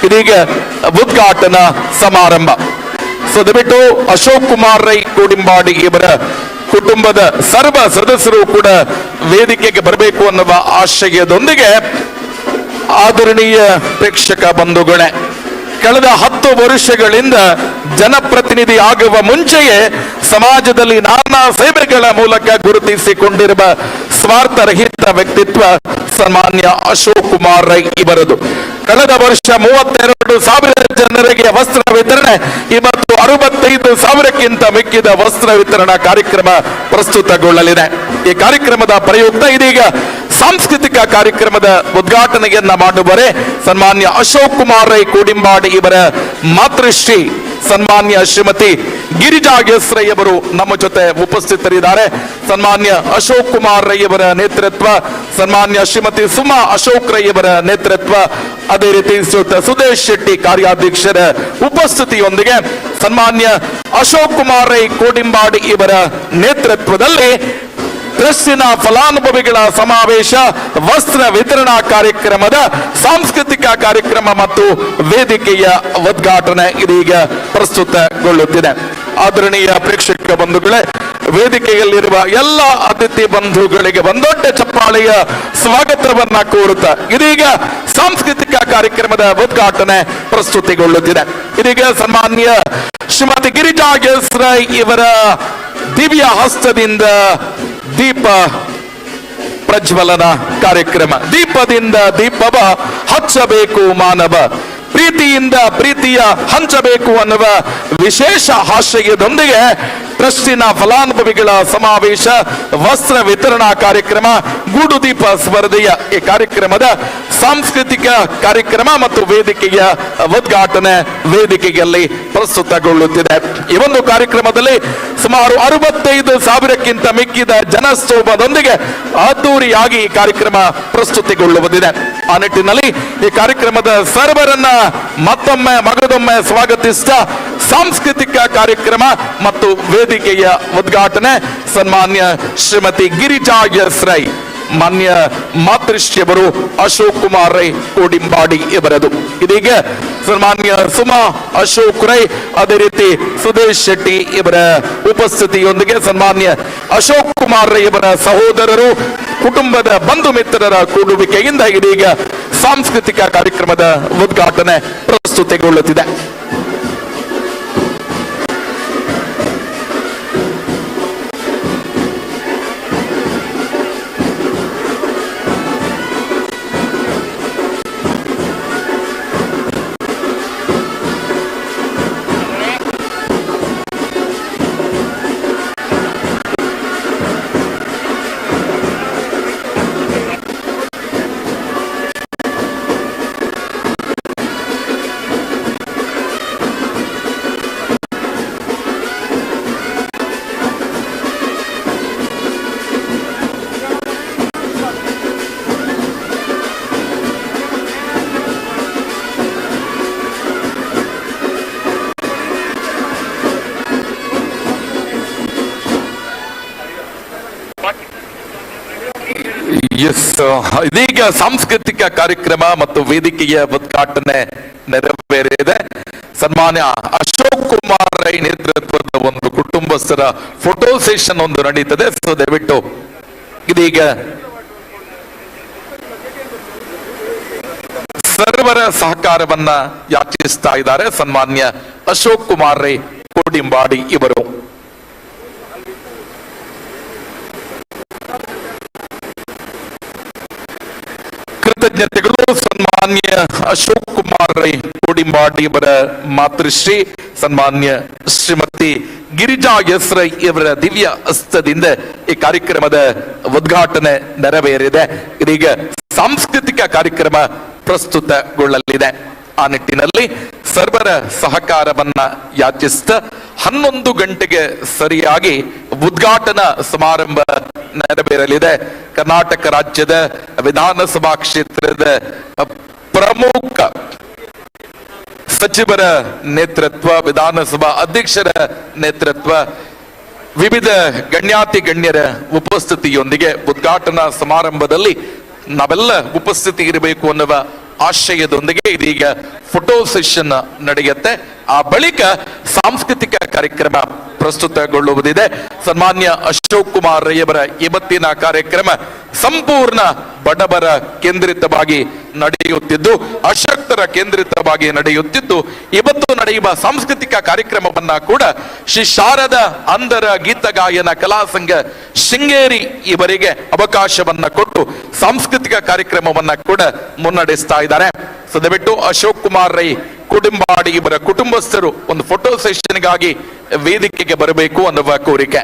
ಇದೀಗ ಉದ್ಘಾಟನಾ ಸಮಾರಂಭ. ಸೊ ದಯವಿಟ್ಟು ಅಶೋಕ್ ಕುಮಾರ್ ರೈ ಕೋಡಿಂಬಾಡಿ ಇವರ ಕುಟುಂಬದ ಸರ್ವ ಸದಸ್ಯರು ಕೂಡ ವೇದಿಕೆಗೆ ಬರಬೇಕು ಅನ್ನುವ ಆಶಯದೊಂದಿಗೆ ಆದರಣೀಯ ಪ್ರೇಕ್ಷಕ ಬಂಧುಗಳೇ, ಕಳೆದ 10 ವರ್ಷಗಳಿಂದ ಜನಪ್ರತಿನಿಧಿ ಆಗುವ ಮುಂಚೆಯೇ ಸಮಾಜದಲ್ಲಿ ನಾನಾ ಸೇವೆಗಳ ಮೂಲಕ ಗುರುತಿಸಿಕೊಂಡಿರುವ ಸ್ವಾರ್ಥರಹಿತ ವ್ಯಕ್ತಿತ್ವ ಸನ್ಮಾನ್ಯ ಅಶೋಕ್ ಕುಮಾರ್ ರೈ ಇವರದು. ಕಳೆದ ವರ್ಷ 32,000 ಜನರಿಗೆ ವಸ್ತ್ರ ವಿತರಣೆ, ಇವತ್ತು 65,000ಕ್ಕಿಂತ ಮಿಕ್ಕಿದ ವಸ್ತ್ರ ವಿತರಣಾ ಕಾರ್ಯಕ್ರಮ ಪ್ರಸ್ತುತಗೊಳ್ಳಲಿದೆ. ಈ ಕಾರ್ಯಕ್ರಮದ ಪ್ರಯುಕ್ತ ಇದೀಗ ಸಾಂಸ್ಕೃತಿಕ ಕಾರ್ಯಕ್ರಮದ ಉದ್ಘಾಟನೆಯನ್ನ ಮಾಡುವರೆ ಸನ್ಮಾನ್ಯ ಅಶೋಕ್ ಕುಮಾರ್ ರೈ ಕೋಡಿಂಬಾಡಿ ಇವರ ಮಾತೃಶ್ರೀ ಸನ್ಮಾನ್ಯ ಶ್ರೀಮತಿ ಗಿರಿಜಾ ಎಸ್ ರೈ ಅವರು ನಮ್ಮ ಜೊತೆ ಉಪಸ್ಥಿತರಿದ್ದಾರೆ. ಸನ್ಮಾನ್ಯ ಅಶೋಕ್ ಕುಮಾರ್ ರೈ ಅವರ ನೇತೃತ್ವ, ಸನ್ಮಾನ್ಯ ಶ್ರೀಮತಿ ಸುಮಾ ಅಶೋಕ್ ರೈ ಅವರ ನೇತೃತ್ವ, ಅದೇ ರೀತಿ ಸುದೇಶ್ ಶೆಟ್ಟಿ ಕಾರ್ಯಾಧ್ಯಕ್ಷರ ಉಪಸ್ಥಿತಿಯೊಂದಿಗೆ ಸನ್ಮಾನ್ಯ ಅಶೋಕ್ ಕುಮಾರ್ ರೈ ಕೋಡಿಂಬಾಡಿ ಇವರ ನೇತೃತ್ವದಲ್ಲಿ ಟ್ರಸ್ಟಿನ ಫಲಾನುಭವಿಗಳ ಸಮಾವೇಶ, ವಸ್ತ್ರ ವಿತರಣಾ ಕಾರ್ಯಕ್ರಮದ ಸಾಂಸ್ಕೃತಿಕ ಕಾರ್ಯಕ್ರಮ ಮತ್ತು ವೇದಿಕೆಯ ಉದ್ಘಾಟನೆ ಇದೀಗ ಪ್ರಸ್ತುತಗೊಳ್ಳುತ್ತಿದೆ. ಆದರಣೀಯ ಪ್ರೇಕ್ಷಕ ಬಂಧುಗಳೇ, ವೇದಿಕೆಯಲ್ಲಿರುವ ಎಲ್ಲ ಅತಿಥಿ ಬಂಧುಗಳಿಗೆ ಒಂದೊಡ್ಡ ಚಪ್ಪಾಳೆಯ ಸ್ವಾಗತವನ್ನ ಕೋರುತ್ತಾ ಇದೀಗ ಸಾಂಸ್ಕೃತಿಕ ಕಾರ್ಯಕ್ರಮದ ಉದ್ಘಾಟನೆ ಪ್ರಸ್ತುತಿಗೊಳ್ಳುತ್ತಿದೆ. ಇದೀಗ ಸನ್ಮಾನ್ಯ ಶ್ರೀಮತಿ ಗಿರಿಜಾ ಎಸ್ ರೈ ಇವರ ದಿವ್ಯ ಹಸ್ತದಿಂದ ದೀಪ ಪ್ರಜ್ವಲನ ಕಾರ್ಯಕ್ರಮ. ದೀಪದಿಂದ ದೀಪವ ಹಚ್ಚಬೇಕು ಮಾನವ, ಪ್ರೀತಿಯಿಂದ ಪ್ರೀತಿಯ ಹಂಚಬೇಕು ಅನ್ನುವ ವಿಶೇಷ ಆಶಯದೊಂದಿಗೆ ಟ್ರಸ್ಟಿನ ಫಲಾನುಭವಿಗಳ ಸಮಾವೇಶ, ವಸ್ತ್ರ ವಿತರಣಾ ಕಾರ್ಯಕ್ರಮ, ಗೂಡು ದೀಪ ಸ್ಪರ್ಧೆಯ ಈ ಕಾರ್ಯಕ್ರಮದ ಸಾಂಸ್ಕೃತಿಕ ಕಾರ್ಯಕ್ರಮ ಮತ್ತು ವೇದಿಕೆಯ ಉದ್ಘಾಟನೆ ವೇದಿಕೆಯಲ್ಲಿ ಪ್ರಸ್ತುತಗೊಳ್ಳುತ್ತಿದೆ. ಈ ಒಂದು ಕಾರ್ಯಕ್ರಮದಲ್ಲಿ ಸುಮಾರು 65,000ಕ್ಕಿಂತ ಮಿಕ್ಕಿದ ಜನಸ್ತೋಮದೊಂದಿಗೆ ಅದ್ದೂರಿಯಾಗಿ ಈ ಕಾರ್ಯಕ್ರಮ ಪ್ರಸ್ತುತಿಗೊಳ್ಳುವುದಿದೆ. ಆ ನಿಟ್ಟಿನಲ್ಲಿ ಈ ಕಾರ್ಯಕ್ರಮದ ಸರ್ವರನ್ನ ಮತ್ತೊಮ್ಮೆ ಮಗದೊಮ್ಮೆ ಸ್ವಾಗತಿಸಿದ ಸಾಂಸ್ಕೃತಿಕ ಕಾರ್ಯಕ್ರಮ ಮತ್ತು ವೇದಿಕೆಯ ಉದ್ಘಾಟನೆ ಸನ್ಮಾನ್ಯ ಶ್ರೀಮತಿ ಗಿರಿಜಾ ಎಸ್ ರೈ, ಮಾನ್ಯ ಮಾತೃಶ್ರೀಯವರು ಅಶೋಕ್ ಕುಮಾರ್ ರೈ ಕೋಡಿಂಬಾಡಿ ಇವರದು. ಇದೀಗ ಸನ್ಮಾನ್ಯ ಸುಮಾ ಅಶೋಕ್ ರೈ, ಅದೇ ರೀತಿ ಸುದೇಶ್ ಶೆಟ್ಟಿ ಇವರ ಉಪಸ್ಥಿತಿಯೊಂದಿಗೆ ಸನ್ಮಾನ್ಯ ಅಶೋಕ್ ಕುಮಾರ್ ರೈ ಇವರ ಸಹೋದರರು, ಕುಟುಂಬದ ಬಂಧು ಮಿತ್ರರ ಕೂಡುವಿಕೆಯಿಂದ ಇದೀಗ ಸಾಂಸ್ಕೃತಿಕ ಕಾರ್ಯಕ್ರಮದ ಉದ್ಘಾಟನೆ ಪ್ರಸ್ತುತಿಗೊಳ್ಳುತ್ತಿದೆ. ಇದೀಗ ಸಾಂಸ್ಕೃತಿಕ ಕಾರ್ಯಕ್ರಮ ಮತ್ತು ವೇದಿಕೆಯ ಉದ್ಘಾಟನೆ ನೆರವೇರಿದೆ. ಸನ್ಮಾನ್ಯ ಅಶೋಕ್ ಕುಮಾರ್ ರೈ ನೇತೃತ್ವದ ಒಂದು ಕುಟುಂಬಸ್ಥರ ಫೋಟೋ ಸೆಷನ್ ಒಂದು ನಡೀತದೆ. ಸೊ ದಯವಿಟ್ಟು ಇದೀಗ ಸರ್ವರ ಸಹಕಾರವನ್ನ ಯಾಚಿಸ್ತಾ ಇದ್ದಾರೆ ಸನ್ಮಾನ್ಯ ಅಶೋಕ್ ಕುಮಾರ್ ರೈ ಕೋಡಿಂಬಾಡಿ ಇವರು. ಕೃತಜ್ಞತೆಗಳು ಸನ್ಮಾನ್ಯ ಅಶೋಕ್ ಕುಮಾರ್ ರೈ ಕೋಡಿಂಬಾಡಿ ಇವರ ಮಾತೃಶ್ರೀ ಸನ್ಮಾನ್ಯ ಶ್ರೀಮತಿ ಗಿರಿಜಾ ಎಸ್ ರೈ ಇವರ ದಿವ್ಯ ಹಸ್ತದಿಂದ ಈ ಕಾರ್ಯಕ್ರಮದ ಉದ್ಘಾಟನೆ ನೆರವೇರಿದೆ. ಇದೀಗ ಸಾಂಸ್ಕೃತಿಕ ಕಾರ್ಯಕ್ರಮ ಪ್ರಸ್ತುತಗೊಳ್ಳಲಿದೆ. ಆ ನಿಟ್ಟಿನಲ್ಲಿ ಸರ್ವರ ಸಹಕಾರವನ್ನ ಯಾಚಿಸಿದ 11 ಗಂಟೆಗೆ ಸರಿಯಾಗಿ ಉದ್ಘಾಟನಾ ಸಮಾರಂಭ ನೆರವೇರಲಿದೆ. ಕರ್ನಾಟಕ ರಾಜ್ಯದ ವಿಧಾನಸಭಾ ಕ್ಷೇತ್ರದ ಪ್ರಮುಖ ಸಚಿವರ ನೇತೃತ್ವ, ವಿಧಾನಸಭಾ ಅಧ್ಯಕ್ಷರ ನೇತೃತ್ವ, ವಿವಿಧ ಗಣ್ಯಾತಿ ಗಣ್ಯರ ಉಪಸ್ಥಿತಿಯೊಂದಿಗೆ ಉದ್ಘಾಟನಾ ಸಮಾರಂಭದಲ್ಲಿ ನಾವೆಲ್ಲ ಉಪಸ್ಥಿತಿ ಇರಬೇಕು ಅನ್ನುವ ಆಶಯದೊಂದಿಗೆ ಇದೀಗ ಫೋಟೋ ಸೆಷನ್ ನಡೆಯುತ್ತೆ. ಆ ಬಳಿಕ ಸಾಂಸ್ಕೃತಿಕ ಕಾರ್ಯಕ್ರಮ ಪ್ರಸ್ತುತಗೊಳ್ಳುವುದಿದೆ. ಸನ್ಮಾನ್ಯ ಅಶೋಕ್ ಕುಮಾರ್ ರೈಯವರ ಇವತ್ತಿನ ಕಾರ್ಯಕ್ರಮ ಸಂಪೂರ್ಣ ಬಡವರ ಕೇಂದ್ರಿತವಾಗಿ ನಡೆಯುತ್ತಿದ್ದು, ಅಶಕ್ತರ ಕೇಂದ್ರಿತವಾಗಿ ನಡೆಯುತ್ತಿದ್ದು, ಇವತ್ತು ನಡೆಯುವ ಸಾಂಸ್ಕೃತಿಕ ಕಾರ್ಯಕ್ರಮವನ್ನ ಕೂಡ ಶ್ರೀ ಶಾರದಾ ಅಂಧರ ಗೀತಗಾಯನ ಕಲಾ ಸಂಘ ಶೃಂಗೇರಿ ಇವರಿಗೆ ಅವಕಾಶವನ್ನ ಕೊಟ್ಟು ಸಾಂಸ್ಕೃತಿಕ ಕಾರ್ಯಕ್ರಮವನ್ನ ಕೂಡ ಮುನ್ನಡೆಸ್ತಾ ಇದ್ದಾರೆ. ಸೊ ದಯವಿಟ್ಟು ಅಶೋಕ್ ಕುಮಾರ್ ರೈ ಕುಟುಂಬಾಡಿ ಇವರ ಕುಟುಂಬಸ್ಥರು ಒಂದು ಫೋಟೋ ಸೆಷನ್ಗಾಗಿ ವೇದಿಕೆಗೆ ಬರಬೇಕು ಅನ್ನುವ ಕೋರಿಕೆ.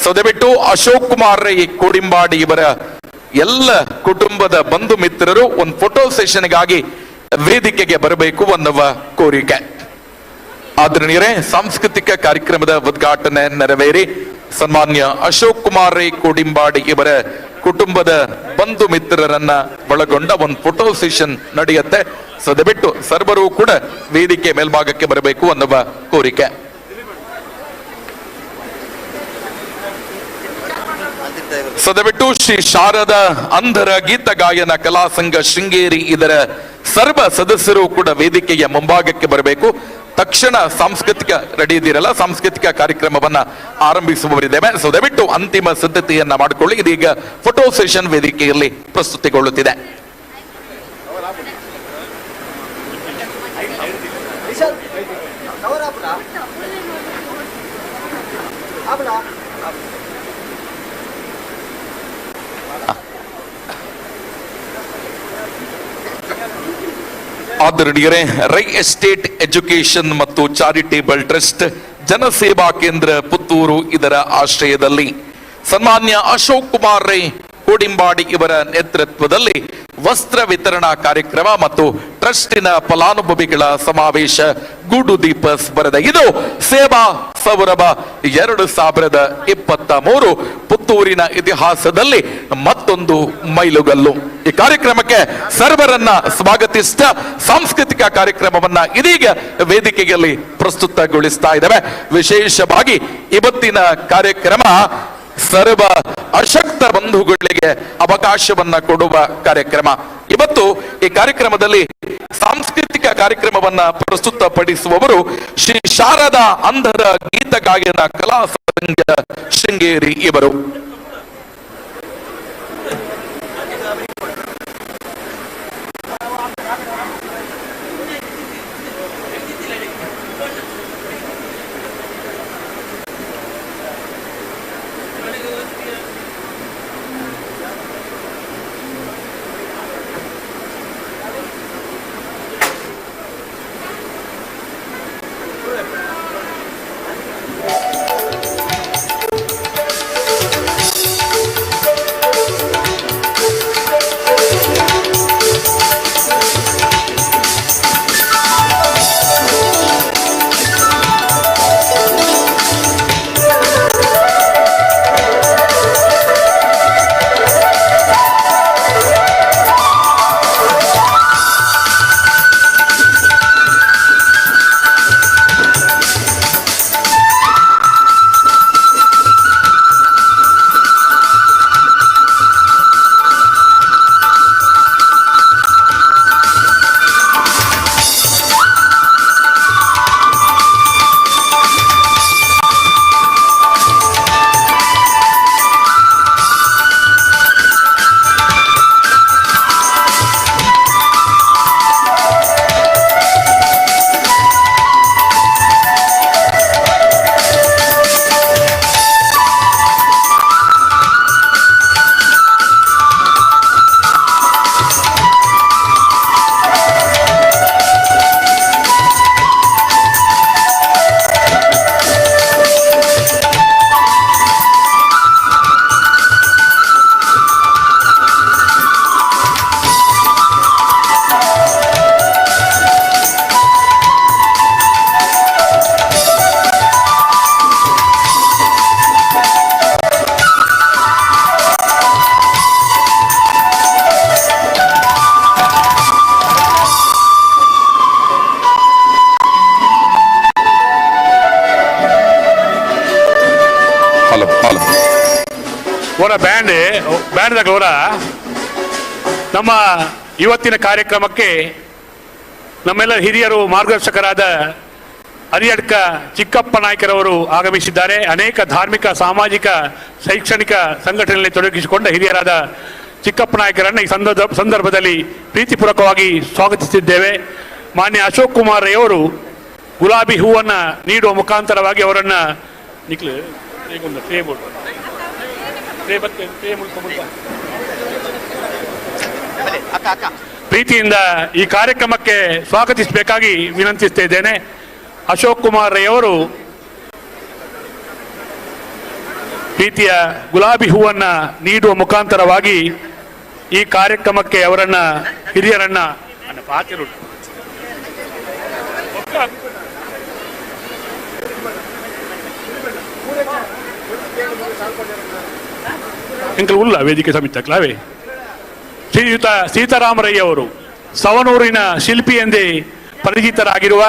ಸೊ ದಯವಿಟ್ಟು ಅಶೋಕ್ ಕುಮಾರ್ ರೈ ಕೋಡಿಂಬಾಡಿ ಇವರ ಎಲ್ಲ ಕುಟುಂಬದ ಬಂಧು ಮಿತ್ರರು ಒಂದು ಫೋಟೋ ಸೆಷನ್ಗಾಗಿ ವೇದಿಕೆಗೆ ಬರಬೇಕು ಅನ್ನುವ ಕೋರಿಕೆ. ಆದರಣೀಯರೇ, ಸಾಂಸ್ಕೃತಿಕ ಕಾರ್ಯಕ್ರಮದ ಉದ್ಘಾಟನೆ ನೆರವೇರಿ ಸನ್ಮಾನ್ಯ ಅಶೋಕ್ ಕುಮಾರ್ ರೈ ಕೋಡಿಂಬಾಡಿ ಇವರ ಕುಟುಂಬದ ಬಂಧು ಮಿತ್ರರನ್ನ ಒಳಗೊಂಡ ಒಂದು ಫೋಟೋ ಸೆಷನ್ ನಡೆಯುತ್ತೆ. ಸೊ ದಯವಿಟ್ಟು ಸರ್ವರು ಕೂಡ ವೇದಿಕೆ ಮೇಲ್ಭಾಗಕ್ಕೆ ಬರಬೇಕು ಅನ್ನುವ ಕೋರಿಕೆ. ಸೊ ದಯವಿಟ್ಟು ಶ್ರೀ ಶಾರದಾ ಅಂಧರ ಗೀತಗಾಯನ ಕಲಾ ಸಂಘ ಶೃಂಗೇರಿ ಇದರ ಸರ್ವ ಸದಸ್ಯರು ಕೂಡ ವೇದಿಕೆಯ ಮುಂಭಾಗಕ್ಕೆ ಬರಬೇಕು. ತಕ್ಷಣ ಸಾಂಸ್ಕೃತಿಕ ರೆಡಿ ಇದ್ದೀರಲ್ಲ, ಸಾಂಸ್ಕೃತಿಕ ಕಾರ್ಯಕ್ರಮವನ್ನ ಆರಂಭಿಸುವವರಿದ್ದೇವೆ. ಸೊ ದಯವಿಟ್ಟು ಅಂತಿಮ ಸಿದ್ಧತೆಯನ್ನ ಮಾಡಿಕೊಳ್ಳಿ. ಇದೀಗ ಫೋಟೋ ಸೆಷನ್ ವೇದಿಕೆಯಲ್ಲಿ ಪ್ರಸ್ತುತಿಗೊಳ್ಳುತ್ತಿದೆ. ಆದರಣೀಯರೇ, ರೈ ಎಸ್ಟೇಟ್ ಎಜುಕೇಶನ್ ಮತ್ತು ಚಾರಿಟೇಬಲ್ ಟ್ರಸ್ಟ್ ಜನಸೇವಾ ಕೇಂದ್ರ ಪುತ್ತೂರು ಇದರ ಆಶ್ರಯದಲ್ಲಿ ಸನ್ಮಾನ್ಯ ಅಶೋಕ್ ಕುಮಾರ್ ರೈ ಕೋಡಿಂಬಾಡಿ ಇವರ ನೇತೃತ್ವದಲ್ಲಿ ವಸ್ತ್ರ ವಿತರಣಾ ಕಾರ್ಯಕ್ರಮ ಮತ್ತು ಟ್ರಸ್ಟಿನ ಫಲಾನುಭವಿಗಳ ಸಮಾವೇಶ ಗೂಡು ದೀಪ ಸ್ಪರ್ಧೆ. ಇದು ಸೇವಾ ಸೌರಭ 2023 ಪುತ್ತೂರಿನ ಇತಿಹಾಸದಲ್ಲಿ ಮತ್ತೊಂದು ಮೈಲುಗಲ್ಲು. ಈ ಕಾರ್ಯಕ್ರಮಕ್ಕೆ ಸರ್ವರನ್ನ ಸ್ವಾಗತಿಸಿದ ಸಾಂಸ್ಕೃತಿಕ ಕಾರ್ಯಕ್ರಮವನ್ನ ಇದೀಗ ವೇದಿಕೆಯಲ್ಲಿ ಪ್ರಸ್ತುತಗೊಳಿಸ್ತಾ ಇದ್ದೇವೆ. ವಿಶೇಷವಾಗಿ ಇವತ್ತಿನ ಕಾರ್ಯಕ್ರಮ ಸರ್ವ ಅಶಕ್ತ ಬಂಧುಗಳಿಗೆ ಅವಕಾಶವನ್ನ ಕೊಡುವ ಕಾರ್ಯಕ್ರಮ. ಇವತ್ತು ಈ ಕಾರ್ಯಕ್ರಮದಲ್ಲಿ ಸಾಂಸ್ಕೃತಿಕ ಕಾರ್ಯಕ್ರಮವನ್ನ ಪ್ರಸ್ತುತಪಡಿಸುವವರು ಶ್ರೀ ಶಾರದಾ ಅಂಧರ ಗೀತಗಾಯನ ಕಲಾ ಸಂಘ ಶೃಂಗೇರಿ ಇವರು. Ora band, band da Gora. ನಮ್ಮ ಇವತ್ತಿನ ಕಾರ್ಯಕ್ರಮಕ್ಕೆ ನಮ್ಮೆಲ್ಲ ಹಿರಿಯರು ಮಾರ್ಗದರ್ಶಕರಾದ ಹರಿಯಡ್ಕ ಚಿಕ್ಕಪ್ಪ ನಾಯ್ಕರವರು ಆಗಮಿಸಿದ್ದಾರೆ. ಅನೇಕ ಧಾರ್ಮಿಕ, ಸಾಮಾಜಿಕ, ಶೈಕ್ಷಣಿಕ ಸಂಘಟನೆಯಲ್ಲಿ ತೊಡಗಿಸಿಕೊಂಡ ಹಿರಿಯರಾದ ಚಿಕ್ಕಪ್ಪ ನಾಯ್ಕರನ್ನು ಈ ಸಂದರ್ಭದಲ್ಲಿ ಪ್ರೀತಿಪೂರ್ವಕವಾಗಿ ಸ್ವಾಗತಿಸಿದ್ದೇವೆ. ಮಾನ್ಯ ಅಶೋಕ್ ಕುಮಾರ್ ರವರು ಗುಲಾಬಿ ಹೂವನ್ನು ನೀಡುವ ಮುಖಾಂತರವಾಗಿ ಅವರನ್ನು ಪ್ರೀತಿಯಿಂದ ಈ ಕಾರ್ಯಕ್ರಮಕ್ಕೆ ಸ್ವಾಗತಿಸಬೇಕಾಗಿ ವಿನಂತಿಸ್ತಾ ಇದ್ದೇನೆ. ಅಶೋಕ್ ಕುಮಾರ್ ರವರು ಪ್ರೀತಿಯ ಗುಲಾಬಿ ಹೂವನ್ನು ನೀಡುವ ಮುಖಾಂತರವಾಗಿ ಈ ಕಾರ್ಯಕ್ರಮಕ್ಕೆ ಅವರನ್ನ ಹಿರಿಯರನ್ನ ಎಂಕಲ್ ಉಲ್ಲ ವೇದಿಕೆ ಸಮಿತಿ ಕ್ಲಾವೆ ಶ್ರೀಯುತ ಸೀತಾರಾಮರಯ್ಯ ಅವರು ಸವನೂರಿನ ಶಿಲ್ಪಿ ಎಂದೇ ಪರಿಚಿತರಾಗಿರುವ,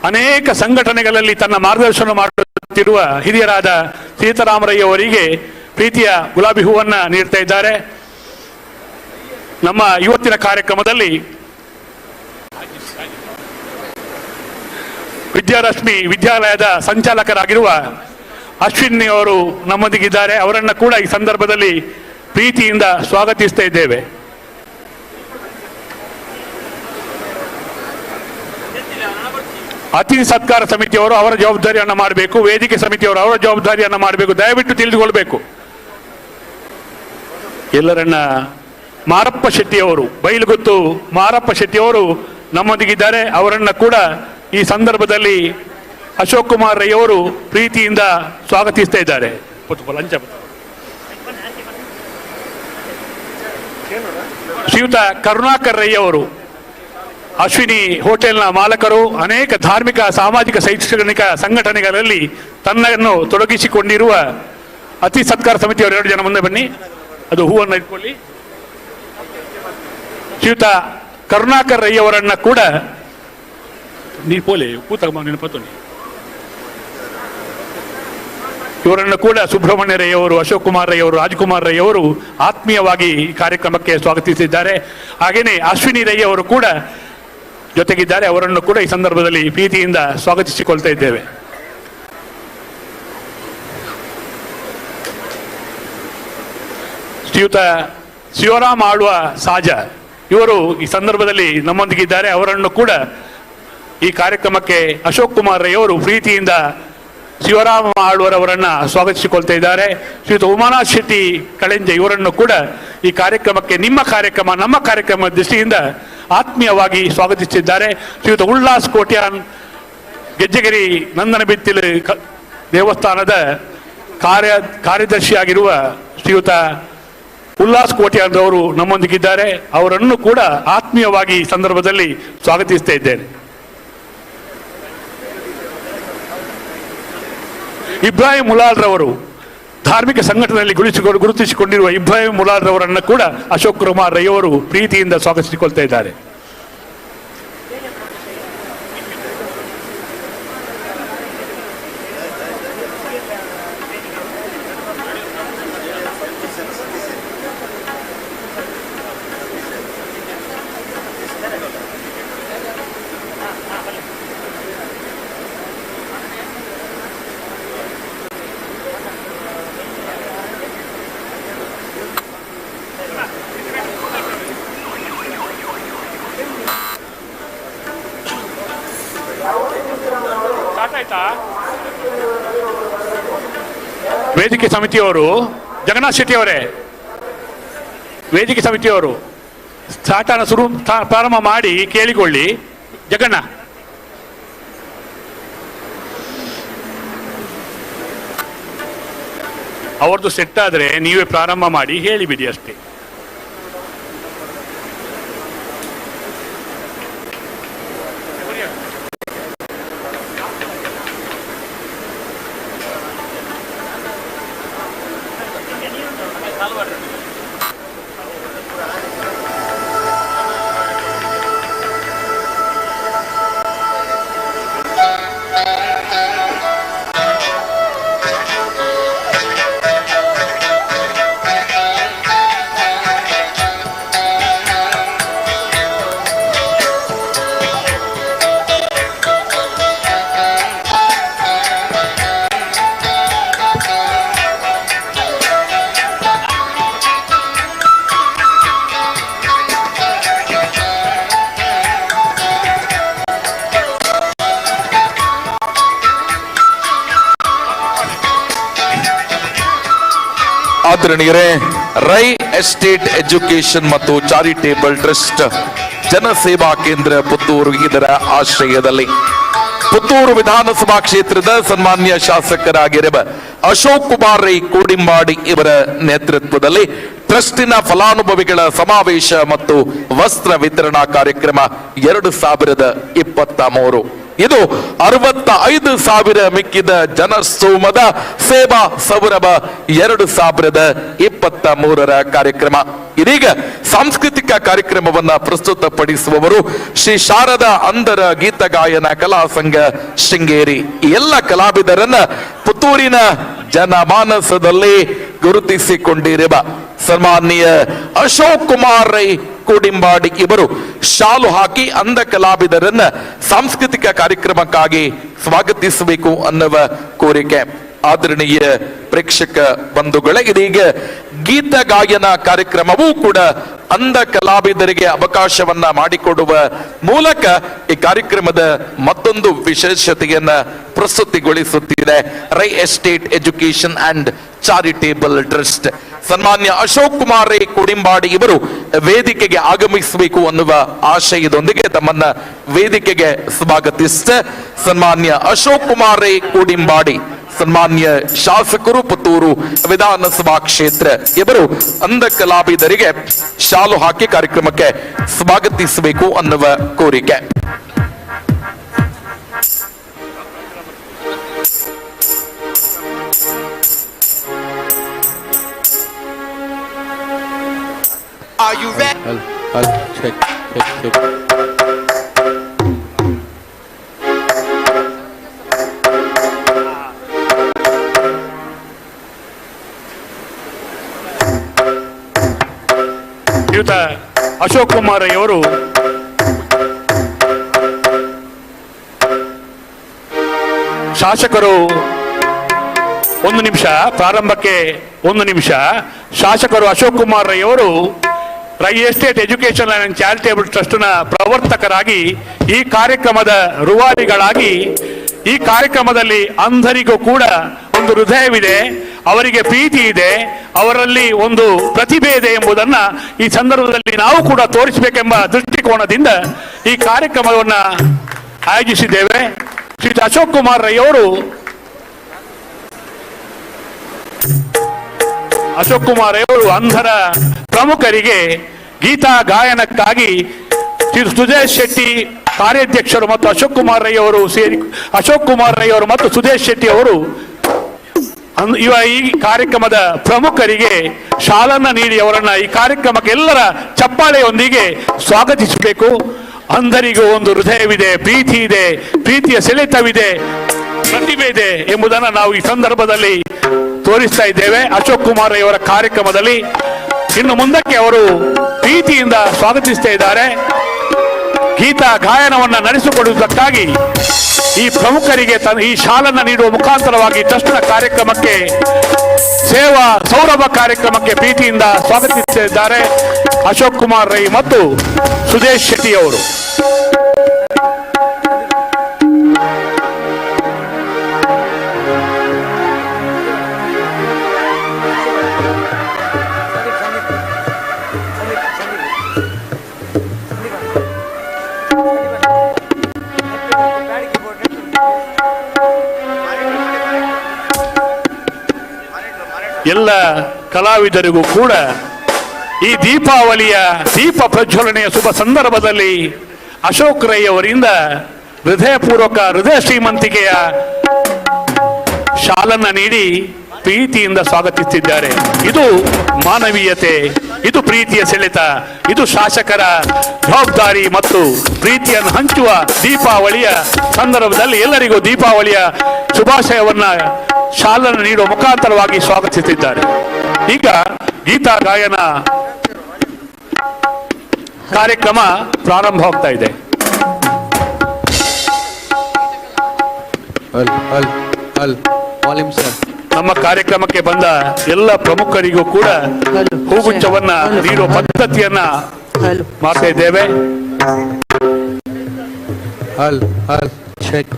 ಅನೇಕ ಸಂಘಟನೆಗಳಲ್ಲಿ ತನ್ನ ಮಾರ್ಗದರ್ಶನ ಮಾಡುತ್ತಿರುವ ಹಿರಿಯರಾದ ಸೀತಾರಾಮರಯ್ಯ ಅವರಿಗೆ ಪ್ರೀತಿಯ ಗುಲಾಬಿ ಹೂವನ್ನು ನೀಡ್ತಾ ಇದ್ದಾರೆ. ನಮ್ಮ ಇವತ್ತಿನ ಕಾರ್ಯಕ್ರಮದಲ್ಲಿ ವಿದ್ಯಾರಶ್ಮಿ ವಿದ್ಯಾಲಯದ ಸಂಚಾಲಕರಾಗಿರುವ ಅಶ್ವಿನಿ ಅವರು ನಮ್ಮೊಂದಿಗಿದ್ದಾರೆ. ಅವರನ್ನು ಕೂಡ ಈ ಸಂದರ್ಭದಲ್ಲಿ ಪ್ರೀತಿಯಿಂದ ಸ್ವಾಗತಿಸ್ತಾ ಇದ್ದೇವೆ. ಅತಿಥಿ ಸತ್ಕಾರ ಸಮಿತಿಯವರು ಅವರ ಜವಾಬ್ದಾರಿಯನ್ನು ಮಾಡಬೇಕು, ವೇದಿಕೆ ಸಮಿತಿಯವರು ಅವರ ಜವಾಬ್ದಾರಿಯನ್ನು ಮಾಡಬೇಕು. ದಯವಿಟ್ಟು ತಿಳಿದುಕೊಳ್ಬೇಕು. ಎಲ್ಲರನ್ನ ಮಾರಪ್ಪ ಶೆಟ್ಟಿಯವರು, ಬೈಲುಗುತ್ತು ಮಾರಪ್ಪ ಶೆಟ್ಟಿಯವರು ನಮ್ಮೊಂದಿಗಿದ್ದಾರೆ. ಅವರನ್ನ ಕೂಡ ಈ ಸಂದರ್ಭದಲ್ಲಿ ಅಶೋಕ್ ಕುಮಾರ್ ರೈಯವರು ಪ್ರೀತಿಯಿಂದ ಸ್ವಾಗತಿಸ್ತಾ ಇದ್ದಾರೆ. ಶ್ರೀಯುತ ಕರುಣಾಕರ್ ರೈಯವರು ಅಶ್ವಿನಿ ಹೋಟೆಲ್ನ ಮಾಲಕರು, ಅನೇಕ ಧಾರ್ಮಿಕ, ಸಾಮಾಜಿಕ, ಶೈಕ್ಷಣಿಕ ಸಂಘಟನೆಗಳಲ್ಲಿ ತನ್ನನ್ನು ತೊಡಗಿಸಿಕೊಂಡಿರುವ ಅತಿಥಿ ಸತ್ಕಾರ ಸಮಿತಿಯವರು 2 ಜನ ಮುಂದೆ ಬನ್ನಿ, ಅದು ಹೂವನ್ನು ಇಟ್ಕೊಳ್ಳಿ. ಶ್ರೀಯುತ ಕರುಣಾಕರ್ ರೈಯವರನ್ನ ಕೂಡ ಇವರನ್ನು ಕೂಡ ಸುಬ್ರಹ್ಮಣ್ಯ ರೈಯವರು, ಅಶೋಕ್ ಕುಮಾರ್ ರೈಯವರು, ರಾಜ್ಕುಮಾರ್ ರೈಯವರು ಆತ್ಮೀಯವಾಗಿ ಈ ಕಾರ್ಯಕ್ರಮಕ್ಕೆ ಸ್ವಾಗತಿಸಿದ್ದಾರೆ. ಹಾಗೆಯೇ ಅಶ್ವಿನಿ ರೈಯವರು ಕೂಡ ಜೊತೆಗಿದ್ದಾರೆ. ಅವರನ್ನು ಕೂಡ ಈ ಸಂದರ್ಭದಲ್ಲಿ ಪ್ರೀತಿಯಿಂದ ಸ್ವಾಗತಿಸಿಕೊಳ್ತಾ ಇದ್ದೇವೆ. ಶ್ರೀಯುತ ಶಿವರಾಮ್ ಆಳ್ವ ಸಾಜ ಇವರು ಈ ಸಂದರ್ಭದಲ್ಲಿ ನಮ್ಮೊಂದಿಗಿದ್ದಾರೆ. ಅವರನ್ನು ಕೂಡ ಈ ಕಾರ್ಯಕ್ರಮಕ್ಕೆ ಅಶೋಕ್ ಕುಮಾರ್ ರೈಯವರು ಪ್ರೀತಿಯಿಂದ ಶಿವರಾಮ ಆಳ್ವರವರನ್ನ ಸ್ವಾಗತಿಸಿಕೊಳ್ತಾ ಇದ್ದಾರೆ. ಶ್ರೀಯುತ ಉಮಾನಾಥ್ ಶೆಟ್ಟಿ ಕಳೆಂಜ ಇವರನ್ನು ಕೂಡ ಈ ಕಾರ್ಯಕ್ರಮಕ್ಕೆ ನಿಮ್ಮ ಕಾರ್ಯಕ್ರಮ ನಮ್ಮ ಕಾರ್ಯಕ್ರಮ ದೃಷ್ಟಿಯಿಂದ ಆತ್ಮೀಯವಾಗಿ ಸ್ವಾಗತಿಸಿದ್ದಾರೆ. ಶ್ರೀಯುತ ಉಲ್ಲಾಸ್ ಕೋಟ್ಯಾನ್ ಗೆಜ್ಜೆಗಿರಿ ನಂದನ ಬಿತ್ತಿಲು ದೇವಸ್ಥಾನದ ಕಾರ್ಯದರ್ಶಿಯಾಗಿರುವ ಶ್ರೀಯುತ ಉಲ್ಲಾಸ್ ಕೋಟ್ಯಾನ್ ಅವರು ನಮ್ಮೊಂದಿಗಿದ್ದಾರೆ. ಅವರನ್ನು ಕೂಡ ಆತ್ಮೀಯವಾಗಿ ಈ ಸಂದರ್ಭದಲ್ಲಿ ಸ್ವಾಗತಿಸ್ತಾ ಇದ್ದೇನೆ. ಇಬ್ರಾಹಿಂ ಮುಲಾಲ್ ರವರು ಧಾರ್ಮಿಕ ಸಂಘಟನೆಯಲ್ಲಿ ಗುರುತಿಸಿಕೊಂಡಿರುವ ಇಬ್ರಾಹಿಂ ಮುಲಾಲ್ ರವರನ್ನು ಕೂಡ ಅಶೋಕ್ ಕುಮಾರ್ ರೈಯವರು ಪ್ರೀತಿಯಿಂದ ಸ್ವಾಗತಿಸಿಕೊಳ್ತಾ ಇದ್ದಾರೆ. ವೇದಿಕೆ ಸಮಿತಿಯವರು ಜಗನ್ನಾಥ್ ಶೆಟ್ಟಿ ಅವರೇ, ವೇದಿಕೆ ಸಮಿತಿಯವರು ಸ್ಟಾರ್ಟನ್ನು ಪ್ರಾರಂಭ ಮಾಡಿ ಕೇಳಿಕೊಳ್ಳಿ. ಜಗಣ್ಣ ಅವ್ರದ್ದು ಸೆಟ್ ಆದರೆ ನೀವೇ ಪ್ರಾರಂಭ ಮಾಡಿ ಹೇಳಿಬಿಡಿ ಅಷ್ಟೇ. ಆದರಣೀಯರೇ, ರೈ ಎಸ್ಟೇಟ್ ಎಜುಕೇಶನ್ ಮತ್ತು ಚಾರಿಟೇಬಲ್ ಟ್ರಸ್ಟ್ ಜನಸೇವಾ ಕೇಂದ್ರ ಪುತ್ತೂರು ಇದರ ಆಶ್ರಯದಲ್ಲಿ ಪುತ್ತೂರು ವಿಧಾನಸಭಾ ಕ್ಷೇತ್ರದ ಸನ್ಮಾನ್ಯ ಶಾಸಕರಾಗಿರುವ ಅಶೋಕ್ ಕುಮಾರ್ ರೈ ಕೋಡಿಂಬಾಡಿ ಇವರ ನೇತೃತ್ವದಲ್ಲಿ ಟ್ರಸ್ಟಿನ ಫಲಾನುಭವಿಗಳ ಸಮಾವೇಶ ಮತ್ತು ವಸ್ತ್ರ ವಿತರಣಾ ಕಾರ್ಯಕ್ರಮ 2023. ಇದು 65,000 ಮಿಕ್ಕಿದ ಜನಸ್ತೋಮದ ಸೇವಾ ಸೌರಭ 2023 ಕಾರ್ಯಕ್ರಮ. ಇದೀಗ ಸಾಂಸ್ಕೃತಿಕ ಕಾರ್ಯಕ್ರಮವನ್ನ ಪ್ರಸ್ತುತಪಡಿಸುವವರು ಶ್ರೀ ಶಾರದಾ ಅಂಧರ ಗೀತಗಾಯನ ಕಲಾ ಸಂಘ ಶೃಂಗೇರಿ. ಈ ಎಲ್ಲ ಕಲಾವಿದರನ್ನ ಪುತ್ತೂರಿನ ಜನಮಾನಸದಲ್ಲಿ ಗುರುತಿಸಿಕೊಂಡಿರುವ ಸನ್ಮಾನ್ಯ ಅಶೋಕ್ ಕುಮಾರ್ ರೈ ಕೋಡಿಂಬಾಡಿ ಇವರು ಶಾಲು ಹಾಕಿ ಅಂಧ ಕಲಾವಿದರನ್ನ ಸಾಂಸ್ಕೃತಿಕ ಕಾರ್ಯಕ್ರಮಕ್ಕಾಗಿ ಸ್ವಾಗತಿಸಬೇಕು ಅನ್ನುವ ಕೋರಿಕೆ. ಆದರಣೀಯ ಪ್ರೇಕ್ಷಕ ಬಂಧುಗಳೇ, ಇದೀಗ ಗೀತ ಗಾಯನ ಕಾರ್ಯಕ್ರಮವೂ ಕೂಡ ಅಂಧ ಕಲಾವಿದರಿಗೆ ಅವಕಾಶವನ್ನ ಮಾಡಿಕೊಡುವ ಮೂಲಕ ಈ ಕಾರ್ಯಕ್ರಮದ ಮತ್ತೊಂದು ವಿಶೇಷತೆಯನ್ನ ಪ್ರಸ್ತುತಿಗೊಳಿಸುತ್ತಿದೆ Rai estate education and charitable trust. ಸನ್ಮಾನ್ಯ ಅಶೋಕ್ ಕುಮಾರ್ ರೈ ಕೋಡಿಂಬಾಡಿ ಇವರು ವೇದಿಕೆಗೆ ಆಗಮಿಸಬೇಕು ಅನ್ನುವ ಆಶಯದೊಂದಿಗೆ ತಮ್ಮನ್ನ ವೇದಿಕೆಗೆ ಸ್ವಾಗತಿಸಿದ ಸನ್ಮಾನ್ಯ ಅಶೋಕ್ ಕುಮಾರ್ ರೈ ಕೋಡಿಂಬಾಡಿ ಸನ್ಮಾನ್ಯ ಶಾಸಕರು ಪುತ್ತೂರು ವಿಧಾನಸಭಾ ಕ್ಷೇತ್ರ ಇವರು ಅಂಧ ಕಲಾವಿದರಿಗೆ ಶಾಲು ಹಾಕಿ ಕಾರ್ಯಕ್ರಮಕ್ಕೆ ಸ್ವಾಗತಿಸಬೇಕು ಅನ್ನುವ ಕೋರಿಕೆ. Are you ready? Check. ಶ್ರೀಯುತ ಅಶೋಕ್ ಕುಮಾರ್ ಅವರು ಶಾಸಕರು ಒಂದು ನಿಮಿಷ ಪ್ರಾರಂಭಕ್ಕೆ ಒಂದು ನಿಮಿಷ. ಶಾಸಕರು ಅಶೋಕ್ ಕುಮಾರ್ ರೈ ಅವರು Rai estate education and charitable ಟ್ರಸ್ಟ್ನ ಪ್ರವರ್ತಕರಾಗಿ ಈ ಕಾರ್ಯಕ್ರಮದ ರೂವಾರಿಗಳಾಗಿ ಈ ಕಾರ್ಯಕ್ರಮದಲ್ಲಿ ಅಂಧರಿಗೂ ಕೂಡ ಒಂದು ಹೃದಯವಿದೆ, ಅವರಿಗೆ ಪ್ರೀತಿ ಇದೆ, ಅವರಲ್ಲಿ ಒಂದು ಪ್ರತಿಭೆ ಇದೆ ಎಂಬುದನ್ನ ಈ ಸಂದರ್ಭದಲ್ಲಿ ನಾವು ಕೂಡ ತೋರಿಸಬೇಕೆಂಬ ದೃಷ್ಟಿಕೋನದಿಂದ ಈ ಕಾರ್ಯಕ್ರಮವನ್ನು ಆಯೋಜಿಸಿದ್ದೇವೆ. ಶ್ರೀ ಅಶೋಕ್ ಕುಮಾರ್ ರೈ ಅವರು ಅಂಧರ ಪ್ರಮುಖರಿಗೆ ಗೀತಾ ಗಾಯನಕ್ಕಾಗಿ ಸುದೇಶ್ ಶೆಟ್ಟಿ ಕಾರ್ಯಾಧ್ಯಕ್ಷರು ಮತ್ತು ಅಶೋಕ್ ಕುಮಾರ್ ರೈ ಅವರು ಮತ್ತು ಸುದೇಶ್ ಶೆಟ್ಟಿ ಅವರು ಈ ಕಾರ್ಯಕ್ರಮದ ಪ್ರಮುಖರಿಗೆ ಶಾಲನ್ನ ನೀಡಿ ಅವರನ್ನ ಈ ಕಾರ್ಯಕ್ರಮಕ್ಕೆ ಎಲ್ಲರ ಚಪ್ಪಾಳೆಯೊಂದಿಗೆ ಸ್ವಾಗತಿಸಬೇಕು. ಅಂಧರಿಗೂ ಒಂದು ಹೃದಯವಿದೆ, ಪ್ರೀತಿ ಇದೆ, ಪ್ರೀತಿಯ ಸೆಳೆತವಿದೆ, ಪ್ರತಿಭೆ ಇದೆ ಎಂಬುದನ್ನು ನಾವು ಈ ಸಂದರ್ಭದಲ್ಲಿ ತೋರಿಸ್ತಾ ಇದ್ದೇವೆ. ಅಶೋಕ್ ಕುಮಾರ್ ಅವರ ಕಾರ್ಯಕ್ರಮದಲ್ಲಿ ಇನ್ನು ಮುಂದಕ್ಕೆ ಅವರು ಪ್ರೀತಿಯಿಂದ ಸ್ವಾಗತಿಸ್ತಾ ಇದ್ದಾರೆ. ಗೀತಾ ಗಾಯನವನ್ನು ನಡೆಸಿಕೊಡುವುದಕ್ಕಾಗಿ ಈ ಪ್ರಮುಖರಿಗೆ ಈ ಶಾಲನ್ನ ನೀಡುವ ಮುಖಾಂತರವಾಗಿ ಟ್ರಸ್ಟ್ನ ಕಾರ್ಯಕ್ರಮಕ್ಕೆ ಸೇವಾ ಸೌರಭ ಕಾರ್ಯಕ್ರಮಕ್ಕೆ ಪ್ರೀತಿಯಿಂದ ಸ್ವಾಗತಿಸುತ್ತಿದ್ದಾರೆ ಅಶೋಕ್ ಕುಮಾರ್ ರೈ ಮತ್ತು ಸುದೇಶ್ ಶೆಟ್ಟಿ ಅವರು. ಎಲ್ಲ ಕಲಾವಿದರಿಗೂ ಕೂಡ ಈ ದೀಪಾವಳಿಯ ದೀಪ ಪ್ರಜ್ವಲನೆಯ ಶುಭ ಸಂದರ್ಭದಲ್ಲಿ ಅಶೋಕ್ ರೈ ಅವರಿಂದ ಹೃದಯಪೂರ್ವಕ ಹೃದಯ ಶ್ರೀಮಂತಿಕೆಯ ಶಾಲನ್ನ ನೀಡಿ ಪ್ರೀತಿಯಿಂದ ಸ್ವಾಗತಿಸುತ್ತಿದ್ದಾರೆ. ಇದು ಮಾನವೀಯತೆ, ಇದು ಪ್ರೀತಿಯ ಸೆಳೆತ, ಇದು ಶಾಸಕರ ಜವಾಬ್ದಾರಿ ಮತ್ತು ಪ್ರೀತಿಯನ್ನು ಹಂಚುವ ದೀಪಾವಳಿಯ ಸಂದರ್ಭದಲ್ಲಿ ಎಲ್ಲರಿಗೂ ದೀಪಾವಳಿಯ ಶುಭಾಶಯವನ್ನ ಶಾಲನ್ನು ನೀಡುವ ಮುಖಾಂತರವಾಗಿ ಸ್ವಾಗತಿಸುತ್ತಿದ್ದಾರೆ. ಈಗ ಗೀತಾ ಗಾಯನ ಕಾರ್ಯಕ್ರಮ ಪ್ರಾರಂಭವಾಗ್ತಾ ಇದೆ. ನಮ್ಮ ಕಾರ್ಯಕ್ರಮಕ್ಕೆ ಬಂದ ಎಲ್ಲ ಪ್ರಮುಖರಿಗೂ ಕೂಡ ಹೂಗುಚ್ಛವನ್ನ ನೀಡುವ ಪದ್ಧತಿಯನ್ನ ಮಾಡ್ತಾ ಇದ್ದೇವೆ. Check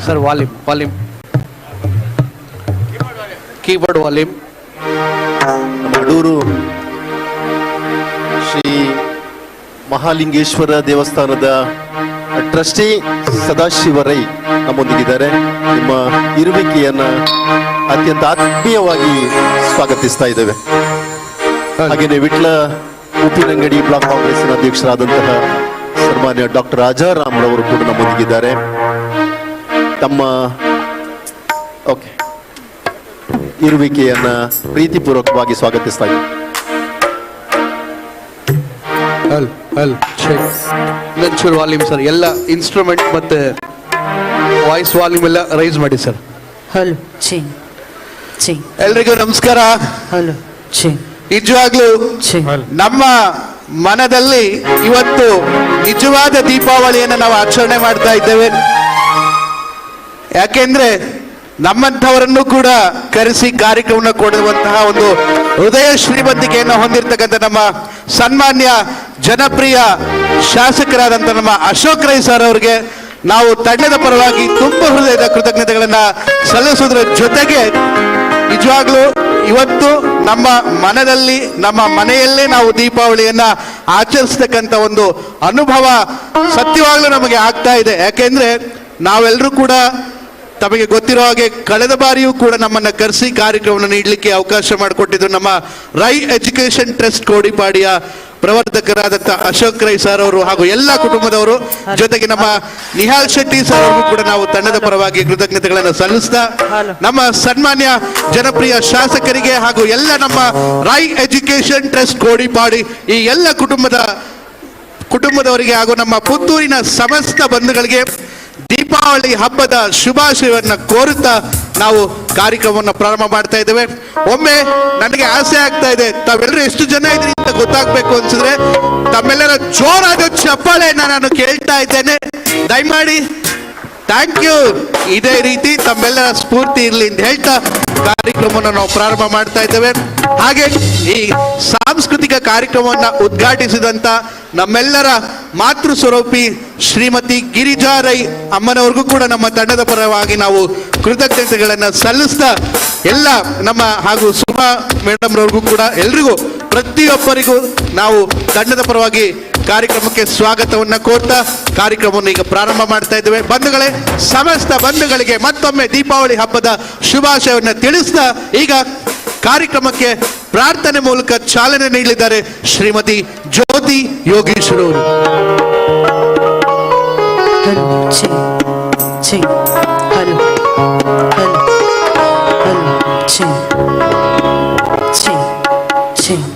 sir, volume keyboard volume. ನಮ್ಮ ಅಡೂರು ಶ್ರೀ ಮಹಾಲಿಂಗೇಶ್ವರ ದೇವಸ್ಥಾನದ ಟ್ರಸ್ಟಿ ಸದಾಶಿವ ರೈ ನಮ್ಮೊಂದಿಗಿದ್ದಾರೆ. ನಿಮ್ಮ ಇರುವಿಕೆಯನ್ನ ಅತ್ಯಂತ ಆತ್ಮೀಯವಾಗಿ ಸ್ವಾಗತಿಸ್ತಾ ಇದ್ದೇವೆ. ಹಾಗೆಯೇ ವಿಟ್ಲ ಉಪ್ಪಿನಂಗಡಿ ಬ್ಲಾಕ್ ಕಾಂಗ್ರೆಸ್ನ ಅಧ್ಯಕ್ಷರಾದಂತಹ ಸನ್ಮಾನ್ಯ ಡಾಕ್ಟರ್ ರಾಜಾರಾಮ್ ರವರು ಕೂಡ ನಮ್ಮೊಂದಿಗಿದ್ದಾರೆ. ತಮ್ಮ ಇರುವಿಕೆಯನ್ನ ಪ್ರೀತಿಪೂರ್ವಕವಾಗಿ ಸ್ವಾಗತಿಸ್ತಾ ಇದ್ದೀವಿ. ಇನ್ನೊಂಚೂರು ವಾಲ್ಯೂಮ್ ಸರ್. ಎಲ್ಲ ಇನ್ಸ್ಟ್ರೂಮೆಂಟ್ ಮತ್ತೆ ವಾಯ್ಸ್ ವಾಲ್ಯೂಮ್ ಎಲ್ಲ ರೈಸ್ ಮಾಡಿ ಸರ್. ಹಲೋ ಚಿಂಗ್ ಚಿಂಗ್. ಎಲ್ರಿಗೂ ನಮಸ್ಕಾರ. ಹಲೋ ಚಿಂಗ್ ನಿಜವಾಗ್ಲೂ ಚಿಂಗ್. ನಮ್ಮ ಮನದಲ್ಲಿ ಇವತ್ತು ನಿಜವಾದ ದೀಪಾವಳಿಯನ್ನು ನಾವು ಆಚರಣೆ ಮಾಡ್ತಾ ಇದ್ದೇವೆ. ಯಾಕೆಂದ್ರೆ ನಮ್ಮಂಥವರನ್ನು ಕೂಡ ಕರೆಸಿ ಕಾರ್ಯಕ್ರಮವನ್ನು ಕೊಡುವಂತಹ ಒಂದು ಹೃದಯ ಶ್ರೀಮಂತಿಕೆಯನ್ನು ಹೊಂದಿರತಕ್ಕಂಥ ನಮ್ಮ ಸನ್ಮಾನ್ಯ ಜನಪ್ರಿಯ ಶಾಸಕರಾದಂಥ ನಮ್ಮ ಅಶೋಕ್ ರೈ ಸರ್ ಅವರಿಗೆ ನಾವು ತಂಡದ ಪರವಾಗಿ ತುಂಬ ಹೃದಯದ ಕೃತಜ್ಞತೆಗಳನ್ನು ಸಲ್ಲಿಸುವುದರ ಜೊತೆಗೆ ನಿಜವಾಗ್ಲೂ ಇವತ್ತು ನಮ್ಮ ಮನದಲ್ಲಿ ನಮ್ಮ ಮನೆಯಲ್ಲೇ ನಾವು ದೀಪಾವಳಿಯನ್ನ ಆಚರಿಸ್ತಕ್ಕಂಥ ಒಂದು ಅನುಭವ ಸತ್ಯವಾಗ್ಲೂ ನಮಗೆ ಆಗ್ತಾ ಇದೆ. ಯಾಕೆಂದ್ರೆ ನಾವೆಲ್ಲರೂ ಕೂಡ ತಮಗೆ ಗೊತ್ತಿರೋ ಹಾಗೆ ಕಳೆದ ಬಾರಿಯೂ ಕೂಡ ನಮ್ಮನ್ನ ಕರೆಸಿ ಕಾರ್ಯಕ್ರಮವನ್ನು ನೀಡಲಿಕ್ಕೆ ಅವಕಾಶ ಮಾಡಿಕೊಟ್ಟಿದ್ದು ನಮ್ಮ ರೈ ಎಜುಕೇಶನ್ ಟ್ರಸ್ಟ್ ಕೋಡಿಪಾಡಿಯ ಪ್ರವರ್ಧಕರಾದಂಥ ಅಶೋಕ್ ರೈ ಸರ್ ಅವರು ಹಾಗೂ ಎಲ್ಲ ಕುಟುಂಬದವರು, ಜೊತೆಗೆ ನಮ್ಮ ನಿಹಾಲ್ ಶೆಟ್ಟಿ ಸರ್ ಅವ್ರಿಗೂ ಕೂಡ ನಾವು ತಂಡದ ಪರವಾಗಿ ಕೃತಜ್ಞತೆಗಳನ್ನು ಸಲ್ಲಿಸ್ತಾ ನಮ್ಮ ಸನ್ಮಾನ್ಯ ಜನಪ್ರಿಯ ಶಾಸಕರಿಗೆ ಹಾಗೂ ಎಲ್ಲ ನಮ್ಮ ರೈ ಎಜುಕೇಶನ್ ಟ್ರಸ್ಟ್ ಕೋಡಿಪಾಡಿ ಈ ಎಲ್ಲ ಕುಟುಂಬದವರಿಗೆ ಹಾಗೂ ನಮ್ಮ ಪುತ್ತೂರಿನ ಸಮಸ್ತ ಬಂಧುಗಳಿಗೆ ದೀಪಾವಳಿ ಹಬ್ಬದ ಶುಭಾಶಯವನ್ನು ಕೋರುತ್ತಾ ನಾವು ಕಾರ್ಯಕ್ರಮವನ್ನು ಪ್ರಾರಂಭ ಮಾಡ್ತಾ ಇದ್ದೇವೆ. ಒಮ್ಮೆ ನನಗೆ ಆಸೆ ಆಗ್ತಾ ಇದೆ, ತಾವೆಲ್ಲರೂ ಎಷ್ಟು ಜನ ಇದ್ರಿ ಅಂತ ಗೊತ್ತಾಗ್ಬೇಕು ಅನ್ಸಿದ್ರೆ ತಮ್ಮೆಲ್ಲರ ಜೋರಾದ ಚಪ್ಪಾಳೆಯನ್ನ ನಾನು ಕೇಳ್ತಾ ಇದ್ದೇನೆ. ದಯಮಾಡಿ ಥ್ಯಾಂಕ್ ಯು. ಇದೇ ರೀತಿ ತಮ್ಮೆಲ್ಲರ ಸ್ಫೂರ್ತಿ ಇರಲಿ ಅಂತ ಹೇಳ್ತಾ ಕಾರ್ಯಕ್ರಮವನ್ನು ನಾವು ಪ್ರಾರಂಭ ಮಾಡ್ತಾ ಇದ್ದೇವೆ. ಹಾಗೆ ಈ ಸಾಂಸ್ಕೃತಿಕ ಕಾರ್ಯಕ್ರಮವನ್ನು ಉದ್ಘಾಟಿಸಿದಂತ ನಮ್ಮೆಲ್ಲರ ಮಾತೃ ಸ್ವರೂಪಿ ಶ್ರೀಮತಿ ಗಿರಿಜಾ ರೈ ಅಮ್ಮನವ್ರಿಗೂ ಕೂಡ ನಮ್ಮ ತಂಡದ ಪರವಾಗಿ ನಾವು ಕೃತಜ್ಞತೆಗಳನ್ನು ಸಲ್ಲಿಸ್ತಾ ಎಲ್ಲ ನಮ್ಮ ಹಾಗೂ ಸುಮಾ ಮೇಡಮ್ ರವ್ರಿಗೂ ಕೂಡ ಎಲ್ರಿಗೂ ಪ್ರತಿಯೊಬ್ಬರಿಗೂ ನಾವು ತಂಡದ ಪರವಾಗಿ ಕಾರ್ಯಕ್ರಮಕ್ಕೆ ಸ್ವಾಗತವನ್ನ ಕೋರ್ತಾ ಕಾರ್ಯಕ್ರಮವನ್ನು ಈಗ ಪ್ರಾರಂಭ ಮಾಡ್ತಾ ಇದ್ದೇವೆ. ಬಂಧುಗಳೇ, ಸಮಸ್ತ ಬಂಧುಗಳಿಗೆ ಮತ್ತೊಮ್ಮೆ ದೀಪಾವಳಿ ಹಬ್ಬದ ಶುಭಾಶಯವನ್ನು ತಿಳಿಸ್ತಾ ಈಗ ಕಾರ್ಯಕ್ರಮಕ್ಕೆ ಪ್ರಾರ್ಥನೆ ಮೂಲಕ ಚಾಲನೆ ನೀಡಲಿದ್ದಾರೆ ಶ್ರೀಮತಿ ಜ್ಯೋತಿ ಯೋಗೀಶ್ವರ ಅವರು. ಹಲೋ ಚಿಂಗ್ ಚಿಂಗ್. ಹಲೋ ಹಲೋ ಹಲೋ ಚಿಂಗ್ ಚಿಂಗ್ ಚಿಂಗ್.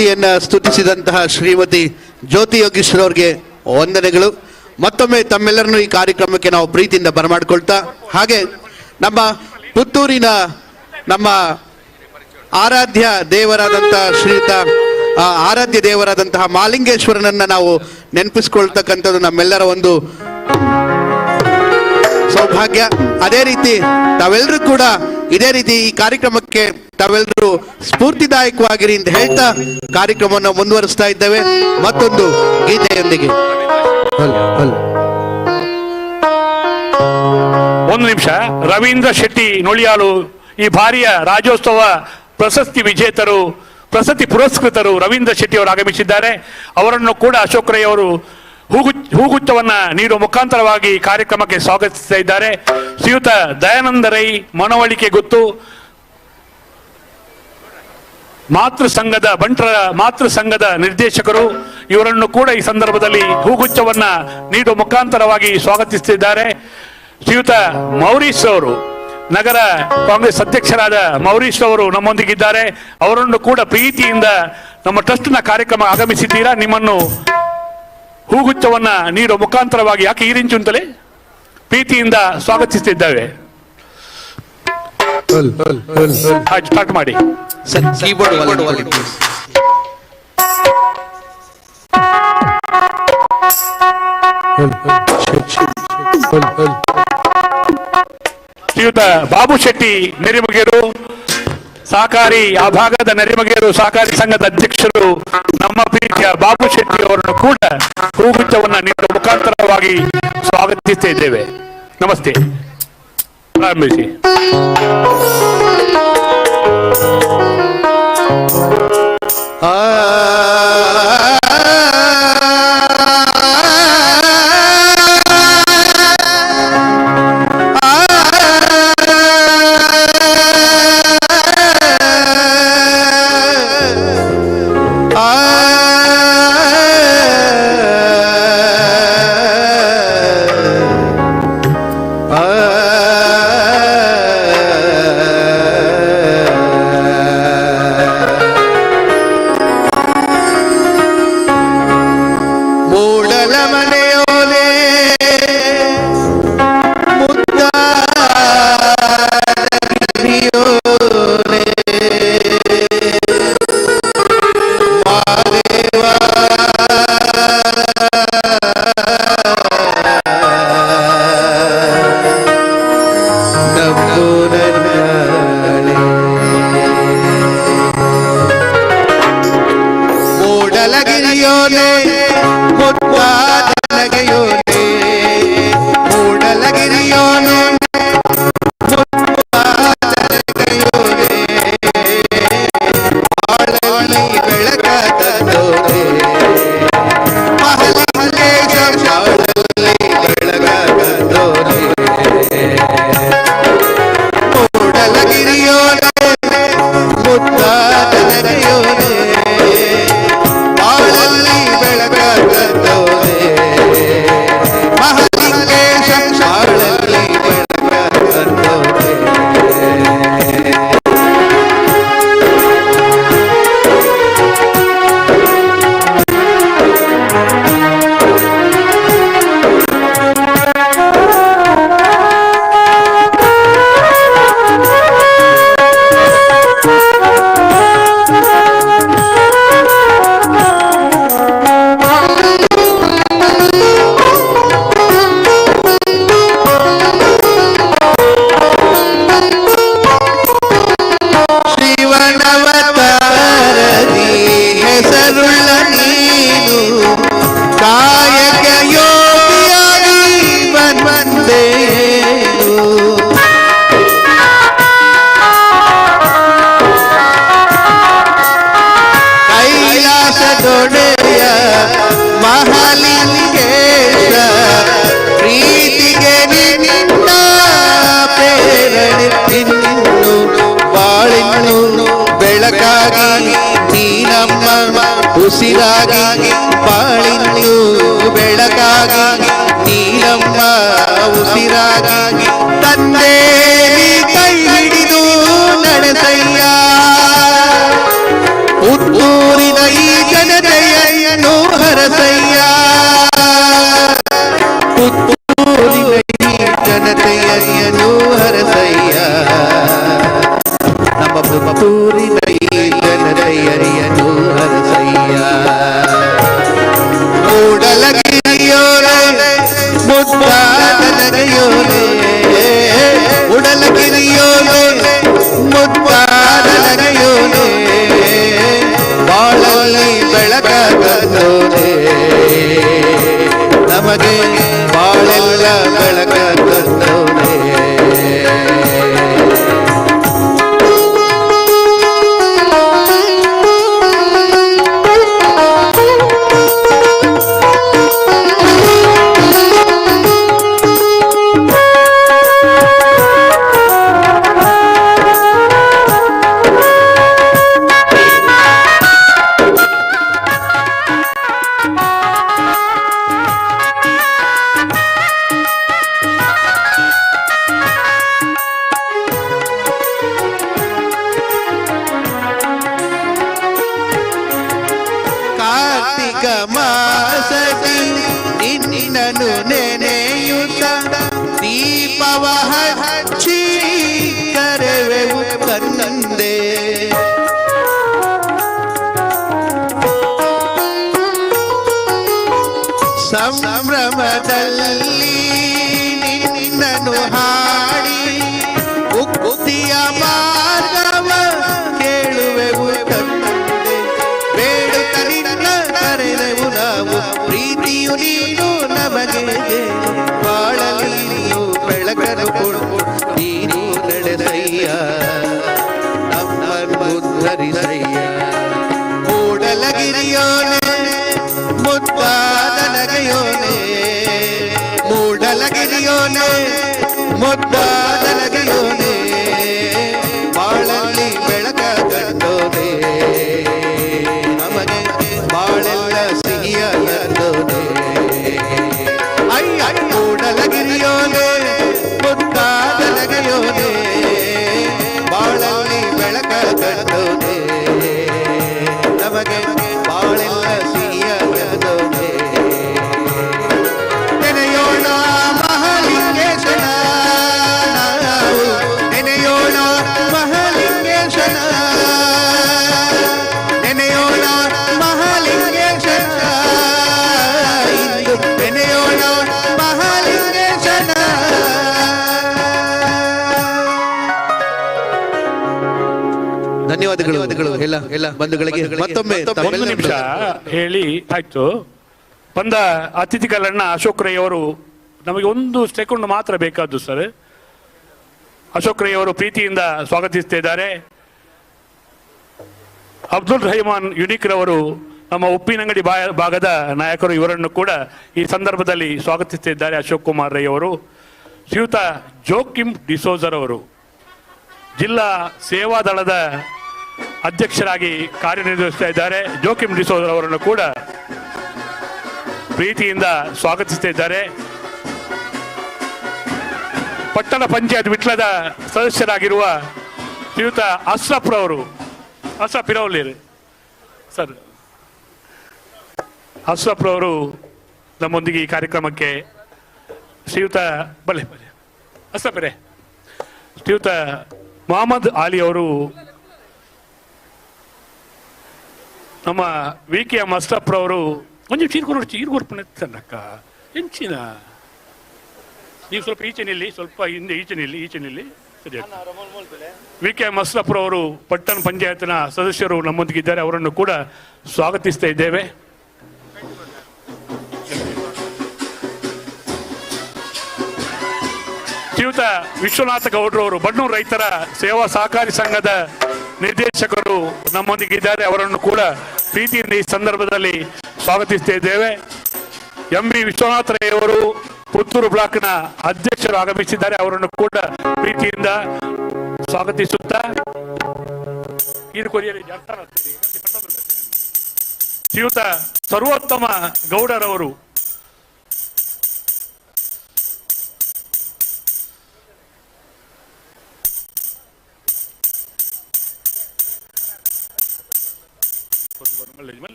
ಮೂರ್ತಿಯನ್ನ ಸ್ತುತಿಸಿದಂತಹ ಶ್ರೀಮತಿ ಜ್ಯೋತಿ ಯೋಗೀಶ್ವರವ್ರಿಗೆ ವಂದನೆಗಳು. ಮತ್ತೊಮ್ಮೆ ತಮ್ಮೆಲ್ಲರನ್ನು ಈ ಕಾರ್ಯಕ್ರಮಕ್ಕೆ ನಾವು ಪ್ರೀತಿಯಿಂದ ಬರಮಾಡ್ಕೊಳ್ತಾ, ಹಾಗೆ ನಮ್ಮ ಪುತ್ತೂರಿನ ನಮ್ಮ ಆರಾಧ್ಯ ದೇವರಾದಂತಹ ಮಾಲಿಂಗೇಶ್ವರನನ್ನ ನಾವು ನೆನಪಿಸ್ಕೊಳ್ತಕ್ಕಂಥದ್ದು ನಮ್ಮೆಲ್ಲರ ಒಂದು ಸೌಭಾಗ್ಯ. ಅದೇ ರೀತಿ ತಾವೆಲ್ಲರೂ ಕೂಡ ಇದೇ ರೀತಿ ಈ ಕಾರ್ಯಕ್ರಮಕ್ಕೆ ತಾವೆಲ್ಲರೂ ಸ್ಫೂರ್ತಿದಾಯಕವಾಗಿರಿ ಅಂತ ಹೇಳ್ತಾ ಕಾರ್ಯಕ್ರಮವನ್ನು ಮುಂದುವರಿಸ್ತಾ ಇದ್ದೇವೆ ಮತ್ತೊಂದು ಗೀತೆಯೊಂದಿಗೆ. ಒಂದು ನಿಮಿಷ. ರವೀಂದ್ರ ಶೆಟ್ಟಿ ನುಳಿಯಾಲು ಈ ಬಾರಿಯ ರಾಜ್ಯೋತ್ಸವ ಪ್ರಶಸ್ತಿ ವಿಜೇತರು, ಪ್ರಶಸ್ತಿ ಪುರಸ್ಕೃತರು ರವೀಂದ್ರ ಶೆಟ್ಟಿ ಅವರು ಆಗಮಿಸಿದ್ದಾರೆ. ಅವರನ್ನು ಕೂಡ ಅಶೋಕ್ ರೈ ಅವರು ಹೂಗುಚ್ಛವನ್ನ ನೀಡುವ ಮುಖಾಂತರವಾಗಿ ಕಾರ್ಯಕ್ರಮಕ್ಕೆ ಸ್ವಾಗತಿಸ್ತಾ ಇದ್ದಾರೆ. ಶ್ರೀಯುತ ದಯಾನಂದ ರೈ ಮನವಳಿಕೆ ಗೊತ್ತು, ಬಂಟರ ಮಾತೃ ಸಂಘದ ನಿರ್ದೇಶಕರು, ಇವರನ್ನು ಕೂಡ ಈ ಸಂದರ್ಭದಲ್ಲಿ ಹೂಗುಚ್ಛವನ್ನ ನೀಡುವ ಮುಖಾಂತರವಾಗಿ ಸ್ವಾಗತಿಸುತ್ತಿದ್ದಾರೆ. ಶ್ರೀಯುತ ಮೌರೀಶ್ ಅವರು, ನಗರ ಕಾಂಗ್ರೆಸ್ ಅಧ್ಯಕ್ಷರಾದ ಮೌರೀಶ್ ಅವರು ನಮ್ಮೊಂದಿಗಿದ್ದಾರೆ. ಅವರನ್ನು ಕೂಡ ಪ್ರೀತಿಯಿಂದ ನಮ್ಮ ಟ್ರಸ್ಟ್ನ ಕಾರ್ಯಕ್ರಮ ಆಗಮಿಸಿದ್ದೀರಾ, ನಿಮ್ಮನ್ನು ಹೂಗುಚ್ಛವನ್ನ ನೀಡುವ ಮುಖಾಂತರವಾಗಿ, ಯಾಕೆ ಈರಿಂಚು ಅಂತಲೇ ಪ್ರೀತಿಯಿಂದ ಸ್ವಾಗತಿಸುತ್ತಿದ್ದೇವೆ. ಸ್ಟಾರ್ಟ್ ಮಾಡಿ. ಶ್ರೀಯುತ ಬಾಬು ಶೆಟ್ಟಿ ನೆರಿಮಗೇರು, ಸಹಕಾರಿ ಆ ಭಾಗದ ನೆರಿಮಗೇರು ಸಹಕಾರಿ ಸಂಘದ ಅಧ್ಯಕ್ಷರು, ನಮ್ಮ ಪ್ರೀತಿಯ ಬಾಬು ಶೆಟ್ಟಿ ಅವರನ್ನು ಕೂಡ ಹೂಗುಚ್ಛವನ್ನ ನೀಡುವ ಮುಖಾಂತರವಾಗಿ ಸ್ವಾಗತಿಸ್ತಾ ಇದ್ದೇವೆ. ನಮಸ್ತೆ. ಪ್ರಾರಂಭಿಸಿ. ಉಸಿರಾಗಿ ಬಾಳಿನ್ನು ಬೆಳಕಾಗಿ ನೀಲಮ್ಮ ಉಸಿರಾಗಿ ತಂದೆ ಕೈ ಹಿಡಿದು ನಡೆಸಯ್ಯ. ಪುತ್ತೂರಿನ ನಿನ್ನನು ನೆನೆಯುತ್ತ ದೀಪವ ಹಚ್ಚಿ ಕರೆವೆವು ಕಂದೆ. ಸಂಭ್ರಮದಲ್ಲಿ ನಿನ್ನನು ಹಾಡಿ ಮುಕ್ತಿಯ ಮಾರ್ಗವ ಕೇಳುವೆವು ಕಂದೆ. ಬೇಡುತ್ತ ನಿನ್ನ ಕರೆದೆವು ನಾವು ಪ್ರೀತಿಯು ನೀನು ನಮಗೆ. ಬಾಳಲಿ ನೀನು ಬೆಳಕನ್ನು ಕೊಡು ನೀನು ನಡೆಸಯ್ಯ ನಮ್ಮನ್ನು ಉದ್ಧರಿಸಯ್ಯ. ಮೂಡಲಗಿರಿಯೋನೆ ಮುದ್ದಾದ ನಗೆಯೋನೆ, ಮೂಡಲಗಿರಿಯೋನೆ ಮುದ್ದಾದ ನಗೆಯೋನೆ, ಬಾಳಲ್ಲಿ ಬೆಳಕ ಕಂಡೋನೆ ನಮಗೆ ಬಾಳೆಲ್ಲ ಸಿಹಿಯ ಎಂದೋನೆ. ಅಯ್ಯ ಮೂಡಲಗಿರಿಯೋನೆ ಮುದ್ದಾದ ನಗೆಯೋನೆ, ಬಾಳಲ್ಲಿ ಬೆಳಕ ಕಂಡೋನೆ ನಮಗೆ ಬಾಳೆಲ್ಲ ಸಿಹಿಯ ಎಂದೋನೆ. ನೆನೆಯೋಣ ಮಹಾಲಿಂಗೇಶನ, ನೆನೆಯೋಣ ಮಹಾಲಿಂಗೇಶನ, ನೆನೆಯೋಣ ಮಹಾಲಿಂಗೇಶನ, ಇಂದು ನೆನೆಯೋಣ ಮಹಾಲಿಂಗೇಶನ. ಧನ್ಯವಾದಗಳು ಎಲ್ಲ ಬಂಧುಗಳಿಗೆ ಮತ್ತೊಮ್ಮೆ ಒಂದು ನಿಮಿಷ ಹೇಳಿ ಆಯ್ತು. ಬಂದ ಅತಿಥಿಗಳನ್ನ ಅಶೋಕ್ ರೈ ಅವರು ನಮಗೆ ಒಂದು ಸೆಕೆಂಡ್ ಮಾತ್ರ ಬೇಕಾದ್ದು ಸರ್. ಅಶೋಕ್ ರೈ ಅವರು ಪ್ರೀತಿಯಿಂದ ಸ್ವಾಗತಿಸುತ್ತಿದ್ದಾರೆ. ಅಬ್ದುಲ್ ರಹಿಮಾನ್ ಯುನಿಕ್ ರವರು ನಮ್ಮ ಉಪ್ಪಿನಂಗಡಿ ಭಾಗದ ನಾಯಕರು, ಇವರನ್ನು ಕೂಡ ಈ ಸಂದರ್ಭದಲ್ಲಿ ಸ್ವಾಗತಿಸುತ್ತಿದ್ದಾರೆ ಅಶೋಕ್ ಕುಮಾರ್ ರೈ ಅವರು. ಶ್ರೀಯುತ ಜೋಕಿಮ್ ಡಿಸೋಜರ್ ಅವರು ಜಿಲ್ಲಾ ಸೇವಾದಳದ ಅಧ್ಯಕ್ಷರಾಗಿ ಕಾರ್ಯನಿರ್ವಹಿಸ್ತಾ ಇದ್ದಾರೆ. ಜೋಕಿಮ್ ಡಿಸೋಜರ್ ಅವರನ್ನು ಕೂಡ ಪ್ರೀತಿಯಿಂದ ಸ್ವಾಗತಿಸುತ್ತಿದ್ದಾರೆ. ಪಟ್ಟಣ ಪಂಚಾಯತ್ ವಿಟ್ಲದ ಸದಸ್ಯರಾಗಿರುವ ಶ್ರೀಯುತ ಅಶ್ರಫ್ ರವರು, ಅಶ್ರಫ್ ಇರೋಲಿ ಸರ್, ಅಶ್ರಫ್ ರವರು ನಮ್ಮೊಂದಿಗೆ ಈ ಕಾರ್ಯಕ್ರಮಕ್ಕೆ ಶ್ರೀಯುತ ಬಲೆ ಅಶ್ರಫ್ ರೇ, ಶ್ರೀಯುತ ಮೊಹಮ್ಮದ್ ಆಲಿ ಅವರು, ನಮ್ಮ ವಿ ಕೆ ಎಂ ಅಶ್ರಫ್ ರವರು ಒಂದು ಚೀರ್ಗೊರ್ಪಣಕ್ಕ ಹೆಂಚಿನ ನೀವು ಸ್ವಲ್ಪ ಈಚೆ ನಿಲ್ಲಿ, ಸ್ವಲ್ಪ ಹಿಂದೆ ಈಚೆ ನಿಲ್ಲಿ ಸರಿ. ವಿ ಕೆ ಎಂ ಅಶ್ರಫ್ ರವರು ಪಟ್ಟಣ ಪಂಚಾಯತ್ನ ಸದಸ್ಯರು ನಮ್ಮೊಂದಿಗಿದ್ದಾರೆ, ಅವರನ್ನು ಕೂಡ ಸ್ವಾಗತಿಸ್ತಾ ಇದ್ದೇವೆ. ಶ್ರೀಯುತ ವಿಶ್ವನಾಥ ಗೌಡ್ರವರು ಬಣ್ಣೂರು ರೈತರ ಸೇವಾ ಸಹಕಾರಿ ಸಂಘದ ನಿರ್ದೇಶಕರು ನಮ್ಮೊಂದಿಗಿದ್ದಾರೆ, ಅವರನ್ನು ಕೂಡ ಪ್ರೀತಿಯಿಂದ ಈ ಸಂದರ್ಭದಲ್ಲಿ ಸ್ವಾಗತಿಸ್ತಾ ಇದ್ದೇವೆ. ಎಂ ಬಿ ವಿಶ್ವನಾಥ ರೈ ಅವರು ಪುತ್ತೂರು ಬ್ಲಾಕ್ನ ಅಧ್ಯಕ್ಷರು ಆಗಮಿಸಿದ್ದಾರೆ, ಅವರನ್ನು ಕೂಡ ಪ್ರೀತಿಯಿಂದ ಸ್ವಾಗತಿಸುತ್ತಾ ಶ್ರೀಯುತ ಸರ್ವೋತ್ತಮ ಗೌಡರವರು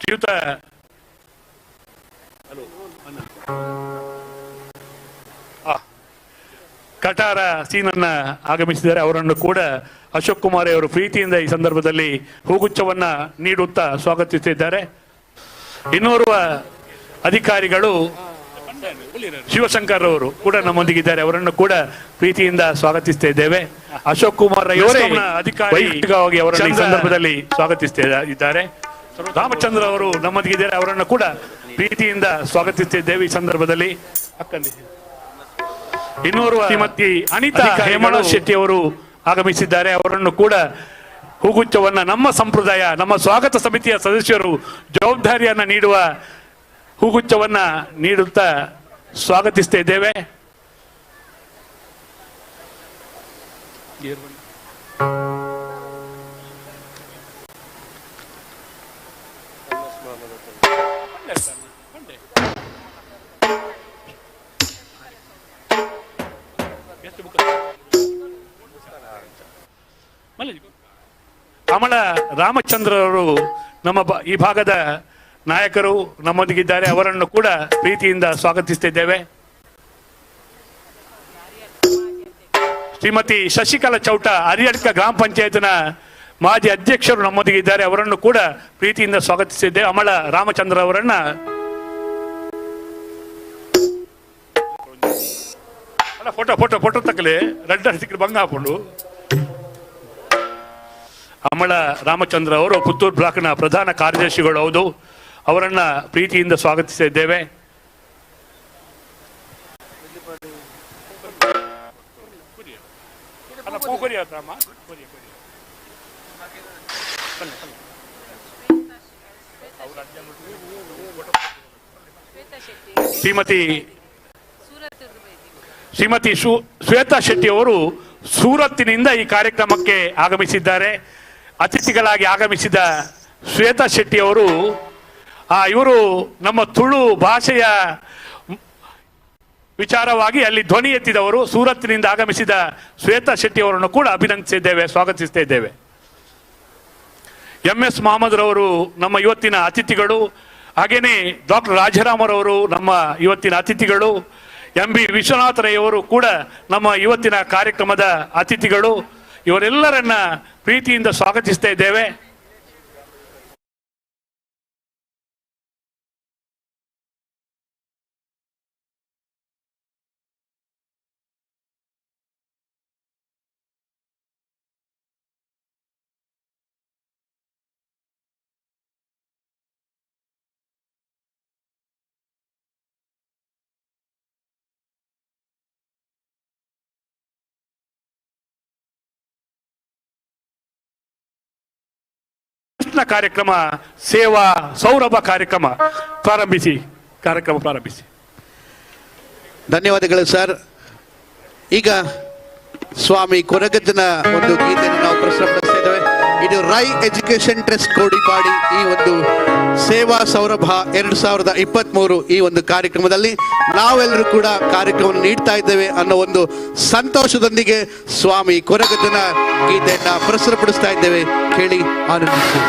ಶ್ರೀಯುತ ಕಟಾರ ಸೀನನ್ನ ಆಗಮಿಸಿದ್ದಾರೆ, ಅವರನ್ನು ಕೂಡ ಅಶೋಕ್ ಕುಮಾರ್ ಅವರು ಪ್ರೀತಿಯಿಂದ ಈ ಸಂದರ್ಭದಲ್ಲಿ ಹೂಗುಚ್ಛವನ್ನ ನೀಡುತ್ತಾ ಸ್ವಾಗತಿಸುತ್ತಿದ್ದಾರೆ. ಇನ್ನೋರ್ವ ಅಧಿಕಾರಿಗಳು ಶಿವಶಂಕರ್ ಅವರು ಕೂಡ ನಮ್ಮೊಂದಿಗಿದ್ದಾರೆ, ಅವರನ್ನು ಕೂಡ ಪ್ರೀತಿಯಿಂದ ಸ್ವಾಗತಿಸ್ತಾ ಇದ್ದೇವೆ. ಅಶೋಕ್ ಕುಮಾರ್ ಅವರೇ ಅಧಿಕಾರಿಯಾಗಿ ಅವರನ್ನು ಈ ಸಂದರ್ಭದಲ್ಲಿ ಸ್ವಾಗತಿಸ್ತಾ ಇದ್ದಾರೆ. ರಾಮಚಂದ್ರ ಅವರು ನಮ್ಮೊಂದಿಗಿದ್ದಾರೆ, ಅವರನ್ನು ಕೂಡ ಪ್ರೀತಿಯಿಂದ ಸ್ವಾಗತಿಸುತ್ತಿದ್ದೇವೆ ಈ ಸಂದರ್ಭದಲ್ಲಿ. ಇನ್ನೋರ್ವ ಶ್ರೀಮತಿ ಅನಿತಾ ಹೇಮಳ್ ಶೆಟ್ಟಿ ಅವರು ಆಗಮಿಸಿದ್ದಾರೆ, ಅವರನ್ನು ಕೂಡ ಹೂಗುಚ್ಛವನ್ನ ನಮ್ಮ ಸಂಪ್ರದಾಯ, ನಮ್ಮ ಸ್ವಾಗತ ಸಮಿತಿಯ ಸದಸ್ಯರು ಜವಾಬ್ದಾರಿಯನ್ನ ನೀಡುವ ಹೂಗುಚ್ಛವನ್ನ ನೀಡುತ್ತಾ ಸ್ವಾಗತಿಸ್ತಾ ಇದ್ದೇವೆ. ಕಮಲ ರಾಮಚಂದ್ರ ಅವರು ನಮ್ಮ ಈ ಭಾಗದ ನಾಯಕರು ನಮ್ಮೊಂದಿಗಿದ್ದಾರೆ, ಅವರನ್ನು ಕೂಡ ಪ್ರೀತಿಯಿಂದ ಸ್ವಾಗತಿಸುತ್ತಿದ್ದೇವೆ. ಶ್ರೀಮತಿ ಶಶಿಕಲಾ ಚೌಟ, ಹರಿಹಡ್ಕ ಗ್ರಾಮ ಪಂಚಾಯತ್ನ ಮಾಜಿ ಅಧ್ಯಕ್ಷರು ನಮ್ಮೊಂದಿಗಿದ್ದಾರೆ, ಅವರನ್ನು ಕೂಡ ಪ್ರೀತಿಯಿಂದ ಸ್ವಾಗತಿಸಿದ್ದೇವೆ. ಅಮಳ ರಾಮಚಂದ್ರ ಅವರನ್ನ ಫೋಟೋ ತಕ್ಕಲೆ ರೆಡ್ ಸಿಕ್ಕಿ ಭಂಗ ಹಾಕೊಂಡು ಅಮಳ ರಾಮಚಂದ್ರ ಅವರು ಪುತ್ತೂರು ಬ್ಲಾಕ್ನ ಪ್ರಧಾನ ಕಾರ್ಯದರ್ಶಿಗಳು, ಹೌದು, ಅವರನ್ನ ಪ್ರೀತಿಯಿಂದ ಸ್ವಾಗತಿಸಿದ್ದೇವೆ. ಶ್ರೀಮತಿ ಶ್ವೇತಾ ಶೆಟ್ಟಿ ಅವರು ಸೂರತ್ತಿನಿಂದ ಈ ಕಾರ್ಯಕ್ರಮಕ್ಕೆ ಆಗಮಿಸಿದ್ದಾರೆ. ಅತಿಥಿಗಳಾಗಿ ಆಗಮಿಸಿದ ಶ್ವೇತಾ ಶೆಟ್ಟಿ ಅವರು ಇವರು ನಮ್ಮ ತುಳು ಭಾಷೆಯ ವಿಚಾರವಾಗಿ ಅಲ್ಲಿ ಧ್ವನಿ ಎತ್ತಿದವರು. ಸೂರತ್ನಿಂದ ಆಗಮಿಸಿದ ಶ್ವೇತಾ ಶೆಟ್ಟಿ ಅವರನ್ನು ಕೂಡ ಅಭಿನಂದಿಸಿದ್ದೇವೆ, ಸ್ವಾಗತಿಸುತ್ತಿದ್ದೇವೆ. MS ಮಹಮ್ಮದ್ರವರು ನಮ್ಮ ಇವತ್ತಿನ ಅತಿಥಿಗಳು. ಹಾಗೇನೆ ಡಾಕ್ಟರ್ ರಾಜಾರಾಮರವರು ನಮ್ಮ ಇವತ್ತಿನ ಅತಿಥಿಗಳು. MB ವಿಶ್ವನಾಥರಯ್ಯವರು ಕೂಡ ನಮ್ಮ ಇವತ್ತಿನ ಕಾರ್ಯಕ್ರಮದ ಅತಿಥಿಗಳು. ಇವರೆಲ್ಲರನ್ನ ಪ್ರೀತಿಯಿಂದ ಸ್ವಾಗತಿಸ್ತಾ ಇದ್ದೇವೆ. ಕಾರ್ಯಕ್ರಮ ಸೇವಾ ಸೌರಭ ಕಾರ್ಯಕ್ರಮ ಪ್ರಾರಂಭಿಸಿ. ಧನ್ಯವಾದಗಳು ಸರ್. ಈಗ ಸ್ವಾಮಿ ಕೊರಗಜ್ಜನ ಒಂದು ಗೀತೆಯನ್ನು ನಾವು ಪ್ರಸ್ತುತಪಡಿಸ್ತಾ ಇದ್ದೇವೆ. ಇದು ರೈ ಎಜುಕೇಶನ್ ಟ್ರಸ್ಟ್ ಕೋಡಿಪಾಡಿ ಈ ಒಂದು ಸೇವಾ ಸೌರಭ 2023 ಈ ಒಂದು ಕಾರ್ಯಕ್ರಮದಲ್ಲಿ ನಾವೆಲ್ಲರೂ ಕೂಡ ಕಾರ್ಯಕ್ರಮವನ್ನು ನೀಡ್ತಾ ಇದ್ದೇವೆ ಅನ್ನೋ ಒಂದು ಸಂತೋಷದೊಂದಿಗೆ ಸ್ವಾಮಿ ಕೊರಗಜ್ಜನ ಗೀತೆಯನ್ನ ಪ್ರಸ್ತುತಪಡಿಸ್ತಾ ಇದ್ದೇವೆ. ಕೇಳಿ ಆನಂದಿಸಿ.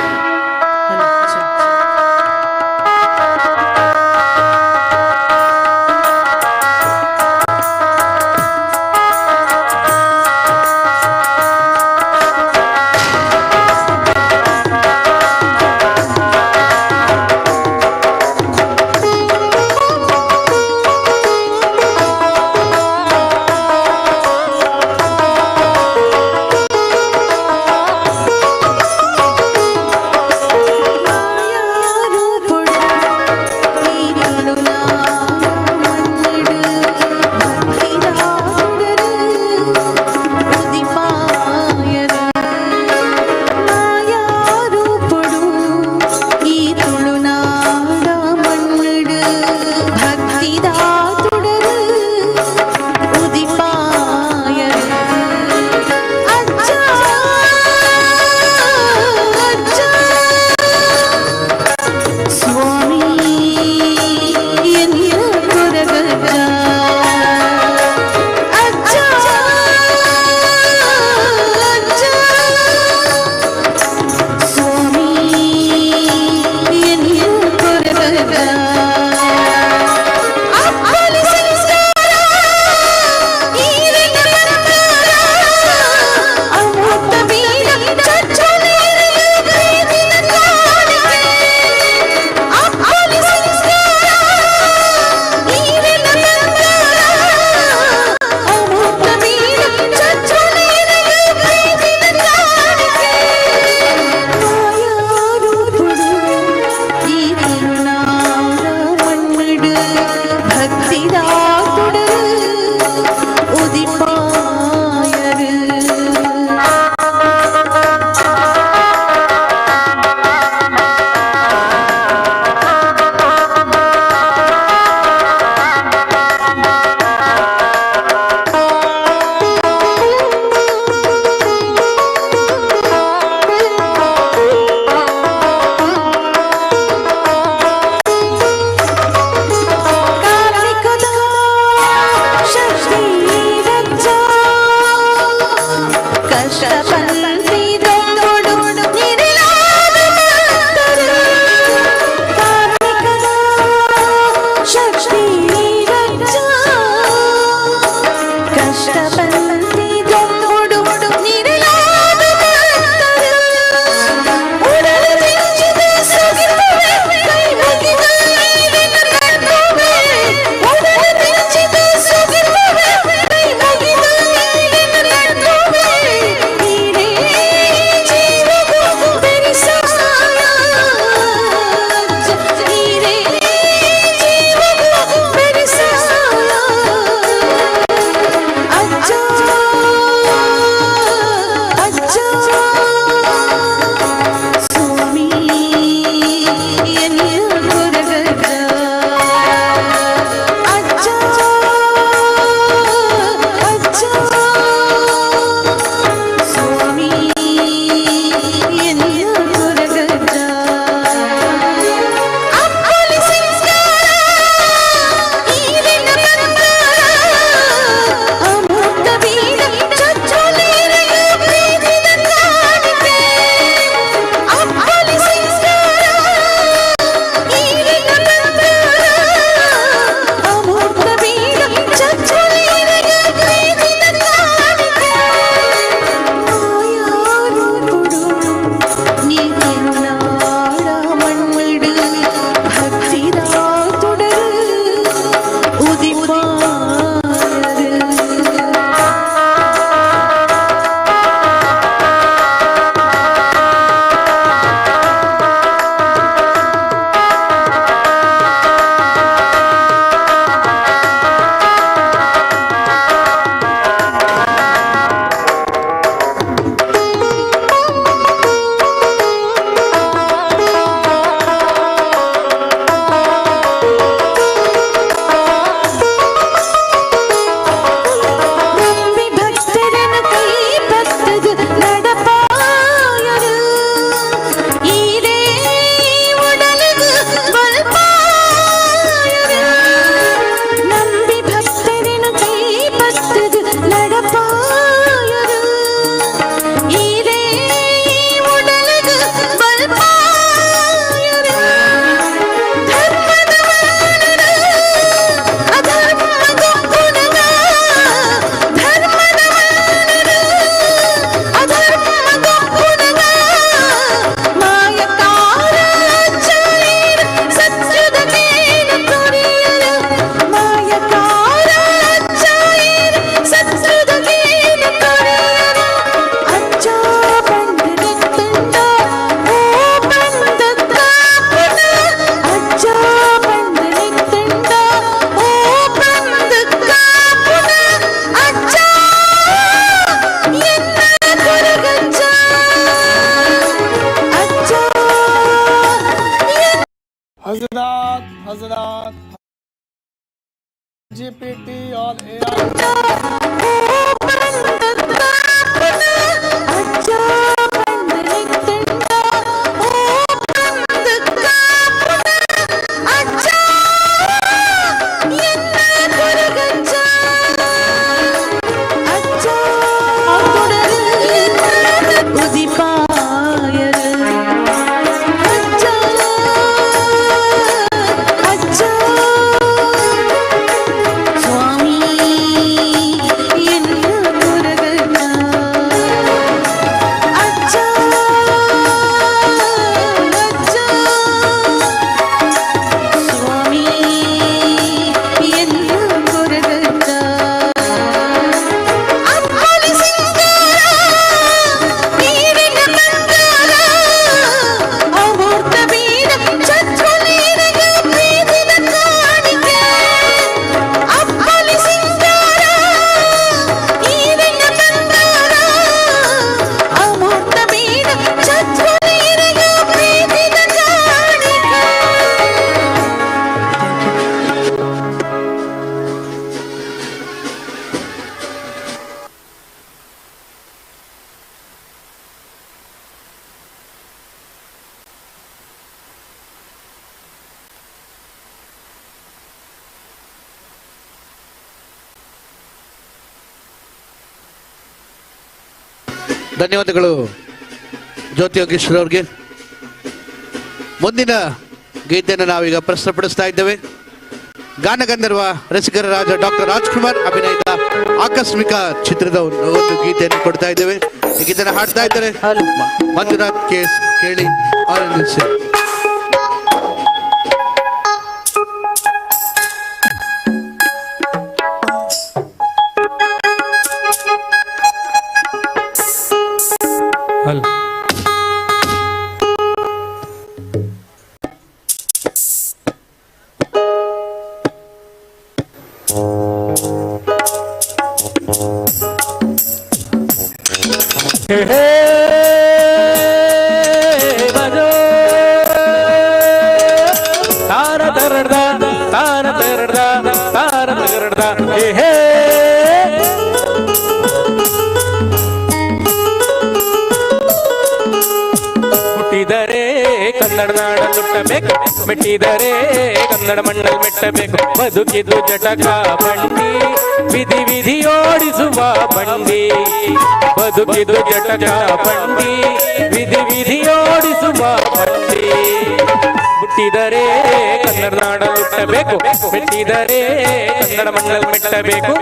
GPT on AI. ಧನ್ಯವಾದಗಳು ಜ್ಯೋತಿ ಯೋಗೇಶ್ವರ ಅವ್ರಿಗೆ. ಮುಂದಿನ ಗೀತೆಯನ್ನು ನಾವೀಗ ಪ್ರಸ್ತುತಪಡಿಸ್ತಾ ಇದ್ದೇವೆ. ಗಾನಗಂಧರ್ವ ರಸಿಕರ ರಾಜ ಡಾಕ್ಟರ್ ರಾಜ್ಕುಮಾರ್ ಅಭಿನಯದ ಆಕಸ್ಮಿಕ ಚಿತ್ರದ ಒಂದು ಗೀತೆಯನ್ನು ಕೊಡ್ತಾ ಇದ್ದೇವೆ. ಈ ಗೀತೆಯನ್ನು ಹಾಡ್ತಾ ಇದ್ದಾರೆ ಮಂಜುನಾಥ್ ಕೇಸ್. ಕೇಳಿ ಆನಂದಿಸಿ. ಕನ್ನಡ ನಾಡ ನುಟ್ಟಬೇಕು, ಮೆಟ್ಟಿದರೆ ಕನ್ನಡ ಮಣ್ಣಲ್ಲಿ ಮೆಟ್ಟಬೇಕು. ಬದುಕಿದು ಜಟಕ ಬಂಡಿ, ವಿಧಿ ವಿಧಿ ಓಡಿಸುವ ಬಂಡಿ. ಬದುಕಿದು ಜಟಕ ಬಂಡಿ, ವಿಧಿ ವಿಧಿ ಓಡಿಸುವ ಬಂಡಿ. ಹುಟ್ಟಿದರೆ ಕನ್ನಡ ನಾಡ ನುಟ್ಟಬೇಕು, ಮೆಟ್ಟಿದರೆ ಕನ್ನಡ ಮಣ್ಣಲ್ಲಿ ಮೆಟ್ಟಬೇಕು.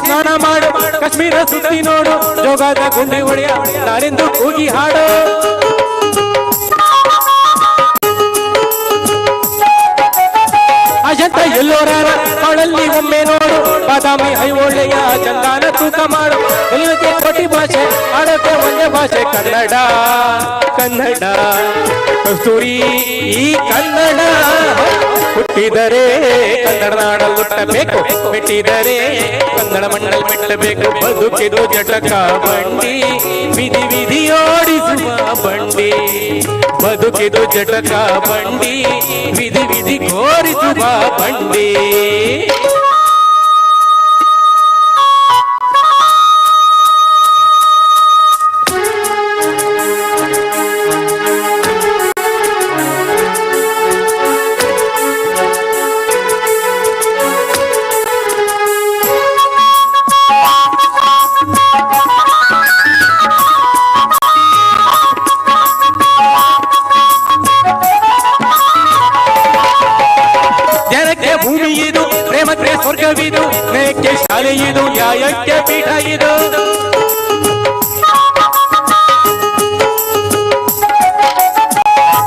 ಸ್ನಾನ ಮಾಡು, ಕಾಶ್ಮೀರ ಸುತ್ತಿ ನೋಡು, ಜೋಗದ ಗುಂಡಿ ಹೊಡೆಯ ನಾನೆಂದು ಕೂಗಿ ಹಾಡು. ಅಜಂತ ಎಲ್ಲೋರಾರ ಅವಳಲ್ಲಿ ಒಮ್ಮೆ ನೋಡು, ಬಾದಾಮಿ ಐಹೊಳೆಯ ಚಂದಾನ ತೂಕ ಮಾಡು. ಎಲ್ಲಕ್ಕೆ ಕೋಟಿ ಭಾಷೆ, ಆಡಕ್ಕೆ ಒಂದೇ ಭಾಷೆ ಕನ್ನಡ. ಕನ್ನಡ ಕಸ್ತೂರಿ ಈ ಕನ್ನಡ. ಹುಟ್ಟಿದರೆ ಕನ್ನಡ ನಾಡಲ್ಲಿ ಹುಟ್ಟಬೇಕು, ಮೆಟ್ಟಿದರೆ ಕನ್ನಡ ಮಣ್ಣಲ್ಲಿ ಮೆಟ್ಟಬೇಕು. ಬದುಕಿದು ಜಟಕ ಬಂಡಿ, ವಿಧಿ ವಿಧಿ ಓಡಿಸುವ ಬಂಡಿ. ಬದುಕಿದು ಜಟಕ ಬಂಡಿ, ವಿಧಿ ವಿಧಿ ಘೋರಿಸುವ ಬಂಡಿ. ಭೂಮಿ ಇದು, ಪ್ರೇಮಕ್ಕೆ ಸ್ವರ್ಗವಿದು, ನ್ಯಾಯಕ್ಕೆ ಶಾಲೆ ಇದು, ನ್ಯಾಯಕ್ಕೆ ಪೀಠ ಇದು.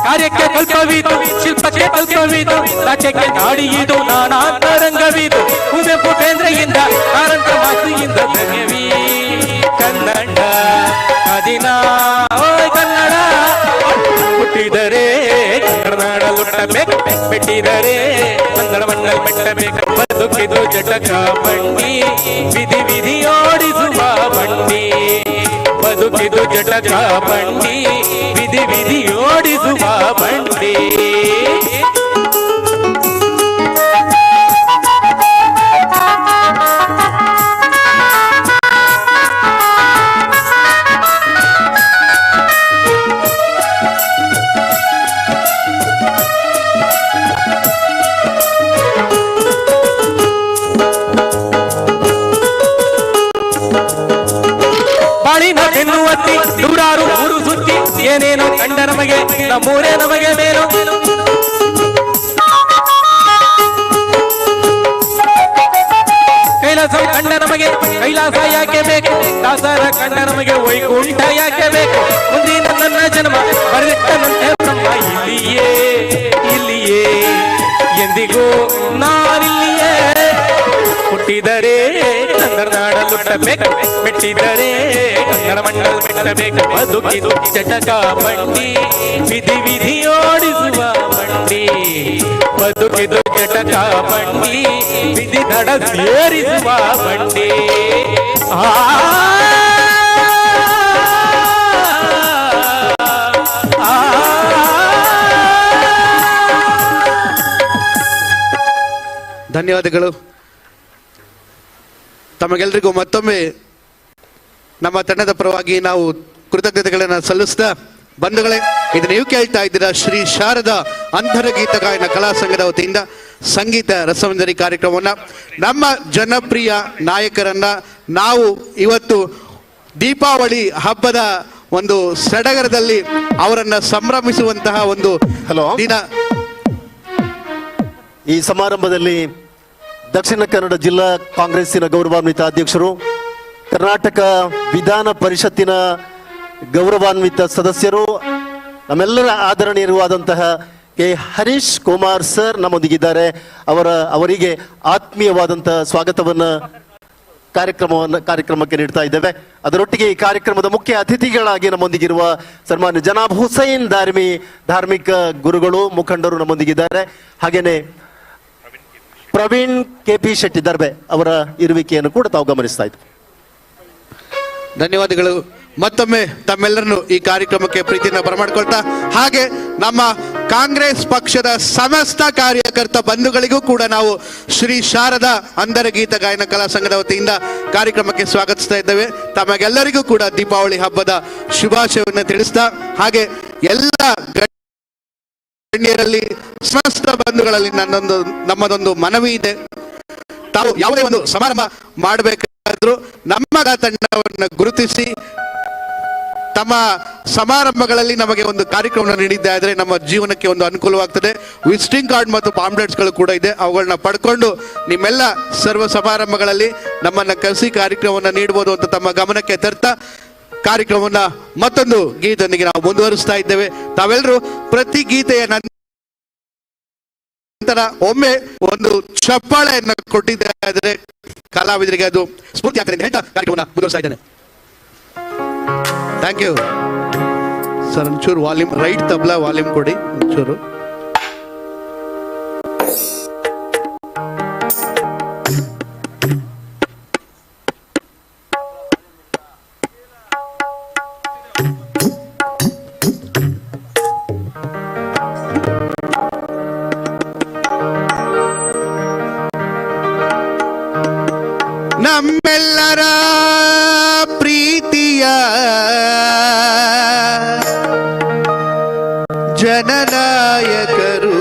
ಕಾರ್ಯಕ್ಕೆ ಕಲ್ಪವಿದು, ಶಿಲ್ಪಕ್ಕೆ ಕಲ್ಪವಿದು, ರಾಜ್ಯಕ್ಕೆ ನಾಡಿ ಇದು, ನಾನಾಂತರಂಗವಿದು. ಕುವೆಂಪು ಕನ್ನಡಿಯಿಂದ ಕಾರಂತ ಮಾತಿಯಿಂದ ಧನ್ಯವೀ ಕನ್ನಡ ಅದಿನ ಕನ್ನಡ ಹುಟ್ಟಿದರೆ ಕನ್ನಡ ನಾಡಲುಟ್ಟಬೇಕು ಬಿಟ್ಟಿದರೆ ಕನ್ನಡ ಮಣ್ಣಲ್ಲಿ ಮೆಟ್ಟಬೇಕು ಬದುಕಿದು ಜಟಕ ಬಂಡಿ ವಿಧಿ ವಿಧಿಯೋಡಿಸುವ ಬಂಡಿ ಬದುಕಿದು ಜಟಕ ಬಂಡಿ ವಿಧಿ ವಿಧಿಯೋಡಿಸುವ ಬಂಡಿ ಬಾಳಿನ ಬೆನ್ನುವತ್ತಿ ನೂರಾರು ಊರು ಸುತ್ತಿ ಏನೇನೋ ಕಂಡ ನಮಗೆ ನಮ್ಮೂರೇ ನಮಗೆ ಮೇಲು ಕೈಲಾಸ ಕಂಡ ನಮಗೆ ಕೈಲಾಸ ಯಾಕೆ ಬೇಕು ದಾಸರ ಕಂಡ ನಮಗೆ ವೈಕುಂಠ ಯಾಕೆ ಬೇಕು ಮುಂದಿನ ನನ್ನ ಜನ್ಮ ಬರೆದಿಟ್ಟನಂತೆ ಬ್ರಹ್ಮ ಇಲ್ಲಿಯೇ ಇಲ್ಲಿಯೇ ಎಂದಿಗೂ ನಾನಿಲ್ಲಿಯೇ ಹುಟ್ಟಿದರೆ ಕನ್ನಡ ನಾಡಲುಟ್ಟಬೇಕು ಮೆಟ್ಟಿದರೆ ಕನ್ನಡ ಮಂಡಲ್ ಮೆಟ್ಟಬೇಕು ಬದುಕಿದು ಚಟಕ ಬಂಡಿ ವಿಧಿ ವಿಧಿಯೋಡಿಸುವ ಬಂಡಿ ಬದುಕಿದು ಚಟಕ ಬಂಡಿ ವಿಧಿ ದಡ ಸೇರಿಸುವ ಬಂಡಿ ಧನ್ಯವಾದಗಳು ತಮಗೆಲ್ಲರಿಗೂ ಮತ್ತೊಮ್ಮೆ ನಮ್ಮ ತಂಡದ ಪರವಾಗಿ ನಾವು ಕೃತಜ್ಞತೆಗಳನ್ನು ಸಲ್ಲಿಸ್ತಾ ಬಂಧುಗಳೇ, ಇದು ನೀವು ಕೇಳ್ತಾ ಇದ್ದೀರಾ ಶ್ರೀ ಶಾರದಾ ಅಂಧರ ಗೀತ ಗಾಯನ ಕಲಾ ಸಂಘದ ವತಿಯಿಂದ ಸಂಗೀತ ರಸಮಂಜರಿ ಕಾರ್ಯಕ್ರಮವನ್ನು ನಮ್ಮ ಜನಪ್ರಿಯ ನಾಯಕರನ್ನ ನಾವು ಇವತ್ತು ದೀಪಾವಳಿ ಹಬ್ಬದ ಒಂದು ಸಡಗರದಲ್ಲಿ ಅವರನ್ನ ಸಂಭ್ರಮಿಸುವಂತಹ ಒಂದು Hello. ದಿನ. ಈ ಸಮಾರಂಭದಲ್ಲಿ ದಕ್ಷಿಣ ಕನ್ನಡ ಜಿಲ್ಲಾ ಕಾಂಗ್ರೆಸ್ಸಿನ ಗೌರವಾನ್ವಿತ ಅಧ್ಯಕ್ಷರು, ಕರ್ನಾಟಕ ವಿಧಾನ ಪರಿಷತ್ತಿನ ಗೌರವಾನ್ವಿತ ಸದಸ್ಯರು, ನಮ್ಮೆಲ್ಲರ ಆದರಣೀಯರಾದಂತಹ ಕೆ ಹರೀಶ್ ಕುಮಾರ್ ಸರ್ ನಮ್ಮೊಂದಿಗಿದ್ದಾರೆ. ಅವರಿಗೆ ಆತ್ಮೀಯವಾದಂತಹ ಸ್ವಾಗತವನ್ನು ಕಾರ್ಯಕ್ರಮಕ್ಕೆ ನೀಡ್ತಾ ಇದ್ದೇವೆ. ಅದರೊಟ್ಟಿಗೆ ಈ ಕಾರ್ಯಕ್ರಮದ ಮುಖ್ಯ ಅತಿಥಿಗಳಾಗಿ ನಮ್ಮೊಂದಿಗಿರುವ ಸನ್ಮಾನ್ಯ ಜನಾಬ್ ಹುಸೈನ್ ದಾರ್ಮಿ ಧಾರ್ಮಿಕ ಗುರುಗಳು ಮುಖಂಡರು ನಮ್ಮೊಂದಿಗಿದ್ದಾರೆ. ಹಾಗೇನೆ ಪ್ರವೀಣ್ ಕೆಪಿ ಶೆಟ್ಟಿ ದರ್ಬೆ ಅವರ ಇರುವಿಕೆಯನ್ನು ಕೂಡ ತಾವು ಗಮನಿಸ್ತಾ ಇದ್ವಿ. ಧನ್ಯವಾದಗಳು. ಮತ್ತೊಮ್ಮೆ ತಮ್ಮೆಲ್ಲರನ್ನು ಈ ಕಾರ್ಯಕ್ರಮಕ್ಕೆ ಪ್ರೀತಿಯನ್ನು ಬರಮಾಡ್ಕೊಳ್ತಾ, ಹಾಗೆ ನಮ್ಮ ಕಾಂಗ್ರೆಸ್ ಪಕ್ಷದ ಸಮಸ್ತ ಕಾರ್ಯಕರ್ತ ಬಂಧುಗಳಿಗೂ ಕೂಡ ನಾವು ಶ್ರೀ ಶಾರದಾ ಅಂಧರ ಗೀತ ಗಾಯನ ಕಲಾ ಸಂಘದ ವತಿಯಿಂದ ಕಾರ್ಯಕ್ರಮಕ್ಕೆ ಸ್ವಾಗತಿಸ್ತಾ ಇದ್ದೇವೆ. ತಮಗೆಲ್ಲರಿಗೂ ಕೂಡ ದೀಪಾವಳಿ ಹಬ್ಬದ ಶುಭಾಶಯವನ್ನು ತಿಳಿಸ್ತಾ, ಹಾಗೆ ಎಲ್ಲ ಗಣ್ಯರಲ್ಲಿ ಸಮಸ್ತ ಬಂಧುಗಳಲ್ಲಿ ನಮ್ಮದೊಂದು ಮನವಿ ಇದೆ. ತಾವು ಯಾವುದೇ ಒಂದು ಸಮಾರಂಭ ಮಾಡಬೇಕಾದ್ರೂ ನಮ್ಮ ತಂಡವನ್ನು ಗುರುತಿಸಿ ತಮ್ಮ ಸಮಾರಂಭಗಳಲ್ಲಿ ನಮಗೆ ಒಂದು ಕಾರ್ಯಕ್ರಮವನ್ನು ನೀಡಿದ್ದಾದರೆ ನಮ್ಮ ಜೀವನಕ್ಕೆ ಒಂದು ಅನುಕೂಲವಾಗ್ತದೆ. ವಿಸಿಟಿಂಗ್ ಕಾರ್ಡ್ ಮತ್ತು ಪಾಂಪ್ಲೆಟ್ಸ್ಗಳು ಕೂಡ ಇದೆ, ಅವುಗಳನ್ನ ಪಡ್ಕೊಂಡು ನಿಮ್ಮೆಲ್ಲ ಸರ್ವ ಸಮಾರಂಭಗಳಲ್ಲಿ ನಮ್ಮನ್ನ ಕರೆಸಿ ಕಾರ್ಯಕ್ರಮವನ್ನು ನೀಡಬಹುದು ಅಂತ ತಮ್ಮ ಗಮನಕ್ಕೆ ತರ್ತಾ ಕಾರ್ಯಕ್ರಮವನ್ನ ಮತ್ತೊಂದು ಗೀತೆಯೊಂದಿಗೆ ನಾವು ಮುಂದುವರಿಸ್ತಾ ಇದ್ದೇವೆ. ತಾವೆಲ್ಲರೂ ಪ್ರತಿ ಗೀತೆಯ ನಂತರ ಒಮ್ಮೆ ಒಂದು ಚಪ್ಪಾಳೆಯನ್ನು ಕೊಟ್ಟಿದ್ದಾರೆ ಕಲಾವಿದರಿಗೆ, ಅದು ಸ್ಫೂರ್ತಿ ಆಗ್ತದೆ ಅಂತ ಹೇಳ್ತಾ ಕಾರ್ಯಕ್ರಮವನ್ನು ಮುಂದುವರಿಸ್ತಾ ಇದ್ದೇನೆ. Thank you sir. ಒಂಚೂರು ವಾಲ್ಯೂಮ್, ರೈಟ್ ತಬ್ಲಾ ವಾಲ್ಯೂಮ್ ಕೊಡಿ ಒಂಚೂರು. ನಮ್ಮೆಲ್ಲರ ಪ್ರೀತಿಯ ಜನನಾಯಕರು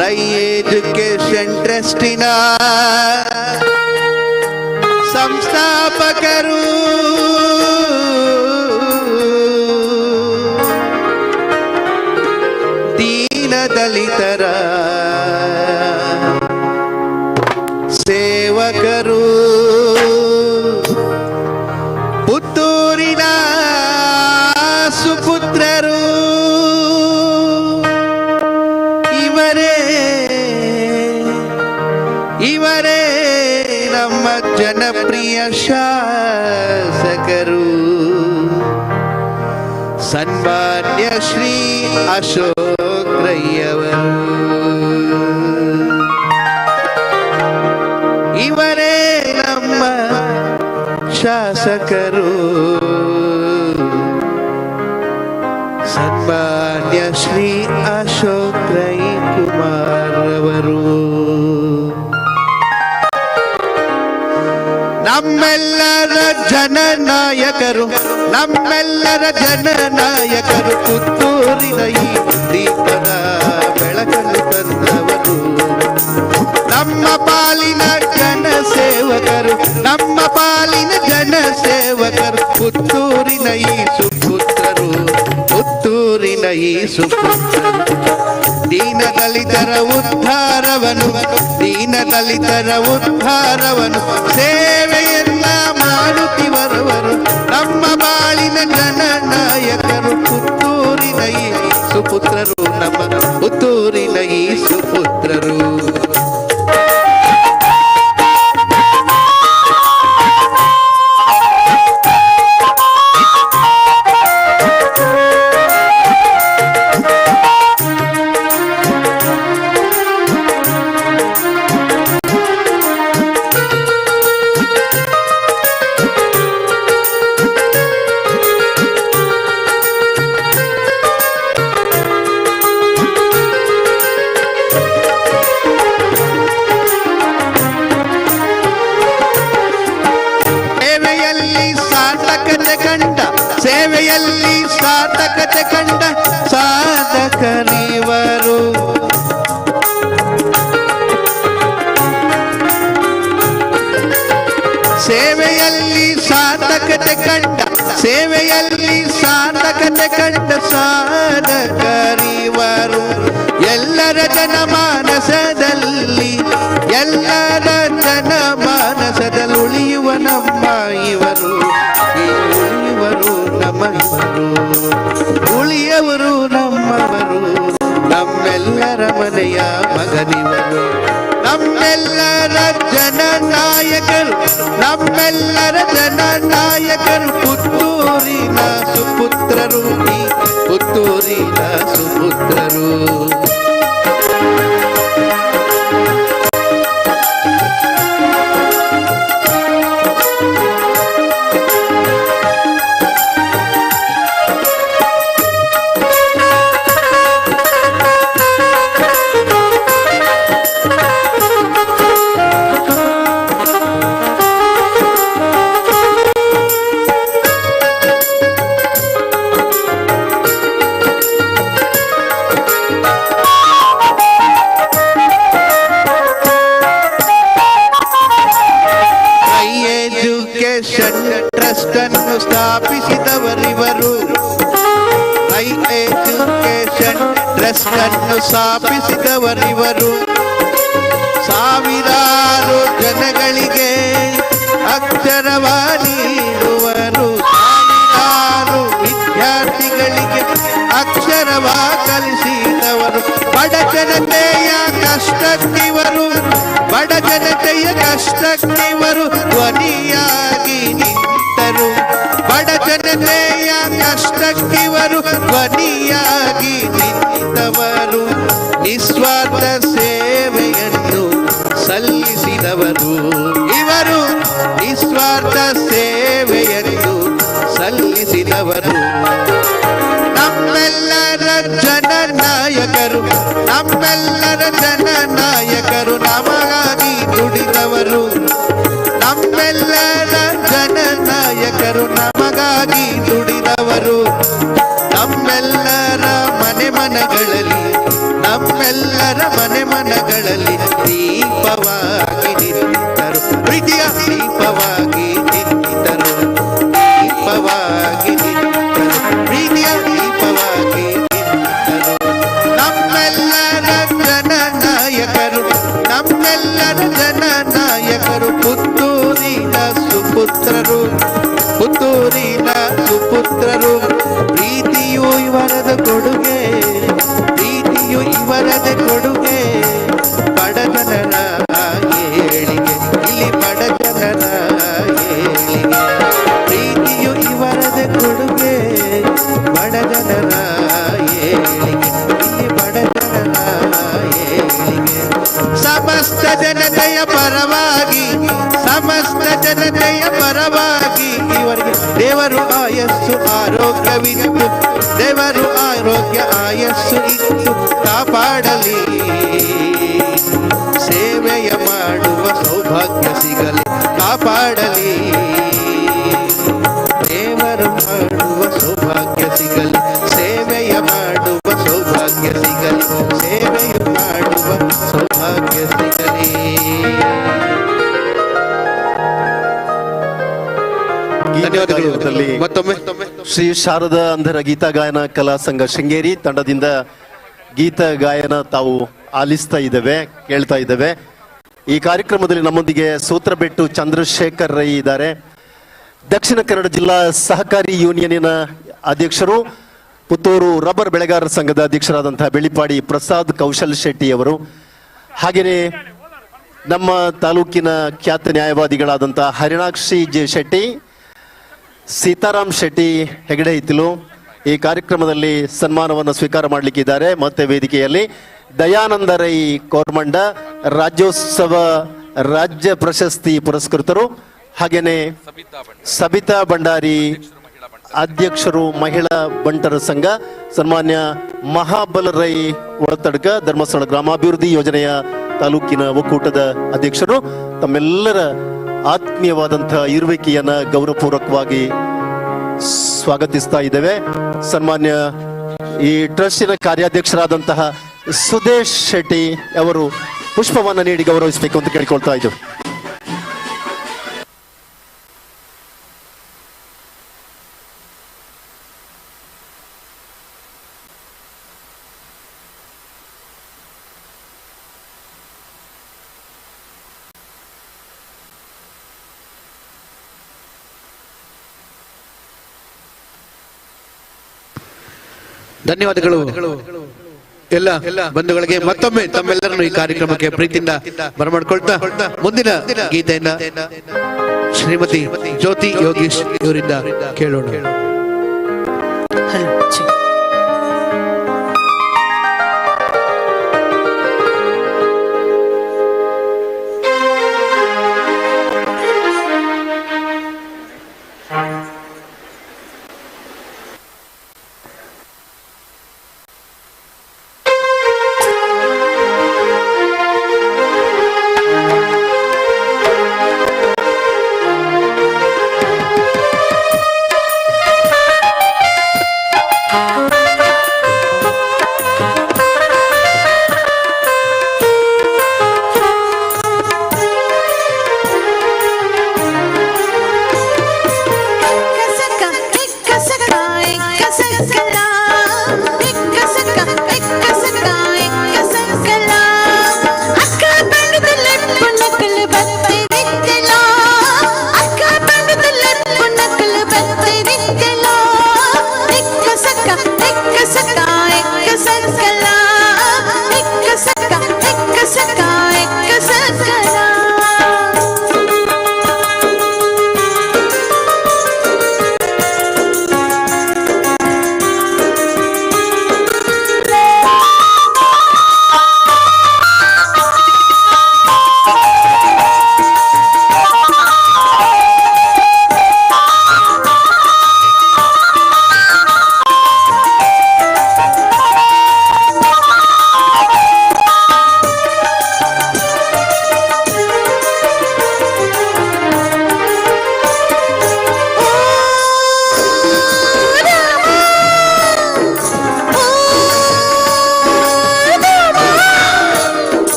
ರೈ ಎಜುಕೇಶನ್ ಟ್ರಸ್ಟಿನ ಸಂಸ್ಥಾಪಕರು, ದೀನ ದಲಿತರ ಸೇವಕರು, ಪುತ್ತೂರಿನ ಸುಪುತ್ರರು, ಇವರೇ ಜನಪ್ರಿಯ ಶಾಸಕರು ಸನ್ಮಾನ್ಯ ಶ್ರೀ ಅಶೋಕ್ ರೈಯವರು. ಇವರೇ ನಮ್ಮ ಶಾಸಕರು ಸನ್ಮಾನ್ಯ ಶ್ರೀ ಅಶೋಕ್ ರೈ ಕುಮಾರ್ ಅವರು. ನಮ್ಮೆಲ್ಲರ ಜನನಾಯಕರು, ನಮ್ಮೆಲ್ಲರ ಜನನಾಯಕರು, ಪುತ್ತೂರಿನ ಈ ದೀಪದ ಬೆಳಕನ್ನು ತಂದವರು. ನಮ್ಮ ಪಾಲಿನ ಜನ ಸೇವಕರು, ನಮ್ಮ ಪಾಲಿನ ಜನ ಸೇವಕರು, ಪುತ್ತೂರಿನ ಈ ಸುಪುತ್ರರು, ಪುತ್ತೂರಿನ ಈ ಸುಪುತ್ರರು. ದೀನದಲಿತರ ಉದ್ಧಾರವನು, ದೀನದಲಿತರ ಉದ್ಧಾರವನು ಸೇವೆಯನ್ನ ಮಾಡುತ್ತಿವರವರು. ನಮ್ಮ ಬಾಳಿನ ಜನನಾಯಕರು, ಪುತ್ತೂರಿನ ಈ ಸುಪುತ್ರರು, ನಮ್ಮ ಪುತ್ತೂರಿನ ಈ ಸುಪುತ್ರರು. ಸೇವೆಯಲ್ಲಿ ಸಾರ್ಥಕತೆ ಕಂಡ ಸಾಧಕರಿವರು. ಸೇವೆಯಲ್ಲಿ ಸಾರ್ಥಕತೆ ಕಂಡ, ಸೇವೆಯಲ್ಲಿ ಸಾರ್ಥಕತೆ ಕಂಡ ಸಾಧಕರಿವರು. ಎಲ್ಲರ ಜನಮಾನಸದಲ್ಲಿ, ಎಲ್ಲರ ಜನಮಾನಸದಲ್ಲಿ ಉಳಿಯುವ ನಮ್ಮ ಇವರು, ಉಳಿಯುವರು ನಮ್ಮ ಇವರು, ಉಳಿಯವರು ನಮ್ಮವರು, ನಮ್ಮೆಲ್ಲರ ಮನೆಯ ಮಗನಿವರು. ನಮ್ಮೆಲ್ಲರ ಜನನಾಯಕರು, ನಮ್ಮೆಲ್ಲರ ಜನನಾಯಕರು, ಪುತ್ತೂರಿನ ಸುಪುತ್ರರು, ಈ ಪುತ್ತೂರಿನ ಸುಪುತ್ರರು. ಟ್ರಸ್ಟ್ ಅನ್ನು ಸ್ಥಾಪಿಸಿದವರಿವರು. ಹೈ ಎಜುಕೇಶನ್ ಟ್ರಸ್ಟ್ ಅನ್ನು ಸ್ಥಾಪಿಸಿದವರಿವರು. ಸಾವಿರಾರು ಜನಗಳಿಗೆ ಅಕ್ಷರವ ನೀಡುವರು. ಸಾವಿರಾರು ವಿದ್ಯಾರ್ಥಿಗಳಿಗೆ ಅಕ್ಷರವ ಕಲಿಸಿದವರು. ಬಡ ಜನತೆಯ ಕಷ್ಟಕ್ಕಿವರು, ಬಡ ಜನತೆಯ ಕಷ್ಟಕ್ಕಿವರು ಧ್ವನಿಯಾಗಿ ನಿಂತರು. ಬಡ ಜನತೆಯ ಕಷ್ಟಕ್ಕಿವರು ಧ್ವನಿಯಾಗಿ ನಿಂತವರು. ನಿಸ್ವಾರ್ಥ ಸೇವೆಯನ್ನು ಸಲ್ಲಿಸಿದವರು ಇವರು. ನಿಸ್ವಾರ್ಥ ಸೇವೆಯನ್ನು ಸಲ್ಲಿಸಿದವರು. ನಮ್ಮೆಲ್ಲರ ಜನನಾಯಕರು, ನಮ್ಮೆಲ್ಲರ ಜನನಾಯಕರು, ನಮಗಾಗಿ ದುಡಿದವರು. ನಮ್ಮೆಲ್ಲರ ಜನನಾಯಕರು, ನಮಗಾಗಿ ದುಡಿದವರು. ನಮ್ಮೆಲ್ಲರ ಮನೆ ಮನಗಳಲ್ಲಿ, ನಮ್ಮೆಲ್ಲರ ಮನೆ ಮನಗಳಲ್ಲಿ ದೀಪವಾಗಿ ನಿಂತರು. ಪ್ರೀತಿಯ ದೀಪವಾಗಿ ನಿಂತರು, ದೀಪವಾಗಿ ನಿಂತರು, ಪ್ರೀತಿಯ ದೀಪವಾಗಿ ನಿಂತರು. ನಮ್ಮೆಲ್ಲರ ಜನನಾಯಕರು, ನಮ್ಮೆಲ್ಲರ ಜನನಾಯಕರು, ಪುತ್ತೂರಿನ ಸುಪುತ್ರರು, ಪುತ್ತೂರಿನ ಸುಪುತ್ರರು. ಪ್ರೀತಿಯು ಇವರದ ಕೊಡುಗೆ, ಪ್ರೀತಿಯು ಇವರದ ಕೊಡುಗೆ. ಬಡಜನರ ಏಳಿಗೆ, ಇಲ್ಲಿ ಬಡಜನರ ಪರವಾಗಿ ಸಮಸ್ತ ಜನತೆಯ ಪರವಾಗಿ ಇವರಿಗೆ ದೇವರು ಆಯಸ್ಸು ಆರೋಗ್ಯವಿತ್ತು, ದೇವರು ಆರೋಗ್ಯ ಆಯಸ್ಸು ಇತ್ತು ಕಾಪಾಡಲಿ, ಸೇವೆಯ ಮಾಡುವ ಸೌಭಾಗ್ಯ ಸಿಗಲಿ ಕಾಪಾಡಲಿ, ದೇವರು ಮಾಡುವ ಸೌಭಾಗ್ಯ ಸಿಗಲಿ, ಸೇವೆಯ ಮಾಡುವ ಸೌಭಾಗ್ಯ ಸಿಗಲಿ, ಸೇವೆಯ ಮಾಡುವ ಸೌಭಾಗ್ಯ ಸಿಗಲಿ. ಧನ್ಯವಾದಗಳು. ಮತ್ತೊಮ್ಮೆ ಶ್ರೀ ಶಾರದಾ ಅಂಧರ ಗೀತ ಗಾಯನ ಕಲಾ ಸಂಘ ಶೃಂಗೇರಿ ತಂಡದಿಂದ ಗೀತ ಗಾಯನ ತಾವು ಆಲಿಸ್ತಾ ಇದ್ದೇವೆ, ಕೇಳ್ತಾ ಇದ್ದೇವೆ. ಈ ಕಾರ್ಯಕ್ರಮದಲ್ಲಿ ನಮ್ಮೊಂದಿಗೆ ಸೂತ್ರಬೆಟ್ಟು ಚಂದ್ರಶೇಖರ್ ರೈ ಇದ್ದಾರೆ. ದಕ್ಷಿಣ ಕನ್ನಡ ಜಿಲ್ಲಾ ಸಹಕಾರಿ ಯೂನಿಯನ್ನಿನ ಅಧ್ಯಕ್ಷರು, ಪುತ್ತೂರು ರಬ್ಬರ್ ಬೆಳೆಗಾರರ ಸಂಘದ ಅಧ್ಯಕ್ಷರಾದಂತಹ ಬೆಳಿಪಾಡಿ ಪ್ರಸಾದ್ ಕೌಶಲ್ ಶೆಟ್ಟಿ ಅವರು, ಹಾಗೆಯೇ ನಮ್ಮ ತಾಲೂಕಿನ ಖ್ಯಾತ ನ್ಯಾಯವಾದಿಗಳಾದಂತಹ ಹರಿಣಾಕ್ಷಿ ಜೆ ಶೆಟ್ಟಿ, ಸೀತಾರಾಮ್ ಶೆಟ್ಟಿ ಹೆಗಡೆ ಇತ್ತಿಲು ಈ ಕಾರ್ಯಕ್ರಮದಲ್ಲಿ ಸನ್ಮಾನವನ್ನು ಸ್ವೀಕಾರ ಮಾಡಲಿಕ್ಕಿದ್ದಾರೆ. ಮತ್ತೆ ವೇದಿಕೆಯಲ್ಲಿ ದಯಾನಂದ ರೈ ಕೋರ್ಮಂಡ ರಾಜ್ಯೋತ್ಸವ ರಾಜ್ಯ ಪ್ರಶಸ್ತಿ ಪುರಸ್ಕೃತರು, ಹಾಗೇನೆ ಸಬಿತಾ ಭಂಡಾರಿ ಅಧ್ಯಕ್ಷರು ಮಹಿಳಾ ಬಂಟರ ಸಂಘ, ಸನ್ಮಾನ್ಯ ಮಹಾಬಲ ರೈ ಒಳತಡ್ಕ ಧರ್ಮಸ್ಥಳ ಗ್ರಾಮಾಭಿವೃದ್ಧಿ ಯೋಜನೆಯ ತಾಲೂಕಿನ ಒಕ್ಕೂಟದ ಅಧ್ಯಕ್ಷರು, ತಮ್ಮೆಲ್ಲರ ಆತ್ಮೀಯವಾದಂತಹ ಇರುವಿಕೆಯನ್ನ ಗೌರವಪೂರ್ವಕವಾಗಿ ಸ್ವಾಗತಿಸ್ತಾ ಇದ್ದೇವೆ. ಸನ್ಮಾನ್ಯ ಈ ಟ್ರಸ್ಟಿನ ಕಾರ್ಯಾಧ್ಯಕ್ಷರಾದಂತಹ ಸುದೇಶ್ ಶೆಟ್ಟಿ ಅವರು ಪುಷ್ಪವನ್ನು ನೀಡಿ ಗೌರವಿಸಬೇಕು ಅಂತ ಕೇಳಿಕೊಳ್ತಾ ಇದ್ದೇವೆ. ಧನ್ಯವಾದಗಳು ಎಲ್ಲ ಬಂಧುಗಳಿಗೆ. ಮತ್ತೊಮ್ಮೆ ತಮ್ಮೆಲ್ಲರನ್ನು ಈ ಕಾರ್ಯಕ್ರಮಕ್ಕೆ ಪ್ರೀತಿಯಿಂದ ಬರಮಾಡ್ಕೊಳ್ತಾ ಮುಂದಿನ ಗೀತೆಯನ್ನ ಶ್ರೀಮತಿ ಜ್ಯೋತಿ ಯೋಗೀಶ್ ಇವರಿಂದ ಕೇಳೋಣ. Hello check.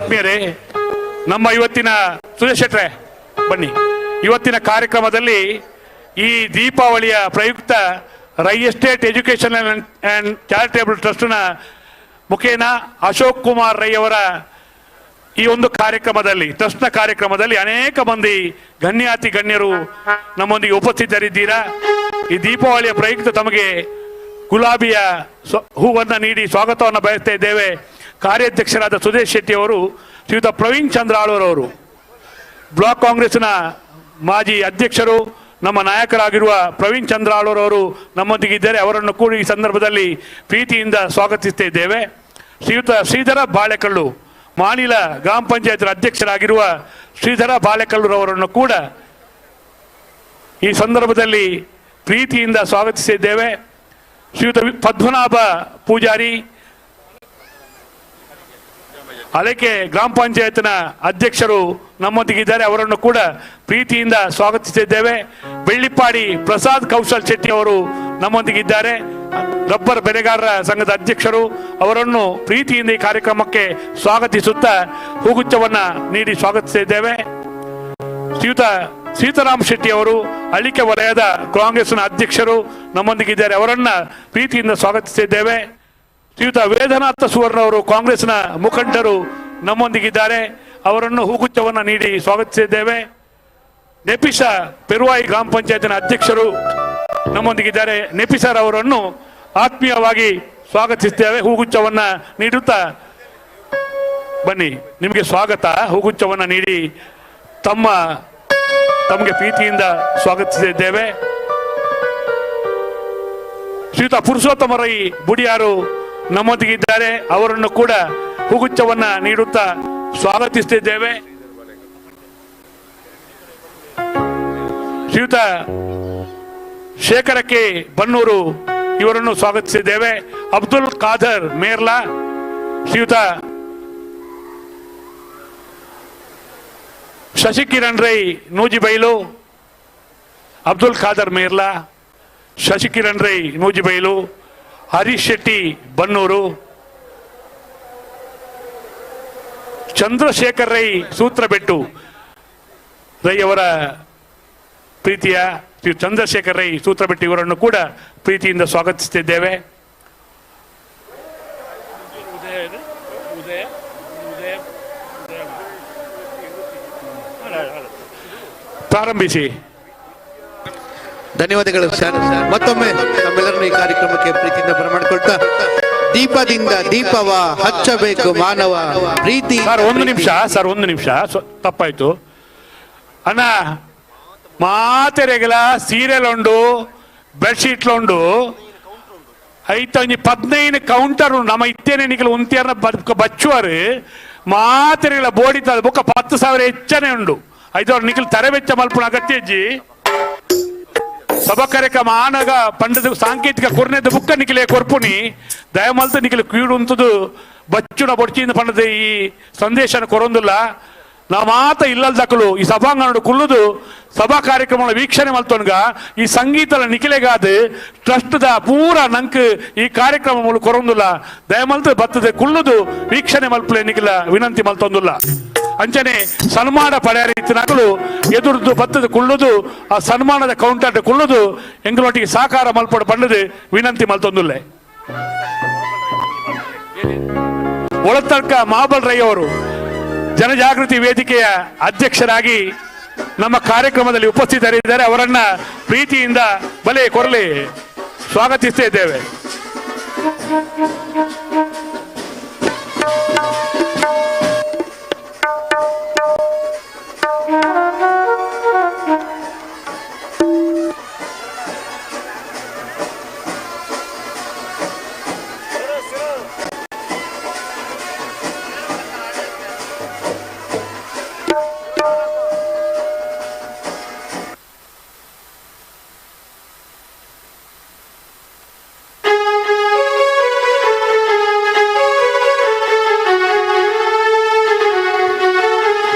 ಆತ್ಮೀಯರೇ, ನಮ್ಮ ಇವತ್ತಿನ ಸುರೇಶ್ ಶೆಟ್ರೆ ಬನ್ನಿ. ಇವತ್ತಿನ ಕಾರ್ಯಕ್ರಮದಲ್ಲಿ ಈ ದೀಪಾವಳಿಯ ಪ್ರಯುಕ್ತ Rai estate education and charitable ಟ್ರಸ್ಟ್ನ ಮುಖೇನ ಅಶೋಕ್ ಕುಮಾರ್ ರೈ ಅವರ ಈ ಒಂದು ಕಾರ್ಯಕ್ರಮದಲ್ಲಿ, ಟ್ರಸ್ಟ್ನ ಕಾರ್ಯಕ್ರಮದಲ್ಲಿ ಅನೇಕ ಮಂದಿ ಗಣ್ಯಾತಿ ಗಣ್ಯರು ನಮ್ಮೊಂದಿಗೆ ಉಪಸ್ಥಿತರಿದ್ದೀರಾ. ಈ ದೀಪಾವಳಿಯ ಪ್ರಯುಕ್ತ ತಮಗೆ ಗುಲಾಬಿಯ ಹೂವನ್ನು ನೀಡಿ ಸ್ವಾಗತವನ್ನು ಬಯಸ್ತಾ ಇದ್ದೇವೆ. ಕಾರ್ಯಾಧ್ಯಕ್ಷರಾದ ಸುದೇಶ್ ಶೆಟ್ಟಿ ಅವರು, ಶ್ರೀಯುತ ಪ್ರವೀಣ್ ಚಂದ್ರ ಆಳ್ವರವರು, ಬ್ಲಾಕ್ ಕಾಂಗ್ರೆಸ್ನ ಮಾಜಿ ಅಧ್ಯಕ್ಷರು, ನಮ್ಮ ನಾಯಕರಾಗಿರುವ ಪ್ರವೀಣ್ ಚಂದ್ರ ಆಳ್ವರವರು ನಮ್ಮೊಂದಿಗಿದ್ದಾರೆ. ಅವರನ್ನು ಕೂಡ ಈ ಸಂದರ್ಭದಲ್ಲಿ ಪ್ರೀತಿಯಿಂದ ಸ್ವಾಗತಿಸ್ತಾ ಇದ್ದೇವೆ. ಶ್ರೀಯುತ ಶ್ರೀಧರ ಬಾಳೆಕಲ್ಲು, ಮಾನಿಲ ಗ್ರಾಮ ಪಂಚಾಯತ್ ಅಧ್ಯಕ್ಷರಾಗಿರುವ ಶ್ರೀಧರ ಬಾಳೆಕಲ್ಲುರವರನ್ನು ಕೂಡ ಈ ಸಂದರ್ಭದಲ್ಲಿ ಪ್ರೀತಿಯಿಂದ ಸ್ವಾಗತಿಸಿದ್ದೇವೆ. ಶ್ರೀಯುತ ಪದ್ಮನಾಭ ಪೂಜಾರಿ, ಅಲೆಕೆ ಗ್ರಾಮ ಪಂಚಾಯತ್ನ ಅಧ್ಯಕ್ಷರು ನಮ್ಮೊಂದಿಗಿದ್ದಾರೆ. ಅವರನ್ನು ಕೂಡ ಪ್ರೀತಿಯಿಂದ ಸ್ವಾಗತಿಸಿದ್ದೇವೆ. ಬೆಳ್ಳಿಪ್ಪಾಡಿ ಪ್ರಸಾದ್ ಕೌಶಲ್ ಶೆಟ್ಟಿ ಅವರು ನಮ್ಮೊಂದಿಗಿದ್ದಾರೆ, ರಬ್ಬರ್ ಬೆಳೆಗಾರರ ಸಂಘದ ಅಧ್ಯಕ್ಷರು. ಅವರನ್ನು ಪ್ರೀತಿಯಿಂದ ಈ ಕಾರ್ಯಕ್ರಮಕ್ಕೆ ಸ್ವಾಗತಿಸುತ್ತಾ ಹೂಗುಚ್ಛವನ್ನ ನೀಡಿ ಸ್ವಾಗತಿಸಿದ್ದೇವೆ. ಶ್ರೀಯುತ ಸೀತಾರಾಮ್ ಶೆಟ್ಟಿ ಅವರು, ಅಳಿಕೆ ವಲಯದ ಕಾಂಗ್ರೆಸ್ನ ಅಧ್ಯಕ್ಷರು ನಮ್ಮೊಂದಿಗಿದ್ದಾರೆ. ಅವರನ್ನ ಪ್ರೀತಿಯಿಂದ ಸ್ವಾಗತಿಸಿದ್ದೇವೆ. ಶ್ರೀಯುತ ವೇದನಾಥ ಸುವರ್ಣ ಅವರು, ಕಾಂಗ್ರೆಸ್ನ ಮುಖಂಡರು ನಮ್ಮೊಂದಿಗಿದ್ದಾರೆ. ಅವರನ್ನು ಹೂಗುಚ್ಛವನ್ನು ನೀಡಿ ಸ್ವಾಗತಿಸಿದ್ದೇವೆ. ನೆಪಿಸ ಪೆರುವಾಯಿ ಗ್ರಾಮ ಪಂಚಾಯತ್ನ ಅಧ್ಯಕ್ಷರು ನಮ್ಮೊಂದಿಗಿದ್ದಾರೆ. ನೆಪಿಸರ್ ಅವರನ್ನು ಆತ್ಮೀಯವಾಗಿ ಸ್ವಾಗತಿಸುತ್ತೇವೆ. ಹೂಗುಚ್ಛವನ್ನ ನೀಡುತ್ತಾ ಬನ್ನಿ, ನಿಮಗೆ ಸ್ವಾಗತ. ಹೂಗುಚ್ಛವನ್ನ ನೀಡಿ ತಮಗೆ ಪ್ರೀತಿಯಿಂದ ಸ್ವಾಗತಿಸಿದ್ದೇವೆ. ಶ್ರೀಯುತ ಪುರುಷೋತ್ತಮ ರೈ ಬುಡಿಯಾರು ನಮ್ಮೊಂದಿಗಿದ್ದಾರೆ. ಅವರನ್ನು ಕೂಡ ಹೂಗುಚ್ಛವನ್ನ ನೀಡುತ್ತಾ ಸ್ವಾಗತಿಸುತ್ತಿದ್ದೇವೆ. ಶ್ರೀಯುತ ಶೇಖರ ಕೆ ಬನ್ನೂರು, ಇವರನ್ನು ಸ್ವಾಗತಿಸಿದ್ದೇವೆ. ಅಬ್ದುಲ್ ಖಾದರ್ ಮೇರ್ಲಾ, ಶ್ರೀಯುತ ಶಶಿಕಿರಣ್ ರೈ ನೂಜಿಬೈಲು, ಅಬ್ದುಲ್ ಖಾದರ್ ಮೇರ್ಲಾ, ಶಶಿಕಿರಣ್ ರೈ ನೂಜಿಬೈಲು, ಹರೀಶ್ ಶೆಟ್ಟಿ ಬನ್ನೂರು, ಚಂದ್ರಶೇಖರ್ ರೈ ಸೂತ್ರಬೆಟ್ಟು ರೈ ಅವರ ಪ್ರೀತಿಯ ಶ್ರೀ ಚಂದ್ರಶೇಖರ್ ರೈ ಸೂತ್ರಬೆಟ್ಟು ಇವರನ್ನು ಕೂಡ ಪ್ರೀತಿಯಿಂದ ಸ್ವಾಗತಿಸುತ್ತಿದ್ದೇವೆ. ಪ್ರಾರಂಭಿಸಿ. ಧನ್ಯವಾದಗಳು ಸರ್. ಮತ್ತೊಮ್ಮೆ ನಮ್ಮೆಲ್ಲರನ್ನು ಈ ಕಾರ್ಯಕ್ರಮಕ್ಕೆ ಪ್ರೀತಿಯಿಂದ ಬರಮಾಡಿಕೊಳ್ತಾ, ದೀಪದಿಂದ ದೀಪವ ಹಚ್ಚಬೇಕು ಮಾನವ ಪ್ರೀತಿ. ಸರ್ ಒಂದು ನಿಮಿಷ ತಪ್ಪಾಯ್ತು ಅಣ್ಣ. ಮಾತೆರೆಗಲ ಸೀರೆಲುಂಡು, ಬೆಡ್ಶೀಟ್ಲುಂಡು, ಐತೊಂಜಿ 15 ಕೌಂಟರ್ ನಮ್ಮ ಇತ್ತೇನೆ ನಿಖಲು ಉಂತಿಯರ್ನ ಬಚ್ಚುವರು. ಮಾತೆರೆಗಳ ಬೋಡಿತ ಬೊಕ್ಕ 10,000 ಹೆಚ್ಚನೆ ಉಂಡು. ಐದವ್ರು ನಿಖಲು ತರವೆಚ್ಚ ಮಲ್ಪುನ ಅಗತ್ಯ ಇಜ್ಜಿ ಸಭಾ ಕಾರ್ಯಕ್ರಮ ಆನಾಗ ಪಂಡದ ಸಾಂಕೇತಿಕ ಕೊರ್ನೆದ ಬುಕ್ಕ ನಿಖಿಲೆ ಕೊರ್ಪುನಿ ದಯಮಲ್ತ ನಿಖಿಲು ಕೀಡು ಉಂತದು ಬಚ್ಚುನ ಬೊಡ್ಚಿಂದ ಪಂಡದ ಈ ಸಂದೇಶನ ಕೊರೊಂದಿಲ್ಲ. ನಾವು ಮಾತ ಇಲ್ಲದಕ್ಕಲು ಈ ಸಭಾಂಗಣ ಕುಲ್ಲುದು ಸಭಾ ಕಾರ್ಯಕ್ರಮ ವೀಕ್ಷಣೆ ಮಲ್ತೊನ್ಗ ಈ ಸಂಗೀತದ ನಿಖಿಲೆಗಾದ ಟ್ರಸ್ಟ್ದ ಪೂರ ನಂಕ್ ಈ ಕಾರ್ಯಕ್ರಮ ಮೂಲ ಕೊರೊಂದಿಲ್ಲ. ದಯಮಲ್ತ ಬರ್ತದೆ ಕುಲ್ಲುದು ವೀಕ್ಷಣೆ ಮಲ್ಪಲೆ ನಿಖಿಲ ವಿನಂತಿ ಮಲ್ತೊಂದಿಲ್ಲ. ಅಂಚನೆ ಸನ್ಮಾನ ಪಡೆಯ ರೀತಿನಾಗಲು ಎದುರುದು ಬತ್ತದ ಕುಳ್ಳುದು ಆ ಸನ್ಮಾನದ ಕೌಂಟರ್ ಕುಳ್ಳುದು ಎಂಗಳೊಟ್ಟಿಗೆ ಸಾಕಾರ ಮಲ್ಪಡ ಪಂಡದು ವಿನಂತಿ ಮಲ್ತೊಂದುಲ್ಲೆ. ಒಳತರ್ಕ ಮಾಬಲ್ ರೈ ಅವರು ಜನಜಾಗೃತಿ ವೇದಿಕೆಯ ಅಧ್ಯಕ್ಷರಾಗಿ ನಮ್ಮ ಕಾರ್ಯಕ್ರಮದಲ್ಲಿ ಉಪಸ್ಥಿತರಿದ್ದಾರೆ. ಅವರನ್ನ ಪ್ರೀತಿಯಿಂದ ಬಲೆ ಕೊರಲಿ ಸ್ವಾಗತಿಸ್ತಾ ಇದ್ದೇವೆ.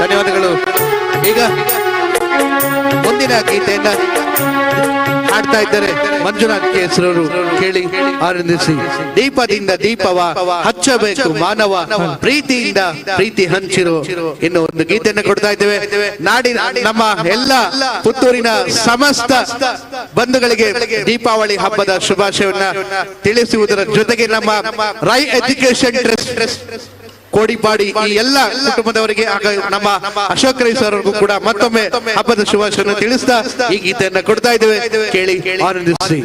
ಧನ್ಯವಾದಗಳು. ಈಗ ಮುಂದಿನ ಗೀತೆಯನ್ನ ಹಾಡ್ತಾ ಇದ್ದಾರೆ ಮಂಜುನಾಥ್ ಕೇಸರವರು. ಕೇಳಿ ಆನಂದಿಸಿ. ದೀಪದಿಂದ ದೀಪವ ಹಚ್ಚಬೇಕು ಮಾನವ, ಪ್ರೀತಿಯಿಂದ ಪ್ರೀತಿ ಹಂಚಿರು. ಇನ್ನು ಒಂದು ಗೀತೆಯನ್ನು ಕೊಡ್ತಾ ಇದ್ದೇವೆ. ನಾಡಿನ ನಮ್ಮ ಎಲ್ಲ ಪುತ್ತೂರಿನ ಸಮಸ್ತ ಬಂಧುಗಳಿಗೆ ದೀಪಾವಳಿ ಹಬ್ಬದ ಶುಭಾಶಯವನ್ನ ತಿಳಿಸುವುದರ ಜೊತೆಗೆ ನಮ್ಮ ರೈ ಎಜುಕೇಶನ್ ಟ್ರಸ್ಟ್ ಕೋಡಿಪಾಡಿ ಈ ಎಲ್ಲ ಕುಟುಂಬದವರಿಗೆ ಹಾಗೂ ನಮ್ಮ ಅಶೋಕ್ ರೈ ಸರ್ ಅವ್ರಿಗೂ ಕೂಡ ಮತ್ತೊಮ್ಮೆ ಹಬ್ಬದ ಶುಭಾಶಯವನ್ನು ತಿಳಿಸ್ತಾ ಈ ಗೀತೆಯನ್ನ ಕೊಡ್ತಾ ಇದ್ದೇವೆ. ಕೇಳಿ ಆನಂದಿಸಿ.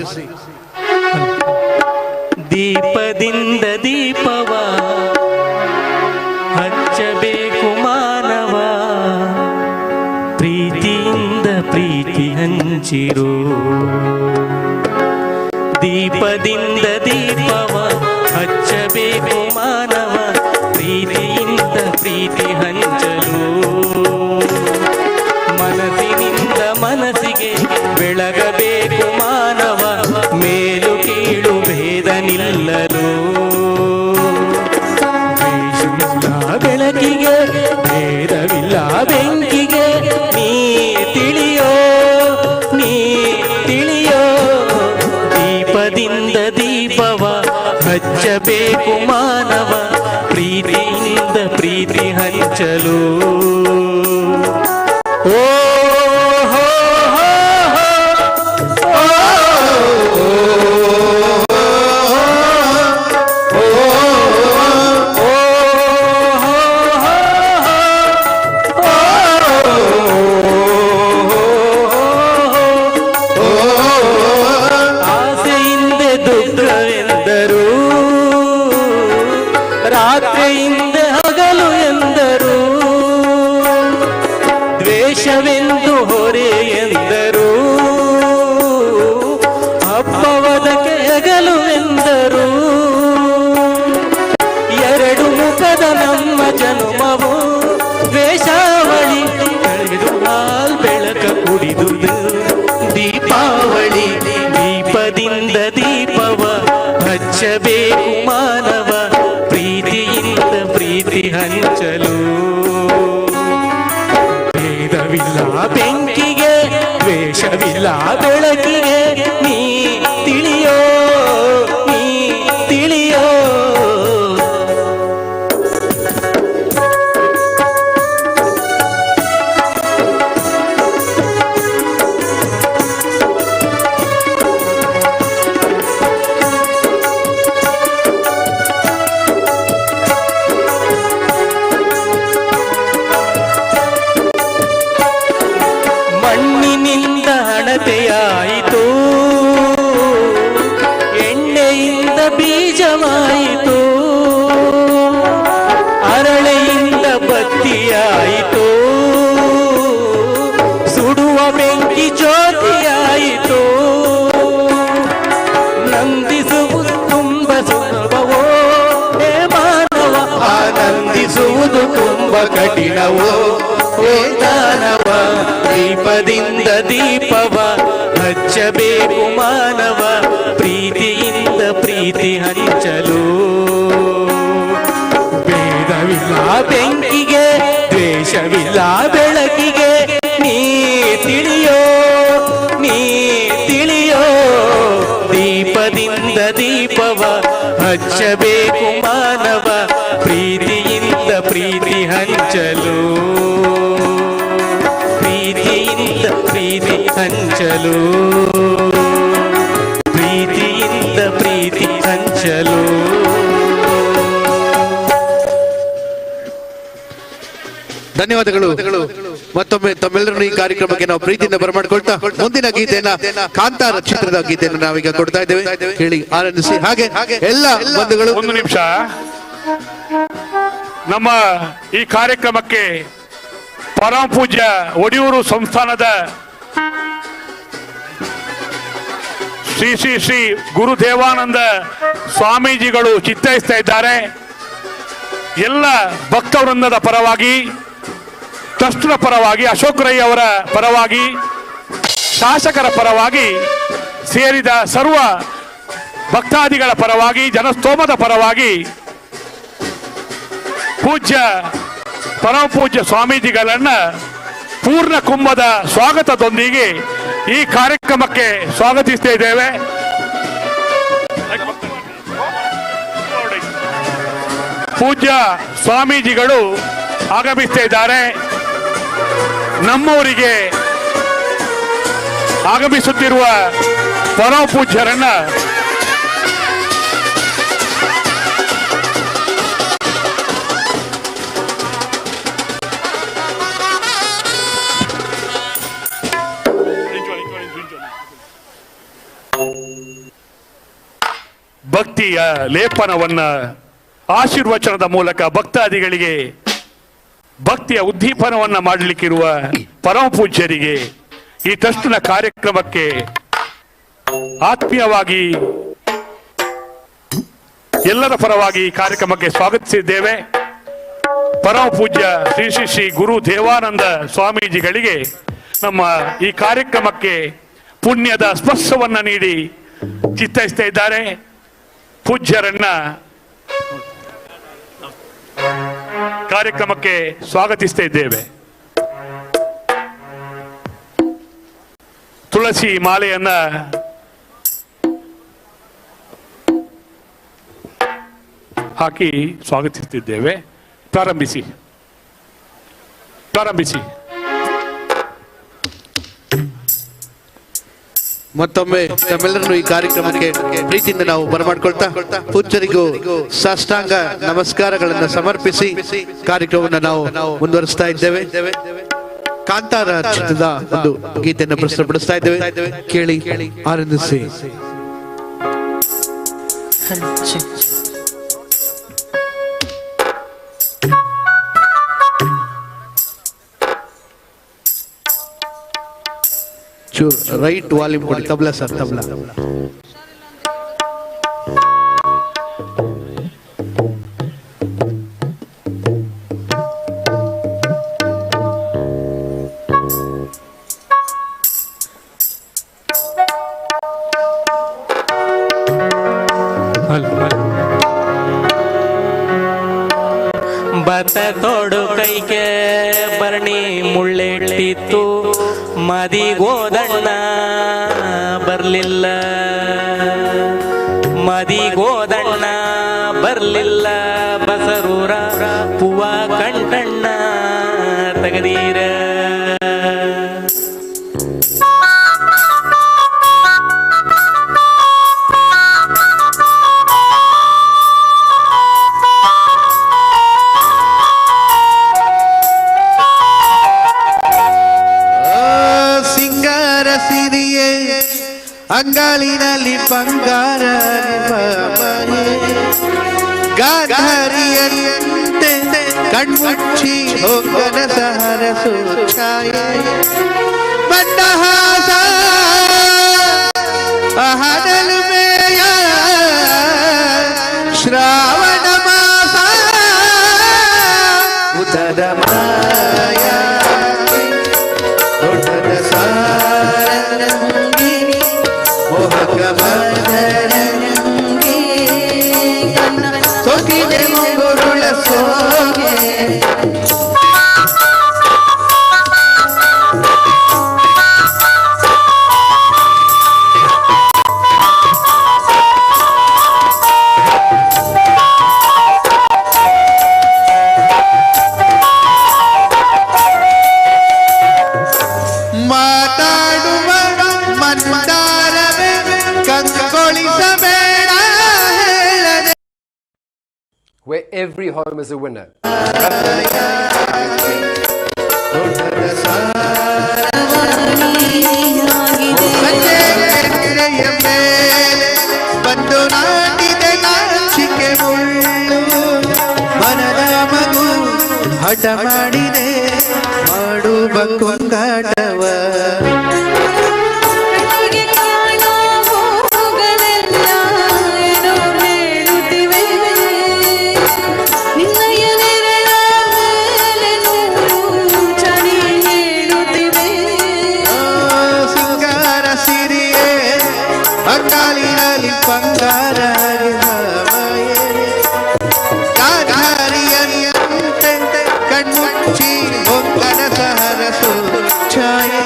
ದೀಪದಿಂದ ದೀಪವ ಹಚ್ಚಬೇಕು ಮಾನವ, ಪ್ರೀತಿಯಿಂದ ಪ್ರೀತಿ ಹಂಚಿರು. ದೀಪದಿಂದ ದೀಪವ ಹಚ್ಚಬೇಕು ಮಾನವ, ಪ್ರೀತಿಯಿಂದ ಪ್ರೀತಿ ಹಂಚಲು. ಮನಸ್ಸಿನಿಂದ ಮನಸ್ಸಿಗೆ ಬೆಳಗಬೇಕು ಮಾನವ, ಮೇಲು ಕೀಳು ಭೇದ ನಿಲ್ಲಲು. ದ್ವೇಷವಿಲ್ಲ ಬೆಳಕಿಗೆ, ಭೇದವಿಲ್ಲ ಬೆಂಕಿಗೆ, ನೀ ತಿಳಿಯೋ ನೀ ತಿಳಿಯೋ. ದೀಪದಿಂದ ದೀಪವ ಹಚ್ಚಬೇಕು ಮಾನವ, ಪ್ರೀತಿಯಿಂದ ಪ್ರೀತಿ ಹಂಚಲು. ಓ ಹೋ ಹೋ ಹೋ, ಆಸೆಯಿಂದ ದುಃಖವೆಂದರು, ರಾತ್ರಿಯಿಂದ ಹಗಲು ಎಂದರು, ದ್ವೇಷವೆಂದು ಹೊರೆ ಎಂದರು, ಹಬ್ಬವದಕ್ಕೆ ಹಗಲು ಎಂದರು. ಎರಡು ಮುಖದ ನಮ್ಮ ಜನುಮವು ದ್ವೇಷಾವಳಿ ಕಳೆದು ಹಾಲ್ ಬೆಳಕ ಕುಡಿದುದು. ದೀಪಾವಳಿ ದೀಪದಿಂದ ದೀಪವ ಹಚ್ಚಬೇಕು ಮಾನವ, ಪ್ರೀತಿಯಿಂದ ಪ್ರೀತಿ ಹಂಚಲು. ಭೇದವಿಲ್ಲ ಬೆಂಕಿಗೆ, ದ್ವೇಷವಿಲ್ಲ ಬೆಳಕಿಗೆ, ನೀ ತಿಳಿಯೋ ನೀ ತಿಳಿಯೋ. ಮಣ್ಣಿನಿಂದ ಹಣತೆಯಾಯಿತು, ಎಣ್ಣೆಯಿಂದ ಬೀಜವಾಯಿತು, ಅರಳೆಯಿಂದ ಬತ್ತಿಯಾಯಿತು, ಸುಡುವ ಬೆಂಕಿ ಜ್ಯೋತಿಯಾಯಿತು. ನಂದಿಸುವುದು ತುಂಬ ಸುಲಭವೋ ಹೇ ಮಾನವ, ಆನಂದಿಸುವುದು ತುಂಬ ಕಠಿಣವೋ ಹೇ ದಾನವ. ದೀಪದಿಂದ ದೀಪವ ಹಚ್ಚಬೇಕು ಮಾನವ, ಪ್ರೀತಿಯಿಂದ ಪ್ರೀತಿ ಹಂಚಲು. ಭೇದವಿಲ್ಲ ಬೆಂಕಿಗೆ, ದ್ವೇಷವಿಲ್ಲ ಬೆಳಕಿಗೆ, ನೀ ತಿಳಿಯೋ ನೀ ತಿಳಿಯೋ. ದೀಪದಿಂದ ದೀಪವ ಹಚ್ಚಬೇಕು ಮಾನವ, ಪ್ರೀತಿಯಿಂದ ಪ್ರೀತಿ ಹಂಚಲು. ಪ್ರೀತಿಯಿಂದ ಪ್ರೀತಿ ಹಂಚಲು, ಪ್ರೀತಿಯಿಂದ ಪ್ರೀತಿ ಹಂಚಲು. ಧನ್ಯವಾದಗಳು. ಮತ್ತೊಮ್ಮೆ ತಮ್ಮೆಲ್ಲರನ್ನು ಈ ಕಾರ್ಯಕ್ರಮಕ್ಕೆ ನಾವು ಪ್ರೀತಿಯಿಂದ ಬರಮಾಡಿಕೊಳ್ತಾ ಮುಂದಿನ ಗೀತೆಯನ್ನ ಕಾಂತಾರ ಚಿತ್ರದ ಗೀತೆಯನ್ನು ನಾವೀಗ ಕೊಡ್ತಾ ಇದ್ದೇವೆ. ಕೇಳಿ ಆನಂದಿಸಿ. ಹಾಗೆ ಎಲ್ಲ ಬಂಧುಗಳು ಒಂದು ನಿಮಿಷ. ನಮ್ಮ ಈ ಕಾರ್ಯಕ್ರಮಕ್ಕೆ ಪರಮ ಪೂಜ್ಯ ಒಡಿಯೂರು ಸಂಸ್ಥಾನದ ಶ್ರೀ ಶ್ರೀ ಶ್ರೀ ಗುರುದೇವಾನಂದ ಸ್ವಾಮೀಜಿಗಳು ಚಿತ್ತೈಸ್ತಾ ಇದ್ದಾರೆ. ಎಲ್ಲ ಭಕ್ತವೃಂದದ ಪರವಾಗಿ, ಟ್ರಸ್ಟ್ನ ಪರವಾಗಿ, ಅಶೋಕ್ ರೈ ಅವರ ಪರವಾಗಿ, ಶಾಸಕರ ಪರವಾಗಿ, ಸೇರಿದ ಸರ್ವ ಭಕ್ತಾದಿಗಳ ಪರವಾಗಿ, ಜನಸ್ತೋಮದ ಪರವಾಗಿ ಪೂಜ್ಯ ಪರಮ ಪೂಜ್ಯ ಸ್ವಾಮೀಜಿಗಳನ್ನ ಪೂರ್ಣ ಕುಂಭದ ಸ್ವಾಗತದೊಂದಿಗೆ ಈ ಕಾರ್ಯಕ್ರಮಕ್ಕೆ ಸ್ವಾಗತಿಸ್ತಾ ಇದ್ದೇವೆ. ಪೂಜ್ಯ ಸ್ವಾಮೀಜಿಗಳು ಆಗಮಿಸ್ತಾ ಇದ್ದಾರೆ. ನಮ್ಮೂರಿಗೆ ಆಗಮಿಸುತ್ತಿರುವ ಪರಮ ಪೂಜ್ಯರನ್ನ ಭಕ್ತಿಯ ಲೇಪನವನ್ನ ಆಶೀರ್ವಚನದ ಮೂಲಕ ಭಕ್ತಾದಿಗಳಿಗೆ ಭಕ್ತಿಯ ಉದ್ದೀಪನವನ್ನ ಮಾಡಲಿಕ್ಕಿರುವ ಪರಮ ಪೂಜ್ಯರಿಗೆ ಈ ಟ್ರಸ್ಟ್ನ ಕಾರ್ಯಕ್ರಮಕ್ಕೆ ಆತ್ಮೀಯವಾಗಿ ಎಲ್ಲರ ಪರವಾಗಿ ಈ ಕಾರ್ಯಕ್ರಮಕ್ಕೆ ಸ್ವಾಗತಿಸಿದ್ದೇವೆ. ಪರಮ ಪೂಜ್ಯ ಶ್ರೀ ಶ್ರೀ ಶ್ರೀ ಗುರು ದೇವಾನಂದ ಸ್ವಾಮೀಜಿಗಳಿಗೆ ನಮ್ಮ ಈ ಕಾರ್ಯಕ್ರಮಕ್ಕೆ ಪುಣ್ಯದ ಸ್ಪರ್ಶವನ್ನ ನೀಡಿ ಚಿತ್ತೈಸ್ತಾ ಇದ್ದಾರೆ. ಪೂಜ್ಯರನ್ನ ಕಾರ್ಯಕ್ರಮಕ್ಕೆ ಸ್ವಾಗತಿಸ್ತಾ ಇದ್ದೇವೆ. ತುಳಸಿ ಮಾಲೆಯನ್ನ ಹಾಕಿ ಸ್ವಾಗತಿಸುತ್ತಿದ್ದೇವೆ. ಪ್ರಾರಂಭಿಸಿ. ಮತ್ತೊಮ್ಮೆ ತಮ್ಮೆಲ್ಲರನ್ನು ಈ ಕಾರ್ಯಕ್ರಮಕ್ಕೆ ಪ್ರೀತಿಯಿಂದ ನಾವು ಬರಮಾಡ್ಕೊಳ್ತಾ ಪೂಜ್ಯರಿಗೂ ಸಾಷ್ಟಾಂಗ ನಮಸ್ಕಾರಗಳನ್ನು ಸಮರ್ಪಿಸಿ ಕಾರ್ಯಕ್ರಮವನ್ನು ನಾವು ಮುಂದುವರಿಸ್ತಾ ಇದ್ದೇವೆ. ಕಾಂತಾರ ಚಿತ್ರದ ಒಂದು ಗೀತೆಯನ್ನು ಪ್ರಸ್ತುತಪಡಿಸ್ತಾ ಇದ್ದೇವೆ. ಕೇಳಿ ಆನಂದಿಸಿ. Hello check. ಚೂರ್ ರೈಟ್ ವಾಲ್ಯೂಮ್ ಕೊಡಿ. ತಬ್ಲಾ ಸರ್, ತಬ್ಲಾ. ಬತ್ತ ತೋಡು ಕೈಗೆ ಬರ್ಣಿ ಮುಳ್ಳೆಟ್ಟಿತ್ತು, ಮದಿಗೋದಣ್ಣ ಬರ್ಲಿಲ್ಲ, ಮದಿಗೋದಣ್ಣ ಬರ್ಲಿಲ್ಲ, ಬಸರೂರ ಪೂವ ಕಂಟಣ್ಣ ತಗದೀರ. ಅಂಗಾಲಿನಲ್ಲಿ ಬಂಗಾರ ಗಾರಿಯಂತೆ ಕಣ್ಮುಚ್ಚಿ ಹೋಗನ ಸಹರಸು ಛಾಯೆ ಮಂದಹಾಸ ಹಡಲು ಮೇಯ ಶ್ರಾವಣ ಮಾಸ ಉದರ ಮಾಯ ದೊಡ್ಡದ ಸಾರಂಗಿ ಮೋಹಕಮದರಂಗಿ ಸೊಕಿದೆ ಮುಂಗುರುಳ ಸೋಗೆ ಮಾತಾಡುವ ಮಂದಾರವೇ ಕಂಗೊಳಿಸಬೇಡ ಹೇಳದೆ where every home is a winner. ಬಂದು ನಾಟಿದೆ ನಾಚಿಕೆ ಮುಳ್ಳು ಮನದ ಮಗು ಹಠ ಮಾಡಿದೆ ಮಾಡುವ ಕೊಂಗಾಟವ ಸಿಂಗಾರ ಸಿರಿಯೇ ಅಂಗಾಲಿನಲ್ಲಿ ಬಂಗಾರ ಗಾರಿಯಂತೆ ಕಣ್ಮುಚ್ಚಿ ಹೊಂಗನ ಸಹರಸು ಛಾಯೆ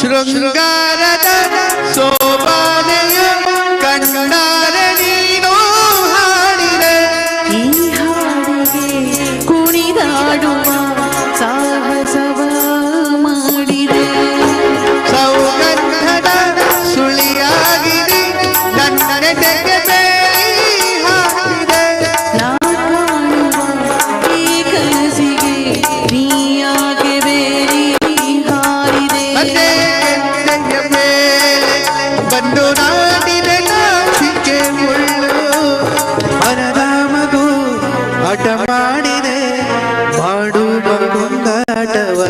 ಶೃಂಗಾರದ ಸೋಪಾನೆಯ ಕಂಡಾರೆ ನೀನು ಹಾಡಿದೆ. ಈ ಹಾಡಿಗೆ ಕುಣಿದಾಡುವ ಸಾಹಸವ ಮಾಡಿದೆ. ಸೌಗಂಧದ ಸುಳಿಯಾಗಿದೆ ನನ್ನ ನೆಟೆಗೆ ಬೇಲಿ ಹಾಕಿದೆ. ನಾ ಕಾಣುವ ಈ ಕನಸಿಗೆ ನೀಯಾಗೆ ಬೇರಿ ಹಾರಿದೆ. ಅದೇ ನೆಟ್ಟೆಯ ಮೇಲೆ ಬಂದು ನಾಟಿದೆ ನಾಚಿಕೆ ಮುಳ್ಳು. ಮನದ ಮಗು ಆಟ ಮಾಡಿದೆ ಮಾಡುವ ಕೊಂಗಾಟವ.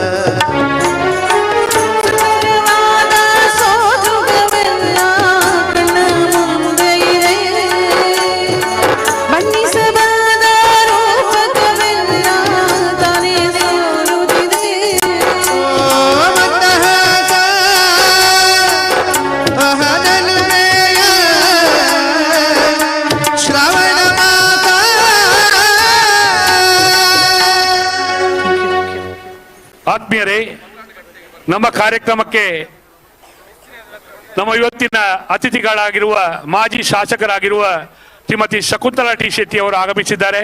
ಸುಂದರವಾದ ಸೋಜುಗವೆಲ್ಲ ಕಣ್ಣ ಮುಂದೆ ಇದೆ. ಬಣ್ಣಿಸಬಾರದ ರೂಪಕವೆಲ್ಲ ತಾನೇ ಸೋರುತ್ತಿದೆ. ಮಂದಹಾಸ ಅಹದಲುಮೆಯ ಶ್ರವಣ ಮಾಸ. ಆತ್ಮೀಯರೇ, ನಮ್ಮ ಕಾರ್ಯಕ್ರಮಕ್ಕೆ ನಮ್ಮ ಇವತ್ತಿನ ಅತಿಥಿಗಳಾಗಿರುವ ಮಾಜಿ ಶಾಸಕರಾಗಿರುವ ಶ್ರೀಮತಿ ಶಕುಂತಲಾ ಟಿ ಶೆಟ್ಟಿ ಅವರು ಆಗಮಿಸಿದ್ದಾರೆ.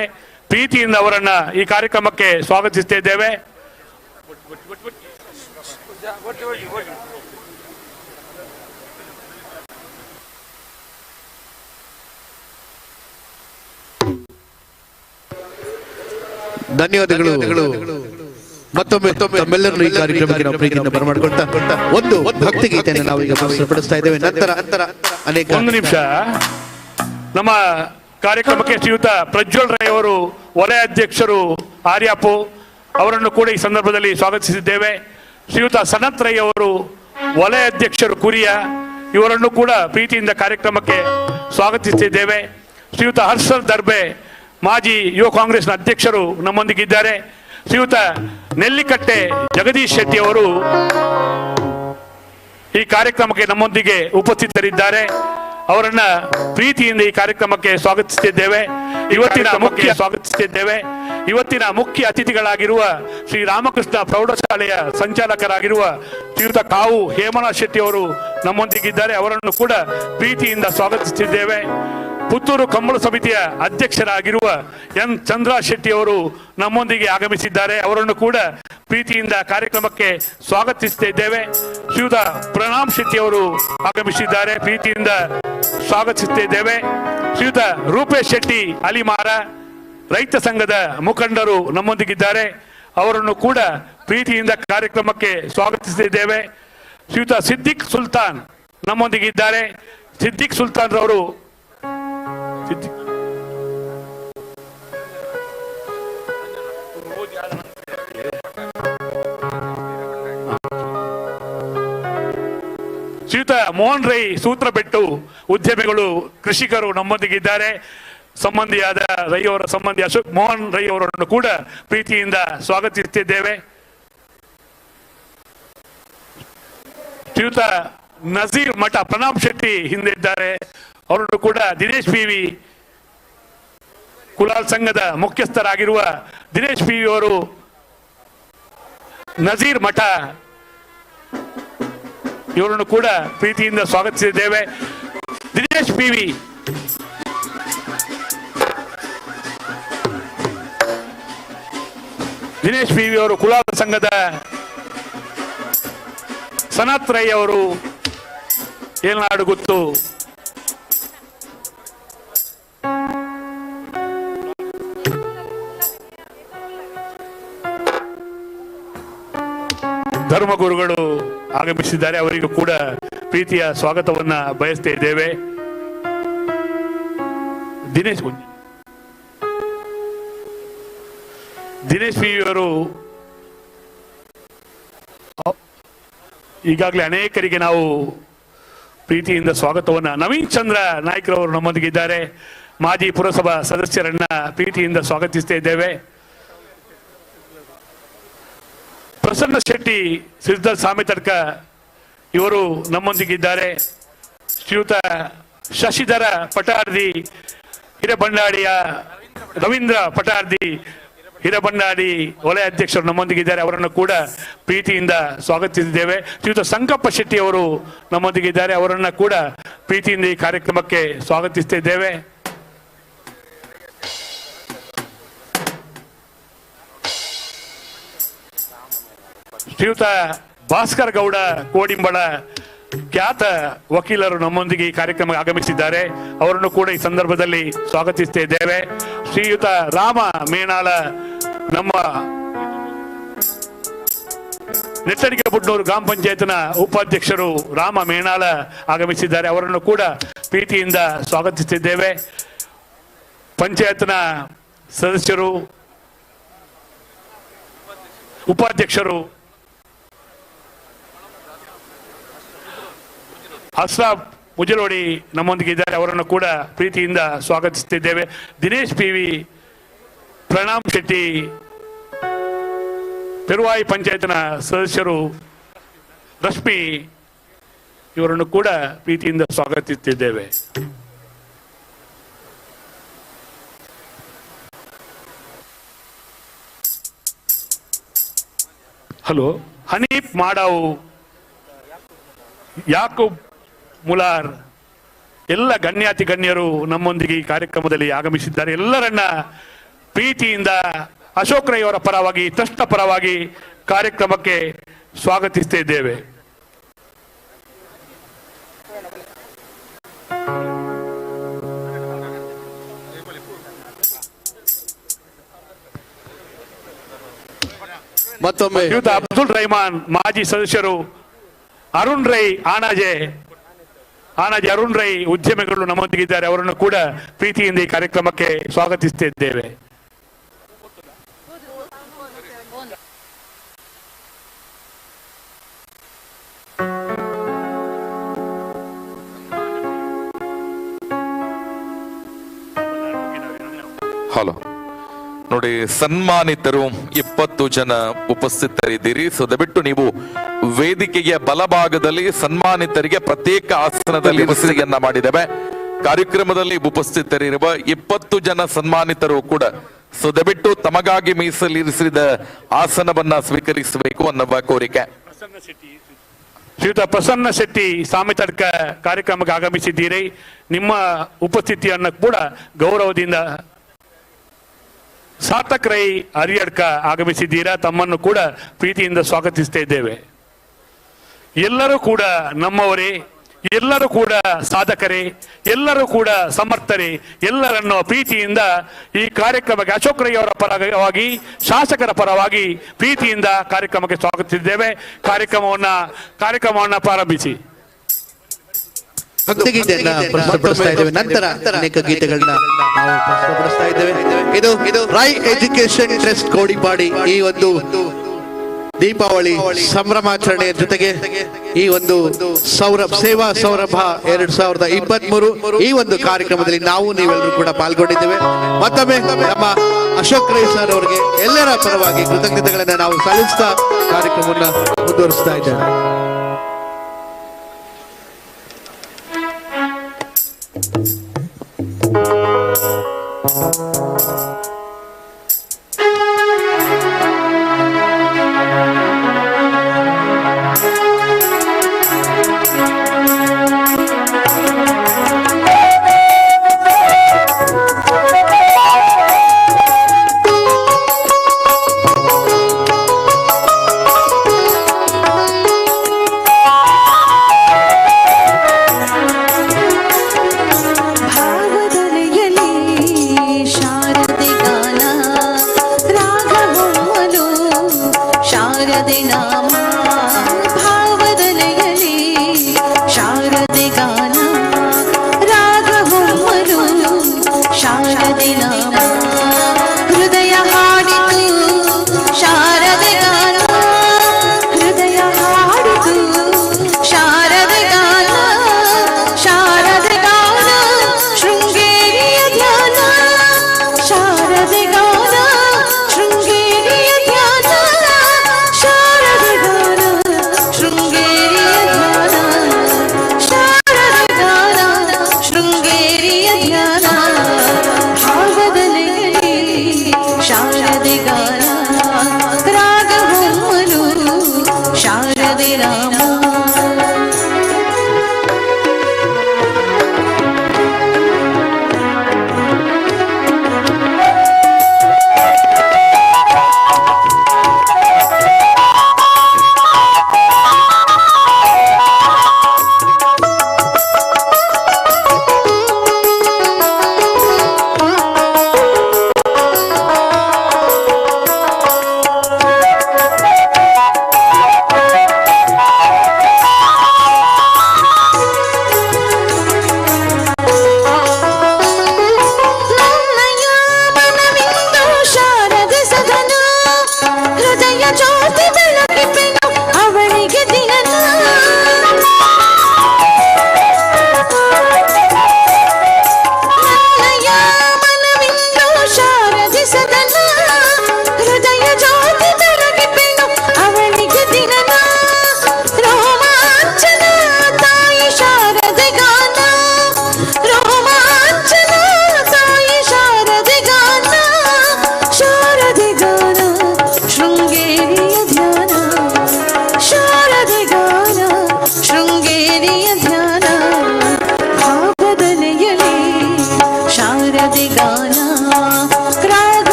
ಪ್ರೀತಿಯಿಂದ ಅವರನ್ನ ಈ ಕಾರ್ಯಕ್ರಮಕ್ಕೆ ಸ್ವಾಗತಿಸುತ್ತಿದ್ದೇವೆ. ಧನ್ಯವಾದಗಳು. ಮತ್ತೊಮ್ಮೆ ತಮ್ಮೆಲ್ಲರನ್ನು ಈ ಕಾರ್ಯಕ್ರಮಕ್ಕೆ ನಾವು ಪ್ರೀತಿಯಿಂದ ಬರಮಾಡಿಕೊಳ್ತಾ ಒಂದು ಭಕ್ತಿ ಗೀತೆಯನ್ನು ನಾವು ಈಗ ಪ್ರಸ್ತುತಪಡಿಸ್ತಾ ಇದ್ದೇವೆ. ನಂತರ ಅನೇಕ ಒಂದು ನಿಮಿಷ. ನಮ್ಮ ಕಾರ್ಯಕ್ರಮಕ್ಕೆ ಶ್ರೀಯುತ ಪ್ರಜ್ವಲ್ ರೈ ಅವರು ವಲಯ ಅಧ್ಯಕ್ಷರು ಆರ್ಯಾಪು ಅವರನ್ನು ಕೂಡ ಈ ಸಂದರ್ಭದಲ್ಲಿ ಸ್ವಾಗತಿಸಿದ್ದೇವೆ. ಶ್ರೀಯುತ ಸನತ್ ರೈ ಅವರು ವಲಯ ಅಧ್ಯಕ್ಷರು ಕುರಿಯ ಇವರನ್ನು ಕೂಡ ಪ್ರೀತಿಯಿಂದ ಕಾರ್ಯಕ್ರಮಕ್ಕೆ ಸ್ವಾಗತಿಸುತ್ತಿದ್ದೇವೆ. ಶ್ರೀಯುತ ಹರ್ಷಲ್ ದರ್ಬೆ ಮಾಜಿ ಯುವ ಕಾಂಗ್ರೆಸ್ನ ಅಧ್ಯಕ್ಷರು ನಮ್ಮೊಂದಿಗಿದ್ದಾರೆ. ಶ್ರೀಯುತ ನೆಲ್ಲಿಕಟ್ಟೆ ಜಗದೀಶ್ ಶೆಟ್ಟಿ ಅವರು ಈ ಕಾರ್ಯಕ್ರಮಕ್ಕೆ ನಮ್ಮೊಂದಿಗೆ ಉಪಸ್ಥಿತರಿದ್ದಾರೆ. ಅವರನ್ನ ಪ್ರೀತಿಯಿಂದ ಈ ಕಾರ್ಯಕ್ರಮಕ್ಕೆ ಸ್ವಾಗತಿಸುತ್ತಿದ್ದೇವೆ. ಇವತ್ತಿನ ಮುಖ್ಯ ಅತಿಥಿಗಳಾಗಿರುವ ಶ್ರೀ ರಾಮಕೃಷ್ಣ ಪ್ರೌಢಶಾಲೆಯ ಸಂಚಾಲಕರಾಗಿರುವ ಶ್ರೀಯುತ ಕಾವು ಹೇಮನಾಥ್ ಶೆಟ್ಟಿ ಅವರು ನಮ್ಮೊಂದಿಗಿದ್ದಾರೆ. ಅವರನ್ನು ಕೂಡ ಪ್ರೀತಿಯಿಂದ ಸ್ವಾಗತಿಸುತ್ತಿದ್ದೇವೆ. ಪುತ್ತೂರು ಕಂಬಳ ಸಮಿತಿಯ ಅಧ್ಯಕ್ಷರಾಗಿರುವ ಎನ್ ಚಂದ್ರ ಶೆಟ್ಟಿ ಅವರು ನಮ್ಮೊಂದಿಗೆ ಆಗಮಿಸಿದ್ದಾರೆ. ಅವರನ್ನು ಕೂಡ ಪ್ರೀತಿಯಿಂದ ಕಾರ್ಯಕ್ರಮಕ್ಕೆ ಸ್ವಾಗತಿಸುತ್ತಿದ್ದೇವೆ. ಶ್ರೀಯುತ ಪ್ರಣಾಮ್ ಶೆಟ್ಟಿ ಅವರು ಆಗಮಿಸಿದ್ದಾರೆ. ಪ್ರೀತಿಯಿಂದ ಸ್ವಾಗತಿಸುತ್ತಿದ್ದೇವೆ. ಶ್ರೀಯುತ ರೂಪೇಶ್ ಶೆಟ್ಟಿ ಅಲಿಮಾರ ರೈತ ಸಂಘದ ಮುಖಂಡರು ನಮ್ಮೊಂದಿಗಿದ್ದಾರೆ. ಅವರನ್ನು ಕೂಡ ಪ್ರೀತಿಯಿಂದ ಕಾರ್ಯಕ್ರಮಕ್ಕೆ ಸ್ವಾಗತಿಸುತ್ತಿದ್ದೇವೆ. ಶ್ರೀಯುತ ಸಿದ್ದಿಕ್ ಸುಲ್ತಾನ್ ನಮ್ಮೊಂದಿಗಿದ್ದಾರೆ. ಸಿದ್ದಿಕ್ ಸುಲ್ತಾನ್ ರವರು ಶ್ರೀಯುತ ಮೋಹನ್ ರೈ ಸೂತ್ರಬೆಟ್ಟು ಉದ್ಯಮಿಗಳು ಕೃಷಿಕರು ನಮ್ಮೊಂದಿಗಿದ್ದಾರೆ. ಸಂಬಂಧಿಯಾದ ರೈ ಅವರ ಸಂಬಂಧಿ ಅಶೋಕ್ ಮೋಹನ್ ರೈ ಅವರನ್ನು ಕೂಡ ಪ್ರೀತಿಯಿಂದ ಸ್ವಾಗತಿಸುತ್ತಿದ್ದೇವೆ. ಶ್ರೀಯುತ ನಜೀರ್ ಮಠ ಪ್ರಣಾಮ್ ಶೆಟ್ಟಿ ಹಿಂದೆ ಇದ್ದಾರೆ. ಅವರನ್ನು ಕೂಡ ದಿನೇಶ್ ಪಿವಿ ಕುಲಾಲ್ ಸಂಘದ ಮುಖ್ಯಸ್ಥರಾಗಿರುವ ದಿನೇಶ್ ಪಿವಿ ಅವರು ನಜೀರ್ ಮಠ ಇವರನ್ನು ಕೂಡ ಪ್ರೀತಿಯಿಂದ ಸ್ವಾಗತಿಸಿದ್ದೇವೆ. ದಿನೇಶ್ ಪಿವಿ ಅವರು ಕುಲಾಲ್ ಸಂಘದ ಸನತ್ ರೈ ಅವರು ಏನಾಡು ಗೊತ್ತು ಧರ್ಮಗುರುಗಳು ಆಗಮಿಸಿದ್ದಾರೆ. ಅವರಿಗೂ ಕೂಡ ಪ್ರೀತಿಯ ಸ್ವಾಗತವನ್ನ ಬಯಸ್ತಾ ಇದ್ದೇವೆ. ದಿನೇಶ್ ಪಿ ಅವರು ಈಗಾಗಲೇ ಅನೇಕರಿಗೆ ನಾವು ಪ್ರೀತಿಯಿಂದ ಸ್ವಾಗತವನ್ನ ನವೀನ್ ಚಂದ್ರ ನಾಯ್ಕರವರು ನಮ್ಮೊಂದಿಗಿದ್ದಾರೆ. ಮಾಜಿ ಪುರಸಭಾ ಸದಸ್ಯರನ್ನ ಪ್ರೀತಿಯಿಂದ ಸ್ವಾಗತಿಸ್ತಾ ಇದ್ದೇವೆ. ಪ್ರಸನ್ನ ಶೆಟ್ಟಿ ಸಿದ್ದಲ್ ಸಾಮೆತಡ್ಕ ಇವರು ನಮ್ಮೊಂದಿಗಿದ್ದಾರೆ. ಶ್ರೀಯುತ ಶಶಿಧರ ಪಟಾರ್ದಿ ಹಿರೇಬಂಡಾಡಿಯ ರವೀಂದ್ರ ಪಟಾರ್ದಿ ಹಿರಬಂಡಾಡಿ ವಲಯ ಅಧ್ಯಕ್ಷರು ನಮ್ಮೊಂದಿಗಿದ್ದಾರೆ, ಅವರನ್ನು ಕೂಡ ಪ್ರೀತಿಯಿಂದ ಸ್ವಾಗತಿಸಿದ್ದೇವೆ. ಶ್ರೀಯುತ ಸಂಕಪ್ಪ ಶೆಟ್ಟಿ ಅವರು ನಮ್ಮೊಂದಿಗಿದ್ದಾರೆ, ಅವರನ್ನು ಕೂಡ ಪ್ರೀತಿಯಿಂದ ಈ ಕಾರ್ಯಕ್ರಮಕ್ಕೆ ಸ್ವಾಗತಿಸುತ್ತಿದ್ದೇವೆ. ಶ್ರೀಯುತ ಭಾಸ್ಕರ್ ಗೌಡ ಕೋಡಿಂಬಳ ಖ್ಯಾತ ವಕೀಲರು ನಮ್ಮೊಂದಿಗೆ ಈ ಕಾರ್ಯಕ್ರಮಕ್ಕೆ ಆಗಮಿಸಿದ್ದಾರೆ, ಅವರನ್ನು ಕೂಡ ಈ ಸಂದರ್ಭದಲ್ಲಿ ಸ್ವಾಗತಿಸುತ್ತಿದ್ದೇವೆ. ಶ್ರೀಯುತ ರಾಮ ಮೇಣಾಳ ನಮ್ಮ ನೆಟ್ಟಡಿಗೆ ಬುಡ್ನೂರು ಗ್ರಾಮ ಪಂಚಾಯತ್ನ ಉಪಾಧ್ಯಕ್ಷರು ರಾಮ ಮೇಣಾಳ ಆಗಮಿಸಿದ್ದಾರೆ, ಅವರನ್ನು ಕೂಡ ಪ್ರೀತಿಯಿಂದ ಸ್ವಾಗತಿಸುತ್ತಿದ್ದೇವೆ. ಪಂಚಾಯತ್ನ ಸದಸ್ಯರು, ಉಪಾಧ್ಯಕ್ಷರು ಅಸ್ರಾಫ್ ಮುಜಲೋಡಿ ನಮ್ಮೊಂದಿಗೆ ಇದ್ದಾರೆ, ಅವರನ್ನು ಕೂಡ ಪ್ರೀತಿಯಿಂದ ಸ್ವಾಗತಿಸುತ್ತಿದ್ದೇವೆ. ದಿನೇಶ್ ಪಿವಿ, ಪ್ರಣಾಮ್ ಶೆಟ್ಟಿ, ಪೆರುವಾಯಿ ಪಂಚಾಯತ್ನ ಸದಸ್ಯರು ರಶ್ಮಿ, ಇವರನ್ನು ಕೂಡ ಪ್ರೀತಿಯಿಂದ ಸ್ವಾಗತಿಸುತ್ತಿದ್ದೇವೆ. ಹಲೋ, ಹನೀಫ್ ಮಾಡಾವು, ಯಾಕೂಬ್ ಮುಲಾರ್, ಎಲ್ಲ ಗಣ್ಯಾತಿ ಗಣ್ಯರು ನಮ್ಮೊಂದಿಗೆ ಈ ಕಾರ್ಯಕ್ರಮದಲ್ಲಿ ಆಗಮಿಸಿದ್ದಾರೆ. ಎಲ್ಲರನ್ನ ಪ್ರೀತಿಯಿಂದ ಅಶೋಕ್ ರೈ ಅವರ ಪರವಾಗಿ, ಟ್ರಸ್ಟ್ ಪರವಾಗಿ ಕಾರ್ಯಕ್ರಮಕ್ಕೆ ಸ್ವಾಗತಿಸ್ತಾ ಇದ್ದೇವೆ. ಮತ್ತೊಮ್ಮೆ ಶ್ರೀಯುತ ಅಬ್ದುಲ್ ರಹಮಾನ್ ಮಾಜಿ ಸದಸ್ಯರು, ಅರುಣ್ ರೈ ಆನಾಜೆ ಅರುಣ್ ರೈ ಉದ್ಯಮಿಗಳು ನಮ್ಮೊಂದಿಗಿದ್ದಾರೆ, ಅವರನ್ನು ಕೂಡ ಪ್ರೀತಿಯಿಂದ ಈ ಕಾರ್ಯಕ್ರಮಕ್ಕೆ ಸ್ವಾಗತಿಸುತ್ತಿದ್ದೇವೆ. ಹಲೋ ನೋಡಿ, ಸನ್ಮಾನಿತರು 20 ಜನ ಉಪಸ್ಥಿತರಿದ್ದೀರಿ. ಸೊ ದಯವಿಟ್ಟು ನೀವು ವೇದಿಕೆಯ ಬಲಭಾಗದಲ್ಲಿ ಸನ್ಮಾನಿತರಿಗೆ ಪ್ರತ್ಯೇಕ ಆಸನದಲ್ಲಿ ವ್ಯವಸ್ಥೆಯನ್ನ ಮಾಡಿದ್ದೇವೆ. ಕಾರ್ಯಕ್ರಮದಲ್ಲಿ ಉಪಸ್ಥಿತರಿರುವ 20 ಜನ ಸನ್ಮಾನಿತರು ಕೂಡ ಸೊ ದಯವಿಟ್ಟು ತಮಗಾಗಿ ಮೀಸಲಿರಿಸಿದ ಆಸನವನ್ನ ಸ್ವೀಕರಿಸಬೇಕು ಅನ್ನುವ ಕೋರಿಕೆ. ಶ್ರೀಯುತ ಪ್ರಸನ್ನ ಶೆಟ್ಟಿ ಸಾಮಿತಡ್ಕ ಕಾರ್ಯಕ್ರಮಕ್ಕೆ ಆಗಮಿಸಿದ್ದೀರಿ, ನಿಮ್ಮ ಉಪಸ್ಥಿತಿಯನ್ನು ಕೂಡ ಗೌರವದಿಂದ. ಸಾರ್ಥಕ್ ರೈ ಹರಿಯಡ್ಕ ಆಗಮಿಸಿದ್ದೀರಾ, ತಮ್ಮನ್ನು ಕೂಡ ಪ್ರೀತಿಯಿಂದ ಸ್ವಾಗತಿಸ್ತಾ ಇದ್ದೇವೆ. ಎಲ್ಲರೂ ಕೂಡ ನಮ್ಮವರೇ, ಎಲ್ಲರೂ ಕೂಡ ಸಾಧಕರೇ, ಎಲ್ಲರೂ ಕೂಡ ಸಮರ್ಥರೇ, ಎಲ್ಲರನ್ನು ಪ್ರೀತಿಯಿಂದ ಈ ಕಾರ್ಯಕ್ರಮಕ್ಕೆ ಅಶೋಕ್ ರೈ ಅವರ ಪರವಾಗಿ, ಶಾಸಕರ ಪರವಾಗಿ ಪ್ರೀತಿಯಿಂದ ಕಾರ್ಯಕ್ರಮಕ್ಕೆ ಸ್ವಾಗತಿಸಿದ್ದೇವೆ. ಕಾರ್ಯಕ್ರಮವನ್ನ ಪ್ರಾರಂಭಿಸಿ. ಭಕ್ತಿಗೀತೆಯನ್ನ ಪ್ರಸ್ತುತಪಡಿಸ್ತಾ ಇದ್ದೇವೆ, ನಂತರ ಅನೇಕ ಗೀತೆಗಳನ್ನ ನಾವು ಪ್ರಸ್ತುತಪಡಿಸ್ತಾ ಇದ್ದೇವೆ. ಇದು ರೈ ಎಜುಕೇಶನ್ ಟ್ರಸ್ಟ್ ಕೋಡಿಪಾಡಿ ಈ ಒಂದು ದೀಪಾವಳಿ ಸಂಭ್ರಮಾಚರಣೆಯ ಜೊತೆಗೆ ಈ ಒಂದು ಸೇವಾ ಸೌರಭ 2023 ಈ ಒಂದು ಕಾರ್ಯಕ್ರಮದಲ್ಲಿ ನೀವೆಲ್ಲರೂ ಕೂಡ ಪಾಲ್ಗೊಂಡಿದ್ದೇವೆ. ಮತ್ತೊಮ್ಮೆ ನಮ್ಮ ಅಶೋಕ್ ರೈ ಸರ್ ಅವರಿಗೆ ಎಲ್ಲರ ಪರವಾಗಿ ಕೃತಜ್ಞತೆಗಳನ್ನ ನಾವು ಸಲ್ಲಿಸ್ತಾ ಕಾರ್ಯಕ್ರಮವನ್ನು ಮುಂದುವರಿಸ್ತಾ ಇದ್ದೇವೆ.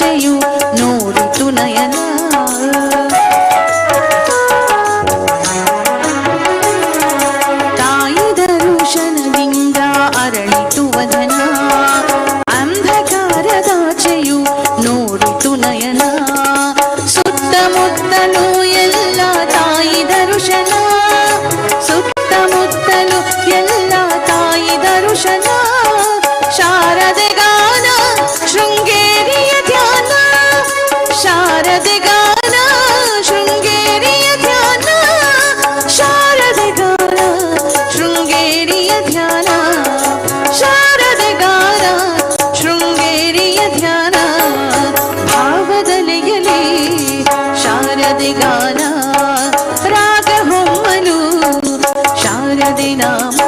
ದಾಚೆಯು ನೋಡಿತು ನಯನ ತಾಯಿ ದರುಶನದಿಂದ ಅರಳಿತು ವದನ ಅಂಧಕಾರದಾಚೆಯು ನೋಡಿತು ನಯನ ಸುತ್ತಮುತ್ತಲು ಎಲ್ಲ ತಾಯಿ ದರುಶನ ಸುತ್ತಮುತ್ತಲು ಎಲ್ಲ ತಾಯಿ ದರುಶನ ಶಾರದೆ ಗಾನ ಶೃಂಗೇರಿಯ ಧ್ಯಾನ ಶಾರದೆ ಗಾನ ಶೃಂಗೇರಿಯ ಧ್ಯಾನ ಶಾರದೆ ಗಾನ ಶೃಂಗೇರಿಯ ಧ್ಯಾನ ಶಾರದೆ ಗಾನ ಶೃಂಗೇರಿಯ ಧ್ಯಾನ ಭಾವದಲೆಯಲಿ ಶಾರದೆ ಗಾನ ರಾಗ ಹೊಮ್ಮಲು ಶಾರದೆ ನಾಮ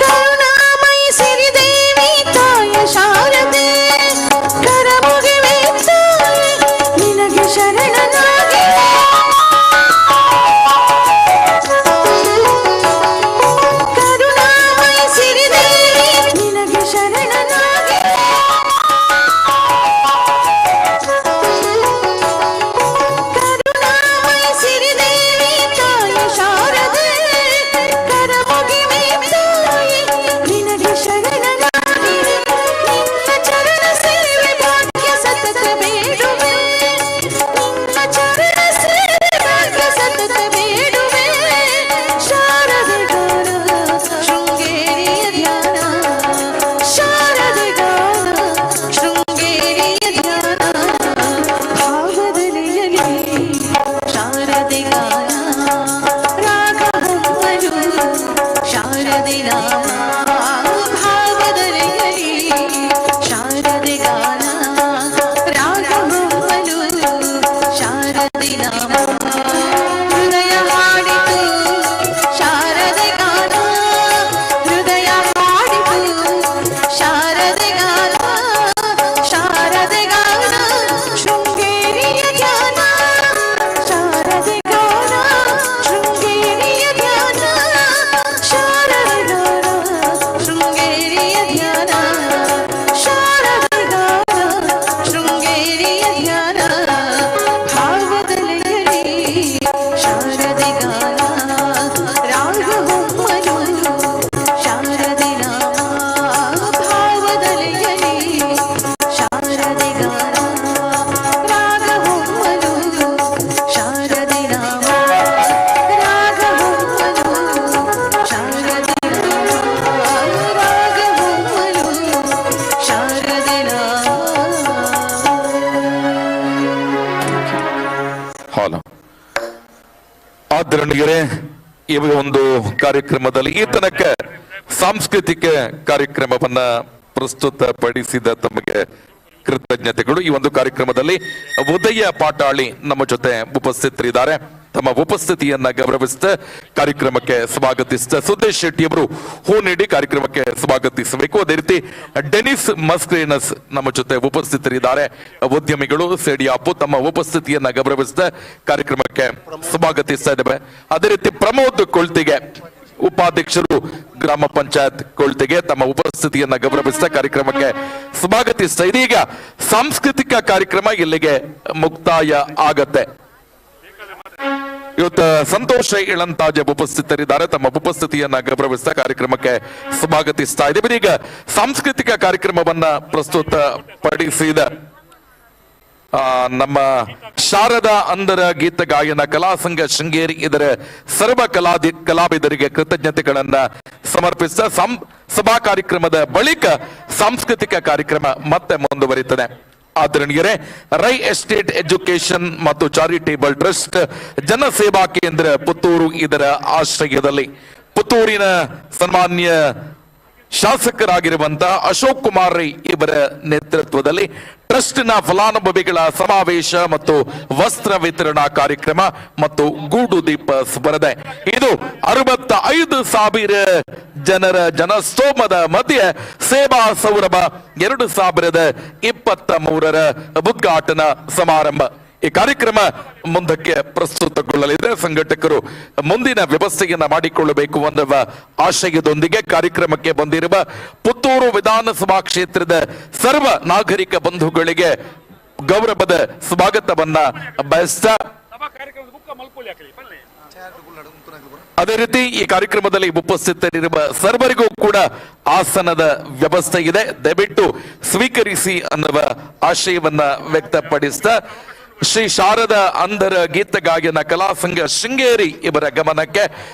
ಕರುಣಾಮಯಿ ಸಿರಿದೇವಿ ತಾಯ ಶಾರದೆ ಕರಮುಗಿವೆ ತಾಯಿ ನಿನಗೆ ಶರಣನಾಗಿ ಕರುಣಾಮಯಿ ಸಿರಿದೇವಿ ನಿನಗೆ ಶರಣನಾಗಿ ಕರುಣಾಮಯಿ ಸಿರಿದೇವಿ ತಾಯ ಶಾರದೆ ಕರಮುಗಿವೆ ತಾಯಿ ನಿನಗೆ ಶರಣನಾಗಿ ನಿನ್ನ ಚರಣ ಸೇವೆ ಭಾಗ್ಯ ಸತತ ಬೇಡುವೆ ನಿನ್ನ ಚರಣ ಸೇವೆ ಭಾಗ್ಯ ಸತತ ಬೇಡುವೆ ಶಾರದೆ ಗಾನ ಶೃಂಗೇರಿಯ ಧ್ಯಾನ ಶಾರದೆ ಗಾನ ಶೃಂಗೇರಿಯ ಧ್ಯಾನ ಭಾವದಲೆಯಲಿ ಶಾರದೆ ಗಾನ ರಾಗ ಹೊಮ್ಮಲು ಶಾರದೆ ನಾಮ ಭಾವದಲೆಯಲಿ ಶಾರದೆ ಗಾನ ರಾಗ ಹೊಮ್ಮಲು ಶಾರದೆ ನಾಮ ಹೃದಯ ಹಾಡಿತು ಶಾರದೆ ಗಾನ ಹೃದಯ ಹಾಡಿತು ಶಾರದೆ ಗಾನ ಶಾರದೆ ಗಾನ ಶೃಂಗೇರಿಯ ಧ್ಯಾನ ಶಾರದೆ ಗಾನ ಶೃಂಗೇರಿಯ ಧ್ಯಾನ ಶಾರದೆ ಗಾನ ಶೃಂಗೇರಿಯ ಧ್ಯಾನ ಶಾರದೆ ಗಾನ ಶೃಂಗೇರಿಯ ಧ್ಯಾನ ಭಾವದಲೆಯಲಿ ಶಾರದೆ ಗಾನ ರಾಗ ಹೊಮ್ಮಲು ಶಾರದೆ ನಾಮ ಭಾವದಲೆಯಲಿ ಶಾರದೆ ಗಾನ ರಾಗ ಹೊಮ್ಮಲು ಶಾರದೆ ನಾಮ ರಾಗ ಹೊಮ್ಮಲು ಶಾರದೆ ನಾಮ ರಾಗ ಹೊಮ್ಮಲು ಶಾರದೆ ನಾಮ ಹಾಲು ಆದರಣೀಯರೇ ಈ ಒಂದು ಕಾರ್ಯಕ್ರಮದಲ್ಲಿ ಈ ತನಕ ಸಾಂಸ್ಕೃತಿಕ ಕಾರ್ಯಕ್ರಮವನ್ನ ಪ್ರಸ್ತುತಪಡಿಸಿದ ತಮಗೆ ಕೃತಜ್ಞತೆಗಳು. ಈ ಒಂದು ಕಾರ್ಯಕ್ರಮದಲ್ಲಿ ಉದಯ ಪಾಟಾಳಿ ನಮ್ಮ ಜೊತೆ ಉಪಸ್ಥಿತರಿದ್ದಾರೆ. ತಮ್ಮ ಉಪಸ್ಥಿತಿಯನ್ನ ಗೌರವಿಸಿದ ಕಾರ್ಯಕ್ರಮಕ್ಕೆ ಸ್ವಾಗತಿಸಿದ ಸುದೇಶ್ ಶೆಟ್ಟಿ ಅವರು ಹೂ ನೀಡಿ ಕಾರ್ಯಕ್ರಮಕ್ಕೆ ಸ್ವಾಗತಿಸಬೇಕು. ಅದೇ ರೀತಿ ಡೆನಿಸ್ ಮಸ್ಕ್ರೇನಸ್ ನಮ್ಮ ಜೊತೆ ಉಪಸ್ಥಿತರಿದ್ದಾರೆ. ಉದ್ಯಮಿಗಳು ಸೇಡಿಯಾಪು ತಮ್ಮ ಉಪಸ್ಥಿತಿಯನ್ನ ಗೌರವಿಸಿದ ಕಾರ್ಯಕ್ರಮಕ್ಕೆ ಸ್ವಾಗತಿಸ್ತಾ ಇದ್ದೇವೆ. ಅದೇ ರೀತಿ ಪ್ರಮೋದ್ ಕೊಳ್ತಿಗೆ ಉಪಾಧ್ಯಕ್ಷರು ಗ್ರಾಮ ಪಂಚಾಯತ್ ಕೊಳ್ತಿಗೆ ತಮ್ಮ ಉಪಸ್ಥಿತಿಯನ್ನ ಗೌರವಿಸಿದ ಕಾರ್ಯಕ್ರಮಕ್ಕೆ ಸ್ವಾಗತಿಸ್ತಾ. ಇದೀಗ ಸಾಂಸ್ಕೃತಿಕ ಕಾರ್ಯಕ್ರಮ ಇಲ್ಲಿಗೆ ಮುಕ್ತಾಯ ಆಗತ್ತೆ. ಇವತ್ತು ಸಂತೋಷ ಇಳಂತಾಜೆ ಉಪಸ್ಥಿತರಿದ್ದಾರೆ. ತಮ್ಮ ಉಪಸ್ಥಿತಿಯನ್ನ ಗೌರವಿಸಿದ ಕಾರ್ಯಕ್ರಮಕ್ಕೆ ಸ್ವಾಗತಿಸ್ತಾ ಇದ್ದೇವೆ. ಈಗ ಸಾಂಸ್ಕೃತಿಕ ಕಾರ್ಯಕ್ರಮವನ್ನ ಪ್ರಸ್ತುತಪಡಿಸಿದ ನಮ್ಮ ಶಾರದಾ ಅಂಧರ ಗೀತ ಗಾಯನ ಕಲಾ ಸಂಘ ಶೃಂಗೇರಿ ಇದರ ಸರ್ವ ಕಲಾವಿದರಿಗೆ ಕೃತಜ್ಞತೆಗಳನ್ನ ಸಮರ್ಪಿಸಿದ ಸಭಾ ಕಾರ್ಯಕ್ರಮದ ಬಳಿಕ ಸಾಂಸ್ಕೃತಿಕ ಕಾರ್ಯಕ್ರಮ ಮತ್ತೆ ಮುಂದುವರಿಯುತ್ತದೆ. ಆದರಣೀಯರೇ, ರೈ ಎಸ್ಟೇಟ್ ಎಜುಕೇಶನ್ ಮತ್ತು ಚಾರಿಟೇಬಲ್ ಟ್ರಸ್ಟ್ ಜನಸೇವಾ ಕೇಂದ್ರ ಪುತ್ತೂರು ಇದರ ಆಶ್ರಯದಲ್ಲಿ ಪುತ್ತೂರಿನ ಸನ್ಮಾನ್ಯ ಶಾಸಕರಾಗಿರುವಂತಹ ಅಶೋಕ್ ಕುಮಾರ್ ರೈ ಇವರ ನೇತೃತ್ವದಲ್ಲಿ ಟ್ರಸ್ಟ್ನ ಫಲಾನುಭವಿಗಳ ಸಮಾವೇಶ ಮತ್ತು ವಸ್ತ್ರ ವಿತರಣಾ ಕಾರ್ಯಕ್ರಮ ಮತ್ತು ಗೂಡು ದೀಪ ಸ್ಪರ್ಧೆ ಇದು 65,000 ಜನರ ಜನಸ್ತೋಮದ ಮಧ್ಯೆ ಸೇವಾ ಸೌರಭ 2023 ಉದ್ಘಾಟನಾ ಸಮಾರಂಭ. ಈ ಕಾರ್ಯಕ್ರಮ ಮುಂದಕ್ಕೆ ಪ್ರಸ್ತುತಗೊಳ್ಳಲಿದೆ. ಸಂಘಟಕರು ಮುಂದಿನ ವ್ಯವಸ್ಥೆಯನ್ನ ಮಾಡಿಕೊಳ್ಳಬೇಕು ಅನ್ನುವ ಆಶಯದೊಂದಿಗೆ ಕಾರ್ಯಕ್ರಮಕ್ಕೆ ಬಂದಿರುವ ಪುತ್ತೂರು ವಿಧಾನಸಭಾ ಕ್ಷೇತ್ರದ ಸರ್ವ ನಾಗರಿಕ ಬಂಧುಗಳಿಗೆ ಗೌರವದ ಸ್ವಾಗತವನ್ನ ಬಯಸ್ತಾ, ಅದೇ ರೀತಿ ಈ ಕಾರ್ಯಕ್ರಮದಲ್ಲಿ ಉಪಸ್ಥಿತರಿರುವ ಸರ್ವರಿಗೂ ಕೂಡ ಆಸನದ ವ್ಯವಸ್ಥೆ ಇದೆ, ದಯವಿಟ್ಟು ಸ್ವೀಕರಿಸಿ ಅನ್ನುವ ಆಶಯವನ್ನ ವ್ಯಕ್ತಪಡಿಸ್ತಾ ಶ್ರೀ ಶಾರದಾ ಅಂಧರ ಗೀತ ಗಾಯನ ಕಲಾ ಸಂಘ ಶೃಂಗೇರಿ ಇವರ ಗಮನಕ್ಕೆ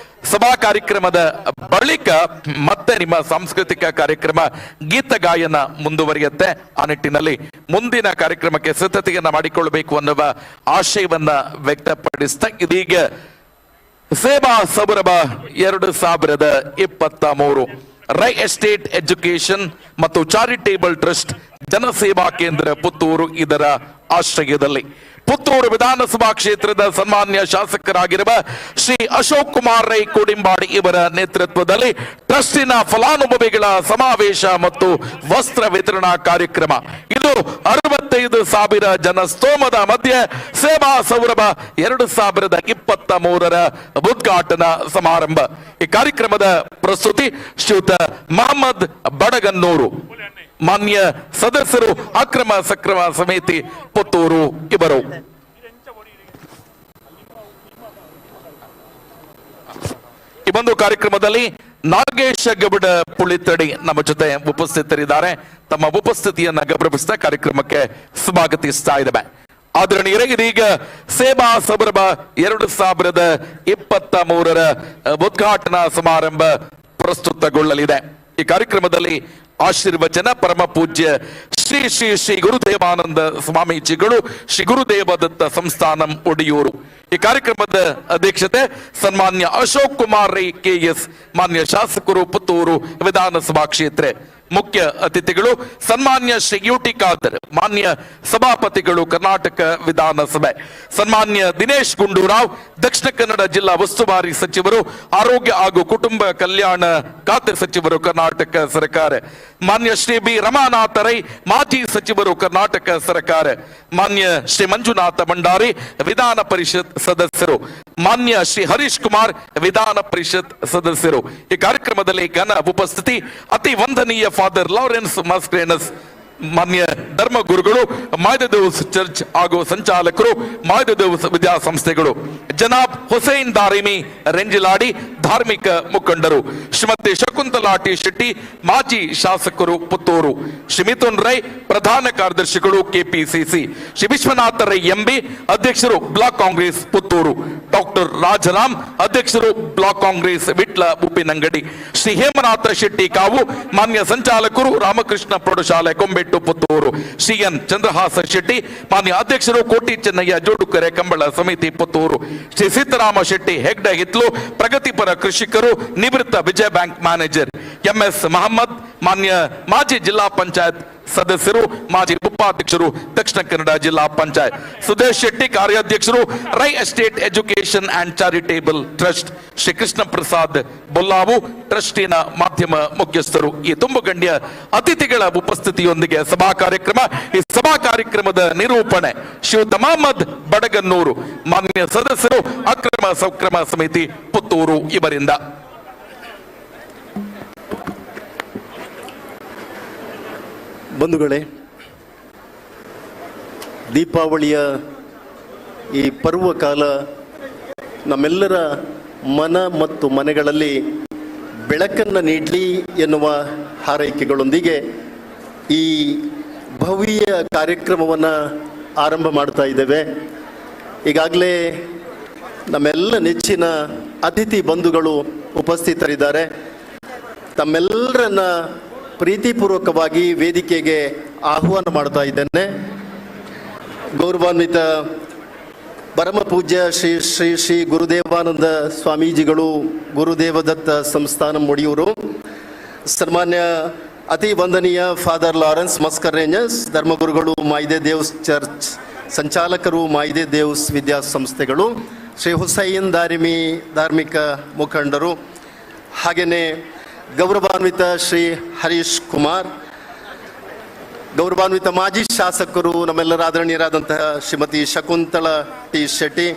ಸಭಾ ಕಾರ್ಯಕ್ರಮದ ಬಳಿಕ ಮತ್ತೆ ನಿಮ್ಮ ಸಾಂಸ್ಕೃತಿಕ ಕಾರ್ಯಕ್ರಮ ಗೀತ ಗಾಯನ ಮುಂದುವರಿಯುತ್ತೆ. ಆ ನಿಟ್ಟಿನಲ್ಲಿ ಮುಂದಿನ ಕಾರ್ಯಕ್ರಮಕ್ಕೆ ಸಿದ್ಧತೆಯನ್ನ ಮಾಡಿಕೊಳ್ಳಬೇಕು ಅನ್ನುವ ಆಶಯವನ್ನ ವ್ಯಕ್ತಪಡಿಸ್ತಾ ಇದೀಗ ಸೇವಾ ಸೌರಭ 2023 ರೈ ಎಸ್ಟೇಟ್ ಎಜುಕೇಶನ್ ಮತ್ತು ಚಾರಿಟೇಬಲ್ ಟ್ರಸ್ಟ್ ಜನಸೇವಾ ಕೇಂದ್ರ ಪುತ್ತೂರು ಇದರ ಆಶ್ರಯದಲ್ಲಿ ಪುತ್ತೂರು ವಿಧಾನಸಭಾ ಕ್ಷೇತ್ರದ ಸನ್ಮಾನ್ಯ ಶಾಸಕರಾಗಿರುವ ಶ್ರೀ ಅಶೋಕ್ ಕುಮಾರ್ ರೈ ಕೋಡಿಂಬಾಡಿ ಇವರ ನೇತೃತ್ವದಲ್ಲಿ ಟ್ರಸ್ಟಿನ ಫಲಾನುಭವಿಗಳ ಸಮಾವೇಶ ಮತ್ತು ವಸ್ತ್ರ ವಿತರಣಾ ಕಾರ್ಯಕ್ರಮ ಇದು 65,000 ಜನಸ್ತೋಮದ ಮಧ್ಯೆ ಸೇವಾ ಸೌರಭ 2023 ಉದ್ಘಾಟನಾ ಸಮಾರಂಭ. ಈ ಕಾರ್ಯಕ್ರಮದ ಪ್ರಸ್ತುತಿ ಶ್ರೀಯುತ ಮಹಮ್ಮದ್ ಬಡಗನ್ನೂರು, ಮಾನ್ಯ ಸದಸ್ಯರು ಅಕ್ರಮ ಸಕ್ರಮ ಸಮಿತಿ ಪುತ್ತೂರು ಇವರು. ಈ ಒಂದು ಕಾರ್ಯಕ್ರಮದಲ್ಲಿ ನಾಗೇಶ ಗೌಡ ಪುಳಿತಡಿ ನಮ್ಮ ಜೊತೆ ಉಪಸ್ಥಿತರಿದ್ದಾರೆ. ತಮ್ಮ ಉಪಸ್ಥಿತಿಯನ್ನ ಗೌರವಿಸಿದ ಕಾರ್ಯಕ್ರಮಕ್ಕೆ ಸ್ವಾಗತಿಸ್ತಾ ಇದ್ದೇವೆ. ಆದರಣೀಯರೇ, ಇದೀಗ ಸೇವಾ ಸೌರಭ 2023 ಉದ್ಘಾಟನಾ ಸಮಾರಂಭ ಪ್ರಸ್ತುತಗೊಳ್ಳಲಿದೆ. ಈ ಕಾರ್ಯಕ್ರಮದಲ್ಲಿ ಆಶೀರ್ವಚನ ಪರಮ ಪೂಜ್ಯ ಶ್ರೀ ಶ್ರೀ ಶ್ರೀ ಗುರುದೇವಾನಂದ ಸ್ವಾಮೀಜಿಗಳು, ಶ್ರೀ ಗುರುದೇವದತ್ತ ಸಂಸ್ಥಾನಂ ಒಡಿಯೂರು. ಈ ಕಾರ್ಯಕ್ರಮದ ಅಧ್ಯಕ್ಷತೆ ಸನ್ಮಾನ್ಯ ಅಶೋಕ್ ಕುಮಾರ್ ರೈ ಕೆಎಸ್, ಮಾನ್ಯ ಶಾಸಕರು ಪುತ್ತೂರು ವಿಧಾನಸಭಾ ಕ್ಷೇತ್ರ. ಮುಖ್ಯ ಅತಿಥಿಗಳು ಸನ್ಮಾನ್ಯ ಶ್ರೀ ಯುಟಿ ಖಾದರ್, ಮಾನ್ಯ ಸಭಾಪತಿಗಳು ಕರ್ನಾಟಕ ವಿಧಾನಸಭೆ. ಸನ್ಮಾನ್ಯ ದಿನೇಶ್ ಗುಂಡೂರಾವ್, ದಕ್ಷಿಣ ಕನ್ನಡ ಜಿಲ್ಲಾ ಉಸ್ತುವಾರಿ ಸಚಿವರು, ಆರೋಗ್ಯ ಹಾಗೂ ಕುಟುಂಬ ಕಲ್ಯಾಣ ಖಾತೆ ಸಚಿವರು ಕರ್ನಾಟಕ ಸರ್ಕಾರ. ಮಾನ್ಯ ಶ್ರೀ ಬಿ ರಮಾನಾಥ ರೈ, ಮಾಜಿ ಸಚಿವರು ಕರ್ನಾಟಕ ಸರ್ಕಾರ. ಮಾನ್ಯ ಶ್ರೀ ಮಂಜುನಾಥ ಭಂಡಾರಿ, ವಿಧಾನ ಪರಿಷತ್ ಸದಸ್ಯರು. ಮಾನ್ಯ ಶ್ರೀ ಹರೀಶ್ ಕುಮಾರ್, ವಿಧಾನ ಪರಿಷತ್ ಸದಸ್ಯರು. ಈ ಕಾರ್ಯಕ್ರಮದಲ್ಲಿ ಘನ ಉಪಸ್ಥಿತಿ ಅತಿ ವಂದನೀಯ ಫಾದರ್ ಲಾರೆನ್ಸ್ ಮಾಸ್ಕ್ರೇನಸ್, ಮಾನ್ಯ ಧರ್ಮ ಗುರುಗಳು, ಮಾಯ್ದದೇವ್ಸ್ ಚರ್ಚ್ ಹಾಗೂ ಸಂಚಾಲಕರು, ಮಾಯ್ದದೇವ್ಸ್ ವಿದ್ಯಾಸಂಸ್ಥೆಗಳು. ಜನಾಬ್ ಹುಸೇನ್ ದಾರಿಮಿ ರೆಂಜಿಲಾಡಿ, ಧಾರ್ಮಿಕ ಮುಖಂಡರು. ಶ್ರೀಮತಿ ಶಕುಂತಲಾ ಟಿ ಶೆಟ್ಟಿ, ಮಾಜಿ ಶಾಸಕರು ಪುತ್ತೂರು. ಶ್ರೀ ಮಿಥುನ್ ರೈ, ಪ್ರಧಾನ ಕಾರ್ಯದರ್ಶಿಗಳು ಕೆಪಿಸಿಸಿ. ಶ್ರೀ ವಿಶ್ವನಾಥ ರೈ ಎಂಬಿ, ಅಧ್ಯಕ್ಷರು ಬ್ಲಾಕ್ ಕಾಂಗ್ರೆಸ್ ಪುತ್ತೂರು. ಡಾಕ್ಟರ್ ರಾಜರಾಮ್, ಅಧ್ಯಕ್ಷರು ಬ್ಲಾಕ್ ಕಾಂಗ್ರೆಸ್ ವಿಟ್ಲ ಉಪ್ಪಿನಂಗಡಿ. ಶ್ರೀ ಹೇಮನಾಥ ಶೆಟ್ಟಿ ಕಾವು, ಮಾನ್ಯ ಸಂಚಾಲಕರು ರಾಮಕೃಷ್ಣ ಪ್ರೌಢಶಾಲೆ ಕೊಂಬೆಟ್ಟು ಪುತ್ತೂರು. ಶ್ರೀ ಎನ್ ಚಂದ್ರಹಾಸ ಶೆಟ್ಟಿ, ಮಾನ್ಯ ಅಧ್ಯಕ್ಷರು ಕೋಟಿ ಚೆನ್ನಯ್ಯ ಜೋಡುಕರೆ ಕಂಬಳ ಸಮಿತಿ ಪುತ್ತೂರು. ಶ್ರೀ ಸೀತಾರಾಮ ಶೆಟ್ಟಿ ಹೆಗ್ಡೆ ಹಿತ್ಲು, ಪ್ರಗತಿಪರ ಕೃಷಿಕರು, ನಿವೃತ್ತ ವಿಜಯ ಬ್ಯಾಂಕ್ ಮ್ಯಾನೇಜರ್. ಎಂಎಸ್ ಮಹಮ್ಮದ್, ಮಾನ್ಯ ಮಾಜಿ ಜಿಲ್ಲಾ ಪಂಚಾಯತ್ ಸದಸ್ಯರು, ಮಾಜಿ ಉಪಾಧ್ಯಕ್ಷರು, ದಕ್ಷಿಣ ಕನ್ನಡ ಜಿಲ್ಲಾ ಪಂಚಾಯತ್. ಸುದೇಶ್ ಶೆಟ್ಟಿ, ಕಾರ್ಯಾಧ್ಯಕ್ಷರು, Rai estate education and charitable trust. Shri Krishna Prasad Bollavu, ಟ್ರಸ್ಟಿನ ಮಾಧ್ಯಮ ಮುಖ್ಯಸ್ಥರು. ಈ ತುಂಬು ಗಣ್ಯ ಅತಿಥಿಗಳ ಉಪಸ್ಥಿತಿಯೊಂದಿಗೆ ಸಭಾ ಕಾರ್ಯಕ್ರಮ. ಈ ಸಭಾ ಕಾರ್ಯಕ್ರಮದ ನಿರೂಪಣೆ ಶ್ರೀಯುತ ಮಹಮ್ಮದ್ ಬಡಗನ್ನೂರು, ಮಾನ್ಯ ಸದಸ್ಯರು ಅಕ್ರಮ ಸಕ್ರಮ ಸಮಿತಿ ಪುತ್ತೂರು ಇವರಿಂದ. ಬಂಧುಗಳೇ, ದೀಪಾವಳಿಯ ಈ ಪರ್ವಕಾಲ ನಮ್ಮೆಲ್ಲರ ಮನ ಮತ್ತು ಮನೆಗಳಲ್ಲಿ ಬೆಳಕನ್ನು ನೀಡಲಿ ಎನ್ನುವ ಹಾರೈಕೆಗಳೊಂದಿಗೆ ಈ ಭವ್ಯ ಕಾರ್ಯಕ್ರಮವನ್ನು ಆರಂಭ ಮಾಡ್ತಾ ಇದ್ದೇವೆ. ಈಗಾಗಲೇ ನಮ್ಮೆಲ್ಲ ನೆಚ್ಚಿನ ಅತಿಥಿ ಬಂಧುಗಳು ಉಪಸ್ಥಿತರಿದ್ದಾರೆ. ತಮ್ಮೆಲ್ಲರನ್ನ ಪ್ರೀತಿಪೂರ್ವಕವಾಗಿ ವೇದಿಕೆಗೆ ಆಹ್ವಾನ ಮಾಡ್ತಾ ಇದ್ದೇನೆ. ಗೌರವಾನ್ವಿತ ಪರಮ ಪೂಜ್ಯ ಶ್ರೀ ಶ್ರೀ ಶ್ರೀ ಗುರುದೇವಾನಂದ ಸ್ವಾಮೀಜಿಗಳು, ಗುರುದೇವದತ್ತ ಸಂಸ್ಥಾನ ಒಡಿಯೂರು, ಸನ್ಮಾನ್ಯ ಅತಿ ವಂದನೀಯ ಫಾದರ್ ಲಾರೆನ್ಸ್ ಮಸ್ಕರೇಂಜಸ್ ಧರ್ಮಗುರುಗಳು ಮಾಯಿದೆ ದೇವ್ಸ್ ಚರ್ಚ್ ಸಂಚಾಲಕರು ಮಾಯಿದೆ ದೇವ್ಸ್ ವಿದ್ಯಾಸಂಸ್ಥೆಗಳು, ಶ್ರೀ ಹುಸೈನ್ ದಾರಿಮಿ ಧಾರ್ಮಿಕ ಮುಖಂಡರು, ಹಾಗೆಯೇ ಗೌರವಾನ್ವಿತ ಶ್ರೀ ಹರೀಶ್ ಕುಮಾರ್, ಗೌರವಾನ್ವಿತ ಮಾಜಿ ಶಾಸಕರು ನಮ್ಮೆಲ್ಲರ ಆದರಣೀಯರಾದಂತಹ ಶ್ರೀಮತಿ ಶಕುಂತಳಾ ಟಿ ಶೆಟ್ಟಿ,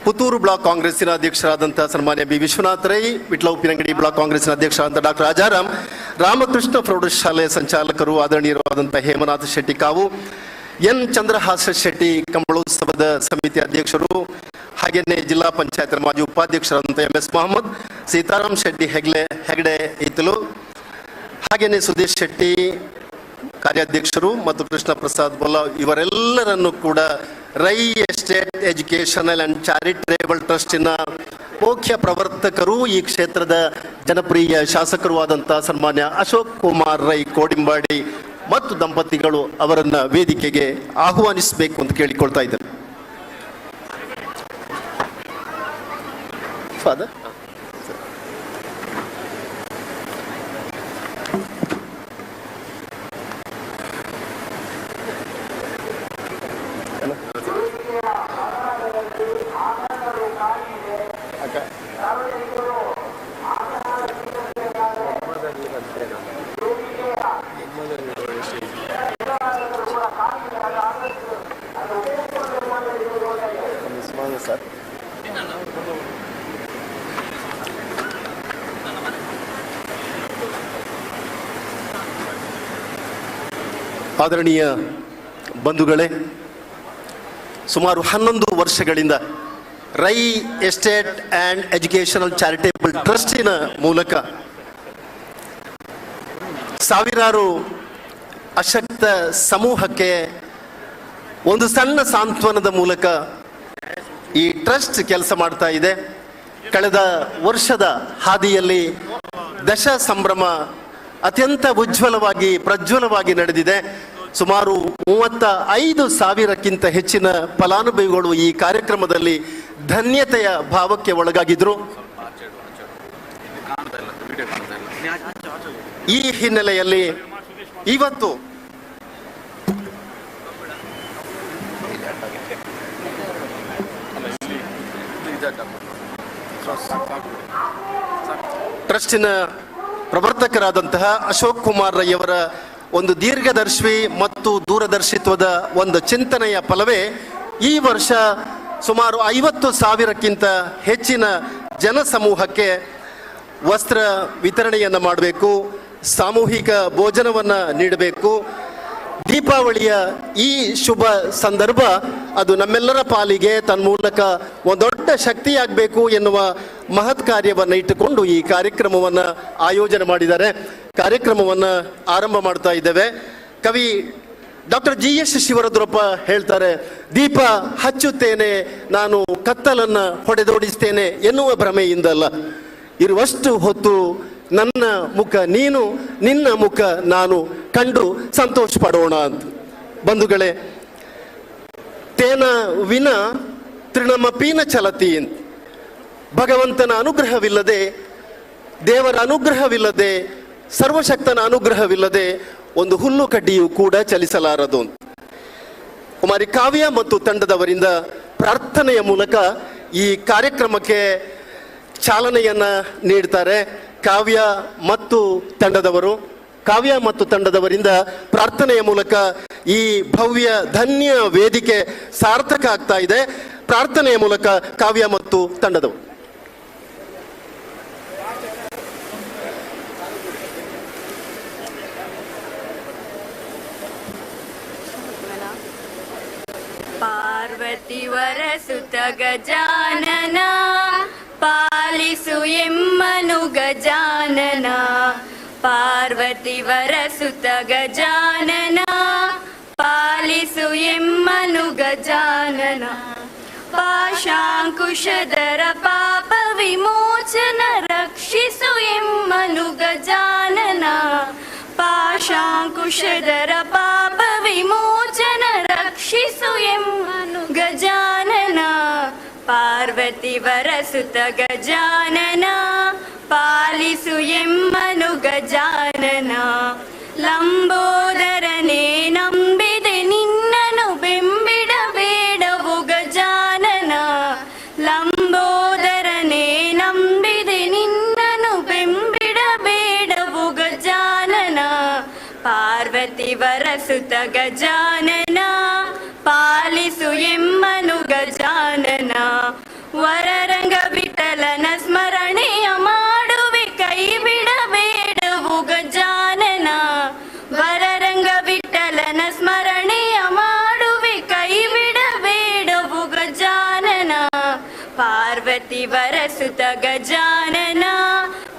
ಪುತ್ತೂರು ಬ್ಲಾಕ್ ಕಾಂಗ್ರೆಸ್ಸಿನ ಅಧ್ಯಕ್ಷರಾದಂತಹ ಸನ್ಮಾನ್ಯ ಬಿ ವಿಶ್ವನಾಥ್ ರೈ, ವಿಟ್ಲ ಉಪ್ಪಿನಂಗಡಿ ಬ್ಲಾಕ್ ಕಾಂಗ್ರೆಸ್ಸಿನ ಅಧ್ಯಕ್ಷರಾದಂತಹ ಡಾಕ್ಟರ್ ರಾಜಾರಾಮ್, ರಾಮಕೃಷ್ಣ ಪ್ರೌಢಶಾಲೆ ಸಂಚಾಲಕರು ಆದರಣೀಯರಾದಂತಹ ಹೇಮನಾಥ್ ಶೆಟ್ಟಿ ಕಾವು, ಎನ್ ಚಂದ್ರಹಾಸ ಶೆಟ್ಟಿ ಕಂಬಳೋತ್ಸವದ ಸಮಿತಿ ಅಧ್ಯಕ್ಷರು, ಹಾಗೆಯೇ ಜಿಲ್ಲಾ ಪಂಚಾಯತ್ ಮಾಜಿ ಉಪಾಧ್ಯಕ್ಷರಾದಂತಹ ಎಂ ಎಸ್ ಮೊಹಮ್ಮದ್, ಸೀತಾರಾಮ್ ಶೆಟ್ಟಿ ಹೆಗಡೆ ಈತಲು, ಹಾಗೆಯೇ ಸುದೇಶ್ ಶೆಟ್ಟಿ ಕಾರ್ಯಾಧ್ಯಕ್ಷರು ಮತ್ತು ಕೃಷ್ಣ ಪ್ರಸಾದ್ ಬೊಲ್ಲ, ಇವರೆಲ್ಲರನ್ನು ಕೂಡ Rai estate educational and charitable ಟ್ರಸ್ಟಿನ ಮುಖ್ಯ ಪ್ರವರ್ತಕರು, ಈ ಕ್ಷೇತ್ರದ ಜನಪ್ರಿಯ ಶಾಸಕರು ಆದಂತಹ ಸನ್ಮಾನ್ಯ ಅಶೋಕ್ ಕುಮಾರ್ ರೈ ಕೋಡಿಂಬಾಡಿ ಮತ್ತು ದಂಪತಿಗಳು ಅವರನ್ನ ವೇದಿಕೆಗೆ ಆಹ್ವಾನಿಸಬೇಕು ಅಂತ ಕೇಳಿಕೊಳ್ತಾ ಇದ್ದಾರೆ. ಫಾದರ್ ಸರ್, ಆದರಣೀಯ ಬಂಧುಗಳೇ, ಸುಮಾರು 11 ವರ್ಷಗಳಿಂದ Rai estate and educational charitable ಟ್ರಸ್ಟಿನ ಮೂಲಕ ಸಾವಿರಾರು ಅಶಕ್ತ ಸಮೂಹಕ್ಕೆ ಒಂದು ಸಣ್ಣ ಸಾಂತ್ವನದ ಮೂಲಕ ಈ ಟ್ರಸ್ಟ್ ಕೆಲಸ ಮಾಡ್ತಾ ಇದೆ. ಕಳೆದ ವರ್ಷದ ಹಾದಿಯಲ್ಲಿ ದಶ ಸಂಭ್ರಮ ಅತ್ಯಂತ ಉಜ್ವಲವಾಗಿ ಪ್ರಜ್ವಲವಾಗಿ ನಡೆದಿದೆ. ಸುಮಾರು 35,000ಕ್ಕಿಂತ ಹೆಚ್ಚಿನ ಫಲಾನುಭವಿಗಳು ಈ ಕಾರ್ಯಕ್ರಮದಲ್ಲಿ ಧನ್ಯತೆಯ ಭಾವಕ್ಕೆ ಒಳಗಾಗಿದ್ರು. ಈ ಹಿನ್ನೆಲೆಯಲ್ಲಿ ಇವತ್ತು ಟ್ರಸ್ಟಿನ ಪ್ರವರ್ತಕರಾದಂತಹ ಅಶೋಕ್ ಕುಮಾರ್ ರೈ ಅವರ ಒಂದು ದೀರ್ಘದರ್ಶಿ ಮತ್ತು ದೂರದರ್ಶಿತ್ವದ ಒಂದು ಚಿಂತನೆಯ ಫಲವೇ ಈ ವರ್ಷ ಸುಮಾರು 50,000ಕ್ಕಿಂತ ಹೆಚ್ಚಿನ ಜನಸಮೂಹಕ್ಕೆ ವಸ್ತ್ರ ವಿತರಣೆಯನ್ನು ಮಾಡಬೇಕು, ಸಾಮೂಹಿಕ ಭೋಜನವನ್ನು ನೀಡಬೇಕು. ದೀಪಾವಳಿಯ ಈ ಶುಭ ಸಂದರ್ಭ ಅದು ನಮ್ಮೆಲ್ಲರ ಪಾಲಿಗೆ ತನ್ಮೂಲಕ ಒಂದು ದೊಡ್ಡ ಶಕ್ತಿಯಾಗಬೇಕು ಎನ್ನುವ ಮಹತ್ ಕಾರ್ಯವನ್ನು ಇಟ್ಟುಕೊಂಡು ಈ ಕಾರ್ಯಕ್ರಮವನ್ನು ಆಯೋಜನೆ ಮಾಡಿದ್ದಾರೆ. ಕಾರ್ಯಕ್ರಮವನ್ನು ಆರಂಭ ಮಾಡ್ತಾ ಇದ್ದೇವೆ. ಕವಿ ಡಾಕ್ಟರ್ GS ಶಿವರುದ್ರಪ್ಪ ಹೇಳ್ತಾರೆ, ದೀಪ ಹಚ್ಚುತ್ತೇನೆ ನಾನು ಕತ್ತಲನ್ನು ಹೊಡೆದೋಡಿಸ್ತೇನೆ ಎನ್ನುವ ಭ್ರಮೆಯಿಂದಲ್ಲ, ಇರುವಷ್ಟು ಹೊತ್ತು ನನ್ನ ಮುಖ ನೀನು, ನಿನ್ನ ಮುಖ ನಾನು ಕಂಡು ಸಂತೋಷ ಪಡೋಣ ಅಂತ. ಬಂಧುಗಳೇ, ತೇನ ವಿನ ತೃಣಮಪೀನ ಚಲತಿ ಅಂತ. ಭಗವಂತನ ಅನುಗ್ರಹವಿಲ್ಲದೆ, ದೇವರ ಅನುಗ್ರಹವಿಲ್ಲದೆ, ಸರ್ವಶಕ್ತನ ಅನುಗ್ರಹವಿಲ್ಲದೆ ಒಂದು ಹುಲ್ಲು ಕಡ್ಡಿಯು ಕೂಡ ಚಲಿಸಲಾರದು. ಕುಮಾರಿ ಕಾವ್ಯ ಮತ್ತು ತಂಡದವರಿಂದ ಪ್ರಾರ್ಥನೆಯ ಮೂಲಕ ಈ ಕಾರ್ಯಕ್ರಮಕ್ಕೆ ಚಾಲನೆಯನ್ನ ನೀಡ್ತಾರೆ. ಕಾವ್ಯ ಮತ್ತು ತಂಡದವರಿಂದ ಪ್ರಾರ್ಥನೆಯ ಮೂಲಕ ಈ ಭವ್ಯ ಧನ್ಯ ವೇದಿಕೆ ಸಾರ್ಥಕ ಆಗ್ತಾ ಇದೆ. ಪ್ರಾರ್ಥನೆಯ ಮೂಲಕ ಕಾವ್ಯ ಮತ್ತು ತಂಡದವರು. ಪಾರ್ವತಿ ವರಸುತ ಗಜಾನನ ಪಾಲಿಸು ಎಮ್ಮನು ಗಜಾನನ. ಪಾರ್ವತಿ ವರಸುತ ಗಜಾನನ ಪಾಲಿಸು ಎಮ್ಮನು ಗಜಾನನ. ಪಾಶಾಂಕುಶಧರ ಪಾಪ ವಿಮೋಚನ ರಕ್ಷಿಸು ಎಮ್ಮನು ಗಜಾನನ. ಪಾಶಾಂಕುಶಧರ ಪಾಪ ವಿಮೋಚನ ರಕ್ಷಿಸು ಎಮ್ಮನು ಗಜಾನನ. ಪಾರ್ವತಿ ವರಸುತ ಗಜಾನನ ಪಾಲಿಸು ಎಮ್ಮನು ಗಜಾನನ. ಲಂಬೋದರನೇ ನಂಬಿದೆ ನಿನ್ನನು ಬೆಂಬಿಡಬೇಡವು ಗಜಾನನ. ಲಂಬೋದರನೇ ನಂಬಿದೆ ನಿನ್ನನು ಬೆಂಬಿಡಬೇಡವು ಗಜಾನನ. ಪಾರ್ವತಿ ವರಸುತ ಗಜಾನನ ಪಾಲಿಸು ಎಮ್ಮನು ಗಜಾನನ. ವರರಂಗ ವಿಠಲನ ಸ್ಮರಣೆಯ ಮಾಡುವೆ ಕೈ ಬಿಡಬೇಡವು ಗಜಾನನ. ವರರಂಗ ವಿಠಲನ ಸ್ಮರಣೆಯ ಮಾಡುವೆ ಕೈ ಬಿಡಬೇಡವು ಗಜಾನನ. ಪಾರ್ವತಿ ವರಸುತ ಗಜಾನನ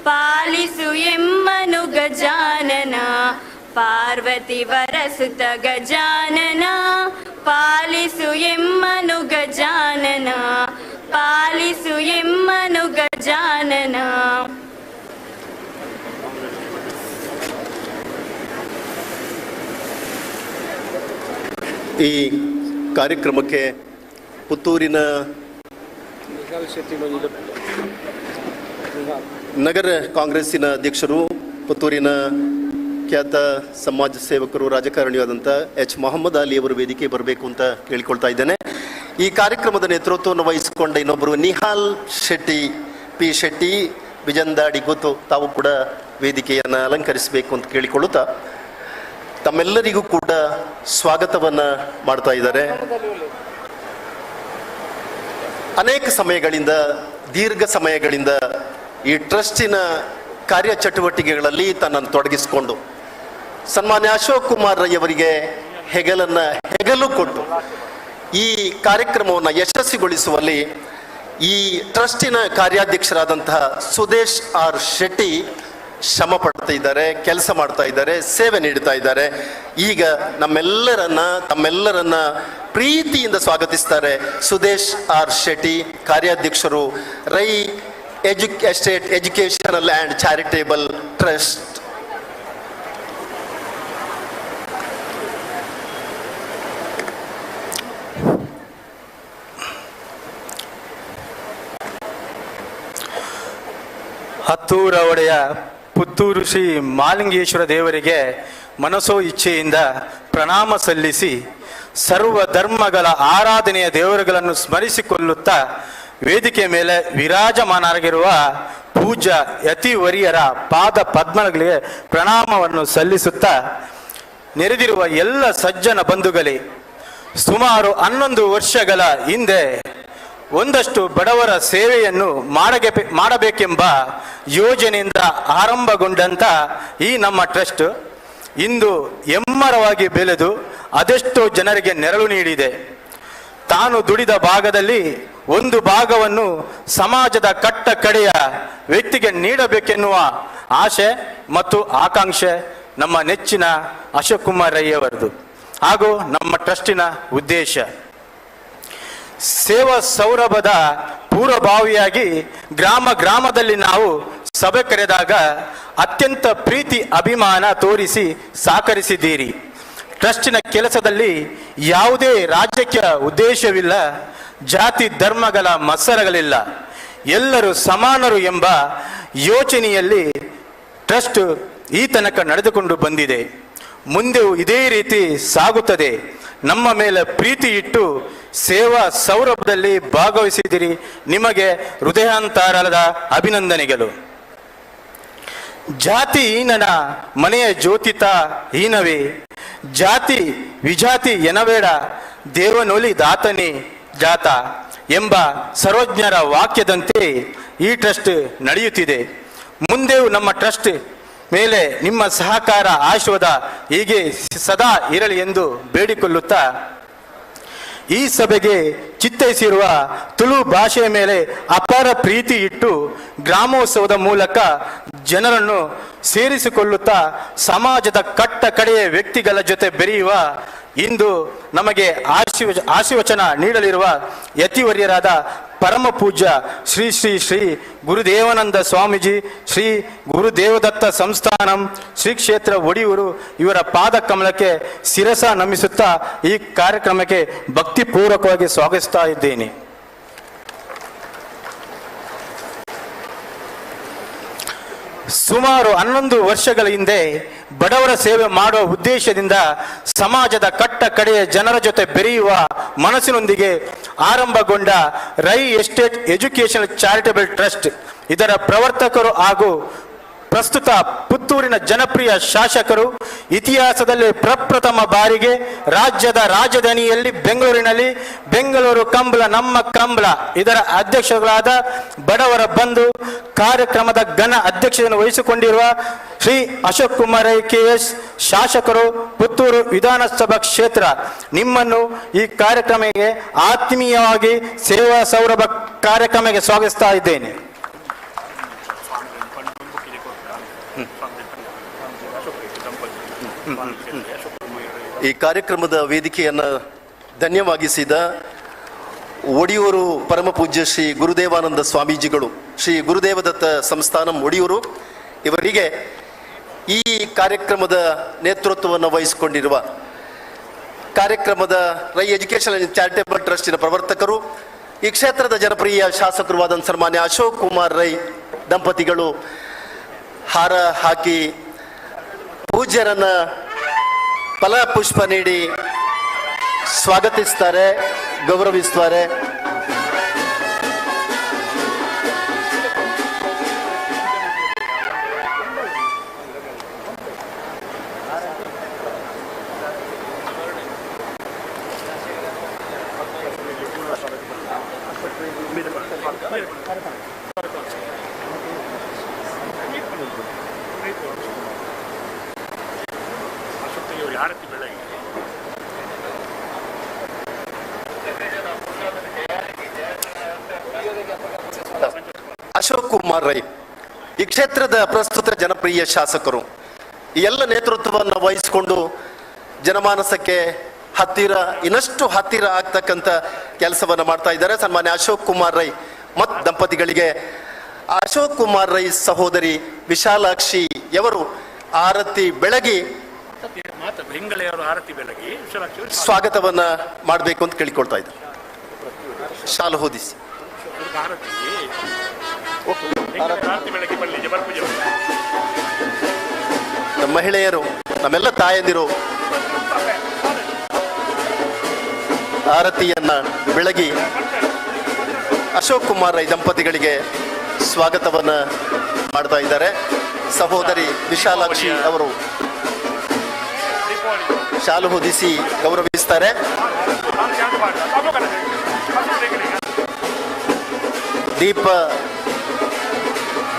ಪಾಲಿಸು ಎಮ್ಮನು ಗಜಾನನ. ಪಾರ್ವತಿ ವರಸುತ ಗಜಾನನ ಪಾಲಿಸು ಎಮ್ಮನು ಗಜಾನನ. ಪಾಲಿಸು ಎಮ್ಮನು ಗಜಾನನ. ಈ ಕಾರ್ಯಕ್ರಮಕ್ಕೆ ಪುತ್ತೂರಿನ ನಗರ ಕಾಂಗ್ರೆಸ್ಸಿನ ಅಧ್ಯಕ್ಷರು, ಪುತ್ತೂರಿನ ಖ್ಯಾತ ಸಮಾಜ ಸೇವಕರು, ರಾಜಕಾರಣಿಯಾದಂಥ ಎಚ್ ಮೊಹಮ್ಮದ್ ಅಲಿ ಅವರು ವೇದಿಕೆ ಬರಬೇಕು ಅಂತ ಕೇಳಿಕೊಳ್ತಾ ಇದ್ದೇನೆ. ಈ ಕಾರ್ಯಕ್ರಮದ ನೇತೃತ್ವವನ್ನು ವಹಿಸಿಕೊಂಡ ಇನ್ನೊಬ್ಬರು ನಿಹಾಲ್ ಶೆಟ್ಟಿ, ಪಿ ಶೆಟ್ಟಿ, ಬಿಜಂದಾಡಿ ಗೊತ್ತು, ತಾವು ಕೂಡ ವೇದಿಕೆಯನ್ನು ಅಲಂಕರಿಸಬೇಕು ಅಂತ ಕೇಳಿಕೊಳ್ಳುತ್ತಾ ತಮ್ಮೆಲ್ಲರಿಗೂ ಕೂಡ ಸ್ವಾಗತವನ್ನು ಮಾಡ್ತಾ ಇದ್ದಾರೆ. ಅನೇಕ ಸಮಯಗಳಿಂದ, ದೀರ್ಘ ಸಮಯಗಳಿಂದ ಈ ಟ್ರಸ್ಟಿನ ಕಾರ್ಯಚಟುವಟಿಕೆಗಳಲ್ಲಿ ತನ್ನನ್ನು ತೊಡಗಿಸಿಕೊಂಡು ಸನ್ಮಾನ್ಯ ಅಶೋಕ್ ಕುಮಾರ್ ರೈ ಅವರಿಗೆ ಹೆಗಲು ಕೊಟ್ಟು ಈ ಕಾರ್ಯಕ್ರಮವನ್ನು ಯಶಸ್ವಿಗೊಳಿಸುವಲ್ಲಿ ಈ ಟ್ರಸ್ಟಿನ ಕಾರ್ಯಾಧ್ಯಕ್ಷರಾದಂತಹ ಸುದೇಶ್ ಆರ್ ಶೆಟ್ಟಿ ಶ್ರಮ ಪಡ್ತಾ ಇದ್ದಾರೆ, ಕೆಲಸ ಮಾಡ್ತಾ ಇದ್ದಾರೆ, ಸೇವೆ ನೀಡ್ತಾ ಇದ್ದಾರೆ. ಈಗ ತಮ್ಮೆಲ್ಲರನ್ನ ಪ್ರೀತಿಯಿಂದ ಸ್ವಾಗತಿಸ್ತಾರೆ ಸುದೇಶ್ ಆರ್ ಶೆಟ್ಟಿ, ಕಾರ್ಯಾಧ್ಯಕ್ಷರು, Rai estate educational and charitable trust. ಹತ್ತೂರ ಒಡೆಯ ಪುತ್ತೂರು ಶ್ರೀ ಮಾಲಿಂಗೇಶ್ವರ ದೇವರಿಗೆ ಮನಸೋ ಇಚ್ಛೆಯಿಂದ ಪ್ರಣಾಮ ಸಲ್ಲಿಸಿ ಸರ್ವ ಧರ್ಮಗಳ ಆರಾಧನೆಯ ದೇವರುಗಳನ್ನು ಸ್ಮರಿಸಿಕೊಳ್ಳುತ್ತಾ ವೇದಿಕೆ ಮೇಲೆ ವಿರಾಜಮಾನರಾಗಿರುವ ಪೂಜ್ಯ ಯತಿವರಿಯರ ಪಾದ ಪದ್ಮಗಳಿಗೆ ಪ್ರಣಾಮವನ್ನು ಸಲ್ಲಿಸುತ್ತಾ ನೆರೆದಿರುವ ಎಲ್ಲ ಸಜ್ಜನ ಬಂಧುಗಳೇ, ಸುಮಾರು 11 ವರ್ಷಗಳ ಹಿಂದೆ ಒಂದಷ್ಟು ಬಡವರ ಸೇವೆಯನ್ನು ಮಾಡಬೇಕೆಂಬ ಯೋಜನೆಯಿಂದ ಆರಂಭಗೊಂಡಂಥ ಈ ನಮ್ಮ ಟ್ರಸ್ಟ್ ಇಂದು ಎಮ್ಮರವಾಗಿ ಬೆಳೆದು ಅದೆಷ್ಟೋ ಜನರಿಗೆ ನೆರಳು ನೀಡಿದೆ. ತಾನು ದುಡಿದ ಭಾಗದಲ್ಲಿ ಒಂದು ಭಾಗವನ್ನು ಸಮಾಜದ ಕಟ್ಟ ಕಡೆಯ ವ್ಯಕ್ತಿಗೆ ನೀಡಬೇಕೆನ್ನುವ ಆಶೆ ಮತ್ತು ಆಕಾಂಕ್ಷೆ ನಮ್ಮ ನೆಚ್ಚಿನ ಅಶೋಕ್ ಕುಮಾರ್ ರೈ ಅವರದು ಹಾಗೂ ನಮ್ಮ ಟ್ರಸ್ಟಿನ ಉದ್ದೇಶ. ಸೇವಾ ಸೌರಭದ ಪೂರ್ವಭಾವಿಯಾಗಿ ಗ್ರಾಮದಲ್ಲಿ ನಾವು ಸಭೆ ಕರೆದಾಗ ಅತ್ಯಂತ ಪ್ರೀತಿ ಅಭಿಮಾನ ತೋರಿಸಿ ಸಹಕರಿಸಿದ್ದೀರಿ. ಟ್ರಸ್ಟಿನ ಕೆಲಸದಲ್ಲಿ ಯಾವುದೇ ರಾಜಕೀಯ ಉದ್ದೇಶವಿಲ್ಲ, ಜಾತಿ ಧರ್ಮಗಳ ಮತ್ಸರಗಳಿಲ್ಲ, ಎಲ್ಲರೂ ಸಮಾನರು ಎಂಬ ಯೋಚನೆಯಲ್ಲಿ ಟ್ರಸ್ಟ್ ಈ ತನಕ ನಡೆದುಕೊಂಡು ಬಂದಿದೆ. ಮುಂದೆಯೂ ಇದೇ ರೀತಿ ಸಾಗುತ್ತದೆ. ನಮ್ಮ ಮೇಲೆ ಪ್ರೀತಿ ಇಟ್ಟು ಸೇವಾ ಸೌರಭದಲ್ಲಿ ಭಾಗವಹಿಸಿದಿರಿ. ನಿಮಗೆ ಹೃದಯಾಂತರಾಳದ ಅಭಿನಂದನೆಗಳು. ಜಾತಿ ಹೀನನ ಮನೆಯ ಜ್ಯೋತಿತ ಹೀನವೇ, ಜಾತಿ ವಿಜಾತಿ ಎನಬೇಡ, ದೇವನೊಲಿ ದಾತನೇ ಜಾತ ಎಂಬ ಸರ್ವಜ್ಞರ ವಾಕ್ಯದಂತೆ ಈ ಟ್ರಸ್ಟ್ ನಡೆಯುತ್ತಿದೆ. ಮುಂದೆಯೂ ನಮ್ಮ ಟ್ರಸ್ಟ್ ಮೇಲೆ ನಿಮ್ಮ ಸಹಕಾರ ಆಶೀರ್ವಾದ ಹೀಗೆ ಸದಾ ಇರಲಿ ಎಂದು ಬೇಡಿಕೊಳ್ಳುತ್ತಾ ಈ ಸಭೆಗೆ ಚಿತ್ತೈಸಿರುವ ತುಳು ಭಾಷೆಯ ಮೇಲೆ ಅಪಾರ ಪ್ರೀತಿ ಇಟ್ಟು ಗ್ರಾಮೋತ್ಸವದ ಮೂಲಕ ಜನರನ್ನು ಸೇರಿಸಿಕೊಳ್ಳುತ್ತಾ ಸಮಾಜದ ಕಟ್ಟ ಕಡೆಯ ವ್ಯಕ್ತಿಗಳ ಜೊತೆ ಬೆರೆಯುವ ಇಂದು ನಮಗೆ ಆಶೀರ್ವಚನ ನೀಡಲಿರುವ ಯತಿವರ್ಯರಾದ ಪರಮ ಪೂಜ್ಯ ಶ್ರೀ ಶ್ರೀ ಶ್ರೀ ಗುರುದೇವಾನಂದ ಸ್ವಾಮೀಜಿ, ಶ್ರೀ ಗುರುದೇವದತ್ತ ಸಂಸ್ಥಾನಂ, ಶ್ರೀ ಕ್ಷೇತ್ರ ಒಡಿಯೂರು ಇವರ ಪಾದ ಕಮಲಕ್ಕೆ ಶಿರಸ ನಮಿಸುತ್ತಾ ಈ ಕಾರ್ಯಕ್ರಮಕ್ಕೆ ಭಕ್ತಿಪೂರ್ವಕವಾಗಿ ಸ್ವಾಗತಿಸ್ತಾ ಇದ್ದೇನೆ. ಸುಮಾರು 11 ವರ್ಷಗಳ ಹಿಂದೆ ಬಡವರ ಸೇವೆ ಮಾಡುವ ಉದ್ದೇಶದಿಂದ ಸಮಾಜದ ಕಟ್ಟ ಕಡೆಯ ಜನರ ಜೊತೆ ಬೆರೆಯುವ ಮನಸ್ಸಿನೊಂದಿಗೆ ಆರಂಭಗೊಂಡ Rai estate education charitable trust ಇದರ ಪ್ರವರ್ತಕರು ಹಾಗೂ ಪ್ರಸ್ತುತ ಪುತ್ತೂರಿನ ಜನಪ್ರಿಯ ಶಾಸಕರು ಇತಿಹಾಸದಲ್ಲಿ ಪ್ರಪ್ರಥಮ ಬಾರಿಗೆ ರಾಜ್ಯದ ರಾಜಧಾನಿಯಲ್ಲಿ ಬೆಂಗಳೂರಿನಲ್ಲಿ ಬೆಂಗಳೂರು ಕಂಬಳ ನಮ್ಮ ಕಂಬಳ ಇದರ ಅಧ್ಯಕ್ಷಗಳಾದ ಬಡವರ ಬಂಧು ಕಾರ್ಯಕ್ರಮದ ಘನ ಅಧ್ಯಕ್ಷತೆಯನ್ನು ವಹಿಸಿಕೊಂಡಿರುವ ಶ್ರೀ ಅಶೋಕ್ ಕುಮಾರ್ ರೈ KS ಶಾಸಕರು ಪುತ್ತೂರು ವಿಧಾನಸಭಾ ಕ್ಷೇತ್ರ ನಿಮ್ಮನ್ನು ಈ ಕಾರ್ಯಕ್ರಮಕ್ಕೆ ಆತ್ಮೀಯವಾಗಿ ಸೇವಾ ಸೌರಭ ಕಾರ್ಯಕ್ರಮಕ್ಕೆ ಸ್ವಾಗತಿಸ್ತಾ ಇದ್ದೇನೆ. ಈ ಕಾರ್ಯಕ್ರಮದ ವೇದಿಕೆಯನ್ನು ಧನ್ಯವಾಗಿಸಿದ ಒಡಿಯೂರು ಪರಮ ಪೂಜ್ಯ ಶ್ರೀ ಗುರುದೇವಾನಂದ ಸ್ವಾಮೀಜಿಗಳು, ಶ್ರೀ ಗುರುದೇವದತ್ತ ಸಂಸ್ಥಾನಂ ಒಡಿಯೂರು ಇವರಿಗೆ ಈ ಕಾರ್ಯಕ್ರಮದ ನೇತೃತ್ವವನ್ನು ವಹಿಸಿಕೊಂಡಿರುವ ಕಾರ್ಯಕ್ರಮದ ರೈ ಎಜುಕೇಶನ್ ಅಂಡ್ ಚಾರಿಟಬಲ್ ಟ್ರಸ್ಟಿನ ಪ್ರವರ್ತಕರು, ಈ ಕ್ಷೇತ್ರದ ಜನಪ್ರಿಯ ಶಾಸಕರುವಾದ ಸನ್ಮಾನ್ಯ ಅಶೋಕ್ ಕುಮಾರ್ ರೈ ದಂಪತಿಗಳು ಹಾರ ಹಾಕಿ ಪೂಜ್ಯರನ್ನ ಫಲ ಪುಷ್ಪ ನೀಡಿ ಸ್ವಾಗತಿಸ್ತಾರೆ, ಗೌರವಿಸ್ತಾರೆ. ಅಶೋಕ್ ಕುಮಾರ್ ರೈ ಈ ಕ್ಷೇತ್ರದ ಪ್ರಸ್ತುತ ಜನಪ್ರಿಯ ಶಾಸಕರು, ಈ ಎಲ್ಲ ನೇತೃತ್ವವನ್ನು ವಹಿಸಿಕೊಂಡು ಜನಮಾನಸಕ್ಕೆ ಇನ್ನಷ್ಟು ಹತ್ತಿರ ಆಗ್ತಕ್ಕಂಥ ಕೆಲಸವನ್ನು ಮಾಡ್ತಾ ಇದ್ದಾರೆ. ಸನ್ಮಾನ್ಯ ಅಶೋಕ್ ಕುಮಾರ್ ರೈ ಮತ್ತು ದಂಪತಿಗಳಿಗೆ ಅಶೋಕ್ ಕುಮಾರ್ ರೈ ಸಹೋದರಿ ವಿಶಾಲಾಕ್ಷಿ ಯವರು ಆರತಿ ಬೆಳಗಿ ಸ್ವಾಗತವನ್ನ ಮಾಡಬೇಕು ಅಂತ ಕೇಳಿಕೊಳ್ತಾ ಇದ್ದಾರೆ. ಶಾಲು ಹೊದಿಸಿ ನಮ್ಮ ಮಹಿಳೆಯರು, ನಮ್ಮೆಲ್ಲ ತಾಯಂದಿರು ಆರತಿಯನ್ನ ಬೆಳಗಿ ಅಶೋಕ್ ಕುಮಾರ್ ರೈ ದಂಪತಿಗಳಿಗೆ ಸ್ವಾಗತವನ್ನ ಮಾಡ್ತಾ ಇದ್ದಾರೆ. ಸಹೋದರಿ ವಿಶಾಲಾಕ್ಷಿ ಅವರು ಶಾಲು ಹೊದಿಸಿ ಗೌರವಿಸ್ತಾರೆ.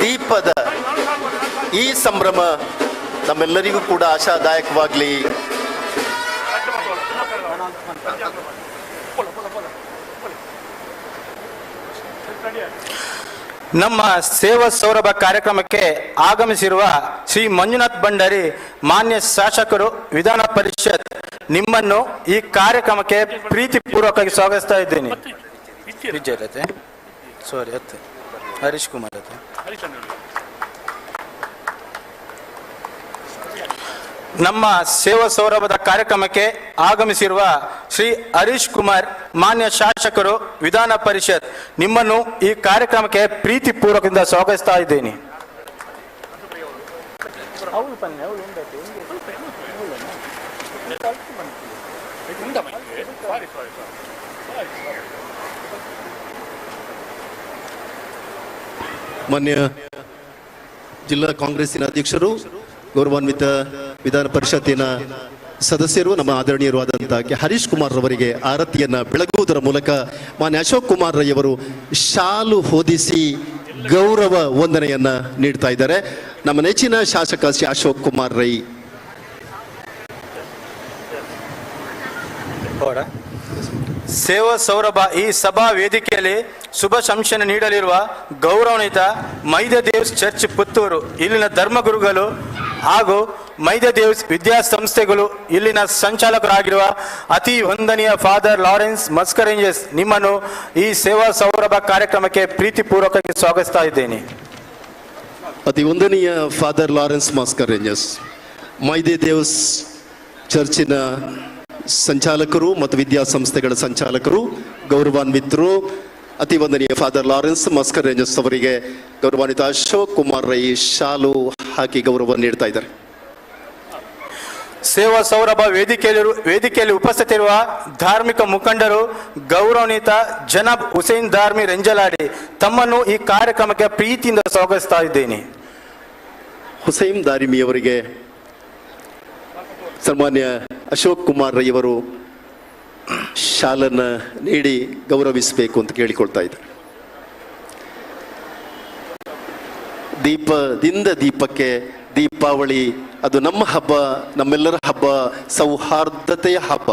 ದೀಪದ ಈ ಸಂಭ್ರಮ ನಮ್ಮೆಲ್ಲರಿಗೂ ಕೂಡ ಆಶಾದಾಯಕವಾಗಲಿ. ನಮ್ಮ ಸೇವಾ ಸೌರಭ ಕಾರ್ಯಕ್ರಮಕ್ಕೆ ಆಗಮಿಸಿರುವ ಶ್ರೀ ಮಂಜುನಾಥ್ ಭಂಡಾರಿ ಮಾನ್ಯ ಶಾಸಕರು ವಿಧಾನ ಪರಿಷತ್ ನಿಮ್ಮನ್ನು ಈ ಕಾರ್ಯಕ್ರಮಕ್ಕೆ ಪ್ರೀತಿಪೂರ್ವಕವಾಗಿ ಸ್ವಾಗತಿಸ್ತಾ ಇದ್ದೇನೆ. ಹರೀಶ್ ಕುಮಾರ್ ನಮ್ಮ ಸೇವಾ ಸೌರಭದ ಕಾರ್ಯಕ್ರಮಕ್ಕೆ ಆಗಮಿಸಿರುವ ಶ್ರೀ ಹರೀಶ್ ಕುಮಾರ್ ಮಾನ್ಯ ಶಾಸಕರು ವಿಧಾನ ಪರಿಷತ್ ನಿಮ್ಮನ್ನು ಈ ಕಾರ್ಯಕ್ರಮಕ್ಕೆ ಪ್ರೀತಿಪೂರ್ವಕದಿಂದ ಸ್ವಾಗತಿಸ್ತಾ ಇದ್ದೇನೆ. ಮಾನ್ಯ ಜಿಲ್ಲಾ ಕಾಂಗ್ರೆಸ್ಸಿನ ಅಧ್ಯಕ್ಷರು, ಗೌರವಾನ್ವಿತ ವಿಧಾನ ಪರಿಷತ್ತಿನ ಸದಸ್ಯರು, ನಮ್ಮ ಆದರಣೀಯರಾದಂತಹ ಹರೀಶ್ ಕುಮಾರ್ ರವರಿಗೆ ಆರತಿಯನ್ನ ಬೆಳಗುವುದರ ಮೂಲಕ ಮಾನ್ಯ ಅಶೋಕ್ ಕುಮಾರ್ ರೈ ಅವರು ಶಾಲು ಹೊದಿಸಿ ಗೌರವ ವಂದನೆಯನ್ನ ನೀಡ್ತಾ ಇದ್ದಾರೆ. ನಮ್ಮ ನೆಚ್ಚಿನ ಶಾಸಕ ಶ್ರೀ ಅಶೋಕ್ ಕುಮಾರ್ ರೈ. ಸೇವಾ ಸೌರಭ ಈ ಸಭಾ ವೇದಿಕೆಯಲ್ಲಿ ಶುಭ ಸಂಶನ ನೀಡಲಿರುವ ಗೌರವಾನ್ವಿತ ಮೈದದೇವ್ಸ್ ಚರ್ಚ್ ಪುತ್ತೂರು ಇಲ್ಲಿನ ಧರ್ಮಗುರುಗಳು ಹಾಗೂ ಮೈದದೇವ್ಸ್ ವಿದ್ಯಾಸಂಸ್ಥೆಗಳು ಇಲ್ಲಿನ ಸಂಚಾಲಕರಾಗಿರುವ ಅತಿ ವಂದನೀಯ ಫಾದರ್ ಲಾರೆನ್ಸ್ ಮಸ್ಕರೇಂಜಸ್ ನಿಮ್ಮನ್ನು ಈ ಸೇವಾ ಸೌರಭ ಕಾರ್ಯಕ್ರಮಕ್ಕೆ ಪ್ರೀತಿಪೂರ್ವಕವಾಗಿ ಸ್ವಾಗತಿಸ್ತಾ ಇದ್ದೇನೆ. ಅತಿ ವಂದನೀಯ ಫಾದರ್ ಲಾರೆನ್ಸ್ ಮಸ್ಕರೇಂಜಸ್ ಮೈದದೇವ್ಸ್ ಚರ್ಚಿನ ಸಂಚಾಲಕರು ಮತ್ತು ವಿದ್ಯಾಸಂಸ್ಥೆಗಳ ಸಂಚಾಲಕರು, ಗೌರವಾನ್ವಿತರು, ಅತಿವಂದನೀಯ ಫಾದರ್ ಲಾರೆನ್ಸ್ ಮಸ್ಕರ್ ರೇಂಜರ್ಸ್ ಅವರಿಗೆ ಗೌರವಾನ್ವಿತ ಅಶೋಕ್ ಕುಮಾರ್ ರೈ ಶಾಲು ಹಾಕಿ ಗೌರವ ನೀಡ್ತಾ ಇದ್ದಾರೆ. ಸೇವಾ ಸೌರಭ ವೇದಿಕೆಯಲ್ಲಿ ಉಪಸ್ಥಿತರಿರುವ ಧಾರ್ಮಿಕ ಮುಖಂಡರು ಗೌರವಾನ್ವಿತ ಜನಾಬ್ ಹುಸೇನ್ ದಾರ್ಮಿ ರೆಂಜಲಾಡಿ ತಮ್ಮನ್ನು ಈ ಕಾರ್ಯಕ್ರಮಕ್ಕೆ ಪ್ರೀತಿಯಿಂದ ಸ್ವಾಗತಿಸ್ತಾ ಇದ್ದೇನೆ. ಹುಸೈನ್ ದಾರಿಮಿ ಅವರಿಗೆ ಸನ್ಮಾನ್ಯ ಅಶೋಕ್ ಕುಮಾರ್ ರೈ ಅವರು ಶಾಲನ್ನು ನೀಡಿ ಗೌರವಿಸಬೇಕು ಅಂತ ಕೇಳಿಕೊಳ್ತಾ ಇದ್ದಾರೆ. ದೀಪದಿಂದ ದೀಪಕ್ಕೆ ದೀಪಾವಳಿ ಅದು ನಮ್ಮ ಹಬ್ಬ, ನಮ್ಮೆಲ್ಲರ ಹಬ್ಬ, ಸೌಹಾರ್ದತೆಯ ಹಬ್ಬ.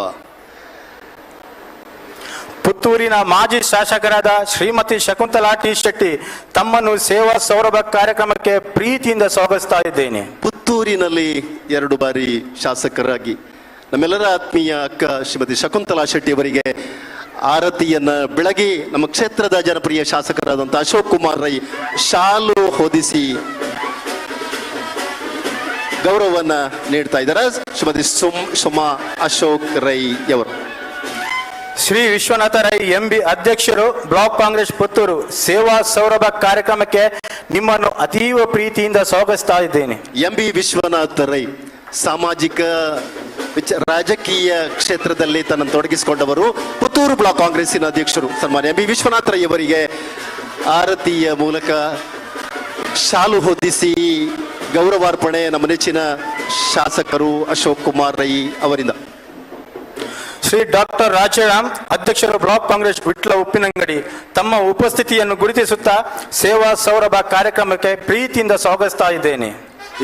ಪುತ್ತೂರಿನ ಮಾಜಿ ಶಾಸಕರಾದ ಶ್ರೀಮತಿ ಶಕುಂತಲಾ ಟಿ ಶೆಟ್ಟಿ ತಮ್ಮನ್ನು ಸೇವಾ ಸೌರಭ ಕಾರ್ಯಕ್ರಮಕ್ಕೆ ಪ್ರೀತಿಯಿಂದ ಸ್ವಾಗತಿಸ್ತಾ ಇದ್ದೇನೆ. ಪುತ್ತೂರಿನಲ್ಲಿ 2 ಬಾರಿ ಶಾಸಕರಾಗಿ ನಮ್ಮೆಲ್ಲರ ಆತ್ಮೀಯ ಅಕ್ಕ ಶ್ರೀಮತಿ ಶಕುಂತಲಾ ಶೆಟ್ಟಿ ಅವರಿಗೆ ಆರತಿಯನ್ನ ಬೆಳಗಿ ನಮ್ಮ ಕ್ಷೇತ್ರದ ಜನಪ್ರಿಯ ಶಾಸಕರಾದಂಥ ಅಶೋಕ್ ಕುಮಾರ್ ರೈ ಶಾಲು ಹೊದಿಸಿ ಗೌರವವನ್ನ ನೀಡ್ತಾ ಇದ್ದಾರೆ. ಶ್ರೀಮತಿ ಸುಮಾ ಅಶೋಕ್ ರೈ ಅವರು. ಶ್ರೀ ವಿಶ್ವನಾಥ ರೈ ಎಂಬಿ ಅಧ್ಯಕ್ಷರು ಬ್ಲಾಕ್ ಕಾಂಗ್ರೆಸ್ ಪುತ್ತೂರು ಸೇವಾ ಸೌರಭ ಕಾರ್ಯಕ್ರಮಕ್ಕೆ ನಿಮ್ಮನ್ನು ಅತೀವ ಪ್ರೀತಿಯಿಂದ ಸ್ವಾಗತಿಸ್ತಾ ಇದ್ದೇನೆ. ಎಂಬಿ ವಿಶ್ವನಾಥ ರೈ ಸಾಮಾಜಿಕ ರಾಜಕೀಯ ಕ್ಷೇತ್ರದಲ್ಲಿ ತನ್ನನ್ನು ತೊಡಗಿಸಿಕೊಂಡವರು. ಪುತ್ತೂರು ಬ್ಲಾಕ್ ಕಾಂಗ್ರೆಸ್ಸಿನ ಅಧ್ಯಕ್ಷರು ಸನ್ಮಾನ್ಯ ಎಂಬಿ ವಿಶ್ವನಾಥ ರೈ ಅವರಿಗೆ ಆರತಿಯ ಮೂಲಕ ಶಾಲು ಹೊದಿಸಿ ಗೌರವಾರ್ಪಣೆ ನಮ್ಮ ನೆಚ್ಚಿನ ಶಾಸಕರು ಅಶೋಕ್ ಕುಮಾರ್ ರೈ ಅವರಿಂದ. ಶ್ರೀ ಡಾಕ್ಟರ್ ರಾಜಾರಾಮ್ ಅಧ್ಯಕ್ಷರು ಬ್ಲಾಕ್ ಕಾಂಗ್ರೆಸ್ ವಿಟ್ಲ ಉಪ್ಪಿನಂಗಡಿ ತಮ್ಮ ಉಪಸ್ಥಿತಿಯನ್ನು ಗುರುತಿಸುತ್ತಾ ಸೇವಾ ಸೌರಭ ಕಾರ್ಯಕ್ರಮಕ್ಕೆ ಪ್ರೀತಿಯಿಂದ ಸ್ವಾಗತಿಸ್ತಾ ಇದ್ದೇನೆ.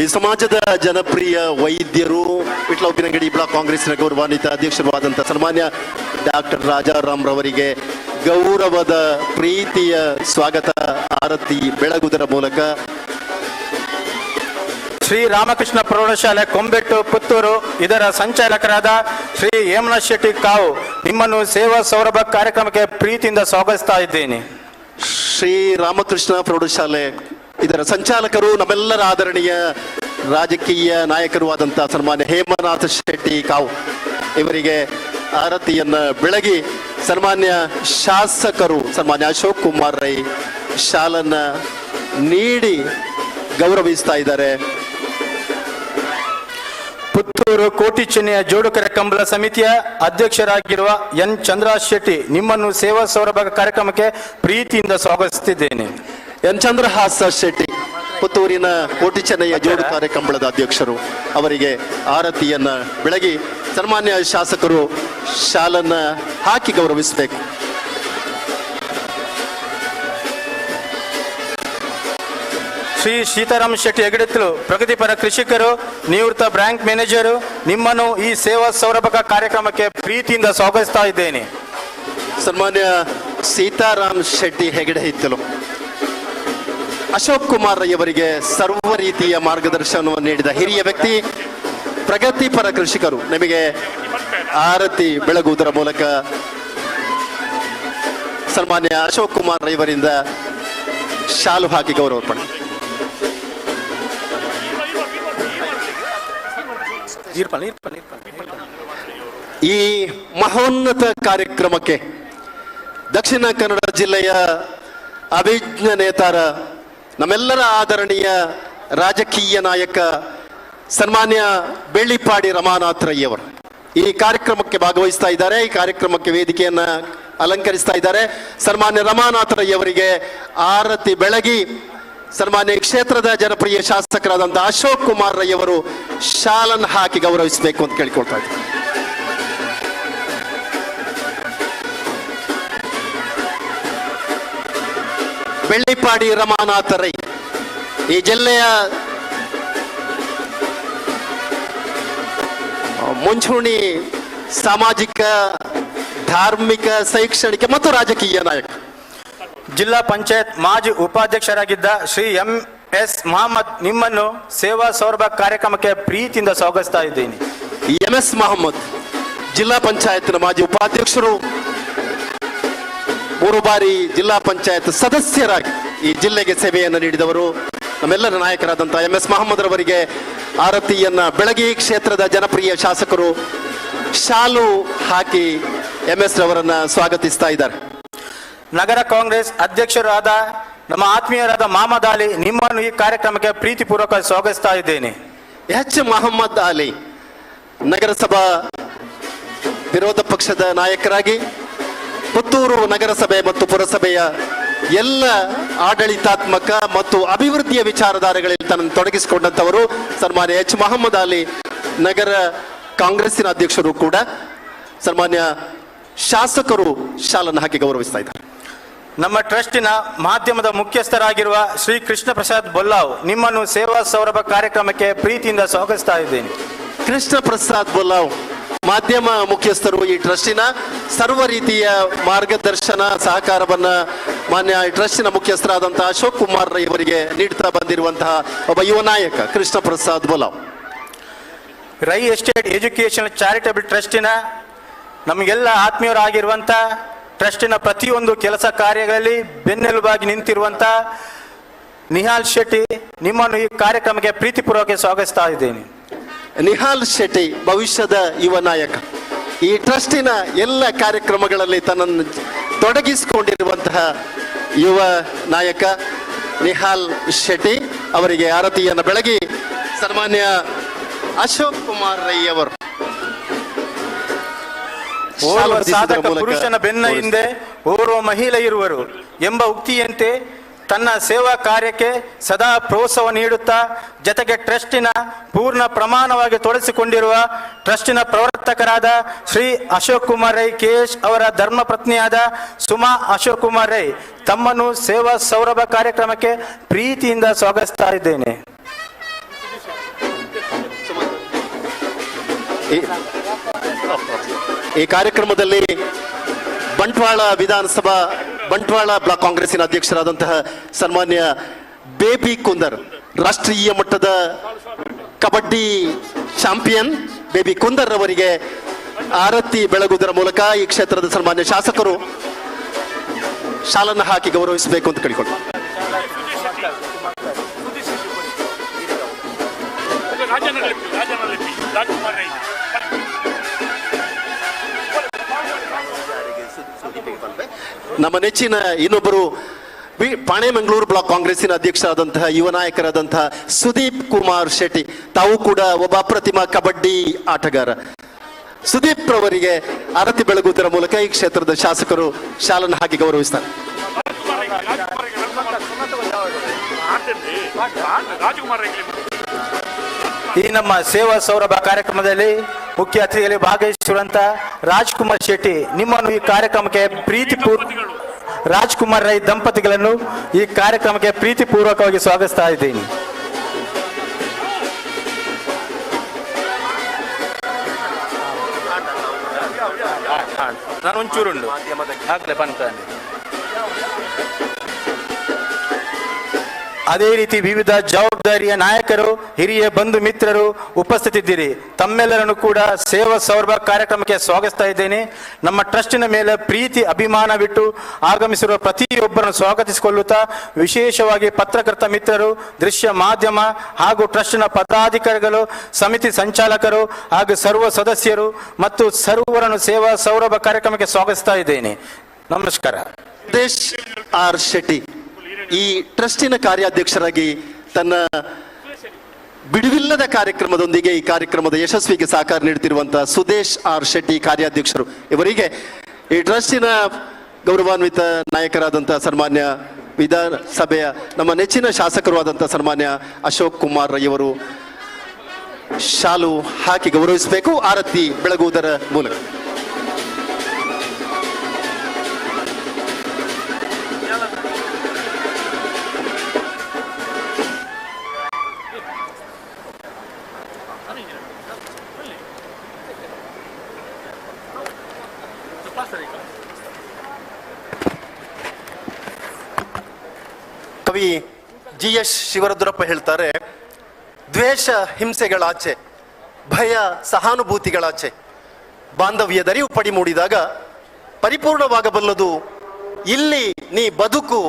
ಈ ಸಮಾಜದ ಜನಪ್ರಿಯ ವೈದ್ಯರು ವಿಟ್ಲ ಉಪ್ಪಿನಂಗಡಿ ಬ್ಲಾಕ್ ಕಾಂಗ್ರೆಸ್ನ ಗೌರವಾನ್ವಿತ ಅಧ್ಯಕ್ಷರಾದಂಥ ಸನ್ಮಾನ್ಯ ಡಾಕ್ಟರ್ ರಾಜಾರಾಮ್ ರವರಿಗೆ ಗೌರವದ ಪ್ರೀತಿಯ ಸ್ವಾಗತ ಆರತಿ ಬೆಳಗುವುದರ ಮೂಲಕ. ಶ್ರೀ ರಾಮಕೃಷ್ಣ ಪ್ರೌಢಶಾಲೆ ಕೊಂಬೆಟ್ಟು ಪುತ್ತೂರು ಇದರ ಸಂಚಾಲಕರಾದ ಶ್ರೀ ಹೇಮನಾಥ್ ಶೆಟ್ಟಿ ಕಾವು ನಿಮ್ಮನ್ನು ಸೇವಾ ಸೌರಭ ಕಾರ್ಯಕ್ರಮಕ್ಕೆ ಪ್ರೀತಿಯಿಂದ ಸ್ವಾಗತಿಸ್ತಾ ಇದ್ದೇನೆ. ಶ್ರೀ ರಾಮಕೃಷ್ಣ ಪ್ರೌಢಶಾಲೆ ಇದರ ಸಂಚಾಲಕರು ನಮ್ಮೆಲ್ಲರ ಆದರಣೀಯ ರಾಜಕೀಯ ನಾಯಕರು ಆದಂಥ ಸನ್ಮಾನ್ಯ ಹೇಮನಾಥ್ ಶೆಟ್ಟಿ ಕಾವು ಇವರಿಗೆ ಆರತಿಯನ್ನ ಬೆಳಗಿ ಸನ್ಮಾನ್ಯ ಶಾಸಕರು ಸನ್ಮಾನ್ಯ ಅಶೋಕ್ ಕುಮಾರ್ ರೈ ಶಾಲನ್ನ ನೀಡಿ ಗೌರವಿಸ್ತಾ ಇದ್ದಾರೆ. ಪುತ್ತೂರು ಕೋಟಿ ಚೆನ್ನೆಯ ಜೋಡುಕರ ಕಂಬಳ ಸಮಿತಿಯ ಅಧ್ಯಕ್ಷರಾಗಿರುವ ಎನ್ ಚಂದ್ರಹಾಸ್ ಶೆಟ್ಟಿ ನಿಮ್ಮನ್ನು ಸೇವಾ ಸೌರಭ ಕಾರ್ಯಕ್ರಮಕ್ಕೆ ಪ್ರೀತಿಯಿಂದ ಸ್ವಾಗತಿಸುತ್ತಿದ್ದೇನೆ. ಎನ್ ಚಂದ್ರಹಾಸ್ ಶೆಟ್ಟಿ ಪುತ್ತೂರಿನ ಕೋಟಿ ಚೆನ್ನಯ್ಯ ಜೋಡುಕರ ಕಂಬಳದ ಅಧ್ಯಕ್ಷರು ಅವರಿಗೆ ಆರತಿಯನ್ನ ಬೆಳಗಿ ಸನ್ಮಾನ್ಯ ಶಾಸಕರು ಶಾಲನ್ನ ಹಾಕಿ ಗೌರವಿಸಬೇಕು. ಶ್ರೀ ಸೀತಾರಾಮ್ ಶೆಟ್ಟಿ ಹೆಗಡೆತ್ತಲು ಪ್ರಗತಿಪರ ಕೃಷಿಕರು ನಿವೃತ್ತ ಬ್ಯಾಂಕ್ ಮ್ಯಾನೇಜರು ನಿಮ್ಮನ್ನು ಈ ಸೇವಾ ಸೌರಭ ಕಾರ್ಯಕ್ರಮಕ್ಕೆ ಪ್ರೀತಿಯಿಂದ ಸ್ವಾಗತಿಸ್ತಾ ಇದ್ದೇನೆ. ಸನ್ಮಾನ್ಯ ಸೀತಾರಾಮ್ ಶೆಟ್ಟಿ ಹೆಗಡೆ ಇತ್ತಲು ಅಶೋಕ್ ಕುಮಾರ್ ರೈ ಅವರಿಗೆ ಸರ್ವ ರೀತಿಯ ಮಾರ್ಗದರ್ಶನವನ್ನು ನೀಡಿದ ಹಿರಿಯ ವ್ಯಕ್ತಿ, ಪ್ರಗತಿಪರ ಕೃಷಿಕರು ನಿಮಗೆ ಆರತಿ ಬೆಳಗುವುದರ ಮೂಲಕ ಸನ್ಮಾನ್ಯ ಅಶೋಕ್ ಕುಮಾರ್ ರೈ ಅವರಿಂದ ಶಾಲು ಹಾಕಿ ಗೌರವರ್ಪಣೆ. ಈ ಮಹೋನ್ನತ ಕಾರ್ಯಕ್ರಮಕ್ಕೆ ದಕ್ಷಿಣ ಕನ್ನಡ ಜಿಲ್ಲೆಯ ಅಭಿಜ್ಞ ನೇತಾರ ನಮ್ಮೆಲ್ಲರ ಆದರಣೀಯ ರಾಜಕೀಯ ನಾಯಕ ಸನ್ಮಾನ್ಯ ಬೆಳ್ಳಿಪಾಡಿ ರಮಾನಾಥ್ ರೈ ಅವರು ಈ ಕಾರ್ಯಕ್ರಮಕ್ಕೆ ಭಾಗವಹಿಸ್ತಾ ಇದ್ದಾರೆ. ಈ ಕಾರ್ಯಕ್ರಮಕ್ಕೆ ವೇದಿಕೆಯನ್ನ ಅಲಂಕರಿಸ್ತಾ ಇದ್ದಾರೆ. ಸನ್ಮಾನ್ಯ ರಮಾನಾಥ್ ರೈ ಅವರಿಗೆ ಆರತಿ ಬೆಳಗಿ ಸನ್ಮಾನ್ಯ ಕ್ಷೇತ್ರದ ಜನಪ್ರಿಯ ಶಾಸಕರಾದಂಥ ಅಶೋಕ್ ಕುಮಾರ್ ರೈ ಅವರು ಶಾಲನ್ನು ಹಾಕಿ ಗೌರವಿಸಬೇಕು ಅಂತ ಕೇಳಿಕೊಳ್ತಾ ಇದ್ದಾರೆ. ಬೆಳ್ಳಿಪಾಡಿ ರಮಾನಾಥ ರೈ ಈ ಜಿಲ್ಲೆಯ ಮುಂಚೂಣಿ ಸಾಮಾಜಿಕ, ಧಾರ್ಮಿಕ, ಶೈಕ್ಷಣಿಕ ಮತ್ತು ರಾಜಕೀಯ ನಾಯಕ. ಜಿಲ್ಲಾ ಪಂಚಾಯತ್ ಮಾಜಿ ಉಪಾಧ್ಯಕ್ಷರಾಗಿದ್ದ ಶ್ರೀ MS ಮಹಮ್ಮದ್ ನಿಮ್ಮನ್ನು ಸೇವಾ ಸೌರಭ ಕಾರ್ಯಕ್ರಮಕ್ಕೆ ಪ್ರೀತಿಯಿಂದ ಸ್ವಾಗತಿಸ್ತಾ ಇದ್ದೀನಿ. MS ಮಹಮ್ಮದ್ ಜಿಲ್ಲಾ ಪಂಚಾಯತ್ನ ಮಾಜಿ ಉಪಾಧ್ಯಕ್ಷರು, 3 ಬಾರಿ ಜಿಲ್ಲಾ ಪಂಚಾಯತ್ ಸದಸ್ಯರಾಗಿ ಈ ಜಿಲ್ಲೆಗೆ ಸೇವೆಯನ್ನು ನೀಡಿದವರು. ನಮ್ಮೆಲ್ಲರ ನಾಯಕರಾದಂಥ MS ಮಹಮ್ಮದ್ ರವರಿಗೆ ಆರತಿಯನ್ನ ಬೆಳಗಿ ಕ್ಷೇತ್ರದ ಜನಪ್ರಿಯ ಶಾಸಕರು ಶಾಲು ಹಾಕಿ MS ರವರನ್ನ ಸ್ವಾಗತಿಸ್ತಾ ಇದ್ದಾರೆ. ನಗರ ಕಾಂಗ್ರೆಸ್ ಅಧ್ಯಕ್ಷರಾದ ನಮ್ಮ ಆತ್ಮೀಯರಾದ ಮಹಮ್ಮದ್ ಅಲಿ ನಿಮ್ಮನ್ನು ಈ ಕಾರ್ಯಕ್ರಮಕ್ಕೆ ಪ್ರೀತಿಪೂರ್ವಕ ಸ್ವಾಗತಿಸ್ತಾ ಇದ್ದೇನೆ. ಎಚ್ ಮಹಮ್ಮದ್ ಅಲಿ ನಗರಸಭಾ ವಿರೋಧ ಪಕ್ಷದ ನಾಯಕರಾಗಿ ಪುತ್ತೂರು ನಗರಸಭೆ ಮತ್ತು ಪುರಸಭೆಯ ಎಲ್ಲ ಆಡಳಿತಾತ್ಮಕ ಮತ್ತು ಅಭಿವೃದ್ಧಿಯ ವಿಚಾರಧಾರೆಗಳಲ್ಲಿ ತನ್ನನ್ನು ತೊಡಗಿಸಿಕೊಂಡಂತವರು ಸನ್ಮಾನ್ಯ ಎಚ್ ಮಹಮ್ಮದ್ ಅಲಿ ನಗರ ಕಾಂಗ್ರೆಸ್ಸಿನ ಅಧ್ಯಕ್ಷರು ಕೂಡ. ಸನ್ಮಾನ್ಯ ಶಾಸಕರು ಶಾಲನ್ನು ಹಾಕಿ ಗೌರವಿಸ್ತಾ ಇದ್ದಾರೆ. ನಮ್ಮ ಟ್ರಸ್ಟಿನ ಮಾಧ್ಯಮದ ಮುಖ್ಯಸ್ಥರಾಗಿರುವ ಶ್ರೀ ಕೃಷ್ಣ ಪ್ರಸಾದ್ ಬೊಲ್ಲಾವ್ ನಿಮ್ಮನ್ನು ಸೇವಾ ಸೌರಭ ಕಾರ್ಯಕ್ರಮಕ್ಕೆ ಪ್ರೀತಿಯಿಂದ ಸ್ವಾಗತಿಸ್ತಾ ಇದ್ದೇನೆ. ಕೃಷ್ಣ ಪ್ರಸಾದ್ ಬೊಲ್ಲಾವ್ ಮಾಧ್ಯಮ ಮುಖ್ಯಸ್ಥರು ಈ ಟ್ರಸ್ಟಿನ ಸರ್ವ ರೀತಿಯ ಮಾರ್ಗದರ್ಶನ ಸಹಕಾರವನ್ನ ಮಾನ್ಯ ಟ್ರಸ್ಟಿನ ಮುಖ್ಯಸ್ಥರಾದಂತಹ ಅಶೋಕ್ ಕುಮಾರ್ ರೈ ಅವರಿಗೆ ನೀಡ್ತಾ ಬಂದಿರುವಂತಹ ಒಬ್ಬ ಯುವ ನಾಯಕ Krishna Prasad Bollav. Rai estate education charitable ಟ್ರಸ್ಟಿನ ನಮಗೆಲ್ಲ ಆತ್ಮೀಯರಾಗಿರುವಂಥ ಟ್ರಸ್ಟಿನ ಪ್ರತಿಯೊಂದು ಕೆಲಸ ಕಾರ್ಯಗಳಲ್ಲಿ ಬೆನ್ನೆಲುಬಾಗಿ ನಿಂತಿರುವಂಥ ನಿಹಾಲ್ ಶೆಟ್ಟಿ ನಿಮ್ಮನ್ನು ಈ ಕಾರ್ಯಕ್ರಮಕ್ಕೆ ಪ್ರೀತಿಪೂರ್ವಕ ಸ್ವಾಗತಿಸ್ತಾ ಇದ್ದೇನೆ. ನಿಹಾಲ್ ಶೆಟ್ಟಿ ಭವಿಷ್ಯದ ಯುವ ನಾಯಕ, ಈ ಟ್ರಸ್ಟಿನ ಎಲ್ಲ ಕಾರ್ಯಕ್ರಮಗಳಲ್ಲಿ ತನ್ನನ್ನು ತೊಡಗಿಸಿಕೊಂಡಿರುವಂತಹ ಯುವ ನಾಯಕ ನಿಹಾಲ್ ಶೆಟ್ಟಿ ಅವರಿಗೆ ಆರತಿಯನ್ನು ಬೆಳಗಿ ಸನ್ಮಾನ್ಯ ಅಶೋಕ್ ಕುಮಾರ್ ರೈ ಅವರು ಓರ್ವ ಸಾಧಕ ಪುರುಷನ ಬೆನ್ನ ಹಿಂದೆ ಓರ್ವ ಮಹಿಳೆ ಇರುವರು ಎಂಬ ಉಕ್ತಿಯಂತೆ ತನ್ನ ಸೇವಾ ಕಾರ್ಯಕ್ಕೆ ಸದಾ ಪ್ರೋತ್ಸಾಹ ನೀಡುತ್ತಾ ಜೊತೆಗೆ ಟ್ರಸ್ಟಿನ ಪೂರ್ಣ ಪ್ರಮಾಣವಾಗಿ ತೊಡಗಿಸಿಕೊಂಡಿರುವ ಟ್ರಸ್ಟಿನ ಪ್ರವರ್ತಕರಾದ ಶ್ರೀ ಅಶೋಕ್ ಕುಮಾರ್ ರೈ ಕೆಎಸ್ ಅವರ ಧರ್ಮಪತ್ನಿಯಾದ ಸುಮಾ ಅಶೋಕ್ ಕುಮಾರ್ ರೈ ತಮ್ಮನ್ನು ಸೇವಾ ಸೌರಭ ಕಾರ್ಯಕ್ರಮಕ್ಕೆ ಪ್ರೀತಿಯಿಂದ ಸ್ವಾಗತಿಸ್ತಾ ಇದ್ದೇನೆ. ಈ ಕಾರ್ಯಕ್ರಮದಲ್ಲಿ ಬಂಟ್ವಾಳ ವಿಧಾನಸಭಾ ಬಂಟ್ವಾಳ ಬ್ಲಾಕ್ ಕಾಂಗ್ರೆಸ್ಸಿನ ಅಧ್ಯಕ್ಷರಾದಂತಹ ಸನ್ಮಾನ್ಯ ಬೇಬಿ ಕುಂದರ್, ರಾಷ್ಟ್ರೀಯ ಮಟ್ಟದ ಕಬಡ್ಡಿ ಚಾಂಪಿಯನ್ ಬೇಬಿ ಕುಂದರ್ ಅವರಿಗೆ ಆರತಿ ಬೆಳಗುವುದರ ಮೂಲಕ ಈ ಕ್ಷೇತ್ರದ ಸನ್ಮಾನ್ಯ ಶಾಸಕರು ಶಾಲನ್ನು ಹಾಕಿ ಗೌರವಿಸಬೇಕು ಅಂತ ಕೇಳಿಕೊಂಡು ನಮ್ಮ ನೆಚ್ಚಿನ ಇನ್ನೊಬ್ಬರು ಪಾಣೆಮಂಗಳೂರು ಬ್ಲಾಕ್ ಕಾಂಗ್ರೆಸ್ಸಿನ ಅಧ್ಯಕ್ಷರಾದಂತಹ ಯುವ ನಾಯಕರಾದಂತಹ ಸುದೀಪ್ ಕುಮಾರ್ ಶೆಟ್ಟಿ, ತಾವು ಕೂಡ ಒಬ್ಬ ಅಪ್ರತಿಮ ಕಬಡ್ಡಿ ಆಟಗಾರ. ಸುದೀಪ್ ರವರಿಗೆ ಆರತಿ ಬೆಳಗುವುದರ ಮೂಲಕ ಈ ಕ್ಷೇತ್ರದ ಶಾಸಕರು ಶಾಲನ್ನು ಹಾಕಿ ಗೌರವಿಸ್ತಾರೆ. ಈ ನಮ್ಮ ಸೇವಾ ಸೌರಭ ಕಾರ್ಯಕ್ರಮದಲ್ಲಿ ಮುಖ್ಯ ಅತಿಥಿಯಲ್ಲಿ ಭಾಗವಹಿಸಿರುವಂತ ರಾಜ್ಕುಮಾರ್ ಶೆಟ್ಟಿ ನಿಮ್ಮನ್ನು ಈ ಕಾರ್ಯಕ್ರಮಕ್ಕೆ ರಾಜ್ಕುಮಾರ್ ರೈ ದಂಪತಿಗಳನ್ನು ಈ ಕಾರ್ಯಕ್ರಮಕ್ಕೆ ಪ್ರೀತಿಪೂರ್ವಕವಾಗಿ ಸ್ವಾಗತಿಸ್ತಾ ಇದ್ದೀನಿ. ನಾನು ಒಂಚೂರುಂಡು ಆಗ್ಲೇ ಬಂತಾನೆ. ಅದೇ ರೀತಿ ವಿವಿಧ ಜವಾಬ್ದಾರಿಯ ನಾಯಕರು, ಹಿರಿಯ ಬಂಧು ಮಿತ್ರರು ಉಪಸ್ಥಿತಿದ್ದೀರಿ. ತಮ್ಮೆಲ್ಲರನ್ನು ಕೂಡ ಸೇವಾ ಸೌರಭ ಕಾರ್ಯಕ್ರಮಕ್ಕೆ ಸ್ವಾಗತಿಸ್ತಾ ಇದ್ದೇನೆ. ನಮ್ಮ ಟ್ರಸ್ಟಿನ ಮೇಲೆ ಪ್ರೀತಿ ಅಭಿಮಾನವಿಟ್ಟು ಆಗಮಿಸಿರುವ ಪ್ರತಿಯೊಬ್ಬರನ್ನು ಸ್ವಾಗತಿಸಿಕೊಳ್ಳುತ್ತಾ ವಿಶೇಷವಾಗಿ ಪತ್ರಕರ್ತ ಮಿತ್ರರು, ದೃಶ್ಯ ಮಾಧ್ಯಮ ಹಾಗೂ ಟ್ರಸ್ಟಿನ ಪದಾಧಿಕಾರಿಗಳು, ಸಮಿತಿ ಸಂಚಾಲಕರು ಹಾಗೂ ಸರ್ವ ಸದಸ್ಯರು ಮತ್ತು ಸರ್ವರನ್ನು ಸೇವಾ ಸೌರಭ ಕಾರ್ಯಕ್ರಮಕ್ಕೆ ಸ್ವಾಗತಿಸ್ತಾ ಇದ್ದೇನೆ. ನಮಸ್ಕಾರ. ಸುದೇಶ್ ಆರ್ ಶೆಟ್ಟಿ ಈ ಟ್ರಸ್ಟಿನ ಕಾರ್ಯಾಧ್ಯಕ್ಷರಾಗಿ ತನ್ನ ಬಿಡುವಿಲ್ಲದ ಕಾರ್ಯಕ್ರಮದೊಂದಿಗೆ ಈ ಕಾರ್ಯಕ್ರಮದ ಯಶಸ್ವಿಗೆ ಸಹಕಾರ ನೀಡುತ್ತಿರುವಂತಹ ಸುದೇಶ್ ಆರ್ ಶೆಟ್ಟಿ ಕಾರ್ಯಾಧ್ಯಕ್ಷರು ಇವರಿಗೆ ಈ ಟ್ರಸ್ಟಿನ ಗೌರವಾನ್ವಿತ ನಾಯಕರಾದಂತಹ ಸನ್ಮಾನ್ಯ ವಿಧಾನಸಭೆಯ ನಮ್ಮ ನೆಚ್ಚಿನ ಶಾಸಕರು ಆದಂತಹ ಸನ್ಮಾನ್ಯ ಅಶೋಕ್ ಕುಮಾರ್ ರೈ ಅವರು ಶಾಲು ಹಾಕಿ ಗೌರವಿಸಬೇಕು ಆರತಿ ಬೆಳಗುವುದರ ಮೂಲಕ. ಕವಿ GS ಶಿವರುದ್ರಪ್ಪ ಹೇಳ್ತಾರೆ, ದ್ವೇಷ ಹಿಂಸೆಗಳಾಚೆ, ಭಯ ಸಹಾನುಭೂತಿಗಳಾಚೆ ಬಾಂಧವ್ಯದರಿವು ಪಡಿ ಮೂಡಿದಾಗ ಪರಿಪೂರ್ಣವಾಗಬಲ್ಲದು ಇಲ್ಲಿ ನೀ ಬದುಕು,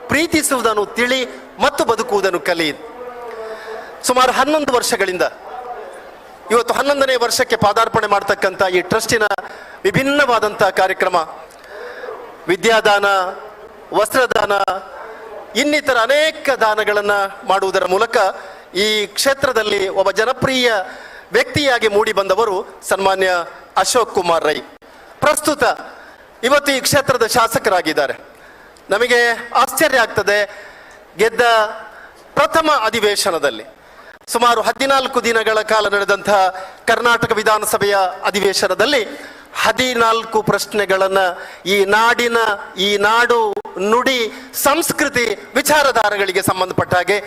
ಪ್ರೀತಿಸುವುದನ್ನು ತಿಳಿ ಮತ್ತು ಬದುಕುವುದನ್ನು ಕಲಿ. ಸುಮಾರು 11 ವರ್ಷಗಳಿಂದ ಇವತ್ತು 11ನೇ ವರ್ಷಕ್ಕೆ ಪಾದಾರ್ಪಣೆ ಮಾಡ್ತಕ್ಕಂಥ ಈ ಟ್ರಸ್ಟಿನ ವಿಭಿನ್ನವಾದಂಥ ಕಾರ್ಯಕ್ರಮ, ವಿದ್ಯಾದಾನ, ವಸ್ತ್ರದಾನ, ಇನ್ನಿತರ ಅನೇಕ ದಾನಗಳನ್ನು ಮಾಡುವುದರ ಮೂಲಕ ಈ ಕ್ಷೇತ್ರದಲ್ಲಿ ಒಬ್ಬ ಜನಪ್ರಿಯ ವ್ಯಕ್ತಿಯಾಗಿ ಮೂಡಿ ಬಂದವರು ಸನ್ಮಾನ್ಯ ಅಶೋಕ್ ಕುಮಾರ್ ರೈ. ಪ್ರಸ್ತುತ ಇವತ್ತು ಈ ಕ್ಷೇತ್ರದ ಶಾಸಕರಾಗಿದ್ದಾರೆ. ನಮಗೆ ಆಶ್ಚರ್ಯ ಆಗ್ತದೆ, ಗೆದ್ದ ಪ್ರಥಮ ಅಧಿವೇಶನದಲ್ಲಿ ಸುಮಾರು 14 ದಿನಗಳ ಕಾಲ ನಡೆದಂತಹ ಕರ್ನಾಟಕ ವಿಧಾನಸಭೆಯ ಅಧಿವೇಶನದಲ್ಲಿ 14 ಪ್ರಶ್ನೆಗಳನ್ನು ಈ ನಾಡು ನುಡಿ ಸಂಸ್ಕೃತಿ ವಿಚಾರಧಾರೆಗಳಿಗೆ ಸಂಬಂಧಪಟ್ಟ ಹಾಗೆ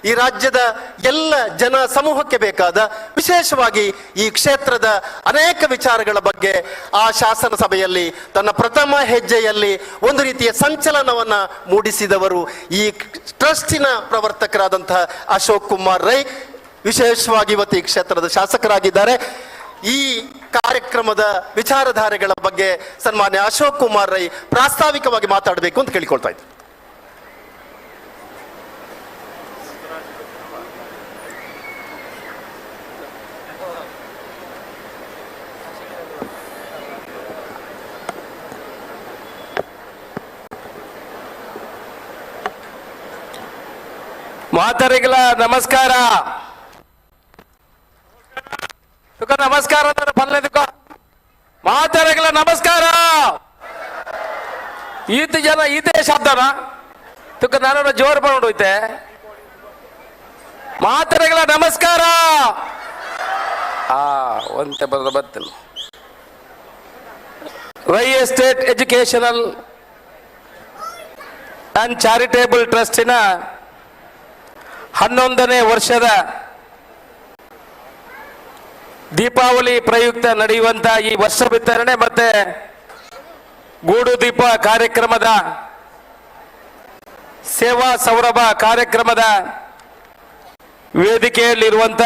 ಈ ರಾಜ್ಯದ ಎಲ್ಲ ಜನ ಸಮೂಹಕ್ಕೆ ಬೇಕಾದ, ವಿಶೇಷವಾಗಿ ಈ ಕ್ಷೇತ್ರದ ಅನೇಕ ವಿಚಾರಗಳ ಬಗ್ಗೆ ಆ ಶಾಸನ ಸಭೆಯಲ್ಲಿ ತನ್ನ ಪ್ರಥಮ ಹೆಜ್ಜೆಯಲ್ಲಿ ಒಂದು ರೀತಿಯ ಸಂಚಲನವನ್ನ ಮೂಡಿಸಿದವರು ಈ ಟ್ರಸ್ಟಿನ ಪ್ರವರ್ತಕರಾದಂತಹ ಅಶೋಕ್ ಕುಮಾರ್ ರೈ. ವಿಶೇಷವಾಗಿ ಇವತ್ತು ಈ ಕ್ಷೇತ್ರದ ಶಾಸಕರಾಗಿದ್ದಾರೆ. ಈ ಕಾರ್ಯಕ್ರಮದ ವಿಚಾರಧಾರೆಗಳ ಬಗ್ಗೆ ಸನ್ಮಾನ್ಯ ಅಶೋಕ್ ಕುಮಾರ್ ರೈ ಪ್ರಾಸ್ತಾವಿಕವಾಗಿ ಮಾತಾಡಬೇಕು ಅಂತ ಕೇಳಿಕೊಳ್ತಾ ಇದ್ದೆ. ಮಾತರಿಗಳ ನಮಸ್ಕಾರ. ನಮಸ್ಕಾರ ಪಲ್ಲೆದಕ್ಕೋ ಮಾತರಿಗಳ ನಮಸ್ಕಾರ. ಈತ ಜನ ಇದೇ ಶಬ್ದನ ತುಕ ನಾನು ಜೋರು ಬಂದೋಯ್ತೆ. ಮಾತರಿಗಳ ನಮಸ್ಕಾರ. ಒಂತೆ ಬರ್ತಲ್ಲ. Rai estate educational and charitable ಟ್ರಸ್ಟಿನ 11ನೇ ವರ್ಷದ ದೀಪಾವಳಿ ಪ್ರಯುಕ್ತ ನಡೆಯುವಂತ ಈ ವರ್ಷ ವಿತರಣೆ ಮತ್ತೆ ಗೂಡು ದೀಪ ಕಾರ್ಯಕ್ರಮದ ಸೇವಾ ಸೌರಭ ಕಾರ್ಯಕ್ರಮದ ವೇದಿಕೆಯಲ್ಲಿರುವಂತ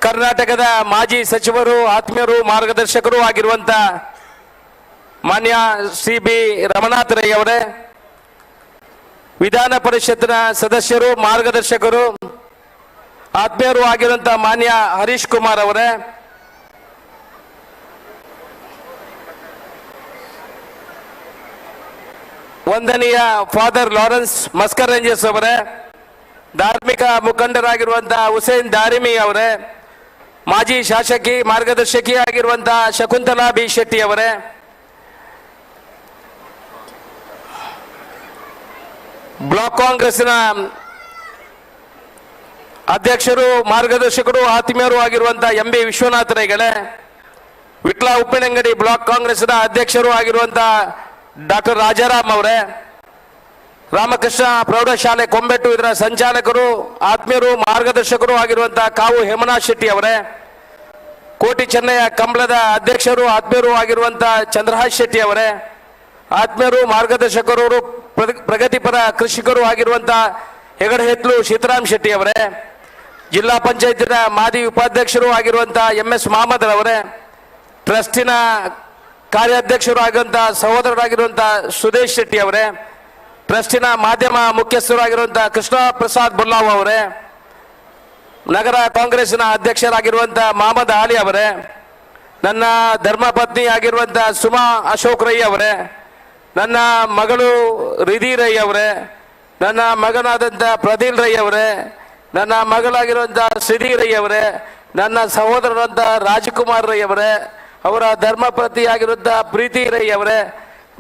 ಕರ್ನಾಟಕದ ಮಾಜಿ ಸಚಿವರು, ಆತ್ಮೀಯರು, ಮಾರ್ಗದರ್ಶಕರು ಆಗಿರುವಂತ ಮಾನ್ಯ ಶ್ರೀ ಬಿ ರಮನಾಥ್ ರೈ ಅವರೇ, ವಿಧಾನ ಪರಿಷತ್ನ ಸದಸ್ಯರು, ಮಾರ್ಗದರ್ಶಕರು, ಆತ್ಮೀಯರು ಆಗಿರುವಂತಹ ಮಾನ್ಯ ಹರೀಶ್ ಕುಮಾರ್ ಅವರೇ, ವಂದನೀಯ ಫಾದರ್ ಲಾರೆನ್ಸ್ ಮಸ್ಕರಂಜಸ್ ಅವರೇ, ಧಾರ್ಮಿಕ ಮುಖಂಡರಾಗಿರುವಂತಹ ಹುಸೇನ್ ದಾರಿಮಿ ಅವರೇ, ಮಾಜಿ ಶಾಸಕಿ ಮಾರ್ಗದರ್ಶಕಿ ಆಗಿರುವಂತಹ ಶಕುಂತಲಾ ಬಿ ಶೆಟ್ಟಿ ಅವರೇ, ಬ್ಲಾಕ್ ಕಾಂಗ್ರೆಸ್ನ ಅಧ್ಯಕ್ಷರು, ಮಾರ್ಗದರ್ಶಕರು, ಆತ್ಮೀಯರು ಆಗಿರುವಂತಹ ಎಂ ಬಿ ವಿಶ್ವನಾಥ ರೈಗಳೇ, ವಿಟ್ಲ ಉಪ್ಪಿನಂಗಡಿ ಬ್ಲಾಕ್ ಕಾಂಗ್ರೆಸ್ನ ಅಧ್ಯಕ್ಷರು ಆಗಿರುವಂತಹ ಡಾಕ್ಟರ್ ರಾಜಾರಾಮ್ ಅವರೇ, ರಾಮಕೃಷ್ಣ ಪ್ರೌಢಶಾಲೆ ಕೊಂಬೆಟ್ಟು ಇದರ ಸಂಚಾಲಕರು, ಆತ್ಮೀಯರು, ಮಾರ್ಗದರ್ಶಕರು ಆಗಿರುವಂತಹ ಕಾವು ಹೇಮನಾಥ್ ಶೆಟ್ಟಿ ಅವರೇ, ಕೋಟಿ ಚೆನ್ನಯ್ಯ ಕಂಬಳದ ಅಧ್ಯಕ್ಷರು, ಆತ್ಮೀಯರು ಆಗಿರುವಂತಹ ಚಂದ್ರಹಾಸ್ ಶೆಟ್ಟಿ ಅವರೇ, ಆತ್ಮೀಯರು, ಮಾರ್ಗದರ್ಶಕರು, ಪ್ರಗತಿಪರ ಕೃಷಿಕರು ಆಗಿರುವಂತಹ ಹೆಗಡಹೆತ್ಲು ಸೀತಾರಾಮ್ ಶೆಟ್ಟಿ ಅವರೇ, ಜಿಲ್ಲಾ ಪಂಚಾಯತಿನ ಮಾಜಿ ಉಪಾಧ್ಯಕ್ಷರು ಆಗಿರುವಂತಹ ಎಂ ಎಸ್ ಮಹಮ್ಮದ್ ಅವರೇ, ಟ್ರಸ್ಟಿನ ಕಾರ್ಯಾಧ್ಯಕ್ಷರು ಆಗಿರುವಂತಹ ಸಹೋದರರಾಗಿರುವಂತಹ ಸುದೇಶ್ ಶೆಟ್ಟಿ ಅವರೇ, ಟ್ರಸ್ಟಿನ ಮಾಧ್ಯಮ ಮುಖ್ಯಸ್ಥರು ಆಗಿರುವಂತಹ ಕೃಷ್ಣ ಪ್ರಸಾದ್ ಬುಲ್ಲಾವ್ ಅವರೇ, ನಗರ ಕಾಂಗ್ರೆಸ್ನ ಅಧ್ಯಕ್ಷರಾಗಿರುವಂತಹ ಮಹಮ್ಮದ್ ಆಲಿ ಅವರೇ, ನನ್ನ ಧರ್ಮಪತ್ನಿ ಆಗಿರುವಂತಹ ಸುಮಾ ಅಶೋಕ್ ರೈ ಅವರೇ, ನನ್ನ ಮಗಳು ರಿಧಿ ರೈ ಅವರೇ, ನನ್ನ ಮಗನಾದಂಥ ಪ್ರದೀಲ್ ರೈ ಅವರೇ, ನನ್ನ ಮಗಳಾಗಿರುವಂತಹ ಶ್ರೀಧಿ ರೈ ಅವರೇ, ನನ್ನ ಸಹೋದರರಂತ ರಾಜಕುಮಾರ್ ರೈ ಅವರೇ, ಅವರ ಧರ್ಮಪತಿ ಆಗಿರುವಂತಹ ಪ್ರೀತಿ ರೈ ಅವರೇ,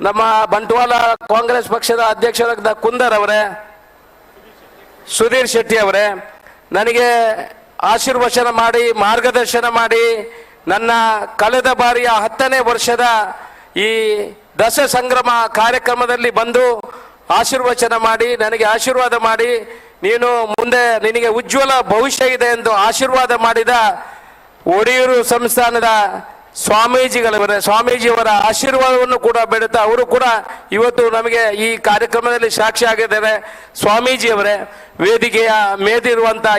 ನಮ್ಮ ಬಂಟ್ವಾಳ ಕಾಂಗ್ರೆಸ್ ಪಕ್ಷದ ಅಧ್ಯಕ್ಷರಾದ ಕುಂದರ್ ಅವರೇ, ಸುಧೀರ್ ಶೆಟ್ಟಿ ಅವರೇ, ನನಗೆ ಆಶೀರ್ವಚನ ಮಾಡಿ ಮಾರ್ಗದರ್ಶನ ಮಾಡಿ ನನ್ನ ಕಳೆದ ಬಾರಿಯ 10ನೇ ವರ್ಷದ ಈ ದಶ ಸಂಗ್ರಮ ಕಾರ್ಯಕ್ರಮದಲ್ಲಿ ಬಂದು ಆಶೀರ್ವಚನ ಮಾಡಿ ನನಗೆ ಆಶೀರ್ವಾದ ಮಾಡಿ ನೀನು ಮುಂದೆ ನಿನಗೆ ಉಜ್ವಲ ಭವಿಷ್ಯ ಇದೆ ಎಂದು ಆಶೀರ್ವಾದ ಮಾಡಿದ ಒಡೆಯೂರು ಸಂಸ್ಥಾನದ ಸ್ವಾಮೀಜಿಯವರ ಆಶೀರ್ವಾದವನ್ನು ಕೂಡ ಬೇಡುತ್ತಾ ಅವರು ಕೂಡ ಇವತ್ತು ನಮಗೆ ಈ ಕಾರ್ಯಕ್ರಮದಲ್ಲಿ ಸಾಕ್ಷಿ ಆಗಿದ್ದಾರೆ. ಸ್ವಾಮೀಜಿಯವರೇ, ವೇದಿಕೆಯ ಮೇಲಿರುವಂತಹ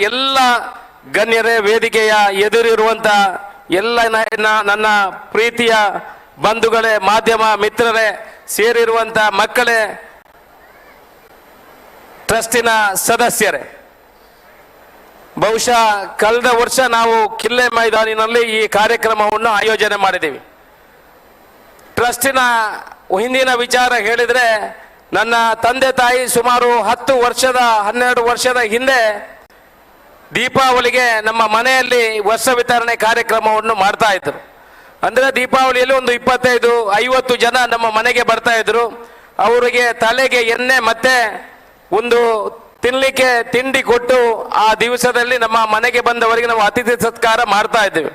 ಎಲ್ಲ ಗಣ್ಯರೇ, ವೇದಿಕೆಯ ಎದುರಿರುವಂತ ಎಲ್ಲ ನನ್ನ ಪ್ರೀತಿಯ ಬಂಧುಗಳೇ, ಮಾಧ್ಯಮ ಮಿತ್ರರೇ, ಸೇರಿರುವಂತ ಮಕ್ಕಳೇ, ಟ್ರಸ್ಟಿನ ಸದಸ್ಯರೇ, ಬಹುಶಃ ಕಳೆದ ವರ್ಷ ನಾವು ಕಿಲ್ಲೆ ಮೈದಾನಿನಲ್ಲಿ ಈ ಕಾರ್ಯಕ್ರಮವನ್ನು ಆಯೋಜನೆ ಮಾಡಿದ್ದೀವಿ. ಟ್ರಸ್ಟಿನ ಹಿಂದಿನ ವಿಚಾರ ಹೇಳಿದರೆ, ನನ್ನ ತಂದೆ ತಾಯಿ ಸುಮಾರು 12 ವರ್ಷದ ಹಿಂದೆ ದೀಪಾವಳಿಗೆ ನಮ್ಮ ಮನೆಯಲ್ಲಿ ವರ್ಷ ವಿತರಣೆ ಕಾರ್ಯಕ್ರಮವನ್ನು ಮಾಡ್ತಾ ಇದ್ರು. ಅಂದರೆ ದೀಪಾವಳಿಯಲ್ಲಿ ಒಂದು 25-50 ಜನ ನಮ್ಮ ಮನೆಗೆ ಬರ್ತಾ ಇದ್ರು. ಅವರಿಗೆ ತಲೆಗೆ ಎಣ್ಣೆ ಮತ್ತೆ ಒಂದು ತಿನ್ನಲಿಕ್ಕೆ ತಿಂಡಿ ಕೊಟ್ಟು ಆ ದಿವಸದಲ್ಲಿ ನಮ್ಮ ಮನೆಗೆ ಬಂದವರಿಗೆ ನಾವು ಅತಿಥಿ ಸತ್ಕಾರ ಮಾಡ್ತಾ ಇದ್ದೇವೆ.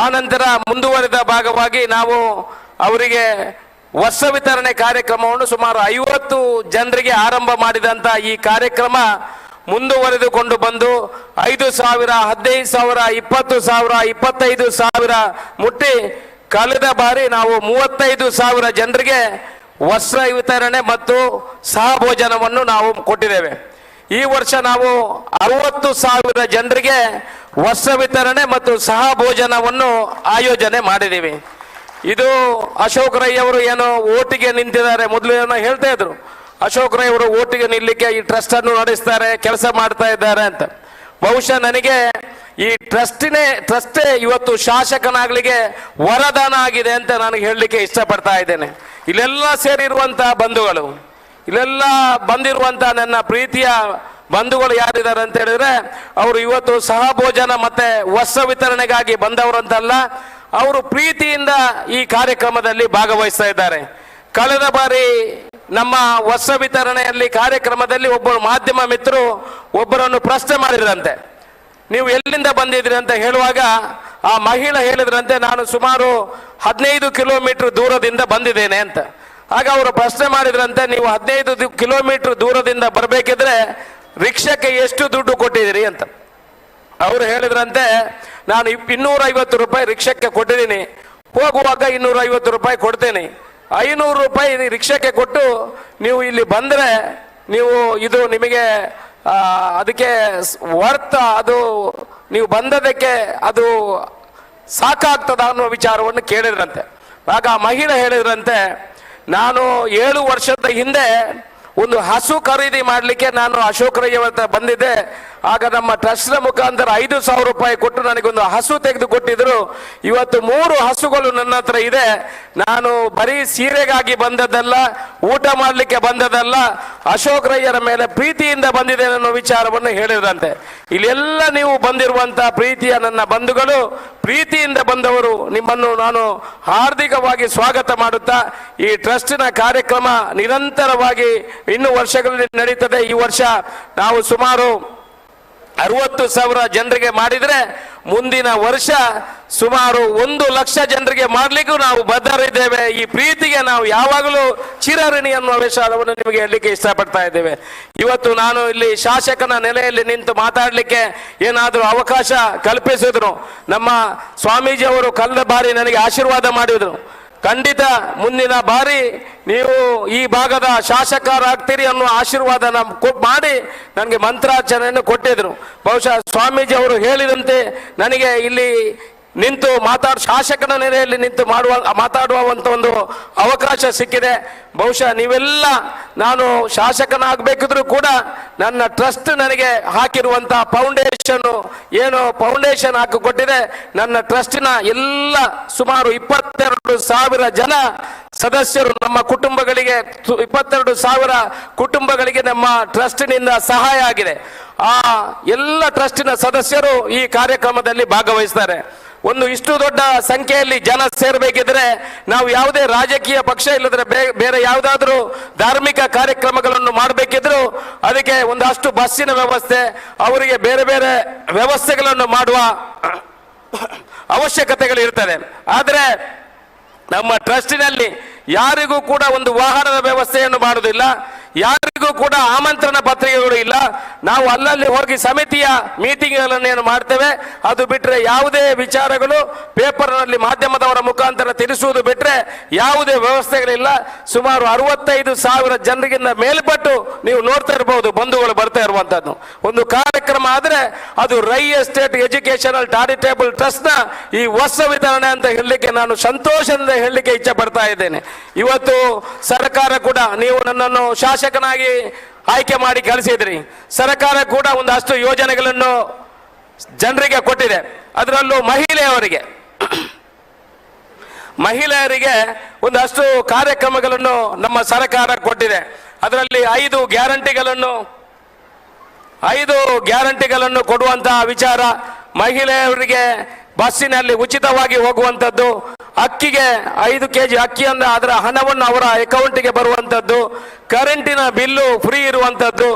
ಆ ನಂತರ ಮುಂದುವರೆದ ಭಾಗವಾಗಿ ನಾವು ಅವರಿಗೆ ವರ್ಷ ವಿತರಣೆ ಕಾರ್ಯಕ್ರಮವನ್ನು ಸುಮಾರು 50 ಜನರಿಗೆ ಆರಂಭ ಮಾಡಿದಂಥ ಈ ಕಾರ್ಯಕ್ರಮ ಮುಂದುವರೆದುಕೊಂಡು ಬಂದು 5,000, 15,000, 20,000, 25,000 ಮುಟ್ಟಿ ಕಳೆದ ಬಾರಿ ನಾವು 35,000 ಜನರಿಗೆ ವಸ್ತ್ರ ವಿತರಣೆ ಮತ್ತು ಸಹಭೋಜನವನ್ನು ನಾವು ಕೊಟ್ಟಿದ್ದೇವೆ. ಈ ವರ್ಷ ನಾವು 60,000 ಜನರಿಗೆ ವಸ್ತ್ರ ವಿತರಣೆ ಮತ್ತು ಸಹಭೋಜನವನ್ನು ಆಯೋಜನೆ ಮಾಡಿದ್ದೀವಿ. ಇದು ಅಶೋಕ್ ರೈ ಅವರು ಏನೋ ಓಟಿಗೆ ನಿಂತಿದ್ದಾರೆ, ಮೊದಲು ಏನೋ ಹೇಳ್ತಾ ಇದ್ರು, ಅಶೋಕ್ ರೈ ಅವರು ಓಟಿಗೆ ನಿಲ್ಲಕ್ಕೆ ಈ ಟ್ರಸ್ಟ್ ಅನ್ನು ನಡೆಸ್ತಾರೆ, ಕೆಲಸ ಮಾಡ್ತಾ ಇದ್ದಾರೆ ಅಂತ. ಬಹುಶಃ ನನಗೆ ಈ ಟ್ರಸ್ಟೇ ಇವತ್ತು ಶಾಸಕನಾಗ್ಲಿಕ್ಕೆ ವರದಾನ ಆಗಿದೆ ಅಂತ ನಾನು ಹೇಳಲಿಕ್ಕೆ ಇಷ್ಟಪಡ್ತಾ ಇದ್ದೇನೆ. ಇಲ್ಲೆಲ್ಲ ಸೇರಿರುವಂತಹ ಬಂಧುಗಳು, ಇಲ್ಲೆಲ್ಲ ಬಂದಿರುವಂತ ನನ್ನ ಪ್ರೀತಿಯ ಬಂಧುಗಳು ಯಾರಿದ್ದಾರೆ ಅಂತ ಹೇಳಿದ್ರೆ, ಅವರು ಇವತ್ತು ಸಹಭೋಜನ ಮತ್ತೆ ವಸ್ತ್ರ ವಿತರಣೆಗಾಗಿ ಬಂದವರಂತಲ್ಲ, ಅವರು ಪ್ರೀತಿಯಿಂದ ಈ ಕಾರ್ಯಕ್ರಮದಲ್ಲಿ ಭಾಗವಹಿಸ್ತಾ ಇದ್ದಾರೆ. ಕಳೆದ ಬಾರಿ ನಮ್ಮ ವಸ್ತ್ರ ವಿತರಣೆಯಲ್ಲಿ ಕಾರ್ಯಕ್ರಮದಲ್ಲಿ ಒಬ್ಬರು ಮಾಧ್ಯಮ ಮಿತ್ರರು ಒಬ್ಬರನ್ನು ಪ್ರಶ್ನೆ ಮಾಡಿದ್ರಂತೆ, ನೀವು ಎಲ್ಲಿಂದ ಬಂದಿದ್ರಿ ಅಂತ ಹೇಳುವಾಗ ಆ ಮಹಿಳೆ ಹೇಳಿದ್ರಂತೆ, ನಾನು ಸುಮಾರು 15 ಕಿಲೋಮೀಟರ್ ದೂರದಿಂದ ಬಂದಿದ್ದೇನೆ ಅಂತ. ಆಗ ಅವರು ಪ್ರಶ್ನೆ ಮಾಡಿದ್ರಂತೆ, ನೀವು 15 ಕಿಲೋಮೀಟರ್ ದೂರದಿಂದ ಬರಬೇಕಿದ್ರೆ ರಿಕ್ಷಾಕ್ಕೆ ಎಷ್ಟು ದುಡ್ಡು ಕೊಟ್ಟಿದ್ದೀರಿ ಅಂತ. ಅವರು ಹೇಳಿದ್ರಂತೆ, ನಾನು 250 ರೂಪಾಯಿ ರಿಕ್ಷಾಕ್ಕೆ ಕೊಟ್ಟಿದ್ದೀನಿ, ಹೋಗುವಾಗ 250 ರೂಪಾಯಿ ಕೊಡ್ತೇನೆ, 500 ರೂಪಾಯಿ ರಿಕ್ಷಾಕ್ಕೆ ಕೊಟ್ಟು ನೀವು ಇಲ್ಲಿ ಬಂದರೆ ನೀವು ಇದು ನಿಮಗೆ ಅದಕ್ಕೆ ವರ್ತ್, ಅದು ನೀವು ಬಂದದಕ್ಕೆ ಅದು ಸಾಕಾಗ್ತದ ಅನ್ನೋ ವಿಚಾರವನ್ನು ಕೇಳಿದ್ರಂತೆ. ಆಗ ಆ ಮಹಿಳೆ ಹೇಳಿದ್ರಂತೆ, ನಾನು 7 ವರ್ಷದ ಹಿಂದೆ ಒಂದು ಹಸು ಖರೀದಿ ಮಾಡಲಿಕ್ಕೆ ನಾನು ಅಶೋಕ್ ರೈ ಅವರ ಬಂದಿದ್ದೆ. ಆಗ ನಮ್ಮ ಟ್ರಸ್ಟ್ನ ಮುಖಾಂತರ 5,000 ರೂಪಾಯಿ ಕೊಟ್ಟು ನನಗೊಂದು ಹಸು ತೆಗೆದು ಕೊಟ್ಟಿದ್ರು. ಇವತ್ತು 3 ಹಸುಗಳು ನನ್ನ ಹತ್ರ ಇದೆ. ನಾನು ಬರೀ ಸೀರೆಗಾಗಿ ಬಂದದ್ದಲ್ಲ, ಊಟ ಮಾಡಲಿಕ್ಕೆ ಬಂದದ್ದಲ್ಲ, ಅಶೋಕ್ ರೈಯರ ಮೇಲೆ ಪ್ರೀತಿಯಿಂದ ಬಂದಿದ್ದೇನೆ ಅನ್ನೋ ವಿಚಾರವನ್ನು ಹೇಳಿದ್ರಂತೆ. ಇಲ್ಲೆಲ್ಲ ನೀವು ಬಂದಿರುವಂತಹ ಪ್ರೀತಿಯ ನನ್ನ ಬಂಧುಗಳು, ಪ್ರೀತಿಯಿಂದ ಬಂದವರು, ನಿಮ್ಮನ್ನು ನಾನು ಹಾರ್ದಿಕವಾಗಿ ಸ್ವಾಗತ ಮಾಡುತ್ತಾ, ಈ ಟ್ರಸ್ಟಿನ ಕಾರ್ಯಕ್ರಮ ನಿರಂತರವಾಗಿ ಇನ್ನು ವರ್ಷಗಳಲ್ಲಿ ನಡೀತದೆ. ಈ ವರ್ಷ ನಾವು ಸುಮಾರು 60,000 ಜನರಿಗೆ ಮಾಡಿದ್ರೆ ಮುಂದಿನ ವರ್ಷ ಸುಮಾರು 1 ಲಕ್ಷ ಜನರಿಗೆ ಮಾಡಲಿಕ್ಕೂ ನಾವು ಬದ್ಧರಿದ್ದೇವೆ. ಈ ಪ್ರೀತಿಗೆ ನಾವು ಯಾವಾಗಲೂ ಚಿರಋಣಿ ಅನ್ನುವ ವಿಚಾರವನ್ನು ನಿಮಗೆ ಹೇಳಲಿಕ್ಕೆ ಇಷ್ಟಪಡ್ತಾ ಇದ್ದೇವೆ. ಇವತ್ತು ನಾನು ಇಲ್ಲಿ ಶಾಸಕನ ನೆಲೆಯಲ್ಲಿ ನಿಂತು ಮಾತಾಡಲಿಕ್ಕೆ ಏನಾದರೂ ಅವಕಾಶ ಕಲ್ಪಿಸಿದ್ರು. ನಮ್ಮ ಸ್ವಾಮೀಜಿ ಅವರು ಕಳೆದ ಬಾರಿ ನನಗೆ ಆಶೀರ್ವಾದ ಮಾಡಿದ್ರು, ಖಂಡಿತ ಮುಂದಿನ ಬಾರಿ ನೀವು ಈ ಭಾಗದ ಶಾಸಕರಾಗ್ತೀರಿ ಅನ್ನೋ ಆಶೀರ್ವಾದ ಮಾಡಿ ನನಗೆ ಮಂತ್ರಾಚರಣೆಯನ್ನು ಕೊಟ್ಟಿದ್ರು. ಬಹುಶಃ ಸ್ವಾಮೀಜಿ ಅವರು ಹೇಳಿದಂತೆ ನನಗೆ ಇಲ್ಲಿ ನಿಂತು ಶಾಸಕನ ನೆಲೆಯಲ್ಲಿ ನಿಂತು ಮಾತಾಡುವಂತ ಒಂದು ಅವಕಾಶ ಸಿಕ್ಕಿದೆ. ಬಹುಶಃ ನೀವೆಲ್ಲ, ನಾನು ಶಾಸಕನಾಗಬೇಕಿದ್ರೂ ಕೂಡ ನನ್ನ ಟ್ರಸ್ಟ್ ನನಗೆ ಹಾಕಿರುವಂತಹ ಫೌಂಡೇಶನ್ ಹಾಕಿಕೊಟ್ಟಿದೆ. ನನ್ನ ಟ್ರಸ್ಟಿನ ಎಲ್ಲ ಸುಮಾರು 22,000 ಜನ ಸದಸ್ಯರು, ನಮ್ಮ ಕುಟುಂಬಗಳಿಗೆ 22,000 ಕುಟುಂಬಗಳಿಗೆ ನಮ್ಮ ಟ್ರಸ್ಟಿನಿಂದ ಸಹಾಯ ಆಗಿದೆ. ಆ ಎಲ್ಲ ಟ್ರಸ್ಟಿನ ಸದಸ್ಯರು ಈ ಕಾರ್ಯಕ್ರಮದಲ್ಲಿ ಭಾಗವಹಿಸ್ತಾರೆ. ಒಂದು ಇಷ್ಟು ದೊಡ್ಡ ಸಂಖ್ಯೆಯಲ್ಲಿ ಜನ ಸೇರಬೇಕಿದ್ರೆ ನಾವು ಯಾವುದೇ ರಾಜಕೀಯ ಪಕ್ಷ ಇಲ್ಲದ್ರೆ ಬೇರೆ ಯಾವುದಾದ್ರೂ ಧಾರ್ಮಿಕ ಕಾರ್ಯಕ್ರಮಗಳನ್ನು ಮಾಡಬೇಕಿದ್ರು ಅದಕ್ಕೆ ಒಂದಷ್ಟು ಬಸ್ಸಿನ ವ್ಯವಸ್ಥೆ, ಅವರಿಗೆ ಬೇರೆ ಬೇರೆ ವ್ಯವಸ್ಥೆಗಳನ್ನು ಮಾಡುವ ಅವಶ್ಯಕತೆಗಳು ಇರ್ತದೆ. ಆದರೆ ನಮ್ಮ ಟ್ರಸ್ಟಿನಲ್ಲಿ ಯಾರಿಗೂ ಕೂಡ ಒಂದು ವಾಹನದ ವ್ಯವಸ್ಥೆಯನ್ನು ಮಾಡುವುದಿಲ್ಲ, ಯಾರಿಗೂ ಕೂಡ ಆಮಂತ್ರಣ ಪತ್ರಿಕೆಗಳು ಇಲ್ಲ. ನಾವು ಅಲ್ಲಲ್ಲಿ ಹೋಗಿ ಸಮಿತಿಯ ಮೀಟಿಂಗ್ಗಳನ್ನು ಮಾಡ್ತೇವೆ. ಅದು ಬಿಟ್ಟರೆ ಯಾವುದೇ ವಿಚಾರಗಳು ಪೇಪರ್ನಲ್ಲಿ ಮಾಧ್ಯಮದವರ ಮುಖಾಂತರ ತಿಳಿಸುವುದು ಬಿಟ್ಟರೆ ಯಾವುದೇ ವ್ಯವಸ್ಥೆಗಳಿಲ್ಲ. ಸುಮಾರು 65,000 ಜನರಿಗಿಂತ ಮೇಲ್ಪಟ್ಟು ನೀವು ನೋಡ್ತಾ ಇರಬಹುದು ಬಂಧುಗಳು ಬರ್ತಾ ಇರುವಂತದ್ದು. ಒಂದು ಕಾರ್ಯಕ್ರಮ ಆದರೆ ಅದು Rai estate educational charitable trust ನ ಈ ವಸ್ತ್ರ ವಿತರಣೆ ಅಂತ ಹೇಳಲಿಕ್ಕೆ ನಾನು ಸಂತೋಷದಿಂದ ಹೇಳಲಿಕ್ಕೆ ಇಚ್ಛೆ ಪಡ್ತಾ ಇದ್ದೇನೆ. ಇವತ್ತು ಸರ್ಕಾರ ಕೂಡ, ನೀವು ನನ್ನನ್ನು ಶಾಸಕನಾಗಿ ಆಯ್ಕೆ ಮಾಡಿ ಕಳಿಸಿದ್ರಿ, ಸರ್ಕಾರ ಕೂಡ ಒಂದಷ್ಟು ಯೋಜನೆಗಳನ್ನು ಜನರಿಗೆ ಕೊಟ್ಟಿದೆ. ಅದರಲ್ಲೂ ಮಹಿಳೆಯರಿಗೆ ಒಂದಷ್ಟು ಕಾರ್ಯಕ್ರಮಗಳನ್ನು ನಮ್ಮ ಸರ್ಕಾರ ಕೊಟ್ಟಿದೆ. ಅದರಲ್ಲಿ 5 ಗ್ಯಾರಂಟಿಗಳನ್ನು ಕೊಡುವಂತಹ ವಿಚಾರ, ಮಹಿಳೆಯರಿಗೆ ಬಸ್ಸಿನಲ್ಲಿ ಉಚಿತವಾಗಿ ಹೋಗುವಂಥದ್ದು, ಅಕ್ಕಿಗೆ 5 ಕೆಜಿ ಅಕ್ಕಿಯನ್ನು ಅದರ ಹಣವನ್ನು ಅವರ ಅಕೌಂಟಿಗೆ ಬರುವಂಥದ್ದು, ಕರೆಂಟಿನ ಬಿಲ್ಲು ಫ್ರೀ ಇರುವಂಥದ್ದು,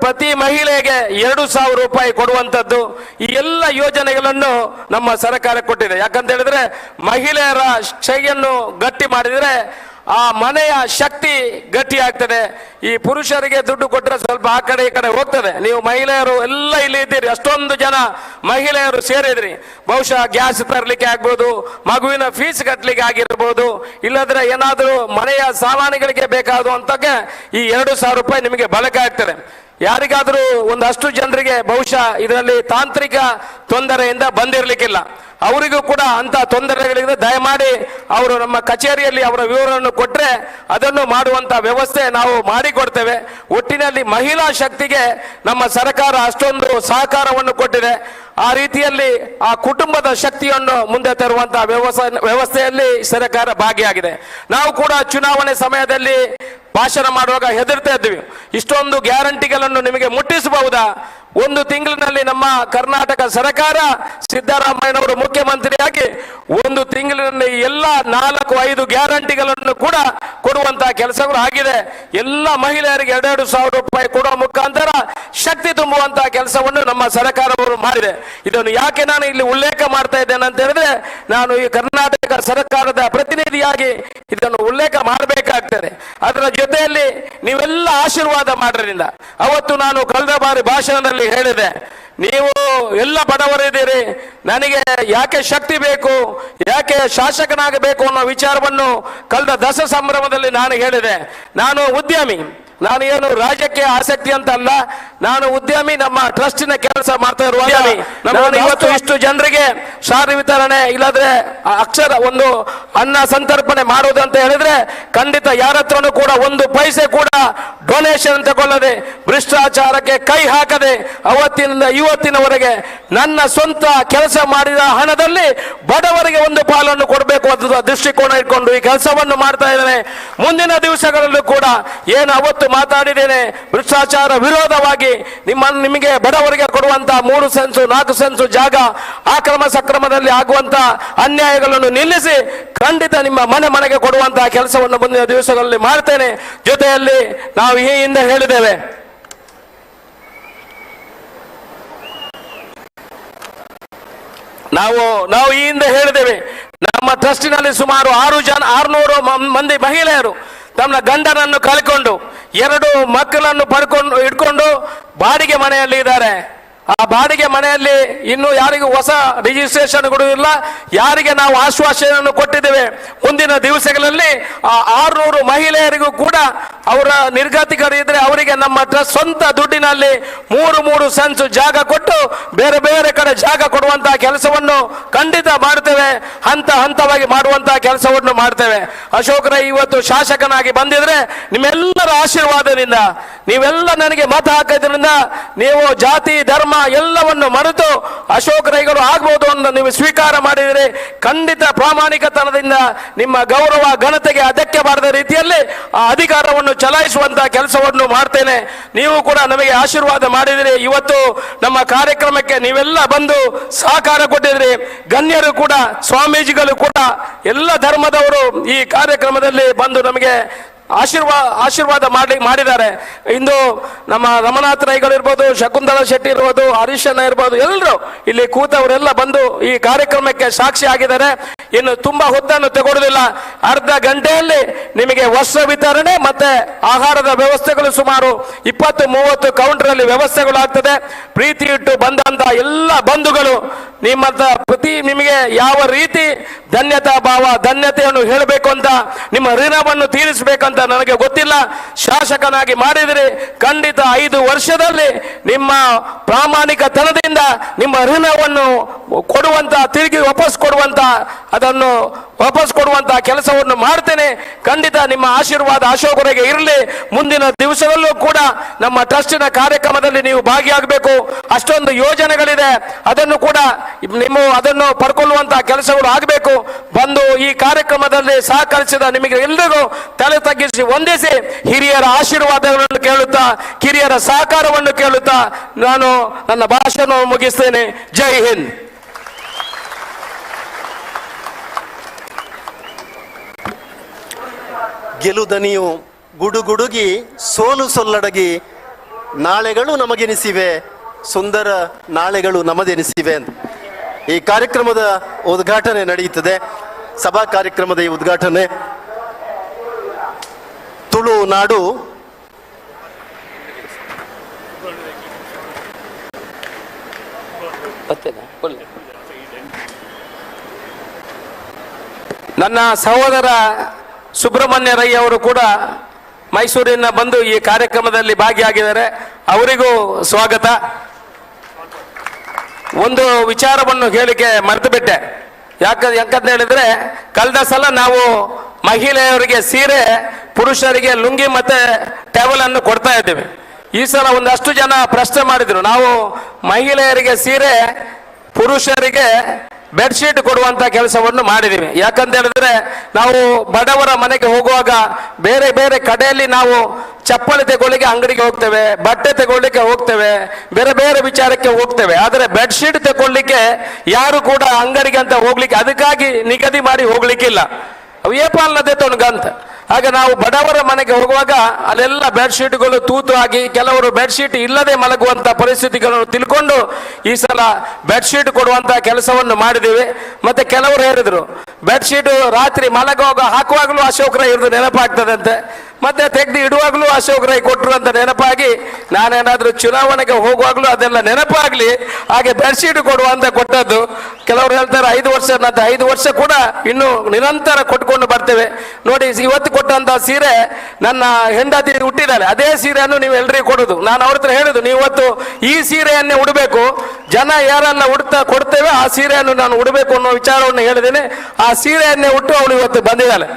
ಪ್ರತಿ ಮಹಿಳೆಗೆ 2,000 ರೂಪಾಯಿ ಕೊಡುವಂಥದ್ದು, ಈ ಎಲ್ಲ ಯೋಜನೆಗಳನ್ನು ನಮ್ಮ ಸರ್ಕಾರ ಕೊಟ್ಟಿದೆ. ಯಾಕಂತ ಹೇಳಿದ್ರೆ ಮಹಿಳೆಯರ ಶೈಯನ್ನು ಗಟ್ಟಿ ಮಾಡಿದರೆ ಆ ಮನೆಯ ಶಕ್ತಿ ಗಟ್ಟಿ ಆಗ್ತದೆ. ಈ ಪುರುಷರಿಗೆ ದುಡ್ಡು ಕೊಟ್ಟರೆ ಸ್ವಲ್ಪ ಆ ಕಡೆ ಈ ಕಡೆ ಹೋಗ್ತದೆ. ನೀವು ಮಹಿಳೆಯರು ಎಲ್ಲ ಇಲ್ಲಿ ಇದ್ದೀರಿ, ಅಷ್ಟೊಂದು ಜನ ಮಹಿಳೆಯರು ಸೇರಿದ್ರಿ. ಬಹುಶಃ ಗ್ಯಾಸ್ ತರಲಿಕ್ಕೆ ಆಗ್ಬೋದು, ಮಗುವಿನ ಫೀಸ್ ಕಟ್ಟಲಿಕ್ಕೆ ಆಗಿರ್ಬೋದು, ಇಲ್ಲದ್ರೆ ಏನಾದರೂ ಮನೆಯ ಸಾಮಾನುಗಳಿಗೆ ಬೇಕಾದಂತಕ್ಕೆ ಈ 2,000 ರೂಪಾಯಿ ನಿಮಗೆ ಬಳಕೆ ಆಗ್ತದೆ. ಯಾರಿಗಾದರೂ ಒಂದಷ್ಟು ಜನರಿಗೆ ಬಹುಶಃ ಇದರಲ್ಲಿ ತಾಂತ್ರಿಕ ತೊಂದರೆಯಿಂದ ಬಂದಿರಲಿಕ್ಕಿಲ್ಲ. ಅವರಿಗೂ ಕೂಡ ಅಂತ ತೊಂದರೆಗಳಿದ್ರೆ ದಯಮಾಡಿ ಅವರು ನಮ್ಮ ಕಚೇರಿಯಲ್ಲಿ ಅವರ ವಿವರವನ್ನು ಕೊಟ್ಟರೆ ಅದನ್ನು ಮಾಡುವಂತ ವ್ಯವಸ್ಥೆ ನಾವು ಮಾಡಿಕೊಡ್ತೇವೆ. ಒಟ್ಟಿನಲ್ಲಿ ಮಹಿಳಾ ಶಕ್ತಿಗೆ ನಮ್ಮ ಸರ್ಕಾರ ಅಷ್ಟೊಂದು ಸಹಕಾರವನ್ನು ಕೊಟ್ಟಿದೆ. ಆ ರೀತಿಯಲ್ಲಿ ಆ ಕುಟುಂಬದ ಶಕ್ತಿಯನ್ನು ಮುಂದೆ ತರುವಂತಹ ವ್ಯವಸ್ಥೆಯಲ್ಲಿ ಸರ್ಕಾರ ಭಾಗಿಯಾಗಿದೆ. ನಾವು ಕೂಡ ಚುನಾವಣೆ ಸಮಯದಲ್ಲಿ ಭಾಷಣ ಮಾಡುವಾಗ ಹೆದರ್ತಾ ಇದ್ವಿ, ಇಷ್ಟೊಂದು ಗ್ಯಾರಂಟಿಗಳನ್ನು ನಿಮಗೆ ಮುಟ್ಟಿಸಬಹುದಾ? 1 ತಿಂಗಳಿನಲ್ಲಿ ನಮ್ಮ ಕರ್ನಾಟಕ ಸರ್ಕಾರ ಸಿದ್ದರಾಮಯ್ಯನವರು ಮುಖ್ಯಮಂತ್ರಿಯಾಗಿ 1 ತಿಂಗಳಿನಲ್ಲಿ ಎಲ್ಲ 4-5 ಗ್ಯಾರಂಟಿಗಳನ್ನು ಕೂಡ ಕೊಡುವಂತಹ ಕೆಲಸಗಳು ಆಗಿದೆ. ಎಲ್ಲ ಮಹಿಳೆಯರಿಗೆ 2,000 ರೂಪಾಯಿ ಕೊಡುವ ಮುಖಾಂತರ ಶಕ್ತಿ ತುಂಬುವಂತಹ ಕೆಲಸವನ್ನು ನಮ್ಮ ಸರ್ಕಾರವರು ಮಾಡಿದೆ. ಇದನ್ನು ಯಾಕೆ ನಾನು ಇಲ್ಲಿ ಉಲ್ಲೇಖ ಮಾಡ್ತಾ ಇದ್ದೇನೆ ಅಂತ ಹೇಳಿದ್ರೆ, ನಾನು ಈ ಕರ್ನಾಟಕ ಸರ್ಕಾರದ ಪ್ರತಿನಿಧಿಯಾಗಿ ಇದನ್ನು ಉಲ್ಲೇಖ ಮಾಡಬೇಕಾಗ್ತದೆ. ಅದರ ಜೊತೆಯಲ್ಲಿ ನೀವೆಲ್ಲ ಆಶೀರ್ವಾದ ಮಾಡೋದ್ರಿಂದ, ಅವತ್ತು ನಾನು ಕಳೆದ ಬಾರಿ ಭಾಷಣದಲ್ಲಿ ಹೇಳಿದೆ, ನೀವು ಎಲ್ಲ ಬಡವರಿದ್ದೀರಿ, ನನಗೆ ಯಾಕೆ ಶಕ್ತಿ ಬೇಕು, ಯಾಕೆ ಶಾಸಕನಾಗಬೇಕು ಅನ್ನೋ ವಿಚಾರವನ್ನು ಕಳೆದ ದಸರಾ ಸಂಭ್ರಮದಲ್ಲಿ ನಾನು ಹೇಳಿದೆ. ನಾನು ಉದ್ಯಮಿ, ನಾನು ಏನು ರಾಜ್ಯಕ್ಕೆ ಆಸಕ್ತಿ ಅಂತ ಅಲ್ಲ, ನಾನು ಉದ್ಯಮಿ, ನಮ್ಮ ಟ್ರಸ್ಟಿನ ಕೆಲಸ ಮಾಡ್ತಾ ಇರುವ ನಾನು ಇವತ್ತು ಇಷ್ಟು ಜನರಿಗೆ ಸಾರಿ ವಿತರಣೆ ಇಲ್ಲದ್ರೆ ಅಕ್ಷರ ಒಂದು ಅನ್ನ ಸಂತರ್ಪಣೆ ಮಾಡುವುದು ಅಂತ ಹೇಳಿದ್ರೆ ಖಂಡಿತ ಯಾರ ಹತ್ರನೂ ಕೂಡ 1 ಪೈಸೆ ಕೂಡ ಡೊನೇಷನ್ ತಗೊಳ್ಳದೆ, ಭ್ರಷ್ಟಾಚಾರಕ್ಕೆ ಕೈ ಹಾಕದೆ, ಅವತ್ತಿನಿಂದ ಇವತ್ತಿನವರೆಗೆ ನನ್ನ ಸ್ವಂತ ಕೆಲಸ ಮಾಡಿದ ಹಣದಲ್ಲಿ ಬಡವರಿಗೆ 1 ಪಾಲನ್ನು ಕೊಡಬೇಕು ಅಂತ ದೃಷ್ಟಿಕೋನ ಇಟ್ಕೊಂಡು ಈ ಕೆಲಸವನ್ನು ಮಾಡ್ತಾ ಇದ್ದೇನೆ. ಮುಂದಿನ ದಿವಸಗಳಲ್ಲೂ ಕೂಡ ಏನು ಅವತ್ತು ಮಾತಾಡಿದ್ದೇನೆ, ಭ್ರಷ್ಟಾಚಾರ ವಿರೋಧವಾಗಿ ನಿಮಗೆ ಬಡವರಿಗೆ ಕೊಡುವಂತಹ 3 ಸೆನ್ಸು 4 ಸೆನ್ಸು ಜಾಗ ಆಕ್ರಮ ಸಕ್ರಮದಲ್ಲಿ ಆಗುವಂತಹ ಅನ್ಯಾಯಗಳನ್ನು ನಿಲ್ಲಿಸಿ ಖಂಡಿತ ನಿಮ್ಮ ಮನೆಗೆ ಕೊಡುವಂತಹ ಕೆಲಸವನ್ನು ಮುಂದಿನ ದಿವಸಗಳಲ್ಲಿ ಮಾಡ್ತೇನೆ. ಜೊತೆಯಲ್ಲಿ ನಾವು ಈ ಹಿಂದೆ ಹೇಳಿದ್ದೇವೆ, ನಾವು ಈ ಹಿಂದೆ ಹೇಳಿದ್ದೇವೆ, ನಮ್ಮ ಟ್ರಸ್ಟಿನಲ್ಲಿ ಸುಮಾರು 600 ಮಂದಿ ಮಹಿಳೆಯರು ತಮ್ಮ ಗಂಡನನ್ನು ಕಳ್ಕೊಂಡು 2 ಮಕ್ಕಳನ್ನು ಇಟ್ಕೊಂಡು ಬಾಡಿಗೆ ಮನೆಯಲ್ಲಿ ಇದ್ದಾರೆ. ಆ ಬಾಡಿಗೆ ಮನೆಯಲ್ಲಿ ಇನ್ನು ಯಾರಿಗೂ ಹೊಸ ರಿಜಿಸ್ಟ್ರೇಷನ್ಗಳು ಇಲ್ಲ. ಯಾರಿಗೆ ನಾವು ಆಶ್ವಾಸನೆಯನ್ನು ಕೊಟ್ಟಿದ್ದೇವೆ, ಮುಂದಿನ ದಿವಸಗಳಲ್ಲಿ ಆ 600 ಮಹಿಳೆಯರಿಗೂ ಕೂಡ ಅವರ ನಿರ್ಗತಿಕರು ಇದ್ರೆ ಅವರಿಗೆ ನಮ್ಮ ಸ್ವಂತ ದುಡ್ಡಿನಲ್ಲಿ 3 ಸೆನ್ಸ್ ಜಾಗ ಕೊಟ್ಟು ಬೇರೆ ಬೇರೆ ಕಡೆ ಜಾಗ ಕೊಡುವಂತಹ ಕೆಲಸವನ್ನು ಖಂಡಿತ ಮಾಡ್ತೇವೆ. ಹಂತವಾಗಿ ಮಾಡುವಂತಹ ಕೆಲಸವನ್ನು ಮಾಡ್ತೇವೆ. ಅಶೋಕ್ ರೈ ಇವತ್ತು ಶಾಸಕನಾಗಿ ಬಂದಿದ್ರೆ ನಿಮ್ಮೆಲ್ಲರ ಆಶೀರ್ವಾದದಿಂದ, ನೀವೆಲ್ಲ ನನಗೆ ಮತ ಹಾಕೋದ್ರಿಂದ, ನೀವು ಜಾತಿ ಧರ್ಮ ಎಲ್ಲವನ್ನು ಮರೆತು ಅಶೋಕ್ ರೈಗಳು ಆಗ್ಬಹುದು ಅಂತ ನೀವು ಸ್ವೀಕಾರ ಮಾಡಿದರೆ ಖಂಡಿತ ಪ್ರಾಮಾಣಿಕತನದಿಂದ ನಿಮ್ಮ ಗೌರವ ಘನತೆಗೆ ಅಧಕ್ಕೆ ಬಾರದ ರೀತಿಯಲ್ಲಿ ಆ ಅಧಿಕಾರವನ್ನು ಚಲಾಯಿಸುವಂತಹ ಕೆಲಸವನ್ನು ಮಾಡ್ತೇನೆ. ನೀವು ಕೂಡ ನಮಗೆ ಆಶೀರ್ವಾದ ಮಾಡಿದಿರಿ. ಇವತ್ತು ನಮ್ಮ ಕಾರ್ಯಕ್ರಮಕ್ಕೆ ನೀವೆಲ್ಲ ಬಂದು ಸಹಕಾರ ಕೊಟ್ಟಿದ್ರಿ. ಗಣ್ಯರು ಕೂಡ, ಸ್ವಾಮೀಜಿಗಳು ಕೂಡ, ಎಲ್ಲ ಧರ್ಮದವರು ಈ ಕಾರ್ಯಕ್ರಮದಲ್ಲಿ ಬಂದು ನಮಗೆ ಆಶೀರ್ವಾದ ಮಾಡಿದ್ದಾರೆ. ಇಂದು ನಮ್ಮ ರಮನಾಥ್ ರೈಗಳು ಇರ್ಬೋದು, ಶಕುಂತಲಾ ಶೆಟ್ಟಿ ಇರ್ಬೋದು, ಹರೀಶಣ್ಣ ಇರ್ಬೋದು, ಎಲ್ಲರೂ ಇಲ್ಲಿ ಕೂತವರೆಲ್ಲ ಬಂದು ಈ ಕಾರ್ಯಕ್ರಮಕ್ಕೆ ಸಾಕ್ಷಿ ಆಗಿದ್ದಾರೆ. ಇನ್ನು ತುಂಬಾ ಹೊತ್ತನ್ನು ತಗೊಳ್ಳೋದಿಲ್ಲ, ಅರ್ಧ ಗಂಟೆಯಲ್ಲಿ ನಿಮಗೆ ವಸ್ತ್ರ ವಿತರಣೆ ಮತ್ತೆ ಆಹಾರದ ವ್ಯವಸ್ಥೆಗಳು ಸುಮಾರು 20-30 ಕೌಂಟರ್ ಅಲ್ಲಿ ವ್ಯವಸ್ಥೆಗಳು ಆಗ್ತದೆ. ಪ್ರೀತಿ ಇಟ್ಟು ಬಂದಂತ ಎಲ್ಲ ಬಂಧುಗಳು ನಿಮಗೆ ಯಾವ ರೀತಿ ಧನ್ಯತಾ ಭಾವ ಧನ್ಯತೆಯನ್ನು ಹೇಳಬೇಕು ಅಂತ ನಿಮ್ಮ ಋಣವನ್ನು ತೀರಿಸಬೇಕಂತ ನನಗೆ ಗೊತ್ತಿಲ್ಲ. ಶಾಸಕನಾಗಿ ಮಾಡಿದರೆ ಖಂಡಿತ 5 ವರ್ಷದಲ್ಲಿ ನಿಮ್ಮ ಪ್ರಾಮಾಣಿಕತನದಿಂದ ನಿಮ್ಮ ಋಣವನ್ನು ಕೊಡುವಂತ, ತಿರುಗಿ ವಾಪಸ್ ಕೊಡುವಂತ ಕೆಲಸವನ್ನು ಮಾಡ್ತೇನೆ. ಖಂಡಿತ ನಿಮ್ಮ ಆಶೀರ್ವಾದ ಅಶೋಕರಿಗೆ ಇರಲಿ. ಮುಂದಿನ ದಿವಸದಲ್ಲೂ ಕೂಡ ನಮ್ಮ ಟ್ರಸ್ಟಿನ ಕಾರ್ಯಕ್ರಮದಲ್ಲಿ ನೀವು ಭಾಗಿಯಾಗಬೇಕು. ಅಷ್ಟೊಂದು ಯೋಜನೆಗಳಿದೆ, ಅದನ್ನು ಪಡ್ಕೊಳ್ಳುವಂತಹ ಕೆಲಸಗಳು ಆಗಬೇಕು. ಬಂದು ಈ ಕಾರ್ಯಕ್ರಮದಲ್ಲಿ ಸಹಕರಿಸಿದ ನಿಮಗೆ ಎಲ್ಲರಿಗೂ ತಲೆ ತಗ್ಗಿಸಿ ವಂದಿಸಿ ಹಿರಿಯರ ಆಶೀರ್ವಾದಗಳನ್ನು ಕೇಳುತ್ತಾ, ಕಿರಿಯರ ಸಹಕಾರವನ್ನು ಕೇಳುತ್ತಾ ನಾನು ನನ್ನ ಭಾಷಣ ಮುಗಿಸ್ತೇನೆ. ಜೈ ಹಿಂದ್. ಗೆಲುದನಿಯು ಗುಡುಗುಡುಗಿ ಸೋಲು ಸೊಲ್ಲಡಗಿ ನಾಳೆಗಳು ನಮಗೆನಿಸಿವೆ, ಸುಂದರ ನಾಳೆಗಳು ನಮದೆನಿಸಿವೆ ಅಂತ ಈ ಕಾರ್ಯಕ್ರಮದ ಉದ್ಘಾಟನೆ ನಡೆಯುತ್ತದೆ. ಸಭಾ ಕಾರ್ಯಕ್ರಮದ ಈ ಉದ್ಘಾಟನೆ ತುಳುನಾಡು ನನ್ನ ಸಹೋದರ ಸುಬ್ರಹ್ಮಣ್ಯ ರೈ ಅವರು ಕೂಡ ಮೈಸೂರಿನ ಬಂದು ಈ ಕಾರ್ಯಕ್ರಮದಲ್ಲಿ ಭಾಗಿಯಾಗಿದ್ದಾರೆ. ಅವರಿಗೂ ಸ್ವಾಗತ. ಒಂದು ವಿಚಾರವನ್ನು ಹೇಳಿಕೆ ಮರೆತು ಬಿಟ್ಟೆ. ಯಾಕಂತ ಹೇಳಿದ್ರೆ ಕಳೆದ ಸಲ ನಾವು ಮಹಿಳೆಯರಿಗೆ ಸೀರೆ, ಪುರುಷರಿಗೆ ಲುಂಗಿ ಮತ್ತೆ ಟವಲ್ ಅನ್ನು ಕೊಡ್ತಾ ಇದ್ದೇವೆ. ಈ ಸಲ ಒಂದಷ್ಟು ಜನ ಪ್ರಶ್ನೆ ಮಾಡಿದ್ರು, ನಾವು ಮಹಿಳೆಯರಿಗೆ ಸೀರೆ, ಪುರುಷರಿಗೆ ಬೆಡ್ಶೀಟ್ ಕೊಡುವಂತ ಕೆಲಸವನ್ನು ಮಾಡಿದ್ದೀವಿ. ಯಾಕಂತ ಹೇಳಿದ್ರೆ ನಾವು ಬಡವರ ಮನೆಗೆ ಹೋಗುವಾಗ ಬೇರೆ ಬೇರೆ ಕಡೆಯಲ್ಲಿ ನಾವು ಚಪ್ಪಲಿ ತಗೊಳ್ಳಿಕ್ಕೆ ಅಂಗಡಿಗೆ ಹೋಗ್ತೇವೆ, ಬಟ್ಟೆ ತಗೊಳ್ಳಿಕ್ಕೆ ಹೋಗ್ತೇವೆ, ಬೇರೆ ಬೇರೆ ವಿಚಾರಕ್ಕೆ ಹೋಗ್ತೇವೆ. ಆದರೆ ಬೆಡ್ಶೀಟ್ ತಗೊಳ್ಳಿಕ್ಕೆ ಯಾರು ಕೂಡ ಅಂಗಡಿಗೆ ಅಂತ ಹೋಗ್ಲಿಕ್ಕೆ ಅದಕ್ಕಾಗಿ ನಿಗದಿ ಮಾಡಿ ಹೋಗ್ಲಿಕ್ಕಿಲ್ಲ. ಅವು ಏಪಾಲ್ನದೇ ತೊಣಗಂತ. ಹಾಗೆ ನಾವು ಬಡವರ ಮನೆಗೆ ಹೋಗುವಾಗ ಅಲ್ಲೆಲ್ಲ ಬೆಡ್ಶೀಟ್ಗಳು ತೂತು ಆಗಿ ಕೆಲವರು ಬೆಡ್ಶೀಟ್ ಇಲ್ಲದೆ ಮಲಗುವಂತ ಪರಿಸ್ಥಿತಿಗಳನ್ನು ತಿಳ್ಕೊಂಡು ಈ ಸಲ ಬೆಡ್ಶೀಟ್ ಕೊಡುವಂತ ಕೆಲಸವನ್ನು ಮಾಡಿದ್ದೀವಿ. ಮತ್ತೆ ಕೆಲವರು ಹೇಳಿದ್ರು ಬೆಡ್ಶೀಟ್ ರಾತ್ರಿ ಮಲಗುವಾಗ ಹಾಕುವಾಗಲೂ ಅಶೋಕ್ ರೈ ಇರೋದು ನೆನಪಾಗ್ತದಂತೆ, ಮತ್ತೆ ತೆಗೆದು ಇಡುವಾಗಲೂ ಅಶೋಕ್ ರೈ ಕೊಟ್ಟರು ಅಂತ ನೆನಪಾಗಿ ನಾನೇನಾದ್ರೂ ಚುನಾವಣೆಗೆ ಹೋಗುವಾಗಲೂ ಅದೆಲ್ಲ ನೆನಪಾಗ್ಲಿ ಹಾಗೆ ಬೆಡ್ಶೀಟ್ ಕೊಡುವಂತ ಕೊಟ್ಟದ್ದು. ಕೆಲವರು ಹೇಳ್ತಾರೆ 5 ವರ್ಷ, 5 ವರ್ಷ ಕೂಡ ಇನ್ನು ನಿರಂತರ ಕೊಟ್ಕೊಂಡು ಬರ್ತೇವೆ. ನೋಡಿ, ಇವತ್ತು ಕೊಟ್ಟಂತ ಸೀರೆ ನನ್ನ ಹೆಂಡತಿ ಹುಟ್ಟಿದ್ದಾಳೆ, ಅದೇ ಸೀರೆಯನ್ನು ನೀವು ಎಲ್ರಿಗೂ ಕೊಡುದು. ನಾನು ಅವ್ರ ಹತ್ರ ಹೇಳುದು, ನೀವು ಇವತ್ತು ಈ ಸೀರೆಯನ್ನೇ ಉಡಬೇಕು, ಜನ ಯಾರೆಲ್ಲ ಕೊಡ್ತೇವೆ ಆ ಸೀರೆಯನ್ನು ನಾನು ಉಡಬೇಕು ಅನ್ನೋ ವಿಚಾರವನ್ನು ಹೇಳಿದ್ದೇನೆ. ಆ ಸೀರೆಯನ್ನೇ ಉಟ್ಟು ಅವಳು ಇವತ್ತು ಬಂದಿದ್ದಾಳೆ.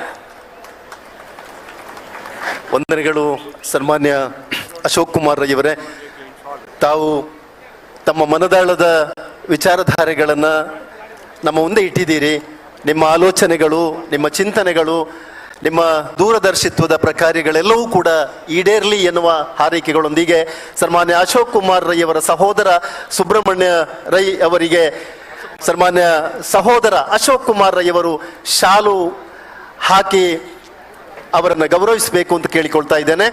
ವಂದನೆಗಳು ಸನ್ಮಾನ್ಯ ಅಶೋಕ್ ಕುಮಾರ್ ರೈ ಅವರೇ. ತಾವು ತಮ್ಮ ಮನದಾಳದ ವಿಚಾರಧಾರೆಗಳನ್ನು ನಮ್ಮ ಮುಂದೆ ಇಟ್ಟಿದ್ದೀರಿ. ನಿಮ್ಮ ಆಲೋಚನೆಗಳು, ನಿಮ್ಮ ಚಿಂತನೆಗಳು, ನಿಮ್ಮ ದೂರದರ್ಶಿತ್ವದ ಪ್ರಕಾರಗಳೆಲ್ಲವೂ ಕೂಡ ಈಡೇರಲಿ ಎನ್ನುವ ಹಾರೈಕೆಗಳೊಂದಿಗೆ ಸನ್ಮಾನ್ಯ ಅಶೋಕ್ ಕುಮಾರ್ ರೈ ಅವರ ಸಹೋದರ ಸುಬ್ರಹ್ಮಣ್ಯ ರೈ ಅವರಿಗೆ ಸನ್ಮಾನ್ಯ ಸಹೋದರ ಅಶೋಕ್ ಕುಮಾರ್ ರೈ ಅವರು ಶಾಲು ಹಾಕಿ ಅವರನ್ನು ಗೌರವಿಸಬೇಕು ಅಂತ ಕೇಳಿಕೊಳ್ತಾ ಇದ್ದೇನೆ.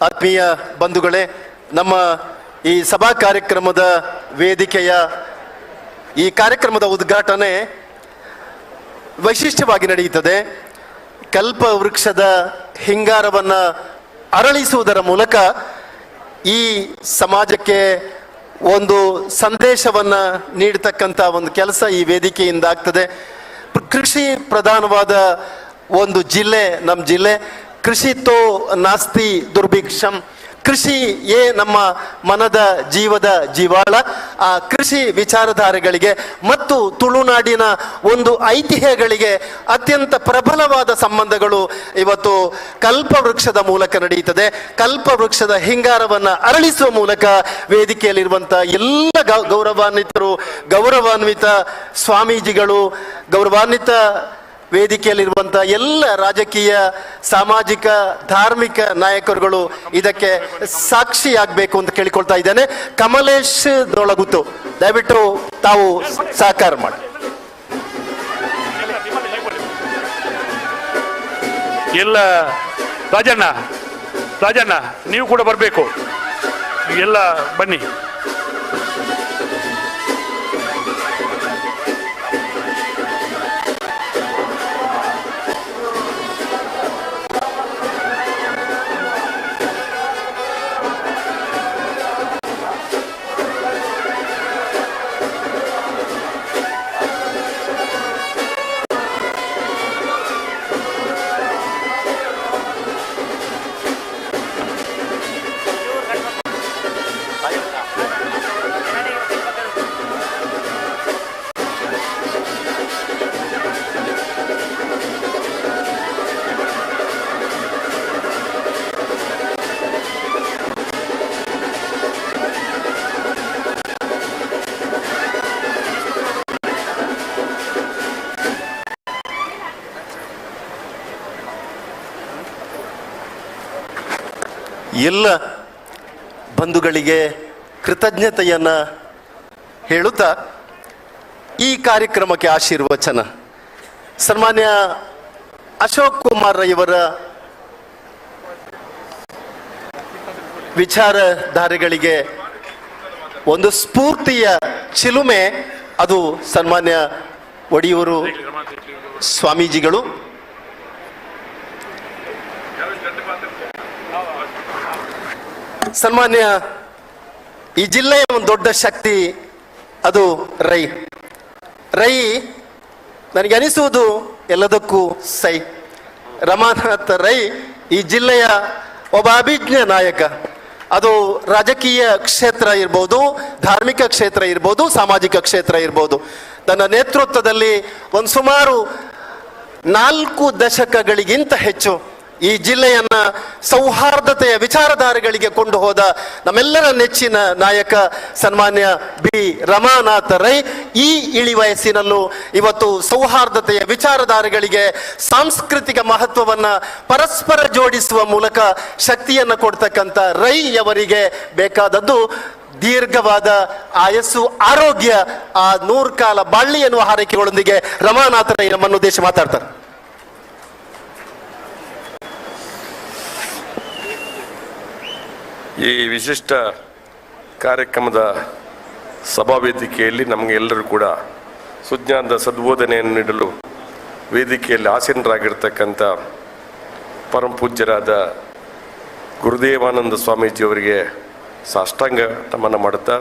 ಆತ್ಮೀಯ ಬಂಧುಗಳೇ, ನಮ್ಮ ಈ ಸಭಾ ಕಾರ್ಯಕ್ರಮದ ವೇದಿಕೆಯ ಈ ಕಾರ್ಯಕ್ರಮದ ಉದ್ಘಾಟನೆ ವೈಶಿಷ್ಟ್ಯವಾಗಿ ನಡೆಯುತ್ತದೆ. ಕಲ್ಪ ವೃಕ್ಷದ ಹಿಂಗಾರವನ್ನು ಅರಳಿಸುವುದರ ಮೂಲಕ ಈ ಸಮಾಜಕ್ಕೆ ಒಂದು ಸಂದೇಶವನ್ನು ನೀಡತಕ್ಕಂಥ ಒಂದು ಕೆಲಸ ಈ ವೇದಿಕೆಯಿಂದ ಆಗ್ತದೆ. ಕೃಷಿ ಪ್ರಧಾನವಾದ ಒಂದು ಜಿಲ್ಲೆ ನಮ್ಮ ಜಿಲ್ಲೆ. ಕೃಷಿತೋ ನಾಸ್ತಿ ದುರ್ಭಿಕ್ಷಂ. ಕೃಷಿಯೇ ನಮ್ಮ ಮನದ ಜೀವದ ಜೀವಾಳ. ಆ ಕೃಷಿ ವಿಚಾರಧಾರೆಗಳಿಗೆ ಮತ್ತು ತುಳುನಾಡಿನ ಒಂದು ಐತಿಹ್ಯಗಳಿಗೆ ಅತ್ಯಂತ ಪ್ರಬಲವಾದ ಸಂಬಂಧಗಳು ಇವತ್ತು ಕಲ್ಪವೃಕ್ಷದ ಮೂಲಕ ನಡೆಯುತ್ತದೆ. ಕಲ್ಪವೃಕ್ಷದ ಹಿಂಗಾರವನ್ನು ಅರಳಿಸುವ ಮೂಲಕ ವೇದಿಕೆಯಲ್ಲಿರುವಂಥ ಎಲ್ಲ ಗೌರವಾನ್ವಿತರು, ಗೌರವಾನ್ವಿತ ಸ್ವಾಮೀಜಿಗಳು, ಗೌರವಾನ್ವಿತ ವೇದಿಕೆಯಲ್ಲಿರುವಂಥ ಎಲ್ಲ ರಾಜಕೀಯ, ಸಾಮಾಜಿಕ, ಧಾರ್ಮಿಕ ನಾಯಕರುಗಳು ಇದಕ್ಕೆ ಸಾಕ್ಷಿಯಾಗಬೇಕು ಅಂತ ಕೇಳಿಕೊಳ್ತಾ ಇದ್ದೇನೆ. ಕಮಲೇಶ್ ದೊಳಗುತ್ತು, ದಯವಿಟ್ಟು ತಾವು ಸಹಕಾರ ಮಾಡಿ. ಎಲ್ಲ ರಾಜಣ್ಣ ನೀವು ಕೂಡ ಬರಬೇಕು, ಎಲ್ಲ ಬನ್ನಿ. ಎಲ್ಲ ಬಂಧುಗಳಿಗೆ ಕೃತಜ್ಞತೆಯನ್ನ ಹೇಳುತ್ತಾ ಈ ಕಾರ್ಯಕ್ರಮಕ್ಕೆ ಆಶೀರ್ವಚನ ಸನ್ಮಾನ್ಯ ಅಶೋಕ್ ಕುಮಾರ್ ಇವರ ವಿಚಾರಧಾರೆಗಳಿಗೆ ಒಂದು ಸ್ಫೂರ್ತಿಯ ಚಿಲುಮೆ ಅದು ಸನ್ಮಾನ್ಯ ಒಡಿಯೂರು ಸ್ವಾಮೀಜಿಗಳು. ಸನ್ಮಾನ್ಯ ಈ ಜಿಲ್ಲೆಯ ಒಂದು ದೊಡ್ಡ ಶಕ್ತಿ ಅದು ರೈ. ನನಗೆ ಅನಿಸುವುದು ಎಲ್ಲದಕ್ಕೂ ಸೈ. ರಮಾನಾಥ ರೈ ಈ ಜಿಲ್ಲೆಯ ಒಬ್ಬ ಅಭಿಜ್ಞ ನಾಯಕ. ಅದು ರಾಜಕೀಯ ಕ್ಷೇತ್ರ ಇರ್ಬೋದು, ಧಾರ್ಮಿಕ ಕ್ಷೇತ್ರ ಇರ್ಬೋದು, ಸಾಮಾಜಿಕ ಕ್ಷೇತ್ರ ಇರ್ಬೋದು. ತನ್ನ ನೇತೃತ್ವದಲ್ಲಿ ಒಂದು ಸುಮಾರು 4 ದಶಕಗಳಿಗಿಂತ ಹೆಚ್ಚು ಈ ಜಿಲ್ಲೆಯನ್ನ ಸೌಹಾರ್ದತೆಯ ವಿಚಾರಧಾರೆಗಳಿಗೆ ಕೊಂಡು ಹೋದ ನಮ್ಮೆಲ್ಲರ ನೆಚ್ಚಿನ ನಾಯಕ ಸನ್ಮಾನ್ಯ ಬಿ ರಮಾನಾಥ ರೈ ಈ ಇಳಿ ವಯಸ್ಸಿನಲ್ಲೂ ಇವತ್ತು ಸೌಹಾರ್ದತೆಯ ವಿಚಾರಧಾರೆಗಳಿಗೆ ಸಾಂಸ್ಕೃತಿಕ ಮಹತ್ವವನ್ನ ಪರಸ್ಪರ ಜೋಡಿಸುವ ಮೂಲಕ ಶಕ್ತಿಯನ್ನು ಕೊಡ್ತಕ್ಕಂಥ ರೈ ಅವರಿಗೆ ಬೇಕಾದದ್ದು ದೀರ್ಘವಾದ ಆಯಸ್ಸು, ಆರೋಗ್ಯ, ಆ 100 ಕಾಲ ಬಾಳ್ಳಿ ಎನ್ನುವ ಹಾರೈಕೆಗಳೊಂದಿಗೆ ರಮಾನಾಥ ರೈ ನಮ್ಮನ್ನು ಉದ್ದೇಶ ಮಾತಾಡ್ತಾರೆ. ಈ ವಿಶಿಷ್ಟ ಕಾರ್ಯಕ್ರಮದ ಸಭಾವೇದಿಕೆಯಲ್ಲಿ ನಮಗೆ ಎಲ್ಲರೂ ಕೂಡ ಸುಜ್ಞಾನದ ಸದ್ಬೋಧನೆಯನ್ನು ನೀಡಲು ವೇದಿಕೆಯಲ್ಲಿ ಆಸೀನರಾಗಿರ್ತಕ್ಕಂಥ ಪರಮ ಪೂಜ್ಯರಾದ ಗುರುದೇವಾನಂದ ಸ್ವಾಮೀಜಿಯವರಿಗೆ ಸಾಷ್ಟಾಂಗ ನಮನ ಮಾಡುತ್ತಾ,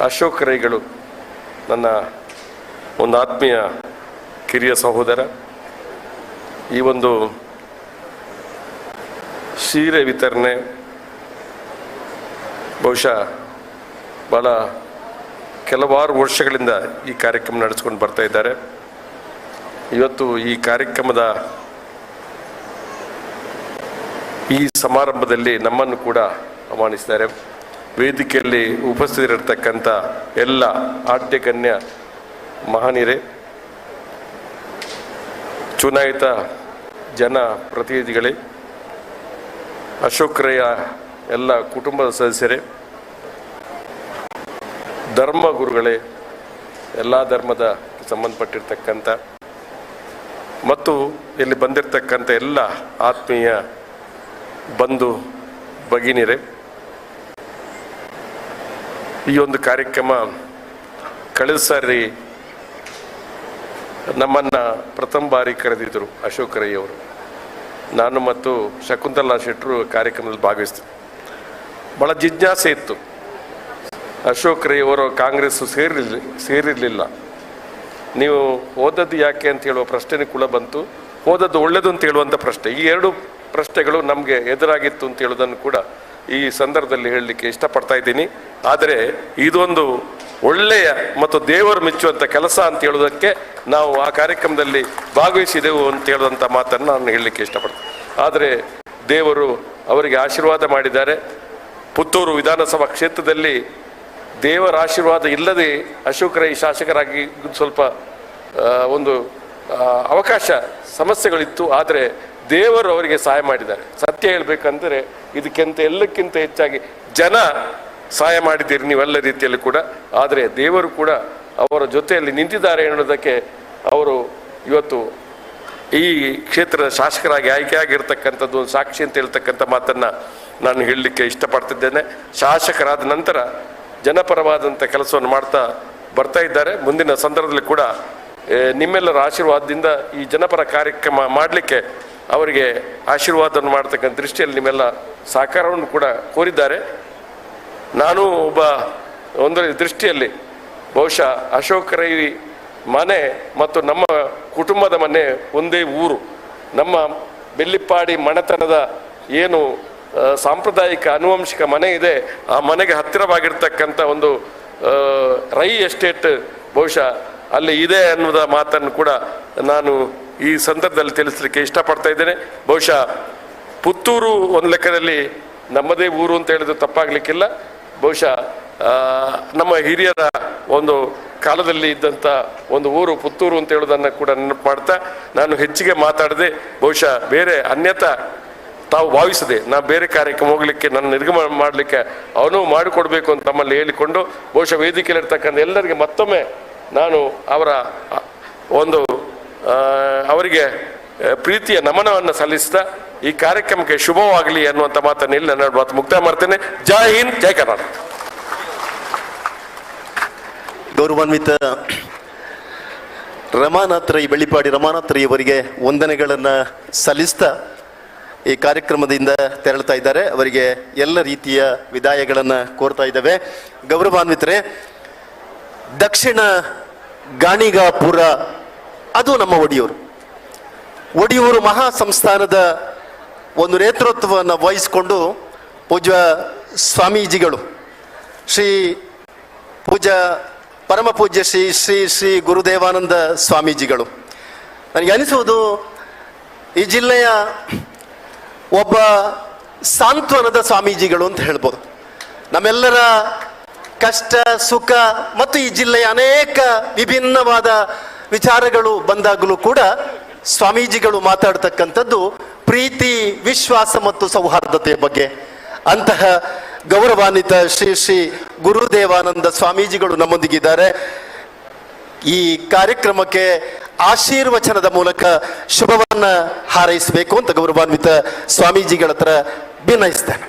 ಅಶೋಕ್ ರೈಗಳು ನನ್ನ ಒಂದು ಆತ್ಮೀಯ ಕಿರಿಯ ಸಹೋದರ. ಈ ಒಂದು ಸೀರೆ ವಿತರಣೆ ಬಹುಶಃ ಭಾಳ ಕೆಲವಾರು ವರ್ಷಗಳಿಂದ ಈ ಕಾರ್ಯಕ್ರಮ ನಡೆಸ್ಕೊಂಡು ಬರ್ತಾ ಇದ್ದಾರೆ. ಇವತ್ತು ಈ ಕಾರ್ಯಕ್ರಮದ ಈ ಸಮಾರಂಭದಲ್ಲಿ ನಮ್ಮನ್ನು ಕೂಡ ಆಹ್ವಾನಿಸಿದ್ದಾರೆ. ವೇದಿಕೆಯಲ್ಲಿ ಉಪಸ್ಥಿತರಿರ್ತಕ್ಕಂಥ ಎಲ್ಲ ಆದ್ಯಗಣ್ಯ ಮಹನೀಯರೇ, ಚುನಾಯಿತ ಜನ ಪ್ರತಿನಿಧಿಗಳೇ, ಅಶೋಕ್ ರೈಯ ಎಲ್ಲ ಕುಟುಂಬದ ಸದಸ್ಯರೇ, ಧರ್ಮ ಗುರುಗಳೇ, ಎಲ್ಲ ಧರ್ಮದ ಸಂಬಂಧಪಟ್ಟಿರ್ತಕ್ಕಂಥ ಮತ್ತು ಇಲ್ಲಿ ಬಂದಿರತಕ್ಕಂಥ ಎಲ್ಲ ಆತ್ಮೀಯ ಬಂಧು ಭಗಿನಿಯರೇ, ಈ ಒಂದು ಕಾರ್ಯಕ್ರಮ ಕಳೆದ ಸಾರಿ ನಮ್ಮನ್ನು ಪ್ರಥಮ ಬಾರಿ ಕರೆದಿದ್ದರು ಅಶೋಕ್ ರೈ ಅವರು. ನಾನು ಮತ್ತು ಶಕುಂತಲಾ ಶೆಟ್ಟರು ಕಾರ್ಯಕ್ರಮದಲ್ಲಿ ಭಾಗವಹಿಸ್ತೀನಿ. ಭಾಳ ಜಿಜ್ಞಾಸೆ ಇತ್ತು. ಅಶೋಕ್ ರೈ ಅವರು ಕಾಂಗ್ರೆಸ್ ಸೇರಿರಲಿಲ್ಲ, ನೀವು ಓದದ್ದು ಯಾಕೆ ಅಂತ ಹೇಳುವ ಪ್ರಶ್ನೆ ಕೂಡ ಬಂತು. ಓದದ್ದು ಒಳ್ಳೆಯದು ಅಂತ ಹೇಳುವಂಥ ಪ್ರಶ್ನೆ, ಈ 2 ಪ್ರಶ್ನೆಗಳು ನಮಗೆ ಎದುರಾಗಿತ್ತು ಅಂತ ಹೇಳೋದನ್ನು ಕೂಡ ಈ ಸಂದರ್ಭದಲ್ಲಿ ಹೇಳಲಿಕ್ಕೆ ಇಷ್ಟಪಡ್ತಾ ಇದ್ದೀನಿ. ಆದರೆ ಇದೊಂದು ಒಳ್ಳೆಯ ಮತ್ತು ದೇವರು ಮೆಚ್ಚುವಂಥ ಕೆಲಸ ಅಂತ ಹೇಳೋದಕ್ಕೆ ನಾವು ಆ ಕಾರ್ಯಕ್ರಮದಲ್ಲಿ ಭಾಗವಹಿಸಿದೆವು ಅಂತ ಹೇಳುವಂಥ ಮಾತನ್ನು ನಾನು ಹೇಳಲಿಕ್ಕೆ ಇಷ್ಟಪಡ್ತೀನಿ. ಆದರೆ ದೇವರು ಅವರಿಗೆ ಆಶೀರ್ವಾದ ಮಾಡಿದ್ದಾರೆ. ಪುತ್ತೂರು ವಿಧಾನಸಭಾ ಕ್ಷೇತ್ರದಲ್ಲಿ ದೇವರ ಆಶೀರ್ವಾದ ಇಲ್ಲದೆ ಅಶೋಕ್ ರೈ ಶಾಸಕರಾಗಿ ಸ್ವಲ್ಪ ಒಂದು ಅವಕಾಶ ಸಮಸ್ಯೆಗಳಿತ್ತು. ಆದರೆ ದೇವರು ಅವರಿಗೆ ಸಹಾಯ ಮಾಡಿದ್ದಾರೆ. ಸತ್ಯ ಹೇಳಬೇಕಂದ್ರೆ ಎಲ್ಲಕ್ಕಿಂತ ಹೆಚ್ಚಾಗಿ ಜನ ಸಹಾಯ ಮಾಡಿದ್ದೀರಿ ನೀವೆಲ್ಲ ರೀತಿಯಲ್ಲಿ ಕೂಡ. ಆದರೆ ದೇವರು ಕೂಡ ಅವರ ಜೊತೆಯಲ್ಲಿ ನಿಂತಿದ್ದಾರೆ ಎನ್ನುವುದಕ್ಕೆ ಅವರು ಇವತ್ತು ಈ ಕ್ಷೇತ್ರದ ಶಾಸಕರಾಗಿ ಆಯ್ಕೆಯಾಗಿರ್ತಕ್ಕಂಥದ್ದು ಒಂದು ಸಾಕ್ಷಿ ಅಂತ ಹೇಳ್ತಕ್ಕಂಥ ಮಾತನ್ನು ನಾನು ಹೇಳಲಿಕ್ಕೆ ಇಷ್ಟಪಡ್ತಿದ್ದೇನೆ. ಶಾಸಕರಾದ ನಂತರ ಜನಪರವಾದಂಥ ಕೆಲಸವನ್ನು ಮಾಡ್ತಾ ಬರ್ತಾ ಇದ್ದಾರೆ. ಮುಂದಿನ ಸಂದರ್ಭದಲ್ಲಿ ಕೂಡ ನಿಮ್ಮೆಲ್ಲರ ಆಶೀರ್ವಾದದಿಂದ ಈ ಜನಪರ ಕಾರ್ಯಕ್ರಮ ಮಾಡಲಿಕ್ಕೆ ಅವರಿಗೆ ಆಶೀರ್ವಾದವನ್ನು ಮಾಡ್ತಕ್ಕಂಥ ದೃಷ್ಟಿಯಲ್ಲಿ ನಿಮ್ಮೆಲ್ಲ ಸಹಕಾರವನ್ನು ಕೂಡ ಕೋರಿದ್ದಾರೆ. ನಾನು ಒಂದು ದೃಷ್ಟಿಯಲ್ಲಿ ಬಹುಶಃ ಅಶೋಕ್ ರೈ ಮನೆ ಮತ್ತು ನಮ್ಮ ಕುಟುಂಬದ ಮನೆ ಒಂದೇ ಊರು. ನಮ್ಮ ಬೆಳ್ಳಿಪ್ಪಾಡಿ ಮನೆತನದ ಏನು ಸಾಂಪ್ರದಾಯಿಕ ಆನುವಂಶಿಕ ಮನೆ ಇದೆ, ಆ ಮನೆಗೆ ಹತ್ತಿರವಾಗಿರ್ತಕ್ಕಂಥ ಒಂದು ರೈ ಎಸ್ಟೇಟ್ ಬಹುಶಃ ಅಲ್ಲಿ ಇದೆ ಅನ್ನೋದ ಮಾತನ್ನು ಕೂಡ ನಾನು ಈ ಸಂದರ್ಭದಲ್ಲಿ ತಿಳಿಸಲಿಕ್ಕೆ ಇಷ್ಟಪಡ್ತಾ ಇದ್ದೇನೆ. ಬಹುಶಃ ಪುತ್ತೂರು ಒಂದು ಲೆಕ್ಕದಲ್ಲಿ ನಮ್ಮದೇ ಊರು ಅಂತ ಹೇಳಿದ್ರು ತಪ್ಪಾಗಲಿಕ್ಕಿಲ್ಲ. ಬಹುಶಃ ನಮ್ಮ ಹಿರಿಯರ ಒಂದು ಕಾಲದಲ್ಲಿ ಇದ್ದಂಥ ಒಂದು ಊರು ಪುತ್ತೂರು ಅಂತ ಹೇಳೋದನ್ನು ಕೂಡ ನೆನಪು ಮಾಡ್ತಾ ನಾನು ಹೆಚ್ಚಿಗೆ ಮಾತಾಡದೆ ಬಹುಶಃ ಬೇರೆ ಅನ್ಯತಾ ತಾವು ಭಾವಿಸದೆ ನಾ ಬೇರೆ ಕಾರ್ಯಕ್ರಮ ಹೋಗ್ಲಿಕ್ಕೆ ನನ್ನ ನಿರ್ಗಮನ ಮಾಡಲಿಕ್ಕೆ ಅವನು ಮಾಡಿಕೊಡ್ಬೇಕು ಅಂತ ತಮ್ಮಲ್ಲಿ ಹೇಳಿಕೊಂಡು ಬಹುಶಃ ವೇದಿಕೆಯಲ್ಲಿರ್ತಕ್ಕಂಥ ಎಲ್ಲರಿಗೆ ಮತ್ತೊಮ್ಮೆ ನಾನು ಅವರ ಒಂದು ಅವರಿಗೆ ಪ್ರೀತಿಯ ನಮನವನ್ನು ಸಲ್ಲಿಸ್ತಾ ಈ ಕಾರ್ಯಕ್ರಮಕ್ಕೆ ಶುಭವಾಗಲಿ ಅನ್ನುವಂಥ ಮಾತನ್ನು ಇಲ್ಲಿ ನನ್ನ ಮಾತು ಮುಕ್ತಾಯ ಮಾಡ್ತೇನೆ. ಜೈ ಹಿಂದ್, ಜೈ ಕರ್ನಾಟಕ. ಗೌರವಾನ್ವಿತ ರಮಾನಾಥ್ ರೈ, ಬೆಳ್ಳಿಪಾಡಿ ರಮಾನಾಥ್ ರೈ ಅವರಿಗೆ ವಂದನೆಗಳನ್ನು ಸಲ್ಲಿಸ್ತಾ ಈ ಕಾರ್ಯಕ್ರಮದಿಂದ ತೆರಳ್ತಾ ಇದ್ದಾರೆ. ಅವರಿಗೆ ಎಲ್ಲ ರೀತಿಯ ವಿದಾಯಗಳನ್ನು ಕೋರ್ತಾ ಇದ್ದೇವೆ. ಗೌರವಾನ್ವಿತರೆ, ದಕ್ಷಿಣ ಗಾಣಿಗಾಪುರ ಅದು ನಮ್ಮ ಒಡಿಯೂರು ಮಹಾ ಸಂಸ್ಥಾನದ ಒಂದು ನೇತೃತ್ವವನ್ನು ವಹಿಸಿಕೊಂಡು ಪೂಜ್ಯ ಸ್ವಾಮೀಜಿಗಳು ಶ್ರೀ ಪರಮ ಪೂಜ್ಯ ಶ್ರೀ ಗುರುದೇವಾನಂದ ಸ್ವಾಮೀಜಿಗಳು, ನನಗೆ ಅನಿಸುವುದು ಈ ಜಿಲ್ಲೆಯ ಒಬ್ಬ ಸಾಂತ್ವನದ ಸ್ವಾಮೀಜಿಗಳು ಅಂತ ಹೇಳ್ಬೋದು. ನಮ್ಮೆಲ್ಲರ ಕಷ್ಟ ಸುಖ ಮತ್ತು ಈ ಜಿಲ್ಲೆಯ ಅನೇಕ ವಿಭಿನ್ನವಾದ ವಿಚಾರಗಳು ಬಂದಾಗಲೂ ಕೂಡ ಸ್ವಾಮೀಜಿಗಳು ಮಾತಾಡ್ತಕ್ಕಂಥದ್ದು ಪ್ರೀತಿ, ವಿಶ್ವಾಸ ಮತ್ತು ಸೌಹಾರ್ದತೆಯ ಬಗ್ಗೆ. ಅಂತಹ ಗೌರವಾನ್ವಿತ ಶ್ರೀ ಗುರುದೇವಾನಂದ ಸ್ವಾಮೀಜಿಗಳು ನಮ್ಮೊಂದಿಗಿದ್ದಾರೆ. ಈ ಕಾರ್ಯಕ್ರಮಕ್ಕೆ ಆಶೀರ್ವಚನದ ಮೂಲಕ ಶುಭವನ್ನ ಹಾರೈಸಬೇಕು ಅಂತ ಗೌರವಾನ್ವಿತ ಸ್ವಾಮೀಜಿಗಳ ಹತ್ರ ಭಿನ್ನಯಿಸ್ತೇನೆ.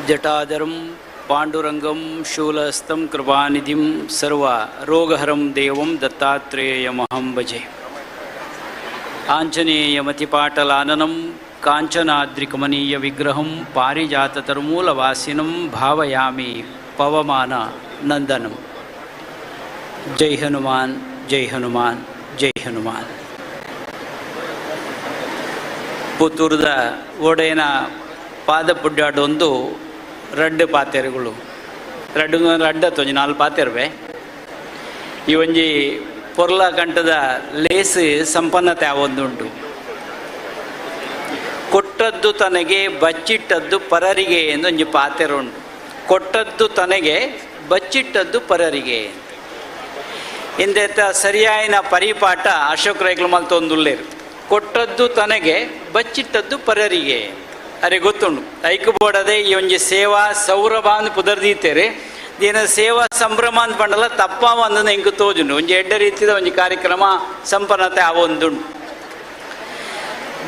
ಜಟಾಧರಂ ಪಾಂಡುರಂಗಂ ಶೂಲಹಸ್ತಂ ಕೃಪಾನಿಧಿಂ ಸರ್ವ ರೋಗಹರಂ ದೇವಂ ದತ್ತಾತ್ರೇಯಮಹಂ ಭಜೆ. ಆಂಜನೇಯಮತಿಪಾಟಲಾನನಂ ಕಾಂಚನಾದ್ರಿಕಮನೀಯ ವಿಗ್ರಹಂ ಪಾರಿಜಾತತರುಮೂಲವಾಸಿನಂ ಭಾವಯಾಮಿ ಪವಮಾನ ನಂದನಂ. ಜೈ ಹನುಮಾನ್, ಜೈ ಹನುಮಾನ್, ಜೈ ಹನುಮಾನ್. ಪುತ್ತೂರದ ಒಡೆಯನ ಪಾದ ಪುಡ್ಡಾಡೊಂದು ರಡ್ಡು ಪಾತೆರೆಗಳು ರಡ್ಡತ್ತೊಂಜಿ 4 ಪಾತೆರ್ವೆ ಈ ಒಂಜಿ ಪೊರ್ಲ ಕಂಠದ ಲೇಸು ಸಂಪನ್ನತೆ ಆವೊಂದುಂಟು. ಕೊಟ್ಟದ್ದು ತನಗೆ ಬಚ್ಚಿಟ್ಟದ್ದು ಪರರಿಗೆ ಎಂದೊಂಜಿ ಪಾತೆರ ಉಂಟು. ಕೊಟ್ಟದ್ದು ತನಗೆ ಬಚ್ಚಿಟ್ಟದ್ದು ಪರರಿಗೆ ಇಂದೆತ್ತ ಸರಿಯಾಯಿನ ಪರಿಪಾಠ ಅಶೋಕ್ ರೈಕ್ಲು ಮಲ್ತೊಂದುಲ್ಲೇರು. ಕೊಟ್ಟದ್ದು ತನಗೆ ಬಚ್ಚಿಟ್ಟದ್ದು ಪರರಿಗೆ ಅರೆ ಗೊತ್ತುಂಡು. ಐಕು ಬೋಡದೆ ಈ ಒಂಜಿ ಸೇವಾ ಸೌರಭ ಅಂದ್ ಪುದರ್ದೀತೇರೆ ದಿನ ಸೇವಾ ಸಂಭ್ರಮ ಅಂತ ಪಂಡಲ ತಪ್ಪ ಒಂದನ್ನು ಹೆಂಗೆ ತೋಜುಂಡು. ಒಂಜಿ ಎಡ್ಡ ರೀತಿಯ ಒಂಜಿ ಕಾರ್ಯಕ್ರಮ ಸಂಪನ್ನತೆ ಆವೊಂದುಂಡು.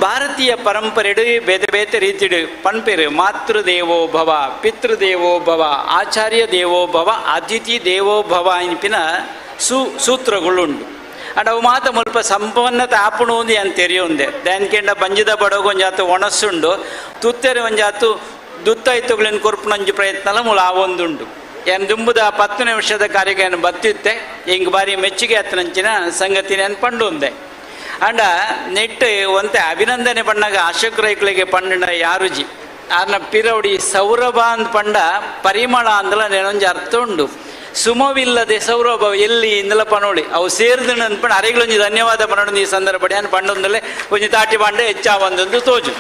ಭಾರತೀಯ ಪರಂಪರೆಡು ಬೇತೆ ಬೇತೆ ರೀತಿಡು ಪನ್ಪೆರು ಮಾತೃದೇವೋ ಭವ, ಪಿತೃದೇವೋ ಭವ, ಆಚಾರ್ಯ ದೇವೋ ಭವ, ಅತಿಥಿ ದೇವೋ ಭವ ಇನ್ಪಿನ ಸೂತ್ರಗಳುಂಡು. ಅಂಡ್ ಅವು ಮಾತ ಮುಲ್ಪ ಸಂಪನ್ನತೆ ಆಪುಣು ಉಂದಿ ಅಂತ ತೆರೆಯೊಂದೆ ದಾನ್ಕೆಂಡ ಬಂಜಿದ ಬಡಗು ಒಂಜಾತು ಒಣಸ್ಸುಂಡು ತುತ್ತೆರೆ ಒಂಜಾತು ದುತ್ತಾಯ್ತುಗಳನ್ನ ಕೊರ್ಪುನಂಜು ಪ್ರಯತ್ನ ಮೂಲ ಆವೊಂದುಂಡು. ಏನು ದುಂಬುದ 10 ನಿಮಿಷದ ಕಾರ್ಯಕ್ರಮ ಬತ್ತಿತ್ತೆ ಹಿಂಗೆ ಬಾರಿ ಮೆಚ್ಚುಗೆ ಹತ್ತನಂಚಿನ ಸಂಗತಿನ ಪಂಡು ಒಂದೆ. ಅಂಡ ನೆಟ್ಟು ಒಂತೆ ಅಭಿನಂದನೆ ಪಣ್ಣಾಗ ಅಶೋಕ್ ರೈಕ್ಳಿಗೆ ಪಂಡ ಯಾರುಜಿ ಆರ್ನ ಪಿರವಡಿ ಸೌರಭ ಅಂದ್ ಪಂಡ ಪರಿಮಳ ಅಂದಲ ನೆನೊಂಜಿ ಅರ್ಥ ಉಂಡು. ಸುಮವಿಲ್ಲದೆ ಸೌರಭ ಎಲ್ಲಿ ಇಂದಲ ಪನೋಳಿ ಅವು ಸೇರಿದ ಅನ್ಪಂಡು ಅರೆಗಳೊಂಜಿ ಧನ್ಯವಾದ ಪನೋಡು ಈ ಸಂದರ್ಭ ಅನ್ ಪಂಡೊಂದಲ್ಲೇ ಒಂಜಿ ತಾಟಿ ಪಂಡ ಹೆಚ್ಚಾವಂದೊಂದು ತೋಜು.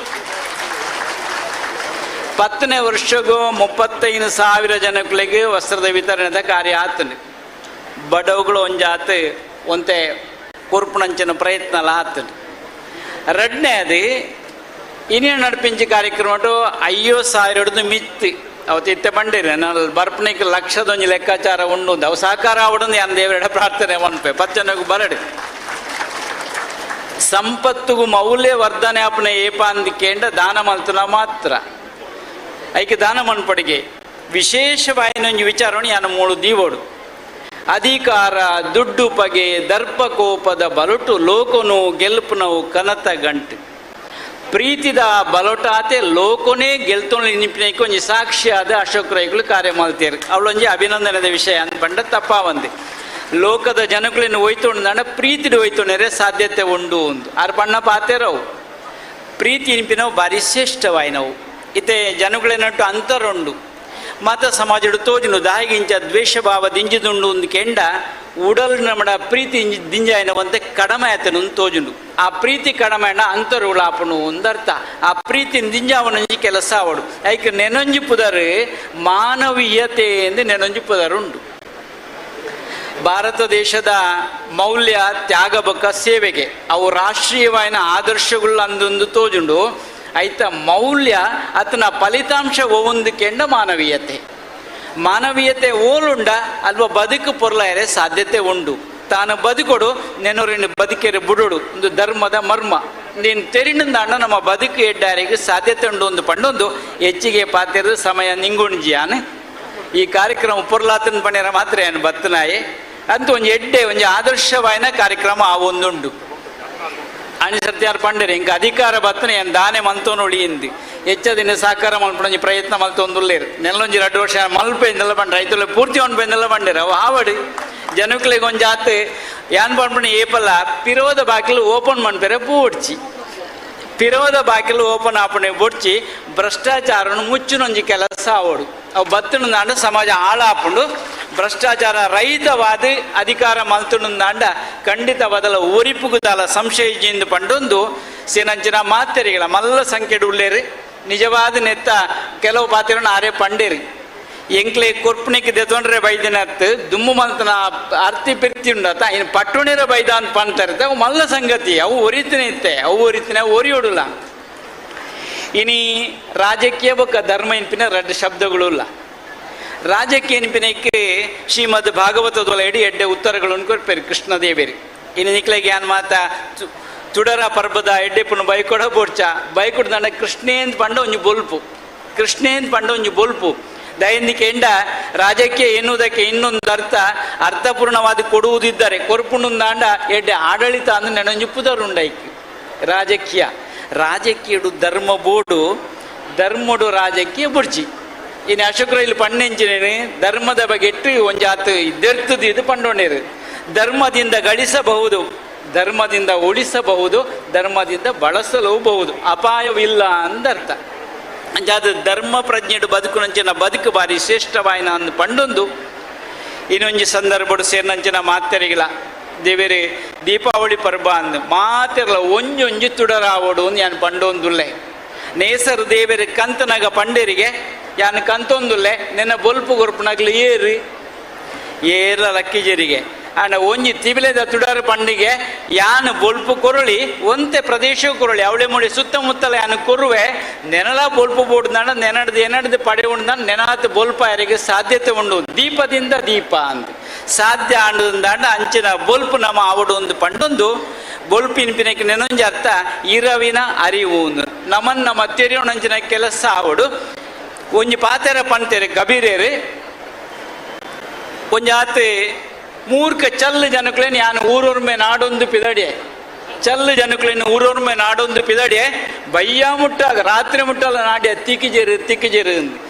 10ನೇ ವರ್ಷಗೂ 35,000 ಜನಗಳಿಗೆ ವಸ್ತ್ರದ ವಿತರಣೆದ ಕಾರ್ಯ ಆತನು. ಬಡವುಗಳು ಒಂಜಾತು ಒಂತೆ ಕೊರ್ಪುಣಂಚಿನ ಪ್ರಯತ್ನ ಎಲ್ಲ ಆತನು. ಎರಡನೇ ಅದು ಇನ್ನೇನು ನಡಿಪಿಂಚಿ ಕಾರ್ಯಕ್ರಮ 50,000 ಮಿತ್ತು ಅವತ್ತು ಇತ್ತೆ ಬಂಡಿರಿ ನಾನು ಬರ್ಪಣಿಗೆ ಲಕ್ಷದೊಂಜಿ ಲೆಕ್ಕಾಚಾರ ಉಂಡು ಅವು ಸಾಕಾರ ಆವಡೊಂದು ಯಾನ್ ದೇವರೆಡ ಪ್ರಾರ್ಥನೆ ಮನ್ಪೆ 10 ಜನಗೂ ಬರಡಿ ಸಂಪತ್ತುಗೂ ಮೌಲ್ಯ ವರ್ಧನೆ ಆಪಣೆ ಏಪ ಅಂದಿಕೇಂಡ ದಾನ ಮಲ್ತನ ಮಾತ್ರ ಐಕೆ ದಾನ ಮನ್ಪಡಿಗೆ ವಿಶೇಷವಾಯಿನೊಂಜಿ ವಿಚಾರವನ್ನು ಯಾನ 3 ದೀವೋಡು. ಅಧಿಕಾರ ದುಡ್ಡು ಪಗೆ ದರ್ಪ ಕೋಪದ ಬಲುಟು ಲೋಕನು ಗೆಲ್ಪುನವು ಕನತ ಗಂಟು ಪ್ರೀತಿದ ಬಲೋಟಾತೆ ಲೋಕನೇ ಗೆಲ್ತೊಂಡು ನಿಂಪಿನಕ್ಕೆ ಒಂಜಿ ಸಾಕ್ಷಿಯಾದ ಅಶೋಕ್ ರೈಗಳು ಕಾರ್ಯ ಮಾಡ್ತೀರಿ ಅವಳೊಂಜಿ ಅಭಿನಂದನದ ವಿಷಯ ಅಂದ್ಪಂಡ ತಪ್ಪಾವಂದೆ. ಲೋಕದ ಜನಗಳನ್ನ ಒಯ್ತೊಂಡು ನಡ ಪ್ರೀತಿಡು ಒಯ್ತೊಂಡರೆ ಸಾಧ್ಯತೆ ಉಂಡು ಒಂದು ಆರು ಬಣ್ಣ ಪಾತೆರವು ಪ್ರೀತಿ ನಿಂಪಿನವು ಭಾರಿ ಶ್ರೇಷ್ಠವಾಯಿನವು. ಇತ್ತೆ ಜನಗಳೇನಟ್ಟು ಅಂತರುಂಡು ಮತ ಸಮಾಜಡು ತೋಜುನು ದಾಯಿಗಿಂಚ ದ್ವೇಷ ಭಾವ ದಿಂಜಿದುಂಡು ಒಂದು ಕೆಂಡ ಉಡಲ್ ನಮ್ಮಡ ಪ್ರೀತಿ ದಿಂಜಾಯಿನವಂತೆ ಕಡಿಮೆ ಆತನು ತೋಜುಂಡು. ಆ ಪ್ರೀತಿ ಕಡಿಮೆ ಅಂತರುಳಾಪನು ಒಂದರ್ಥ. ಆ ಪ್ರೀತಿ ದಿಂಜಾವನೊಂಜಿ ಕೆಲಸ ಅವಡು ಐಕೆ ನೆನೊಂಜಿ ಪುದರು ಮಾನವೀಯತೆ ಎಂದು ನೆನೊಂಜಿ ಪುದರುಂಡು. ಭಾರತ ದೇಶದ ಮೌಲ್ಯ ತ್ಯಾಗ ಬೊಕ್ಕ ಸೇವೆಗೆ ಅವು ರಾಷ್ಟ್ರೀಯವಾಯಿನ ಆದರ್ಶಗಳು ಅಂದೊಂದು ತೋಜುಂಡು ಐತ ಮೌಲ್ಯ ಅತನ ಫಲಿತಾಂಶ ಒಂದು ಕೆಂಡ ಮಾನವೀಯತೆ ಓಲುಂಡ ಅಲ್ವ ಬದುಕು ಪೊರ್ಲಾಯರೆ ಸಾಧ್ಯತೆ ಉಂಡು ತಾನು ಬದುಕೊಡು ನೆನೋರಿನ ಬದುಕೆರೆ ಬುಡುಡು ಒಂದು ಧರ್ಮದ ಮರ್ಮ ನೀನು ತೆರಿನಿಂದ ನಮ್ಮ ಬದುಕು ಎಡ್ಡಾರಿಗೆ ಸಾಧ್ಯತೆ ಉಂಡು ಒಂದು ಪಂಡೊಂದು ಹೆಚ್ಚಿಗೆ ಪಾತಿರ ಸಮಯ ನಿಂಗುಣ್ಜಿಯಾನೆ ಈ ಕಾರ್ಯಕ್ರಮ ಪೊರ್ಲಾತನ ಪಣ್ಯರ ಮಾತ್ರ ಏನು ಬತ್ತನಾಯೆ ಅಂತ ಒಂದು ಎಡ್ಡೆ ಒಂದು ಆದರ್ಶವಾಯಿನ ಕಾರ್ಯಕ್ರಮ ಆ ಒಂದುಂಡು ಅನಿಸತ್ಯಾರು ಪಂಡರೆ ಇಂಕ ಅಧಿಕಾರ ಬತ್ತನೆ ಏನು ದಾನೆ ಮಂತೋನು ಉಳಿಯಿಂದು ಹೆಚ್ಚದಿನ ಸಾಕಾರ ಮಲ್ಪೊಂಜಿ ಪ್ರಯತ್ನ ಮಲ್ತೊಂದುಲ್ಲೇರು ನೆಲ್ಲೊಂಜಿ 2 ವರ್ಷ ಮಲ್ಪೆಂದೆಲ್ಲ ಪಂಡ್ರೆ ರೈತಲ್ಲ ಪೂರ್ತಿ ಒಣ್ಪೆಂದೆಲ್ಲ ಪಂಡೇರು ಅವು ಆವಡು ಜನಕ್ಲಿಗೆ ಒಂದು ಜಾತ್ ಏನ್ ಪಂಪಣ ಏಪಲ್ಲ ಪಿರೋದ ಬಾಕಿಲು ಓಪನ್ ಮನ್ಪೆರೆ ಪೂಡ್ಚಿ ಪಿರೋದ ಬಾಕಿಲು ಓಪನ್ ಆಪಣೆ ಬೊಡ್ಚಿ ಭ್ರಷ್ಟಾಚಾರನು ಮುಚ್ಚಿನೊಂಜಿ ಕೆಲಸ ಆವಡು ಅವು ಬತ್ತುನುಂದಾಂಡ ಸಮಾಜ ಹಾಳಾಪುಂಡು ಭ್ರಷ್ಟಾಚಾರ ರಹಿತವಾದ ಅಧಿಕಾರ ಮಲ್ತುನುಂದಾಂಡ ಖಂಡಿತ ಬದಲ ಒರಿಪುಗುದಾಲ ಸಂಶಯಿಜಿಂದು ಪಂಡೊಂದು ಸೇನಂಚಿನ ಮಾತೆರಿಗಳ ಮಲ್ಲ ಸಂಖ್ಯೆಡು ಉಳ್ಳೇರಿ ನಿಜವಾದ ನೆತ್ತ ಕೆಲವು ಪಾತ್ರನ ಆರೇ ಪಂಡೇರಿ ಎಂಕ್ಲೆ ಕೊರ್ಪಣಿಗೆ ದೆತೊಂಡ್ರೆ ಬೈದಿನತ್ ದುಮ್ಮು ಮಲ್ತನ ಅರ್ತಿ ಪಿರ್ತಿ ಉಂಡತ ಇನ್ನು ಪಟ್ಟುಣಿರ ಬೈದ ಅಂತ ಪಂತರ್ತೆ ಅವು ಮಲ್ಲ ಸಂಗತಿ ಅವು ಒರಿತಿನೇ ಇತ್ತೆ ಅವು ಒರಿತಿನ ಒರಿಯೋಡುಲ್ಲ ಇನಿ ರಾಜಕೀಯ ಬೊಕ್ಕ ಧರ್ಮ ಎನ್ಪಿನ 2 ಶಬ್ದಗಳು ಇಲ್ಲ ರಾಜಕೀಯ ಎನ್ಪಿನಕ್ಕೆ ಶ್ರೀಮದ್ ಭಾಗವತದೊಳ ಎಡ್ಡೆ ಉತ್ತರಗಳನ್ನು ಕೊಡ್ಪೇರಿ ಕೃಷ್ಣದೇವೇರಿ ಇನ್ನು ನಿಕ್ಲೆಗೆ ಏನ್ ಮಾತ ತುಡರ ಪರ್ಬದ ಎಡ್ಡೆ ಪುಣ್ಯ ಬೈಕೊಡ ಬೋಡ್ಚ ಬೈಕೊಡ ದಂಡ ಕೃಷ್ಣೇಂದ್ ಪಂಡ ಒಂಜಿ ಬೊಲ್ಪು ದೈನಿಕ ಎಂಡ ರಾಜಕೀಯ ಎನ್ನುವುದಕ್ಕೆ ಇನ್ನೊಂದು ಅರ್ಥಪೂರ್ಣವಾದ ಕೊಡುವುದಿದ್ದರೆ ಕೊರ್ಪುಂಡುಂದಾಂಡ ಎಡ್ಡೆ ಆಡಳಿತ ಅಂದ್ರೆ ನೆನೊಂಜಿ ಪುದರುಂಡೈಕ್ ರಾಜಕೀಯಡು ಧರ್ಮ ಬೋಡು ಧರ್ಮಡು ರಾಜಕೀಯ ಬುಡ್ಚಿ ಇನ್ನು ಅಶೋಕರ ಇಲ್ಲಿ ಪಣ್ಣೆಂಚಿನೇನು ಧರ್ಮದ ಬಗ್ಗೆ ಎಟ್ಟು ಒಂಜಾತು ಇದೆರ್ತದು ಇದು ಪಂಡೋಣೇರು ಧರ್ಮದಿಂದ ಗಳಿಸಬಹುದು ಧರ್ಮದಿಂದ ಉಳಿಸಬಹುದು ಧರ್ಮದಿಂದ ಬಳಸಲೂಬಹುದು ಅಪಾಯವಿಲ್ಲ ಅಂದರ್ಥ ಅಂಚಾದ ಧರ್ಮ ಪ್ರಜ್ಞೆಡು ಬದುಕುನಂಚಿನ ಬದುಕು ಬಾರಿ ಶ್ರೇಷ್ಠವಾಯಿನ ಅಂದು ಪಂಡೊಂದು ಇನ್ನೊಂಜಿ ಸಂದರ್ಭಡು ಸೇರ್ನಂಚಿನ ಮಾತೆರಿಗಿಲ್ಲ ದೇವೇರೆ ದೀಪಾವಳಿ ಪರ್ಬ ಅಂದು ಮಾತೆರ್ಲ ಒಂಜೊಂಜಿ ತುಡರಾವಡು ಯಾನ್ ಪಂಡೊಂದುಲ್ಲೆ ನೇಸರು ದೇವೇರೆ ಕಂತನಗ ಪಂಡೇರಿಗೆ ಯಾನ್ ಕಂತೊಂದುಲ್ಲೆ ನೆನ್ನ ಬೊಲ್ಪು ಗೊರ್ಪುನಗ್ಲು ಏರ್ಲ ಲಕ್ಕಿಜರಿಗೆ ಆಂಡ ಒಂಜಿ ತಿಬಿಲೆದ ತುಡರ ಪಂಡಿಗೆ ಯಾನು ಬೊಲ್ಪು ಕೊರಳಿ ಒಂತೆ ಪ್ರದೇಶ ಕೊರಳಿ ಅವಳೆ ಮುಡಿ ಸುತ್ತಮುತ್ತಲ ಯಾನು ಕೊರುವೆ ನೆನಲ ಬೊಲ್ಪು ಬೋಡ್ದಾಂಡ ನೆನಡ್ದು ಪಡೆ ಉಂಡ ನೆನಾತ್ ಬೊಲ್ಪ ಯಾರಿಗೆ ಸಾಧ್ಯತೆ ಉಂಡು ದೀಪದಿಂದ ದೀಪ ಅಂತ ಸಾಧ್ಯ ಆಂಡದಾಂಡ ಅಂಚಿನ ಬೊಲ್ಪು ನಮ್ಮ ಆವಡು ಒಂದು ಪಂಡೊಂದು ಬೊಲ್ಪಿನಿಪಿನಕ್ಕೆ ನೆನೊಂಜಿ ಅರ್ಥ ಇರವಿನ ಅರಿವು ನಮ್ಮ ತೆರಿಯೋಣಂಚಿನ ಕೆಲಸ ಆವಡು ಒಂಜಿ ಪಾತೆರ ಪಂತೆರೆ ಗಭೀರೇರು ಒಂಜಾತ್ ಮೂರ್ಖ ಚಲ್ಲು ಜನಕ್ಲೇನು ಯಾನು ಊರೊರ್ಮೆ ನಾಡೊಂದು ಪಿದಡಿಯೆ ಚಲ್ಲು ಜನಕ್ಲೇನು ಊರೊರ್ಮೆ ನಾಡೊಂದು ಪಿದಡಿಯೆ ಬಯ್ಯ ಮುಟ್ಟಾಗ ರಾತ್ರಿ ಮುಟ್ಟಲ್ಲ ನಾಡ್ಯ ತಿಕ್ಕಿಜೇರು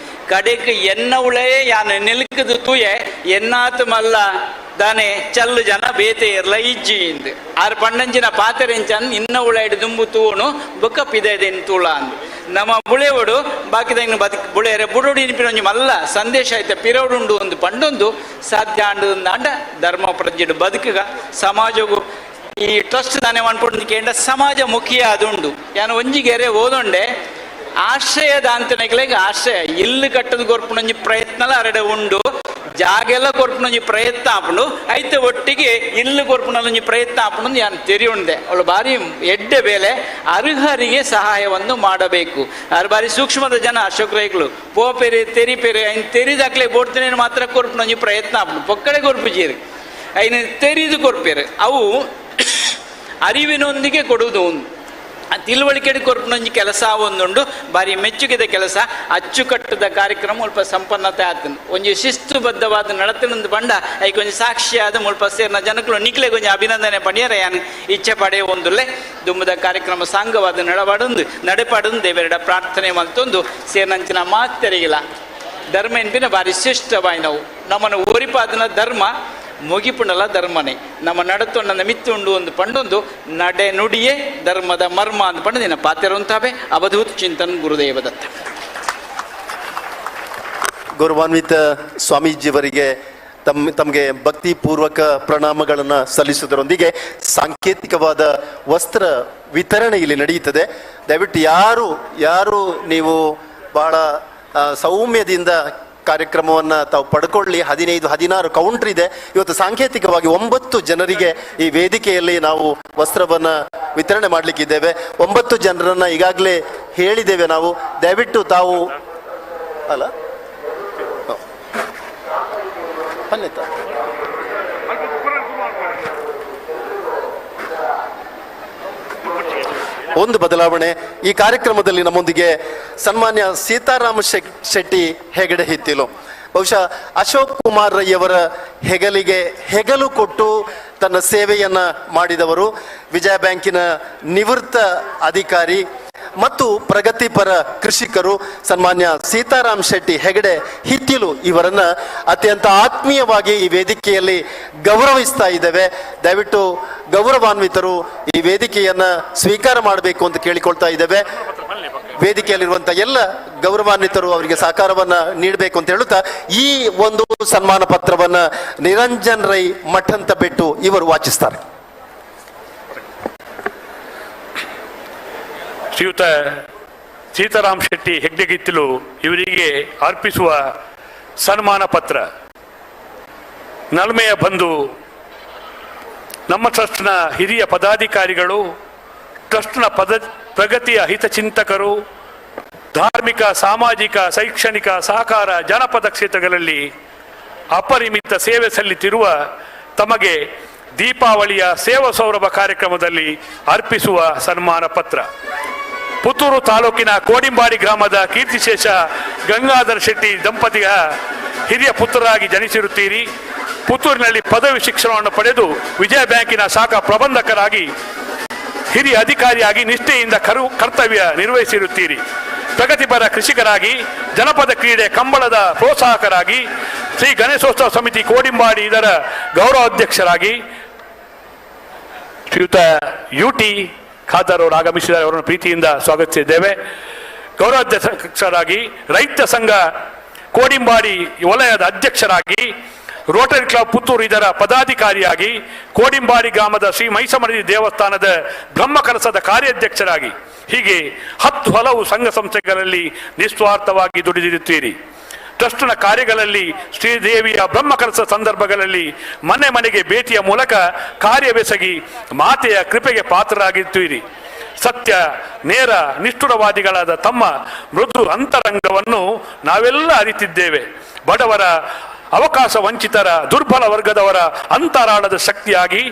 ಕಡೆಗೆ ಎನ್ನ ಉಳೇ ಯಾನು ನಿಲ್ಕದು ತೂಯೆ ಎನ್ನಾತ್ ಮಲ್ಲ ದಾನೆ ಚಲ್ಲು ಜನ ಬೇತೆ ಇರ್ಲ ಇಜ್ಜಿಂದು ಆರು ಪಂಡಂಚಿನ ಪಾತೆರೆಂಚಂದು ಇನ್ನ ಉಳಾಯ್ಡು ದುಂಬು ತೂವನು ಬೊಕ್ಕ ಪಿದೆದೆನ್ ತೂಳ ಅಂದು ನಮ್ಮ ಬುಳೆವಡು ಬಾಕಿದಂಗ ಬದುಕು ಬುಳೆಯರೆ ಬುಡೋಡು ಇನಿಪಿನೊಂಜಿ ಮಲ್ಲ ಸಂದೇಶ ಆಯ್ತ ಪಿರೋಡುಂಡು ಒಂದು ಪಂಡೊಂದು ಸಾಧ್ಯ ಆಂಡ ಧರ್ಮ ಪ್ರಜ್ಞೆಡು ಬದುಕುಗ ಸಮಾಜಗೂ ಈ ಟ್ರಸ್ಟ್ ತಾನೇ ಅನ್ಕೊಂಡು ಕೇಂದ್ರ ಸಮಾಜ ಮುಖಿಯ ಅದುಂಡು ಯಾನು ಒಂಜಿಗೆರೆ ಓದೊಂಡೆ ಆಶ್ರಯದ ಅಂತನೆಗಳಿಗೆ ಆಶ್ರಯ ಇಲ್ಲು ಕಟ್ಟದ ಕೊರ್ಪುನೊಂಜಿ ಪ್ರಯತ್ನಲ ಅರಡೆ ಉಂಡು ಜಾಗೆಲ್ಲ ಕೊರ್ಪುನೊಂಜಿ ಪ್ರಯತ್ನ ಆಪುಂಡು ಐತೆ ಒಟ್ಟಿಗೆ ಇಲ್ಲು ಕೊರ್ಪುನೊಂಜಿ ಪ್ರಯತ್ನ ಆಪುಂಡು ಯಾನು ತೆರಿಯುಂಡೆ ಅವಳು ಬಾರಿ ಎಡ್ಡೆ ಬೇಲೆ ಅರ್ಹರಿಗೆ ಸಹಾಯವನ್ನು ಮಾಡಬೇಕು ಅವ್ರು ಬಾರಿ ಸೂಕ್ಷ್ಮದ ಜನ ಅಶೋಕ್ ರೈಗಳು ಪೋಪೆರೆ ತೆರಿಪೆರೆ ಐನ್ ತೆರಿದಾಕ್ಲೆ ಬೋಡ್ತೇನೆ ಮಾತ್ರ ಕೊರ್ಪುನೊಂಜಿ ಪ್ರಯತ್ನ ಆಪುಂಡು ಪೊಕ್ಕಡೆ ಕೊರ್ಪುಜೀರಿ ಐನ ತೆರಿದು ಕೊರ್ಪೇರು ಅವು ಅರಿವಿನೊಂದಿಗೆ ಕೊಡುವುದು ಒಂದು ತಿಳುವಳಿಕೆ ಕೊರ್ಪುನೊಂಜಿ ಕೆಲಸ ಒಂದುಂಡು ಬಾರಿ ಮೆಚ್ಚುಗೆದ ಕೆಲಸ ಅಚ್ಚುಕಟ್ಟದ ಕಾರ್ಯಕ್ರಮ ಮುಲ್ಪ ಸಂಪನ್ನತೆ ಆತನು ಒಂಜಿ ಶಿಸ್ತುಬದ್ಧವಾದ ನಡತನಂದು ಬಂಡ ಐಕ್ ಒಂಜಿ ಸಾಕ್ಷಿಯಾದ ಮುಲ್ಪ ಸೇರ್ನ ಜನಗಳು ನಿಕ್ಲೆ ಕೊಂಚ ಅಭಿನಂದನೆ ಪಡೆಯರ ಯಾನು ಇಚ್ಛೆ ಪಡೆಯ ಒಂದುಲ್ಲೆ ದುಂಬದ ಕಾರ್ಯಕ್ರಮ ಸಾಂಗವಾದ ನಡೆಪಾಡು ದೇವರೆಡ ಪ್ರಾರ್ಥನೆ ಮಲ್ತೊಂದು ಸೇರ್ನಂಚಿನ ಮಾತೆರಿಗಿಲ್ಲ ಧರ್ಮ ಎನ್ಪಿನ ಬಾರಿ ಶ್ರೇಷ್ಠವಾಯಿನವು ನಮ್ಮನ್ನು ಓರಿಪಾದನ ಧರ್ಮ ಮುಗಿಪುಂಡಲ ಧರ್ಮನೆ ನಮ್ಮ ನಡತೊಂಡ ಮಿತ್ತುಂಡು ಒಂದು ಪಂಡೊಂದು ನಡೆ ನುಡಿಯೇ ಧರ್ಮದ ಮರ್ಮ ಅಂತ ಪಂಡ ನಿನ್ನ ಪಾತೆರುಂತಾವೆ ಅವಧೂತ್ ಚಿಂತನ್ ಗುರುದೇವದತ್ತ. ಗೌರವಾನ್ವಿತ ಸ್ವಾಮೀಜಿಯವರಿಗೆ ತಮಗೆ ಭಕ್ತಿಪೂರ್ವಕ ಪ್ರಣಾಮಗಳನ್ನು ಸಲ್ಲಿಸುವುದರೊಂದಿಗೆ ಸಾಂಕೇತಿಕವಾದ ವಸ್ತ್ರ ವಿತರಣೆ ಇಲ್ಲಿ ನಡೆಯುತ್ತದೆ. ದಯವಿಟ್ಟು ಯಾರು ನೀವು ಬಹಳ ಸೌಮ್ಯದಿಂದ ಕಾರ್ಯಕ್ರಮವನ್ನು ತಾವು ಪಡ್ಕೊಳ್ಳಿ. 15-16 ಕೌಂಟರ್ ಇದೆ. ಇವತ್ತು ಸಾಂಕೇತಿಕವಾಗಿ 9 ಜನರಿಗೆ ಈ ವೇದಿಕೆಯಲ್ಲಿ ನಾವು ವಸ್ತ್ರವನ್ನು ವಿತರಣೆ ಮಾಡಲಿಕ್ಕಿದ್ದೇವೆ. 9 ಜನರನ್ನು ಈಗಾಗಲೇ ಹೇಳಿದ್ದೇವೆ ನಾವು. ದಯವಿಟ್ಟು ತಾವು ಅಲ್ಲ ಅನ್ನಿತ ಒಂದು ಬದಲಾವಣೆ. ಈ ಕಾರ್ಯಕ್ರಮದಲ್ಲಿ ನಮ್ಮೊಂದಿಗೆ ಸನ್ಮಾನ್ಯ ಸೀತಾರಾಮ ಶೆಟ್ಟಿ ಹೆಗಡೆ ಹಿತ್ತಿಲು, ಬಹುಶಃ ಅಶೋಕ್ ಕುಮಾರ್ ರೈ ಅವರ ಹೆಗಲಿಗೆ ಹೆಗಲು ಕೊಟ್ಟು ತನ್ನ ಸೇವೆಯನ್ನ ಮಾಡಿದವರು. ವಿಜಯ ಬ್ಯಾಂಕಿನ ನಿವೃತ್ತ ಅಧಿಕಾರಿ ಮತ್ತು ಪ್ರಗತಿಪರ ಕೃಷಿಕರು ಸನ್ಮಾನ್ಯ ಸೀತಾರಾಮ್ ಶೆಟ್ಟಿ ಹೆಗಡೆ ಹಿತ್ತಿಲು ಇವರನ್ನ ಅತ್ಯಂತ ಆತ್ಮೀಯವಾಗಿ ಈ ವೇದಿಕೆಯಲ್ಲಿ ಗೌರವಿಸ್ತಾ ಇದ್ದೇವೆ. ದಯವಿಟ್ಟು ಗೌರವಾನ್ವಿತರು ಈ ವೇದಿಕೆಯನ್ನ ಸ್ವೀಕಾರ ಮಾಡಬೇಕು ಅಂತ ಕೇಳಿಕೊಳ್ತಾ ಇದ್ದೇವೆ. ವೇದಿಕೆಯಲ್ಲಿರುವಂಥ ಎಲ್ಲ ಗೌರವಾನ್ವಿತರು ಅವರಿಗೆ ಸಹಕಾರವನ್ನ ನೀಡಬೇಕು ಅಂತ ಹೇಳುತ್ತಾ ಈ ಒಂದು ಸನ್ಮಾನ ಪತ್ರವನ್ನ ನಿರಂಜನ್ ರೈ ಮಠಂತ ಬೆಟ್ಟು ಇವರು ವಾಚಿಸ್ತಾರೆ. ಶ್ರೀಯುತ ಸೀತಾರಾಮ್ ಶೆಟ್ಟಿ ಹೆಗ್ಡೆಗಿತ್ತಲು ಇವರಿಗೆ ಅರ್ಪಿಸುವ ಸನ್ಮಾನ ಪತ್ರ. ನಲ್ಮೆಯ ಬಂಧು, ನಮ್ಮ ಟ್ರಸ್ಟ್ನ ಹಿರಿಯ ಪದಾಧಿಕಾರಿಗಳು, ಟ್ರಸ್ಟ್ನ ಪ್ರಗತಿಯ ಹಿತಚಿಂತಕರು, ಧಾರ್ಮಿಕ, ಸಾಮಾಜಿಕ, ಶೈಕ್ಷಣಿಕ, ಸಹಕಾರ, ಜನಪದ ಕ್ಷೇತ್ರಗಳಲ್ಲಿ ಅಪರಿಮಿತ ಸೇವೆ ಸಲ್ಲಿಸಿರುವ ತಮಗೆ ದೀಪಾವಳಿಯ ಸೇವಾ ಸೌರಭ ಕಾರ್ಯಕ್ರಮದಲ್ಲಿ ಅರ್ಪಿಸುವ ಸನ್ಮಾನ ಪತ್ರ. ಪುತ್ತೂರು ತಾಲೂಕಿನ ಕೋಡಿಂಬಾಡಿ ಗ್ರಾಮದ ಕೀರ್ತಿಶೇಷ ಗಂಗಾಧರ ಶೆಟ್ಟಿ ದಂಪತಿಯ ಹಿರಿಯ ಪುತ್ರರಾಗಿ ಜನಿಸಿರುತ್ತೀರಿ. ಪುತ್ತೂರಿನಲ್ಲಿ ಪದವಿ ಶಿಕ್ಷಣವನ್ನು ಪಡೆದು ವಿಜಯ ಬ್ಯಾಂಕಿನ ಶಾಖಾ ಪ್ರಬಂಧಕರಾಗಿ ಹಿರಿಯ ಅಧಿಕಾರಿಯಾಗಿ ನಿಷ್ಠೆಯಿಂದ ಕರ್ತವ್ಯ ನಿರ್ವಹಿಸಿರುತ್ತೀರಿ. ಪ್ರಗತಿಪರ ಕೃಷಿಕರಾಗಿ, ಜನಪದ ಕ್ರೀಡೆ ಕಂಬಳದ ಪ್ರೋತ್ಸಾಹಕರಾಗಿ, ಶ್ರೀ ಗಣೇಶೋತ್ಸವ ಸಮಿತಿ ಕೋಡಿಂಬಾಡಿ ಇದರ ಗೌರವಾಧ್ಯಕ್ಷರಾಗಿ ಶ್ರೀಯುತ UT ಖಾದರ್ ಅವರು ಆಗಮಿಸಿದ್ದಾರೆ. ಅವರನ್ನು ಪ್ರೀತಿಯಿಂದ ಸ್ವಾಗತಿಸಿದ್ದೇವೆ. ಗೌರವಾಧ್ಯಕ್ಷರಾಗಿ, ರೈತ ಸಂಘ ಕೋಡಿಂಬಾಡಿ ವಲಯದ ಅಧ್ಯಕ್ಷರಾಗಿ, ರೋಟರಿ ಕ್ಲಬ್ ಪುತ್ತೂರು ಇದರ ಪದಾಧಿಕಾರಿಯಾಗಿ, ಕೋಡಿಂಬಾಡಿ ಗ್ರಾಮದ ಶ್ರೀ ಮೈಸಮರದಿ ದೇವಸ್ಥಾನದ ಬ್ರಹ್ಮಕಲಸದ ಕಾರ್ಯಾಧ್ಯಕ್ಷರಾಗಿ, ಹೀಗೆ 10 ಹಲವು ಸಂಘ ಸಂಸ್ಥೆಗಳಲ್ಲಿ ನಿಸ್ವಾರ್ಥವಾಗಿ ದುಡಿದಿರುತ್ತೀರಿ. ಟ್ರಸ್ಟ್ನ ಕಾರ್ಯಗಳಲ್ಲಿ ಶ್ರೀದೇವಿಯ ಬ್ರಹ್ಮಕಲಸ ಸಂದರ್ಭಗಳಲ್ಲಿ ಮನೆ ಮನೆಗೆ ಭೇಟಿಯ ಮೂಲಕ ಕಾರ್ಯವೆಸಗಿ ಮಾತೆಯ ಕೃಪೆಗೆ ಪಾತ್ರರಾಗಿರ್ತೀರಿ. ಸತ್ಯ, ನೇರ, ನಿಷ್ಠುರವಾದಿಗಳಾದ ತಮ್ಮ ಮೃದು ಅಂತರಂಗವನ್ನು ನಾವೆಲ್ಲ ಅರಿತಿದ್ದೇವೆ. ಬಡವರ, ಅವಕಾಶ ವಂಚಿತರ, ದುರ್ಬಲ ವರ್ಗದವರ ಅಂತರಾಳದ ಶಕ್ತಿಯಾಗಿ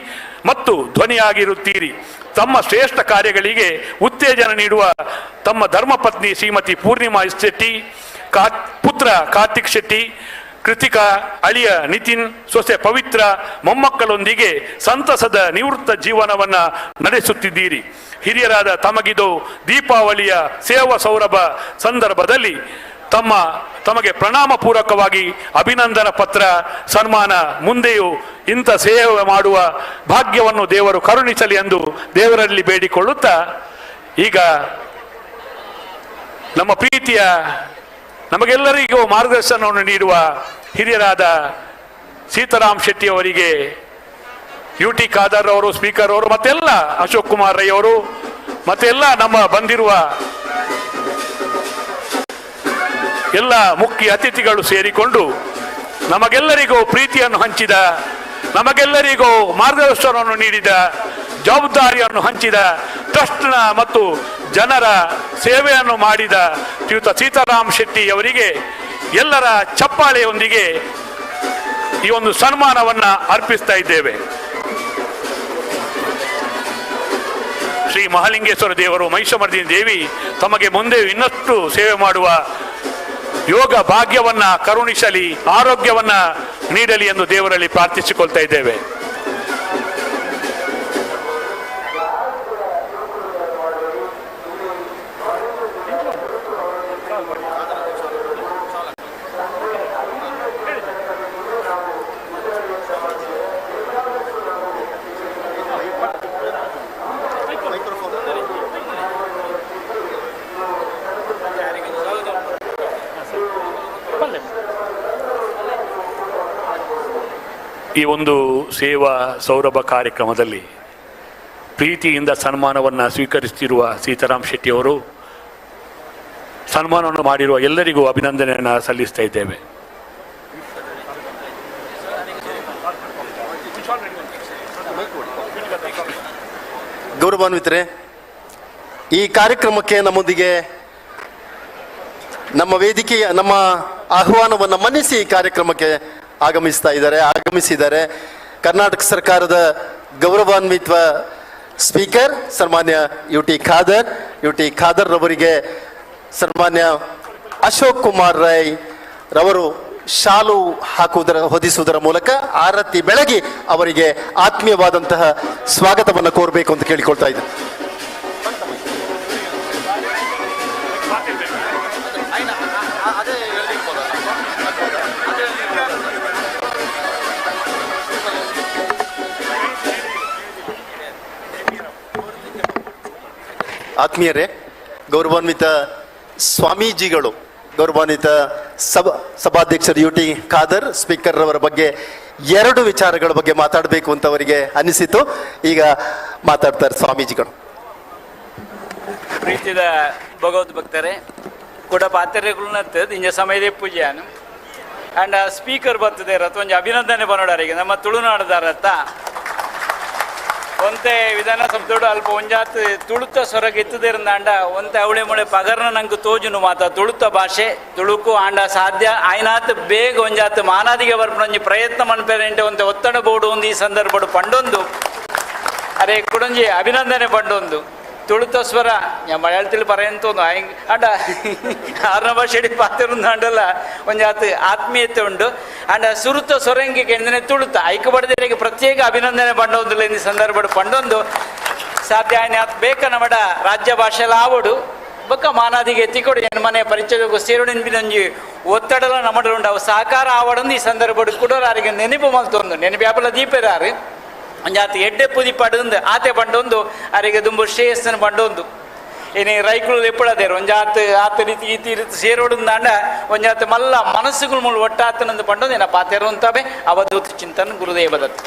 ಮತ್ತು ಧ್ವನಿಯಾಗಿರುತ್ತೀರಿ. ತಮ್ಮ ಶ್ರೇಷ್ಠ ಕಾರ್ಯಗಳಿಗೆ ಉತ್ತೇಜನ ನೀಡುವ ತಮ್ಮ ಧರ್ಮಪತ್ನಿ ಶ್ರೀಮತಿ ಪೂರ್ಣಿಮಾ ಶೆಟ್ಟಿ, ಪುತ್ರ ಕಾರ್ತಿಕ್ ಶೆಟ್ಟಿ, ಕೃತಿಕಾ, ಅಳಿಯ ನಿತಿನ್, ಸೊಸೆ ಪವಿತ್ರ, ಮೊಮ್ಮಕ್ಕಳೊಂದಿಗೆ ಸಂತಸದ ನಿವೃತ್ತ ಜೀವನವನ್ನ ನಡೆಸುತ್ತಿದ್ದೀರಿ. ಹಿರಿಯರಾದ ತಮಗಿದು ದೀಪಾವಳಿಯ ಸೇವಾ ಸೌರಭ ಸಂದರ್ಭದಲ್ಲಿ ತಮಗೆ ಪ್ರಣಾಮ ಪೂರ್ವಕವಾಗಿ ಅಭಿನಂದನಾ ಪತ್ರ, ಸನ್ಮಾನ. ಮುಂದೆಯೂ ಇಂಥ ಸೇವೆ ಮಾಡುವ ಭಾಗ್ಯವನ್ನು ದೇವರು ಕರುಣಿಸಲಿ ಎಂದು ದೇವರಲ್ಲಿ ಬೇಡಿಕೊಳ್ಳುತ್ತಾ, ಈಗ ನಮ್ಮ ಪ್ರೀತಿಯ ನಮಗೆಲ್ಲರಿಗೂ ಮಾರ್ಗದರ್ಶನವನ್ನು ನೀಡುವ ಹಿರಿಯರಾದ ಸೀತಾರಾಮ್ ಶೆಟ್ಟಿ ಅವರಿಗೆ UT ಖಾದರ್ ಅವರು, ಸ್ಪೀಕರ್ ಅವರು, ಮತ್ತೆಲ್ಲ ಅಶೋಕ್ ಕುಮಾರ್ ರೈ ಅವರು, ಮತ್ತೆಲ್ಲ ನಮ್ಮ ಬಂದಿರುವ ಎಲ್ಲ ಮುಖ್ಯ ಅತಿಥಿಗಳು ಸೇರಿಕೊಂಡು ನಮಗೆಲ್ಲರಿಗೂ ಪ್ರೀತಿಯನ್ನು ಹಂಚಿದ, ನಮಗೆಲ್ಲರಿಗೂ ಮಾರ್ಗದರ್ಶನವನ್ನು ನೀಡಿದ, ಜವಾಬ್ದಾರಿಯನ್ನು ಹಂಚಿದ, ಟ್ರಸ್ಟ್ನ ಮತ್ತು ಜನರ ಸೇವೆಯನ್ನು ಮಾಡಿದ ಶ್ರೀಯುತ ಸೀತಾರಾಮ್ ಶೆಟ್ಟಿ ಅವರಿಗೆ ಎಲ್ಲರ ಚಪ್ಪಾಳೆಯೊಂದಿಗೆ ಈ ಒಂದು ಸನ್ಮಾನವನ್ನು ಅರ್ಪಿಸ್ತಾ ಇದ್ದೇವೆ. ಶ್ರೀ ಮಹಾಲಿಂಗೇಶ್ವರ ದೇವರು, ಮಹಿಷಮರ್ದಿನಿ ದೇವಿ ತಮಗೆ ಮುಂದೆ ಇನ್ನಷ್ಟು ಸೇವೆ ಮಾಡುವ ಯೋಗ ಭಾಗ್ಯವನ್ನ ಕರುಣಿಸಲಿ, ಆರೋಗ್ಯವನ್ನ ನೀಡಲಿ ಎಂದು ದೇವರಲ್ಲಿ ಪ್ರಾರ್ಥಿಸಿಕೊಳ್ತಾ ಇದ್ದೇವೆ. ಈ ಒಂದು ಸೇವಾ ಸೌರಭ ಕಾರ್ಯಕ್ರಮದಲ್ಲಿ ಪ್ರೀತಿಯಿಂದ ಸನ್ಮಾನವನ್ನು ಸ್ವೀಕರಿಸುತ್ತಿರುವ ಸೀತಾರಾಮ್ ಶೆಟ್ಟಿ ಅವರು ಸನ್ಮಾನವನ್ನು ಮಾಡಿರುವ ಎಲ್ಲರಿಗೂ ಅಭಿನಂದನೆಯನ್ನು ಸಲ್ಲಿಸ್ತಾ ಇದ್ದೇವೆ. ಗೌರವಾನ್ವಿತರೆ, ಈ ಕಾರ್ಯಕ್ರಮಕ್ಕೆ ನಮ್ಮೊಂದಿಗೆ ನಮ್ಮ ವೇದಿಕೆಯ ನಮ್ಮ ಆಹ್ವಾನವನ್ನು ಮನ್ನಿಸಿ ಈ ಕಾರ್ಯಕ್ರಮಕ್ಕೆ ಆಗಮಿಸಿದ್ದಾರೆ ಕರ್ನಾಟಕ ಸರ್ಕಾರದ ಗೌರವಾನ್ವಿತ ಸ್ಪೀಕರ್ ಸನ್ಮಾನ್ಯ ಯು ಟಿ ಖಾದರ್ ರವರಿಗೆ ಸನ್ಮಾನ್ಯ ಅಶೋಕ್ ಕುಮಾರ್ ರೈ ರವರು ಶಾಲು ಹೊದಿಸುವುದರ ಮೂಲಕ ಆರತಿ ಬೆಳಗಿ ಅವರಿಗೆ ಆತ್ಮೀಯವಾದಂತಹ ಸ್ವಾಗತವನ್ನು ಕೋರಬೇಕು ಅಂತ ಕೇಳಿಕೊಳ್ತಾ ಇದ್ದೆ. ಆತ್ಮೀಯರೇ, ಗೌರವಾನ್ವಿತ ಸ್ವಾಮೀಜಿಗಳು, ಗೌರವಾನ್ವಿತ ಸಭಾಧ್ಯಕ್ಷರು ಯು ಟಿ ಖಾದರ್ ಸ್ಪೀಕರ್ ರವರ ಬಗ್ಗೆ 2 ವಿಚಾರಗಳ ಬಗ್ಗೆ ಮಾತಾಡಬೇಕು ಅಂತ ಅವರಿಗೆ ಅನಿಸಿತು. ಈಗ ಮಾತಾಡ್ತಾರೆ ಸ್ವಾಮೀಜಿಗಳು. ಪ್ರೀತಿದ ಭಗವದ್ ಭಕ್ತರೇ, ಕೂಡ ಪಾತ್ರೆಗಳನ್ನ ಇಂಜ ಸಮಯದೇ ಪೂಜೆಯನ್ನು ಆ್ಯಂಡ್ ಸ್ಪೀಕರ್ ಬರ್ತದೆ ರಥ ಒಂಜಿ ಅಭಿನಂದನೆ ಬನ್ನೋಡರಿಗೆ ನಮ್ಮ ತುಳುನಾಡದಾರತ್ತ ಒಂತೆ ವಿಧಾನಸಭೆದೋಡು ಅಲ್ಪ ಒಂಜಾತ್ ತುಳುತ ಸೊರಗಿತ್ತದಿರಂದಾಂಡ ಒಂತೆ ಅವಳಿ ಮುಳೆ ಪಗರ್ನ ನಂಗೆ ತೋಜುನು ಮಾತ ತುಳುತ ಭಾಷೆ ತುಳುಕು ಆಂಡ ಸಾಧ್ಯ ಆಯ್ನಾತ್ ಬೇಗ ಒಂಜಾತ್ ಮಾನಾದಿಗೆ ಬರ್ಪಣಿ ಪ್ರಯತ್ನ ಮನ್ಪೇರೆಂಟೆ ಒಂತೆ ಒತ್ತಡ ಬೋಡು ಒಂದು ಈ ಸಂದರ್ಭಡು ಪಂಡೊಂದು ಅರೆ ಕುಡಂಜಿ ಅಭಿನಂದನೆ ಪಂಡೊಂದು ತುಳುತ ಸ್ವರ ಮಲಯಾಳത്തിൽ പറയുന്നു ആണ്ട ആറന ഭാഷയുടെ പാത്തിരുന്നാണ്ടല്ല ಒಂಜಾತ್ ಆತ್ಮೀಯತೆ ಉಂಡು ಆಂಡ ಸುರುತ ಸೊರಂಗಿ ಕೆಂದನೆ ತುಳುತ ಐಕ್ಯಪಡದರಿಗೆ ಪ್ರತ್ಯೇಕ ಅಭಿನಂದನೆ ಪಂಡೊಂದುಲ್ಲ ಈ ಸಂದರ್ಭ ಪಂಡೊಂದು ಸಾಧ್ಯ ಆಯ್ನ ಬೇಕ ನಮ್ಮಡ ರಾಜ್ಯ ಭಾಷೆಲ ಆವಡು ಬೊಕ್ಕ ಮಾನಾದಿಗೆ ಎತ್ತಿಕೊಡು ಏನು ಮನೆ ಪರಿಚಯಕ್ಕೂ ಸೇರುಣಿನ್ಬಿನೊಂಜಿ ಒತ್ತಡಲ ನಮ್ಮಡು ಉಂಡು ಅವು ಸಹಕಾರ ಆವಡೊಂದು ಈ ಸಂದರ್ಭ ಕೂಡ ಅವರಿಗೆ ನೆನಪು ಮಲ್ತೊಂದು ನೆನಪು ದೀಪರಾರು ಒಂಜಾತ್ ಎಡ್ಡೆ ಪುದಿ ಪಡೊಂದು ಆತೆ ಪಂಡೊಂದು ಅವರಿಗೆ ದುಂಬು ಶ್ರೇಯಸ್ಸನ್ನು ಪಂಡೊಂದು ಏನೇ ರೈಕುಲು ಎಪ್ಪಡದೇರು ಒಂಜಾತ್ ಆತ ರೀತಿ ಈ ರೀತಿ ಸೇರೋಡುಂದಾಂಡ ಒಂಜಾತ್ ಮಲ್ಲ ಮನಸ್ಸುಗಳು ಮುಳು ಒಟ್ಟಾತನಂದು ಪಂಡೊಂದು ಏನ ಪಾತೆರು ಅಂತವೆ ಅವಧೂತ ಚಿಂತನ ಗುರುದೇವದತ್ತ.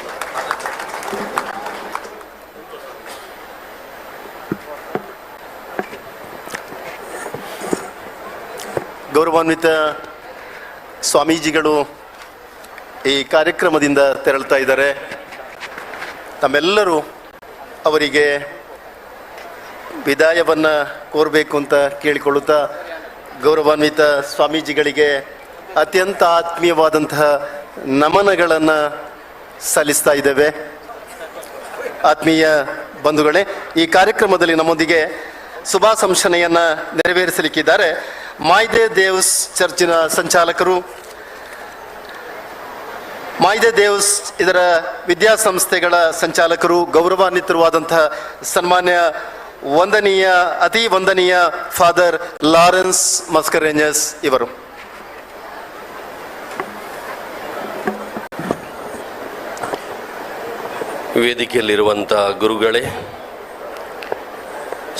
ಗೌರವಾನ್ವಿತ ಸ್ವಾಮೀಜಿಗಳು ಈ ಕಾರ್ಯಕ್ರಮದಿಂದ ತೆರಳ್ತಾ ಇದ್ದಾರೆ. ತಮ್ಮೆಲ್ಲರೂ ಅವರಿಗೆ ವಿದಾಯವನ್ನು ಕೋರಬೇಕು ಅಂತ ಕೇಳಿಕೊಳ್ಳುತ್ತಾ ಗೌರವಾನ್ವಿತ ಸ್ವಾಮೀಜಿಗಳಿಗೆ ಅತ್ಯಂತ ಆತ್ಮೀಯವಾದಂತಹ ನಮನಗಳನ್ನು ಸಲ್ಲಿಸ್ತಾ ಇದ್ದೇವೆ. ಆತ್ಮೀಯ ಬಂಧುಗಳೇ, ಈ ಕಾರ್ಯಕ್ರಮದಲ್ಲಿ ನಮ್ಮೊಂದಿಗೆ ಶುಭಾಶಂಸನೆಯನ್ನು ನೆರವೇರಿಸಲಿಕ್ಕಿದ್ದಾರೆ ಮಾಯ್ದೆ ದೇವ್ಸ್ ಚರ್ಚಿನ ಸಂಚಾಲಕರು, ಮಾಯ್ದೆ ದೇವ್ಸ್ ಇದರ ವಿದ್ಯಾಸಂಸ್ಥೆಗಳ ಸಂಚಾಲಕರು, ಗೌರವಾನ್ವಿತರುವಾದಂತಹ ಸನ್ಮಾನ್ಯ ಅತಿ ವಂದನೀಯ ಫಾದರ್ ಲಾರೆನ್ಸ್ ಮಸ್ಕರೇಂಜಸ್ ಇವರು. ವೇದಿಕೆಯಲ್ಲಿರುವಂಥ ಗುರುಗಳೇ,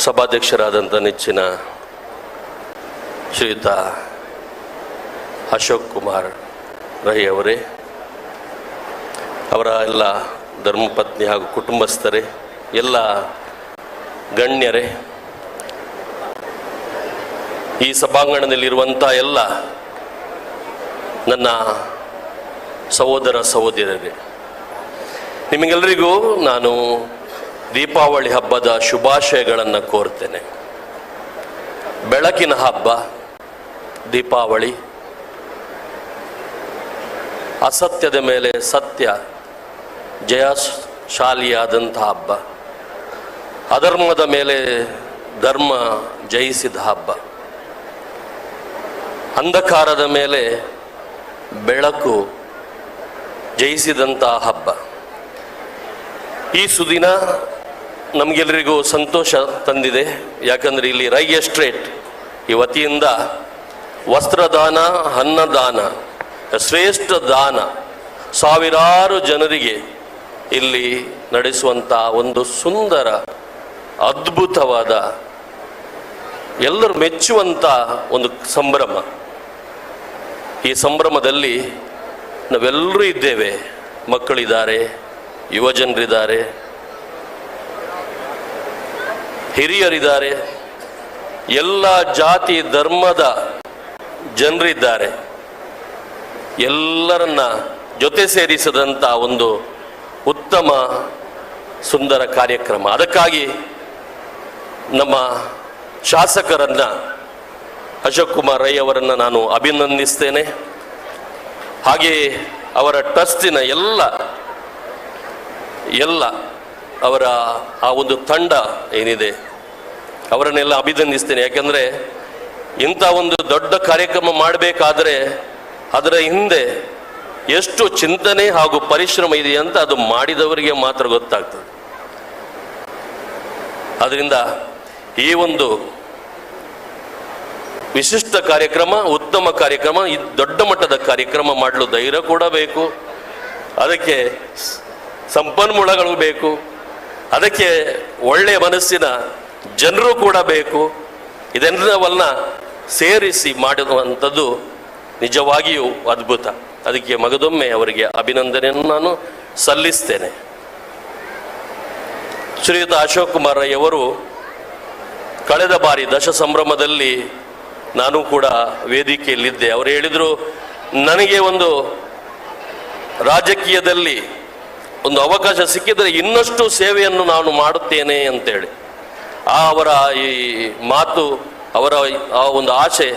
ಸಭಾಧ್ಯಕ್ಷರಾದಂಥ ನೆಚ್ಚಿನ ಶ್ರೀಯುತ ಅಶೋಕ್ ಕುಮಾರ್ ರೈ ಅವರೇ, ಅವರ ಎಲ್ಲ ಧರ್ಮಪತ್ನಿ ಹಾಗೂ ಕುಟುಂಬಸ್ಥರೇ, ಎಲ್ಲ ಗಣ್ಯರೇ, ಈ ಸಭಾಂಗಣದಲ್ಲಿರುವಂಥ ಎಲ್ಲ ನನ್ನ ಸಹೋದರ ಸಹೋದರರೇ, ನಿಮಗೆಲ್ಲರಿಗೂ ನಾನು ದೀಪಾವಳಿ ಹಬ್ಬದ ಶುಭಾಶಯಗಳನ್ನು ಕೋರ್ತೇನೆ. ಬೆಳಕಿನ ಹಬ್ಬ ದೀಪಾವಳಿ, ಅಸತ್ಯದ ಮೇಲೆ ಸತ್ಯ ಜಯಶಾಲಿಯಾದಂಥ ಹಬ್ಬ, ಅಧರ್ಮದ ಮೇಲೆ ಧರ್ಮ ಜಯಿಸಿದ ಹಬ್ಬ, ಅಂಧಕಾರದ ಮೇಲೆ ಬೆಳಕು ಜಯಿಸಿದಂಥ ಹಬ್ಬ. ಈ ಸುದಿನ ನಮಗೆಲ್ಲರಿಗೂ ಸಂತೋಷ ತಂದಿದೆ. ಯಾಕಂದರೆ ಇಲ್ಲಿ ರೈ ಎಸ್ಟೇಟ್ ಈ ವತಿಯಿಂದ ವಸ್ತ್ರದಾನ, ಅನ್ನದಾನ, ಶ್ರೇಷ್ಠ ದಾನ ಸಾವಿರಾರು ಜನರಿಗೆ ಇಲ್ಲಿ ನಡೆಸುವಂಥ ಒಂದು ಸುಂದರ ಅದ್ಭುತವಾದ ಎಲ್ಲರೂ ಮೆಚ್ಚುವಂಥ ಒಂದು ಸಂಭ್ರಮ. ಈ ಸಂಭ್ರಮದಲ್ಲಿ ನಾವೆಲ್ಲರೂ ಇದ್ದೇವೆ. ಮಕ್ಕಳಿದ್ದಾರೆ, ಯುವಜನರಿದ್ದಾರೆ, ಹಿರಿಯರಿದ್ದಾರೆ, ಎಲ್ಲ ಜಾತಿ ಧರ್ಮದ ಜನರಿದ್ದಾರೆ. ಎಲ್ಲರನ್ನ ಜೊತೆ ಸೇರಿಸಿದಂಥ ಒಂದು ಉತ್ತಮ ಸುಂದರ ಕಾರ್ಯಕ್ರಮ. ಅದಕ್ಕಾಗಿ ನಮ್ಮ ಶಾಸಕರನ್ನ ಅಶೋಕ್ ಕುಮಾರ್ ರೈ ಅವರನ್ನು ನಾನು ಅಭಿನಂದಿಸ್ತೇನೆ. ಹಾಗೆಯೇ ಅವರ ಟ್ರಸ್ಟಿನ ಎಲ್ಲ ಅವರ ಆ ಒಂದು ತಂಡ ಏನಿದೆ ಅವರನ್ನೆಲ್ಲ ಅಭಿನಂದಿಸ್ತೇನೆ. ಯಾಕೆಂದರೆ ಇಂಥ ಒಂದು ದೊಡ್ಡ ಕಾರ್ಯಕ್ರಮ ಮಾಡಬೇಕಾದ್ರೆ ಅದರ ಹಿಂದೆ ಎಷ್ಟು ಚಿಂತನೆ ಹಾಗೂ ಪರಿಶ್ರಮ ಇದೆ ಅಂತ ಅದು ಮಾಡಿದವರಿಗೆ ಮಾತ್ರ ಗೊತ್ತಾಗ್ತದೆ. ಅದರಿಂದ ಈ ಒಂದು ವಿಶಿಷ್ಟ ಕಾರ್ಯಕ್ರಮ, ಉತ್ತಮ ಕಾರ್ಯಕ್ರಮ, ಈ ದೊಡ್ಡ ಮಟ್ಟದ ಕಾರ್ಯಕ್ರಮ ಮಾಡಲು ಧೈರ್ಯ ಕೂಡ ಬೇಕು, ಅದಕ್ಕೆ ಸಂಪನ್ಮೂಲಗಳು ಬೇಕು, ಅದಕ್ಕೆ ಒಳ್ಳೆಯ ಮನಸ್ಸಿನ ಜನರು ಕೂಡ ಬೇಕು. ಇದೆಲ್ಲವನ್ನ ಸೇರಿಸಿ ಮಾಡುವಂಥದ್ದು ನಿಜವಾಗಿಯೂ ಅದ್ಭುತ. ಅದಕ್ಕೆ ಮಗದೊಮ್ಮೆ ಅವರಿಗೆ ಅಭಿನಂದನೆಯನ್ನು ನಾನು ಸಲ್ಲಿಸ್ತೇನೆ. ಶ್ರೀಯುತ ಅಶೋಕ್ ಕುಮಾರ್ ರೈ ಅವರು ಕಳೆದ ಬಾರಿ ದಶ ಸಂಭ್ರಮದಲ್ಲಿ ನಾನು ಕೂಡ ವೇದಿಕೆಯಲ್ಲಿದ್ದೆ. ಅವರು ಹೇಳಿದರು, ನನಗೆ ಒಂದು ರಾಜಕೀಯದಲ್ಲಿ ಒಂದು ಅವಕಾಶ ಸಿಕ್ಕಿದರೆ ಇನ್ನಷ್ಟು ಸೇವೆಯನ್ನು ನಾನು ಮಾಡುತ್ತೇನೆ ಅಂತೇಳಿ. ಅವರ ಈ ಮಾತು, ಅವರ ಆ ಒಂದು ಆಸೆ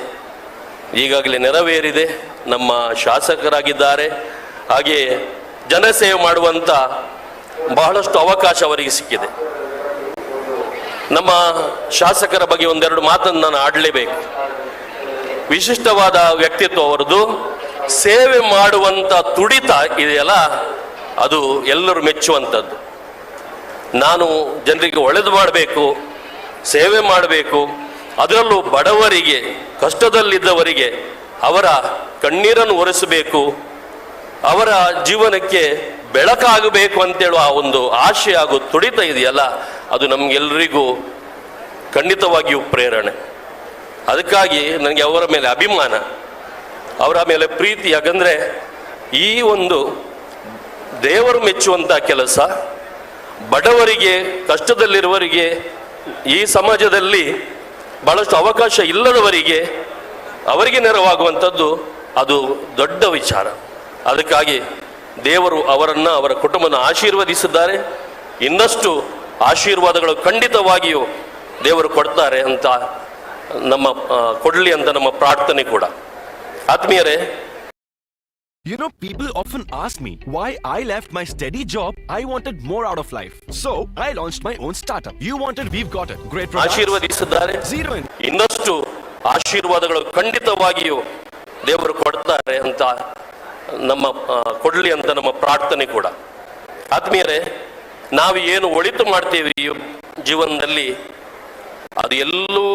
ಈಗಾಗಲೇ ನೆರವೇರಿದೆ. ನಮ್ಮ ಶಾಸಕರಾಗಿದ್ದಾರೆ, ಹಾಗೆಯೇ ಜನಸೇವೆ ಮಾಡುವಂಥ ಬಹಳಷ್ಟು ಅವಕಾಶ ಅವರಿಗೆ ಸಿಕ್ಕಿದೆ. ನಮ್ಮ ಶಾಸಕರ ಬಗ್ಗೆ ಒಂದೆರಡು ಮಾತನ್ನು ನಾನು ಆಡಲೇಬೇಕು. ವಿಶಿಷ್ಟವಾದ ವ್ಯಕ್ತಿತ್ವ ಅವರದು. ಸೇವೆ ಮಾಡುವಂಥ ತುಡಿತ ಇದೆಯಲ್ಲ, ಅದು ಎಲ್ಲರೂ ಮೆಚ್ಚುವಂಥದ್ದು. ನಾನು ಜನರಿಗೆ ಒಳ್ಳೆಯದು ಮಾಡಬೇಕು, ಸೇವೆ ಮಾಡಬೇಕು, ಅದರಲ್ಲೂ ಬಡವರಿಗೆ, ಕಷ್ಟದಲ್ಲಿದ್ದವರಿಗೆ ಅವರ ಕಣ್ಣೀರನ್ನು ಒರೆಸಬೇಕು, ಅವರ ಜೀವನಕ್ಕೆ ಬೆಳಕಾಗಬೇಕು ಅಂತೇಳುವ ಆ ಒಂದು ಆಶೆ ಹಾಗೂ ತುಡಿತ ಇದೆಯಲ್ಲ, ಅದು ನಮಗೆಲ್ಲರಿಗೂ ಖಂಡಿತವಾಗಿಯೂ ಪ್ರೇರಣೆ. ಅದಕ್ಕಾಗಿ ನನಗೆ ಅವರ ಮೇಲೆ ಅಭಿಮಾನ, ಅವರ ಮೇಲೆ ಪ್ರೀತಿ. ಯಾಕಂದರೆ ಈ ಒಂದು ದೇವರು ಮೆಚ್ಚುವಂಥ ಕೆಲಸ, ಬಡವರಿಗೆ, ಕಷ್ಟದಲ್ಲಿರುವವರಿಗೆ, ಈ ಸಮಾಜದಲ್ಲಿ ಬಹಳಷ್ಟು ಅವಕಾಶ ಇಲ್ಲದವರಿಗೆ ಅವರಿಗೆ ನೆರವಾಗುವಂಥದ್ದು ಅದು ದೊಡ್ಡ ವಿಚಾರ. ಅದಕ್ಕಾಗಿ ದೇವರು ಅವರನ್ನು, ಅವರ ಕುಟುಂಬವನ್ನು ಆಶೀರ್ವದಿಸಿದ್ದಾರೆ. ಇನ್ನಷ್ಟು ಆಶೀರ್ವಾದಗಳು ಖಂಡಿತವಾಗಿಯೂ ದೇವರು ಕೊಡ್ತಾರೆ ಅಂತ ಕೊಡಲಿ ಅಂತ ನಮ್ಮ ಪ್ರಾರ್ಥನೆ ಕೂಡ. ಆತ್ಮೀಯರೇ, You know, people often ask me why I left my steady job. I wanted more out of life. So, I launched my own startup. You wanted, we've got it. Great products. ಆಶೀರ್ವದಿಸಿದ್ದಾರೆ. ಇನ್ನಷ್ಟು ಆಶೀರ್ವಾದಗಳು ಖಂಡಿತವಾಗಿಯೂ ದೇವರು ಕೊಡ್ತಾರೆ ಅಂತ ಕೊಡಲಿ ಅಂತ ನಮ್ಮ ಪ್ರಾರ್ಥನೆ ಕೂಡ. ಆತ್ಮೀಯರೇ, ನಾವು ಏನು ಒಳಿತು ಮಾಡ್ತೀವಿ ಈ ಜೀವನದಲ್ಲಿ ಅದು ಎಲ್ಲೂ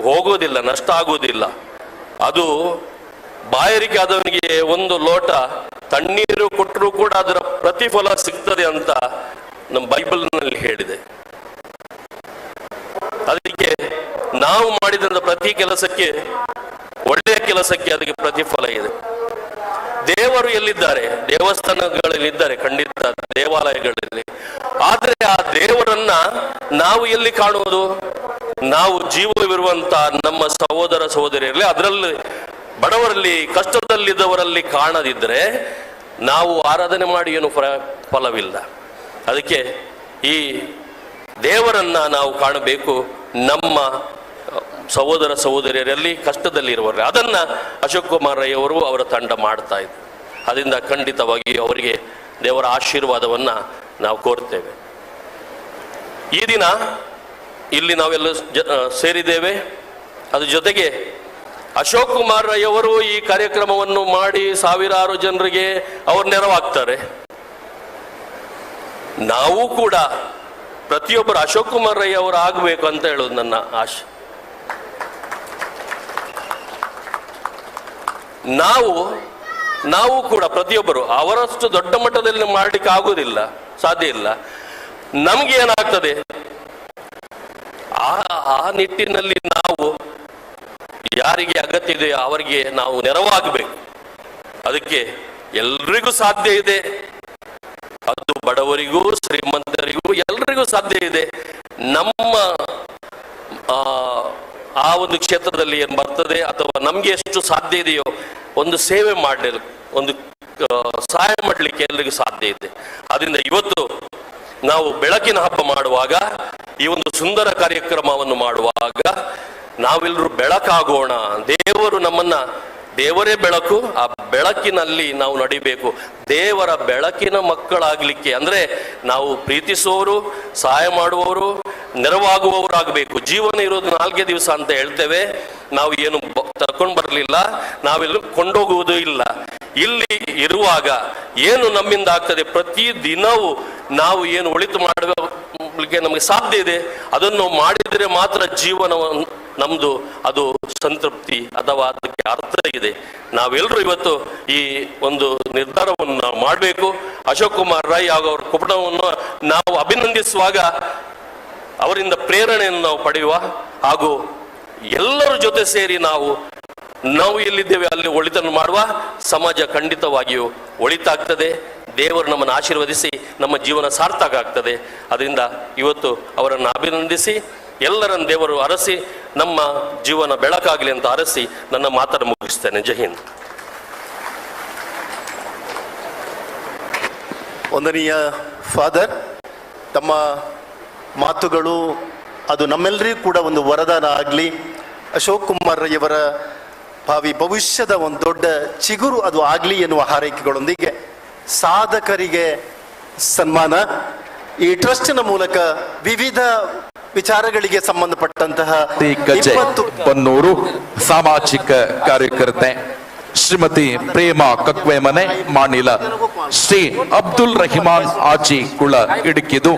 ಹೋಗೋದಿಲ್ಲ, ನಷ್ಟ ಆಗೋದಿಲ್ಲ. ಅದು ಬಾಯಾರಿಕೆ ಆದವನಿಗೆ ಒಂದು ಲೋಟ ತಣ್ಣೀರು ಕೊಟ್ಟರೂ ಕೂಡ ಅದರ ಪ್ರತಿಫಲ ಸಿಗ್ತದೆ ಅಂತ ನಮ್ಮ ಬೈಬಲ್ನಲ್ಲಿ ಹೇಳಿದೆ. ಅದಕ್ಕೆ ನಾವು ಮಾಡಿದಂಥ ಪ್ರತಿ ಕೆಲಸಕ್ಕೆ, ಒಳ್ಳೆಯ ಕೆಲಸಕ್ಕೆ ಅದಕ್ಕೆ ಪ್ರತಿಫಲ ಇದೆ. ದೇವರು ಎಲ್ಲಿದ್ದಾರೆ? ದೇವಸ್ಥಾನಗಳಲ್ಲಿದ್ದಾರೆ, ಖಂಡಿತ ದೇವಾಲಯಗಳಲ್ಲಿ. ಆದರೆ ಆ ದೇವರನ್ನ ನಾವು ಎಲ್ಲಿ ಕಾಣುವುದು? ನಾವು ಜೀವವಿರುವಂತ ನಮ್ಮ ಸಹೋದರ ಸಹೋದರಿಯರಲ್ಲಿ, ಅದರಲ್ಲಿ ಬಡವರಲ್ಲಿ, ಕಷ್ಟದಲ್ಲಿದ್ದವರಲ್ಲಿ ಕಾಣದಿದ್ದರೆ ನಾವು ಆರಾಧನೆ ಮಾಡಿ ಏನು ಫಲವಿಲ್ಲ. ಅದಕ್ಕೆ ಈ ದೇವರನ್ನ ನಾವು ಕಾಣಬೇಕು, ನಮ್ಮ ಸಹೋದರ ಸಹೋದರಿಯರಲ್ಲಿ, ಕಷ್ಟದಲ್ಲಿರುವವರಲ್ಲಿ. ಅದನ್ನ ಅಶೋಕ್ ಕುಮಾರ್ ರೈ ಅವರು, ಅವರ ತಂಡ ಮಾಡ್ತಾ ಇದ್ರು. ಅದರಿಂದ ಖಂಡಿತವಾಗಿ ಅವರಿಗೆ ದೇವರ ಆಶೀರ್ವಾದವನ್ನ ನಾವು ಕೋರ್ತೇವೆ. ಈ ದಿನ ಇಲ್ಲಿ ನಾವೆಲ್ಲ ಸೇರಿದ್ದೇವೆ. ಅದ್ರ ಜೊತೆಗೆ ಅಶೋಕ್ ಕುಮಾರ್ ರೈ ಅವರು ಈ ಕಾರ್ಯಕ್ರಮವನ್ನು ಮಾಡಿ ಸಾವಿರಾರು ಜನರಿಗೆ ಅವರು ನೆರವಾಗ್ತಾರೆ. ನಾವು ಕೂಡ ಪ್ರತಿಯೊಬ್ಬರು ಅಶೋಕ್ ಕುಮಾರ್ ರೈ ಅವರು ಆಗಬೇಕು ಅಂತ ಹೇಳೋದು ನನ್ನ ಆಶೆ. ನಾವು ಕೂಡ ಪ್ರತಿಯೊಬ್ಬರು ಅವರಷ್ಟು ದೊಡ್ಡ ಮಟ್ಟದಲ್ಲಿ ಮಾಡಲಿಕ್ಕೆ ಆಗೋದಿಲ್ಲ, ಸಾಧ್ಯ ಇಲ್ಲ. ನಮ್ಗೆ ಏನಾಗ್ತದೆ, ಆ ನಿಟ್ಟಿನಲ್ಲಿ ನಾವು ಯಾರಿಗೆ ಅಗತ್ಯ ಇದೆ ಅವರಿಗೆ ನಾವು ನೆರವಾಗಬೇಕು. ಅದಕ್ಕೆ ಎಲ್ರಿಗೂ ಸಾಧ್ಯ ಇದೆ, ಅದು ಬಡವರಿಗೂ ಶ್ರೀಮಂತರಿಗೂ ಎಲ್ರಿಗೂ ಸಾಧ್ಯ ಇದೆ. ನಮ್ಮ ಆ ಒಂದು ಕ್ಷೇತ್ರದಲ್ಲಿ ಏನು ಬರ್ತದೆ ಅಥವಾ ನಮ್ಗೆ ಎಷ್ಟು ಸಾಧ್ಯ ಇದೆಯೋ ಒಂದು ಸೇವೆ ಮಾಡಲಿ, ಒಂದು ಸಹಾಯ ಮಾಡಲಿಕ್ಕೆ ಎಲ್ರಿಗೂ ಸಾಧ್ಯ ಇದೆ. ಅದರಿಂದ ಇವತ್ತು ನಾವು ಬೆಳಕಿನ ಹಬ್ಬ ಮಾಡುವಾಗ, ಈ ಒಂದು ಸುಂದರ ಕಾರ್ಯಕ್ರಮವನ್ನು ಮಾಡುವಾಗ ನಾವೆಲ್ಲರೂ ಬೆಳಕಾಗೋಣ. ದೇವರು ನಮ್ಮನ್ನ, ದೇವರೇ ಬೆಳಕು, ಆ ಬೆಳಕಿನಲ್ಲಿ ನಾವು ನಡಿಬೇಕು. ದೇವರ ಬೆಳಕಿನ ಮಕ್ಕಳಾಗ್ಲಿಕ್ಕೆ ಅಂದ್ರೆ ನಾವು ಪ್ರೀತಿಸುವವರು, ಸಹಾಯ ಮಾಡುವವರು, ನೆರವಾಗುವವರಾಗಬೇಕು. ಜೀವನ ಇರೋದು 4 ದಿವಸ ಅಂತ ಹೇಳ್ತೇವೆ. ನಾವು ಏನು ತಕೊಂಡು ಬರಲಿಲ್ಲ, ನಾವೆಲ್ಲೂ ಕೊಂಡೋಗುವುದೂ ಇಲ್ಲ. ಇಲ್ಲಿ ಇರುವಾಗ ಏನು ನಮ್ಮಿಂದ ಆಗ್ತದೆ, ಪ್ರತಿ ದಿನವೂ ನಾವು ಏನು ಒಳಿತು ಮಾಡಲಿಕ್ಕೆ ನಮಗೆ ಸಾಧ್ಯ ಇದೆ, ಅದನ್ನು ಮಾಡಿದರೆ ಮಾತ್ರ ಜೀವನ ನಮ್ದು ಅದು ಸಂತೃಪ್ತಿ ಅಥವಾ ಅದಕ್ಕೆ ಅರ್ಥ ಇದೆ. ನಾವೆಲ್ಲರೂ ಇವತ್ತು ಈ ಒಂದು ನಿರ್ಧಾರವನ್ನು ನಾವು ಮಾಡಬೇಕು. ಅಶೋಕ್ ಕುಮಾರ್ ರೈ ಹಾಗೂ ಅವರ ಕುಟುಂಬವನ್ನು ನಾವು ಅಭಿನಂದಿಸುವಾಗ ಅವರಿಂದ ಪ್ರೇರಣೆಯನ್ನು ನಾವು ಪಡೆಯುವ, ಹಾಗೂ ಎಲ್ಲರ ಜೊತೆ ಸೇರಿ ನಾವು ಎಲ್ಲಿದ್ದೇವೆ ಅಲ್ಲಿ ಒಳಿತನ್ನು ಮಾಡುವ. ಸಮಾಜ ಖಂಡಿತವಾಗಿಯೂ ಒಳಿತಾಗ್ತದೆ. ದೇವರು ನಮ್ಮನ್ನು ಆಶೀರ್ವದಿಸಿ ನಮ್ಮ ಜೀವನ ಸಾರ್ಥಕ ಆಗ್ತದೆ. ಅದರಿಂದ ಇವತ್ತು ಅವರನ್ನು ಅಭಿನಂದಿಸಿ ಎಲ್ಲರನ್ನು ದೇವರು ಅರಸಿ ನಮ್ಮ ಜೀವನ ಬೆಳಕಾಗಲಿ ಅಂತ ಅರಸಿ ನನ್ನ ಮಾತನ್ನು ಮುಗಿಸ್ತೇನೆ. ಜೈ ಹಿಂದ್. ವಂದನೀಯ ಫಾದರ್, ತಮ್ಮ ಮಾತುಗಳು ಅದು ನಮ್ಮೆಲ್ಲರಿಗೂ ಕೂಡ ಒಂದು ವರದಾನ ಆಗಲಿ. ಅಶೋಕ್ ಕುಮಾರ್ ರೈಯವರ ಭಾವಿ ಭವಿಷ್ಯದ ಒಂದು ದೊಡ್ಡ ಚಿಗುರು ಅದು ಆಗಲಿ ಎನ್ನುವ ಹಾರೈಕೆಗಳೊಂದಿಗೆ ಸಾಧಕರಿಗೆ ಸನ್ಮಾನ. ಈ ಟ್ರಸ್ಟ್ನ ಮೂಲಕ ವಿವಿಧ ವಿಚಾರಗಳಿಗೆ ಸಂಬಂಧಪಟ್ಟಂತಹ ಬನ್ನೂರು ಸಾಮಾಜಿಕ ಕಾರ್ಯಕರ್ತೆ ಶ್ರೀಮತಿ ಪ್ರೇಮಾ ಕಕ್ವೆಮನೆ ಮಾಣಿಲ, ಶ್ರೀ ಅಬ್ದುಲ್ ರಹಿಮಾನ್ ಆಜಿ ಕುಳ ಇಡುಕಿದು,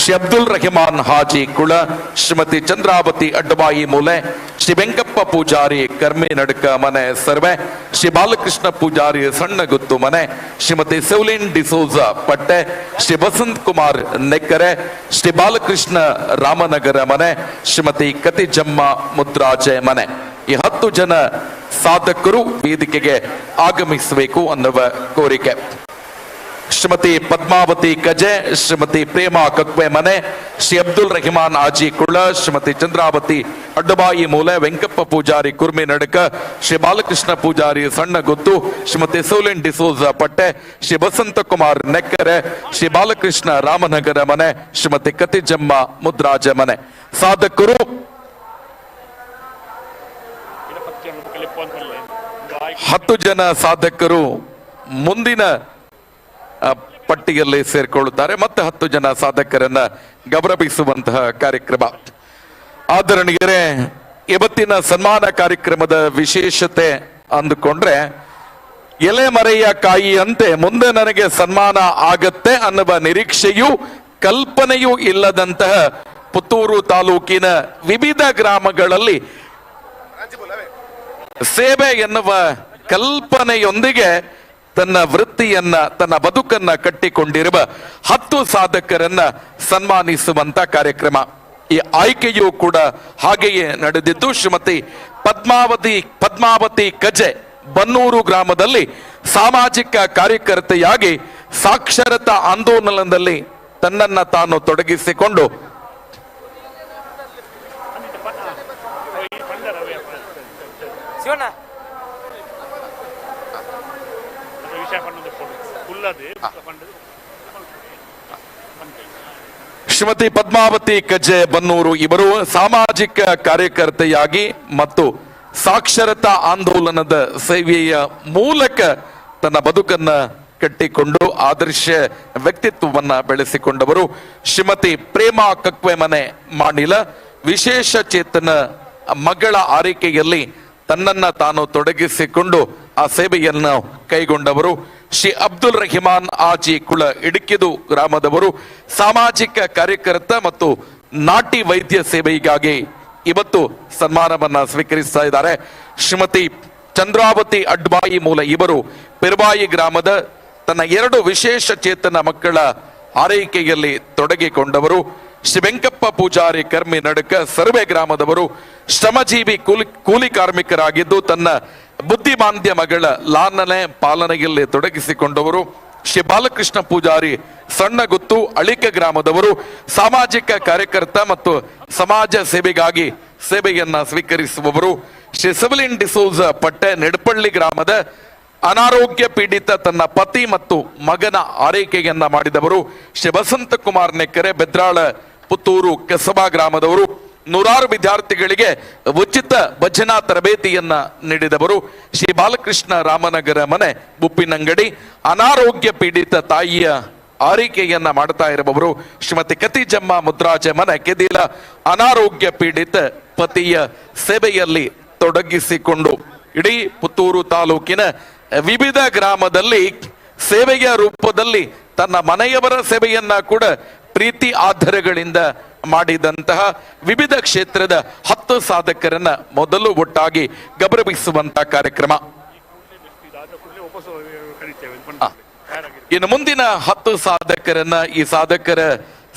ಶ್ರೀ ಅಬ್ದುಲ್ ರಹಿಮಾನ್ ಹಾಜಿ ಕುಳ, ಶ್ರೀಮತಿ ಚಂದ್ರಾವತಿ ಅಡ್ಡಬಾಯಿ ಮೂಲೆ, ಶ್ರೀ ವೆಂಕಪ್ಪ ಪೂಜಾರಿ ಕರ್ಮಿ ನಡಕ ಮನೆ ಸರ್ವೆ, ಶ್ರೀ ಬಾಲಕೃಷ್ಣ ಪೂಜಾರಿ ಸಣ್ಣಗುತ್ತು ಮನೆ, ಶ್ರೀಮತಿ ಸೆವ್ಲಿನ್ ಡಿಸೋಜ ಪಟ್ಟೆ, ಶ್ರೀ ವಸಂತ್ ಕುಮಾರ್ ನೆಕ್ಕರೆ, ಶ್ರೀ ಬಾಲಕೃಷ್ಣ ರಾಮನಗರ ಮನೆ, ಶ್ರೀಮತಿ ಕತಿಜಮ್ಮ ಮುದ್ರಾಜೆ ಮನೆ. ಈ 10 ಜನ ಸಾಧಕರು ವೇದಿಕೆಗೆ ಆಗಮಿಸಬೇಕು ಅನ್ನುವ ಕೋರಿಕೆ. ಶ್ರೀಮತಿ ಪದ್ಮಾವತಿ ಕಜೆ, ಶ್ರೀಮತಿ ಪ್ರೇಮಾ ಕಕ್ವೆ ಮನೆ, ಶ್ರೀ ಅಬ್ದುಲ್ ರಹಿಮಾನ್ ಆಜಿ ಕುಳ್ಳ, ಶ್ರೀಮತಿ ಚಂದ್ರಾವತಿ ಅಡ್ಡಬಾಯಿ ಮೂಲೆ, ವೆಂಕಪ್ಪ ಪೂಜಾರಿ ಕುರ್ಮಿ ನಡಕ, ಶ್ರೀ ಬಾಲಕೃಷ್ಣ ಪೂಜಾರಿ ಸಣ್ಣಗುತ್ತು, ಶ್ರೀಮತಿ ಸೋಲಿನ್ ಡಿಸೋಜ ಪಟ್ಟೆ, ಶ್ರೀ ವಸಂತ ಕುಮಾರ್ ನೆಕ್ಕರೆ, ಶ್ರೀ ಬಾಲಕೃಷ್ಣ ರಾಮನಗರ ಮನೆ, ಶ್ರೀಮತಿ ಕತಿಜಮ್ಮ ಮುದ್ರಾಜ ಮನೆ. ಸಾಧಕರು 10 ಜನ ಸಾಧಕರು ಮುಂದಿನ ಪಟ್ಟಿಯಲ್ಲಿ ಸೇರಿಕೊಳ್ಳುತ್ತಾರೆ. ಮತ್ತೆ 10 ಜನ ಸಾಧಕರನ್ನ ಗೌರವಿಸುವಂತಹ ಕಾರ್ಯಕ್ರಮ. ಆದರಣೀಯರೇ, ಇವತ್ತಿನ ಸನ್ಮಾನ ಕಾರ್ಯಕ್ರಮದ ವಿಶೇಷತೆ ಅಂದುಕೊಂಡ್ರೆ, ಎಲೆಮರೆಯ ಕಾಯಿಯಂತೆ ಮುಂದೆ ನನಗೆ ಸನ್ಮಾನ ಆಗತ್ತೆ ಅನ್ನುವ ನಿರೀಕ್ಷೆಯೂ ಕಲ್ಪನೆಯೂ ಇಲ್ಲದಂತಹ ಪುತ್ತೂರು ತಾಲೂಕಿನ ವಿವಿಧ ಗ್ರಾಮಗಳಲ್ಲಿ ಸೇವೆ ಎನ್ನುವ ಕಲ್ಪನೆಯೊಂದಿಗೆ ತನ್ನ ವೃತ್ತಿಯನ್ನ, ತನ್ನ ಬದುಕನ್ನ ಕಟ್ಟಿಕೊಂಡಿರುವ 10 ಸಾಧಕರನ್ನ ಸನ್ಮಾನಿಸುವಂತ ಕಾರ್ಯಕ್ರಮ. ಈ ಆಯ್ಕೆಯೂ ಕೂಡ ಹಾಗೆಯೇ ನಡೆದಿದ್ದು, ಶ್ರೀಮತಿ ಪದ್ಮಾವತಿ ಕಜೆ ಬನ್ನೂರು ಗ್ರಾಮದಲ್ಲಿ ಸಾಮಾಜಿಕ ಕಾರ್ಯಕರ್ತೆಯಾಗಿ ಸಾಕ್ಷರತಾ ಆಂದೋಲನದಲ್ಲಿ ತನ್ನನ್ನ ತಾನು ತೊಡಗಿಸಿಕೊಂಡು ಶ್ರೀಮತಿ ಪದ್ಮಾವತಿ ಕಜೆ ಬನ್ನೂರು ಇವರು ಸಾಮಾಜಿಕ ಕಾರ್ಯಕರ್ತೆಯಾಗಿ ಮತ್ತು ಸಾಕ್ಷರತಾ ಆಂದೋಲನದ ಸೇವೆಯ ಮೂಲಕ ತನ್ನ ಬದುಕನ್ನ ಕಟ್ಟಿಕೊಂಡು ಆದರ್ಶ ವ್ಯಕ್ತಿತ್ವವನ್ನ ಬೆಳೆಸಿಕೊಂಡವರು. ಶ್ರೀಮತಿ ಪ್ರೇಮಾ ಕಕ್ವೆ ಮನೆ ಮಾಣಿಲ ವಿಶೇಷ ಚೇತನ ಮಗಳ ಆರೈಕೆಯಲ್ಲಿ ತನ್ನನ್ನ ತಾನು ತೊಡಗಿಸಿಕೊಂಡು ಆ ಸೇವೆಯನ್ನು ಕೈಗೊಂಡವರು. ಶ್ರೀ ಅಬ್ದುಲ್ ರಹಿಮಾನ್ ಆಜಿ ಕುಳ ಇಡುಕಿದು ಗ್ರಾಮದವರು ಸಾಮಾಜಿಕ ಕಾರ್ಯಕರ್ತ ಮತ್ತು ನಾಟಿ ವೈದ್ಯ ಸೇವೆಗಾಗಿ ಇವತ್ತು ಸನ್ಮಾನವನ್ನ ಸ್ವೀಕರಿಸ್ತಾ ಇದ್ದಾರೆ. ಶ್ರೀಮತಿ ಚಂದ್ರಾವತಿ ಅಡ್ಬಾಯಿ ಮೂಲ ಇವರು ಪೆರ್ಬಾಯಿ ಗ್ರಾಮದ ತನ್ನ 2 ವಿಶೇಷ ಚೇತನ ಮಕ್ಕಳ ಆರೈಕೆಯಲ್ಲಿ ತೊಡಗಿಕೊಂಡವರು. ಶ್ರೀ ವೆಂಕಪ್ಪ ಪೂಜಾರಿ ಕರ್ಮಿ ನಡಕ ಸರ್ವೆ ಗ್ರಾಮದವರು ಶ್ರಮಜೀವಿ ಕೂಲಿ ಕಾರ್ಮಿಕರಾಗಿದ್ದು ತನ್ನ ಬುದ್ಧಿಮಾಂದ್ಯ ಮಗಳ ಲಾಲನೆ ಪಾಲನೆಯಲ್ಲಿ ತೊಡಗಿಸಿಕೊಂಡವರು. ಶ್ರೀ ಬಾಲಕೃಷ್ಣ ಪೂಜಾರಿ ಸಣ್ಣಗುತ್ತು ಅಳಿಕೆ ಗ್ರಾಮದವರು ಸಾಮಾಜಿಕ ಕಾರ್ಯಕರ್ತ ಮತ್ತು ಸಮಾಜ ಸೇವೆಗಾಗಿ ಸೇವೆಯನ್ನ ಸ್ವೀಕರಿಸುವವರು. ಶ್ರೀ ಸೆವ್ಲಿನ್ ಡಿಸೋಜ ಪಟ್ಟೆ ನೆಡಪಳ್ಳಿ ಗ್ರಾಮದ ಅನಾರೋಗ್ಯ ಪೀಡಿತ ತನ್ನ ಪತಿ ಮತ್ತು ಮಗನ ಆರೈಕೆಯನ್ನ ಮಾಡಿದವರು ಶ್ರೀ ವಸಂತಕುಮಾರ್ ನೆಕ್ಕರೆ ಬೆದ್ರಾಳ ಪುತ್ತೂರು ಕೆಸಬಾ ಗ್ರಾಮದವರು. ನೂರಾರು ವಿದ್ಯಾರ್ಥಿಗಳಿಗೆ ಉಚಿತ ಭಜನಾ ತರಬೇತಿಯನ್ನ ನೀಡಿದವರು ಶ್ರೀ ಬಾಲಕೃಷ್ಣ ರಾಮನಗರ ಮನೆ ಬುಪ್ಪಿನಂಗಡಿ. ಅನಾರೋಗ್ಯ ಪೀಡಿತ ತಾಯಿಯ ಆರೈಕೆಯನ್ನ ಮಾಡ್ತಾ ಇರುವವರು ಶ್ರೀಮತಿ ಕತಿಜಮ್ಮ ಮುದ್ರಾಜ ಮನೆ ಕೆದಿಲ. ಅನಾರೋಗ್ಯ ಪೀಡಿತ ಪತಿಯ ಸೇವೆಯಲ್ಲಿ ತೊಡಗಿಸಿಕೊಂಡು ಇಡೀ ಪುತ್ತೂರು ತಾಲೂಕಿನ ವಿವಿಧ ಗ್ರಾಮದಲ್ಲಿ ಸೇವೆಯ ರೂಪದಲ್ಲಿ ತನ್ನ ಮನೆಯವರ ಸೇವೆಯನ್ನ ಕೂಡ ಪ್ರೀತಿ ಆಧಾರಗಳಿಂದ ಮಾಡಿದಂತಹ ವಿವಿಧ ಕ್ಷೇತ್ರದ 10 ಸಾಧಕರನ್ನ ಮೊದಲು ಒಟ್ಟಾಗಿ ಗೌರವಿಸುವಂತಹ ಕಾರ್ಯಕ್ರಮ. ಇನ್ನು ಮುಂದಿನ 10 ಸಾಧಕರನ್ನ ಈ ಸಾಧಕರ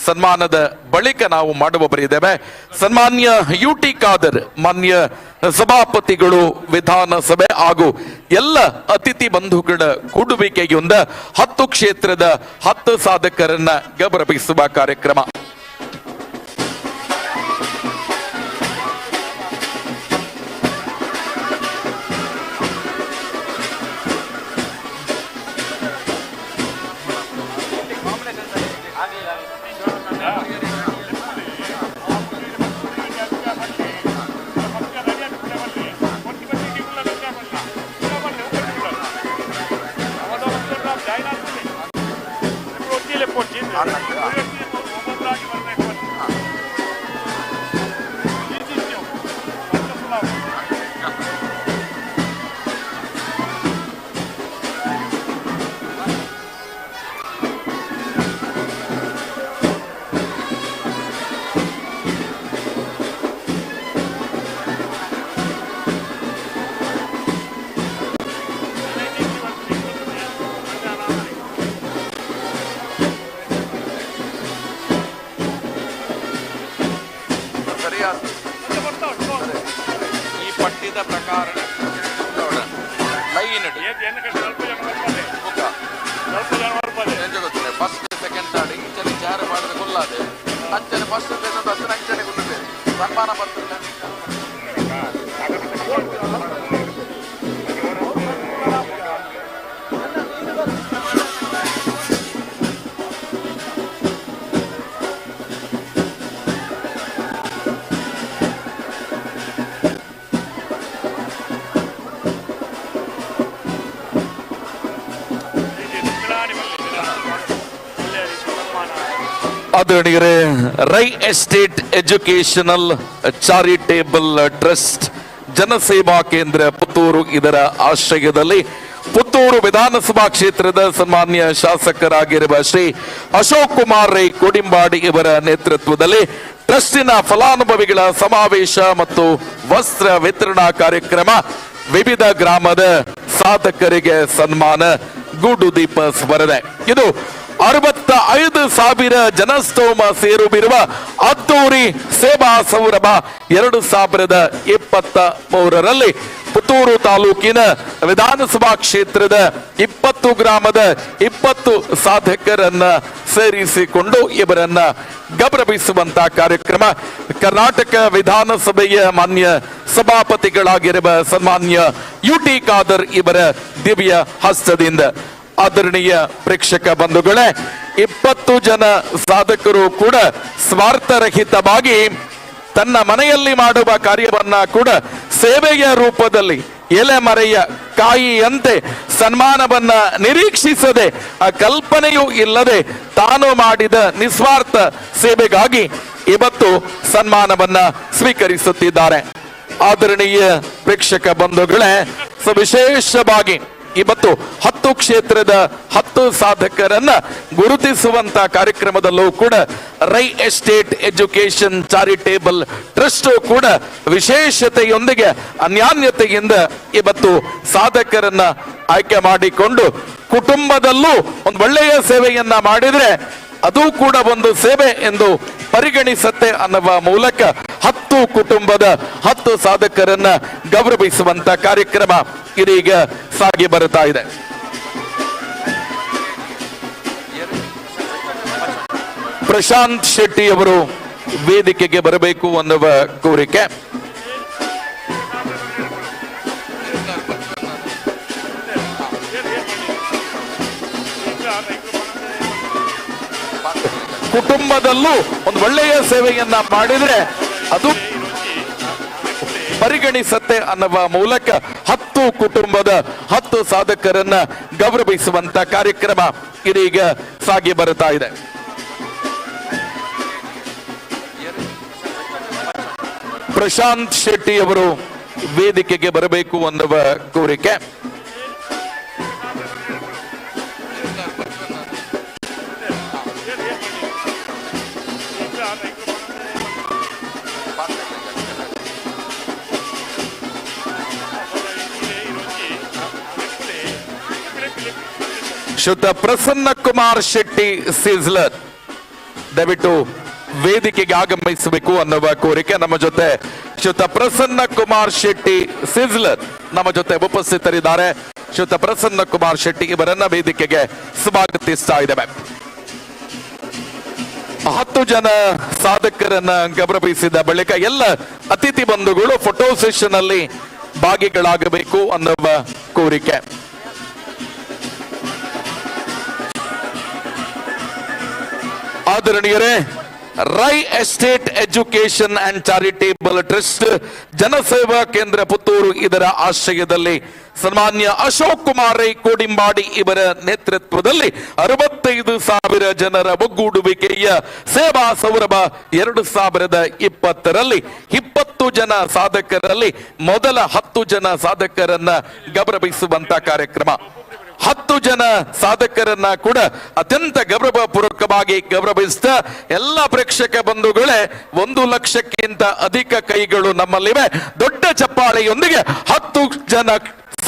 ಸನ್ಮಾನದ ಬಳಿಕ ನಾವು ಮಾಡುವವರಿದ್ದೇವೆ. ಸನ್ಮಾನ್ಯ UT ಖಾದರ್ ಮಾನ್ಯ ಸಭಾಪತಿಗಳು, ವಿಧಾನಸಭೆ ಹಾಗೂ ಎಲ್ಲ ಅತಿಥಿ ಬಂಧುಗಳ ಕೂಡುವಿಕೆಯಿಂದ 10 ಕ್ಷೇತ್ರದ 10 ಸಾಧಕರನ್ನ ಗೌರವಿಸುವ ಕಾರ್ಯಕ್ರಮ. ಈ ಪಠ್ಯದ ಪ್ರಕಾರ ಫಸ್ಟ್ ಸೆಕೆಂಡ್ ಥರ್ಡ್ ಇಂಚನೆ ಚಾರ ಮಾಡಿದ ಕೊಲ್ಲಾದೆ ಅಂಚನೆ ಫಸ್ಟ್ ಹಸಿರು ಅಂಚನೆ ಕೊಲ್ಲಿದೆ ಸನ್ಮಾನ ಪತ್ರ ಆದರಣೀಯರೇ, Rai estate educational charitable trust Janaseva Kendra Puttur ಇದರ ಆಶ್ರಯದಲ್ಲಿ ಪುತ್ತೂರು ವಿಧಾನಸಭಾ ಕ್ಷೇತ್ರದ ಸನ್ಮಾನ್ಯ ಶಾಸಕರಾಗಿರುವ ಶ್ರೀ ಅಶೋಕ್ ಕುಮಾರ್ ರೈ ಕೋಡಿಂಬಾಡಿ ಇವರ ನೇತೃತ್ವದಲ್ಲಿ ಟ್ರಸ್ಟಿನ ಫಲಾನುಭವಿಗಳ ಸಮಾವೇಶ ಮತ್ತು ವಸ್ತ್ರ ವಿತರಣಾ ಕಾರ್ಯಕ್ರಮ, ವಿವಿಧ ಗ್ರಾಮದ ಸಾಧಕರಿಗೆ ಸನ್ಮಾನ, ಗೂಡು ದೀಪ ಸ್ಮರಣೆ. ಇದು 65,000 ಜನಸ್ತೋಮ ಸೇರುಬಿರುವ ಅದ್ದೂರಿ ಸೇವಾ ಸೌರಭ 2023ರಲ್ಲಿ ಪುತ್ತೂರು ತಾಲೂಕಿನ ವಿಧಾನಸಭಾ ಕ್ಷೇತ್ರದ 20 ಗ್ರಾಮದ 20 ಸಾಧಕರನ್ನ ಸೇರಿಸಿಕೊಂಡು ಇವರನ್ನ ಗೌರವಿಸುವಂತಹ ಕಾರ್ಯಕ್ರಮ ಕರ್ನಾಟಕ ವಿಧಾನಸಭೆಯ ಮಾನ್ಯ ಸಭಾಪತಿಗಳಾಗಿರುವ ಸನ್ಮಾನ್ಯ UT ಖಾದರ್ ಇವರ ದಿವ್ಯ ಹಸ್ತದಿಂದ. ಆದರಣೀಯ ಪ್ರೇಕ್ಷಕ ಬಂಧುಗಳೇ, 20 ಜನ ಸಾಧಕರು ಕೂಡ ಸ್ವಾರ್ಥರಹಿತವಾಗಿ ತನ್ನ ಮನೆಯಲ್ಲಿ ಮಾಡುವ ಕಾರ್ಯವನ್ನ ಕೂಡ ಸೇವೆಯ ರೂಪದಲ್ಲಿ ಎಲೆಮರೆಯ ಕಾಯಿಯಂತೆ ಸನ್ಮಾನವನ್ನ ನಿರೀಕ್ಷಿಸದೆ, ಆ ಕಲ್ಪನೆಯೂ ಇಲ್ಲದೆ ತಾನು ಮಾಡಿದ ನಿಸ್ವಾರ್ಥ ಸೇವೆಗಾಗಿ ಇವತ್ತು ಸನ್ಮಾನವನ್ನ ಸ್ವೀಕರಿಸುತ್ತಿದ್ದಾರೆ. ಆದರಣೀಯ ಪ್ರೇಕ್ಷಕ ಬಂಧುಗಳೇ, ವಿಶೇಷವಾಗಿ ಇವತ್ತು 10 ಕ್ಷೇತ್ರದ 10 ಸಾಧಕರನ್ನ ಗುರುತಿಸುವಂತ ಕಾರ್ಯಕ್ರಮದಲ್ಲೂ ಕೂಡ Rai estate education charitable trust ಕೂಡ ವಿಶೇಷತೆಯೊಂದಿಗೆ ಅನ್ಯಾನ್ಯತೆಯಿಂದ ಇವತ್ತು ಸಾಧಕರನ್ನ ಆಯ್ಕೆ ಮಾಡಿಕೊಂಡು ಕುಟುಂಬದಲ್ಲೂ ಒಂದು ಒಳ್ಳೆಯ ಸೇವೆಯನ್ನ ಮಾಡಿದ್ರೆ ಅದು ಕೂಡ ಒಂದು ಸೇವೆ ಎಂದು ಪರಿಗಣಿಸುತ್ತೆ ಅನ್ನುವ ಮೂಲಕ 10 ಕುಟುಂಬದ 10 ಸಾಧಕರನ್ನ ಗೌರವಿಸುವಂತ ಕಾರ್ಯಕ್ರಮ ಇದೀಗ ಸಾಗಿ ಬರುತ್ತಾ ಇದೆ. ಪ್ರಶಾಂತ್ ಶೆಟ್ಟಿ ಅವರು ವೇದಿಕೆಗೆ ಬರಬೇಕು ಅನ್ನುವ ಕೋರಿಕೆ. ಕುಟುಂಬದಲ್ಲೂ ಒಂದು ಒಳ್ಳೆಯ ಸೇವೆಯನ್ನ ಮಾಡಿದ್ರೆ ಅದು ಪರಿಗಣಿಸತ್ತೆ ಅನ್ನುವ ಮೂಲಕ 10 ಕುಟುಂಬದ 10 ಸಾಧಕರನ್ನ ಗೌರವಿಸುವಂತ ಕಾರ್ಯಕ್ರಮ ಇದೀಗ ಸಾಗಿ ಬರುತ್ತಾ ಇದೆ. ಪ್ರಶಾಂತ್ ಶೆಟ್ಟಿ ಅವರು ವೇದಿಕೆಗೆ ಬರಬೇಕು ಅನ್ನುವ ಕೋರಿಕೆ. ಶ್ರೀಯುತ ಪ್ರಸನ್ನ ಕುಮಾರ್ ಶೆಟ್ಟಿ ಸಿಜ್ಲರ್ ದಯವಿಟ್ಟು ವೇದಿಕೆಗೆ ಆಗಮಿಸಬೇಕು ಅನ್ನುವ ಕೋರಿಕೆ. ನಮ್ಮ ಜೊತೆ ಶ್ರೀಯುತ ಪ್ರಸನ್ನ ಕುಮಾರ್ ಶೆಟ್ಟಿ ಸಿಜ್ಲರ್ ನಮ್ಮ ಜೊತೆ ಉಪಸ್ಥಿತರಿದ್ದಾರೆ. ಶ್ರೀಯುತ ಪ್ರಸನ್ನ ಕುಮಾರ್ ಶೆಟ್ಟಿ ಇವರನ್ನ ವೇದಿಕೆಗೆ ಸ್ವಾಗತಿಸ್ತಾ ಇದ್ದೇವೆ. 10 ಜನ ಸಾಧಕರನ್ನ ಗೌರವಿಸಿದ ಬಳಿಕ ಎಲ್ಲ ಅತಿಥಿ ಬಂಧುಗಳು ಫೋಟೋ ಸೆಷನ್ ಅಲ್ಲಿ ಭಾಗಿಗಳಾಗಬೇಕು ಅನ್ನುವ ಕೋರಿಕೆ. ಆದರಣೀಯರೇ, Rai estate education and charitable trust Janaseva Kendra Puttur ಇದರ ಆಶ್ರಯದಲ್ಲಿ ಸನ್ಮಾನ್ಯ ಅಶೋಕ್ ಕುಮಾರ್ ರೈ ಕೋಡಿಂಬಾಡಿ ಇವರ ನೇತೃತ್ವದಲ್ಲಿ 65,000 ಜನರ ಒಗ್ಗೂಡುವಿಕೆಯ ಸೇವಾ ಸೌರಭ 2020ರಲ್ಲಿ 20 ಜನ ಸಾಧಕರಲ್ಲಿ ಮೊದಲ 10 ಜನ ಸಾಧಕರನ್ನ ಗೌರವಿಸುವಂತ ಕಾರ್ಯಕ್ರಮ. 10 ಜನ ಸಾಧಕರನ್ನ ಕೂಡ ಅತ್ಯಂತ ಗೌರವಪೂರ್ವಕವಾಗಿ ಗೌರವಿಸಿದ ಎಲ್ಲ ಪ್ರೇಕ್ಷಕ ಬಂಧುಗಳೇ, 1 ಲಕ್ಷಕ್ಕಿಂತ ಅಧಿಕ ಕೈಗಳು ನಮ್ಮಲ್ಲಿವೆ. ದೊಡ್ಡ ಚಪ್ಪಾಳೆಯೊಂದಿಗೆ 10 ಜನ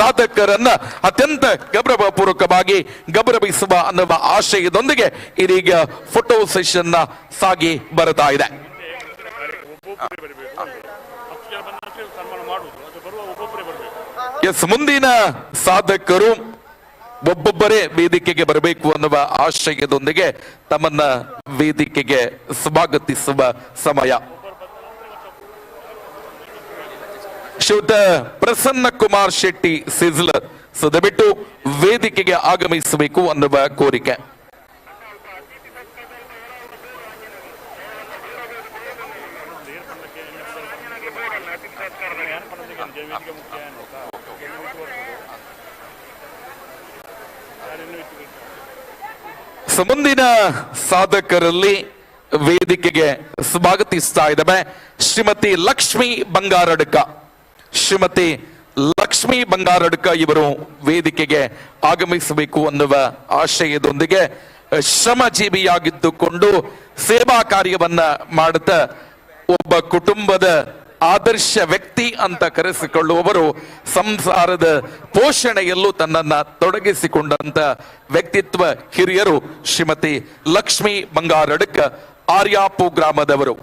ಸಾಧಕರನ್ನ ಅತ್ಯಂತ ಗೌರವಪೂರ್ವಕವಾಗಿ ಗೌರವಿಸುವ ಅನ್ನುವ ಆಶಯದೊಂದಿಗೆ ಇದೀಗ ಫೋಟೋ ಸೆಷನ್ ಸಾಗಿ ಬರುತ್ತಾ ಇದೆ. ಎಸ್, ಮುಂದಿನ ಸಾಧಕರು ಒಬ್ಬೊಬ್ಬರೇ ವೇದಿಕೆಗೆ ಬರಬೇಕು ಅನ್ನುವ ಆಶಯದೊಂದಿಗೆ ತಮ್ಮನ್ನ ವೇದಿಕೆಗೆ ಸ್ವಾಗತಿಸುವ ಸಮಯ. ಶ್ರೀಯುತ ಪ್ರಸನ್ನ ಕುಮಾರ್ ಶೆಟ್ಟಿ ಸಿಜ್ಲರ್ ದಯವಿಟ್ಟು ವೇದಿಕೆಗೆ ಆಗಮಿಸಬೇಕು ಅನ್ನುವ ಕೋರಿಕೆ. ಮುಂದಿನ ಸಾಧಕರಲ್ಲಿ ವೇದಿಕೆಗೆ ಸ್ವಾಗತಿಸ್ತಾ ಇದ್ದಾವೆ ಶ್ರೀಮತಿ ಲಕ್ಷ್ಮೀ ಬಂಗಾರಡ್ಕ. ಶ್ರೀಮತಿ ಲಕ್ಷ್ಮೀ ಬಂಗಾರಡ್ಕ ಇವರು ವೇದಿಕೆಗೆ ಆಗಮಿಸಬೇಕು ಅನ್ನುವ ಆಶಯದೊಂದಿಗೆ ಶ್ರಮಜೀವಿಯಾಗಿದ್ದುಕೊಂಡು ಸೇವಾ ಕಾರ್ಯವನ್ನ ಮಾಡುತ್ತಾ ಒಬ್ಬ ಕುಟುಂಬದ ಆದರ್ಶ ವ್ಯಕ್ತಿ ಅಂತ ಕರೆಸಿಕೊಳ್ಳುವವರು, ಸಂಸಾರದ ಪೋಷಣೆಯಲ್ಲೂ ತನ್ನನ್ನ ತೊಡಗಿಸಿಕೊಂಡಂತ ವ್ಯಕ್ತಿತ್ವ ಹಿರಿಯರು ಶ್ರೀಮತಿ ಲಕ್ಷ್ಮೀ ಬಂಗಾರಡ್ಕ, ಆರ್ಯಾಪು ಗ್ರಾಮದವರು.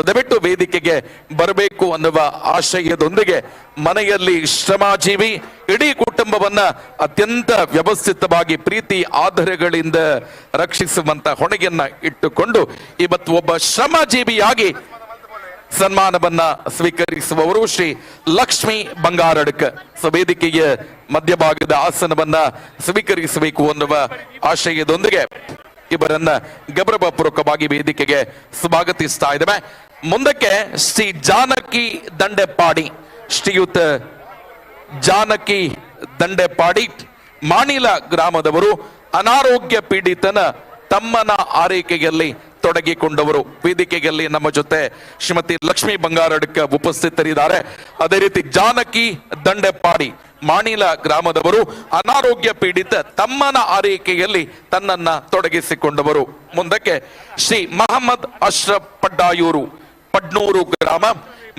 ದಯವಿಟ್ಟು ವೇದಿಕೆಗೆ ಬರಬೇಕು ಅನ್ನುವ ಆಶಯದೊಂದಿಗೆ ಮನೆಯಲ್ಲಿ ಶ್ರಮಜೀವಿ ಇಡೀ ಕುಟುಂಬವನ್ನ ಅತ್ಯಂತ ವ್ಯವಸ್ಥಿತವಾಗಿ ಪ್ರೀತಿ ಆಧಾರಗಳಿಂದ ರಕ್ಷಿಸುವಂತ ಹೊಣೆಯನ್ನ ಇಟ್ಟುಕೊಂಡು ಇವತ್ತು ಒಬ್ಬ ಶ್ರಮಜೀವಿಯಾಗಿ ಸನ್ಮಾನವನ್ನ ಸ್ವೀಕರಿಸುವವರು ಶ್ರೀ ಲಕ್ಷ್ಮೀ ಬಂಗಾರಡ್ಕ. ವೇದಿಕೆಯ ಮಧ್ಯಭಾಗದ ಆಸನವನ್ನ ಸ್ವೀಕರಿಸಬೇಕು ಅನ್ನುವ ಆಶಯದೊಂದಿಗೆ ಇವರನ್ನ ಗೌರವಪೂರ್ವಕವಾಗಿ ವೇದಿಕೆಗೆ ಸ್ವಾಗತಿಸ್ತಾ ಇದ್ದೇವೆ. ಮುಂದಕ್ಕೆ ಶ್ರೀ ಜಾನಕಿ ದಂಡೆಪಾಡಿ, ಶ್ರೀಯುತ ಜಾನಕಿ ದಂಡೆಪಾಡಿ ಮಾಣಿಲ ಗ್ರಾಮದವರು, ಅನಾರೋಗ್ಯ ಪೀಡಿತನ ತಮ್ಮನ ಆರೈಕೆಯಲ್ಲಿ ತೊಡಗಿಕೊಂಡವರು. ವೇದಿಕೆಯಲ್ಲಿ ನಮ್ಮ ಜೊತೆ ಶ್ರೀಮತಿ ಲಕ್ಷ್ಮೀ ಬಂಗಾರಡ್ಕ ಉಪಸ್ಥಿತರಿದ್ದಾರೆ. ಅದೇ ರೀತಿ ಜಾನಕಿ ದಂಡೆಪಾಡಿ ಮಾಣಿಲ ಗ್ರಾಮದವರು, ಅನಾರೋಗ್ಯ ಪೀಡಿತ ತಮ್ಮನ ಆರೈಕೆಯಲ್ಲಿ ತನ್ನನ್ನ ತೊಡಗಿಸಿಕೊಂಡವರು. ಮುಂದಕ್ಕೆ ಶ್ರೀ ಮಹಮ್ಮದ್ ಅಶ್ರಫ್ ಪಡ್ಡಾಯೂರು, ಪಡ್ನೂರು ಗ್ರಾಮ,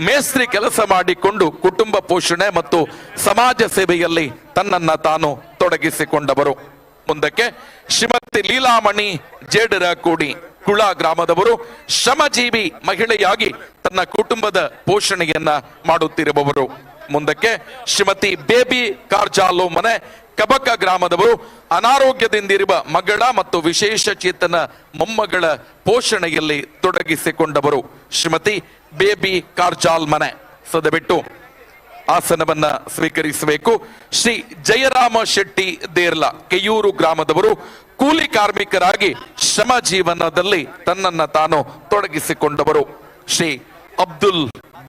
ಮೇಸ್ತ್ರಿ ಕೆಲಸ ಮಾಡಿಕೊಂಡು ಕುಟುಂಬ ಪೋಷಣೆ ಮತ್ತು ಸಮಾಜ ಸೇವೆಯಲ್ಲಿ ತನ್ನನ್ನ ತಾನು ತೊಡಗಿಸಿಕೊಂಡವರು. ಮುಂದಕ್ಕೆ ಶ್ರೀಮತಿ ಲೀಲಾಮಣಿ ಜೇಡರ ಕೋಡಿ, ಕುಳ ಗ್ರಾಮದವರು, ಶ್ರಮಜೀವಿ ಮಹಿಳೆಯಾಗಿ ತನ್ನ ಕುಟುಂಬದ ಪೋಷಣೆಯನ್ನ ಮಾಡುತ್ತಿರುವವರು. ಮುಂದಕ್ಕೆ ಶ್ರೀಮತಿ ಬೇಬಿ ಕಾರ್ಜಾಲೋ ಮನೆ, ಕಬಕ ಗ್ರಾಮದವರು, ಅನಾರೋಗ್ಯದಿಂದಿರುವ ಮಗಳ ಮತ್ತು ವಿಶೇಷ ಚೇತನ ಮೊಮ್ಮಗಳ ಪೋಷಣೆಯಲ್ಲಿ ತೊಡಗಿಸಿಕೊಂಡವರು ಶ್ರೀಮತಿ ಬೇಬಿ ಕಾರ್ಜಾಲ್ ಮನೆ. ದಯವಿಟ್ಟು ಆಸನವನ್ನ ಸ್ವೀಕರಿಸಬೇಕು. ಶ್ರೀ ಜಯರಾಮ ಶೆಟ್ಟಿ ದೇರ್ಲ, ಕೆಯೂರು ಗ್ರಾಮದವರು, ಕೂಲಿ ಕಾರ್ಮಿಕರಾಗಿ ಶ್ರಮ ಜೀವನದಲ್ಲಿ ತನ್ನನ್ನ ತಾನು ತೊಡಗಿಸಿಕೊಂಡವರು. ಶ್ರೀ ಅಬ್ದುಲ್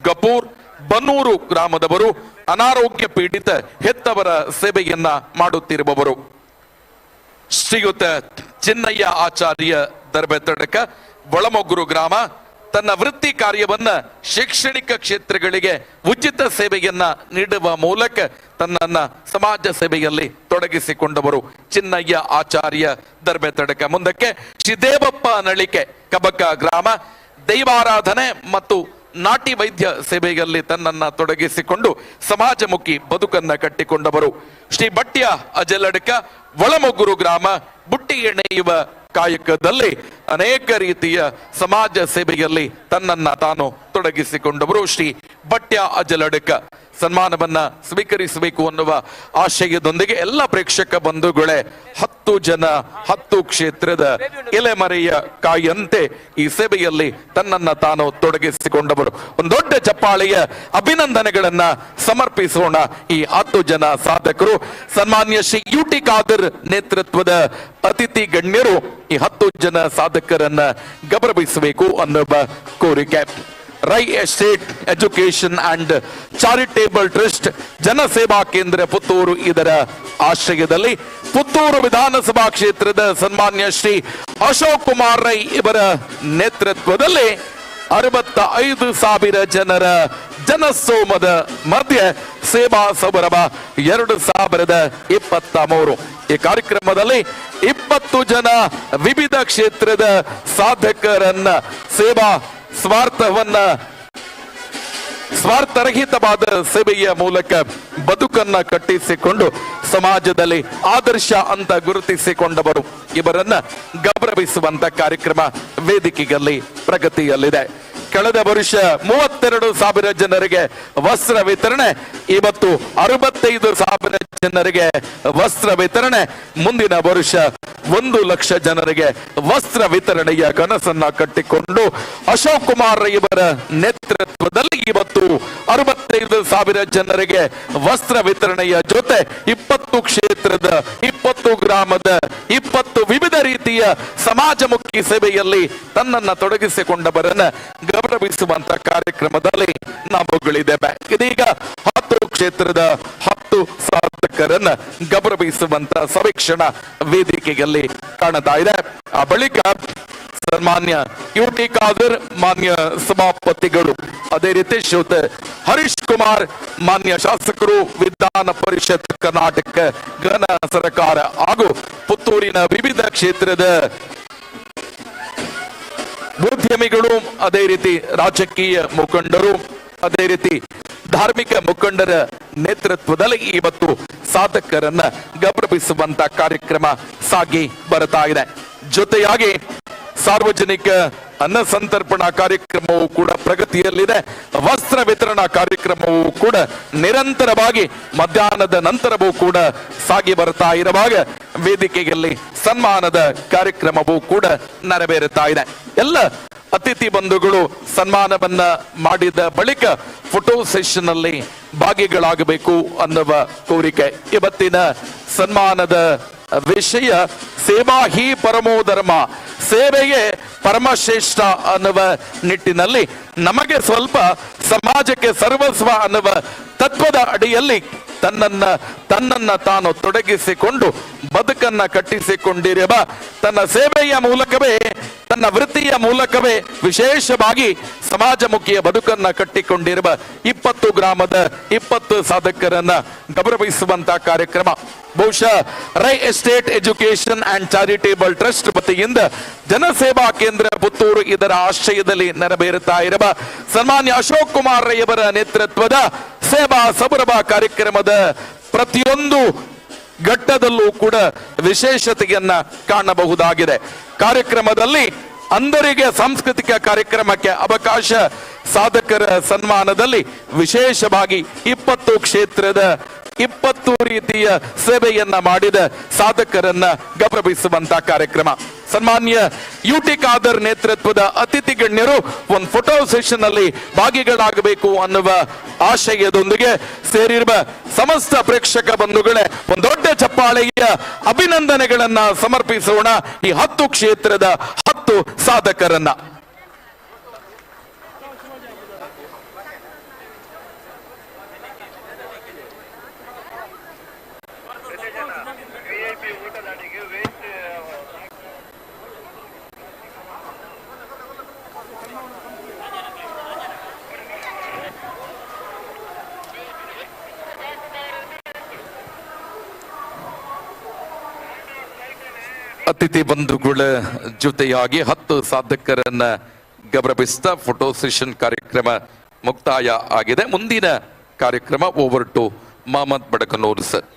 ಗಫೂರ್, ಬನ್ನೂರು ಗ್ರಾಮದವರು, ಅನಾರೋಗ್ಯ ಪೀಡಿತ ಹೆತ್ತವರ ಸೇವೆಯನ್ನ ಮಾಡುತ್ತಿರುವವರು. ಶ್ರೀಯುತ ಚಿನ್ನಯ್ಯ ಆಚಾರ್ಯ ದರ್ಬೆತಡಕ, ಒಳಮೊಗ್ರು ಗ್ರಾಮ, ತನ್ನ ವೃತ್ತಿ ಕಾರ್ಯವನ್ನ ಶೈಕ್ಷಣಿಕ ಕ್ಷೇತ್ರಗಳಿಗೆ ಉಚಿತ ಸೇವೆಯನ್ನ ನೀಡುವ ಮೂಲಕ ತನ್ನನ್ನ ಸಮಾಜ ಸೇವೆಯಲ್ಲಿ ತೊಡಗಿಸಿಕೊಂಡವರು. ಚಿನ್ನಯ್ಯ ಆಚಾರ್ಯ ದರ್ಬೆತಡಕ. ಮುಂದಕ್ಕೆ ಶ್ರೀ ದೇವಪ್ಪ ನಳಿಕೆ, ಕಬಕ ಗ್ರಾಮ, ದೈವಾರಾಧನೆ ಮತ್ತು ನಾಟಿ ವೈದ್ಯ ಸೇವೆಯಲ್ಲಿ ತನ್ನನ್ನ ತೊಡಗಿಸಿಕೊಂಡು ಸಮಾಜಮುಖಿ ಬದುಕನ್ನ ಕಟ್ಟಿಕೊಂಡವರು. ಶ್ರೀ ಬಟ್ಯ ಅಜಲಡ್ಕ, ಒಳಮೊಗ್ರು ಗ್ರಾಮ, ಬುಟ್ಟಿ ಎಣೆಯುವ ಕಾಯಕದಲ್ಲಿ ಅನೇಕ ರೀತಿಯ ಸಮಾಜ ಸೇವೆಯಲ್ಲಿ ತನ್ನನ್ನ ತಾನು ತೊಡಗಿಸಿಕೊಂಡವರು. ಶ್ರೀ ಬಟ್ಯ ಅಜಲಡ್ಕ ಸನ್ಮಾನವನ್ನ ಸ್ವೀಕರಿಸಬೇಕು ಅನ್ನುವ ಆಶಯದೊಂದಿಗೆ ಎಲ್ಲ ಪ್ರೇಕ್ಷಕ ಬಂಧುಗಳೇ, 10 ಜನ 10 ಕ್ಷೇತ್ರದ ಎಲೆಮರೆಯ ಕಾಯಂತೆ ಈ ಸೇವೆಯಲ್ಲಿ ತನ್ನನ್ನ ತಾನು ತೊಡಗಿಸಿಕೊಂಡವರು. ಒಂದು ದೊಡ್ಡ ಚಪ್ಪಾಳೆಯ ಅಭಿನಂದನೆಗಳನ್ನ ಸಮರ್ಪಿಸೋಣ ಈ 10 ಜನ ಸಾಧಕರು. ಸನ್ಮಾನ್ಯ ಶ್ರೀ ಯುಟಿ ಖಾದರ್ ನೇತೃತ್ವದ ಅತಿಥಿ ಗಣ್ಯರು ಈ 10 ಜನ ಸಾಧಕರನ್ನ ಗೌರವಿಸಬೇಕು ಅನ್ನುವ ಕೋರಿಕೆ. Rai estate education and charitable trust Janaseva Kendra Puttur ಇದರ ಆಶ್ರಯದಲ್ಲಿ ಪುತ್ತೂರು ವಿಧಾನಸಭಾ ಕ್ಷೇತ್ರದ ಸನ್ಮಾನ್ಯ ಶ್ರೀ ಅಶೋಕ್ ಕುಮಾರ್ ರೈ ಇವರ ನೇತೃತ್ವದಲ್ಲಿ 65,000 ಜನರ ಜನಸೋಮದ ಮಧ್ಯೆ ಸೇವಾ ಸೌರಭ 2023. ಈ ಕಾರ್ಯಕ್ರಮದಲ್ಲಿ 20 ಜನ ವಿವಿಧ ಕ್ಷೇತ್ರದ ಸಾಧಕರನ್ನ ಸೇವಾ ಸ್ವಾರ್ಥರಹಿತವಾದ ಸೇವೆಯ ಮೂಲಕ ಬದುಕನ್ನ ಕಟ್ಟಿಸಿಕೊಂಡು ಸಮಾಜದಲ್ಲಿ ಆದರ್ಶ ಅಂತ ಗುರುತಿಸಿಕೊಂಡವರು. ಇವರನ್ನ ಗೌರವಿಸುವಂತ ಕಾರ್ಯಕ್ರಮ ವೇದಿಕೆಯಲ್ಲಿ ಪ್ರಗತಿಯಲ್ಲಿದೆ. ಕಳೆದ ವರ್ಷ 32,000 ಜನರಿಗೆ ವಸ್ತ್ರ ವಿತರಣೆ, ಇವತ್ತು 65,000 ಜನರಿಗೆ ವಸ್ತ್ರ ವಿತರಣೆ, ಮುಂದಿನ ವರ್ಷ 1,00,000 ಜನರಿಗೆ ವಸ್ತ್ರ ವಿತರಣೆಯ ಕನಸನ್ನ ಕಟ್ಟಿಕೊಂಡು ಅಶೋಕ್ ಕುಮಾರ್ ಇವರ ನೇತೃತ್ವದಲ್ಲಿ ಇವತ್ತು 65,000 ಜನರಿಗೆ ವಸ್ತ್ರ ವಿತರಣೆಯ ಜೊತೆ 20 ಕ್ಷೇತ್ರದ 20 ಗ್ರಾಮದ 20 ವಿವಿಧ ರೀತಿಯ ಸಮಾಜಮುಖಿ ಸೇವೆಯಲ್ಲಿ ತನ್ನನ್ನ ತೊಡಗಿಸಿಕೊಂಡವರನ್ನ ಗೌರವಿಸುವಂತ ಕಾರ್ಯಕ್ರಮದಲ್ಲಿ ನಾವುಗಳಿದ್ದೇವೆ. ಇದೀಗ 10 ಕ್ಷೇತ್ರದ 10 ಸಾಧಕರನ್ನ ಗೌರವಿಸುವಂತ ಸರ್ವೇಕ್ಷಣಾ ವೇದಿಕೆಯಲ್ಲಿ ಕಾಣ್ತಾ ಇದೆ. ಆ ಬಳಿಕ ಸನ್ಮಾನ್ಯ ಯುಟಿ ಖಾದರ್ ಮಾನ್ಯ ಸಭಾಪತಿಗಳು, ಅದೇ ರೀತಿ ಶ್ರೀಯುತ ಹರೀಶ್ ಕುಮಾರ್ ಮಾನ್ಯ ಶಾಸಕರು, ವಿಧಾನ ಪರಿಷತ್ ಕರ್ನಾಟಕ ಘನ ಸರ್ಕಾರ ಹಾಗೂ ಪುತ್ತೂರಿನ ವಿವಿಧ ಕ್ಷೇತ್ರದ ಉದ್ಯಮಿಗಳು, ಅದೇ ರೀತಿ ರಾಜಕೀಯ ಮುಖಂಡರು, ಅದೇ ರೀತಿ ಧಾರ್ಮಿಕ ಮುಖಂಡರ ನೇತೃತ್ವದಲ್ಲಿ ಇವತ್ತು ಸಾಧಕರನ್ನ ಗೌರವಿಸುವಂತ ಕಾರ್ಯಕ್ರಮ ಸಾಗಿ ಬರ್ತಾ ಇದೆ. ಜೊತೆಯಾಗಿ ಸಾರ್ವಜನಿಕ ಅನ್ನ ಸಂತರ್ಪಣಾ ಕಾರ್ಯಕ್ರಮವು ಕೂಡ ಪ್ರಗತಿಯಲ್ಲಿದೆ. ವಸ್ತ್ರ ವಿತರಣಾ ಕಾರ್ಯಕ್ರಮವು ಕೂಡ ನಿರಂತರವಾಗಿ ಮಧ್ಯಾಹ್ನದ ನಂತರವೂ ಕೂಡ ಸಾಗಿ ಬರ್ತಾ ಇರುವಾಗ ವೇದಿಕೆಯಲ್ಲಿ ಸನ್ಮಾನದ ಕಾರ್ಯಕ್ರಮವೂ ಕೂಡ ನೆರವೇರುತ್ತಾ ಇದೆ. ಎಲ್ಲ ಅತಿಥಿ ಬಂಧುಗಳು ಸನ್ಮಾನವನ್ನ ಮಾಡಿದ ಬಳಿಕ ಫೋಟೋ ಸೆಷನ್ ಅಲ್ಲಿ ಭಾಗಿಗಳಾಗಬೇಕು ಅನ್ನುವ ಕೋರಿಕೆ. ಇವತ್ತಿನ ಸನ್ಮಾನದ ವಿಷಯ ಸೇವಾ ಹಿ ಪರಮೋ ಧರ್ಮ, ಸೇವೆಯೇ ಪರಮಶ್ರೇಷ್ಠ ಅನ್ನುವ ನಿಟ್ಟಿನಲ್ಲಿ ನಮಗೆ ಸ್ವಲ್ಪ ಸಮಾಜಕ್ಕೆ ಸರ್ವಸ್ವ ಅನ್ನುವ ತತ್ವದ ಅಡಿಯಲ್ಲಿ ತನ್ನನ್ನ ತಾನು ತೊಡಗಿಸಿಕೊಂಡು ಬದುಕನ್ನ ಕಟ್ಟಿಸಿಕೊಂಡಿರುವ, ತನ್ನ ಸೇವೆಯ ಮೂಲಕವೇ, ತನ್ನ ವೃತ್ತಿಯ ಮೂಲಕವೇ ವಿಶೇಷವಾಗಿ ಸಮಾಜಮುಖಿಯ ಬದುಕನ್ನ ಕಟ್ಟಿಕೊಂಡಿರುವ 20 ಗ್ರಾಮದ 20 ಸಾಧಕರನ್ನ ಗೌರವಿಸುವಂತ ಕಾರ್ಯಕ್ರಮ ಬಹುಶಃ Rai estate education and charitable trust ವತಿಯಿಂದ ಜನಸೇವಾ ಕೇಂದ್ರ ಪುತ್ತೂರು ಇದರ ಆಶ್ರಯದಲ್ಲಿ ನೆರವೇರುತ್ತಾ ಇರುವ ಸನ್ಮಾನ್ಯ ಅಶೋಕ್ ಕುಮಾರ್ ರೈ ಅವರ ನೇತೃತ್ವದ ಸೇವಾ ಸೌರಭ ಕಾರ್ಯಕ್ರಮದ ಪ್ರತಿಯೊಂದು ಘಟ್ಟದಲ್ಲೂ ಕೂಡ ವಿಶೇಷತೆಯನ್ನ ಕಾಣಬಹುದಾಗಿದೆ. ಕಾರ್ಯಕ್ರಮದಲ್ಲಿ ಅಂಧರಿಗೆ ಸಾಂಸ್ಕೃತಿಕ ಕಾರ್ಯಕ್ರಮಕ್ಕೆ ಅವಕಾಶ, ಸಾಧಕರ ಸನ್ಮಾನದಲ್ಲಿ ವಿಶೇಷವಾಗಿ 20 ಕ್ಷೇತ್ರದ 20 ರೀತಿಯ ಸೇವೆಯನ್ನ ಮಾಡಿದ ಸಾಧಕರನ್ನ ಗೌರವಿಸುವಂತ ಕಾರ್ಯಕ್ರಮ. ಸನ್ಮಾನ್ಯ ಯುಟಿ ಖಾದರ್ ನೇತೃತ್ವದ ಅತಿಥಿ ಗಣ್ಯರು ಒಂದು ಫೋಟೋ ಸೆಷನ್ ಅಲ್ಲಿ ಭಾಗಿಗಳಾಗಬೇಕು ಅನ್ನುವ ಆಶಯದೊಂದಿಗೆ ಸೇರಿರುವ ಸಮಸ್ತ ಪ್ರೇಕ್ಷಕ ಬಂಧುಗಳೇ, ಒಂದು ದೊಡ್ಡ ಚಪ್ಪಾಳೆಯ ಅಭಿನಂದನೆಗಳನ್ನ ಸಮರ್ಪಿಸೋಣ ಈ 10 ಕ್ಷೇತ್ರದ 10 ಸಾಧಕರನ್ನ. ಅತಿಥಿ ಬಂಧುಗಳ ಜೊತೆಯಾಗಿ 10 ಸಾಧಕರನ್ನ ಗೌರವಿಸಿದ ಫೋಟೋ ಸೆಷನ್ ಕಾರ್ಯಕ್ರಮ ಮುಕ್ತಾಯ ಆಗಿದೆ. ಮುಂದಿನ ಕಾರ್ಯಕ್ರಮ ಓವರ್ ಟು ಮಹಮ್ಮದ್ ಬಡಕನೂರ್ ಸರ್.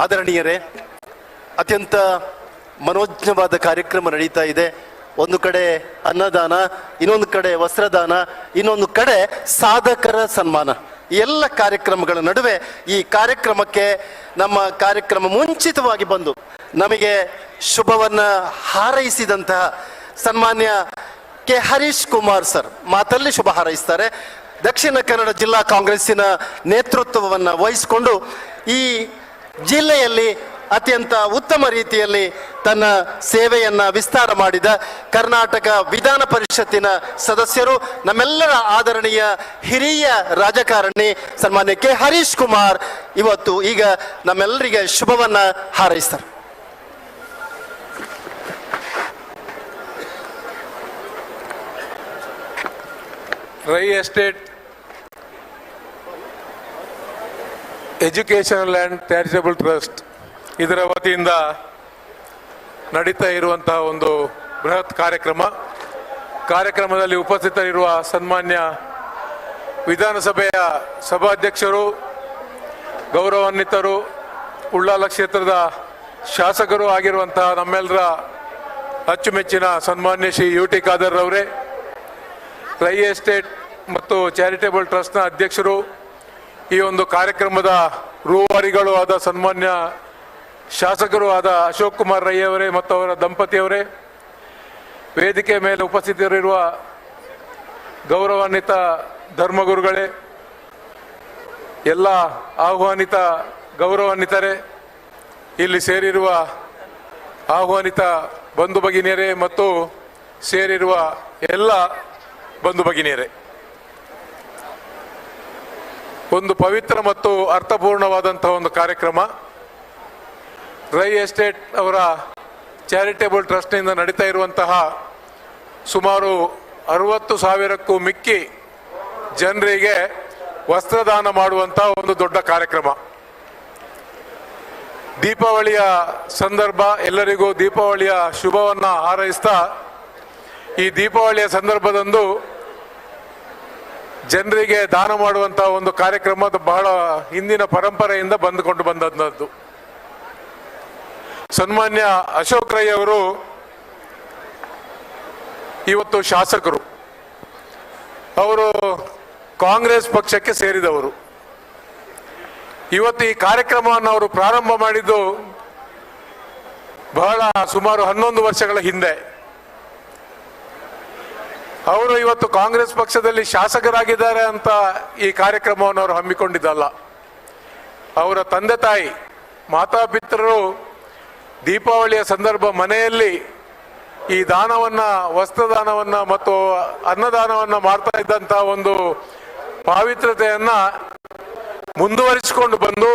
ಆದರಣೀಯರೇ, ಅತ್ಯಂತ ಮನೋಜ್ಞವಾದ ಕಾರ್ಯಕ್ರಮ ನಡೀತಾ ಇದೆ. ಒಂದು ಕಡೆ ಅನ್ನದಾನ, ಇನ್ನೊಂದು ಕಡೆ ವಸ್ತ್ರದಾನ, ಇನ್ನೊಂದು ಕಡೆ ಸಾಧಕರ ಸನ್ಮಾನ. ಈ ಎಲ್ಲ ಕಾರ್ಯಕ್ರಮಗಳ ನಡುವೆ ಈ ಕಾರ್ಯಕ್ರಮಕ್ಕೆ ನಮ್ಮ ಕಾರ್ಯಕ್ರಮ ಮುಂಚಿತವಾಗಿ ಬಂದು ನಮಗೆ ಶುಭವನ್ನ ಹಾರೈಸಿದಂತಹ ಸನ್ಮಾನ್ಯ ಕೆ ಹರೀಶ್ ಕುಮಾರ್ ಸರ್ ಮಾತಲ್ಲಿ ಶುಭ ಹಾರೈಸ್ತಾರೆ. ದಕ್ಷಿಣ ಕನ್ನಡ ಜಿಲ್ಲಾ ಕಾಂಗ್ರೆಸ್ಸಿನ ನೇತೃತ್ವವನ್ನು ವಹಿಸಿಕೊಂಡು ಈ ಜಿಲ್ಲೆಯಲ್ಲಿ ಅತ್ಯಂತ ಉತ್ತಮ ರೀತಿಯಲ್ಲಿ ತನ್ನ ಸೇವೆಯನ್ನ ವಿಸ್ತಾರ ಮಾಡಿದ ಕರ್ನಾಟಕ ವಿಧಾನ ಪರಿಷತ್ತಿನ ಸದಸ್ಯರು, ನಮ್ಮೆಲ್ಲರ ಆದರಣೀಯ ಹಿರಿಯ ರಾಜಕಾರಣಿ ಸನ್ಮಾನ್ಯ ಕೆ ಹರೀಶ್ ಕುಮಾರ್ ಇವತ್ತು ಈಗ ನಮ್ಮೆಲ್ಲರಿಗೆ ಶುಭವನ್ನ ಹಾರೈಸ್ತಾರೆ. Rai estate educational and charitable trust ಇದರ ವತಿಯಿಂದ ನಡೀತಾ ಇರುವಂತಹ ಒಂದು ಬೃಹತ್ ಕಾರ್ಯಕ್ರಮದಲ್ಲಿ ಉಪಸ್ಥಿತರಿರುವ ಸನ್ಮಾನ್ಯ ವಿಧಾನಸಭೆಯ ಸಭಾಧ್ಯಕ್ಷರು, ಗೌರವಾನ್ವಿತರು, ಉಳ್ಳಾಲ ಕ್ಷೇತ್ರದ ಶಾಸಕರು ಆಗಿರುವಂತಹ ನಮ್ಮೆಲ್ಲರ ಅಚ್ಚುಮೆಚ್ಚಿನ ಸನ್ಮಾನ್ಯ ಶ್ರೀ ಯುಟಿ ಖಾದರ್ ಅವರೇ, ರೈ ಎಸ್ಟೇಟ್ ಮತ್ತು ಚಾರಿಟೇಬಲ್ ಟ್ರಸ್ಟ್ನ ಅಧ್ಯಕ್ಷರು, ಈ ಒಂದು ಕಾರ್ಯಕ್ರಮದ ರೂವಾರಿಗಳು ಆದ ಸನ್ಮಾನ್ಯ ಶಾಸಕರು ಆದ ಅಶೋಕ್ ಕುಮಾರ್ ರೈ ಅವರೇ ಮತ್ತು ಅವರ ದಂಪತಿಯವರೇ, ವೇದಿಕೆ ಮೇಲೆ ಉಪಸ್ಥಿತರಿರುವ ಗೌರವಾನ್ವಿತ ಧರ್ಮಗುರುಗಳೇ, ಎಲ್ಲ ಆಹ್ವಾನಿತ ಗೌರವಾನ್ವಿತರೇ, ಇಲ್ಲಿ ಸೇರಿರುವ ಆಹ್ವಾನಿತ ಬಂಧು ಭಗಿನಿಯರೇ ಮತ್ತು ಸೇರಿರುವ ಎಲ್ಲ ಬಂಧು ಭಗಿನಿಯರೇ, ಒಂದು ಪವಿತ್ರ ಮತ್ತು ಅರ್ಥಪೂರ್ಣವಾದಂತಹ ಒಂದು ಕಾರ್ಯಕ್ರಮ ರೈ ಎಸ್ಟೇಟ್ ಅವರ ಚಾರಿಟೇಬಲ್ ಟ್ರಸ್ಟ್ನಿಂದ ನಡೀತಾ ಇರುವಂತಹ ಸುಮಾರು 60,000ಕ್ಕೂ ಮಿಕ್ಕಿ ಜನರಿಗೆ ವಸ್ತ್ರದಾನ ಮಾಡುವಂತಹ ಒಂದು ದೊಡ್ಡ ಕಾರ್ಯಕ್ರಮ. ದೀಪಾವಳಿಯ ಸಂದರ್ಭ, ಎಲ್ಲರಿಗೂ ದೀಪಾವಳಿಯ ಶುಭವನ್ನ ಹಾರೈಸ್ತಾ, ಈ ದೀಪಾವಳಿಯ ಸಂದರ್ಭದಂದು ಜನರಿಗೆ ದಾನ ಮಾಡುವಂತಹ ಒಂದು ಕಾರ್ಯಕ್ರಮ ಬಹಳ ಹಿಂದಿನ ಪರಂಪರೆಯಿಂದ ಬಂದುಕೊಂಡು ಬಂದದ್ದು. ಸನ್ಮಾನ್ಯ ಅಶೋಕ್ ರೈ ಅವರು ಇವತ್ತು ಶಾಸಕರು, ಅವರು ಕಾಂಗ್ರೆಸ್ ಪಕ್ಷಕ್ಕೆ ಸೇರಿದವರು. ಇವತ್ತು ಈ ಕಾರ್ಯಕ್ರಮವನ್ನು ಅವರು ಪ್ರಾರಂಭ ಮಾಡಿದ್ದು ಬಹಳ ಸುಮಾರು 11 ವರ್ಷಗಳ ಹಿಂದೆ. ಅವರು ಇವತ್ತು ಕಾಂಗ್ರೆಸ್ ಪಕ್ಷದಲ್ಲಿ ಶಾಸಕರಾಗಿದ್ದಾರೆ ಅಂತ ಈ ಕಾರ್ಯಕ್ರಮವನ್ನು ಅವರು ಹಮ್ಮಿಕೊಂಡಿದ್ದಲ್ಲ. ಅವರ ತಂದೆ ತಾಯಿ ಮಾತಾಪಿತರರು ದೀಪಾವಳಿಯ ಸಂದರ್ಭ ಮನೆಯಲ್ಲಿ ಈ ದಾನವನ್ನ, ವಸ್ತ್ರದಾನವನ್ನ ಮತ್ತು ಅನ್ನದಾನವನ್ನ ಮಾಡ್ತಾ ಇದ್ದಂತ ಒಂದು ಪಾವಿತ್ರತೆಯನ್ನ ಮುಂದುವರಿಸಿಕೊಂಡು ಬಂದು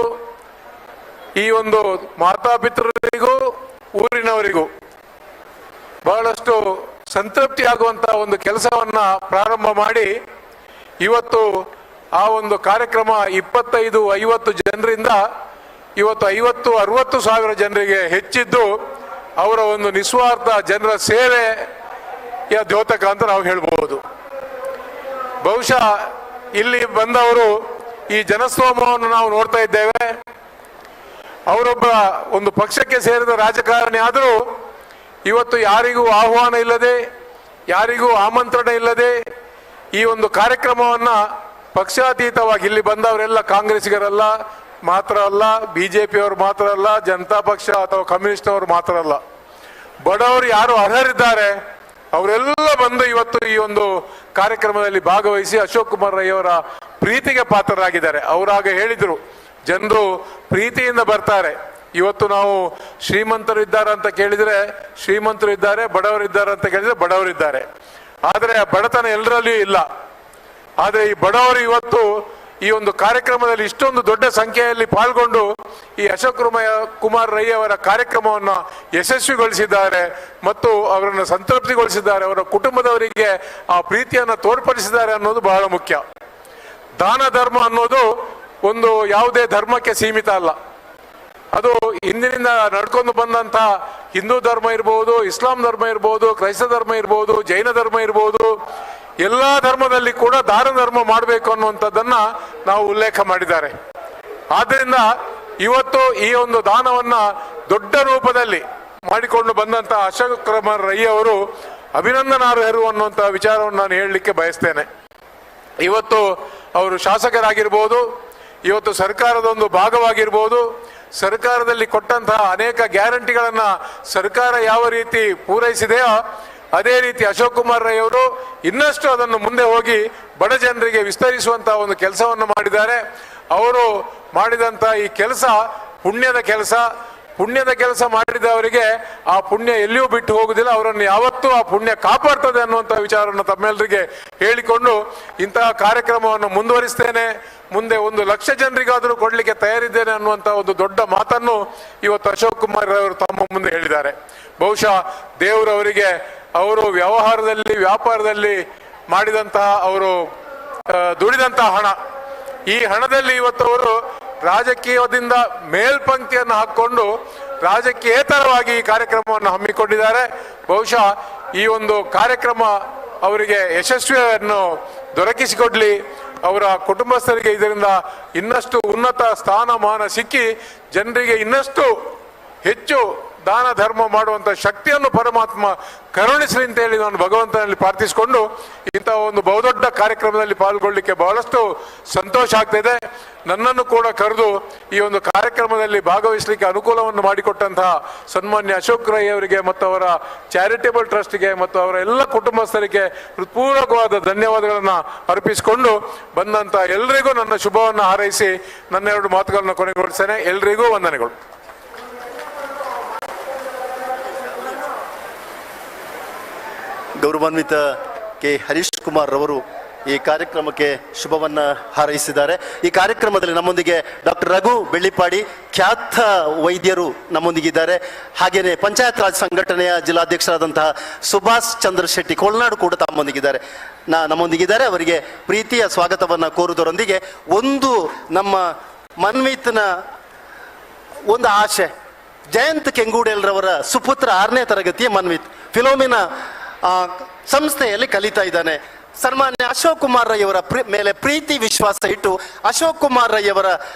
ಈ ಒಂದು ಮಾತಾಪಿತರಿಗೂ ಊರಿನವರಿಗೂ ಬಹಳಷ್ಟು ಸಂತೃಪ್ತಿ ಆಗುವಂತಹ ಒಂದು ಕೆಲಸವನ್ನ ಪ್ರಾರಂಭ ಮಾಡಿ ಇವತ್ತು ಆ ಒಂದು ಕಾರ್ಯಕ್ರಮ 25-50 ಜನರಿಂದ ಇವತ್ತು 50-60 ಸಾವಿರ ಜನರಿಗೆ ಹೆಚ್ಚಿದ್ದು ಅವರ ಒಂದು ನಿಸ್ವಾರ್ಥ ಜನರ ಸೇವೆಯ ದ್ಯೋತಕ ಅಂತ ನಾವು ಹೇಳ್ಬೋದು. ಬಹುಶಃ ಇಲ್ಲಿ ಬಂದವರು ಈ ಜನಸ್ತೋಮವನ್ನು ನಾವು ನೋಡ್ತಾ ಇದ್ದೇವೆ. ಅವರೊಬ್ಬ ಒಂದು ಪಕ್ಷಕ್ಕೆ ಸೇರಿದ ರಾಜಕಾರಣಿ ಆದರೂ ಇವತ್ತು ಯಾರಿಗೂ ಆಹ್ವಾನ ಇಲ್ಲದೆ, ಯಾರಿಗೂ ಆಮಂತ್ರಣ ಇಲ್ಲದೆ ಈ ಒಂದು ಕಾರ್ಯಕ್ರಮವನ್ನ ಪಕ್ಷಾತೀತವಾಗಿ ಇಲ್ಲಿ ಬಂದವರೆಲ್ಲ ಕಾಂಗ್ರೆಸ್ಸಿಗರಲ್ಲ ಮಾತ್ರ ಅಲ್ಲ, ಬಿಜೆಪಿ ಅವರು ಮಾತ್ರ ಅಲ್ಲ, ಜನತಾ ಪಕ್ಷ ಅಥವಾ ಕಮ್ಯುನಿಸ್ಟ್ ಅವರು ಮಾತ್ರ ಅಲ್ಲ, ಬಡವರು ಯಾರು ಅರ್ಹರಿದ್ದಾರೆ ಅವರೆಲ್ಲ ಬಂದು ಇವತ್ತು ಈ ಒಂದು ಕಾರ್ಯಕ್ರಮದಲ್ಲಿ ಭಾಗವಹಿಸಿ ಅಶೋಕ್ ಕುಮಾರ್ ರೈ ಅವರ ಪ್ರೀತಿಗೆ ಪಾತ್ರರಾಗಿದ್ದಾರೆ. ಅವರಾಗ ಹೇಳಿದ್ರು, ಜನರು ಪ್ರೀತಿಯಿಂದ ಬರ್ತಾರೆ. ಇವತ್ತು ನಾವು ಶ್ರೀಮಂತರು ಇದ್ದಾರೆ ಅಂತ ಕೇಳಿದ್ರೆ ಶ್ರೀಮಂತರು ಇದ್ದಾರೆ, ಬಡವರು ಇದ್ದಾರೆ ಅಂತ ಕೇಳಿದ್ರೆ ಬಡವರಿದ್ದಾರೆ. ಆದರೆ ಆ ಬಡತನ ಎಲ್ಲರಲ್ಲಿಯೂ ಇಲ್ಲ. ಆದರೆ ಈ ಬಡವರು ಇವತ್ತು ಈ ಒಂದು ಕಾರ್ಯಕ್ರಮದಲ್ಲಿ ಇಷ್ಟೊಂದು ದೊಡ್ಡ ಸಂಖ್ಯೆಯಲ್ಲಿ ಪಾಲ್ಗೊಂಡು ಈ ಅಶೋಕ್ ಕುಮಾರ್ ರೈ ಅವರ ಕಾರ್ಯಕ್ರಮವನ್ನು ಯಶಸ್ವಿಗೊಳಿಸಿದ್ದಾರೆ ಮತ್ತು ಅವರನ್ನು ಸಂತೃಪ್ತಿಗೊಳಿಸಿದ್ದಾರೆ. ಅವರ ಕುಟುಂಬದವರಿಗೆ ಆ ಪ್ರೀತಿಯನ್ನು ತೋರ್ಪಡಿಸಿದ್ದಾರೆ ಅನ್ನೋದು ಬಹಳ ಮುಖ್ಯ. ದಾನ ಧರ್ಮ ಅನ್ನೋದು ಒಂದು ಯಾವುದೇ ಧರ್ಮಕ್ಕೆ ಸೀಮಿತ ಅಲ್ಲ. ಅದು ಹಿಂದಿನಿಂದ ನಡ್ಕೊಂಡು ಬಂದಂತ ಹಿಂದೂ ಧರ್ಮ ಇರ್ಬೋದು, ಇಸ್ಲಾಂ ಧರ್ಮ ಇರ್ಬೋದು, ಕ್ರೈಸ್ತ ಧರ್ಮ ಇರ್ಬೋದು, ಜೈನ ಧರ್ಮ ಇರ್ಬೋದು, ಎಲ್ಲಾ ಧರ್ಮದಲ್ಲಿ ಕೂಡ ದಾನ ಧರ್ಮ ಮಾಡಬೇಕು ಅನ್ನುವಂಥದ್ದನ್ನ ನಾವು ಉಲ್ಲೇಖ ಮಾಡಿದ್ದಾರೆ. ಆದ್ರಿಂದ ಇವತ್ತು ಈ ಒಂದು ದಾನವನ್ನ ದೊಡ್ಡ ರೂಪದಲ್ಲಿ ಮಾಡಿಕೊಂಡು ಬಂದಂತ ಅಶೋಕ್ ಕುಮಾರ್ ರೈ ಅವರು ಅಭಿನಂದನಾರ್ಹರು ಅನ್ನುವಂಥ ವಿಚಾರವನ್ನು ನಾನು ಹೇಳಲಿಕ್ಕೆ ಬಯಸ್ತೇನೆ. ಇವತ್ತು ಅವರು ಶಾಸಕರಾಗಿರ್ಬೋದು, ಇವತ್ತು ಸರ್ಕಾರದ ಒಂದು ಭಾಗವಾಗಿರ್ಬೋದು, ಸರ್ಕಾರದಲ್ಲಿ ಕೊಟ್ಟಂತಹ ಅನೇಕ ಗ್ಯಾರಂಟಿಗಳನ್ನ ಸರ್ಕಾರ ಯಾವ ರೀತಿ ಪೂರೈಸಿದೆಯೋ ಅದೇ ರೀತಿ ಅಶೋಕ್ ಕುಮಾರ್ ರೈ ಅವರು ಇನ್ನಷ್ಟು ಅದನ್ನು ಮುಂದೆ ಹೋಗಿ ಬಡ ಜನರಿಗೆ ವಿಸ್ತರಿಸುವಂತಹ ಒಂದು ಕೆಲಸವನ್ನು ಮಾಡಿದ್ದಾರೆ. ಅವರು ಮಾಡಿದಂತ ಈ ಕೆಲಸ ಪುಣ್ಯದ ಕೆಲಸ. ಪುಣ್ಯದ ಕೆಲಸ ಮಾಡಿದವರಿಗೆ ಆ ಪುಣ್ಯ ಎಲ್ಲಿಯೂ ಬಿಟ್ಟು ಹೋಗುದಿಲ್ಲ, ಅವರನ್ನು ಯಾವತ್ತೂ ಆ ಪುಣ್ಯ ಕಾಪಾಡ್ತದೆ ಅನ್ನುವಂಥ ವಿಚಾರವನ್ನು ತಮ್ಮೆಲ್ಲರಿಗೆ ಹೇಳಿಕೊಂಡು ಇಂತಹ ಕಾರ್ಯಕ್ರಮವನ್ನು ಮುಂದುವರಿಸ್ತೇನೆ. ಮುಂದೆ 1,00,000 ಜನರಿಗಾದರೂ ಕೊಡಲಿಕ್ಕೆ ತಯಾರಿದ್ದೇನೆ ಅನ್ನುವಂಥ ಒಂದು ದೊಡ್ಡ ಮಾತನ್ನು ಇವತ್ತು ಅಶೋಕ್ ಕುಮಾರ್ ಅವರು ತಮ್ಮ ಮುಂದೆ ಹೇಳಿದ್ದಾರೆ. ಬಹುಶಃ ದೇವರವರಿಗೆ ಅವರು ವ್ಯವಹಾರದಲ್ಲಿ ವ್ಯಾಪಾರದಲ್ಲಿ ಮಾಡಿದಂತಹ ಅವರು ದುಡಿದಂತಹ ಹಣ, ಈ ಹಣದಲ್ಲಿ ಇವತ್ತು ಅವರು ರಾಜಕೀಯದಿಂದ ಮೇಲ್ಪಂಕ್ತಿಯನ್ನು ಹಾಕಿಕೊಂಡು ರಾಜಕೀಯೇತರವಾಗಿ ಈ ಕಾರ್ಯಕ್ರಮವನ್ನು ಹಮ್ಮಿಕೊಂಡಿದ್ದಾರೆ. ಬಹುಶಃ ಈ ಒಂದು ಕಾರ್ಯಕ್ರಮ ಅವರಿಗೆ ಯಶಸ್ವಿಯನ್ನು ದೊರಕಿಸಿಕೊಡ್ಲಿ, ಅವರ ಕುಟುಂಬಸ್ಥರಿಗೆ ಇದರಿಂದ ಇನ್ನಷ್ಟು ಉನ್ನತ ಸ್ಥಾನಮಾನ ಸಿಕ್ಕಿ ಜನರಿಗೆ ಇನ್ನಷ್ಟು ಹೆಚ್ಚು ದಾನ ಧರ್ಮ ಮಾಡುವಂತ ಶಕ್ತಿಯನ್ನು ಪರಮಾತ್ಮ ಕರುಣಿಸಲಿ ಅಂತ ಹೇಳಿ ನಾನು ಭಗವಂತನಲ್ಲಿ ಪ್ರಾರ್ಥಿಸಿಕೊಂಡು ಇಂತಹ ಒಂದು ಬಹುದೊಡ್ಡ ಕಾರ್ಯಕ್ರಮದಲ್ಲಿ ಪಾಲ್ಗೊಳ್ಳಿಕ್ಕೆ ಬಹಳಷ್ಟು ಸಂತೋಷ ಆಗ್ತಿದೆ. ನನ್ನನ್ನು ಕೂಡ ಕರೆದು ಈ ಒಂದು ಕಾರ್ಯಕ್ರಮದಲ್ಲಿ ಭಾಗವಹಿಸಲಿಕ್ಕೆ ಅನುಕೂಲವನ್ನು ಮಾಡಿಕೊಟ್ಟಂತಹ ಸನ್ಮಾನ್ಯ ಅಶೋಕ್ ರೈ ಅವರಿಗೆ ಮತ್ತು ಅವರ ಚಾರಿಟೇಬಲ್ ಟ್ರಸ್ಟ್ಗೆ ಮತ್ತು ಅವರ ಎಲ್ಲ ಕುಟುಂಬಸ್ಥರಿಗೆ ಹೃತ್ಪೂರ್ವಕವಾದ ಧನ್ಯವಾದಗಳನ್ನು ಅರ್ಪಿಸಿಕೊಂಡು ಬಂದಂತ ಎಲ್ರಿಗೂ ನನ್ನ ಶುಭವನ್ನು ಹಾರೈಸಿ ನನ್ನ 2 ಮಾತುಗಳನ್ನು ಕೊನೆಗೊಳಿಸ್ತೇನೆ. ಎಲ್ರಿಗೂ ವಂದನೆಗಳು. ಗೌರವಾನ್ವಿತ ಕೆ ಹರೀಶ್ ಕುಮಾರ್ ರವರು ಈ ಕಾರ್ಯಕ್ರಮಕ್ಕೆ ಶುಭವನ್ನ ಹಾರೈಸಿದ್ದಾರೆ. ಈ ಕಾರ್ಯಕ್ರಮದಲ್ಲಿ ನಮ್ಮೊಂದಿಗೆ ಡಾಕ್ಟರ್ ರಘು ಬೆಳ್ಳಿಪಾಡಿ ಖ್ಯಾತ ವೈದ್ಯರು ನಮ್ಮೊಂದಿಗಿದ್ದಾರೆ. ಹಾಗೇನೆ ಪಂಚಾಯತ್ ರಾಜ್ ಸಂಘಟನೆಯ ಜಿಲ್ಲಾಧ್ಯಕ್ಷರಾದಂತಹ ಸುಭಾಷ್ ಚಂದ್ರ ಶೆಟ್ಟಿ ಕೋಲ್ನಾಡು ಕೂಡ ತಮ್ಮೊಂದಿಗಿದ್ದಾರೆ ನಮ್ಮೊಂದಿಗಿದ್ದಾರೆ. ಅವರಿಗೆ ಪ್ರೀತಿಯ ಸ್ವಾಗತವನ್ನ ಕೋರುವುದರೊಂದಿಗೆ ಒಂದು ನಮ್ಮ ಮನ್ವಿತ್ನ ಒಂದು ಆಶೆ, ಜಯಂತ್ ಕೆಂಗೂಡೆಲ್ರವರ ಸುಪುತ್ರ 6ನೇ ತರಗತಿಯ ಮನ್ವಿತ್ ಫಿಲೋಮಿನಾ ಸಂಸ್ಥೆಯಲ್ಲಿ ಕಲಿತಾ ಇದ್ದಾನೆ. ಸನ್ಮಾನ್ಯ ಅಶೋಕ್ ಕುಮಾರ್ ರೈ ಅವರ ಮೇಲೆ ಪ್ರೀತಿ ವಿಶ್ವಾಸ ಇಟ್ಟು ಅಶೋಕ್ ಕುಮಾರ್ ರೈ ಅವರ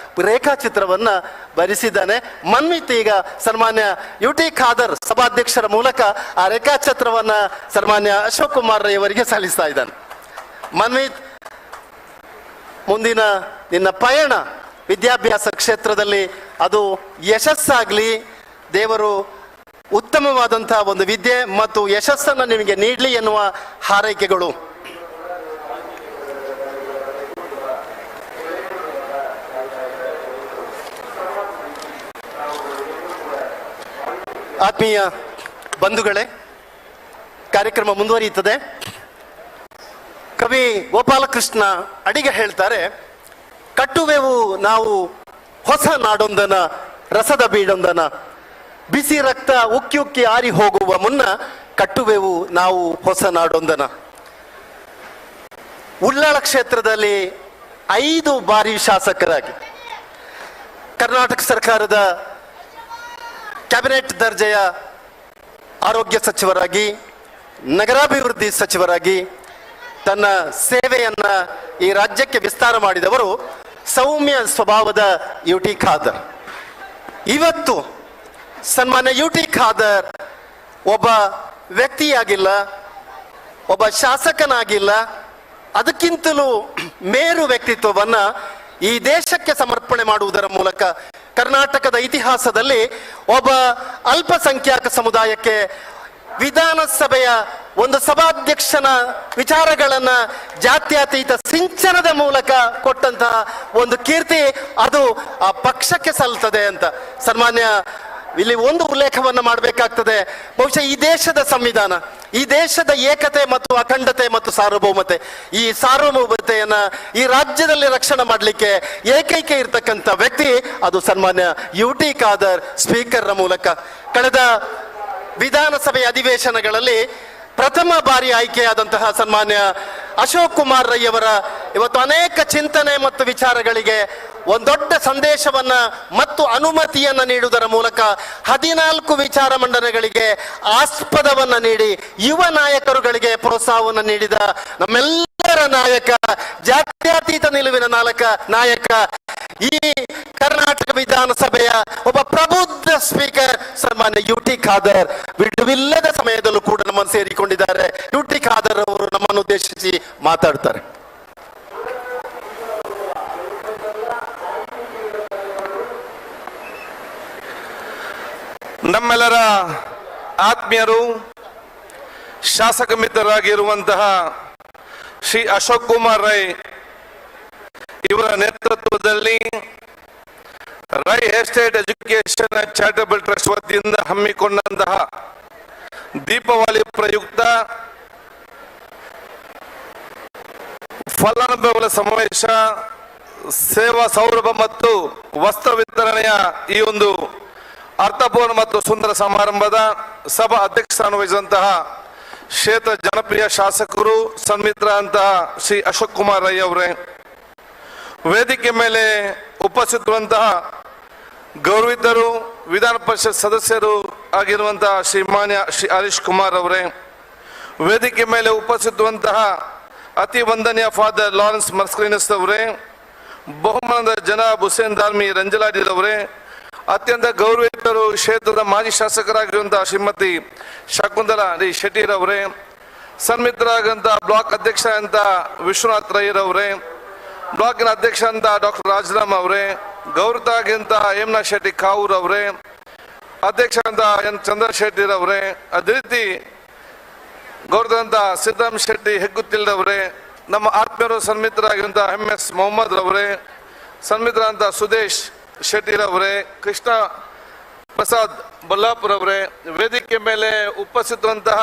ರೇಖಾಚಿತ್ರವನ್ನ ಬರೆಸಿದ್ದಾನೆ. ಮನ್ವಿತ್ ಈಗ ಸನ್ಮಾನ್ಯ UT ಖಾದರ್ ಸಭಾಧ್ಯಕ್ಷರ ಮೂಲಕ ಆ ರೇಖಾಚಿತ್ರವನ್ನ ಸನ್ಮಾನ್ಯ ಅಶೋಕ್ ಕುಮಾರ್ ರೈ ಅವರಿಗೆ ಸಲ್ಲಿಸ್ತಾ ಇದ್ದಾನೆ. ಮನ್ವಿತ್, ಮುಂದಿನ ನಿನ್ನ ಪಯಣ ವಿದ್ಯಾಭ್ಯಾಸ ಕ್ಷೇತ್ರದಲ್ಲಿ ಅದು ಯಶಸ್ಸಾಗ್ಲಿ, ದೇವರು ಉತ್ತಮವಾದಂತಹ ಒಂದು ವಿದ್ಯೆ ಮತ್ತು ಯಶಸ್ಸನ್ನು ನಿಮಗೆ ನೀಡಲಿ ಎನ್ನುವ ಹಾರೈಕೆಗಳು. ಆತ್ಮೀಯ ಬಂಧುಗಳೇ, ಕಾರ್ಯಕ್ರಮ ಮುಂದುವರಿಯುತ್ತದೆ. ಕವಿ ಗೋಪಾಲಕೃಷ್ಣ ಅಡಿಗ ಹೇಳ್ತಾರೆ, ಕಟ್ಟುವೆವು ನಾವು ಹೊಸ ನಾಡೊಂದನ ರಸದ ಬೀಡೊಂದನ, ಬಿಸಿ ರಕ್ತ ಉಕ್ಕಿ ಉಕ್ಕಿ ಆರಿ ಹೋಗುವ ಮುನ್ನ ಕಟ್ಟುವೆವು ನಾವು ಹೊಸ ನಾಡೊಂದನ. ಉಳ್ಳಾಳ ಕ್ಷೇತ್ರದಲ್ಲಿ 5 ಬಾರಿ ಶಾಸಕರಾಗಿ, ಕರ್ನಾಟಕ ಸರ್ಕಾರದ ಕ್ಯಾಬಿನೆಟ್ ದರ್ಜೆಯ ಆರೋಗ್ಯ ಸಚಿವರಾಗಿ, ನಗರಾಭಿವೃದ್ಧಿ ಸಚಿವರಾಗಿ, ತನ್ನ ಸೇವೆಯನ್ನ ಈ ರಾಜ್ಯಕ್ಕೆ ವಿಸ್ತಾರ ಮಾಡಿದವರು ಸೌಮ್ಯ ಸ್ವಭಾವದ ಯು ಟಿ ಖಾದರ್. ಇವತ್ತು ಸನ್ಮಾನ್ಯ ಯು ಟಿ ಖಾದರ್ ಒಬ್ಬ ವ್ಯಕ್ತಿಯಾಗಿಲ್ಲ, ಒಬ್ಬ ಶಾಸಕನಾಗಿಲ್ಲ, ಅದಕ್ಕಿಂತಲೂ ಮೇರು ವ್ಯಕ್ತಿತ್ವವನ್ನ ಈ ದೇಶಕ್ಕೆ ಸಮರ್ಪಣೆ ಮಾಡುವುದರ ಮೂಲಕ ಕರ್ನಾಟಕದ ಇತಿಹಾಸದಲ್ಲಿ ಒಬ್ಬ ಅಲ್ಪಸಂಖ್ಯಾತ ಸಮುದಾಯಕ್ಕೆ ವಿಧಾನಸಭೆಯ ಒಂದು ಸಭಾಧ್ಯಕ್ಷನ ವಿಚಾರಗಳನ್ನ ಜಾತ್ಯತೀತ ಸಿಂಚನದ ಮೂಲಕ ಕೊಟ್ಟಂತಹ ಒಂದು ಕೀರ್ತಿ ಅದು ಆ ಪಕ್ಷಕ್ಕೆ ಸಲ್ತದೆ ಅಂತ ಸನ್ಮಾನ್ಯ ಇಲ್ಲಿ ಒಂದು ಉಲ್ಲೇಖವನ್ನು ಮಾಡಬೇಕಾಗ್ತದೆ. ಬಹುಶಃ ಈ ದೇಶದ ಸಂವಿಧಾನ, ಈ ದೇಶದ ಏಕತೆ ಮತ್ತು ಅಖಂಡತೆ ಮತ್ತು ಸಾರ್ವಭೌಮತೆ, ಈ ಸಾರ್ವಭೌಮತೆಯನ್ನ ಈ ರಾಜ್ಯದಲ್ಲಿ ರಕ್ಷಣೆ ಮಾಡಲಿಕ್ಕೆ ಏಕೈಕ ಇರ್ತಕ್ಕಂಥ ವ್ಯಕ್ತಿ ಅದು ಸನ್ಮಾನ್ಯ ಯು ಟಿ ಖಾದರ್ ಸ್ಪೀಕರ್ನ ಮೂಲಕ. ಕಳೆದ ವಿಧಾನಸಭೆ ಅಧಿವೇಶನಗಳಲ್ಲಿ ಪ್ರಥಮ ಬಾರಿ ಆಯ್ಕೆಯಾದಂತಹ ಸನ್ಮಾನ್ಯ ಅಶೋಕ್ ಕುಮಾರ್ ರೈ ಅವರ ಇವತ್ತು ಅನೇಕ ಚಿಂತನೆ ಮತ್ತು ವಿಚಾರಗಳಿಗೆ ಒಂದು ದೊಡ್ಡ ಸಂದೇಶವನ್ನ ಮತ್ತು ಅನುಮತಿಯನ್ನ ನೀಡುವುದರ ಮೂಲಕ 14 ವಿಚಾರ ಮಂಡನೆಗಳಿಗೆ ಆಸ್ಪದವನ್ನ ನೀಡಿ ಯುವ ನಾಯಕರುಗಳಿಗೆ ಪ್ರೋತ್ಸಾಹವನ್ನು ನೀಡಿದ ನಮ್ಮೆಲ್ಲರ ನಾಯಕ, ಜಾತ್ಯತೀತ ನಿಲುವಿನ ನಾಯಕ, ಈ ಕರ್ನಾಟಕ ವಿಧಾನಸಭೆಯ ಒಬ್ಬ ಪ್ರಬುದ್ಧ ಸ್ಪೀಕರ್ ಸನ್ಮಾನ್ಯ ಯು ಟಿ ಖಾದರ್ ಬಿಡುವಿಲ್ಲದ ಸಮಯದಲ್ಲೂ ಕೂಡ ನಮ್ಮನ್ನು ಸೇರಿಕೊಂಡಿದ್ದಾರೆ. ಯು ಟಿ ಖಾದರ್ ಅವರು ನಮ್ಮನ್ನು ಉದ್ದೇಶಿಸಿ ಮಾತಾಡ್ತಾರೆ. ನಮ್ಮೆಲ್ಲರ ಆತ್ಮೀಯರು, ಶಾಸಕ ಮಿತ್ರರಾಗಿರುವಂತಹ ಶ್ರೀ ಅಶೋಕ್ ಕುಮಾರ್ ರೈ ಇವರ ನೇತೃತ್ವದಲ್ಲಿ Rai estate education and charitable trust ವತಿಯಿಂದ ಹಮ್ಮಿಕೊಂಡಂತಹ ದೀಪಾವಳಿ ಪ್ರಯುಕ್ತ ಫಲಾನುಭವಿಗಳ ಸಮಾವೇಶ, ಸೇವಾ ಸೌರಭ ಮತ್ತು ವಸ್ತ್ರ ವಿತರಣೆಯ ಈ ಒಂದು ಅರ್ಥಪೂರ್ಣ ಮತ್ತು ಸುಂದರ ಸಮಾರಂಭದ ಸಭಾ ಅಧ್ಯಕ್ಷ ವಹಿಸಿದಂತಹ ಕ್ಷೇತ್ರ ಜನಪ್ರಿಯ ಶಾಸಕರು ಸನ್ಮಿತ್ರ ಅಂತಹ ಶ್ರೀ ಅಶೋಕ್ ಕುಮಾರ್ ರೈ ಅವರೇ, ವೇದಿಕೆ ಮೇಲೆ ಉಪಸ್ಥಿತರುವಂತಹ ಗೌರವಿತರು, ವಿಧಾನ ಪರಿಷತ್ ಸದಸ್ಯರು ಆಗಿರುವಂತಹ ಶ್ರೀಮಾನ್ಯ ಶ್ರೀ ಹರೀಶ್ ಕುಮಾರ್ ಅವರೇ, ವೇದಿಕೆ ಮೇಲೆ ಉಪಸ್ಥಿತರುವಂತಹ ಅತಿ ವಂದನೀಯ ಫಾದರ್ ಲಾರೆನ್ಸ್ ಮರ್ಸ್ಕ್ರೀನಸ್ ಅವರೇ, ಬಹುಮಾನದ ಜನಾಬ್ ಹುಸೇನ್ ದಾರ್ಮಿ ರಂಜಲಾಡಿರವರೇ, ಅತ್ಯಂತ ಗೌರವಿತರು ಕ್ಷೇತ್ರದ ಮಾಜಿ ಶಾಸಕರಾಗಿರುವಂತಹ ಶ್ರೀಮತಿ ಶಕುಂತಲಾ ಶೆಟ್ಟಿರವರೇ, ಸನ್ಮಿತ್ರರಾಗಿರುವಂತಹ ಬ್ಲಾಕ್ ಅಧ್ಯಕ್ಷ ಅಂತ ವಿಶ್ವನಾಥ್ ರೈರವರೇ, ಬ್ಲಾಕಿನ ಅಧ್ಯಕ್ಷ ಅಂತ ಡಾಕ್ಟರ್ ರಾಜರಾಮ್ ಅವರೇ, ಗೌರವ ಆಗಿರುವಂತಹ ಹೇಮನಾಥ್ ಶೆಟ್ಟಿ ಕಾವೂರ್ ಅವರೇ, ಅಧ್ಯಕ್ಷ ಅಂತ ಎನ್ ಚಂದ್ರ ಶೆಟ್ಟಿರವರೇ, ಅದೇ ರೀತಿ ಗೌರವಂತ ಸಿದ್ದರಾಮ್ ಶೆಟ್ಟಿ ಹೆಗ್ಗುತ್ತಿಲ್ದವರೇ, ನಮ್ಮ ಆತ್ಮೀಯರು ಸನ್ಮಿತ್ರರಾಗಿರುವಂತಹ ಎಂ ಎಸ್ ಮೊಹಮ್ಮದ್ ರವರೇ, ಸನ್ಮಿತ್ರ ಅಂತ ಸುದೇಶ್ ಶೆಟ್ಟಿರವರೇ, ಕೃಷ್ಣ ಪ್ರಸಾದ್ ಬಲ್ಲಾಪುರ್ ಅವರೇ, ವೇದಿಕೆ ಮೇಲೆ ಉಪಸ್ಥಿತವಂತಹ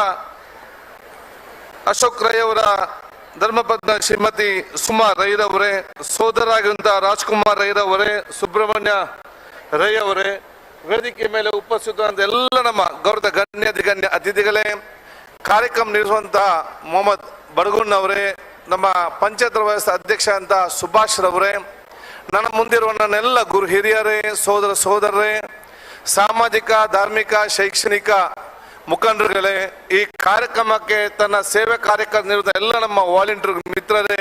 ಅಶೋಕ್ ರೈ ಅವರ ಧರ್ಮಪತ್ನ ಶ್ರೀಮತಿ ಸುಮಾ ರೈರವರೇ, ಸೋದರಾಗಿರುವಂತಹ ರಾಜ್ಕುಮಾರ್ ರೈರವರೇ, ಸುಬ್ರಹ್ಮಣ್ಯ ರೈ ಅವರೇ, ವೇದಿಕೆ ಮೇಲೆ ಉಪಸ್ಥಿತವಂತ ಎಲ್ಲ ನಮ್ಮ ಗೌರವ ಗಣ್ಯ ಅತಿಥಿಗಳೇ, ಕಾರ್ಯಕ್ರಮ ನಿರ್ವಹಿಸುವಂತಹ ಮೊಹಮ್ಮದ್ ಬಡಗುಣ್ ಅವರೇ, ನಮ್ಮ ಪಂಚಾಯತ್ ವ್ಯವಸ್ಥೆ ಅಧ್ಯಕ್ಷ ಅಂತ ಸುಭಾಷ್ ರವರೇ, ನನ್ನ ಮುಂದಿರುವ ನನ್ನೆಲ್ಲ ಗುರು ಹಿರಿಯರೇ, ಸೋದರರೇ, ಸಾಮಾಜಿಕ, ಧಾರ್ಮಿಕ, ಶೈಕ್ಷಣಿಕ ಮುಖಂಡರುಗಳೇ, ಈ ಕಾರ್ಯಕ್ರಮಕ್ಕೆ ತನ್ನ ಸೇವೆ ಕಾರ್ಯಕ್ರಮ ನೀಡಿದ ಎಲ್ಲ ನಮ್ಮ ವಾಲಂಟಿಯರ್ ಮಿತ್ರರೇ,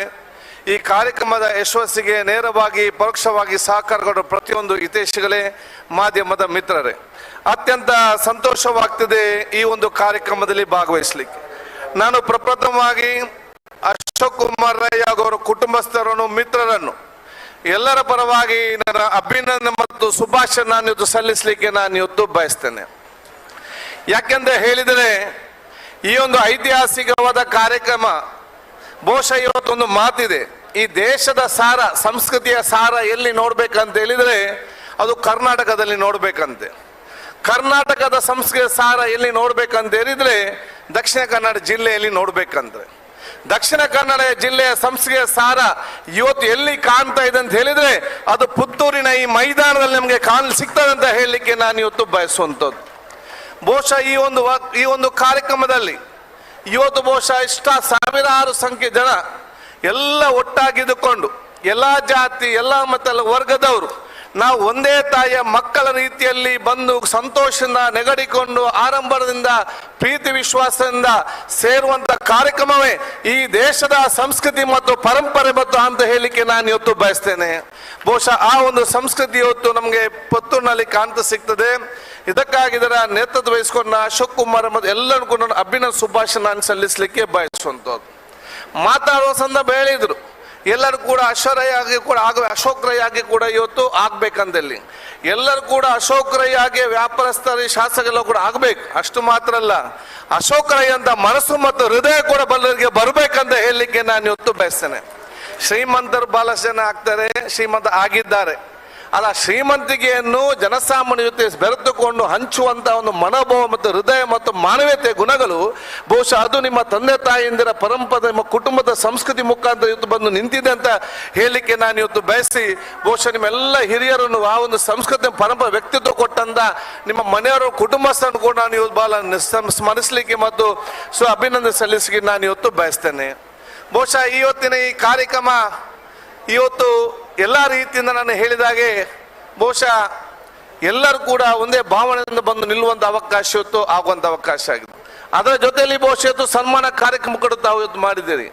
ಈ ಕಾರ್ಯಕ್ರಮದ ಯಶಸ್ಸಿಗೆ ನೇರವಾಗಿ ಪರೋಕ್ಷವಾಗಿ ಸಹಕಾರ ಕೊಡುವ ಪ್ರತಿಯೊಂದು ಹಿತೈಷಿಗಳೇ, ಮಾಧ್ಯಮದ ಮಿತ್ರರೇ, ಅತ್ಯಂತ ಸಂತೋಷವಾಗ್ತಿದೆ ಈ ಒಂದು ಕಾರ್ಯಕ್ರಮದಲ್ಲಿ ಭಾಗವಹಿಸಲಿಕ್ಕೆ. ನಾನು ಪ್ರಪ್ರಥಮವಾಗಿ ಅಶೋಕ್ ಕುಮಾರ್ ರೈ ಹಾಗೂ ಅವರ ಕುಟುಂಬಸ್ಥರನ್ನು, ಮಿತ್ರರನ್ನು ಎಲ್ಲರ ಪರವಾಗಿ ನನ್ನ ಅಭಿನಂದನೆ ಮತ್ತು ಶುಭಾಶಯ ನಾನು ಇವತ್ತು ಸಲ್ಲಿಸಲಿಕ್ಕೆ ನಾನು ಇವತ್ತು ಬಯಸ್ತೇನೆ. ಯಾಕೆಂದ್ರೆ ಹೇಳಿದರೆ ಈ ಒಂದು ಐತಿಹಾಸಿಕವಾದ ಕಾರ್ಯಕ್ರಮ ಬಹುಶಃ ಇವತ್ತೊಂದು ಮಾತಿದೆ, ಈ ದೇಶದ ಸಾರ, ಸಂಸ್ಕೃತಿಯ ಸಾರ ಎಲ್ಲಿ ನೋಡ್ಬೇಕಂತ ಹೇಳಿದರೆ ಅದು ಕರ್ನಾಟಕದಲ್ಲಿ ನೋಡ್ಬೇಕಂತೆ. ಕರ್ನಾಟಕದ ಸಂಸ್ಕೃತಿಯ ಸಾರ ಎಲ್ಲಿ ನೋಡ್ಬೇಕಂತ ಹೇಳಿದ್ರೆ ದಕ್ಷಿಣ ಕನ್ನಡ ಜಿಲ್ಲೆಯಲ್ಲಿ ನೋಡ್ಬೇಕಂದ್ರೆ, ದಕ್ಷಿಣ ಕನ್ನಡ ಜಿಲ್ಲೆಯ ಸಂಸ್ಕೃತಿಯ ಸಾರ ಇವತ್ತು ಎಲ್ಲಿ ಕಾಣ್ತಾ ಇದೆ ಅಂತ ಹೇಳಿದ್ರೆ ಅದು ಪುತ್ತೂರಿನ ಈ ಮೈದಾನದಲ್ಲಿ ನಮಗೆ ಸಿಗ್ತದೆ ಅಂತ ಹೇಳಲಿಕ್ಕೆ ನಾನು ಇವತ್ತು ಬಯಸುವಂಥದ್ದು. ಬಹುಶಃ ಈ ಒಂದು ಕಾರ್ಯಕ್ರಮದಲ್ಲಿ ಇವತ್ತು ಬಹುಶಃ ಸಾವಿರಾರು ಸಂಖ್ಯೆ ಜನ ಎಲ್ಲ ಒಟ್ಟಾಗಿದ್ದುಕೊಂಡು ಎಲ್ಲ ಜಾತಿ, ಎಲ್ಲ ಮತ ವರ್ಗದವರು ನಾವು ಒಂದೇ ತಾಯಿಯ ಮಕ್ಕಳ ರೀತಿಯಲ್ಲಿ ಬಂದು ಸಂತೋಷದಿಂದ ನೆಗಡಿಕೊಂಡು ಆರಂಭದಿಂದ ಪ್ರೀತಿ ವಿಶ್ವಾಸದಿಂದ ಸೇರುವಂತ ಕಾರ್ಯಕ್ರಮವೇ ಈ ದೇಶದ ಸಂಸ್ಕೃತಿ ಮತ್ತು ಪರಂಪರೆ ಮತ್ತು ಅಂತ ಹೇಳಲಿಕ್ಕೆ ನಾನು ಇವತ್ತು ಬಯಸ್ತೇನೆ. ಬಹುಶಃ ಆ ಒಂದು ಸಂಸ್ಕೃತಿ ಇವತ್ತು ನಮಗೆ ಪುತ್ತೂರಿನಲ್ಲಿ ಕಾಣ್ತಾ ಸಿಗ್ತದೆ. ಇದಕ್ಕಾಗಿ ಇದರ ನೇತೃತ್ವ ವಹಿಸಿಕೊಂಡ ಅಶೋಕ್ ಕುಮಾರ್ ಮತ್ತು ಎಲ್ಲರೂ ಕೂಡ ಅಭಿನಂದನೆ ಶುಭಾಶಯ ನಾನು ಸಲ್ಲಿಸಲಿಕ್ಕೆ ಬಯಸುವಂಥದ್ದು. ಮಾತಾಡುವ ಸಂದರ್ಭ ಹೇಳಿದ್ರು ಎಲ್ಲರೂ ಕೂಡ ಅಶ್ವರಯ್ಯಾಗಿ ಕೂಡ ಅಶೋಕ್ ರೈ ಆಗಿ ಕೂಡ ಇವತ್ತು ಆಗ್ಬೇಕಂದಲ್ಲಿ ಎಲ್ಲರೂ ಕೂಡ ಅಶೋಕ್ ರೈ ಆಗಿ ವ್ಯಾಪಾರಸ್ಥರು ಶಾಸಕರೆಲ್ಲ ಕೂಡ ಆಗ್ಬೇಕು. ಅಷ್ಟು ಮಾತ್ರ ಅಲ್ಲ, ಅಶೋಕ್ ರೈ ಅಂತ ಮನಸ್ಸು ಮತ್ತು ಹೃದಯ ಕೂಡ ಬಲ್ಲರಿಗೆ ಬರ್ಬೇಕಂತ ಹೇಳಲಿಕ್ಕೆ ನಾನು ಇವತ್ತು ಬಯಸ್ತೇನೆ. ಶ್ರೀಮಂತರು ಬಹಳಷ್ಟು ಜನ ಆಗ್ತಾರೆ, ಶ್ರೀಮಂತ ಆಗಿದ್ದಾರೆ. ಅಲ್ಲ, ಶ್ರೀಮಂತಿಕೆಯನ್ನು ಜನಸಾಮಾನ್ಯ ಜೊತೆ ಬೆರೆತುಕೊಂಡು ಹಂಚುವಂತ ಒಂದು ಮನೋಭಾವ ಮತ್ತು ಹೃದಯ ಮತ್ತು ಮಾನವೀಯತೆ ಗುಣಗಳು ಬಹುಶಃ ಅದು ನಿಮ್ಮ ತಂದೆ ತಾಯಿಯಿಂದರ ಪರಂಪರೆ ನಿಮ್ಮ ಕುಟುಂಬದ ಸಂಸ್ಕೃತಿ ಮುಖಾಂತರ ಇವತ್ತು ಬಂದು ನಿಂತಿದೆ ಅಂತ ಹೇಳಲಿಕ್ಕೆ ನಾನು ಇವತ್ತು ಬಯಸಿ, ಬಹುಶಃ ನಿಮ್ಮೆಲ್ಲ ಹಿರಿಯರನ್ನು ಆ ಒಂದು ಸಂಸ್ಕೃತಿ ಪರಂಪರೆ ವ್ಯಕ್ತಿತ್ವ ಕೊಟ್ಟಂತ ನಿಮ್ಮ ಮನೆಯವರು ಕುಟುಂಬಸ್ಥರನ್ನು ಕೂಡ ನಾನು ಇವತ್ತು ಬಹಳ ಸ್ಮರಿಸಲಿಕ್ಕೆ ಮತ್ತು ಅಭಿನಂದನೆ ಸಲ್ಲಿಸಲಿಕ್ಕೆ ನಾನು ಇವತ್ತು ಬಯಸ್ತೇನೆ. ಬಹುಶಃ ಇವತ್ತಿನ ಈ ಕಾರ್ಯಕ್ರಮ ಇವತ್ತು ಎಲ್ಲ ರೀತಿಯಿಂದ ನಾನು ಹೇಳಿದಾಗೆ ಬಹುಶಃ ಎಲ್ಲರೂ ಕೂಡ ಒಂದೇ ಭಾವನೆಯಿಂದ ಬಂದು ನಿಲ್ಲುವಂಥ ಅವಕಾಶ ಇವತ್ತು ಆಗುವಂಥ ಅವಕಾಶ ಆಗಿದೆ. ಅದರ ಜೊತೆಯಲ್ಲಿ ಬಹುಶಃ ಇವತ್ತು ಸನ್ಮಾನ ಕಾರ್ಯಕ್ರಮ ಕೂಡ ತಾವು ಇವತ್ತು ಮಾಡಿದ್ದೀರಿ.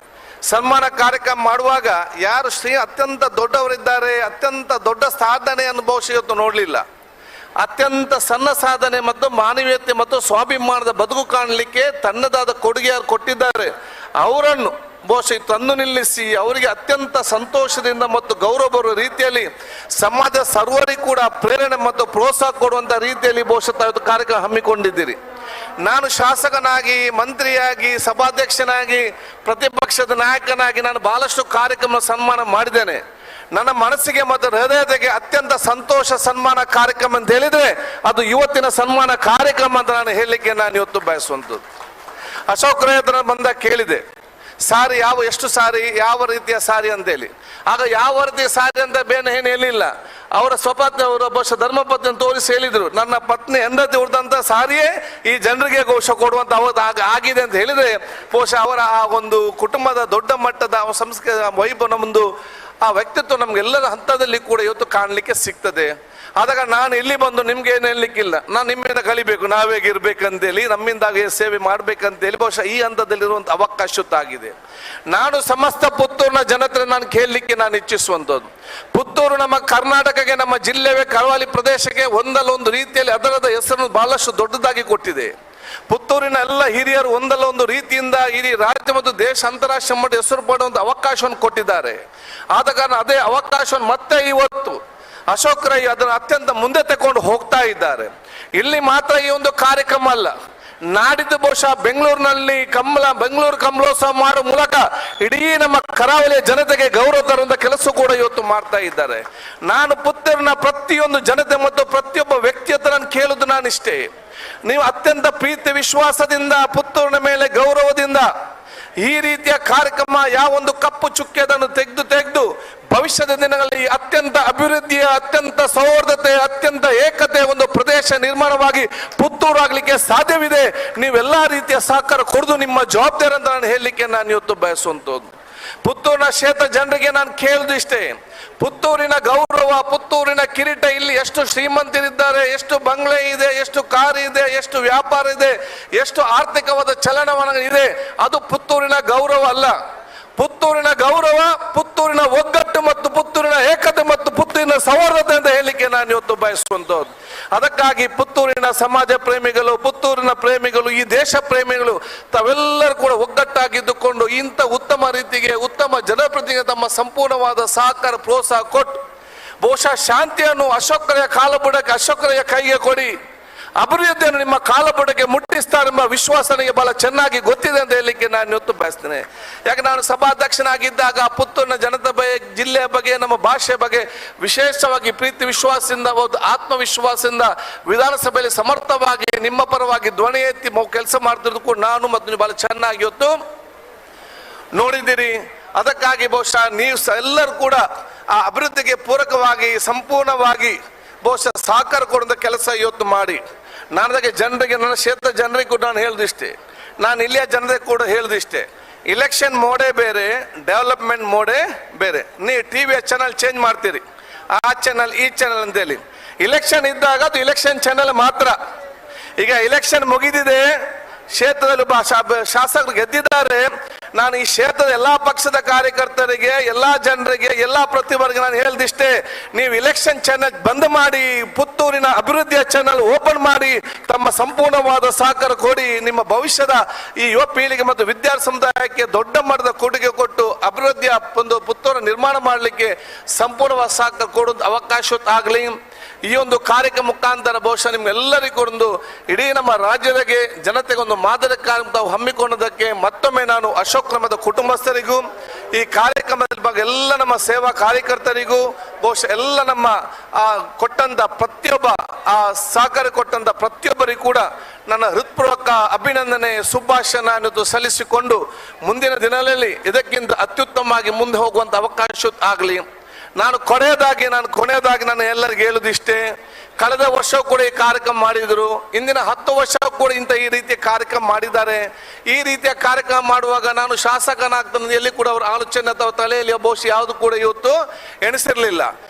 ಸನ್ಮಾನ ಕಾರ್ಯಕ್ರಮ ಮಾಡುವಾಗ ಯಾರು ಅತ್ಯಂತ ದೊಡ್ಡವರಿದ್ದಾರೆ, ಅತ್ಯಂತ ದೊಡ್ಡ ಸಾಧನೆಯನ್ನು ಬಹುಶಃ ಇವತ್ತು ನೋಡಲಿಲ್ಲ. ಅತ್ಯಂತ ಸಣ್ಣ ಸಾಧನೆ ಮತ್ತು ಮಾನವೀಯತೆ ಮತ್ತು ಸ್ವಾಭಿಮಾನದ ಬದುಕು ಕಾಣಲಿಕ್ಕೆ ತನ್ನದಾದ ಕೊಡುಗೆ ಯಾರು ಕೊಟ್ಟಿದ್ದಾರೆ ಅವರನ್ನು ಬಹುಶಃ ತಂದು ನಿಲ್ಲಿಸಿ ಅವರಿಗೆ ಅತ್ಯಂತ ಸಂತೋಷದಿಂದ ಮತ್ತು ಗೌರವ ಬರುವ ರೀತಿಯಲ್ಲಿ ಸಮಾಜ ಸರ್ವರಿಗೂ ಕೂಡ ಪ್ರೇರಣೆ ಮತ್ತು ಪ್ರೋತ್ಸಾಹ ಕೊಡುವಂಥ ರೀತಿಯಲ್ಲಿ ಬಹುಶಃ ತಾವು ಕಾರ್ಯಕ್ರಮ ಹಮ್ಮಿಕೊಂಡಿದ್ದೀರಿ. ನಾನು ಶಾಸಕನಾಗಿ, ಮಂತ್ರಿಯಾಗಿ, ಸಭಾಧ್ಯಕ್ಷನಾಗಿ, ಪ್ರತಿಪಕ್ಷದ ನಾಯಕನಾಗಿ ನಾನು ಬಹಳಷ್ಟು ಕಾರ್ಯಕ್ರಮ ಸನ್ಮಾನ ಮಾಡಿದ್ದೇನೆ. ನನ್ನ ಮನಸ್ಸಿಗೆ ಮತ್ತು ಹೃದಯತೆಗೆ ಅತ್ಯಂತ ಸಂತೋಷ ಸನ್ಮಾನ ಕಾರ್ಯಕ್ರಮ ಅಂತ ಹೇಳಿದ್ರೆ ಅದು ಇವತ್ತಿನ ಸನ್ಮಾನ ಕಾರ್ಯಕ್ರಮ ಅಂತ ನಾನು ಹೇಳಲಿಕ್ಕೆ ನಾನು ಇವತ್ತು ಬಯಸುವಂಥದ್ದು. ಅಶೋಕ್ ರೈ ಹತ್ರ ಬಂದಾಗ ಕೇಳಿದೆ, ಸಾರಿ ಎಷ್ಟು ಸಾರಿ, ಯಾವ ರೀತಿಯ ಸಾರಿ ಅಂತೇಳಿ. ಆಗ ಯಾವ ರೀತಿಯ ಸಾರಿ ಅಂತ ಬೇರೆ ಏನು ಹೇಳಿಲ್ಲ. ಅವರ ಸ್ವಪತ್ನಿ, ಅವರ ಬಹುಶಃ ಧರ್ಮಪತ್ನಿ ತೋರಿಸಿ ಹೇಳಿದ್ರು, ನನ್ನ ಪತ್ನಿ ಹೆಂಡತಿ ಉಳಿದಂತ ಸಾರಿಯೇ ಈ ಜನರಿಗೆ ಘೋಷ ಕೊಡುವಂತ ಅವತ್ತು ಆಗಿದೆ ಅಂತ ಹೇಳಿದ್ರೆ ಬಹುಶಃ ಅವರ ಆ ಒಂದು ಕುಟುಂಬದ ದೊಡ್ಡ ಮಟ್ಟದ ಸಂಸ್ಕೃತಿ ವೈಭವ ನಮ್ಮದು ಆ ವ್ಯಕ್ತಿತ್ವ ನಮ್ಗೆಲ್ಲರ ಹಂತದಲ್ಲಿ ಕೂಡ ಇವತ್ತು ಕಾಣಲಿಕ್ಕೆ ಸಿಗ್ತದೆ. ಆದಾಗ ನಾನು ಇಲ್ಲಿ ಬಂದು ನಿಮ್ಗೆ ಏನು ಹೇಳಲಿಕ್ಕಿಲ್ಲ, ನಾನು ನಿಮ್ಮಿಂದ ಕಲಿಬೇಕು, ನಾವೇಗಿರ್ಬೇಕಂತೇಳಿ, ನಮ್ಮಿಂದಾಗಿ ಸೇವೆ ಮಾಡ್ಬೇಕಂತೇಳಿ ಬಹುಶಃ ಈ ಹಂತದಲ್ಲಿರುವಂಥ ಅವಕಾಶ ಆಗಿದೆ. ನಾನು ಸಮಸ್ತ ಪುತ್ತೂರಿನ ಜನತೆ ನಾನು ಕೇಳಲಿಕ್ಕೆ ನಾನು ಇಚ್ಛಿಸುವಂಥದ್ದು, ಪುತ್ತೂರು ನಮ್ಮ ಕರ್ನಾಟಕಕ್ಕೆ, ನಮ್ಮ ಜಿಲ್ಲೆಗೆ, ಕರಾವಳಿ ಪ್ರದೇಶಕ್ಕೆ ಒಂದಲ್ಲ ಒಂದು ರೀತಿಯಲ್ಲಿ ಅದರದ ಹೆಸರನ್ನು ಬಹಳಷ್ಟು ದೊಡ್ಡದಾಗಿ ಕೊಟ್ಟಿದೆ. ಪುತ್ತೂರಿನ ಎಲ್ಲ ಹಿರಿಯರು ಒಂದಲ್ಲ ಒಂದು ರೀತಿಯಿಂದ ಇಡೀ ರಾಜ್ಯ ಮತ್ತು ದೇಶ ಅಂತಾರಾಷ್ಟ್ರೀಯ ಮಟ್ಟ ಹೆಸರು ಪಡುವಂಥ ಅವಕಾಶವನ್ನು ಕೊಟ್ಟಿದ್ದಾರೆ. ಆದ ಕಾರಣ ಅದೇ ಅವಕಾಶವನ್ನು ಮತ್ತೆ ಇವತ್ತು ಅಶೋಕ್ ರೈ ಅದನ್ನು ಅತ್ಯಂತ ಮುಂದೆ ತಗೊಂಡು ಹೋಗ್ತಾ ಇದ್ದಾರೆ. ಇಲ್ಲಿ ಮಾತ್ರ ಈ ಒಂದು ಕಾರ್ಯಕ್ರಮ ಅಲ್ಲ, ನಾಡಿದ್ದು ಬಹುಶಃ ಬೆಂಗಳೂರಿನಲ್ಲಿ ಬೆಂಗಳೂರು ಕಮಲೋತ್ಸವ ಮಾಡುವ ಮೂಲಕ ಇಡೀ ನಮ್ಮ ಕರಾವಳಿಯ ಜನತೆಗೆ ಗೌರವ ತರುವಂತ ಕೆಲಸ ಕೂಡ ಇವತ್ತು ಮಾಡ್ತಾ ಇದ್ದಾರೆ. ನಾನು ಪುತ್ತೂರಿನ ಪ್ರತಿಯೊಂದು ಜನತೆ ಮತ್ತು ಪ್ರತಿಯೊಬ್ಬ ವ್ಯಕ್ತಿ ಹತ್ರ ನಾನು ಕೇಳುದು ನಾನು ಇಷ್ಟೇ, ನೀವು ಅತ್ಯಂತ ಪ್ರೀತಿ ವಿಶ್ವಾಸದಿಂದ ಪುತ್ತೂರಿನ ಮೇಲೆ ಗೌರವದಿಂದ ಈ ರೀತಿಯ ಕಾರ್ಯಕ್ರಮ ಯಾವೊಂದು ಕಪ್ಪು ಚುಕ್ಕೆ ಅದನ್ನು ತೆಗೆದು ಭವಿಷ್ಯದ ದಿನಗಳಲ್ಲಿ ಅತ್ಯಂತ ಅಭಿವೃದ್ಧಿಯ, ಅತ್ಯಂತ ಸೌಹಾರ್ದತೆ, ಅತ್ಯಂತ ಏಕತೆ ಒಂದು ಪ್ರದೇಶ ನಿರ್ಮಾಣವಾಗಿ ಪುತ್ತೂರು ಆಗ್ಲಿಕ್ಕೆ ಸಾಧ್ಯವಿದೆ. ನೀವೆಲ್ಲಾ ರೀತಿಯ ಸಹಕಾರ ಕೊಡುದು ನಿಮ್ಮ ಜವಾಬ್ದಾರಿ ಅಂತ ನಾನು ಹೇಳಲಿಕ್ಕೆ ನಾನು ಇವತ್ತು ಬಯಸುವಂಥದ್ದು. ಪುತ್ತೂರಿನ ಕ್ಷೇತ್ರ ಜನರಿಗೆ ನಾನು ಕೇಳುದು ಇಷ್ಟೇ, ಪುತ್ತೂರಿನ ಗೌರವ, ಪುತ್ತೂರಿನ ಕಿರೀಟ, ಇಲ್ಲಿ ಎಷ್ಟು ಶ್ರೀಮಂತರಿದ್ದಾರೆ, ಎಷ್ಟು ಬಂಗ್ಲೆ ಇದೆ, ಎಷ್ಟು ಕಾರ್ ಇದೆ, ಎಷ್ಟು ವ್ಯಾಪಾರ ಇದೆ, ಎಷ್ಟು ಆರ್ಥಿಕವಾದ ಚಲನವಲನ ಇದೆ, ಅದು ಪುತ್ತೂರಿನ ಗೌರವ ಅಲ್ಲ. ಪುತ್ತೂರಿನ ಗೌರವ, ಪುತ್ತೂರಿನ ಒಗ್ಗಟ್ಟು ಮತ್ತು ಪುತ್ತೂರಿನ ಏಕತೆ ಮತ್ತು ಪುತ್ತೂರಿನ ಸೌಹಾರ್ದತೆ ಅಂತ ಹೇಳಲಿಕ್ಕೆ ನಾನು ಇವತ್ತು ಬಯಸುವಂಥದ್ದು. ಅದಕ್ಕಾಗಿ ಪುತ್ತೂರಿನ ಸಮಾಜ ಪ್ರೇಮಿಗಳು, ಪುತ್ತೂರಿನ ಪ್ರೇಮಿಗಳು, ಈ ದೇಶ ಪ್ರೇಮಿಗಳು ತಾವೆಲ್ಲರೂ ಕೂಡ ಒಗ್ಗಟ್ಟಾಗಿದ್ದುಕೊಂಡು ಇಂಥ ಉತ್ತಮ ರೀತಿಗೆ ಉತ್ತಮ ಜನಪ್ರತಿನಿಧಿಗೆ ತಮ್ಮ ಸಂಪೂರ್ಣವಾದ ಸಹಕಾರ ಪ್ರೋತ್ಸಾಹ ಕೊಟ್ಟು ಬಹುಶಃ ಶಾಂತಿಯನ್ನು ಅಶೋಕರ ಕಾಲಬುಡಕ್ಕೆ, ಅಶೋಕರ ಕೈಗೆ ಕೊಡಿ, ಅಭಿವೃದ್ಧಿಯನ್ನು ನಿಮ್ಮ ಕಾಲಬುಡಕ್ಕೆ ಮುಟ್ಟಿಸ್ತಾರೆಂಬ ವಿಶ್ವಾಸ ನನಗೆ ಬಹಳ ಚೆನ್ನಾಗಿ ಗೊತ್ತಿದೆ ಅಂತ ಹೇಳಲಿಕ್ಕೆ ನಾನು ಇವತ್ತು ಬಯಸ್ತೇನೆ. ಯಾಕೆ ನಾನು ಸಭಾಧ್ಯಕ್ಷನಾಗಿದ್ದಾಗ ಪುತ್ತೂರಿನ ಜನತೆ ಬಗ್ಗೆ, ಜಿಲ್ಲೆಯ ಬಗ್ಗೆ, ನಮ್ಮ ಭಾಷೆ ಬಗ್ಗೆ ವಿಶೇಷವಾಗಿ ಪ್ರೀತಿ ವಿಶ್ವಾಸದಿಂದ, ಆತ್ಮವಿಶ್ವಾಸದಿಂದ ವಿಧಾನಸಭೆಯಲ್ಲಿ ಸಮರ್ಥವಾಗಿ ನಿಮ್ಮ ಪರವಾಗಿ ಧ್ವನಿ ಎತ್ತಿ ಕೆಲಸ ಮಾಡ್ತಿರೋದು ಕೂಡ ನಾನು ಮತ್ತು ನೀವು ಬಹಳ ಚೆನ್ನಾಗಿ ಇವತ್ತು ನೋಡಿದ್ದೀರಿ. ಅದಕ್ಕಾಗಿ ಬಹುಶಃ ನೀವು ಎಲ್ಲರೂ ಕೂಡ ಆ ಅಭಿವೃದ್ಧಿಗೆ ಪೂರಕವಾಗಿ ಸಂಪೂರ್ಣವಾಗಿ ಬಹುಶಃ ಸಹಕಾರ ಕೊಡುವಂಥ ಕೆಲಸ ಇವತ್ತು ಮಾಡಿ. ನಾನದಾಗೆ ಜನರಿಗೆ, ನನ್ನ ಕ್ಷೇತ್ರ ಜನರಿಗೆ ಕೂಡ ನಾನು ಹೇಳುದಿಷ್ಟೇ, ನಾನು ಇಲ್ಲಿಯ ಜನರಿಗೆ ಕೂಡ ಹೇಳುದಿಷ್ಟೇ, ಇಲೆಕ್ಷನ್ ಮೋಡೇ ಬೇರೆ, ಡೆವಲಪ್ಮೆಂಟ್ ಮೋಡೇ ಬೇರೆ. ನೀವು ಟಿವಿಯ ಚಾನಲ್ ಚೇಂಜ್ ಮಾಡ್ತೀರಿ, ಆ ಚಾನಲ್ ಈ ಚಾನಲ್ ಅಂತೇಳಿ. ಇಲೆಕ್ಷನ್ ಇದ್ದಾಗ ಅದು ಇಲೆಕ್ಷನ್ ಚಾನಲ್ ಮಾತ್ರ. ಈಗ ಇಲೆಕ್ಷನ್ ಮುಗಿದಿದೆ, ಕ್ಷೇತ್ರದಲ್ಲಿ ಶಾಸಕರು ಗೆದ್ದಿದ್ದಾರೆ. ನಾನು ಈ ಕ್ಷೇತ್ರದ ಎಲ್ಲಾ ಪಕ್ಷದ ಕಾರ್ಯಕರ್ತರಿಗೆ, ಎಲ್ಲಾ ಜನರಿಗೆ, ಎಲ್ಲಾ ಪ್ರತಿಭರಿಗೆ ನಾನು ಹೇಳ್ದಿಷ್ಟೇ, ನೀವು ಇಲೆಕ್ಷನ್ ಚಾನಲ್ ಬಂದ್ ಮಾಡಿ, ಪುತ್ತೂರಿನ ಅಭಿವೃದ್ಧಿಯ ಚಾನಲ್ ಓಪನ್ ಮಾಡಿ, ತಮ್ಮ ಸಂಪೂರ್ಣವಾದ ಸಹಕಾರ ಕೊಡಿ. ನಿಮ್ಮ ಭವಿಷ್ಯದ ಈ ಯುವ ಪೀಳಿಗೆ ಮತ್ತು ವಿದ್ಯಾರ್ಥಿ ಸಮುದಾಯಕ್ಕೆ ದೊಡ್ಡ ಮಟ್ಟದ ಕೊಡುಗೆ ಕೊಟ್ಟು ಅಭಿವೃದ್ಧಿಯ ಒಂದು ಪುತ್ತೂರು ನಿರ್ಮಾಣ ಮಾಡಲಿಕ್ಕೆ ಸಂಪೂರ್ಣವಾದ ಸಹಕಾರ ಕೊಡುವಂತ ಅವಕಾಶ ಆಗಲಿ. ಈ ಒಂದು ಕಾರ್ಯಕ್ರಮ ಮುಖಾಂತರ ಬಹುಶಃ ನಿಮ್ಗೆಲ್ಲರಿಗೂ ಒಂದು ಇಡೀ ನಮ್ಮ ರಾಜ್ಯದಾಗೆ ಜನತೆಗೆ ಒಂದು ಮಾದರಿ ಕಾರ್ಯಕ್ರಮ ಹಮ್ಮಿಕೊಂಡದಕ್ಕೆ ಮತ್ತೊಮ್ಮೆ ನಾನು ಅಶೋಕ್ ಕ್ರಮದ ಕುಟುಂಬಸ್ಥರಿಗೂ, ಈ ಕಾರ್ಯಕ್ರಮದ ಬಗ್ಗೆ ಎಲ್ಲ ನಮ್ಮ ಸೇವಾ ಕಾರ್ಯಕರ್ತರಿಗೂ, ಬಹುಶಃ ಎಲ್ಲ ನಮ್ಮ ಕೊಟ್ಟಂತ ಪ್ರತಿಯೊಬ್ಬ ಸಹಕಾರ ಕೊಟ್ಟಂತ ಪ್ರತಿಯೊಬ್ಬರಿಗೂ ಕೂಡ ನನ್ನ ಹೃತ್ಪೂರ್ವಕ ಅಭಿನಂದನೆ, ಶುಭಾಶಯ ಸಲ್ಲಿಸಿಕೊಂಡು ಮುಂದಿನ ದಿನಗಳಲ್ಲಿ ಇದಕ್ಕಿಂತ ಅತ್ಯುತ್ತಮವಾಗಿ ಮುಂದೆ ಹೋಗುವಂತ ಅವಕಾಶ ಆಗಲಿ. ನಾನು ಕೊನೆಯದಾಗಿ ನಾನು ಎಲ್ಲರಿಗೂ ಹೇಳುದಿಷ್ಟೇ, ಕಳೆದ ವರ್ಷ ಕೂಡ ಈ ಕಾರ್ಯಕ್ರಮ ಮಾಡಿದ್ರು, ಇಂದಿನ 10 ವರ್ಷ ಕೂಡ ಈ ರೀತಿಯ ಕಾರ್ಯಕ್ರಮ ಮಾಡಿದ್ದಾರೆ. ಈ ರೀತಿಯ ಕಾರ್ಯಕ್ರಮ ಮಾಡುವಾಗ ನಾನು ಶಾಸಕನಾಗ್ತಾನೆ ಎಲ್ಲಿ ಕೂಡ ಅವರ ಆಲೋಚನೆ ಅಥವಾ ತಲೆಯಲ್ಲಿ ಬಹುಶಃ ಯಾವುದು ಕೂಡ ಇವತ್ತು ಎಣಿಸಿರ್ಲಿಲ್ಲ.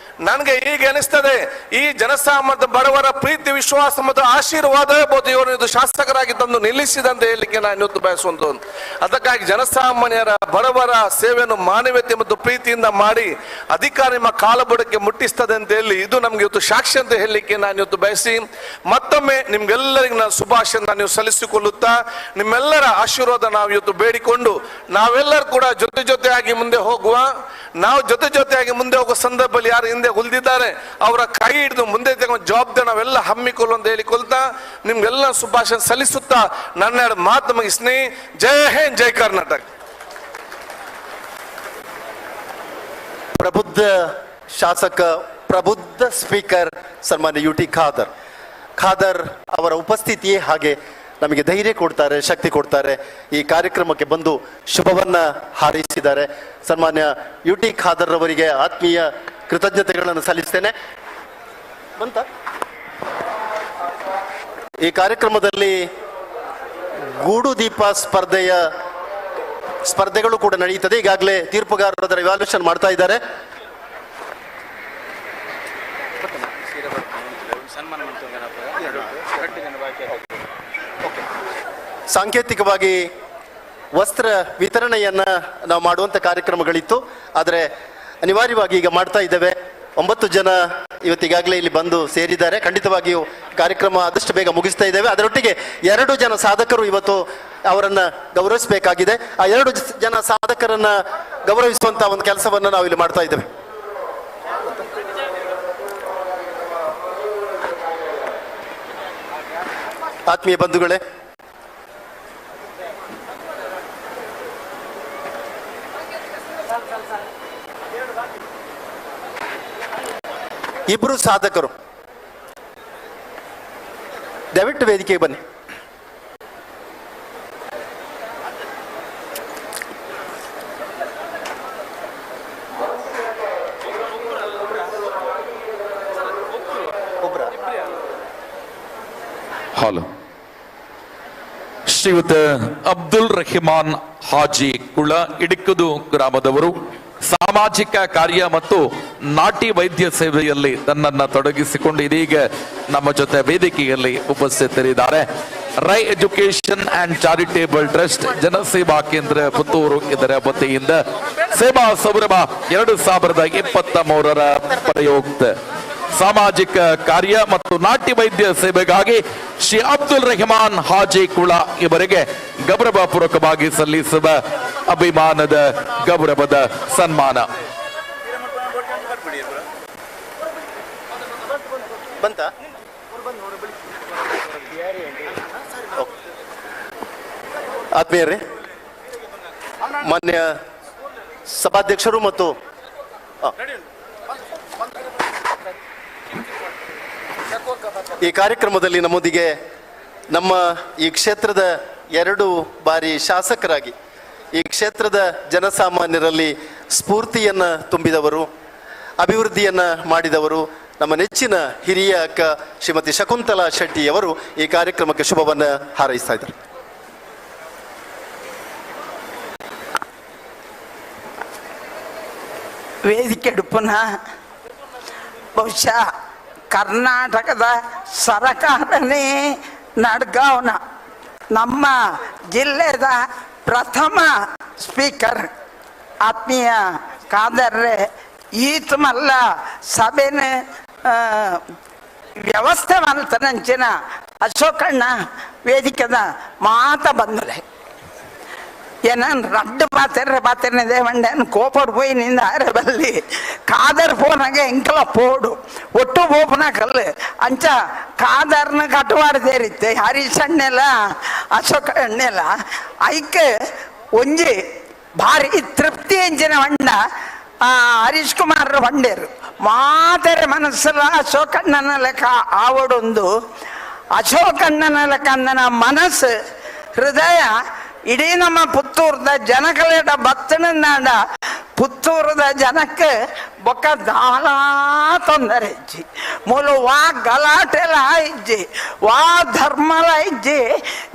ನನಗೆ ಈಗ ಎನಿಸ್ತದೆ, ಈ ಜನಸಾಮಾನ್ಯ ಬಡವರ ಪ್ರೀತಿ, ವಿಶ್ವಾಸ ಮತ್ತು ಆಶೀರ್ವಾದವೇ ಬಹುದು ಇವರು ಇದು ಶಾಸಕರಾಗಿ ತಂದು ನಿಲ್ಲಿಸಿದಂತ ಹೇಳಲಿಕ್ಕೆ ನಾನು ಇವತ್ತು ಬಯಸುವಂತ. ಅದಕ್ಕಾಗಿ ಜನಸಾಮಾನ್ಯರ ಬಡವರ ಸೇವೆಯನ್ನು ಮಾನವೀಯತೆ ಮತ್ತು ಪ್ರೀತಿಯಿಂದ ಮಾಡಿ ಅಧಿಕಾರ ನಿಮ್ಮ ಕಾಲಬುಡಕ್ಕೆ ಮುಟ್ಟಿಸ್ತದೆ ಅಂತ ಹೇಳಿ ಇದು ನಮ್ಗೆ ಇವತ್ತು ಸಾಕ್ಷಿ ಅಂತ ಹೇಳಲಿಕ್ಕೆ ನಾನು ಇವತ್ತು ಬಯಸಿ ಮತ್ತೊಮ್ಮೆ ನಿಮ್ಗೆಲ್ಲರಿಗೂ ನಾನು ಶುಭಾಶಯ ನೀವು ಸಲ್ಲಿಸಿಕೊಳ್ಳುತ್ತಾ, ನಿಮ್ಮೆಲ್ಲರ ಆಶೀರ್ವಾದ ನಾವು ಇವತ್ತು ಬೇಡಿಕೊಂಡು ನಾವೆಲ್ಲರೂ ಕೂಡ ಜೊತೆಯಾಗಿ ಮುಂದೆ ಹೋಗುವ. ನಾವು ಜೊತೆಯಾಗಿ ಮುಂದೆ ಹೋಗುವ ಸಂದರ್ಭದಲ್ಲಿ ಯಾರು ಹಿಂದೆ ಉಳಿದಿದ್ದಾರೆ ಅವರ ಕೈ ಹಿಡಿದು ಮುಂದೆ ಜವಾಬ್ದಾರಿ ನಾವೆಲ್ಲ ಹಮ್ಮಿಕೊಳ್ಳು ಅಂತ ಹೇಳಿಕೊಳ್ತಾ ನಿಮ್ಗೆಲ್ಲ ಶುಭಾಶಯ ಸಲ್ಲಿಸುತ್ತಾ ನನ್ನ ಮಾತು ಮುಗಿಸ್ನಿ. ಜೈ ಹಿಂದ್, ಜೈ ಕರ್ನಾಟಕ. ಪ್ರಬುದ್ಧ ಶಾಸಕ, ಪ್ರಬುದ್ಧ ಸ್ಪೀಕರ್ ಸನ್ಮಾನ್ಯ UT ಖಾದರ್ ಅವರ ಉಪಸ್ಥಿತಿಯೇ ಹಾಗೆ ನಮಗೆ ಧೈರ್ಯ ಕೊಡ್ತಾರೆ, ಶಕ್ತಿ ಕೊಡ್ತಾರೆ. ಈ ಕಾರ್ಯಕ್ರಮಕ್ಕೆ ಬಂದು ಶುಭವನ್ನ ಹಾರೈಸಿದ್ದಾರೆ. ಸನ್ಮಾನ್ಯ UT ಖಾದರ್ ಅವರಿಗೆ ಆತ್ಮೀಯ ಕೃತಜ್ಞತೆಗಳನ್ನು ಸಲ್ಲಿಸ್ತೇನೆ. ಈ ಕಾರ್ಯಕ್ರಮದಲ್ಲಿ ಗೂಡು ದೀಪ ಸ್ಪರ್ಧೆಗಳು ಕೂಡ ನಡೆಯುತ್ತದೆ. ಈಗಾಗಲೇ ತೀರ್ಪುಗಾರರು ಅದರ ಇವ್ಯಾಲ್ಯೂಷನ್ ಮಾಡ್ತಾ ಇದ್ದಾರೆ. ಸಾಂಕೇತಿಕವಾಗಿ ವಸ್ತ್ರ ವಿತರಣೆಯನ್ನ ನಾವು ಮಾಡುವಂತ ಕಾರ್ಯಕ್ರಮಗಳಿತ್ತು, ಆದರೆ ಅನಿವಾರ್ಯವಾಗಿ ಈಗ ಮಾಡ್ತಾ ಇದ್ದೇವೆ. 9 ಜನ ಇವತ್ತಿಗಾಗಲೇ ಇಲ್ಲಿ ಬಂದು ಸೇರಿದ್ದಾರೆ. ಖಂಡಿತವಾಗಿಯೂ ಕಾರ್ಯಕ್ರಮ ಆದಷ್ಟು ಬೇಗ ಮುಗಿಸ್ತಾ ಇದ್ದೇವೆ. ಅದರೊಟ್ಟಿಗೆ 2 ಜನ ಸಾಧಕರು ಇವತ್ತು ಅವರನ್ನ ಗೌರವಿಸಬೇಕಾಗಿದೆ. ಆ 2 ಜನ ಸಾಧಕರನ್ನ ಗೌರವಿಸುವಂತ ಒಂದು ಕೆಲಸವನ್ನ ನಾವು ಇಲ್ಲಿ ಮಾಡ್ತಾ ಇದ್ದೇವೆ. ಆತ್ಮೀಯ ಬಂಧುಗಳೇ, ಇಬ್ರು ಸಾಧಕರು ದಯವಿಟ್ಟು ವೇದಿಕೆಗೆ ಬನ್ನಿ. ಹಲೋ. ಶ್ರೀಯುತ ಅಬ್ದುಲ್ ರಹಿಮಾನ್ ಹಾಜಿ ಕುಳ ಇಡಿಕುದು ಗ್ರಾಮದವರು ಸಾಮಾಜಿಕ ಕಾರ್ಯ ಮತ್ತು ನಾಟಿ ವೈದ್ಯ ಸೇವೆಯಲ್ಲಿ ತನ್ನನ್ನು ತೊಡಗಿಸಿಕೊಂಡು ಇದೀಗ ನಮ್ಮ ಜೊತೆ ವೇದಿಕೆಯಲ್ಲಿ ಉಪಸ್ಥಿತರಿದ್ದಾರೆ. Rai education and charitable trust Janaseva Kendra Puttur ಇದರ ವತಿಯಿಂದ ಸೇವಾ ಸೌರಭ 2023 ಪ್ರಯುಕ್ತ ಸಾಮಾಜಿಕ ಕಾರ್ಯ ಮತ್ತು ನಾಟಿ ವೈದ್ಯ ಸೇವೆಗಾಗಿ ಶ್ರೀ ಅಬ್ದುಲ್ ರೆಹಮಾನ್ ಹಾಜಿ ಕುಳ ಇವರಿಗೆ ಗೌರವಪೂರ್ವಕವಾಗಿ ಸಲ್ಲಿಸುವ ಅಭಿಮಾನದ ಗೌರವದ ಸನ್ಮಾನ. ಆತ್ಮೀಯರೇ, ಮಾನ್ಯ ಸಭಾಧ್ಯಕ್ಷರು ಮತ್ತು ಈ ಕಾರ್ಯಕ್ರಮದಲ್ಲಿ ನಮ್ಮೊಂದಿಗೆ ನಮ್ಮ ಈ ಕ್ಷೇತ್ರದ 2 ಬಾರಿ ಶಾಸಕರಾಗಿ ಈ ಕ್ಷೇತ್ರದ ಜನಸಾಮಾನ್ಯರಲ್ಲಿ ಸ್ಫೂರ್ತಿಯನ್ನ ತುಂಬಿದವರು, ಅಭಿವೃದ್ಧಿಯನ್ನ ಮಾಡಿದವರು, ನಮ್ಮ ನೆಚ್ಚಿನ ಹಿರಿಯ ಅಕ್ಕ ಶ್ರೀಮತಿ ಶಕುಂತಲಾ ಶೆಟ್ಟಿ ಅವರು ಈ ಕಾರ್ಯಕ್ರಮಕ್ಕೆ ಶುಭವನ್ನ ಹಾರೈಸ್ತಾ ಇದ್ದಾರೆ. ವೇದಿಕೆ ಡುಪ್ಪನ ಬಹುಶಃ ಕರ್ನಾಟಕದ ಸರಕಾರನೇ ನಡ್ಗಾವ್ನ ನಮ್ಮ ಜಿಲ್ಲೆದ ಪ್ರಥಮ ಸ್ಪೀಕರ್ ಆತ್ಮೀಯ ಕಾದರ್ರೆ ಈತ ಮಲ್ಲ ಸಭೆನ ವ್ಯವಸ್ಥೆ ಮಲ್ತನಂಚಿನ ಅಶೋಕಣ್ಣ ವೇದಿಕೆದ ಮಾತ ಬಂದಲೆ ಏನನ್ ರಡ್ಡು ಪಾತೆರ್ನೆ ದೇವಂಡನ್ ಕೋಪಡ್ போய் நின்று ಬಲ್ಲಿ ಕಾದರ್ ಫೋನಾಗ ಎಂಕಲ ಪೋಡು ಒಟ್ಟು ಬೋಪನ ಕಲ್ಲು ಅಂಚ ಕಾದರ್ನ ಕಟ್ಟುವಾಡ ಸೇರಿತ್ತೆ ಹರೀಶಣ್ಣೆಲ್ಲ ಅಶೋಕಣ್ಣೆಲ್ಲ ಐಕ್ ಒಂಜಿ ಭಾರಿ ತೃಪ್ತಿ ಎಂಚಿನ ಹೊಂಡ ಹರೀಶ್ ಕುಮಾರ್ ಹೊಂಡೇರು ಮಾತೆರೆ ಮನಸ್ಸಲ್ಲ ಅಶೋಕಣ್ಣನ ಲೆಕ್ಕ ಆವಡೊಂದು ಅಶೋಕಣ್ಣನ ಲೆಕ್ಕ ಅಂದನ ಮನಸ್ಸು ಹೃದಯ ಇಡೀ ನಮ್ಮ ಪುತ್ತೂರದ ಜನಕಲೆಡ ಭಕ್ತನಂದಾಂಡ ಪುತ್ತೂರದ ಜನಕ್ಕೆ ಬೊಕ್ಕ ದಾಳ ತೊಂದರೆ ಇಜ್ಜಿ ಮೂಲು ವಾ ಗಲಾಟೆಲ ಇಜ್ಜಿ ವಾ ಧರ್ಮಲ ಇಜ್ಜಿ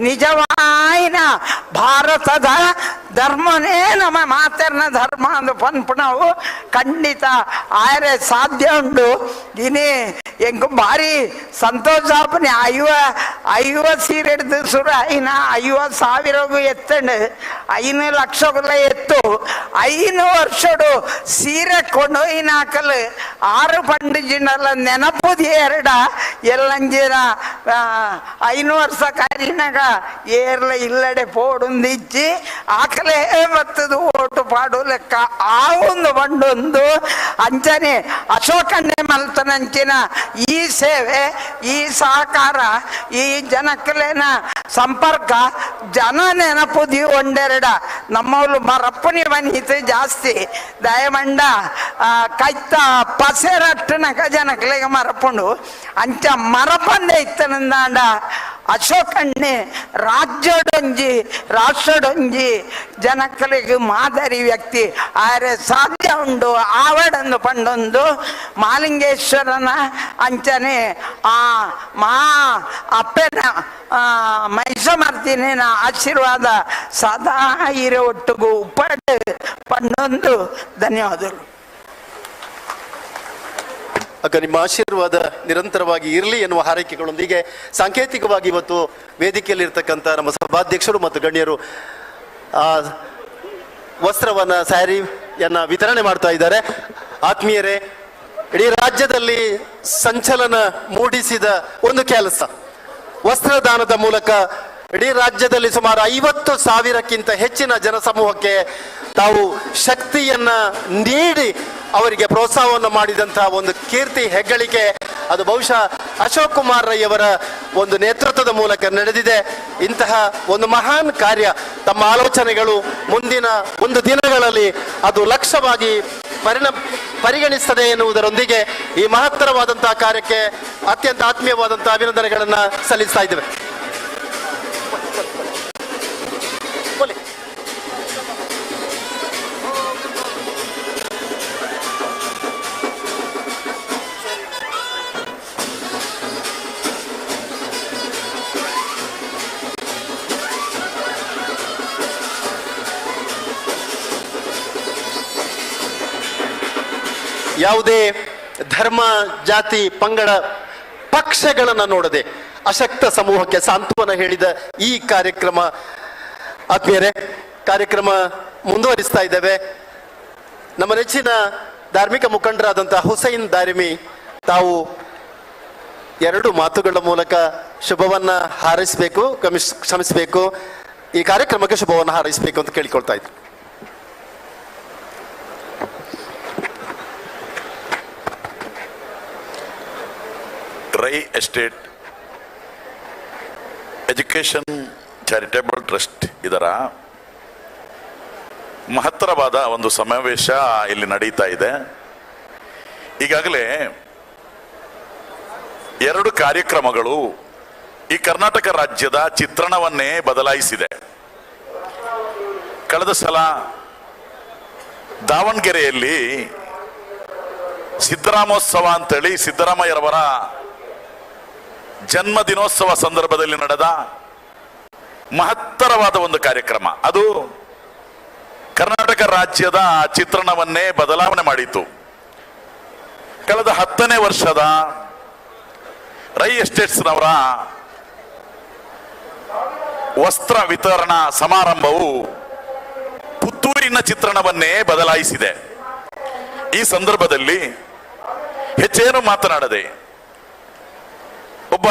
ನಿಜವಾಯಿನ ಭಾರತದ ಧರ್ಮನೇ ನಮ್ಮ ಮಾತೆರ್ನ ಧರ್ಮ ಅಂದು ಪನ್ಪುಣವು ಖಂಡಿತ ಆಯ್ರೆ ಸಾಧ್ಯ ಉಂಡು ಇನಿ ಎಂಗ್ ಭಾರಿ ಸಂತೋಷ ಆಪನೆ ಐವ ಸೀರೆಡ್ದು ಸುರ ಐನ 50,000 ಎತ್ತಂಡು 5 ಲಕ್ಷಗಳ ಎತ್ತು 5 ವರ್ಷಡು ಸೀರೆ ಕೊಂಡೊಯ್ಯಿನ ಹಾಕಲು 6 ಪಂಡಿಜಿನಲ್ಲ ನೆನಪುದಿ ಎರಡ ಎಲ್ಲಂಜಿನ 5 ವರ್ಷ ಕಾರಿನಾಗ ಏರ್ಲ ಇಲ್ಲಡೆ ಪೋಡುಂದಿಚ್ಚಿ ಆಕಲೇ ಬತ್ತದು ಓಟು ಪಾಡು ಲೆಕ್ಕ ಆ ಒಂದು ಬಂಡೊಂದು ಅಂಚನೆ ಅಶೋಕಣ್ಣೆ ಮಲ್ತನಂಚಿನ ಈ ಸೇವೆ ಈ ಸಹಕಾರ ಈ ಜನಕ್ಕಲೇನ ಸಂಪರ್ಕ ಜನ ನೆನಪುದಿ ಒಂದೆರಡ ನಮ್ಮವ್ರು ಮರಪ್ಪನಿ ಬನೀತು ಜಾಸ್ತಿ ದಯಮಂಡ ಕೈತ ಪಸೆರಟ್ಟನಕ ಜನಕ್ಕಲೆಗೆ ಮರಪುಂಡು ಅಂಚ ಮರಪಂದೆ ಇತ್ತನಂದಾಂಡ ಅಶೋಕಣ್ಣೆ ರಾಷ್ಟ್ರಡೊಂಜಿ ಜನಕ್ಕಲಿಗೆ ಮಾದರಿ ವ್ಯಕ್ತಿ ಆರೆ ಸಾಧ್ಯ ಉಂಡು ಆವಡಂದು ಪಂಡೊಂದು ಮಾಲಿಂಗೇಶ್ವರನ ಅಂಚನೆ ಮಾ ಅಪ್ಪನ ಮೈಸಮರ್ತಿನ ಆಶೀರ್ವಾದ ಸದಾ ಇರೋ ಒಟ್ಟಿಗೂ ಉಪಡ್ ಪಂಡೊಂದು ಧನ್ಯವಾದಗಳು. ಆಗ ನಿಮ್ಮ ಆಶೀರ್ವಾದ ನಿರಂತರವಾಗಿ ಇರಲಿ ಎನ್ನುವ ಹಾರೈಕೆಗಳೊಂದಿಗೆ ಸಾಂಕೇತಿಕವಾಗಿ ಇವತ್ತು ವೇದಿಕೆಯಲ್ಲಿರ್ತಕ್ಕಂಥ ನಮ್ಮ ಸಭಾಧ್ಯಕ್ಷರು ಮತ್ತು ಗಣ್ಯರು ವಸ್ತ್ರವನ್ನ ಸ್ಯಾರಿಯನ್ನ ವಿತರಣೆ ಮಾಡ್ತಾ ಇದ್ದಾರೆ. ಆತ್ಮೀಯರೇ, ಇಡೀ ರಾಜ್ಯದಲ್ಲಿ ಸಂಚಲನ ಮೂಡಿಸಿದ ಒಂದು ಕೆಲಸ ವಸ್ತ್ರದಾನದ ಮೂಲಕ ಇಡೀ ರಾಜ್ಯದಲ್ಲಿ ಸುಮಾರು 50,000ಕ್ಕಿಂತ ಹೆಚ್ಚಿನ ಜನಸಮೂಹಕ್ಕೆ ತಾವು ಶಕ್ತಿಯನ್ನ ನೀಡಿ ಅವರಿಗೆ ಪ್ರೋತ್ಸಾಹವನ್ನು ಮಾಡಿದಂತಹ ಒಂದು ಕೀರ್ತಿ ಹೆಗ್ಗಳಿಕೆ ಅದು ಬಹುಶಃ ಅಶೋಕ್ ಕುಮಾರ್ ರೈ ಅವರ ಒಂದು ನೇತೃತ್ವದ ಮೂಲಕ ನಡೆದಿದೆ. ಇಂತಹ ಒಂದು ಮಹಾನ್ ಕಾರ್ಯ ತಮ್ಮ ಆಲೋಚನೆಗಳು ಮುಂದಿನ ಒಂದು ದಿನಗಳಲ್ಲಿ ಅದು ಲಕ್ಷ್ಯವಾಗಿ ಪರಿಗಣಿಸ್ತದೆ ಎನ್ನುವುದರೊಂದಿಗೆ ಈ ಮಹತ್ತರವಾದಂತಹ ಕಾರ್ಯಕ್ಕೆ ಅತ್ಯಂತ ಆತ್ಮೀಯವಾದಂತಹ ಅಭಿನಂದನೆಗಳನ್ನು ಸಲ್ಲಿಸ್ತಾ ಇದ್ದೇವೆ. ಯಾವುದೇ ಧರ್ಮ, ಜಾತಿ, ಪಂಗಡ, ಪಕ್ಷಗಳನ್ನು ನೋಡದೆ ಅಶಕ್ತ ಸಮೂಹಕ್ಕೆ ಸಾಂತ್ವನ ಹೇಳಿದ ಈ ಕಾರ್ಯಕ್ರಮ, ಆತ್ಮೀಯರೇ, ಕಾರ್ಯಕ್ರಮ ಮುಂದುವರಿಸ್ತಾ ಇದ್ದೇವೆ. ನಮ್ಮ ನೆಚ್ಚಿನ ಧಾರ್ಮಿಕ ಮುಖಂಡರಾದಂತಹ ಹುಸೈನ್ ದಾರಿಮಿ ತಾವು 2 ಮಾತುಗಳ ಮೂಲಕ ಶುಭವನ್ನ ಹಾರೈಸಬೇಕು, ಕ್ಷಮಿಸಬೇಕು, ಈ ಕಾರ್ಯಕ್ರಮಕ್ಕೆ ಶುಭವನ್ನ ಹಾರೈಸಬೇಕು ಅಂತ ಕೇಳಿಕೊಳ್ತಾ ಇದ್ರು. Rai estate education charitable trust ಇದರ ಮಹತ್ತರವಾದ ಒಂದು ಸಮಾವೇಶ ಇಲ್ಲಿ ನಡೀತಾ ಇದೆ. ಈಗಾಗಲೇ 2 ಕಾರ್ಯಕ್ರಮಗಳು ಈ ಕರ್ನಾಟಕ ರಾಜ್ಯದ ಚಿತ್ರಣವನ್ನೇ ಬದಲಾಯಿಸಿದೆ. ಕಳೆದ ಸಲ ದಾವಣಗೆರೆಯಲ್ಲಿ ಸಿದ್ದರಾಮೋತ್ಸವ ಅಂತೇಳಿ ಸಿದ್ದರಾಮಯ್ಯರವರ ಜನ್ಮ ದಿನೋತ್ಸವ ಸಂದರ್ಭದಲ್ಲಿ ನಡೆದ ಮಹತ್ತರವಾದ ಒಂದು ಕಾರ್ಯಕ್ರಮ, ಅದು ಕರ್ನಾಟಕ ರಾಜ್ಯದ ಚಿತ್ರಣವನ್ನೇ ಬದಲಾವಣೆ ಮಾಡಿತು. ಕಳೆದ 10ನೇ ವರ್ಷದ ರೈ ಎಸ್ಟೇಟ್ಸ್ನವರ ವಸ್ತ್ರ ವಿತರಣಾ ಸಮಾರಂಭವು ಪುತ್ತೂರಿನ ಚಿತ್ರಣವನ್ನೇ ಬದಲಾಯಿಸಿದೆ. ಈ ಸಂದರ್ಭದಲ್ಲಿ ಹೆಚ್ಚೇನು ಮಾತನಾಡದೆ ಒಬ್ಬ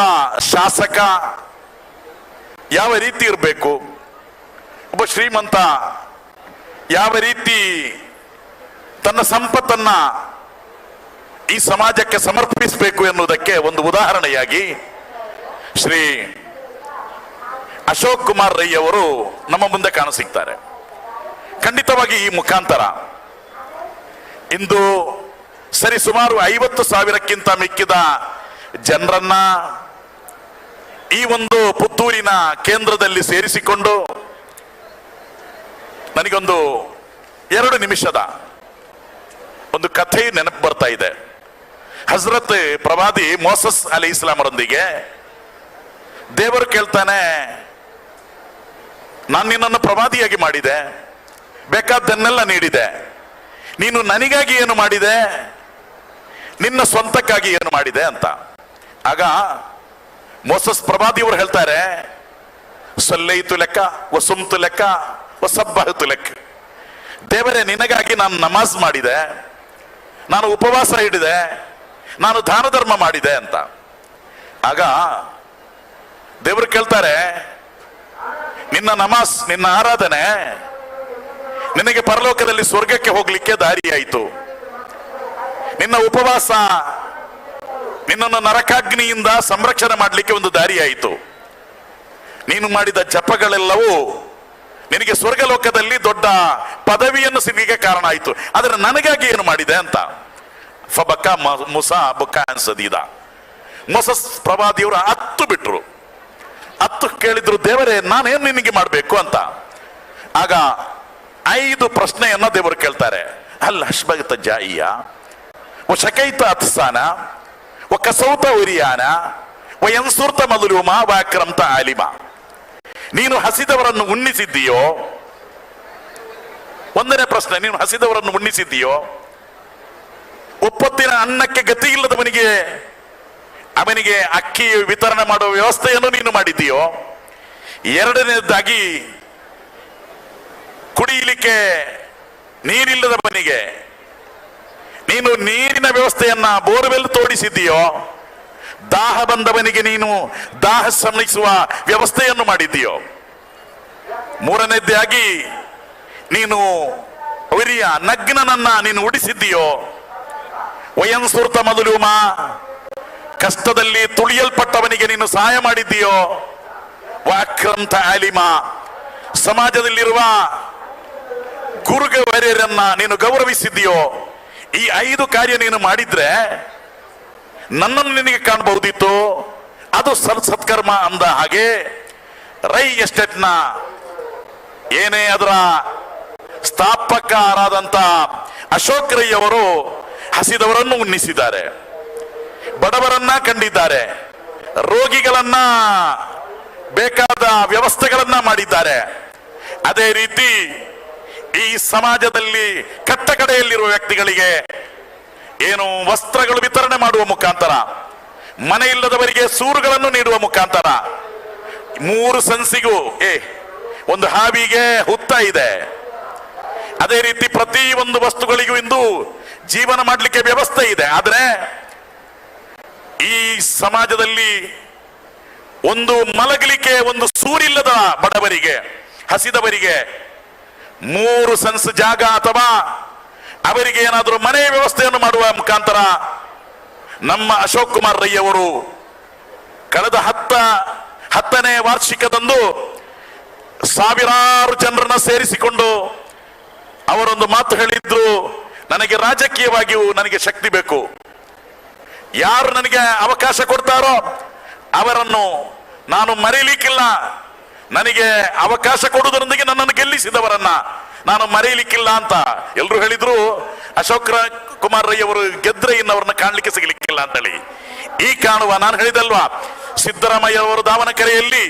ಶಾಸಕ ಯಾವ ರೀತಿ ಇರಬೇಕು, ಒಬ್ಬ ಶ್ರೀಮಂತ ಯಾವ ರೀತಿ ತನ್ನ ಸಂಪತ್ತನ್ನ ಈ ಸಮಾಜಕ್ಕೆ ಸಮರ್ಪಿಸಬೇಕು ಎನ್ನುವುದಕ್ಕೆ ಒಂದು ಉದಾಹರಣೆಯಾಗಿ ಶ್ರೀ ಅಶೋಕ್ ಕುಮಾರ್ ರೈ ಅವರು ನಮ್ಮ ಮುಂದೆ ಕಾಣಸಿಗ್ತಾರೆ. ಖಂಡಿತವಾಗಿ ಈ ಮುಖಾಂತರ ಇಂದು ಸರಿಸುಮಾರು 50,000ಕ್ಕಿಂತ ಮಿಕ್ಕಿದ ಜನರನ್ನ ಈ ಒಂದು ಪುತ್ತೂರಿನ ಕೇಂದ್ರದಲ್ಲಿ ಸೇರಿಸಿಕೊಂಡು ನನಗೊಂದು 2 ನಿಮಿಷದ ಒಂದು ಕಥೆ ನೆನಪು ಬರ್ತಾ ಇದೆ. ಹಜರತ್ ಪ್ರವಾದಿ ಮೋಸಸ್ ಅಲಿ ಇಸ್ಲಾಮರೊಂದಿಗೆ ದೇವರು ಕೇಳ್ತಾನೆ, ನಾನು ನಿನ್ನನ್ನು ಪ್ರವಾದಿಯಾಗಿ ಮಾಡಿದೆ, ಬೇಕಾದ್ದನ್ನೆಲ್ಲ ನೀಡಿದೆ, ನೀನು ನನಗಾಗಿ ಏನು ಮಾಡಿದೆ, ನಿನ್ನ ಸ್ವಂತಕ್ಕಾಗಿ ಏನು ಮಾಡಿದೆ ಅಂತ. ಆಗ ಮೋಸಸ್ ಪ್ರವಾದಿಯವರು ಹೇಳ್ತಾರೆ, ಸಲ್ಲೈತು ಲೆಕ್ಕ ವಸುಮ್ತು ಲೆಕ್ಕ ವಸಬ್ಬಹತು ಲೆಕ್ಕ. ದೇವರೇ, ನಿನಗಾಗಿ ನಾನು ನಮಾಜ್ ಮಾಡಿದೆ, ನಾನು ಉಪವಾಸ ಹಿಡಿದೆ, ನಾನು ದಾನ ಧರ್ಮ ಮಾಡಿದೆ ಅಂತ. ಆಗ ದೇವರು ಕೇಳ್ತಾರೆ, ನಿನ್ನ ನಮಾಜ್, ನಿನ್ನ ಆರಾಧನೆ ನಿನಗೆ ಪರಲೋಕದಲ್ಲಿ ಸ್ವರ್ಗಕ್ಕೆ ಹೋಗ್ಲಿಕ್ಕೆ ದಾರಿಯಾಯಿತು. ನಿನ್ನ ಉಪವಾಸ ನಿನ್ನನ್ನು ನರಕಾಗ್ನಿಯಿಂದ ಸಂರಕ್ಷಣೆ ಮಾಡಲಿಕ್ಕೆ ಒಂದು ದಾರಿಯಾಯಿತು. ನೀನು ಮಾಡಿದ ಜಪಗಳೆಲ್ಲವೂ ನಿನಗೆ ಸ್ವರ್ಗಲೋಕದಲ್ಲಿ ದೊಡ್ಡ ಪದವಿಯನ್ನು ಸಿಗಲಿಕ್ಕೆ ಕಾರಣ ಆಯಿತು. ಆದರೆ ನನಗಾಗಿ ಏನು ಮಾಡಿದೆ ಅಂತ. ಫಬಕ ಮುಸಾ ಬುಕ್ಕ ಅನ್ಸದೀದ. ಮೊಸಸ್ ಪ್ರವಾದಿಯವರು 10 ಬಿಟ್ರು. 10 ಕೇಳಿದ್ರು, ದೇವರೇ ನಾನೇನು ನಿನಗೆ ಮಾಡಬೇಕು ಅಂತ. ಆಗ 5 ಪ್ರಶ್ನೆಯನ್ನ ದೇವರು ಕೇಳ್ತಾರೆ. ಅಲ್ಲ ಅಶ್ಬಗತ ಜಾಯಿಯ ಒ ಶಕೈತ ಅತ್ಸಾನ ಒ ಕಸೌತ ಉರಿಯಾನ ಒ ಎನ್ಸುರ್ತ ಮದುಲುಮ ವಾಕ್ರಂತ ಆಲಿಮ. ನೀನು ಹಸಿದವರನ್ನು ಉಣ್ಣಿಸಿದ್ದೀಯೋ? 1ನೇ ಪ್ರಶ್ನೆ, ನೀನು ಹಸಿದವರನ್ನು ಉಣ್ಣಿಸಿದ್ದೀಯೋ? ಒಪ್ಪತ್ತಿನ ಅನ್ನಕ್ಕೆ ಗತಿ ಇಲ್ಲದವನಿಗೆ ಅವನಿಗೆ ಅಕ್ಕಿ ವಿತರಣೆ ಮಾಡುವ ವ್ಯವಸ್ಥೆಯನ್ನು ನೀನು ಮಾಡಿದ್ದೀಯೋ? 2ನೇದಾಗಿ, ಕುಡಿಯಲಿಕ್ಕೆ ನೀರಿಲ್ಲದವನಿಗೆ ನೀನು ನೀರಿನ ವ್ಯವಸ್ಥೆಯನ್ನ ಬೋರ್ವೆಲ್ ತೋಡಿಸಿದ್ದೀಯೋ? ದಾಹ ಬಂದವನಿಗೆ ನೀನು ದಾಹ ಶಮಿಸುವ ವ್ಯವಸ್ಥೆಯನ್ನು ಮಾಡಿದ್ದೀಯೋ? 3ನೇದಾಗಿ, ನೀನು ಅವರಿಯ ನಗ್ನನನ್ನ ನೀನು ಉಡಿಸಿದ್ದೀಯೋ? ವಯನ್ಸುರ್ತ ಮೊದಲುಮ, ಕಷ್ಟದಲ್ಲಿ ತುಳಿಯಲ್ಪಟ್ಟವನಿಗೆ ನೀನು ಸಹಾಯ ಮಾಡಿದ್ದೀಯೋ? ವಾಕ್ರಂತ ಆಲಿಮ, ಸಮಾಜದಲ್ಲಿರುವ ಗುರುಗವರ್ಯರನ್ನ ನೀನು ಗೌರವಿಸಿದ್ದೀಯೋ? ಈ 5 ಕಾರ್ಯ ನೀನು ಮಾಡಿದ್ರೆ ನನ್ನನ್ನು ನಿನಗೆ ಕಾಣಬಹುದಿತ್ತು. ಅದು ಸತ್ಕರ್ಮ ಅಂದ ಹಾಗೆ ರೈ ಎಸ್ಟೇಟ್ನ ಏನೇ ಅದರ ಸ್ಥಾಪಕರಾದಂತ ಅಶೋಕ್ ರೈ ಅವರು ಹಸಿದವರನ್ನು ಉಣ್ಣಿಸಿದ್ದಾರೆ, ಬಡವರನ್ನ ಕಂಡಿದ್ದಾರೆ, ರೋಗಿಗಳನ್ನ ಬೇಕಾದ ವ್ಯವಸ್ಥೆಗಳನ್ನ ಮಾಡಿದ್ದಾರೆ. ಅದೇ ರೀತಿ ಈ ಸಮಾಜದಲ್ಲಿ ಕಟ್ಟಕಡೆಯಲ್ಲಿರುವ ವ್ಯಕ್ತಿಗಳಿಗೆ ಏನು ವಸ್ತ್ರಗಳು ವಿತರಣೆ ಮಾಡುವ ಮುಖಾಂತರ, ಮನೆ ಇಲ್ಲದವರಿಗೆ ಸೂರುಗಳನ್ನು ನೀಡುವ ಮುಖಾಂತರ, 3 ಸೆನ್ಸಿಗೂ ಒಂದು ಹಾವಿಗೆ ಹುತ್ತ ಇದೆ. ಅದೇ ರೀತಿ ಪ್ರತಿ ಒಂದು ವಸ್ತುಗಳಿಗೂ ಇಂದು ಜೀವನ ಮಾಡಲಿಕ್ಕೆ ವ್ಯವಸ್ಥೆ ಇದೆ. ಆದ್ರೆ ಈ ಸಮಾಜದಲ್ಲಿ ಒಂದು ಮಲಗಲಿಕ್ಕೆ ಒಂದು ಸೂರಿಲ್ಲದ ಬಡವರಿಗೆ, ಹಸಿದವರಿಗೆ 3 ಸೆನ್ಸ್ ಜಾಗ ಅಥವಾ ಅವರಿಗೆ ಏನಾದರೂ ಮನೆ ವ್ಯವಸ್ಥೆಯನ್ನು ಮಾಡುವ ಮುಖಾಂತರ ನಮ್ಮ ಅಶೋಕ್ ಕುಮಾರ್ ರೈ ಅವರು ಕಳೆದ 10ನೇ ವಾರ್ಷಿಕದಂದು ಸಾವಿರಾರು ಜನರನ್ನ ಸೇರಿಸಿಕೊಂಡು ಅವರೊಂದು ಮಾತು ಹೇಳಿದ್ರು, ನನಗೆ ರಾಜಕೀಯವಾಗಿಯೂ ನನಗೆ ಶಕ್ತಿ ಬೇಕು. ಯಾರು ನನಗೆ ಅವಕಾಶ ಕೊಡ್ತಾರೋ ಅವರನ್ನು ನಾನು ಮರೆಯಲಿಕ್ಕಿಲ್ಲ. ನನಗೆ ಅವಕಾಶ ಕೊಡುವುದರೊಂದಿಗೆ ನನ್ನನ್ನು ಗೆಲ್ಲಿಸಿದವರನ್ನ ನಾನು ಮರೆಯಲಿಕ್ಕಿಲ್ಲ ಅಂತ ಎಲ್ಲರೂ ಹೇಳಿದ್ರು. ಅಶೋಕ್ ಕುಮಾರ್ ರೈ ಅವರು ಗೆದ್ರೆ ಇನ್ನವರನ್ನ ಕಾಣಲಿಕ್ಕೆ ಸಿಗಲಿಕ್ಕಿಲ್ಲ ಅಂತೇಳಿ. ಈ ಕಾಣುವ ನಾನು ಹೇಳಿದಲ್ವಾ, ಸಿದ್ದರಾಮಯ್ಯ ಅವರು ದಾವಣಗೆರೆಯಲ್ಲಿ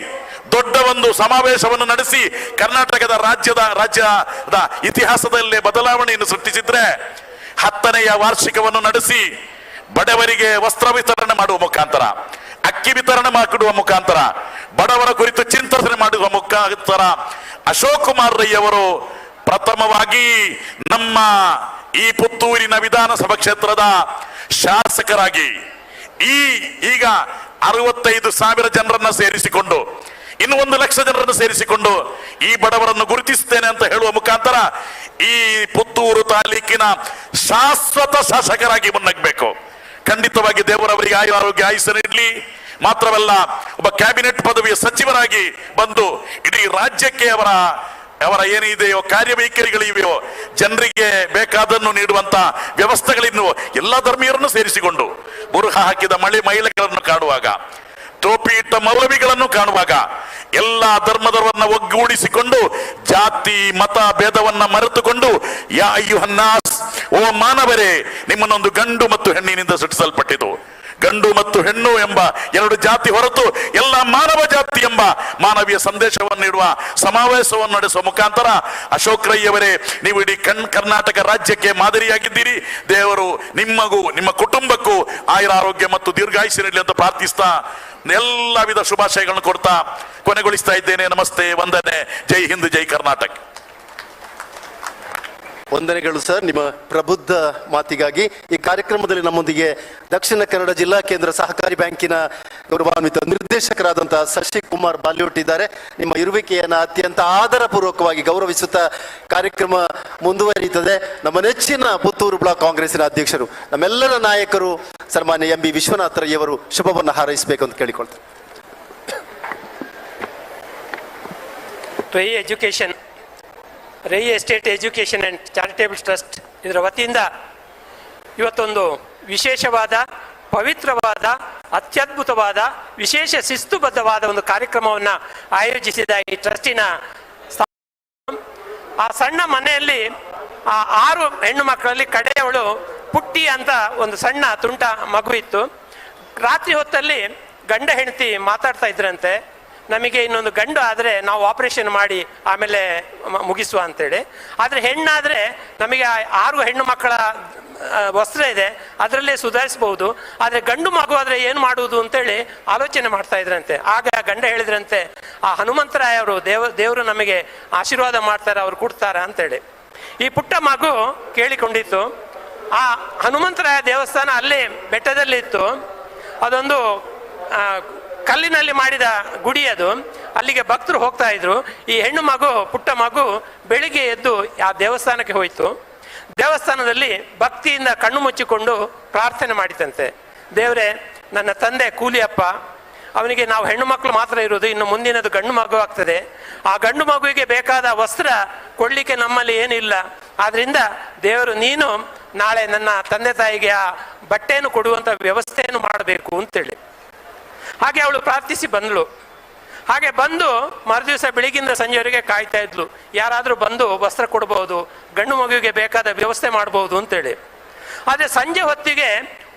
ದೊಡ್ಡ ಒಂದು ಸಮಾವೇಶವನ್ನು ನಡೆಸಿ ಕರ್ನಾಟಕದ ರಾಜ್ಯದ ಇತಿಹಾಸದಲ್ಲೇ ಬದಲಾವಣೆಯನ್ನು ಸೃಷ್ಟಿಸಿದ್ರೆ, 10ನೇ ವಾರ್ಷಿಕವನ್ನು ನಡೆಸಿ ಬಡವರಿಗೆ ವಸ್ತ್ರ ವಿತರಣೆ ಮಾಡುವ ಮುಖಾಂತರ, ಅಕ್ಕಿ ವಿತರಣೆ ಮಾಡುವ ಮುಖಾಂತರ, ಬಡವರ ಕುರಿತು ಚಿಂತನೆ ಮಾಡುವ ಮುಖಾಂತರ ಅಶೋಕ್ ಕುಮಾರ್ ರೈ ಅವರು ಪ್ರಥಮವಾಗಿ ನಮ್ಮ ಈ ಪುತ್ತೂರಿನ ವಿಧಾನಸಭಾ ಕ್ಷೇತ್ರದ ಶಾಸಕರಾಗಿ ಈಗ 65,000 ಜನರನ್ನ ಸೇರಿಸಿಕೊಂಡು ಇನ್ನು 1 ಲಕ್ಷ ಜನರನ್ನು ಸೇರಿಸಿಕೊಂಡು ಈ ಬಡವರನ್ನು ಗುರುತಿಸುತ್ತೇನೆ ಅಂತ ಹೇಳುವ ಮುಖಾಂತರ ಈ ಪುತ್ತೂರು ತಾಲೂಕಿನ ಶಾಶ್ವತ ಶಾಸಕರಾಗಿ ಮುನ್ನಗ್ಬೇಕು. ಖಂಡಿತವಾಗಿ ದೇವರವರಿಗೆ ಆರೋಗ್ಯ ಆಯುಷ್ಯ ನೀಡಲಿ. ಮಾತ್ರವಲ್ಲ, ಒಬ್ಬ ಕ್ಯಾಬಿನೆಟ್ ಪದವಿಯ ಸಚಿವರಾಗಿ ಬಂದು ಇಡೀ ರಾಜ್ಯಕ್ಕೆ ಅವರ ಏನಿದೆಯೋ ಕಾರ್ಯವೈಖರಿಗಳಿವೆಯೋ ಜನರಿಗೆ ಬೇಕಾದನ್ನು ನೀಡುವಂತ ವ್ಯವಸ್ಥೆಗಳಿನ್ನು ಎಲ್ಲ ಧರ್ಮೀಯರನ್ನು ಸೇರಿಸಿಕೊಂಡು ಬುರುಹ ಹಾಕಿದ ಮಹಿಳೆಗಳನ್ನು ಕಾಣುವಾಗ, ಟೋಪಿ ಇಟ್ಟ ಮೌಲವಿಗಳನ್ನು ಕಾಣುವಾಗ ಎಲ್ಲ ಧರ್ಮದವರನ್ನ ಒಗ್ಗೂಡಿಸಿಕೊಂಡು ಜಾತಿ ಮತ ಭೇದವನ್ನ ಮರೆತುಕೊಂಡು ಯಾ ಅಯ್ಯುಹನ್ನಾಸ್, ಓ ಮಾನವರೇ, ನಿಮ್ಮನ್ನೊಂದು ಗಂಡು ಮತ್ತು ಹೆಣ್ಣಿನಿಂದ ಸೃಷ್ಟಿಸಲ್ಪಟ್ಟಿತು. ಗಂಡು ಮತ್ತು ಹೆಣ್ಣು ಎಂಬ 2 ಜಾತಿ ಹೊರತು ಎಲ್ಲ ಮಾನವ ಜಾತಿ ಎಂಬ ಮಾನವೀಯ ಸಂದೇಶವನ್ನು ನೀಡುವ ಸಮಾವೇಶವನ್ನು ನಡೆಸುವ ಮುಖಾಂತರ ಅಶೋಕ್ ರೈ ಅವರೇ, ನೀವು ಇಡೀ ಕರ್ನಾಟಕ ರಾಜ್ಯಕ್ಕೆ ಮಾದರಿಯಾಗಿದ್ದೀರಿ. ದೇವರು ನಿಮ್ಮಗೂ ನಿಮ್ಮ ಕುಟುಂಬಕ್ಕೂ ಆಯುರಾರೋಗ್ಯ ಮತ್ತು ದೀರ್ಘಾಯುಷ್ಯ ನೀಡಲಿ ಅಂತ ಪ್ರಾರ್ಥಿಸ್ತಾ ಎಲ್ಲ ವಿಧ ಶುಭಾಶಯಗಳನ್ನು ಕೊಡ್ತಾ ಕೊನೆಗೊಳಿಸ್ತಾ ಇದ್ದೇನೆ. ನಮಸ್ತೆ, ವಂದನೆ, ಜೈ ಹಿಂದ್, ಜೈ ಕರ್ನಾಟಕ. ವಂದನೆಗಳು ಸರ್ ನಿಮ್ಮ ಪ್ರಬುದ್ಧ ಮಾತಿಗಾಗಿ. ಈ ಕಾರ್ಯಕ್ರಮದಲ್ಲಿ ನಮ್ಮೊಂದಿಗೆ ದಕ್ಷಿಣ ಕನ್ನಡ ಜಿಲ್ಲಾ ಕೇಂದ್ರ ಸಹಕಾರಿ ಬ್ಯಾಂಕಿನ ಗೌರವಾನ್ವಿತ ನಿರ್ದೇಶಕರಾದಂತಹ ಶಶಿಕುಮಾರ್ ಬಾಲ್ಯೋಟ್ ಇದ್ದಾರೆ. ನಿಮ್ಮ ಇರುವಿಕೆಯನ್ನು ಅತ್ಯಂತ ಆದರಪೂರ್ವಕವಾಗಿ ಗೌರವಿಸುತ್ತಾ ಕಾರ್ಯಕ್ರಮ ಮುಂದುವರಿಯುತ್ತದೆ. ನಮ್ಮ ನೆಚ್ಚಿನ ಪುತ್ತೂರು ಬ್ಲಾಕ್ ಕಾಂಗ್ರೆಸ್ಸಿನ ಅಧ್ಯಕ್ಷರು, ನಮ್ಮೆಲ್ಲರ ನಾಯಕರು ಸನ್ಮಾನ್ಯ MB ವಿಶ್ವನಾಥ ರೈ ಅವರು ಶುಭವನ್ನು ಹಾರೈಸಬೇಕು ಅಂತ ಕೇಳಿಕೊಳ್ತಾರೆ. Rai estate education and charitable trust ಇದರ ವತಿಯಿಂದ ಇವತ್ತೊಂದು ವಿಶೇಷವಾದ, ಪವಿತ್ರವಾದ, ಅತ್ಯದ್ಭುತವಾದ, ವಿಶೇಷ ಶಿಸ್ತುಬದ್ಧವಾದ ಒಂದು ಕಾರ್ಯಕ್ರಮವನ್ನು ಆಯೋಜಿಸಿದ ಈ ಟ್ರಸ್ಟಿನ ಆ ಸಣ್ಣ ಮನೆಯಲ್ಲಿ ಆ 6 ಹೆಣ್ಣು ಮಕ್ಕಳಲ್ಲಿ ಕಡೆಯವಳು ಪುಟ್ಟಿ ಅಂತ ಒಂದು ಸಣ್ಣ ತುಂಟ ಮಗು ಇತ್ತು. ರಾತ್ರಿ ಹೊತ್ತಲ್ಲಿ ಗಂಡ ಹೆಂಡತಿ ಮಾತಾಡ್ತಾ ಇದ್ರಂತೆ, ನಮಗೆ ಇನ್ನೊಂದು ಗಂಡು ಆದರೆ ನಾವು ಆಪರೇಷನ್ ಮಾಡಿ ಆಮೇಲೆ ಮುಗಿಸುವ ಅಂತೇಳಿ. ಆದರೆ ಹೆಣ್ಣಾದರೆ ನಮಗೆ 6 ಹೆಣ್ಣು ಮಕ್ಕಳ ವಸ್ತ್ರ ಇದೆ, ಅದರಲ್ಲೇ ಸುಧಾರಿಸಬಹುದು. ಆದರೆ ಗಂಡು ಮಗು ಆದರೆ ಏನು ಮಾಡುವುದು ಅಂತೇಳಿ ಆಲೋಚನೆ ಮಾಡ್ತಾ ಇದ್ರಂತೆ. ಆಗ ಗಂಡ ಹೇಳಿದ್ರಂತೆ, ಆ ಹನುಮಂತರಾಯ ಅವರು ದೇವರು ನಮಗೆ ಆಶೀರ್ವಾದ ಮಾಡ್ತಾರೆ, ಅವ್ರು ಕೊಡ್ತಾರ ಅಂತೇಳಿ. ಈ ಪುಟ್ಟ ಮಗು ಕೇಳಿಕೊಂಡಿತ್ತು. ಆ ಹನುಮಂತರಾಯ ದೇವಸ್ಥಾನ ಅಲ್ಲೇ ಬೆಟ್ಟದಲ್ಲಿ ಇತ್ತು. ಅದೊಂದು ಕಲ್ಲಿನಲ್ಲಿ ಮಾಡಿದ ಗುಡಿ ಅದು. ಅಲ್ಲಿಗೆ ಭಕ್ತರು ಹೋಗ್ತಾ ಇದ್ರು. ಈ ಹೆಣ್ಣು ಮಗು, ಪುಟ್ಟ ಮಗು ಬೆಳಿಗ್ಗೆ ಎದ್ದು ಆ ದೇವಸ್ಥಾನಕ್ಕೆ ಹೋಯಿತು. ದೇವಸ್ಥಾನದಲ್ಲಿ ಭಕ್ತಿಯಿಂದ ಕಣ್ಣು ಮುಚ್ಚಿಕೊಂಡು ಪ್ರಾರ್ಥನೆ ಮಾಡಿತಂತೆ. ದೇವರೇ, ನನ್ನ ತಂದೆ ಕೂಲಿಯಪ್ಪ, ಅವನಿಗೆ ನಾವು ಹೆಣ್ಣು ಮಕ್ಕಳು ಮಾತ್ರ ಇರೋದು, ಇನ್ನು ಮುಂದಿನದು ಗಂಡು ಮಗು ಆಗ್ತದೆ. ಆ ಗಂಡು ಮಗುವಿಗೆ ಬೇಕಾದ ವಸ್ತ್ರ ಕೊಡಲಿಕ್ಕೆ ನಮ್ಮಲ್ಲಿ ಏನಿಲ್ಲ. ಆದ್ರಿಂದ ದೇವರು ನೀನು ನಾಳೆ ನನ್ನ ತಂದೆ ತಾಯಿಗೆ ಆ ಬಟ್ಟೆಯನ್ನು ಕೊಡುವಂಥ ವ್ಯವಸ್ಥೆಯನ್ನು ಮಾಡಬೇಕು ಅಂತೇಳಿ. ಹಾಗೆ ಅವಳು ಪ್ರಾರ್ಥಿಸಿ ಬಂದಳು. ಹಾಗೆ ಬಂದು ಮರುದಿವಸ ಬೆಳಿಗ್ಗಿಂದ ಸಂಜೆವರೆಗೆ ಕಾಯ್ತಾ ಇದ್ಲು, ಯಾರಾದರೂ ಬಂದು ವಸ್ತ್ರ ಕೊಡಬಹುದು, ಗಂಡು ಮಗುವಿಗೆ ಬೇಕಾದ ವ್ಯವಸ್ಥೆ ಮಾಡಬಹುದು ಅಂತೇಳಿ. ಆದರೆ ಸಂಜೆ ಹೊತ್ತಿಗೆ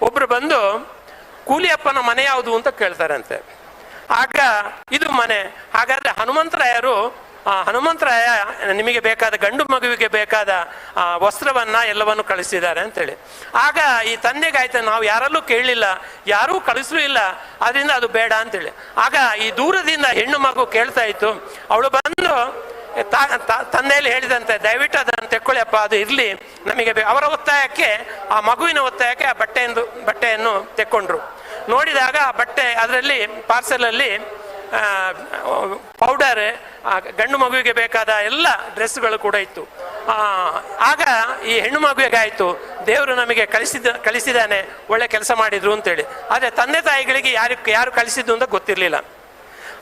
ಒಬ್ರು ಬಂದು ಕೂಲಿಯಪ್ಪನ ಮನೆ ಯಾವುದು ಅಂತ ಕೇಳ್ತಾರಂತೆ. ಆಗ ಇದು ಮನೆ, ಹಾಗಾದ್ರೆ ಹನುಮಂತರಾಯರು, ಹನುಮಂತರಾಯ ನಿಮಗೆ ಬೇಕಾದ ಗಂಡು ಮಗುವಿಗೆ ಬೇಕಾದ ವಸ್ತ್ರವನ್ನ ಎಲ್ಲವನ್ನು ಕಳಿಸಿದ್ದಾರೆ ಅಂತೇಳಿ. ಆಗ ಈ ತಂದೆಗಾಯ್ತು, ನಾವು ಯಾರಲ್ಲೂ ಕೇಳಲಿಲ್ಲ, ಯಾರೂ ಕಳಿಸಲೂ ಇಲ್ಲ, ಅದರಿಂದ ಅದು ಬೇಡ ಅಂತೇಳಿ. ಆಗ ಈ ದೂರದಿಂದ ಹೆಣ್ಣು ಮಗು ಕೇಳ್ತಾ ಇತ್ತು. ಅವಳು ಬಂದು ತಂದೆಯಲ್ಲಿ ಹೇಳಿದಂತೆ, ದಯವಿಟ್ಟು ಅದನ್ನು ತೆಕ್ಕೊಳ್ಳಿಯಪ್ಪ, ಅದು ಇರಲಿ ನಮಗೆ ಅವರ ಒತ್ತಾಯಕ್ಕೆ, ಆ ಮಗುವಿನ ಒತ್ತಾಯಕ್ಕೆ ಆ ಬಟ್ಟೆಯನ್ನು ತೆಕ್ಕೊಂಡ್ರು. ನೋಡಿದಾಗ ಆ ಬಟ್ಟೆ ಅದರಲ್ಲಿ ಪಾರ್ಸೆಲಲ್ಲಿ ಪೌಡರ್, ಗಂಡು ಮಗುವಿಗೆ ಬೇಕಾದ ಎಲ್ಲ ಡ್ರೆಸ್ಗಳು ಕೂಡ ಇತ್ತು. ಆಗ ಈ ಹೆಣ್ಣು ಮಗುವಿಗೆ ಆಯಿತು, ದೇವರು ನಮಗೆ ಕಳಿಸಿದ್ದಾನೆ, ಒಳ್ಳೆ ಕೆಲಸ ಮಾಡಿದ್ರು ಅಂತೇಳಿ. ಆದರೆ ತಂದೆ ತಾಯಿಗಳಿಗೆ ಯಾರು ಕಳಿಸಿದ್ದು ಅಂತ ಗೊತ್ತಿರಲಿಲ್ಲ.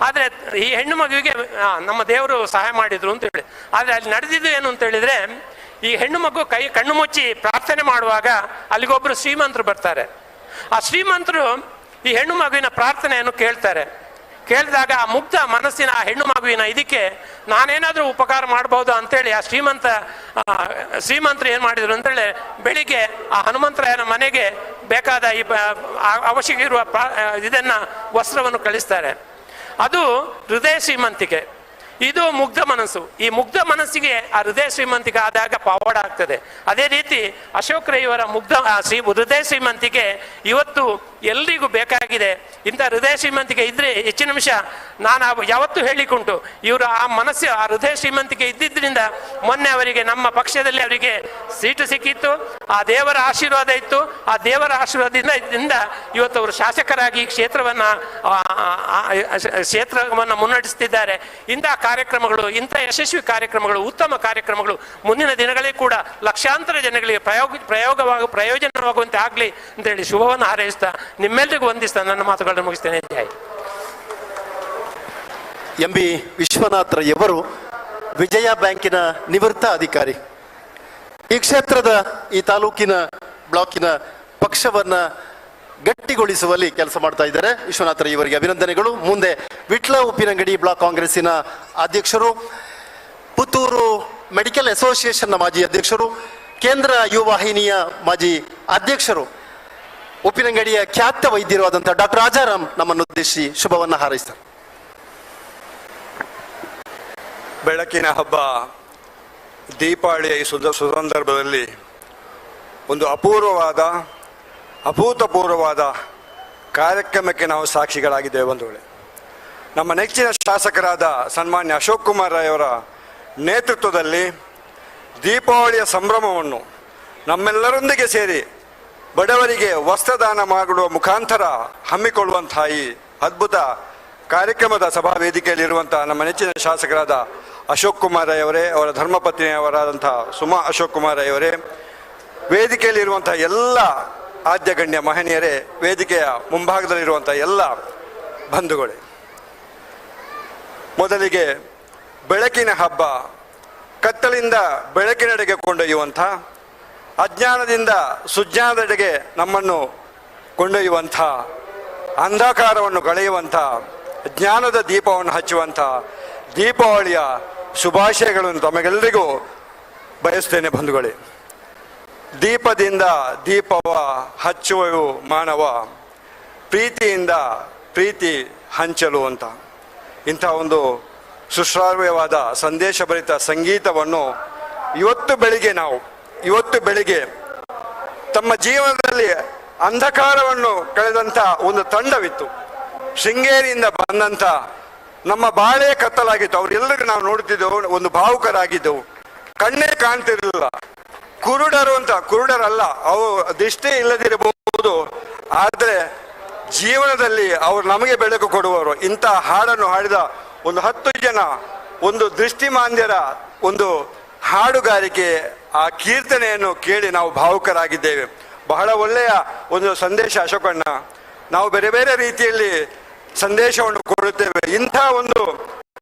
ಆದರೆ ಈ ಹೆಣ್ಣು ಮಗುವಿಗೆ ನಮ್ಮ ದೇವರು ಸಹಾಯ ಮಾಡಿದ್ರು ಅಂತೇಳಿ. ಆದರೆ ಅಲ್ಲಿ ನಡೆದಿದ್ದು ಏನು ಅಂತ ಹೇಳಿದ್ರೆ, ಈ ಹೆಣ್ಣು ಮಗು ಕಣ್ಣು ಮುಚ್ಚಿ ಪ್ರಾರ್ಥನೆ ಮಾಡುವಾಗ ಅಲ್ಲಿಗೊಬ್ಬರು ಶ್ರೀಮಂತರು ಬರ್ತಾರೆ. ಆ ಶ್ರೀಮಂತರು ಈ ಹೆಣ್ಣು ಮಗುವಿನ ಪ್ರಾರ್ಥನೆಯನ್ನು ಕೇಳ್ತಾರೆ. ಕೇಳಿದಾಗ ಆ ಮುಗ್ಧ ಮನಸ್ಸಿನ ಆ ಹೆಣ್ಣು ಮಗುವಿನ ಇದಕ್ಕೆ ನಾನೇನಾದರೂ ಉಪಕಾರ ಮಾಡಬಹುದು ಅಂತೇಳಿ ಆ ಶ್ರೀಮಂತರು ಏನು ಮಾಡಿದ್ರು ಅಂತೇಳಿ, ಬೆಳಿಗ್ಗೆ ಆ ಹನುಮಂತರಾಯನ ಮನೆಗೆ ಬೇಕಾದ ಈ ಅವಶ್ಯಕ ಇರುವ ಇದನ್ನ ವಸ್ತ್ರವನ್ನು ಕಳಿಸ್ತಾರೆ. ಅದು ಹೃದಯ ಶ್ರೀಮಂತಿಕೆ. ಇದು ಮುಗ್ಧ ಮನಸ್ಸು. ಈ ಮುಗ್ಧ ಮನಸ್ಸಿಗೆ ಆ ಹೃದಯ ಶ್ರೀಮಂತಿಕೆ ಆದಾಗ ಪವಾಡ ಆಗ್ತದೆ. ಅದೇ ರೀತಿ ಅಶೋಕ್ ರೈ ಅವರ ಹೃದಯ ಶ್ರೀಮಂತಿಕೆ ಇವತ್ತು ಎಲ್ರಿಗೂ ಬೇಕಾಗಿದೆ. ಇಂಥ ಹೃದಯ ಶ್ರೀಮಂತಿಕೆ ಇದ್ರೆ ಹೆಚ್ಚಿನ ಅಂಶ ನಾನು ಯಾವತ್ತೂ ಹೇಳಿಕೊಂಡು ಇವರು ಆ ಮನಸ್ಸು ಆ ಹೃದಯ ಶ್ರೀಮಂತಿಕೆ ಇದ್ದಿದ್ದರಿಂದ ಮೊನ್ನೆ ಅವರಿಗೆ ನಮ್ಮ ಪಕ್ಷದಲ್ಲಿ ಅವರಿಗೆ ಸೀಟು ಸಿಕ್ಕಿತ್ತು. ಆ ದೇವರ ಆಶೀರ್ವಾದ ಇತ್ತು. ಆ ದೇವರ ಆಶೀರ್ವಾದದಿಂದ ಇವತ್ತು ಅವರು ಶಾಸಕರಾಗಿ ಕ್ಷೇತ್ರವನ್ನು ಮುನ್ನಡೆಸುತ್ತಿದ್ದಾರೆ. ಇಂತಹ ಕಾರ್ಯಕ್ರಮಗಳು, ಇಂಥ ಯಶಸ್ವಿ ಕಾರ್ಯಕ್ರಮಗಳು, ಉತ್ತಮ ಕಾರ್ಯಕ್ರಮಗಳು ಮುಂದಿನ ದಿನಗಳೇ ಕೂಡ ಲಕ್ಷಾಂತರ ಜನಗಳಿಗೆ ಪ್ರಯೋಜನವಾಗುವಂತೆ ಆಗಲಿ ಅಂತೇಳಿ ಶುಭವನ್ನು ಹಾರೈಸ್ತಾ ನಿಮ್ಮೆಲ್ಲರಿಗೂ ವಂದಿಸ್ತಾ ನನ್ನ ಮಾತುಗಳನ್ನು ಮುಗಿಸ್ತೇನೆ. ಜೈ. MB ವಿಶ್ವನಾಥ್ ರೈ ಅವರು ವಿಜಯ ಬ್ಯಾಂಕಿನ ನಿವೃತ್ತ ಅಧಿಕಾರಿ. ಈ ಕ್ಷೇತ್ರದ, ಈ ತಾಲೂಕಿನ, ಬ್ಲಾಕಿನ ಪಕ್ಷವನ್ನ ಗಟ್ಟಿಗೊಳಿಸುವಲ್ಲಿ ಕೆಲಸ ಮಾಡ್ತಾ ಇದ್ದಾರೆ. ವಿಶ್ವನಾಥ್ ರೈ ಅವರಿಗೆ ಅಭಿನಂದನೆಗಳು. ಮುಂದೆ ವಿಟ್ಲ ಉಪ್ಪಿನಂಗಡಿ ಬ್ಲಾಕ್ ಕಾಂಗ್ರೆಸ್ಸಿನ ಅಧ್ಯಕ್ಷರು, ಪುತ್ತೂರು ಮೆಡಿಕಲ್ ಅಸೋಸಿಯೇಷನ್ನ ಮಾಜಿ ಅಧ್ಯಕ್ಷರು, ಕೇಂದ್ರ ಯುವ ವಾಹಿನಿಯ ಮಾಜಿ ಅಧ್ಯಕ್ಷರು, ಉಪ್ಪಿನಂಗಡಿಯ ಖ್ಯಾತ ವೈದ್ಯರು ಆದಂತಹ ಡಾಕ್ಟರ್ ರಾಜಾರಾಮ್ ನಮ್ಮನ್ನು ಉದ್ದೇಶಿಸಿ ಶುಭವನ್ನ ಹಾರೈಸ್ತಾರೆ. ಬೆಳಕಿನ ಹಬ್ಬ ದೀಪಾವಳಿಯ ಈ ಸುಸಂದರ್ಭದಲ್ಲಿ ಒಂದು ಅಭೂತಪೂರ್ವವಾದ ಕಾರ್ಯಕ್ರಮಕ್ಕೆ ನಾವು ಸಾಕ್ಷಿಗಳಾಗಿದ್ದೇವೆ. ಒಂದು ವೇಳೆ ನಮ್ಮ ನೆಚ್ಚಿನ ಶಾಸಕರಾದ ಸನ್ಮಾನ್ಯ ಅಶೋಕ್ ಕುಮಾರ್ ರೈ ಅವರ ನೇತೃತ್ವದಲ್ಲಿ ದೀಪಾವಳಿಯ ಸಂಭ್ರಮವನ್ನು ನಮ್ಮೆಲ್ಲರೊಂದಿಗೆ ಸೇರಿ ಬಡವರಿಗೆ ವಸ್ತ್ರದಾನ ಮಾಡುವ ಮುಖಾಂತರ ಹಮ್ಮಿಕೊಳ್ಳುವಂತಹ ಈ ಅದ್ಭುತ ಕಾರ್ಯಕ್ರಮದ ಸಭಾ ವೇದಿಕೆಯಲ್ಲಿರುವಂತಹ ನಮ್ಮ ನೆಚ್ಚಿನ ಶಾಸಕರಾದ ಅಶೋಕ್ ಕುಮಾರ್ ರೈ ಅವರೇ, ಅವರ ಧರ್ಮಪತ್ನಿಯವರಾದಂತಹ ಸುಮಾ ಅಶೋಕ್ ಕುಮಾರ್ ರೈ ಅವರೇ, ವೇದಿಕೆಯಲ್ಲಿರುವಂತಹ ಎಲ್ಲ ಆದ್ಯ ಗಣ್ಯ ಮಹನೀಯರೇ, ವೇದಿಕೆಯ ಮುಂಭಾಗದಲ್ಲಿರುವಂತಹ ಎಲ್ಲ ಬಂಧುಗಳೇ, ಮೊದಲಿಗೆ ಬೆಳಕಿನ ಹಬ್ಬ ಕತ್ತಲಿಂದ ಬೆಳಕಿನೆಡೆಗೆ ಕೊಂಡೊಯ್ಯುವಂಥ, ಅಜ್ಞಾನದಿಂದ ಸುಜ್ಞಾನದೆಡೆಗೆ ನಮ್ಮನ್ನು ಕೊಂಡೊಯ್ಯುವಂಥ, ಅಂಧಕಾರವನ್ನು ಕಳೆಯುವಂಥ, ಜ್ಞಾನದ ದೀಪವನ್ನು ಹಚ್ಚುವಂಥ ದೀಪಾವಳಿಯ ಶುಭಾಶಯಗಳನ್ನು ತಮಗೆಲ್ಲರಿಗೂ ಬಯಸ್ತೇನೆ ಬಂಧುಗಳೇ. ದೀಪದಿಂದ ದೀಪವ ಹಚ್ಚುವ ಮಾನವ, ಪ್ರೀತಿಯಿಂದ ಪ್ರೀತಿ ಹಂಚಲು ಅಂತ ಇಂಥ ಒಂದು ಸುಶ್ರಾವ್ಯವಾದ ಸಂದೇಶಭರಿತ ಸಂಗೀತವನ್ನು ಇವತ್ತು ಬೆಳಿಗ್ಗೆ ತಮ್ಮ ಜೀವನದಲ್ಲಿ ಅಂಧಕಾರವನ್ನು ಕಳೆದಂಥ ಒಂದು ತಂಡವಿತ್ತು. ಶೃಂಗೇರಿಯಿಂದ ಬಂದಂಥ ನಮ್ಮ ಬಾಳೆ ಕತ್ತಲಾಗಿತ್ತು. ಅವರೆಲ್ಲರಿಗೂ ನಾವು ನೋಡ್ತಿದ್ದೆವು, ಒಂದು ಭಾವುಕರಾಗಿದ್ದೆವು. ಕಣ್ಣೇ ಕಾಣ್ತಿರಲಿಲ್ಲ. ಕುರುಡರಲ್ಲ, ಅವು ದೃಷ್ಟಿ ಇಲ್ಲದಿರಬಹುದು, ಆದರೆ ಜೀವನದಲ್ಲಿ ಅವರು ನಮಗೆ ಬೆಳಕು ಕೊಡುವವರು. ಇಂಥ ಹಾಡನ್ನು ಹಾಡಿದ ಒಂದು 10 ಜನ, ಒಂದು ದೃಷ್ಟಿಮಾಂದ್ಯರ ಒಂದು ಹಾಡುಗಾರಿಕೆ, ಆ ಕೀರ್ತನೆಯನ್ನು ಕೇಳಿ ನಾವು ಭಾವುಕರಾಗಿದ್ದೇವೆ. ಬಹಳ ಒಳ್ಳೆಯ ಒಂದು ಸಂದೇಶ ಅಶೋಕಣ್ಣ. ನಾವು ಬೇರೆ ಬೇರೆ ರೀತಿಯಲ್ಲಿ ಸಂದೇಶವನ್ನು ಕೊಡುತ್ತೇವೆ. ಇಂಥ ಒಂದು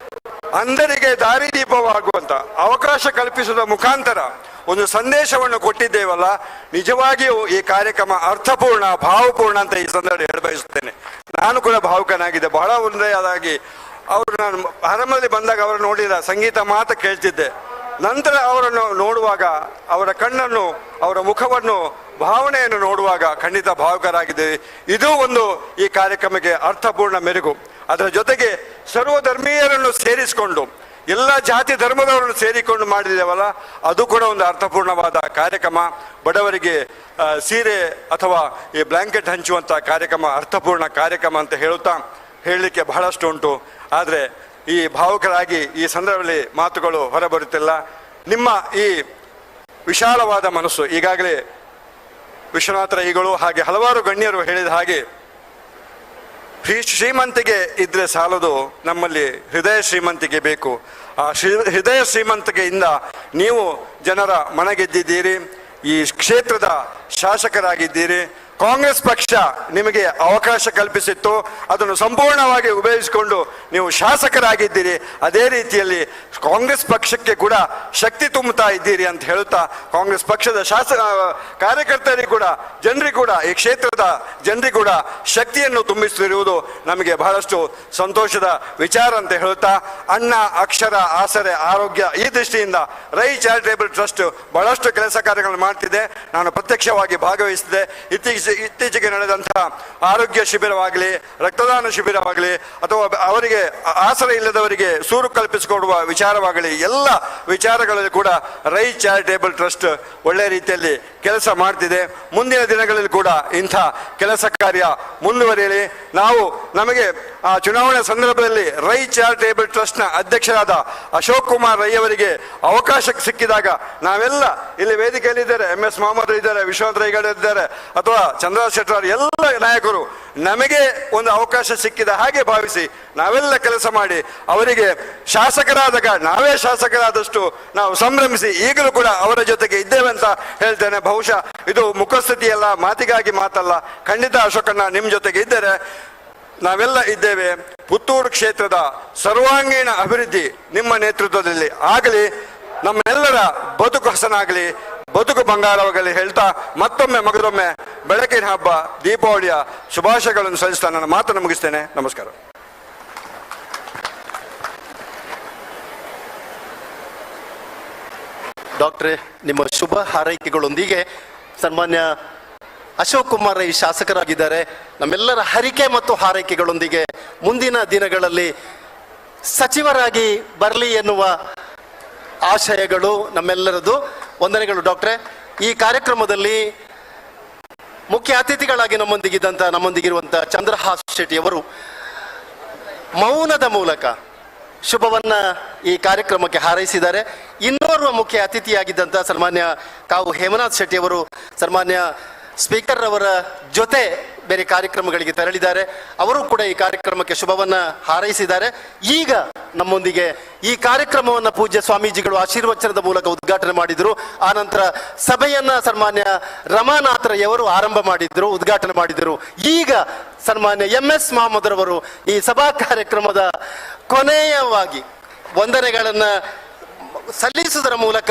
ಅಂಧರಿಗೆ ದಾರಿದೀಪವಾಗುವಂತ ಅವಕಾಶ ಕಲ್ಪಿಸುವ ಮುಖಾಂತರ ಒಂದು ಸಂದೇಶವನ್ನು ಕೊಟ್ಟಿದ್ದೇವಲ್ಲ, ನಿಜವಾಗಿಯೂ ಈ ಕಾರ್ಯಕ್ರಮ ಅರ್ಥಪೂರ್ಣ, ಭಾವಪೂರ್ಣ ಅಂತ ಈ ಸಂದರ್ಭ ಹೇಳಬಯಸುತ್ತೇನೆ. ನಾನು ಕೂಡ ಭಾವುಕನಾಗಿದ್ದೆ. ಬಹಳ ಒಂದಾಗಿ ಅವರು, ನಾನು ಆರಂಭದಲ್ಲಿ ಬಂದಾಗ ಅವರು ನೋಡಿದ ಸಂಗೀತ ಮಾತ್ರ ಕೇಳ್ತಿದ್ದೆ. ನಂತರ ಅವರನ್ನು ನೋಡುವಾಗ, ಅವರ ಕಣ್ಣನ್ನು, ಅವರ ಮುಖವನ್ನು, ಭಾವನೆಯನ್ನು ನೋಡುವಾಗ ಖಂಡಿತ ಭಾವುಕರಾಗಿದ್ದೇವೆ. ಇದೂ ಒಂದು ಈ ಕಾರ್ಯಕ್ರಮಕ್ಕೆ ಅರ್ಥಪೂರ್ಣ ಮೆರುಗು. ಅದರ ಜೊತೆಗೆ ಸರ್ವಧರ್ಮೀಯರನ್ನು ಸೇರಿಸಿಕೊಂಡು, ಎಲ್ಲ ಜಾತಿ ಧರ್ಮದವರನ್ನು ಸೇರಿಕೊಂಡು ಮಾಡಿದ್ದೇವಲ್ಲ, ಅದು ಕೂಡ ಒಂದು ಅರ್ಥಪೂರ್ಣವಾದ ಕಾರ್ಯಕ್ರಮ. ಬಡವರಿಗೆ ಸೀರೆ ಅಥವಾ ಈ ಬ್ಲ್ಯಾಂಕೆಟ್ ಹಂಚುವಂಥ ಕಾರ್ಯಕ್ರಮ ಅರ್ಥಪೂರ್ಣ ಕಾರ್ಯಕ್ರಮ ಅಂತ ಹೇಳಲಿಕ್ಕೆ ಬಹಳಷ್ಟು ಉಂಟು. ಆದರೆ ಈ ಭಾವುಕರಾಗಿ ಈ ಸಂದರ್ಭದಲ್ಲಿ ಮಾತುಗಳು ಹೊರಬರುತ್ತಿಲ್ಲ. ನಿಮ್ಮ ಈ ವಿಶಾಲವಾದ ಮನಸ್ಸು, ಈಗಾಗಲೇ ವಿಶ್ವನಾಥ ರೈಗಳು ಹಾಗೆ ಹಲವಾರು ಗಣ್ಯರು ಹೇಳಿದ ಹಾಗೆ, ಶ್ರೀಮಂತಿಗೆ ಇದ್ರೆ ಸಾಲದು, ನಮ್ಮಲ್ಲಿ ಹೃದಯ ಶ್ರೀಮಂತಿಗೆ ಬೇಕು. ಆ ಹೃದಯ ಶ್ರೀಮಂತಿಕೆಯಿಂದ ನೀವು ಜನರ ಮನಗೆದ್ದಿದ್ದೀರಿ, ಈ ಕ್ಷೇತ್ರದ ಶಾಸಕರಾಗಿದ್ದೀರಿ. ಕಾಂಗ್ರೆಸ್ ಪಕ್ಷ ನಿಮಗೆ ಅವಕಾಶ ಕಲ್ಪಿಸಿತ್ತು, ಅದನ್ನು ಸಂಪೂರ್ಣವಾಗಿ ಉಪಯೋಗಿಸಿಕೊಂಡು ನೀವು ಶಾಸಕರಾಗಿದ್ದೀರಿ. ಅದೇ ರೀತಿಯಲ್ಲಿ ಕಾಂಗ್ರೆಸ್ ಪಕ್ಷಕ್ಕೆ ಕೂಡ ಶಕ್ತಿ ತುಂಬುತ್ತಾ ಇದ್ದೀರಿ ಅಂತ ಹೇಳುತ್ತಾ, ಕಾಂಗ್ರೆಸ್ ಪಕ್ಷದ ಕಾರ್ಯಕರ್ತರಿಗೂ ಕೂಡ, ಜನರಿಗೂ ಕೂಡ, ಈ ಕ್ಷೇತ್ರದ ಜನರಿಗೂ ಕೂಡ ಶಕ್ತಿಯನ್ನು ತುಂಬಿಸುತ್ತಿರುವುದು ನಮಗೆ ಬಹಳಷ್ಟು ಸಂತೋಷದ ವಿಚಾರ ಅಂತ ಹೇಳುತ್ತಾ, ಅನ್ನ, ಅಕ್ಷರ, ಆಸರೆ, ಆರೋಗ್ಯ ಈ ದೃಷ್ಟಿಯಿಂದ ರೈ ಚಾರಿಟೇಬಲ್ ಟ್ರಸ್ಟ್ ಬಹಳಷ್ಟು ಕೆಲಸ ಕಾರ್ಯಗಳನ್ನು ಮಾಡ್ತಿದೆ. ನಾನು ಪ್ರತ್ಯಕ್ಷವಾಗಿ ಭಾಗವಹಿಸಿದೆ. ಇತ್ತೀಚೆಗೆ ಇತ್ತೀಚೆಗೆ ನಡೆದಂತಹ ಆರೋಗ್ಯ ಶಿಬಿರವಾಗಲಿ, ರಕ್ತದಾನ ಶಿಬಿರವಾಗಲಿ, ಅಥವಾ ಅವರಿಗೆ ಆಸರೆ ಇಲ್ಲದವರಿಗೆ ಸೂರು ಕಲ್ಪಿಸಿಕೊಡುವ ವಿಚಾರವಾಗಲಿ, ಎಲ್ಲ ವಿಚಾರಗಳಲ್ಲಿ ಕೂಡ ರೈ ಚಾರಿಟೇಬಲ್ ಟ್ರಸ್ಟ್ ಒಳ್ಳೆಯ ರೀತಿಯಲ್ಲಿ ಕೆಲಸ ಮಾಡ್ತಿದೆ. ಮುಂದಿನ ದಿನಗಳಲ್ಲಿ ಕೂಡ ಇಂಥ ಕೆಲಸ ಕಾರ್ಯ ಮುಂದುವರಿಯಲಿ. ನಮಗೆ ಆ ಚುನಾವಣೆ ಸಂದರ್ಭದಲ್ಲಿ ರೈ ಚಾರಿಟೇಬಲ್ ಟ್ರಸ್ಟ್ನ ಅಧ್ಯಕ್ಷರಾದ ಅಶೋಕ್ ಕುಮಾರ್ ರೈ ಅವರಿಗೆ ಅವಕಾಶ ಸಿಕ್ಕಿದಾಗ ನಾವೆಲ್ಲ ಇಲ್ಲಿ ವೇದಿಕೆಯಲ್ಲಿದ್ದಾರೆ, MS ಮೊಹಮ್ಮದ್ ಇದ್ದಾರೆ, ವಿಶ್ವನಾಥ್ ರೈಗಳಿದ್ದಾರೆ, ಅಥವಾ ಚಂದ್ರರಾಜ್ ಶೆಟ್ಟರ್, ಎಲ್ಲ ನಾಯಕರು ನಮಗೆ ಒಂದು ಅವಕಾಶ ಸಿಕ್ಕಿದ ಹಾಗೆ ಭಾವಿಸಿ ನಾವೆಲ್ಲ ಕೆಲಸ ಮಾಡಿ ಅವರಿಗೆ ಶಾಸಕರಾದಾಗ ನಾವೇ ಶಾಸಕರಾದಷ್ಟು ನಾವು ಸಂಭ್ರಮಿಸಿ ಈಗಲೂ ಕೂಡ ಅವರ ಜೊತೆಗೆ ಇದ್ದೇವೆ ಅಂತ ಹೇಳ್ತೇನೆ. ಬಹುಶಃ ಇದು ಮುಖಸ್ಥಿತಿಯಲ್ಲ, ಮಾತಿಗಾಗಿ ಮಾತಲ್ಲ. ಖಂಡಿತ ಅಶೋಕಣ್ಣ ನಿಮ್ಮ ಜೊತೆಗೆ ಇದ್ದಾರೆ, ನಾವೆಲ್ಲ ಇದ್ದೇವೆ. ಪುತ್ತೂರು ಕ್ಷೇತ್ರದ ಸರ್ವಾಂಗೀಣ ಅಭಿವೃದ್ಧಿ ನಿಮ್ಮ ನೇತೃತ್ವದಲ್ಲಿ ಆಗಲಿ, ನಮ್ಮೆಲ್ಲರ ಬದುಕು ಹಸನಾಗಲಿ, ಬದುಕು ಬಂಗಾರವಾಗಲಿ ಹೇಳ್ತಾ ಮತ್ತೊಮ್ಮೆ ಮಗದೊಮ್ಮೆ ಬೆಳಕಿನ ಹಬ್ಬ ದೀಪಾವಳಿಯ ಶುಭಾಶಯಗಳನ್ನು ಸಲ್ಲಿಸ್ತಾ ನನ್ನ ಮಾತನ್ನು ಮುಗಿಸ್ತೇನೆ. ನಮಸ್ಕಾರ. ಡಾಕ್ಟ್ರೇ, ನಿಮ್ಮ ಶುಭ ಹಾರೈಕೆಗಳೊಂದಿಗೆ ಸನ್ಮಾನ್ಯ ಅಶೋಕ್ ಕುಮಾರ್ ರೈ ಶಾಸಕರಾಗಿದ್ದಾರೆ. ನಮ್ಮೆಲ್ಲರ ಹರಿಕೆ ಮತ್ತು ಹಾರೈಕೆಗಳೊಂದಿಗೆ ಮುಂದಿನ ದಿನಗಳಲ್ಲಿ ಸಚಿವರಾಗಿ ಬರಲಿ ಎನ್ನುವ ಆಶಯಗಳು ನಮ್ಮೆಲ್ಲರದು. ವಂದನೆಗಳು ಡಾಕ್ಟ್ರೇ. ಈ ಕಾರ್ಯಕ್ರಮದಲ್ಲಿ ಮುಖ್ಯ ಅತಿಥಿಗಳಾಗಿ ನಮ್ಮೊಂದಿಗಿರುವಂಥ ಚಂದ್ರಹಾಸ್ ಶೆಟ್ಟಿ ಅವರು ಮೌನದ ಮೂಲಕ ಶುಭವನ್ನ ಈ ಕಾರ್ಯಕ್ರಮಕ್ಕೆ ಹಾರೈಸಿದ್ದಾರೆ. ಇನ್ನೋರ್ವ ಮುಖ್ಯ ಅತಿಥಿಯಾಗಿದ್ದಂಥ ಸನ್ಮಾನ್ಯ ಕಾವು ಹೇಮನಾಥ್ ಶೆಟ್ಟಿ ಅವರು ಸನ್ಮಾನ್ಯ ಸ್ಪೀಕರ್ ಅವರ ಜೊತೆ ಬೇರೆ ಕಾರ್ಯಕ್ರಮಗಳಿಗೆ ತೆರಳಿದ್ದಾರೆ. ಅವರು ಕೂಡ ಈ ಕಾರ್ಯಕ್ರಮಕ್ಕೆ ಶುಭವನ್ನ ಹಾರೈಸಿದ್ದಾರೆ. ಈಗ ನಮ್ಮೊಂದಿಗೆ ಈ ಕಾರ್ಯಕ್ರಮವನ್ನು ಪೂಜ್ಯ ಸ್ವಾಮೀಜಿಗಳು ಆಶೀರ್ವಚನದ ಮೂಲಕ ಉದ್ಘಾಟನೆ ಮಾಡಿದರು. ಆನಂತರ ಸಭೆಯನ್ನ ಸನ್ಮಾನ್ಯ ರಮಾನಾಥ್ ರೈ ಅವರು ಆರಂಭ ಮಾಡಿದ್ರು, ಉದ್ಘಾಟನೆ ಮಾಡಿದರು. ಈಗ ಸನ್ಮಾನ್ಯ MS ಮೊಹಮ್ಮದ್ ರವರು ಈ ಸಭಾ ಕಾರ್ಯಕ್ರಮದ ಕೊನೆಯವಾಗಿ ವಂದನೆಗಳನ್ನು ಸಲ್ಲಿಸುವುದರ ಮೂಲಕ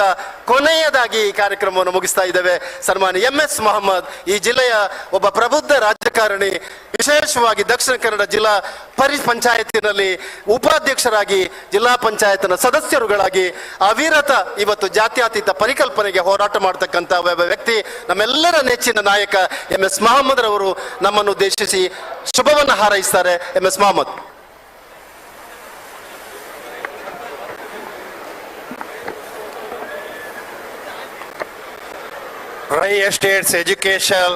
ಕೊನೆಯದಾಗಿ ಈ ಕಾರ್ಯಕ್ರಮವನ್ನು ಮುಗಿಸ್ತಾ ಇದ್ದೇವೆ. ಸನ್ಮಾನ್ಯ MS ಮೊಹಮ್ಮದ್ ಈ ಜಿಲ್ಲೆಯ ಒಬ್ಬ ಪ್ರಬುದ್ಧ ರಾಜಕಾರಣಿ, ವಿಶೇಷವಾಗಿ ದಕ್ಷಿಣ ಕನ್ನಡ ಜಿಲ್ಲಾ ಪಂಚಾಯತಿನಲ್ಲಿ ಉಪಾಧ್ಯಕ್ಷರಾಗಿ, ಜಿಲ್ಲಾ ಪಂಚಾಯತ್ನ ಸದಸ್ಯರುಗಳಾಗಿ ಅವಿರತ ಇವತ್ತು ಜಾತ್ಯತೀತ ಪರಿಕಲ್ಪನೆಗೆ ಹೋರಾಟ ಮಾಡತಕ್ಕಂಥ ವ್ಯಕ್ತಿ, ನಮ್ಮೆಲ್ಲರ ನೆಚ್ಚಿನ ನಾಯಕ MS ಮೊಹಮ್ಮದ್ ರವರು ನಮ್ಮನ್ನು ಉದ್ದೇಶಿಸಿ ಶುಭವನ್ನು ಹಾರೈಸ್ತಾರೆ. MS Mohammed. Rai estates education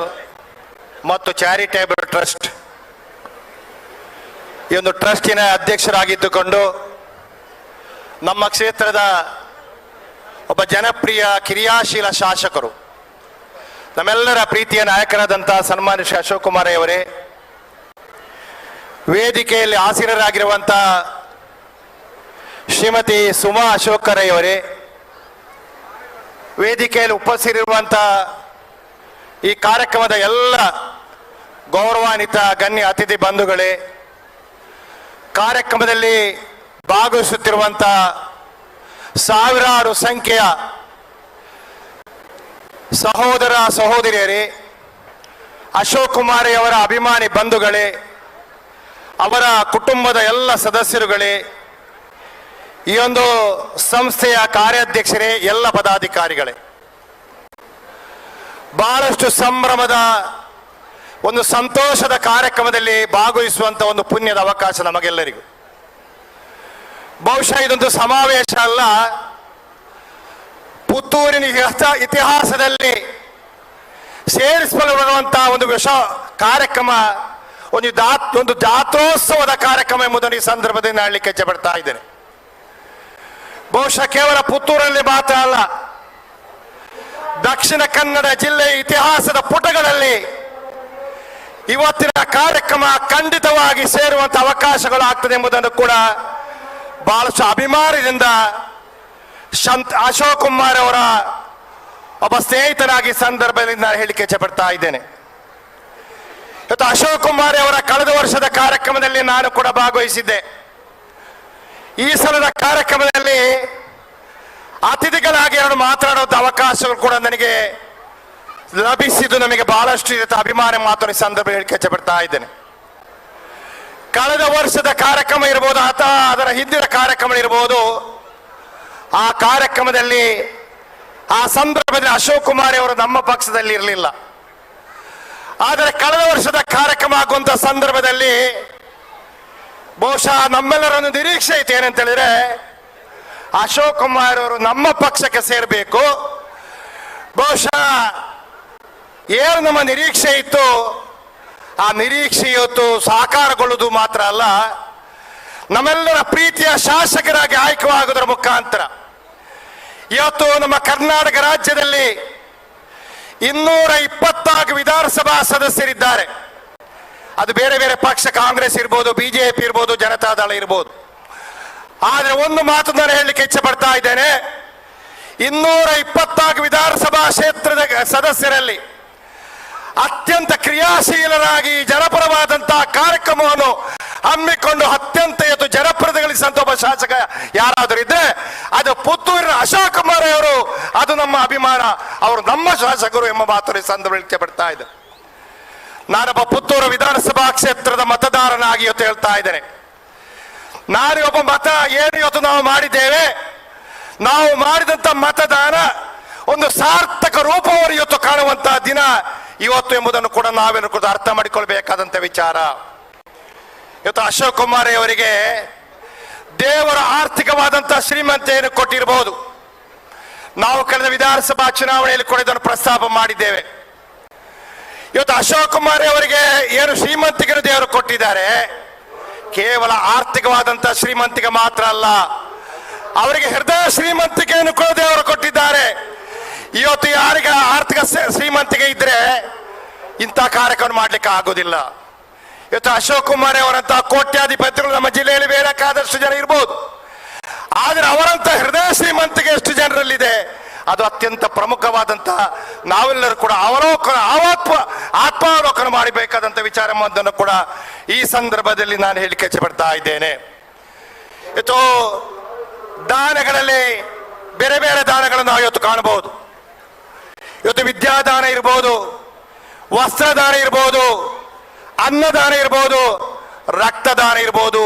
ಮತ್ತು ಚಾರಿಟೇಬಲ್ ಟ್ರಸ್ಟ್ ಈ ಒಂದು ಟ್ರಸ್ಟಿನ ಅಧ್ಯಕ್ಷರಾಗಿದ್ದುಕೊಂಡು ನಮ್ಮ ಕ್ಷೇತ್ರದ ಒಬ್ಬ ಜನಪ್ರಿಯ ಕ್ರಿಯಾಶೀಲ ಶಾಸಕರು, ನಮ್ಮೆಲ್ಲರ ಪ್ರೀತಿಯ ನಾಯಕರಾದಂಥ ಸನ್ಮಾನ್ಯ ಶ್ರೀ ಅಶೋಕ್ ಕುಮಾರ್ ಅವರೇ, ವೇದಿಕೆಯಲ್ಲಿ ಆಸೀನರಾಗಿರುವಂಥ ಶ್ರೀಮತಿ ಸುಮಾ ಅಶೋಕ್ ರೈ ಅವರೇ, ವೇದಿಕೆಯಲ್ಲಿ ಉಪಸ್ಥಿತಿರುವಂಥ ಈ ಕಾರ್ಯಕ್ರಮದ ಎಲ್ಲ ಗೌರವಾನ್ವಿತ ಗಣ್ಯ ಅತಿಥಿ ಬಂಧುಗಳೇ, ಕಾರ್ಯಕ್ರಮದಲ್ಲಿ ಭಾಗವಹಿಸುತ್ತಿರುವಂಥ ಸಾವಿರಾರು ಸಂಖ್ಯೆಯ ಸಹೋದರ ಸಹೋದರಿಯರೇ, ಅಶೋಕ್ ಕುಮಾರ್ ಅವರ ಅಭಿಮಾನಿ ಬಂಧುಗಳೇ, ಅವರ ಕುಟುಂಬದ ಎಲ್ಲ ಸದಸ್ಯರುಗಳೇ, ಈ ಒಂದು ಸಂಸ್ಥೆಯ ಕಾರ್ಯಾಧ್ಯಕ್ಷರೇ, ಎಲ್ಲ ಪದಾಧಿಕಾರಿಗಳೇ, ಬಹಳಷ್ಟು ಸಂಭ್ರಮದ ಒಂದು ಸಂತೋಷದ ಕಾರ್ಯಕ್ರಮದಲ್ಲಿ ಭಾಗವಹಿಸುವಂತ ಒಂದು ಪುಣ್ಯದ ಅವಕಾಶ ನಮಗೆಲ್ಲರಿಗೂ. ಬಹುಶಃ ಇದೊಂದು ಸಮಾವೇಶ ಅಲ್ಲ, ಪುತ್ತೂರಿನ ಇತಿಹಾಸದಲ್ಲಿ ಸೇರಿಸಿಕೊಳ್ಳುವಂತಹ ಒಂದು ಕಾರ್ಯಕ್ರಮ, ಒಂದು ಜಾತ್ರೋತ್ಸವದ ಕಾರ್ಯಕ್ರಮ ಎಂಬುದನ್ನು ಈ ಸಂದರ್ಭದಲ್ಲಿ ಹೇಳಲಿಕ್ಕೆ ಇಚ್ಛೆಪಡ್ತಾ ಇದ್ದೇನೆ. ಬಹುಶಃ ಕೇವಲ ಪುತ್ತೂರಲ್ಲಿ ಮಾತ್ರ ಅಲ್ಲ, ದಕ್ಷಿಣ ಕನ್ನಡ ಜಿಲ್ಲೆಯ ಇತಿಹಾಸದ ಪುಟಗಳಲ್ಲಿ ಇವತ್ತಿನ ಕಾರ್ಯಕ್ರಮ ಖಂಡಿತವಾಗಿ ಸೇರುವಂತ ಅವಕಾಶಗಳು ಆಗ್ತದೆ ಎಂಬುದನ್ನು ಕೂಡ ಬಹಳಷ್ಟು ಅಭಿಮಾನದಿಂದ ಅಶೋಕ್ ಕುಮಾರ್ ಅವರ ಒಬ್ಬ ಸ್ನೇಹಿತನಾಗಿ ಸಂದರ್ಭದಲ್ಲಿ ನಾನು ಹೇಳಿಕೆ ಇಚ್ಛೆಪಡ್ತಾ ಇದ್ದೇನೆ. ಇವತ್ತು ಅಶೋಕ್ ಕುಮಾರ್ ಅವರ ಕಳೆದ ವರ್ಷದ ಕಾರ್ಯಕ್ರಮದಲ್ಲಿ ನಾನು ಕೂಡ ಭಾಗವಹಿಸಿದ್ದೆ. ಈ ಸಲದ ಕಾರ್ಯಕ್ರಮದಲ್ಲಿ ಅತಿಥಿಗಳಾಗಿ ಎರಡು ಮಾತನಾಡುವಂಥ ಅವಕಾಶಗಳು ಕೂಡ ನನಗೆ ಲಭಿಸಿದ್ದು ನಮಗೆ ಬಹಳಷ್ಟು ಅಭಿಮಾನ ಮಾತನ್ನು ಈ ಸಂದರ್ಭ ಹೇಳಿಕೆ ಇಚ್ಛೆಪಡ್ತಾ ಇದ್ದೇನೆ. ಕಳೆದ ವರ್ಷದ ಕಾರ್ಯಕ್ರಮ ಇರಬಹುದು ಅಥವಾ ಅದರ ಹಿಂದಿನ ಕಾರ್ಯಕ್ರಮ ಇರಬಹುದು, ಆ ಕಾರ್ಯಕ್ರಮದಲ್ಲಿ ಆ ಸಂದರ್ಭದಲ್ಲಿ ಅಶೋಕ್ ಕುಮಾರ್ ಅವರು ನಮ್ಮ ಪಕ್ಷದಲ್ಲಿ ಇರಲಿಲ್ಲ. ಆದರೆ ಕಳೆದ ವರ್ಷದ ಕಾರ್ಯಕ್ರಮ ಆಗುವಂತ ಸಂದರ್ಭದಲ್ಲಿ ಬಹುಶಃ ನಮ್ಮೆಲ್ಲರನ್ನು ನಿರೀಕ್ಷೆ ಐತೆ ಏನಂತ ಹೇಳಿದ್ರೆ ಅಶೋಕ್ ಕುಮಾರ್ ಅವರು ನಮ್ಮ ಪಕ್ಷಕ್ಕೆ ಸೇರಬೇಕು. ಬಹುಶಃ ಏನು ನಮ್ಮ ನಿರೀಕ್ಷೆ ಇತ್ತು ಆ ನಿರೀಕ್ಷೆ ಇವತ್ತು ಸಾಕಾರಗೊಳ್ಳುವುದು ಮಾತ್ರ ಅಲ್ಲ, ನಮ್ಮೆಲ್ಲರ ಪ್ರೀತಿಯ ಶಾಸಕರಾಗಿ ಆಯ್ಕೆಯಾಗುವುದರ ಮುಖಾಂತರ ಇವತ್ತು ನಮ್ಮ ಕರ್ನಾಟಕ ರಾಜ್ಯದಲ್ಲಿ 224 ವಿಧಾನಸಭಾ ಸದಸ್ಯರಿದ್ದಾರೆ. ಅದು ಬೇರೆ ಬೇರೆ ಪಕ್ಷ, ಕಾಂಗ್ರೆಸ್ ಇರ್ಬೋದು, ಬಿಜೆಪಿ ಇರ್ಬೋದು, ಜನತಾದಳ ಇರ್ಬೋದು. ಆದರೆ ಒಂದು ಮಾತು ನಾನು ಹೇಳಲಿಕ್ಕೆ ಇಚ್ಛೆ ಪಡ್ತಾ ಇದ್ದೇನೆ, 224 ವಿಧಾನಸಭಾ ಕ್ಷೇತ್ರದ ಸದಸ್ಯರಲ್ಲಿ ಅತ್ಯಂತ ಕ್ರಿಯಾಶೀಲರಾಗಿ ಜನಪರವಾದಂತಹ ಕಾರ್ಯಕ್ರಮವನ್ನು ಹಮ್ಮಿಕೊಂಡು ಅತ್ಯಂತ ಇವತ್ತು ಜನಪ್ರತಿಗಳಿಸಿದಂತ ಒಬ್ಬ ಶಾಸಕ ಯಾರಾದರೂ ಇದ್ರೆ ಅದು ಪುತ್ತೂರಿನ ಅಶೋಕ್ ಕುಮಾರ್ ಅವರು. ಅದು ನಮ್ಮ ಅಭಿಮಾನ, ಅವರು ನಮ್ಮ ಶಾಸಕರು ಎಂಬ ಮಾತು ಸಂದರ್ಭ ಪಡ್ತಾ ಇದೆ. ನಾನೊಬ್ಬ ಪುತ್ತೂರು ವಿಧಾನಸಭಾ ಕ್ಷೇತ್ರದ ಮತದಾರನಾಗಿ ಇವತ್ತು ಹೇಳ್ತಾ ಇದ್ದೇನೆ, ನಾನು ಒಬ್ಬ ಮತ ಏನು ಇವತ್ತು ನಾವು ಮಾಡಿದ್ದೇವೆ, ನಾವು ಮಾಡಿದಂತ ಮತದಾನ ಒಂದು ಸಾರ್ಥಕ ರೂಪವನ್ನು ಇವತ್ತು ಕಾಣುವಂತಹ ದಿನ ಇವತ್ತು ಎಂಬುದನ್ನು ಕೂಡ ನಾವೇನು ಕೂಡ ಅರ್ಥ ಮಾಡಿಕೊಳ್ಬೇಕಾದಂತ ವಿಚಾರ. ಇವತ್ತು ಅಶೋಕ್ ಕುಮಾರ್ ಅವರಿಗೆ ದೇವರ ಆರ್ಥಿಕವಾದಂತಹ ಶ್ರೀಮಂತೆಯನ್ನು ಕೊಟ್ಟಿರಬಹುದು. ನಾವು ಕಳೆದ ವಿಧಾನಸಭಾ ಚುನಾವಣೆಯಲ್ಲಿ ಕೂಡ ಇದನ್ನು ಪ್ರಸ್ತಾಪ ಮಾಡಿದ್ದೇವೆ. ಇವತ್ತು ಅಶೋಕ್ ಕುಮಾರ್ ಅವರಿಗೆ ಏನು ಶ್ರೀಮಂತಿಕೆಯನ್ನು ದೇವರು ಕೊಟ್ಟಿದ್ದಾರೆ, ಕೇವಲ ಆರ್ಥಿಕವಾದಂತಹ ಶ್ರೀಮಂತಿಕೆ ಮಾತ್ರ ಅಲ್ಲ, ಅವರಿಗೆ ಹೃದಯ ಶ್ರೀಮಂತಿಕೆಯನ್ನು ಕೂಡ ದೇವರು ಕೊಟ್ಟಿದ್ದಾರೆ. ಇವತ್ತು ಯಾರಿಗೆ ಆರ್ಥಿಕ ಶ್ರೀಮಂತಿಕೆ ಇದ್ರೆ ಇಂಥ ಕಾರ್ಯಕ್ರಮ ಮಾಡ್ಲಿಕ್ಕೆ ಆಗೋದಿಲ್ಲ. ಇವತ್ತು ಅಶೋಕ್ ಕುಮಾರ್ ಅವರಂತಹ ಕೋಟ್ಯಾಧಿಪತಿಗಳು ನಮ್ಮ ಜಿಲ್ಲೆಯಲ್ಲಿ ಬೇಕಾದಷ್ಟು ಜನ ಇರ್ಬೋದು, ಆದ್ರೆ ಅವರಂತ ಹೃದಯ ಶ್ರೀಮಂತಿಕೆ ಎಷ್ಟು ಜನರಲ್ಲಿದೆ ಅದು ಅತ್ಯಂತ ಪ್ರಮುಖವಾದಂತಹ ನಾವೆಲ್ಲರೂ ಕೂಡ ಆತ್ಮಾವಲೋಕನ ಮಾಡಬೇಕಾದಂತ ವಿಚಾರ ಎಂಬುದನ್ನು ಕೂಡ ಈ ಸಂದರ್ಭದಲ್ಲಿ ನಾನು ಹೇಳಿಕೆ ಇಚ್ಛೆ ಪಡ್ತಾ ಇದ್ದೇನೆ. ಇವತ್ತು ದಾನಗಳಲ್ಲಿ ಬೇರೆ ಬೇರೆ ದಾನಗಳನ್ನು ನಾವು ಇವತ್ತು ಕಾಣಬಹುದು. ಇವತ್ತು ವಿದ್ಯಾದಾನ ಇರ್ಬೋದು, ವಸ್ತ್ರದಾನ ಇರ್ಬೋದು, ಅನ್ನದಾನ ಇರ್ಬೋದು, ರಕ್ತದಾನ ಇರ್ಬೋದು,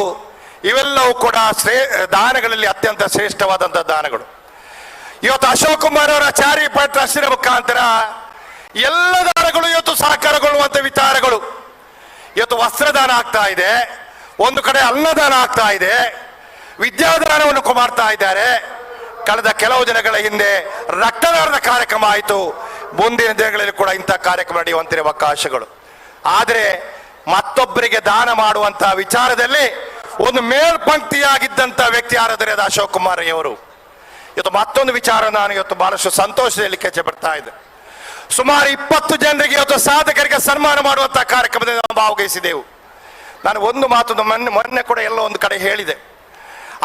ಇವೆಲ್ಲವೂ ಕೂಡ ದಾನಗಳಲ್ಲಿ ಅತ್ಯಂತ ಶ್ರೇಷ್ಠವಾದಂತಹ ದಾನಗಳು. ಇವತ್ತು ಅಶೋಕ್ ಕುಮಾರ್ ಅವರ ಚಾರಿಟಬಲ್ ಟ್ರಸ್ಟಿನ ಮುಖಾಂತರ ಎಲ್ಲ ದಾನಗಳು ಇವತ್ತು ಸಾಕಾರಗೊಳ್ಳುವಂತ ವಿಚಾರಗಳು. ಇವತ್ತು ವಸ್ತ್ರದಾನ ಆಗ್ತಾ ಇದೆ, ಒಂದು ಕಡೆ ಅನ್ನದಾನ ಆಗ್ತಾ ಇದೆ, ವಿದ್ಯಾದಾನವನ್ನು ಮಾಡ್ತಾ ಇದ್ದಾರೆ. ಕಳೆದ ಕೆಲವು ದಿನಗಳ ಹಿಂದೆ ರಕ್ತದಾನದ ಕಾರ್ಯಕ್ರಮ ಆಯಿತು. ಮುಂದಿನ ದಿನಗಳಲ್ಲಿ ಕೂಡ ಇಂಥ ಕಾರ್ಯಕ್ರಮ ನಡೆಯುವಂತಿರುವ ಅವಕಾಶಗಳು. ಆದರೆ ಮತ್ತೊಬ್ಬರಿಗೆ ದಾನ ಮಾಡುವಂತಹ ವಿಚಾರದಲ್ಲಿ ಒಂದು ಮೇಲ್ಪಂಕ್ತಿಯಾಗಿದ್ದಂತ ವ್ಯಕ್ತಿ ಯಾರಾದರೆ ಅದು ಅಶೋಕ್ ಕುಮಾರ್ ಅವರು. ಇವತ್ತು ಮತ್ತೊಂದು ವಿಚಾರ ನಾನು ಇವತ್ತು ಬಹಳಷ್ಟು ಸಂತೋಷದಲ್ಲಿ ಕೆಚ್ಚೆ ಬರ್ತಾ ಇದೆ. ಸುಮಾರು 20 ಜನರಿಗೆ ಇವತ್ತು ಸಾಧಕರಿಗೆ ಸನ್ಮಾನ ಮಾಡುವಂತಹ ಕಾರ್ಯಕ್ರಮದಲ್ಲಿ ನಾವು ಭಾಗವಹಿಸಿದೆವು. ನಾನು ಒಂದು ಮಾತು ಮೊನ್ನೆ ಕೂಡ ಎಲ್ಲೋ ಒಂದು ಕಡೆ ಹೇಳಿದೆ,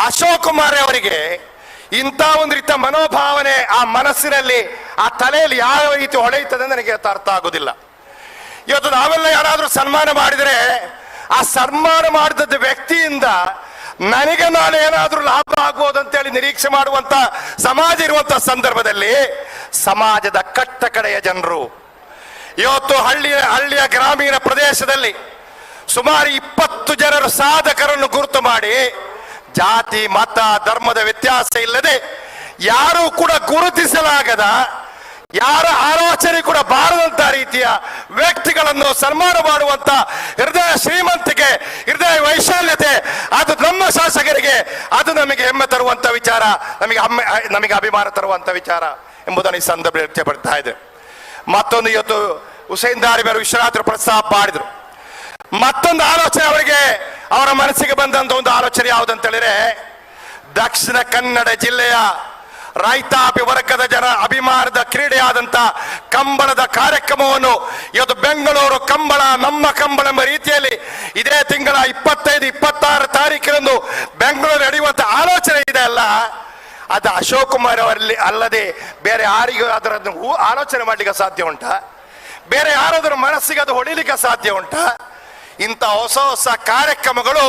ಅಶೋಕ್ ಕುಮಾರ್ ಅವರಿಗೆ ಇಂಥ ಒಂದು ರೀತಿಯ ಮನೋಭಾವನೆ ಆ ಮನಸ್ಸಿನಲ್ಲಿ ಆ ತಲೆಯಲ್ಲಿ ಯಾವ ರೀತಿ ಹೊಳೆಯುತ್ತದೆ ನನಗೆ ಅರ್ಥ ಆಗೋದಿಲ್ಲ. ಇವತ್ತು ನಾವೆಲ್ಲ ಯಾರಾದ್ರೂ ಸನ್ಮಾನ ಮಾಡಿದರೆ ಆ ಸನ್ಮಾನ ಮಾಡಿದ ವ್ಯಕ್ತಿಯಿಂದ ನನಗೆ ನಾಳೆ ಏನಾದ್ರೂ ಲಾಭ ಆಗ್ಬೋದು ಅಂತೇಳಿ ನಿರೀಕ್ಷೆ ಮಾಡುವಂತ ಸಮಾಜ ಇರುವಂತ ಸಂದರ್ಭದಲ್ಲಿ ಸಮಾಜದ ಕಟ್ಟ ಕಡೆಯ ಜನರು ಇವತ್ತು ಹಳ್ಳಿಯ ಗ್ರಾಮೀಣ ಪ್ರದೇಶದಲ್ಲಿ ಸುಮಾರು 20 ಜನರು ಸಾಧಕರನ್ನು ಗುರುತು ಮಾಡಿ ಜಾತಿ ಮತ ಧರ್ಮದ ವ್ಯತ್ಯಾಸ ಇಲ್ಲದೆ ಯಾರು ಕೂಡ ಗುರುತಿಸಲಾಗದ, ಯಾರ ಆಲೋಚನೆ ಕೂಡ ಬಾರದಂತ ರೀತಿಯ ವ್ಯಕ್ತಿಗಳನ್ನು ಸನ್ಮಾನ ಮಾಡುವಂತ ಹೃದಯ ಶ್ರೀಮಂತಿಕೆ, ಹೃದಯ ವೈಶಾಲ್ಯತೆ, ಅದು ನಮ್ಮ ಶಾಸಕರಿಗೆ ಅದು ನಮಗೆ ಹೆಮ್ಮೆ ತರುವಂತ ವಿಚಾರ, ನಮಗೆ ಅಭಿಮಾನ ತರುವಂತ ವಿಚಾರ ಎಂಬುದನ್ನು ಈ ಸಂದರ್ಭ ಪಡ್ತಾ ಇದೆ. ಮತ್ತೊಂದು ಇವತ್ತು ಹುಸೇನ್ ದಾರಿಮೇರು ವಿಶ್ವನಾಥರು ಪ್ರಸ್ತಾಪ ಮಾಡಿದ್ರು. ಮತ್ತೊಂದು ಆಲೋಚನೆ ಅವರಿಗೆ ಅವರ ಮನಸ್ಸಿಗೆ ಬಂದಂತ ಒಂದು ಆಲೋಚನೆ ಯಾವುದಂತ ಹೇಳಿದ್ರೆ, ದಕ್ಷಿಣ ಕನ್ನಡ ಜಿಲ್ಲೆಯ ರೈತಾಪಿ ವರ್ಗದ ಜನ ಅಭಿಮಾನದ ಕ್ರೀಡೆಯಾದಂತ ಕಂಬಳದ ಕಾರ್ಯಕ್ರಮವನ್ನು ಇವತ್ತು ಬೆಂಗಳೂರು ಕಂಬಳ ನಮ್ಮ ಕಂಬಳ ಎಂಬ ರೀತಿಯಲ್ಲಿ ಇದೇ ತಿಂಗಳ 25-26 ತಾರೀಕಿನಂದು ಬೆಂಗಳೂರು ನಡೆಯುವಂತ ಆಲೋಚನೆ ಇದೆ ಅಲ್ಲ, ಅದು ಅಶೋಕ್ ಕುಮಾರ್ ಅವರಲ್ಲಿ ಅಲ್ಲದೆ ಬೇರೆ ಯಾರಿಗೂ ಅದರ ಆಲೋಚನೆ ಮಾಡ್ಲಿಕ್ಕೆ ಸಾಧ್ಯ ಉಂಟಾ? ಬೇರೆ ಯಾರಾದರೂ ಮನಸ್ಸಿಗೆ ಅದು ಹೊಡಿಲಿಕ್ಕೆ ಸಾಧ್ಯ ಉಂಟಾ? ಇಂಥ ಹೊಸ ಹೊಸ ಕಾರ್ಯಕ್ರಮಗಳು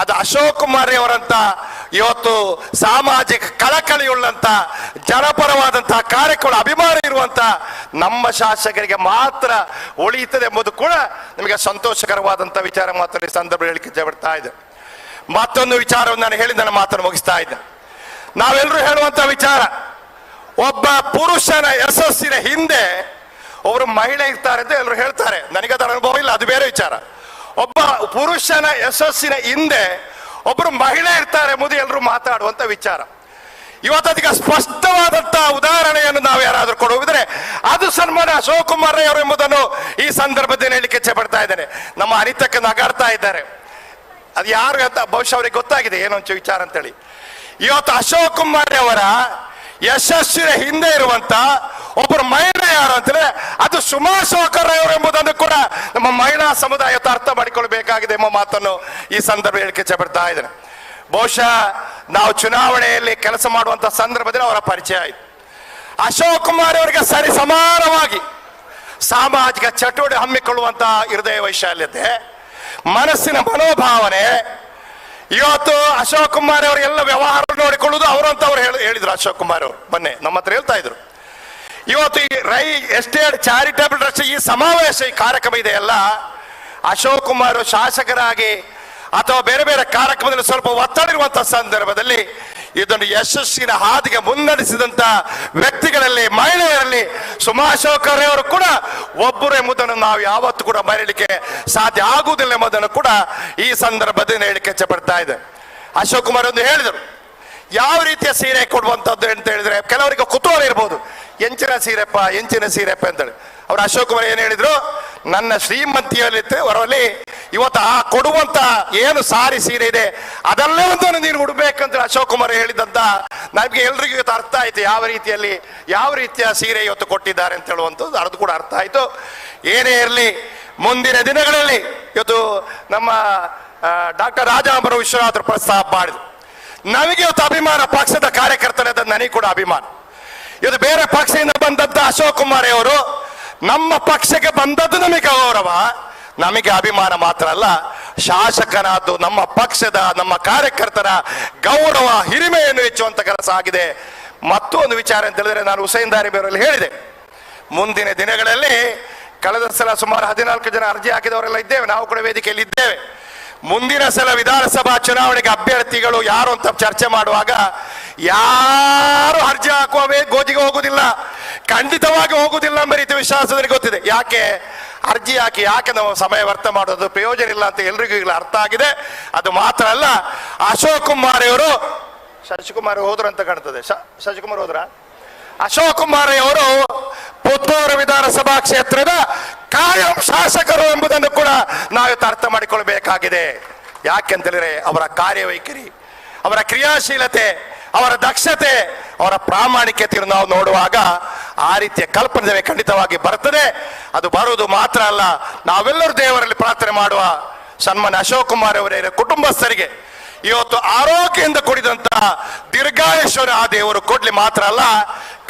ಅದು ಅಶೋಕ್ ಕುಮಾರ್ ಅವರಂತ ಇವತ್ತು ಸಾಮಾಜಿಕ ಕಳಕಳಿಯುಳ್ಳಂತ ಜನಪರವಾದಂತಹ ಕಾರ್ಯಕ್ರಮ ಅಭಿಮಾನ ಇರುವಂತ ನಮ್ಮ ಶಾಸಕರಿಗೆ ಮಾತ್ರ ಉಳಿಯುತ್ತದೆ ಎಂಬುದು ಕೂಡ ನಿಮಗೆ ಸಂತೋಷಕರವಾದಂತ ವಿಚಾರ ಮಾತ್ರ ಈ ಸಂದರ್ಭ ಹೇಳಿಕೆ ಬರ್ತಾ ಇದೆ. ಮತ್ತೊಂದು ವಿಚಾರವನ್ನು ನಾನು ಹೇಳಿ ನನ್ನ ಮಾತನ್ನು ಮುಗಿಸ್ತಾ ಇದ್ದೆ. ನಾವೆಲ್ಲರೂ ಹೇಳುವಂತ ವಿಚಾರ, ಒಬ್ಬ ಪುರುಷನ ಯಶಸ್ಸಿನ ಹಿಂದೆ ಒಬ್ಬರು ಮಹಿಳೆ ಇರ್ತಾರೆ ಅಂತ ಎಲ್ಲರೂ ಹೇಳ್ತಾರೆ. ನನಗದರ ಅನುಭವ ಇಲ್ಲ, ಅದು ಬೇರೆ ವಿಚಾರ. ಒಬ್ಬ ಪುರುಷನ ಯಶಸ್ಸಿನ ಹಿಂದೆ ಒಬ್ಬರು ಮಹಿಳೆ ಇರ್ತಾರೆ ಎಂಬುದು ಎಲ್ಲರೂ ಮಾತಾಡುವಂತ ವಿಚಾರ. ಇವತ್ತು ಅದಕ್ಕೆ ಸ್ಪಷ್ಟವಾದಂತ ಉದಾಹರಣೆಯನ್ನು ನಾವು ಯಾರಾದ್ರೂ ಕೊಡುವುದಿದ್ರೆ ಅದು ಸನ್ಮಾನ್ಯ ಅಶೋಕ್ ಕುಮಾರ್ ರೈ ಅವರು ಎಂಬುದನ್ನು ಈ ಸಂದರ್ಭದಲ್ಲಿ ಹೇಳಲಿಕ್ಕೆ ಇಚ್ಛೆ ಪಡ್ತಾ ಇದ್ದೇನೆ. ನಮ್ಮ ಅನಿತಕ್ಕೆ ನಗಾಡ್ತಾ ಇದ್ದಾರೆ, ಅದು ಯಾರು ಅಂತ ಬಹುಶಃ ಅವರಿಗೆ ಗೊತ್ತಾಗಿದೆ ಏನೊಂಚ ವಿಚಾರ ಅಂತೇಳಿ. ಇವತ್ತು ಅಶೋಕ್ ಕುಮಾರ್ ಅವರ ಯಶಸ್ಸಿನ ಹಿಂದೆ ಇರುವಂತ ಒಬ್ಬರು ಮಹಿಳೆ ಯಾರು ಅಂತಂದ್ರೆ ಅದು ಸುಮಾ ಶೋಕರ್ ಅವರು ಎಂಬುದನ್ನು ಕೂಡ ನಮ್ಮ ಮಹಿಳಾ ಸಮುದಾಯ ಅರ್ಥ ಮಾಡಿಕೊಳ್ಬೇಕಾಗಿದೆ ಎಂಬ ಮಾತನ್ನು ಈ ಸಂದರ್ಭ ಹೇಳಿಕೆ ಇಚ್ಛೆ ಪಡ್ತಾ ಇದ್ದೇನೆ. ಬಹುಶಃ ನಾವು ಚುನಾವಣೆಯಲ್ಲಿ ಕೆಲಸ ಮಾಡುವಂತ ಸಂದರ್ಭದಲ್ಲಿ ಅವರ ಪರಿಚಯ ಆಯಿತು. ಅಶೋಕ್ ಕುಮಾರ್ ಅವರಿಗೆ ಸರಿ ಸಮಾನವಾಗಿ ಸಾಮಾಜಿಕ ಚಟುವಟಿಕೆ ಹಮ್ಮಿಕೊಳ್ಳುವಂತ ಹೃದಯ ವೈಶಾಲ್ಯತೆ, ಮನಸ್ಸಿನ ಮನೋಭಾವನೆ. ಇವತ್ತು ಅಶೋಕ್ ಕುಮಾರ್ ಅವರು ಎಲ್ಲ ವ್ಯವಹಾರ ನೋಡಿಕೊಳ್ಳುವುದು ಅವರು ಅಂತ ಅವ್ರು ಹೇಳಿದ್ರು. ಅಶೋಕ್ ಕುಮಾರ್ ಅವರು ಮೊನ್ನೆ ನಮ್ಮ ಹತ್ರ ಹೇಳ್ತಾ ಇದ್ರು. ಇವತ್ತು ಈ ರೈ ಎಸ್ಟೇಟ್ ಚಾರಿಟಬಲ್ ಟ್ರಸ್ಟ್ ಈ ಸಮಾವೇಶ ಈ ಕಾರ್ಯಕ್ರಮ ಇದೆಯಲ್ಲ, ಅಶೋಕ್ ಕುಮಾರ್ ಶಾಸಕರಾಗಿ ಅಥವಾ ಬೇರೆ ಬೇರೆ ಕಾರ್ಯಕ್ರಮದಲ್ಲಿ ಸ್ವಲ್ಪ ಒತ್ತಡ ಇರುವಂತಹ ಸಂದರ್ಭದಲ್ಲಿ ಇದನ್ನು ಯಶಸ್ಸಿನ ಹಾದಿಗೆ ಮುನ್ನಡೆಸಿದಂತ ವ್ಯಕ್ತಿಗಳಲ್ಲಿ ಮಹಿಳೆಯರಲ್ಲಿ ಸುಮಾ ಶೋಕರ್ ಅವರು ಕೂಡ ಒಬ್ಬರು ಎಂಬುದನ್ನು ನಾವು ಯಾವತ್ತೂ ಕೂಡ ಮರೆಯಲಿಕ್ಕೆ ಸಾಧ್ಯ ಆಗುವುದಿಲ್ಲ ಎಂಬುದನ್ನು ಕೂಡ ಈ ಸಂದರ್ಭದಲ್ಲಿ ಹೇಳಿಕೆ ಇಚ್ಛೆ ಪಡ್ತಾ ಇದೆ. ಅಶೋಕ್ ಕುಮಾರ್ ಒಂದು ಹೇಳಿದರು, ಯಾವ ರೀತಿಯ ಸೀರೆ ಕೊಡುವಂಥದ್ದು ಅಂತ ಹೇಳಿದ್ರೆ ಕೆಲವರಿಗೆ ಕುತೂಹಲ ಇರ್ಬೋದು, ಎಂಚಿನ ಸೀರೆಪ್ಪ ಅಂತೇಳಿ. ಅವರು ಅಶೋಕ್ ಕುಮಾರ್ ಏನು ಹೇಳಿದ್ರು, ನನ್ನ ಶ್ರೀಮಂತಿಯಲ್ಲಿ ಹೊರವಲ್ಲಿ ಇವತ್ತು ಆ ಕೊಡುವಂತ ಏನು ಸಾರಿ ಸೀರೆ ಇದೆ ಅದಲ್ಲೇ ಒಂದನ್ನು ನೀನು ಉಡ್ಬೇಕಂತ ಅಶೋಕ್ ಕುಮಾರ್ ಹೇಳಿದಂತ ನಮಗೆ ಎಲ್ರಿಗೂ ಇವತ್ತು ಅರ್ಥ ಆಯ್ತು ಯಾವ ರೀತಿಯ ಸೀರೆ ಇವತ್ತು ಕೊಟ್ಟಿದ್ದಾರೆ ಅಂತ ಹೇಳುವಂಥದ್ದು ಅದು ಕೂಡ ಅರ್ಥ ಆಯ್ತು. ಏನೇ ಇರಲಿ ಮುಂದಿನ ದಿನಗಳಲ್ಲಿ ಇವತ್ತು ನಮ್ಮ ಡಾಕ್ಟರ್ ರಾಜಾಂಬರ ವಿಶ್ವನಾಥರು ಪ್ರಸ್ತಾಪ ಮಾಡಿದ್ರು. ನಮಗೆ ಇವತ್ತು ಅಭಿಮಾನ, ಪಕ್ಷದ ಕಾರ್ಯಕರ್ತರಾದ ನನಗೆ ಕೂಡ ಅಭಿಮಾನ. ಇದು ಬೇರೆ ಪಕ್ಷದಿಂದ ಬಂದಂತ ಅಶೋಕ್ ಕುಮಾರ್ ಅವರು ನಮ್ಮ ಪಕ್ಷಕ್ಕೆ ಬಂದದ್ದು ನಮಗೆ ಗೌರವ, ನಮಗೆ ಅಭಿಮಾನ ಮಾತ್ರ ಅಲ್ಲ, ಶಾಸಕನಾದ್ದು ನಮ್ಮ ಪಕ್ಷದ ನಮ್ಮ ಕಾರ್ಯಕರ್ತರ ಗೌರವ ಹಿರಿಮೆಯನ್ನು ಹೆಚ್ಚುವಂತ ಕೆಲಸ ಆಗಿದೆ. ಮತ್ತೊಂದು ವಿಚಾರ ಅಂತ ಹೇಳಿದ್ರೆ, ನಾನು ಹುಸೇನ್ ದಾರಿಮಿ ಅವರಲ್ಲಿ ಹೇಳಿದೆ, ಮುಂದಿನ ದಿನಗಳಲ್ಲಿ ಕಳೆದ ಸಲ ಸುಮಾರು 14 ಜನ ಅರ್ಜಿ ಹಾಕಿದವರೆಲ್ಲ ಇದ್ದೇವೆ, ನಾವು ಕೂಡ ವೇದಿಕೆಯಲ್ಲಿ ಇದ್ದೇವೆ. ಮುಂದಿನ ಸಲ ವಿಧಾನಸಭಾ ಚುನಾವಣೆಗೆ ಅಭ್ಯರ್ಥಿಗಳು ಯಾರು ಅಂತ ಚರ್ಚೆ ಮಾಡುವಾಗ ಯಾರು ಅರ್ಜಿ ಹಾಕುವ ಗೋಜಿಗೆ ಹೋಗುದಿಲ್ಲ, ಖಂಡಿತವಾಗಿ ಹೋಗುದಿಲ್ಲ ಎಂಬ ರೀತಿ ವಿಶ್ವಾಸದಲ್ಲಿ ಗೊತ್ತಿದೆ. ಅರ್ಜಿ ಹಾಕಿ ಯಾಕೆ ನಾವು ಸಮಯ ವ್ಯರ್ಥ ಮಾಡೋದು, ಪ್ರಯೋಜನ ಇಲ್ಲ ಅಂತ ಎಲ್ರಿಗೂ ಈಗ ಅರ್ಥ ಆಗಿದೆ. ಅದು ಮಾತ್ರ ಅಲ್ಲ, ಅಶೋಕ್ ಕುಮಾರ್ ಅವರು ಶಶಿಕುಮಾರ್ ಹೋದ್ರು ಅಂತ ಕಾಣ್ತದೆ, ಶಶಿಕುಮಾರ್ ಹೋದ್ರ, ಅಶೋಕ್ ಕುಮಾರ್ ಅವರು ಪುತ್ತೂರು ವಿಧಾನಸಭಾ ಕ್ಷೇತ್ರದ ಕಾಯಂ ಶಾಸಕರು ಎಂಬುದನ್ನು ಕೂಡ ನಾವು ಅರ್ಥ ಮಾಡಿಕೊಳ್ಬೇಕಾಗಿದೆ. ಯಾಕೆಂತೇಳಿದ್ರೆ ಅವರ ಕಾರ್ಯವೈಖರಿ, ಅವರ ಕ್ರಿಯಾಶೀಲತೆ, ಅವರ ದಕ್ಷತೆ, ಅವರ ಪ್ರಾಮಾಣಿಕತೆಯನ್ನು ನಾವು ನೋಡುವಾಗ ಆ ರೀತಿಯ ಕಲ್ಪನೆ ಖಂಡಿತವಾಗಿ ಬರ್ತದೆ. ಅದು ಬರುವುದು ಮಾತ್ರ ಅಲ್ಲ, ನಾವೆಲ್ಲರೂ ದೇವರಲ್ಲಿ ಪ್ರಾರ್ಥನೆ ಮಾಡುವ ಸನ್ಮಾನ್ಯ ಅಶೋಕ್ ಕುಮಾರ್ ಅವರ ಕುಟುಂಬಸ್ಥರಿಗೆ ಇವತ್ತು ಆರೋಗ್ಯದಿಂದ ಕೂಡಿದಂತ ದೀರ್ಘಾಯುಷ್ಯ ಆ ದೇವರು ಕೊಡ್ಲಿ ಮಾತ್ರ ಅಲ್ಲ,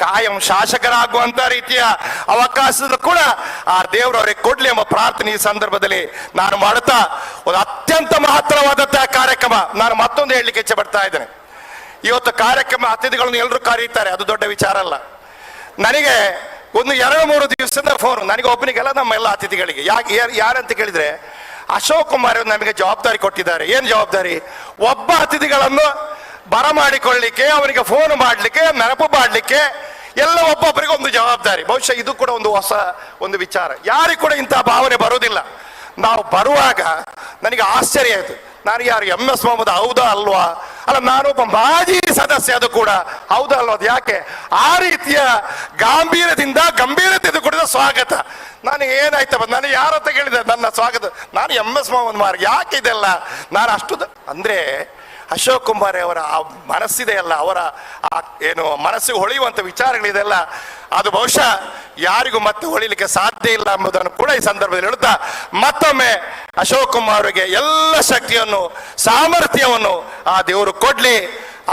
ಕಾಯಂ ಶಾಸಕರಾಗುವಂತ ರೀತಿಯ ಅವಕಾಶದ ಕೂಡ ಆ ದೇವರು ಅವರಿಗೆ ಕೊಡ್ಲಿ ಎಂಬ ಪ್ರಾರ್ಥನೆ ಈ ಸಂದರ್ಭದಲ್ಲಿ ನಾನು ಮಾಡುತ್ತಾ, ಒಂದು ಅತ್ಯಂತ ಮಹತ್ತರವಾದಂತಹ ಕಾರ್ಯಕ್ರಮ ನಾನು ಮತ್ತೊಂದು ಹೇಳಲಿಕ್ಕೆ ಇಚ್ಛೆ ಪಡ್ತಾ ಇದ್ದೇನೆ. ಇವತ್ತು ಕಾರ್ಯಕ್ರಮ ಅತಿಥಿಗಳನ್ನು ಎಲ್ಲರೂ ಕರೀತಾರೆ, ಅದು ದೊಡ್ಡ ವಿಚಾರ ಅಲ್ಲ. ನನಗೆ ಒಂದು 2-3 ದಿವಸದ ಫೋನ್, ನನಗೆ ಒಬ್ಬನಿಗೆಲ್ಲ ನಮ್ಮ ಎಲ್ಲ ಅತಿಥಿಗಳಿಗೆ. ಯಾರಂತ ಕೇಳಿದ್ರೆ, ಅಶೋಕ್ ಕುಮಾರ್ ನಮಗೆ ಜವಾಬ್ದಾರಿ ಕೊಟ್ಟಿದ್ದಾರೆ. ಏನ್ ಜವಾಬ್ದಾರಿ? ಒಬ್ಬ ಅತಿಥಿಗಳನ್ನು ಬರಮಾಡಿಕೊಳ್ಳಿಕ್ಕೆ, ಅವರಿಗೆ ಫೋನ್ ಮಾಡಲಿಕ್ಕೆ, ನೆನಪು ಮಾಡಲಿಕ್ಕೆ, ಎಲ್ಲ ಒಬ್ಬೊಬ್ಬರಿಗೆ ಒಂದು ಜವಾಬ್ದಾರಿ. ಬಹುಶಃ ಇದು ಕೂಡ ಒಂದು ಹೊಸ ಒಂದು ವಿಚಾರ, ಯಾರಿಗೂ ಕೂಡ ಇಂತಹ ಭಾವನೆ ಬರೋದಿಲ್ಲ. ನಾವು ಬರುವಾಗ ನನಗೆ ಆಶ್ಚರ್ಯ ಆಯಿತು, ನಾನು ಯಾರು MS ಮೊಹಮ್ಮದ್ ಹೌದಾ ಅಲ್ವಾ, ಅಲ್ಲ ನಾನೊಬ್ಬ ಮಾಜಿ ಸದಸ್ಯ, ಅದು ಕೂಡ ಹೌದಾ ಅಲ್ವಾ, ಅದು ಯಾಕೆ ಆ ರೀತಿಯ ಗಂಭೀರತೆ ಕೂಡಿದ ಸ್ವಾಗತ. ನಾನು ಏನಾಯ್ತಪ್ಪ, ನಾನು ಯಾರತ್ತ ಕೇಳಿದೆ ನನ್ನ ಸ್ವಾಗತ, ನಾನು MS ಮೊಹಮ್ಮದ್ ಮಾರ್ಗ, ಯಾಕೆ ಇದೆಲ್ಲ ನಾನು ಅಷ್ಟು ಅಂದ್ರೆ ಅಶೋಕ್ ಕುಮಾರ್ ಅವರ ಆ ಮನಸ್ಸಿದೆಯಲ್ಲ, ಅವರ ಆ ಏನು ಮನಸ್ಸಿಗೆ ಹೊಳೆಯುವಂತ ವಿಚಾರಗಳಿದೆಲ್ಲ, ಅದು ಬಹುಶಃ ಯಾರಿಗೂ ಮತ್ತೆ ಹೊಳಿಲಿಕ್ಕೆ ಸಾಧ್ಯ ಇಲ್ಲ ಎಂಬುದನ್ನು ಕೂಡ ಈ ಸಂದರ್ಭದಲ್ಲಿ ಹೇಳುತ್ತಾ, ಮತ್ತೊಮ್ಮೆ ಅಶೋಕ್ ಕುಮಾರ್ ಅವರಿಗೆ ಎಲ್ಲ ಶಕ್ತಿಯನ್ನು, ಸಾಮರ್ಥ್ಯವನ್ನು ಆ ದೇವರು ಕೊಡ್ಲಿ,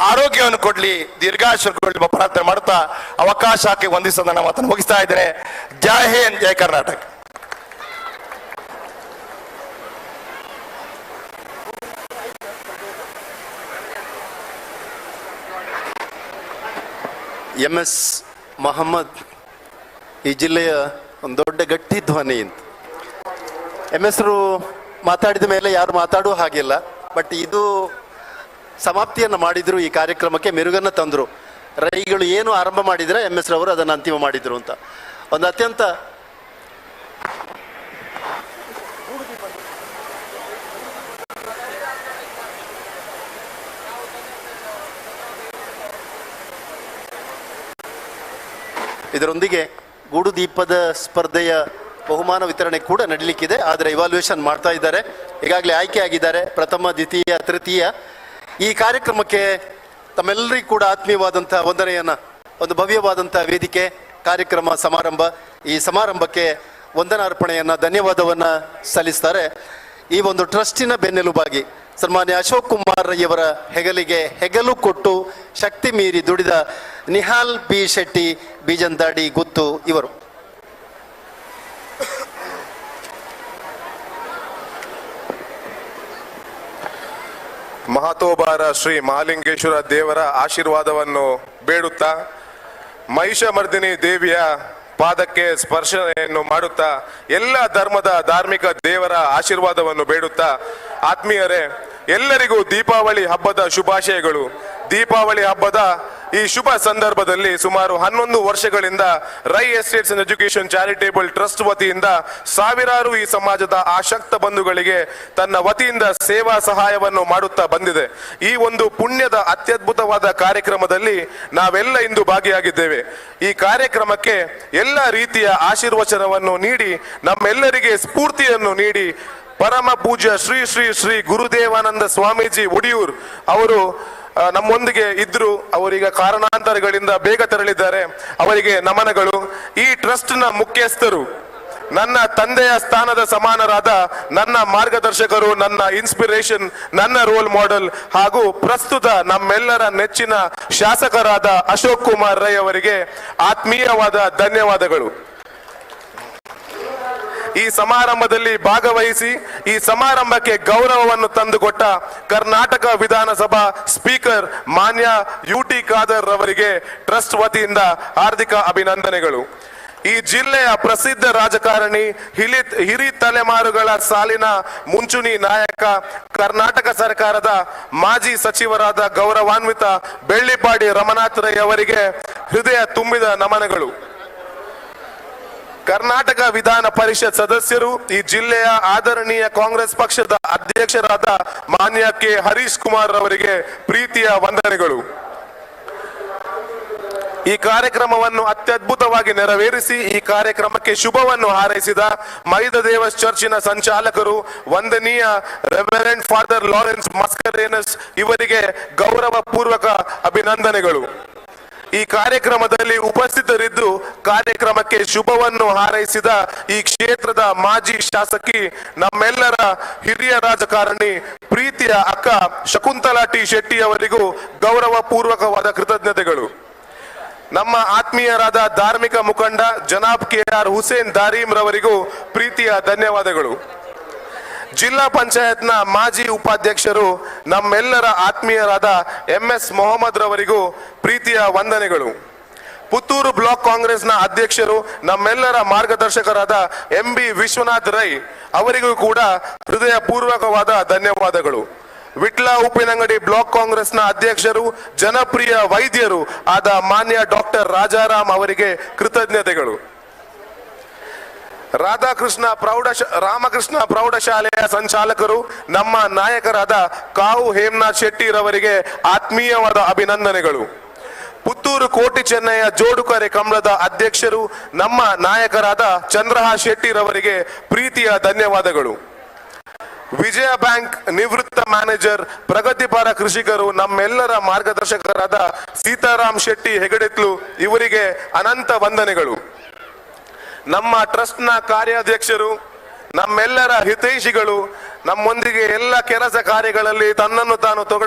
ಆರೋಗ್ಯವನ್ನು ಕೊಡ್ಲಿ, ದೀರ್ಘಾಯುಷ್ಯ ಕೊಡ್ಲಿ ಪ್ರಾರ್ಥನೆ ಮಾಡುತ್ತಾ ಅವಕಾಶಕ್ಕೆ ವಂದಿಸೋದು ನನ್ನ ಮಾತನ್ನು ಮುಗಿಸ್ತಾ ಇದ್ದೇನೆ. ಜೈ ಹಿಂದ್, ಜೈ ಕರ್ನಾಟಕ. MS ಮೊಹಮ್ಮದ್ ಈ ಜಿಲ್ಲೆಯ ಒಂದು ದೊಡ್ಡ ಗಟ್ಟಿ ಧ್ವನಿ ಅಂತ. MS ರು ಮಾತಾಡಿದ ಮೇಲೆ ಯಾರು ಮಾತಾಡುವ ಹಾಗಿಲ್ಲ, ಬಟ್ ಇದು ಸಮಾಪ್ತಿಯನ್ನು ಮಾಡಿದ್ರು, ಈ ಕಾರ್ಯಕ್ರಮಕ್ಕೆ ಮೆರುಗನ್ನು ತಂದರು. ರೈಗಳು ಏನು ಆರಂಭ ಮಾಡಿದರೆ MS ರವರು ಅದನ್ನು ಅಂತಿಮ ಮಾಡಿದರು ಅಂತ ಒಂದು ಅತ್ಯಂತ ಇದರೊಂದಿಗೆ ಗೂಡು ದೀಪದ ಸ್ಪರ್ಧೆಯ ಬಹುಮಾನ ವಿತರಣೆ ಕೂಡ ನಡೀಲಿಕ್ಕಿದೆ. ಆದರೆ ಇವಾಲ್ಯೂಯೇಷನ್ ಮಾಡ್ತಾ ಇದ್ದಾರೆ. ಈಗಾಗಲೇ ಆಯ್ಕೆ ಆಗಿದ್ದಾರೆ ಪ್ರಥಮ, ದ್ವಿತೀಯ, ತೃತೀಯ. ಈ ಕಾರ್ಯಕ್ರಮಕ್ಕೆ ತಮ್ಮೆಲ್ಲರಿಗೂ ಕೂಡ ಆತ್ಮೀಯವಾದಂಥ ವಂದನೆಯನ್ನು, ಒಂದು ಭವ್ಯವಾದಂಥ ವೇದಿಕೆ, ಕಾರ್ಯಕ್ರಮ, ಸಮಾರಂಭ. ಈ ಸಮಾರಂಭಕ್ಕೆ ವಂದನಾರ್ಪಣೆಯನ್ನು, ಧನ್ಯವಾದವನ್ನು ಸಲ್ಲಿಸ್ತಾರೆ. ಈ ಒಂದು ಟ್ರಸ್ಟಿನ ಬೆನ್ನೆಲುಬಾಗಿ ಸನ್ಮಾನ್ಯ ಅಶೋಕ್ ಕುಮಾರ್ ರೈಯವರ ಹೆಗಲಿಗೆ ಹೆಗಲು ಕೊಟ್ಟು ಶಕ್ತಿ ಮೀರಿ ದುಡಿದ ನಿಹಾಲ್ ಬಿ ಶೆಟ್ಟಿ, ಬೀಜಂದಾಡಿ ಗುತ್ತು ಇವರು. ಮಹತೋಬಾರ ಶ್ರೀ ಮಹಾಲಿಂಗೇಶ್ವರ ದೇವರ ಆಶೀರ್ವಾದವನ್ನು ಬೇಡುತ್ತಾ, ಮಹಿಷಮರ್ದಿನಿ ದೇವಿಯ ಪಾದಕ್ಕೆ ಸ್ಪರ್ಶನೆಯನ್ನು ಮಾಡುತ್ತಾ, ಎಲ್ಲ ಧರ್ಮದ ಧಾರ್ಮಿಕ ದೇವರ ಆಶೀರ್ವಾದವನ್ನು ಬೇಡುತ್ತಾ, ಆತ್ಮೀಯರೇ, ಎಲ್ಲರಿಗೂ ದೀಪಾವಳಿ ಹಬ್ಬದ ಶುಭಾಶಯಗಳು. ದೀಪಾವಳಿ ಹಬ್ಬದ ಈ ಶುಭ ಸಂದರ್ಭದಲ್ಲಿ ಸುಮಾರು 11 ವರ್ಷಗಳಿಂದ Rai estates and education charitable trust ವತಿಯಿಂದ ಸಾವಿರಾರು ಈ ಸಮಾಜದ ಆಸಕ್ತ ಬಂಧುಗಳಿಗೆ ತನ್ನ ವತಿಯಿಂದ ಸೇವಾ ಸಹಾಯವನ್ನು ಮಾಡುತ್ತಾ ಬಂದಿದೆ. ಈ ಒಂದು ಪುಣ್ಯದ ಅತ್ಯದ್ಭುತವಾದ ಕಾರ್ಯಕ್ರಮದಲ್ಲಿ ನಾವೆಲ್ಲ ಇಂದು ಭಾಗಿಯಾಗಿದ್ದೇವೆ. ಈ ಕಾರ್ಯಕ್ರಮಕ್ಕೆ ಎಲ್ಲ ರೀತಿಯ ಆಶೀರ್ವಚನವನ್ನು ನೀಡಿ, ನಮ್ಮೆಲ್ಲರಿಗೆ ಸ್ಫೂರ್ತಿಯನ್ನು ನೀಡಿ, ಪರಮ ಪೂಜ್ಯ ಶ್ರೀ ಶ್ರೀ ಶ್ರೀ ಗುರುದೇವಾನಂದ ಸ್ವಾಮೀಜಿ ಒಡಿಯೂರ್ ಅವರು ನಮ್ಮೊಂದಿಗೆ ಇದ್ರು. ಅವರೀಗ ಕಾರಣಾಂತರಗಳಿಂದ ಬೇಗ ತೆರಳಿದ್ದಾರೆ. ಅವರಿಗೆ ನಮನಗಳು. ಈ ಟ್ರಸ್ಟ್ನ ಮುಖ್ಯಸ್ಥರು ನನ್ನ ತಂದೆಯ ಸ್ಥಾನದ ಸಮಾನರಾದ ನನ್ನ ಮಾರ್ಗದರ್ಶಕರು, ನನ್ನ ಇನ್ಸ್ಪಿರೇಷನ್, ನನ್ನ ರೋಲ್ ಮಾಡೆಲ್ ಹಾಗೂ ಪ್ರಸ್ತುತ ನಮ್ಮೆಲ್ಲರ ನೆಚ್ಚಿನ ಶಾಸಕರಾದ ಅಶೋಕ್ ಕುಮಾರ್ ರೈ ಅವರಿಗೆ ಆತ್ಮೀಯವಾದ ಧನ್ಯವಾದಗಳು. ಈ ಸಮಾರಂಭದಲ್ಲಿ ಭಾಗವಹಿಸಿ ಈ ಸಮಾರಂಭಕ್ಕೆ ಗೌರವವನ್ನು ತಂದುಕೊಟ್ಟ ಕರ್ನಾಟಕ ವಿಧಾನಸಭಾ ಸ್ಪೀಕರ್ ಮಾನ್ಯ ಯುಟಿ ಖಾದರ್ ಅವರಿಗೆ ಟ್ರಸ್ಟ್ ವತಿಯಿಂದ ಹಾರ್ದಿಕ ಅಭಿನಂದನೆಗಳು. ಈ ಜಿಲ್ಲೆಯ ಪ್ರಸಿದ್ಧ ರಾಜಕಾರಣಿ, ಹಿರಿ ತಲೆಮಾರುಗಳ ಸಾಲಿನ ಮುಂಚೂಣಿ ನಾಯಕ, ಕರ್ನಾಟಕ ಸರ್ಕಾರದ ಮಾಜಿ ಸಚಿವರಾದ ಗೌರವಾನ್ವಿತ ಬೆಳ್ಳಿಪಾಡಿ ರಮನಾಥ್ ರೈ ಅವರಿಗೆ ಹೃದಯ ತುಂಬಿದ ನಮನಗಳು. ಕರ್ನಾಟಕ ವಿಧಾನ ಪರಿಷತ್ ಸದಸ್ಯರು, ಈ ಜಿಲ್ಲೆಯ ಆದರಣೀಯ ಕಾಂಗ್ರೆಸ್ ಪಕ್ಷದ ಅಧ್ಯಕ್ಷರಾದ ಮಾನ್ಯ ಕೆ ಹರೀಶ್ ಕುಮಾರ್ ಅವರಿಗೆ ಪ್ರೀತಿಯ ವಂದನೆಗಳು. ಈ ಕಾರ್ಯಕ್ರಮವನ್ನು ಅತ್ಯದ್ಭುತವಾಗಿ ನೆರವೇರಿಸಿ ಈ ಕಾರ್ಯಕ್ರಮಕ್ಕೆ ಶುಭವನ್ನು ಹಾರೈಸಿದ ಮೈದದೇವಸ್ ಚರ್ಚಿನ ಸಂಚಾಲಕರು ವಂದನೀಯ ರೆವರೆಂಡ್ ಫಾದರ್ ಲಾರೆನ್ಸ್ ಮಸ್ಕರೇನಸ್ ಇವರಿಗೆ ಗೌರವ ಪೂರ್ವಕ ಅಭಿನಂದನೆಗಳು. ಈ ಕಾರ್ಯಕ್ರಮದಲ್ಲಿ ಉಪಸ್ಥಿತರಿದ್ದು ಕಾರ್ಯಕ್ರಮಕ್ಕೆ ಶುಭವನ್ನು ಹಾರೈಸಿದ ಈ ಕ್ಷೇತ್ರದ ಮಾಜಿ ಶಾಸಕಿ, ನಮ್ಮೆಲ್ಲರ ಹಿರಿಯ ರಾಜಕಾರಣಿ, ಪ್ರೀತಿಯ ಅಕ್ಕ ಶಕುಂತಲಾ ಟಿ ಶೆಟ್ಟಿ ಅವರಿಗೂ ಗೌರವ ಪೂರ್ವಕವಾದ ಕೃತಜ್ಞತೆಗಳು. ನಮ್ಮ ಆತ್ಮೀಯರಾದ ಧಾರ್ಮಿಕ ಮುಖಂಡ ಜನಾಬ್ KR ಹುಸೇನ್ ದಾರೀಮ್ ರವರಿಗೂ ಪ್ರೀತಿಯ ಧನ್ಯವಾದಗಳು. ಜಿಲ್ಲಾ ಪಂಚಾಯತ್ನ ಮಾಜಿ ಉಪಾಧ್ಯಕ್ಷರು, ನಮ್ಮೆಲ್ಲರ ಆತ್ಮೀಯರಾದ MS ಮೊಹಮ್ಮದ್ ರವರಿಗೂ ಪ್ರೀತಿಯ ವಂದನೆಗಳು. ಪುತ್ತೂರು ಬ್ಲಾಕ್ ಕಾಂಗ್ರೆಸ್ನ ಅಧ್ಯಕ್ಷರು, ನಮ್ಮೆಲ್ಲರ ಮಾರ್ಗದರ್ಶಕರಾದ MB ವಿಶ್ವನಾಥ್ ರೈ ಅವರಿಗೂ ಕೂಡ ಹೃದಯ ಪೂರ್ವಕವಾದ ಧನ್ಯವಾದಗಳು. ವಿಟ್ಲ ಉಪ್ಪಿನಂಗಡಿ ಬ್ಲಾಕ್ ಕಾಂಗ್ರೆಸ್ನ ಅಧ್ಯಕ್ಷರು, ಜನಪ್ರಿಯ ವೈದ್ಯರು ಆದ ಮಾನ್ಯ ಡಾಕ್ಟರ್ ರಾಜಾರಾಮ್ ಅವರಿಗೆ ಕೃತಜ್ಞತೆಗಳು. ರಾಮಕೃಷ್ಣ ಪ್ರೌಢಶಾಲೆಯ ಸಂಚಾಲಕರು, ನಮ್ಮ ನಾಯಕರಾದ ಕಾವು ಹೇಮನಾಥ್ ಶೆಟ್ಟಿ ರವರಿಗೆ ಆತ್ಮೀಯವಾದ ಅಭಿನಂದನೆಗಳು. ಪುತ್ತೂರು ಕೋಟಿ ಚೆನ್ನಯ್ಯ ಜೋಡುಕರೆ ಕಮಲದ ಅಧ್ಯಕ್ಷರು, ನಮ್ಮ ನಾಯಕರಾದ ಚಂದ್ರಹಾಸ್ ಶೆಟ್ಟಿ ರವರಿಗೆ ಪ್ರೀತಿಯ ಧನ್ಯವಾದಗಳು. ವಿಜಯ ಬ್ಯಾಂಕ್ ನಿವೃತ್ತ ಮ್ಯಾನೇಜರ್, ಪ್ರಗತಿಪರ ಕೃಷಿಕರು, ನಮ್ಮೆಲ್ಲರ ಮಾರ್ಗದರ್ಶಕರಾದ ಸೀತಾರಾಮ್ ಶೆಟ್ಟಿ ಹೆಗಡೆತ್ಲು ಇವರಿಗೆ ಅನಂತ ವಂದನೆಗಳು. ನಮ್ಮ ಟ್ರಸ್ಟ್ನ ಕಾರ್ಯಾಧ್ಯಕ್ಷರು, ನಮ್ಮೆಲ್ಲರ ಹಿತೈಷಿಗಳು, ನಮ್ಮೊಂದಿಗೆ ಎಲ್ಲ ಕೆಲಸ ಕಾರ್ಯಗಳಲ್ಲಿ ತನ್ನನ್ನು ತಾನು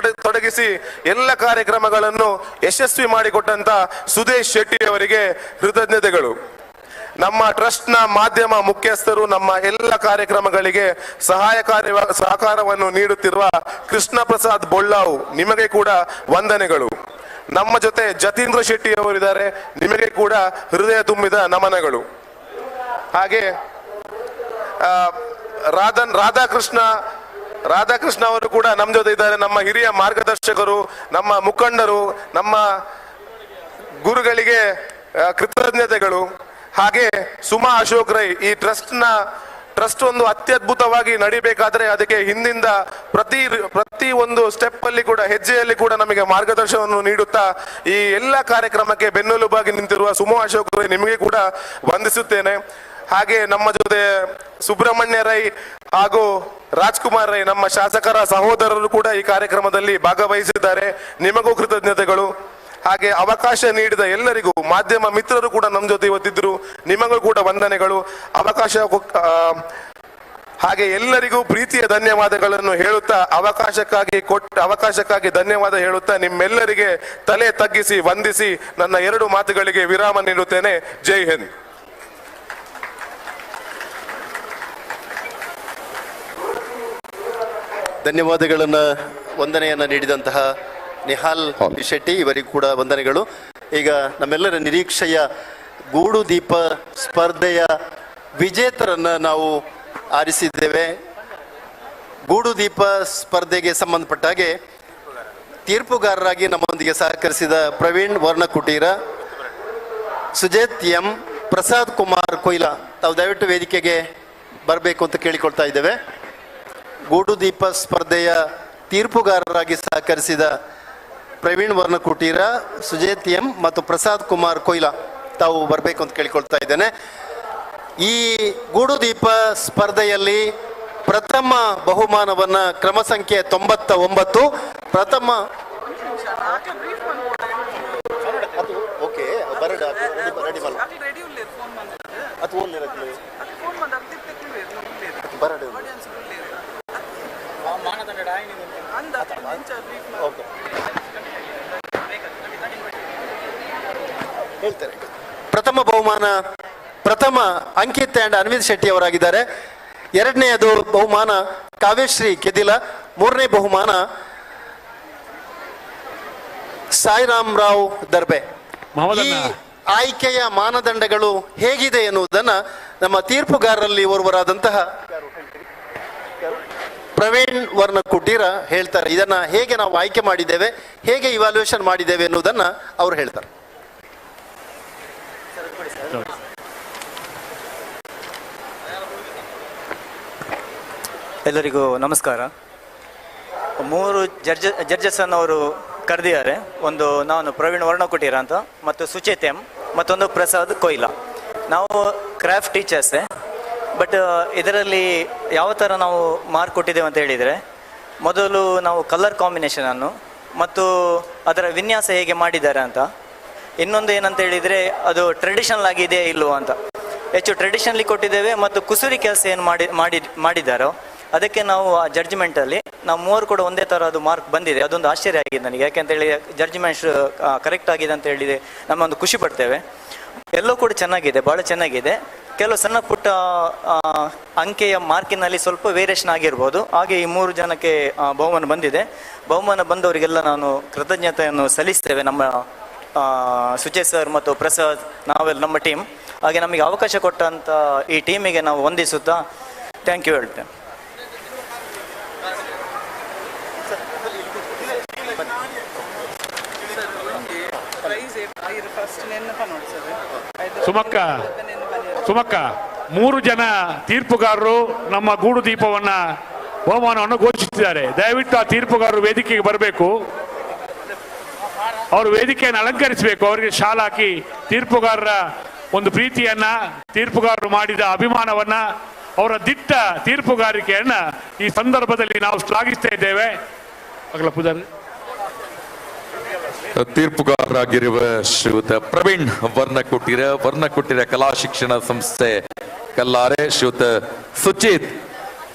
ತೊಡಗಿಸಿ ಎಲ್ಲ ಕಾರ್ಯಕ್ರಮಗಳನ್ನು ಯಶಸ್ವಿ ಮಾಡಿಕೊಟ್ಟಂತ ಸುದೇಶ್ ಶೆಟ್ಟಿ ಅವರಿಗೆ ಕೃತಜ್ಞತೆಗಳು. ನಮ್ಮ ಟ್ರಸ್ಟ್ನ ಮಾಧ್ಯಮ ಮುಖ್ಯಸ್ಥರು, ನಮ್ಮ ಎಲ್ಲ ಕಾರ್ಯಕ್ರಮಗಳಿಗೆ ಸಹಕಾರವನ್ನು ನೀಡುತ್ತಿರುವ ಕೃಷ್ಣ ಪ್ರಸಾದ್ ಬೊಳ್ಳಾವು ನಿಮಗೆ ಕೂಡ ವಂದನೆಗಳು. ನಮ್ಮ ಜೊತೆ ಜತೀಂದ್ರ ಶೆಟ್ಟಿ ಅವರಿದ್ದಾರೆ, ನಿಮಗೆ ಕೂಡ ಹೃದಯ ತುಂಬಿದ ನಮನಗಳು. ಹಾಗೆ ರಾಧಾಕೃಷ್ಣ ಅವರು ಕೂಡ ನಮ್ಮ ಜೊತೆ ಇದ್ದಾರೆ. ನಮ್ಮ ಹಿರಿಯ ಮಾರ್ಗದರ್ಶಕರು, ನಮ್ಮ ಮುಖಂಡರು, ನಮ್ಮ ಗುರುಗಳಿಗೆ ಕೃತಜ್ಞತೆಗಳು. ಹಾಗೆ ಸುಮಾ ಅಶೋಕ್ ರೈ, ಈ ಟ್ರಸ್ಟ್ ಟ್ರಸ್ಟ್ ಒಂದು ಅತ್ಯದ್ಭುತವಾಗಿ ನಡಿಬೇಕಾದ್ರೆ ಅದಕ್ಕೆ ಹಿಂದಿಂದ ಪ್ರತಿ ಒಂದು ಸ್ಟೆಪ್ ಅಲ್ಲಿ ಕೂಡ ಹೆಜ್ಜೆಯಲ್ಲಿ ಕೂಡ ನಮಗೆ ಮಾರ್ಗದರ್ಶನವನ್ನು ನೀಡುತ್ತಾ ಈ ಎಲ್ಲ ಕಾರ್ಯಕ್ರಮಕ್ಕೆ ಬೆನ್ನೆಲುಬಾಗಿ ನಿಂತಿರುವ ಸುಮೋ ಅಶೋಕ್ ರೈ ನಿಮಗೆ ಕೂಡ ವಂದಿಸುತ್ತೇನೆ. ಹಾಗೆ ನಮ್ಮ ಜೊತೆ ಸುಬ್ರಹ್ಮಣ್ಯ ರೈ ಹಾಗೂ ರಾಜ್ಕುಮಾರ್ ರೈ ನಮ್ಮ ಶಾಸಕರ ಸಹೋದರರು ಕೂಡ ಈ ಕಾರ್ಯಕ್ರಮದಲ್ಲಿ ಭಾಗವಹಿಸಿದ್ದಾರೆ. ನಿಮಗೂ ಕೃತಜ್ಞತೆಗಳು. ಹಾಗೆ ಅವಕಾಶ ನೀಡಿದ ಎಲ್ಲರಿಗೂ, ಮಾಧ್ಯಮ ಮಿತ್ರರು ಕೂಡ ನಮ್ಮ ಜೊತೆ ಇವತ್ತಿದ್ರು, ನಿಮಗೂ ಕೂಡ ವಂದನೆಗಳು. ಹಾಗೆ ಎಲ್ಲರಿಗೂ ಪ್ರೀತಿಯ ಧನ್ಯವಾದಗಳನ್ನು ಹೇಳುತ್ತಾ ಅವಕಾಶಕ್ಕಾಗಿ ಧನ್ಯವಾದ ಹೇಳುತ್ತಾ ನಿಮ್ಮೆಲ್ಲರಿಗೆ ತಲೆ ತಗ್ಗಿಸಿ ವಂದಿಸಿ ನನ್ನ 2 ಮಾತುಗಳಿಗೆ ವಿರಾಮ ನೀಡುತ್ತೇನೆ. ಜೈ ಹಿಂದ್. ಧನ್ಯವಾದಗಳನ್ನು ವಂದನೆಯನ್ನು ನೀಡಿದಂತಹ ನಿಹಾಲ್ ಶೆಟ್ಟಿ ಇವರಿಗೂ ಕೂಡ ವಂದನೆಗಳು. ಈಗ ನಮ್ಮೆಲ್ಲರ ನಿರೀಕ್ಷೆಯ ಗೂಡು ದೀಪ ಸ್ಪರ್ಧೆಯ ವಿಜೇತರನ್ನು ನಾವು ಆರಿಸಿದ್ದೇವೆ. ಗೂಡು ದೀಪ ಸ್ಪರ್ಧೆಗೆ ಸಂಬಂಧಪಟ್ಟ ಹಾಗೆ ತೀರ್ಪುಗಾರರಾಗಿ ನಮ್ಮೊಂದಿಗೆ ಸಹಕರಿಸಿದ ಪ್ರವೀಣ್ ವರ್ಣಕುಟೀರ, ಸುಜೇತ್ ಎಂ, ಪ್ರಸಾದ್ ಕುಮಾರ್ ಕೊಯ್ಲಾ ತಾವು ದಯವಿಟ್ಟು ವೇದಿಕೆಗೆ ಬರಬೇಕು ಅಂತ ಕೇಳಿಕೊಳ್ತಾ ಇದ್ದೇವೆ. ಗೂಡು ದೀಪ ಸ್ಪರ್ಧೆಯ ತೀರ್ಪುಗಾರರಾಗಿ ಸಹಕರಿಸಿದ ಪ್ರವೀಣ್ ವರ್ಣಕುಟೀರ, ಸುಜೇತ್ ಎಂ ಮತ್ತು ಪ್ರಸಾದ್ ಕುಮಾರ್ ಕೊಯ್ಲಾ ತಾವು ಬರಬೇಕು ಅಂತ ಕೇಳಿಕೊಳ್ತಾ ಇದ್ದೇನೆ. ಈ ಗೂಡು ದೀಪ ಸ್ಪರ್ಧೆಯಲ್ಲಿ ಪ್ರಥಮ ಬಹುಮಾನವನ್ನ ಕ್ರಮ ಸಂಖ್ಯೆ 99 ಪ್ರಥಮ ಹೇಳ್ತಾರೆ. ಪ್ರಥಮ ಬಹುಮಾನ ಪ್ರಥಮ ಅಂಕಿತ್ ಅಂಡ್ ಅನ್ವಿತ್ ಶೆಟ್ಟಿ ಅವರಾಗಿದ್ದಾರೆ. ಎರಡನೆಯದು ಬಹುಮಾನ ಕಾವ್ಯಶ್ರೀ ಕೆದಿಲ. ಮೂರನೇ ಬಹುಮಾನ ಸಾಯಿರಾಮ್ ರಾವ್ ದರ್ಬೆ. ಈ ಆಯ್ಕೆಯ ಮಾನದಂಡಗಳು ಹೇಗಿದೆ ಎನ್ನುವುದನ್ನ ನಮ್ಮ ತೀರ್ಪುಗಾರರಲ್ಲಿ ಓರ್ವರಾದಂತಹ ಪ್ರವೀಣ್ ವರ್ಣಕುಟೀರ ಹೇಳ್ತಾರೆ. ಇದನ್ನ ಹೇಗೆ ನಾವು ಆಯ್ಕೆ ಮಾಡಿದ್ದೇವೆ, ಹೇಗೆ ಇವಾಲ್ಯೂಯೇಷನ್ ಮಾಡಿದ್ದೇವೆ ಎನ್ನುವುದನ್ನ ಅವರು ಹೇಳ್ತಾರೆ. ಎಲ್ಲರಿಗೂ ನಮಸ್ಕಾರ. 3 ಜಡ್ಜಸ್ ಅನ್ನು ಅವರು ಕರೆದಿದ್ದಾರೆ. ಒಂದು ನಾನು ಪ್ರವೀಣ್ ವರ್ಣಕುಟೀರ ಅಂತ, ಮತ್ತು ಸುಚೇತ್ ಎಂ, ಮತ್ತೊಂದು ಪ್ರಸಾದ್ ಕೊಯ್ಲಾ. ನಾವು ಕ್ರಾಫ್ಟ್ ಟೀಚರ್ಸೇ. ಬಟ್ ಇದರಲ್ಲಿ ಯಾವ ಥರ ನಾವು ಮಾರ್ಕ್ ಕೊಟ್ಟಿದ್ದೇವೆ ಅಂತ ಹೇಳಿದರೆ, ಮೊದಲು ನಾವು ಕಲರ್ ಕಾಂಬಿನೇಷನನ್ನು ಮತ್ತು ಅದರ ವಿನ್ಯಾಸ ಹೇಗೆ ಮಾಡಿದ್ದಾರೆ ಅಂತ, ಇನ್ನೊಂದು ಏನಂತ ಹೇಳಿದರೆ ಅದು ಟ್ರೆಡಿಷನಲ್ ಆಗಿದೆ ಇಲ್ಲವೋ ಅಂತ. ಹೆಚ್ಚು ಟ್ರೆಡಿಷನಲಿ ಕೊಟ್ಟಿದ್ದೇವೆ. ಮತ್ತು ಕುಸುರಿ ಕೆಲಸ ಏನು ಮಾಡಿದ್ದಾರೋ ಅದಕ್ಕೆ ನಾವು ಆ ಜಡ್ಜ್ಮೆಂಟಲ್ಲಿ ನಾವು 3 ಕೂಡ ಒಂದೇ ಥರ ಅದು ಮಾರ್ಕ್ ಬಂದಿದೆ. ಅದೊಂದು ಆಶ್ಚರ್ಯ ಆಗಿದೆ ನನಗೆ. ಯಾಕೆಂತೇಳಿ ಜಡ್ಜ್ಮೆಂಟ್ಸ್ ಕರೆಕ್ಟ್ ಆಗಿದೆ ಅಂತ ಹೇಳಿದೆ ನಮ್ಮೊಂದು ಖುಷಿ ಪಡ್ತೇವೆ. ಎಲ್ಲವೂ ಕೂಡ ಚೆನ್ನಾಗಿದೆ, ಭಾಳ ಚೆನ್ನಾಗಿದೆ. ಕೆಲವು ಸಣ್ಣ ಪುಟ್ಟ ಅಂಕೆಯ ಮಾರ್ಕಿನಲ್ಲಿ ಸ್ವಲ್ಪ ವೇರಿಯೇಷನ್ ಆಗಿರ್ಬೋದು. ಹಾಗೆ ಈ 3 ಜನಕ್ಕೆ ಬಹುಮಾನ ಬಂದಿದೆ. ಬಹುಮಾನ ಬಂದವರಿಗೆಲ್ಲ ನಾನು ಕೃತಜ್ಞತೆಯನ್ನು ಸಲ್ಲಿಸ್ತೇವೆ. ನಮ್ಮ ಸುಚೇತ್ ಸರ್ ಮತ್ತು ಪ್ರಸಾದ್, ನಾವೆಲ್ಲ ನಮ್ಮ ಟೀಮ್. ಹಾಗೆ ನಮಗೆ ಅವಕಾಶ ಕೊಟ್ಟಂಥ ಈ ಟೀಮಿಗೆ ನಾವು ವಂದಿಸುತ್ತಾ ಥ್ಯಾಂಕ್ ಯು ಹೇಳ್ತೇನೆ. ಸುಮಕ್ಕ 3 ಜನ ತೀರ್ಪುಗಾರರು ನಮ್ಮ ಗೂಡು ದೀಪವನ್ನ ಬಹುಮಾನವನ್ನು ಘೋಷಿಸಿದ್ದಾರೆ. ದಯವಿಟ್ಟು ಆ ತೀರ್ಪುಗಾರರು ವೇದಿಕೆಗೆ ಬರಬೇಕು. ಅವರು ವೇದಿಕೆಯನ್ನು ಅಲಂಕರಿಸಬೇಕು. ಅವರಿಗೆ ಶಾಲ್ ಹಾಕಿ ತೀರ್ಪುಗಾರರ ಒಂದು ಪ್ರೀತಿಯನ್ನ, ತೀರ್ಪುಗಾರರು ಮಾಡಿದ ಅಭಿಮಾನವನ್ನ, ಅವರ ದಿಟ್ಟ ತೀರ್ಪುಗಾರಿಕೆಯನ್ನ ಈ ಸಂದರ್ಭದಲ್ಲಿ ನಾವು ಶ್ಲಾಘಿಸ್ತಾ ಇದ್ದೇವೆ. ಅಗಲ ಪೂಜಾರಿ ತೀರ್ಪುಗಾರರಾಗಿರುವ ಶ್ರೀಯುತ ಪ್ರವೀಣ್ ವರ್ಣಕುಟೀರ ಕಲಾ ಶಿಕ್ಷಣ ಸಂಸ್ಥೆ ಕಲ್ಲಾರೆ, ಶ್ರೀಯುತ ಸುಚೇತ್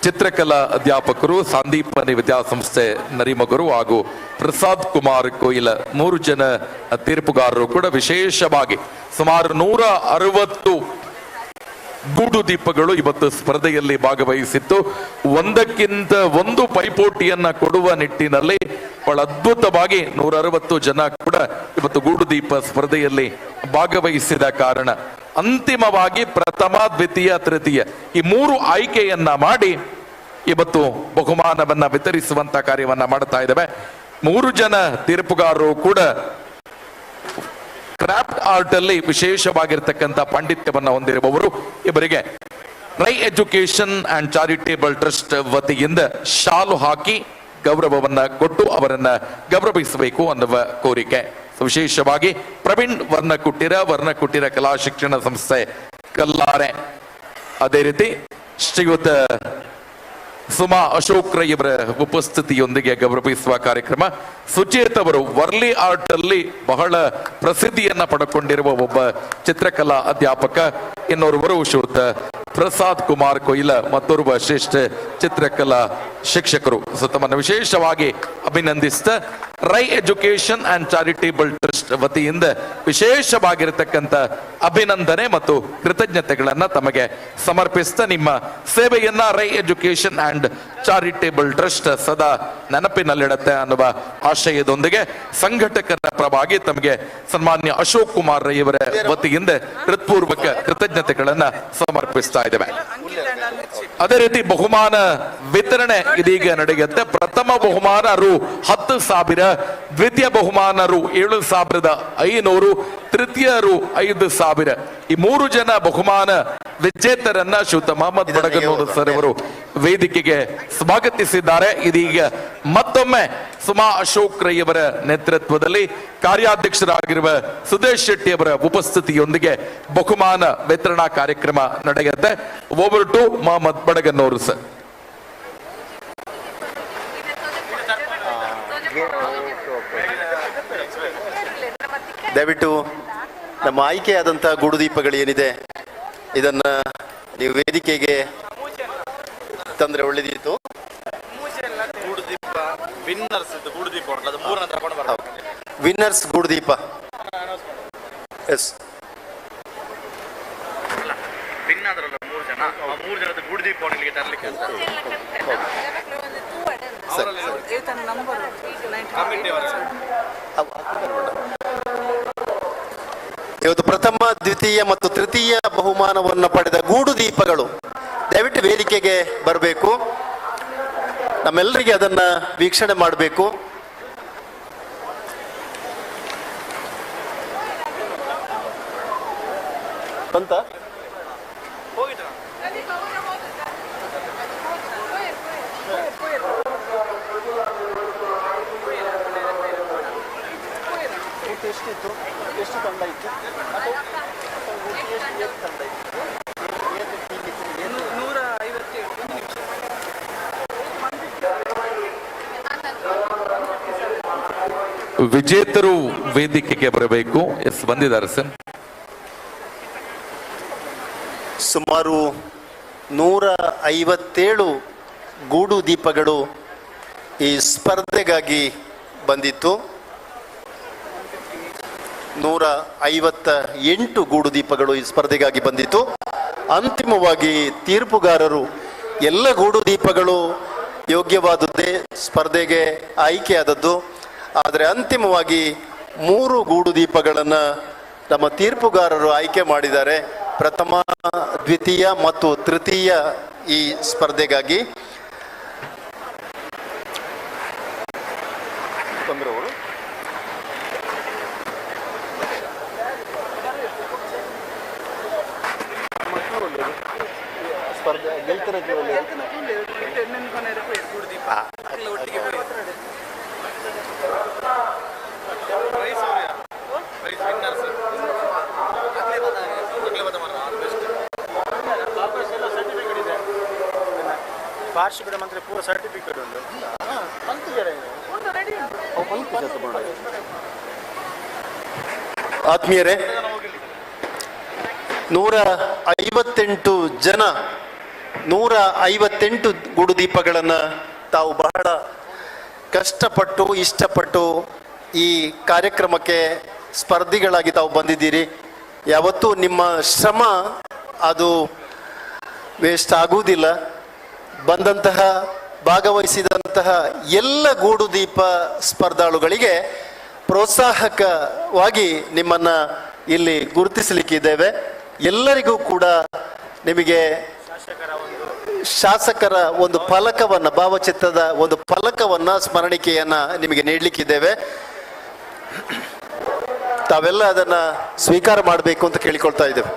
ಚಿತ್ರಕಲಾ ಅಧ್ಯಾಪಕರು, ಸಂದೀಪನಿ ವಿದ್ಯಾಸಂಸ್ಥೆ ನರಿಮಗರು, ಹಾಗೂ ಪ್ರಸಾದ್ ಕುಮಾರ್ ಕೊಯ್ಲ 3 ಜನ ತೀರ್ಪುಗಾರರು ಕೂಡ ವಿಶೇಷವಾಗಿ ಸುಮಾರು 160 ಗೂಡು ದೀಪಗಳು ಇವತ್ತು ಸ್ಪರ್ಧೆಯಲ್ಲಿ ಭಾಗವಹಿಸಿತ್ತು. ಒಂದಕ್ಕಿಂತ ಒಂದು ಪೈಪೋಟಿಯನ್ನ ಕೊಡುವ ನಿಟ್ಟಿನಲ್ಲಿ ಬಹಳ ಅದ್ಭುತವಾಗಿ 160 ಜನ ಕೂಡ ಇವತ್ತು ಗೂಡು ದೀಪ ಸ್ಪರ್ಧೆಯಲ್ಲಿ ಭಾಗವಹಿಸಿದ ಕಾರಣ ಅಂತಿಮವಾಗಿ ಪ್ರಥಮ, ದ್ವಿತೀಯ, ತೃತೀಯ ಈ 3 ಆಯ್ಕೆಯನ್ನ ಮಾಡಿ ಇವತ್ತು ಬಹುಮಾನವನ್ನ ವಿತರಿಸುವಂತ ಕಾರ್ಯವನ್ನ ಮಾಡ್ತಾ ಇದ್ದೇವೆ. 3 ಜನ ತೀರ್ಪುಗಾರರು ಕೂಡ ಕ್ರಾಫ್ಟ್ ಆರ್ಟ್ ಅಲ್ಲಿ ವಿಶೇಷವಾಗಿರ್ತಕ್ಕಂಥ ಪಾಂಡಿತ್ಯವನ್ನ ಹೊಂದಿರುವವರು. ಇವರಿಗೆ Rai education and charitable trust ವತಿಯಿಂದ ಶಾಲು ಹಾಕಿ ಗೌರವವನ್ನ ಕೊಟ್ಟು ಅವರನ್ನ ಗೌರವಿಸಬೇಕು ಅನ್ನುವ ಕೋರಿಕೆ. ವಿಶೇಷವಾಗಿ ಪ್ರವೀಣ್ ವರ್ಣಕುಟೀರ ಕಲಾ ಶಿಕ್ಷಣ ಸಂಸ್ಥೆ ಕಲ್ಲಾರೆ, ಅದೇ ರೀತಿ ಶ್ರೀಯುತ ಸುಮಾ ಅಶೋಕ್ ರೈ ಅವರ ಉಪಸ್ಥಿತಿಯೊಂದಿಗೆ ಗೌರವಿಸುವ ಕಾರ್ಯಕ್ರಮ. ಸುಚೇತ್ ಅವರು ವರ್ಲಿ ಆರ್ಟ್ ಅಲ್ಲಿ ಬಹಳ ಪ್ರಸಿದ್ಧಿಯನ್ನ ಪಡೆದುಕೊಂಡಿರುವ ಒಬ್ಬ ಚಿತ್ರಕಲಾ ಅಧ್ಯಾಪಕ, ಇನ್ನೋರ್ವರು ಶ್ರೀಯುತ ಪ್ರಸಾದ್ ಕುಮಾರ್ ಕೊಯ್ಲ, ಮತ್ತೋರ್ವ ಶ್ರೇಷ್ಠ ಚಿತ್ರಕಲಾ ಶಿಕ್ಷಕರು. ತಮ್ಮನ್ನು ವಿಶೇಷವಾಗಿ ಅಭಿನಂದಿಸಿದ Rai education and charitable trust ವತಿಯಿಂದ ವಿಶೇಷವಾಗಿರತಕ್ಕಂಥ ಅಭಿನಂದನೆ ಮತ್ತು ಕೃತಜ್ಞತೆಗಳನ್ನ ತಮಗೆ ಸಮರ್ಪಿಸಿದ ನಿಮ್ಮ ಸೇವೆಯನ್ನ Rai education and charitable trust ಸದಾ ನೆನಪಿನಲ್ಲಿಡುತ್ತೆ ಅನ್ನುವ ಆಶಯದೊಂದಿಗೆ ಸಂಘಟಕರ ಪರವಾಗಿ ತಮಗೆ ಸನ್ಮಾನ್ಯ ಅಶೋಕ್ ಕುಮಾರ್ ರೈ ಅವರ ವತಿಯಿಂದ ಹೃತ್ಪೂರ್ವಕ ಕೃತಜ್ಞತೆಗಳನ್ನ ಸಮರ್ಪಿಸ್ತಾ ಇದ್ದೇವೆ. ಅದೇ ರೀತಿ ಬಹುಮಾನ ವಿತರಣೆ ಇದೀಗ ನಡೆಯುತ್ತೆ. ಪ್ರಥಮ ಬಹುಮಾನ ರು 10,000, ದ್ವಿತೀಯ ಬಹುಮಾನ ರು 7,500, ತೃತೀಯ ರು 5,000. ಈ 3 ಜನ ಬಹುಮಾನ ವಿಜೇತರನ್ನ ಶ್ರೀಯುತ ಮೊಹಮ್ಮದ್ ಬಡಗನೂರು ಸರ್ ಅವರು ವೇದಿಕೆಗೆ ಸ್ವಾಗತಿಸಿದ್ದಾರೆ. ಇದೀಗ ಮತ್ತೊಮ್ಮೆ ಸುಮಾ ಅಶೋಕ್ ರೈ ಅವರ ನೇತೃತ್ವದಲ್ಲಿ ಕಾರ್ಯಾಧ್ಯಕ್ಷರಾಗಿರುವ ಸುದೇಶ್ ಶೆಟ್ಟಿ ಅವರ ಉಪಸ್ಥಿತಿಯೊಂದಿಗೆ ಬಹುಮಾನ ವಿತರಣಾ ಕಾರ್ಯಕ್ರಮ ನಡೆಯುತ್ತೆ. Over to Mohammed Badaganur sir. ದಯವಿಟ್ಟು ನಮ್ಮ ಆಯ್ಕೆಯಾದಂತಹ ಗೂಡುದೀಪಗಳು ಏನಿದೆ ಇದನ್ನ ನೀವು ವೇದಿಕೆಗೆ ತಂದ್ರೆ ಒಳ್ಳೇದಿತ್ತು. ವಿನ್ನರ್ಸ್ ಗೂಡುದೀಪ ಎಸ್ ಇವತ್ತು ಪ್ರಥಮ, ದ್ವಿತೀಯ ಮತ್ತು ತೃತೀಯ ಬಹುಮಾನವನ್ನು ಪಡೆದ ಗೂಡು ದೀಪಗಳು ದಯವಿಟ್ಟು ವೇದಿಕೆಗೆ ಬರಬೇಕು. ನಮ್ಮೆಲ್ಲರಿಗೆ ಅದನ್ನ ವೀಕ್ಷಣೆ ಮಾಡಬೇಕು. ಅಂತ ಎಷ್ಟು ತಂಡ ಇತ್ತು? ವಿಜೇತರು ವೇದಿಕೆಗೆ ಬರಬೇಕು. ಎಸ್, ಬಂದಿದ್ದಾರೆ ಸರ್. ಸುಮಾರು 157 ಗೂಡು ದೀಪಗಳು ಈ ಸ್ಪರ್ಧೆಗಾಗಿ ಬಂದಿತ್ತು. 158 ಗೂಡು ದೀಪಗಳು ಈ ಸ್ಪರ್ಧೆಗಾಗಿ ಬಂದಿತ್ತು. ಅಂತಿಮವಾಗಿ ತೀರ್ಪುಗಾರರು ಎಲ್ಲ ಗೂಡು ದೀಪಗಳು ಯೋಗ್ಯವಾದದ್ದೇ ಸ್ಪರ್ಧೆಗೆ ಆಯ್ಕೆಯಾದದ್ದು. ಆದರೆ ಅಂತಿಮವಾಗಿ 3 ಗೂಡು ದೀಪಗಳನ್ನು ನಮ್ಮ ತೀರ್ಪುಗಾರರು ಆಯ್ಕೆ ಮಾಡಿದ್ದಾರೆ, ಪ್ರಥಮ, ದ್ವಿತೀಯ ಮತ್ತು ತೃತೀಯ ಈ ಸ್ಪರ್ಧೆಗಾಗಿ. ಸ್ಪರ್ಧೆ ವಾರ್ಷಿಕ ಮಂತ್ರಿ ಪೂರ ಸರ್ಟಿಫಿಕೇಟ್ ಉಂಟು. ಆತ್ಮೀಯರೇ, 158 ಜನ 158 ಗೂಡು ದೀಪಗಳನ್ನು ತಾವು ಬಹಳ ಕಷ್ಟಪಟ್ಟು ಇಷ್ಟಪಟ್ಟು ಈ ಕಾರ್ಯಕ್ರಮಕ್ಕೆ ಸ್ಪರ್ಧಿಗಳಾಗಿ ತಾವು ಬಂದಿದ್ದೀರಿ. ಯಾವತ್ತೂ ನಿಮ್ಮ ಶ್ರಮ ಅದು ವೇಸ್ಟ್ ಆಗುವುದಿಲ್ಲ. ಬಂದಂತಹ ಭಾಗವಹಿಸಿದಂತಹ ಎಲ್ಲ ಗೂಡು ದೀಪ ಸ್ಪರ್ಧಾಳುಗಳಿಗೆ ಪ್ರೋತ್ಸಾಹಕವಾಗಿ ನಿಮ್ಮನ್ನು ಇಲ್ಲಿ ಗುರುತಿಸಲಿಕ್ಕಿದ್ದೇವೆ. ಎಲ್ಲರಿಗೂ ಕೂಡ ನಿಮಗೆ ಶಾಸಕರ ಒಂದು ಫಲಕವನ್ನು, ಭಾವಚಿತ್ರದ ಒಂದು ಫಲಕವನ್ನು, ಸ್ಮರಣಿಕೆಯನ್ನು ನಿಮಗೆ ನೀಡಲಿಕ್ಕಿದ್ದೇವೆ. ತಾವೆಲ್ಲ ಅದನ್ನು ಸ್ವೀಕಾರ ಮಾಡಬೇಕು ಅಂತ ಕೇಳಿಕೊಳ್ತಾ ಇದ್ದೇವೆ.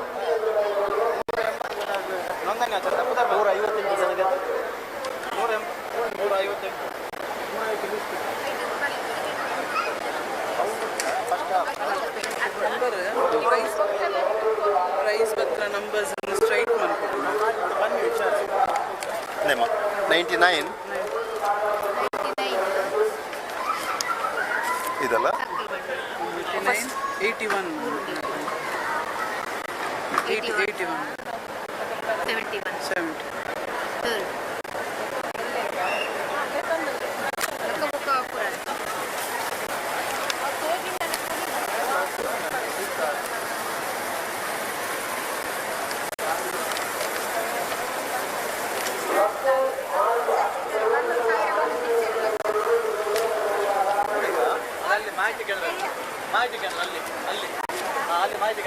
ಎಷ್ಟನೇಮ್ಮ? 99 ಇದಲ್ಲ 81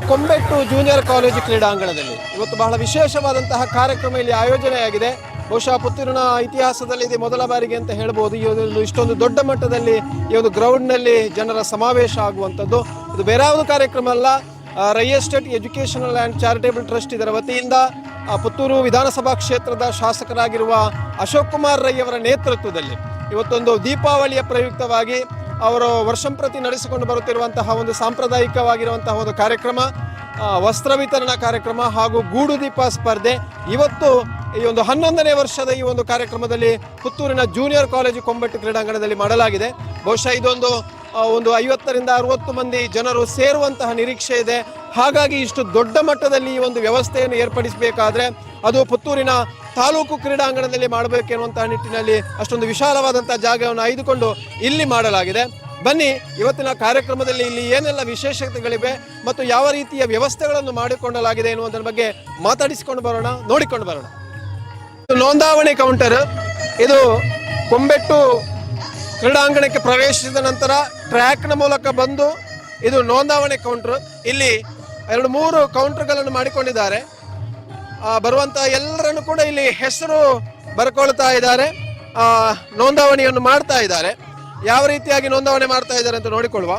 ಕೊಂಬೆಟ್ಟು ಜೂನಿಯರ್ ಕಾಲೇಜು ಕ್ರೀಡಾಂಗಣದಲ್ಲಿ ಇವತ್ತು ಬಹಳ ವಿಶೇಷವಾದಂತಹ ಕಾರ್ಯಕ್ರಮ ಇಲ್ಲಿ ಆಯೋಜನೆಯಾಗಿದೆ. ಬಹುಶಃ ಪುತ್ತೂರಿನ ಇತಿಹಾಸದಲ್ಲಿ ಇದು ಮೊದಲ ಬಾರಿಗೆ ಅಂತ ಹೇಳ್ಬೋದು. ಈ ಒಂದು ಇಷ್ಟೊಂದು ದೊಡ್ಡ ಮಟ್ಟದಲ್ಲಿ ಈ ಒಂದು ಗ್ರೌಂಡ್ನಲ್ಲಿ ಜನರ ಸಮಾವೇಶ ಆಗುವಂಥದ್ದು. ಇದು ಬೇರೆ ಯಾವುದು ಕಾರ್ಯಕ್ರಮ ಅಲ್ಲ. Rai estate educational and charitable trust ಇದರ ವತಿಯಿಂದ ಪುತ್ತೂರು ವಿಧಾನಸಭಾ ಕ್ಷೇತ್ರದ ಶಾಸಕರಾಗಿರುವ ಅಶೋಕ್ ಕುಮಾರ್ ರೈ ಅವರ ನೇತೃತ್ವದಲ್ಲಿ ಇವತ್ತೊಂದು ದೀಪಾವಳಿಯ ಪ್ರಯುಕ್ತವಾಗಿ ಅವರು ವರ್ಷಂಪ್ರತಿ ನಡೆಸಿಕೊಂಡು ಬರುತ್ತಿರುವಂತಹ ಒಂದು ಸಾಂಪ್ರದಾಯಿಕವಾಗಿರುವಂತಹ ಒಂದು ಕಾರ್ಯಕ್ರಮ, ವಸ್ತ್ರ ವಿತರಣಾ ಕಾರ್ಯಕ್ರಮ ಹಾಗೂ ಗೂಡು ದೀಪ ಸ್ಪರ್ಧೆ ಇವತ್ತು ಈ ಒಂದು 11ನೇ ವರ್ಷದ ಈ ಒಂದು ಕಾರ್ಯಕ್ರಮದಲ್ಲಿ ಪುತ್ತೂರಿನ ಜೂನಿಯರ್ ಕಾಲೇಜು ಕೊಂಬೆಟ್ಟು ಕ್ರೀಡಾಂಗಣದಲ್ಲಿ ಮಾಡಲಾಗಿದೆ. ಬಹುಶಃ ಇದೊಂದು 50 ರಿಂದ 60 ಮಂದಿ ಜನರು ಸೇರುವಂತಹ ನಿರೀಕ್ಷೆ ಇದೆ. ಹಾಗಾಗಿ ಇಷ್ಟು ದೊಡ್ಡ ಮಟ್ಟದಲ್ಲಿ ಈ ಒಂದು ವ್ಯವಸ್ಥೆಯನ್ನು ಏರ್ಪಡಿಸಬೇಕಾದ್ರೆ ಅದು ಪುತ್ತೂರಿನ ತಾಲೂಕು ಕ್ರೀಡಾಂಗಣದಲ್ಲಿ ಮಾಡಬೇಕೆನ್ನುವಂತಹ ನಿಟ್ಟಿನಲ್ಲಿ ಅಷ್ಟೊಂದು ವಿಶಾಲವಾದಂತಹ ಜಾಗವನ್ನು ಆಯ್ದುಕೊಂಡು ಇಲ್ಲಿ ಮಾಡಲಾಗಿದೆ. ಬನ್ನಿ ಇವತ್ತಿನ ಕಾರ್ಯಕ್ರಮದಲ್ಲಿ ಇಲ್ಲಿ ಏನೆಲ್ಲ ವಿಶೇಷತೆಗಳಿವೆ ಮತ್ತು ಯಾವ ರೀತಿಯ ವ್ಯವಸ್ಥೆಗಳನ್ನು ಮಾಡಿಕೊಳ್ಳಲಾಗಿದೆ ಎನ್ನುವುದರ ಬಗ್ಗೆ ಮಾತಾಡಿಸಿಕೊಂಡು ಬರೋಣ, ನೋಡಿಕೊಂಡು ಬರೋಣ. ನೋಂದಾವಣಿ ಕೌಂಟರ್ ಇದು ಕೊಂಬೆಟ್ಟು ಕ್ರೀಡಾಂಗಣಕ್ಕೆ ಪ್ರವೇಶಿಸಿದ ನಂತರ ಟ್ರ್ಯಾಕ್ನ ಮೂಲಕ ಬಂದು ಇದು ನೋಂದಾವಣಿ ಕೌಂಟರ್. ಇಲ್ಲಿ 2-3 ಕೌಂಟರ್ಗಳನ್ನು ಮಾಡಿಕೊಂಡಿದ್ದಾರೆ. ಬರುವಂತ ಎಲ್ಲರನ್ನು ಕೂಡ ಇಲ್ಲಿ ಹೆಸರು ಬರ್ಕೊಳ್ತಾ ಇದ್ದಾರೆ, ನೋಂದಾವಣಿಯನ್ನು ಮಾಡ್ತಾ ಇದ್ದಾರೆ. ಯಾವ ರೀತಿಯಾಗಿ ನೋಂದಾವಣಿ ಮಾಡ್ತಾ ಇದ್ದಾರೆ ಅಂತ ನೋಡಿಕೊಳ್ಳುವ.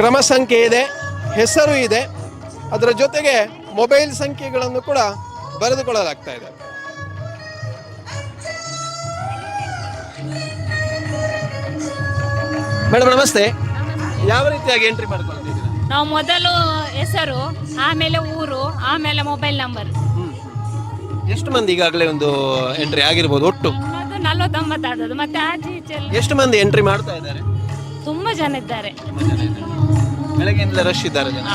ಕ್ರಮ ಸಂಖ್ಯೆ ಇದೆ, ಹೆಸರು ಇದೆ, ಅದರ ಜೊತೆಗೆ ಮೊಬೈಲ್ ಸಂಖ್ಯೆಗಳನ್ನು ಕೂಡ ಬರೆದುಕೊಳ್ಳಲಾಗ್ತಾ ಇದೆ. ಮೇಡಮ್ ನಮಸ್ತೆ, ಯಾವ ರೀತಿಯಾಗಿ ಎಂಟ್ರಿ ಮಾಡ್ಕೊಳ್ತಿದ್ದೀರಾ? ನಾವು ಮೊದಲು ಹೆಸರು, ಆಮೇಲೆ ಊರು, ಆಮೇಲೆ ಮೊಬೈಲ್ ನಂಬರ್. ಎಷ್ಟು ಮಂದಿ ಈಗಾಗಲೇ ಒಂದು ಎಂಟ್ರಿ ಆಗಿರ್ಬೋದು ಒಟ್ಟು? 49 ಆದದ್ದು. ಮತ್ತೆ ಆಚೆ ಈಚೆ ಎಷ್ಟು ಮಂದಿ ಎಂಟ್ರಿ ಮಾಡ್ತಾ ಇದ್ದಾರೆ? ತುಂಬಾ ಜನ ಇದ್ದಾರೆ. ಬೆಳಗ್ಗೆಯಿಂದಲೇ ರಶ್ ಇದ್ದಾರೆ ಜನ.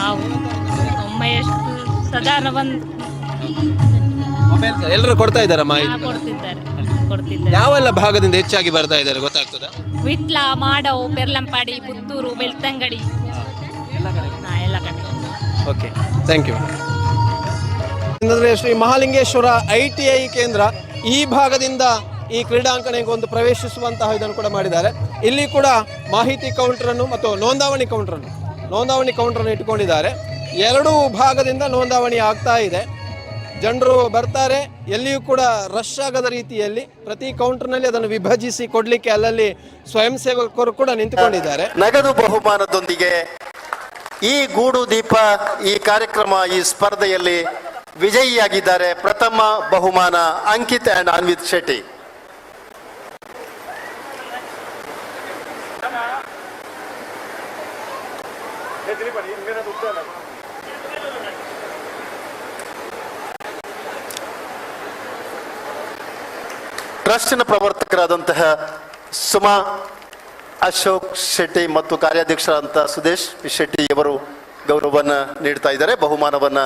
ಒಮ್ಮೆ ಎಷ್ಟು ಸಾಧಾರಣ ಬಂದು ಮೊಬೈಲ್ ಎಲ್ಲರೂ ಕೊಡ್ತಾ ಇದ್ದಾರೆ ಮಾಹಿತಿ? ಕೊಡ್ತಿದ್ದಾರೆ. ಯಾವೆಲ್ಲ ಭಾಗದಿಂದ ಹೆಚ್ಚಾಗಿ ಬರ್ತಾ ಇದ್ದಾರೆ ಗೊತ್ತಾಗ್ತದ? ವಿಟ್ಲ, ಮಾಡವು, ಪೆರ್ಲಂಪಾಡಿ, ಪುತ್ತೂರು, ಬೆಳ್ತಂಗಡಿ, ಎಲ್ಲ ಕಡೆ. Okay, thank you. Shri Mahalingeshwara ITI ಕೇಂದ್ರ ಈ ಭಾಗದಿಂದ ಈ ಕ್ರೀಡಾಂಗಣಕ್ಕೆ ಒಂದು ಪ್ರವೇಶಿಸುವಂತಹ ಇದನ್ನು ಕೂಡ ಮಾಡಿದ್ದಾರೆ. ಇಲ್ಲಿ ಕೂಡ ಮಾಹಿತಿ ಕೌಂಟರನ್ನು ಮತ್ತು ನೋಂದಾವಣಿ ಕೌಂಟರನ್ನು ಇಟ್ಟುಕೊಂಡಿದ್ದಾರೆ. 2 ಭಾಗದಿಂದ ನೋಂದಾವಣಿ ಆಗ್ತಾ ಇದೆ. ಜನರು ಬರ್ತಾರೆ, ಎಲ್ಲಿಯೂ ಕೂಡ ರಶ್ ಆಗದ ರೀತಿಯಲ್ಲಿ ಪ್ರತಿ ಕೌಂಟರ್ನಲ್ಲಿ ಅದನ್ನು ವಿಭಜಿಸಿ ಕೊಡ್ಲಿಕ್ಕೆ ಅಲ್ಲಲ್ಲಿ ಸ್ವಯಂ ಸೇವಕರು ಕೂಡ ನಿಂತುಕೊಂಡಿದ್ದಾರೆ. ನಗದು ಬಹುಮಾನದೊಂದಿಗೆ ಈ ಗೂಡು ದೀಪ ಈ ಕಾರ್ಯಕ್ರಮ ಈ ಸ್ಪರ್ಧೆಯಲ್ಲಿ ವಿಜಯಿಯಾಗಿದ್ದಾರೆ. ಪ್ರಥಮ ಬಹುಮಾನ ಅಂಕಿತ್ ಅಂಡ್ ಅನ್ವಿತ್ ಶೆಟ್ಟಿ. ಟ್ರಸ್ಟಿನ ಪ್ರವರ್ತಕರಾದಂತಹ ಸುಮಾ ಅಶೋಕ್ ಶೆಟ್ಟಿ ಮತ್ತು ಕಾರ್ಯಾಧ್ಯಕ್ಷರಾದಂತಹ ಸುದೇಶ್ ಶೆಟ್ಟಿ ಅವರು ಗೌರವವನ್ನು ನೀಡ್ತಾ ಇದ್ದಾರೆ, ಬಹುಮಾನವನ್ನು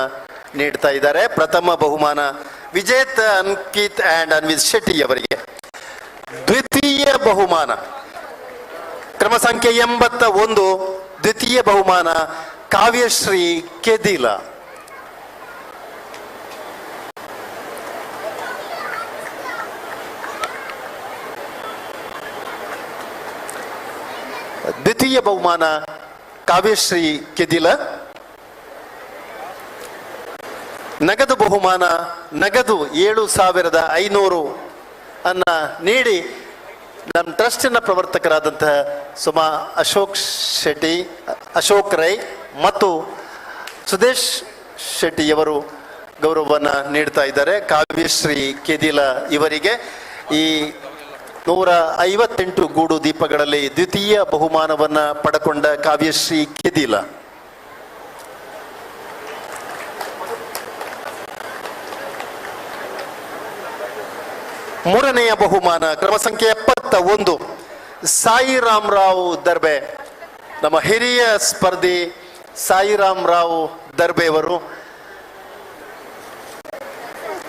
ನೀಡ್ತಾ ಇದ್ದಾರೆ. ಪ್ರಥಮ ಬಹುಮಾನ ವಿಜೇತ ಅಂಕಿತ್ ಅಂಡ್ ಅನ್ವಿತ್ ಶೆಟ್ಟಿ ಅವರಿಗೆ. ದ್ವಿತೀಯ ಬಹುಮಾನ ಕ್ರಮ ಸಂಖ್ಯೆ 81, ದ್ವಿತೀಯ ಬಹುಮಾನ ಕಾವ್ಯಶ್ರೀ ಕೆದಿಲ. ದ್ವಿತೀಯ ಬಹುಮಾನ ಕಾವ್ಯಶ್ರೀ ಕೆದಿಲ. ನಗದು ಬಹುಮಾನ ನಗದು 7,500 ಅನ್ನ ನೀಡಿ ನಮ್ಮ ಟ್ರಸ್ಟಿನ ಪ್ರವರ್ತಕರಾದಂತಹ ಸುಮಾ ಅಶೋಕ್ ರೈ ಮತ್ತು ಸುದೇಶ್ ಶೆಟ್ಟಿಯವರು ಗೌರವವನ್ನು ನೀಡ್ತಾ ಇದ್ದಾರೆ. ಕಾವ್ಯಶ್ರೀ ಕೆದಿಲ ಇವರಿಗೆ ಈ 158 ಗೂಡು ದೀಪಗಳಲ್ಲಿ ದ್ವಿತೀಯ ಬಹುಮಾನವನ್ನು ಪಡ್ಕೊಂಡ ಕಾವ್ಯಶ್ರೀ ಕೆದಿಲ. ಮೂರನೆಯ ಬಹುಮಾನ ಕ್ರಮ ಸಂಖ್ಯೆ 71 ಸಾಯಿರಾಮ್ ರಾವ್ ದರ್ಬೆ. ನಮ್ಮ ಹಿರಿಯ ಸ್ಪರ್ಧಿ ಸಾಯಿರಾಮ್ ರಾವ್ ದರ್ಬೆಯವರು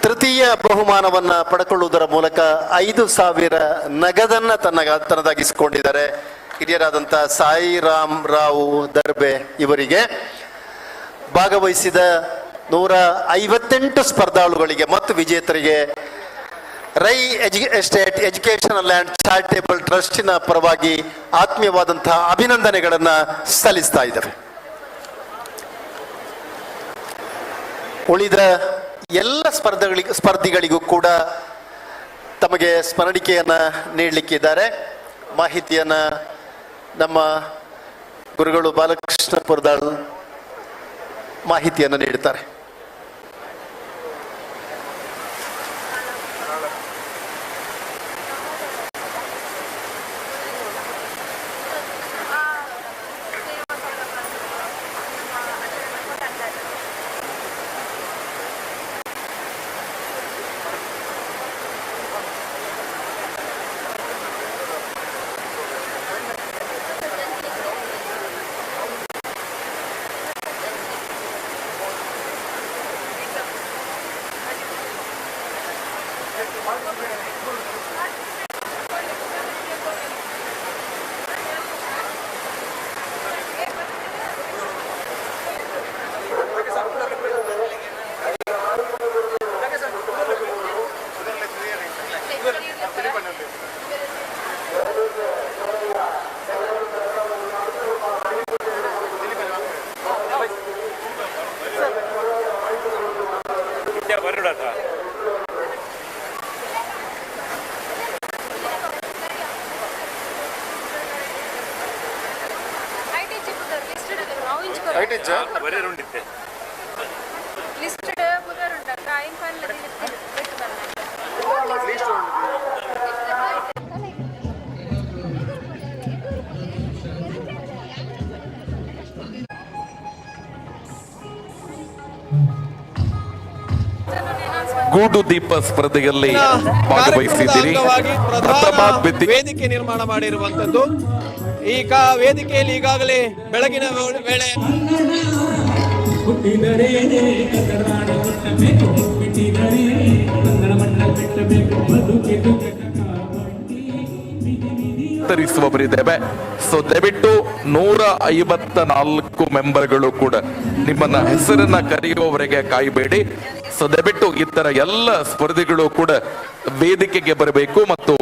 ತೃತೀಯ ಬಹುಮಾನವನ್ನ ಪಡ್ಕೊಳ್ಳುವುದರ ಮೂಲಕ 5,000 ನಗದನ್ನ ತನ್ನದಾಗಿಸಿಕೊಂಡಿದ್ದಾರೆ. ಹಿರಿಯರಾದಂಥ ಸಾಯಿರಾಮ್ ರಾವ್ ದರ್ಬೆ ಇವರಿಗೆ ಭಾಗವಹಿಸಿದ 158 ಸ್ಪರ್ಧಾಳುಗಳಿಗೆ ಮತ್ತು ವಿಜೇತರಿಗೆ Rai estate educational and charitable ಟ್ರಸ್ಟಿನ ಪರವಾಗಿ ಆತ್ಮೀಯವಾದಂತಹ ಅಭಿನಂದನೆಗಳನ್ನು ಸಲ್ಲಿಸ್ತಾ ಇದ್ದೇವೆ. ಉಳಿದ ಎಲ್ಲ ಸ್ಪರ್ಧಿಗಳಿಗೂ ಕೂಡ ತಮಗೆ ಸ್ಮರಣಿಕೆಯನ್ನು ನೀಡಲಿಕ್ಕಿದ್ದಾರೆ. ಮಾಹಿತಿಯನ್ನು ನಮ್ಮ ಗುರುಗಳು ಬಾಲಕೃಷ್ಣ ಪುರದಾಳ್ ಮಾಹಿತಿಯನ್ನು ನೀಡುತ್ತಾರೆ. ಗೂಡು ದೀಪ ಸ್ಪರ್ಧೆಯಲ್ಲಿ ಭಾಗವಹಿಸಿದ್ದೀರಿ. ವೇದಿಕೆ ನಿರ್ಮಾಣ ಮಾಡಿರುವಂತದ್ದು. ಈಗ ವೇದಿಕೆಯಲ್ಲಿ ಈಗಾಗಲೇ ಬೆಳಗಿನ ವೇಳೆ ವಿತರಿಸುವವರಿದ್ದೇವೆ. ಸೊ ದಯವಿಟ್ಟು 154 ಮೆಂಬರ್ಗಳು ಕೂಡ ನಿಮ್ಮನ್ನ ಹೆಸರನ್ನ ಕರೆಯುವವರೆಗೆ ಕಾಯಬೇಡಿ. ಸೊ ದಯವಿಟ್ಟು ಇತರ ಎಲ್ಲ ಸ್ಪರ್ಧಿಗಳು ಕೂಡ ವೇದಿಕೆಗೆ ಬರಬೇಕು. ಮತ್ತು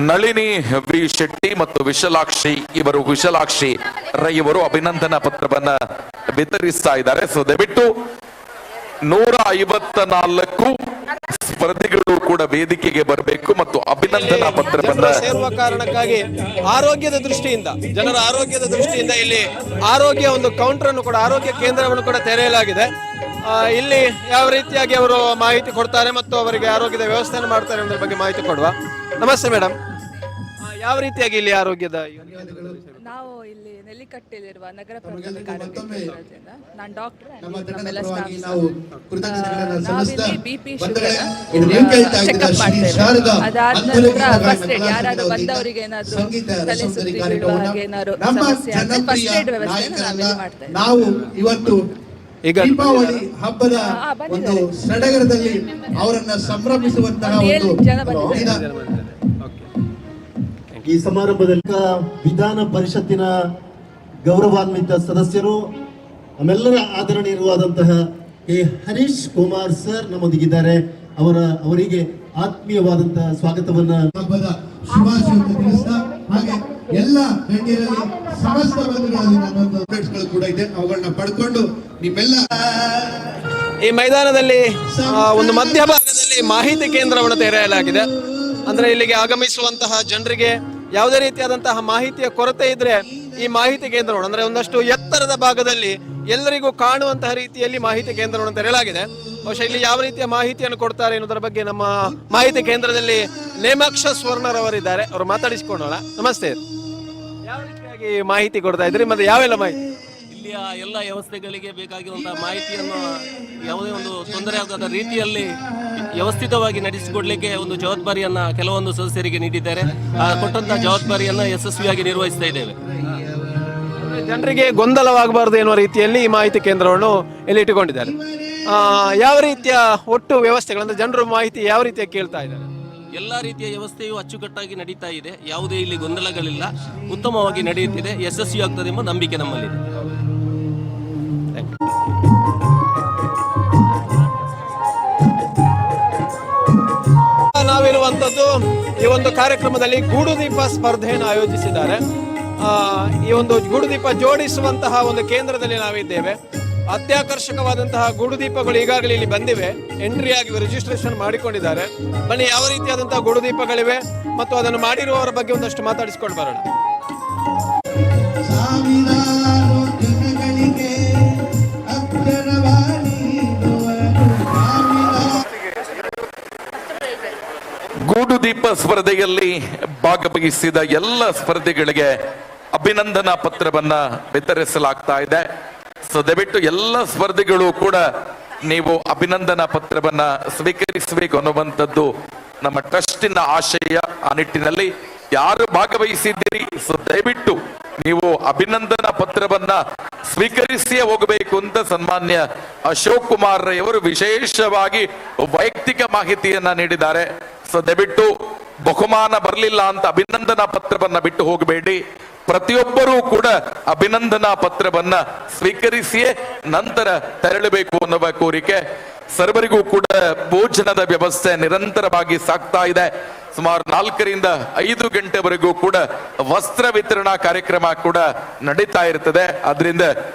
ನಳಿನಿ ವಿ ಶೆಟ್ಟಿ ಮತ್ತು ವಿಶಾಲಾಕ್ಷಿ ರೈ ಇವರು ಅಭಿನಂದನಾ ಪತ್ರವನ್ನ ವಿತರಿಸ್ತಾ ಇದ್ದಾರೆ. ಸೊ ದಯವಿಟ್ಟು 154 ಸ್ಪರ್ಧಿಗಳು ಕೂಡ ವೇದಿಕೆಗೆ ಬರಬೇಕು ಮತ್ತು ಅಭಿನಂದನಾ ಪತ್ರವನ್ನ ಸೇರುವ ಕಾರಣಕ್ಕಾಗಿ ಜನರ ಆರೋಗ್ಯದ ದೃಷ್ಟಿಯಿಂದ ಇಲ್ಲಿ ಆರೋಗ್ಯ ಒಂದು ಕೌಂಟರ್ ಅನ್ನು ಕೂಡ, ಆರೋಗ್ಯ ಕೇಂದ್ರವನ್ನು ಕೂಡ ತೆರೆಯಲಾಗಿದೆ. ಇಲ್ಲಿ ಯಾವ ರೀತಿಯಾಗಿ ಅವರು ಮಾಹಿತಿ ಕೊಡ್ತಾರೆ ಮತ್ತು ಅವರಿಗೆ ಆರೋಗ್ಯದ ವ್ಯವಸ್ಥೆಯನ್ನು ಮಾಡ್ತಾರೆ ಅನ್ನೋದ್ರ ಬಗ್ಗೆ ಮಾಹಿತಿ ಕೊಡುವ. ನಮಸ್ತೆ ಮೇಡಮ್, ಯಾವ ರೀತಿಯಾಗಿ ಇಲ್ಲಿ ಆರೋಗ್ಯದ ನಾವು ಇಲ್ಲಿ ನೆಲ್ಲಿಕಟ್ಟೆಯಲ್ಲಿರುವ ನಗರ ಪ್ರಾಥಮಿಕ ಆರೋಗ್ಯ ಕೇಂದ್ರದಿಂದ ನಾನು ಡಾಕ್ಟರ್ ನಮ್ಮೆಲ್ಲ ಸ್ಟಾಫ್ ನಾವಿಲ್ಲಿ BP ಶುಗರ್ ಚೆಕ್ಅಪ್ ಮಾಡ್ತೇವೆ. ಅದಾದ ನಂತರ ಫಸ್ಟ್ ಏಡ್ ಯಾರಾದ್ರೂ ಬಂದವರಿಗೆ ಏನಾದ್ರು ತಲೆ ಸುತ್ತಿ ಬೀಳುವ ಹಾಗೆ ಏನಾದ್ರು ಸಮಸ್ಯೆ ಆದರೆ ಫಸ್ಟ್ ಏಡ್ ವ್ಯವಸ್ಥೆಯನ್ನು ನಾವಿಲ್ಲಿ ಮಾಡ್ತೇವೆ. ನಾವು ಇವತ್ತು ಈಗ ದೀಪಾವಳಿ ಹಬ್ಬದ ಒಂದು ಸಡಗರದಲ್ಲಿ ಅವರನ್ನ ಸಂಭ್ರಮಿಸುವಂತಹ ಈ ಸಮಾರಂಭದಲ್ಲಿ ವಿಧಾನ ಪರಿಷತ್ತಿನ ಗೌರವಾನ್ವಿತ ಸದಸ್ಯರು ನಮ್ಮೆಲ್ಲರ ಆದರಣೀಯವಾದಂತಹ ಹರೀಶ್ ಕುಮಾರ್ ಸರ್ ನಮ್ಮೊಂದಿಗಿದ್ದಾರೆ. ಅವರಿಗೆ ಆತ್ಮೀಯವಾದಂತಹ ಸ್ವಾಗತವನ್ನ ಹಬ್ಬದ ಶುಭಾಶಯವನ್ನು ತಿಳಿಸ್ತಾ, ಹಾಗೆ ಎಲ್ಲ ಗಣ್ಯರಲ್ಲಿ ಸಮಸ್ತ ಬಂಧುಗಳಲ್ಲಿ ನನ್ನೊಂದು ಅಪ್ಡೇಟ್ಸ್ಗಳು ಕೂಡ ಇದೆ, ಅವುಗಳನ್ನ ಪಡ್ಕೊಂಡು ನಿಮ್ಮೆಲ್ಲ ಈ ಮೈದಾನದಲ್ಲಿ ಒಂದು ಮಧ್ಯಭಾಗದಲ್ಲಿ ಮಾಹಿತಿ ಕೇಂದ್ರವನ್ನು ತೆರೆಯಲಾಗಿದೆ. ಅಂದ್ರೆ ಇಲ್ಲಿಗೆ ಆಗಮಿಸುವಂತಹ ಜನರಿಗೆ ಯಾವುದೇ ರೀತಿಯಾದಂತಹ ಮಾಹಿತಿಯ ಕೊರತೆ ಇದ್ರೆ ಈ ಮಾಹಿತಿ ಕೇಂದ್ರವನ್ನು, ಅಂದ್ರೆ ಒಂದಷ್ಟು ಎತ್ತರದ ಭಾಗದಲ್ಲಿ ಎಲ್ಲರಿಗೂ ಕಾಣುವಂತಹ ರೀತಿಯಲ್ಲಿ ಮಾಹಿತಿ ಕೇಂದ್ರವನ್ನು ತೆರೆಯಲಾಗಿದೆ. ಬಹುಶಃ ಇಲ್ಲಿ ಯಾವ ರೀತಿಯ ಮಾಹಿತಿಯನ್ನು ಕೊಡ್ತಾರೆ ಎನ್ನುವುದರ ಬಗ್ಗೆ ನಮ್ಮ ಮಾಹಿತಿ ಕೇಂದ್ರದಲ್ಲಿ ನೇಮಾಕ್ಷ ಸ್ವರ್ಣರವರಿದ್ದಾರೆ, ಅವರು ಮಾತಾಡಿಸಿಕೊಳ್ಳೋಣ. ನಮಸ್ತೆ, ಯಾವ ರೀತಿಯಾಗಿ ಮಾಹಿತಿ ಕೊಡ್ತಾ ಇದ್ರಿ ಮತ್ತೆ ಯಾವೆಲ್ಲ ಮಾಹಿತಿ? ಇಲ್ಲಿಯ ಎಲ್ಲ ವ್ಯವಸ್ಥೆಗಳಿಗೆ ಬೇಕಾಗಿರುವಂತಹ ಮಾಹಿತಿಯನ್ನು ಯಾವುದೇ ಒಂದು ತೊಂದರೆ ಆಗದ ರೀತಿಯಲ್ಲಿ ವ್ಯವಸ್ಥಿತವಾಗಿ ನಡೆಸಿಕೊಡ್ಲಿಕ್ಕೆ ಒಂದು ಜವಾಬ್ದಾರಿಯನ್ನ ಕೆಲವೊಂದು ಸದಸ್ಯರಿಗೆ ನೀಡಿದ್ದಾರೆ. ಕೊಟ್ಟಂತಹ ಜವಾಬ್ದಾರಿಯನ್ನ ಯಶಸ್ವಿಯಾಗಿ ನಿರ್ವಹಿಸ್ತಾ ಇದ್ದೇವೆ. ಜನರಿಗೆ ಗೊಂದಲವಾಗಬಾರದು ಎನ್ನುವ ರೀತಿಯಲ್ಲಿ ಈ ಮಾಹಿತಿ ಕೇಂದ್ರವನ್ನು ಇಲ್ಲಿ ಇಟ್ಟುಕೊಂಡಿದ್ದಾರೆ. ಯಾವ ರೀತಿಯ ಒಟ್ಟು ವ್ಯವಸ್ಥೆಗಳಂದ್ರೆ ಜನರು ಮಾಹಿತಿ ಯಾವ ರೀತಿಯ ಕೇಳ್ತಾ ಇದ್ದಾರೆ? ಎಲ್ಲ ರೀತಿಯ ವ್ಯವಸ್ಥೆಯು ಅಚ್ಚುಕಟ್ಟಾಗಿ ನಡೀತಾ ಇದೆ. ಯಾವುದೇ ಇಲ್ಲಿ ಗೊಂದಲಗಳಿಲ್ಲ, ಉತ್ತಮವಾಗಿ ನಡೆಯುತ್ತಿದೆ, ಯಶಸ್ವಿಯಾಗ್ತದೆ ಎಂಬ ನಂಬಿಕೆ ನಮ್ಮಲ್ಲಿದೆ. ನಾವಿರುವಂತದ್ದು ಈ ಒಂದು ಕಾರ್ಯಕ್ರಮದಲ್ಲಿ ಗೂಡುದೀಪ ಸ್ಪರ್ಧೆಯನ್ನು ಆಯೋಜಿಸಿದ್ದಾರೆ. ಈ ಒಂದು ಗೂಡುದೀಪ ಜೋಡಿಸುವಂತಹ ಒಂದು ಕೇಂದ್ರದಲ್ಲಿ ನಾವಿದ್ದೇವೆ. ಅತ್ಯಾಕರ್ಷಕವಾದಂತಹ ಗೂಡುದೀಪಗಳು ಈಗಾಗಲೇ ಇಲ್ಲಿ ಬಂದಿವೆ. ಎಂಟ್ರಿ ಆಗಿ ರಿಜಿಸ್ಟ್ರೇಷನ್ ಮಾಡಿಕೊಂಡಿದ್ದಾರೆ. ಬನ್ನಿ, ಯಾವ ರೀತಿಯಾದಂತಹ ಗೂಡುದೀಪಗಳಿವೆ ಮತ್ತು ಅದನ್ನು ಮಾಡಿರುವವರ ಬಗ್ಗೆ ಒಂದಷ್ಟು ಮಾತಾಡಿಸಿಕೊಂಡು ಬರೋಣ. ಗೂಡುದೀಪ ಸ್ಪರ್ಧೆಯಲ್ಲಿ ಭಾಗವಹಿಸಿದ ಎಲ್ಲ ಸ್ಪರ್ಧಿಗಳಿಗೆ ಅಭಿನಂದನಾ ಪತ್ರವನ್ನ ವಿತರಿಸಲಾಗ್ತಾ ಇದೆ. ಸೊ ದಯವಿಟ್ಟು ಎಲ್ಲ ಸ್ಪರ್ಧಿಗಳು ಕೂಡ ನೀವು ಅಭಿನಂದನಾ ಪತ್ರವನ್ನ ಸ್ವೀಕರಿಸಬೇಕು ಅನ್ನುವಂಥದ್ದು ನಮ್ಮ ಟ್ರಸ್ಟಿನ ಆಶಯ. ಆ ನಿಟ್ಟಿನಲ್ಲಿ ಯಾರು ಭಾಗವಹಿಸಿದ್ದೀರಿ, ಸೊ ದಯವಿಟ್ಟು ನೀವು ಅಭಿನಂದನಾ ಪತ್ರವನ್ನ ಸ್ವೀಕರಿಸಿಯೇ ಹೋಗಬೇಕು ಅಂತ ಸನ್ಮಾನ್ಯ ಅಶೋಕ್ ಕುಮಾರ್ ರೈ ಅವರು ವಿಶೇಷವಾಗಿ ವೈಯಕ್ತಿಕ ಮಾಹಿತಿಯನ್ನ ನೀಡಿದ್ದಾರೆ. ಸೊ ದಯವಿಟ್ಟು ಬಹುಮಾನ ಬರಲಿಲ್ಲ ಅಂತ ಅಭಿನಂದನಾ ಪತ್ರವನ್ನ ಬಿಟ್ಟು ಹೋಗಬೇಡಿ. ಪ್ರತಿಯೊಬ್ಬರೂ ಕೂಡ ಅಭಿನಂದನಾ ಪತ್ರವನ್ನ ಸ್ವೀಕರಿಸಿಯೇ ನಂತರ ತೆರಳಬೇಕು ಅನ್ನುವ ಕೋರಿಕೆ. ಸರ್ವರಿಗೂ ಕೂಡ ಭೋಜನದ ವ್ಯವಸ್ಥೆ ನಿರಂತರವಾಗಿ ಸಾಗ್ತಾ ಇದೆ. ಸುಮಾರು 4 ರಿಂದ 5 ಗಂಟೆವರೆಗೂ ಕೂಡ ವಸ್ತ್ರ ವಿತರಣಾ ಕಾರ್ಯಕ್ರಮ ಕೂಡ ನಡೀತಾ ಇರ್ತದೆ. ಅದರಿಂದ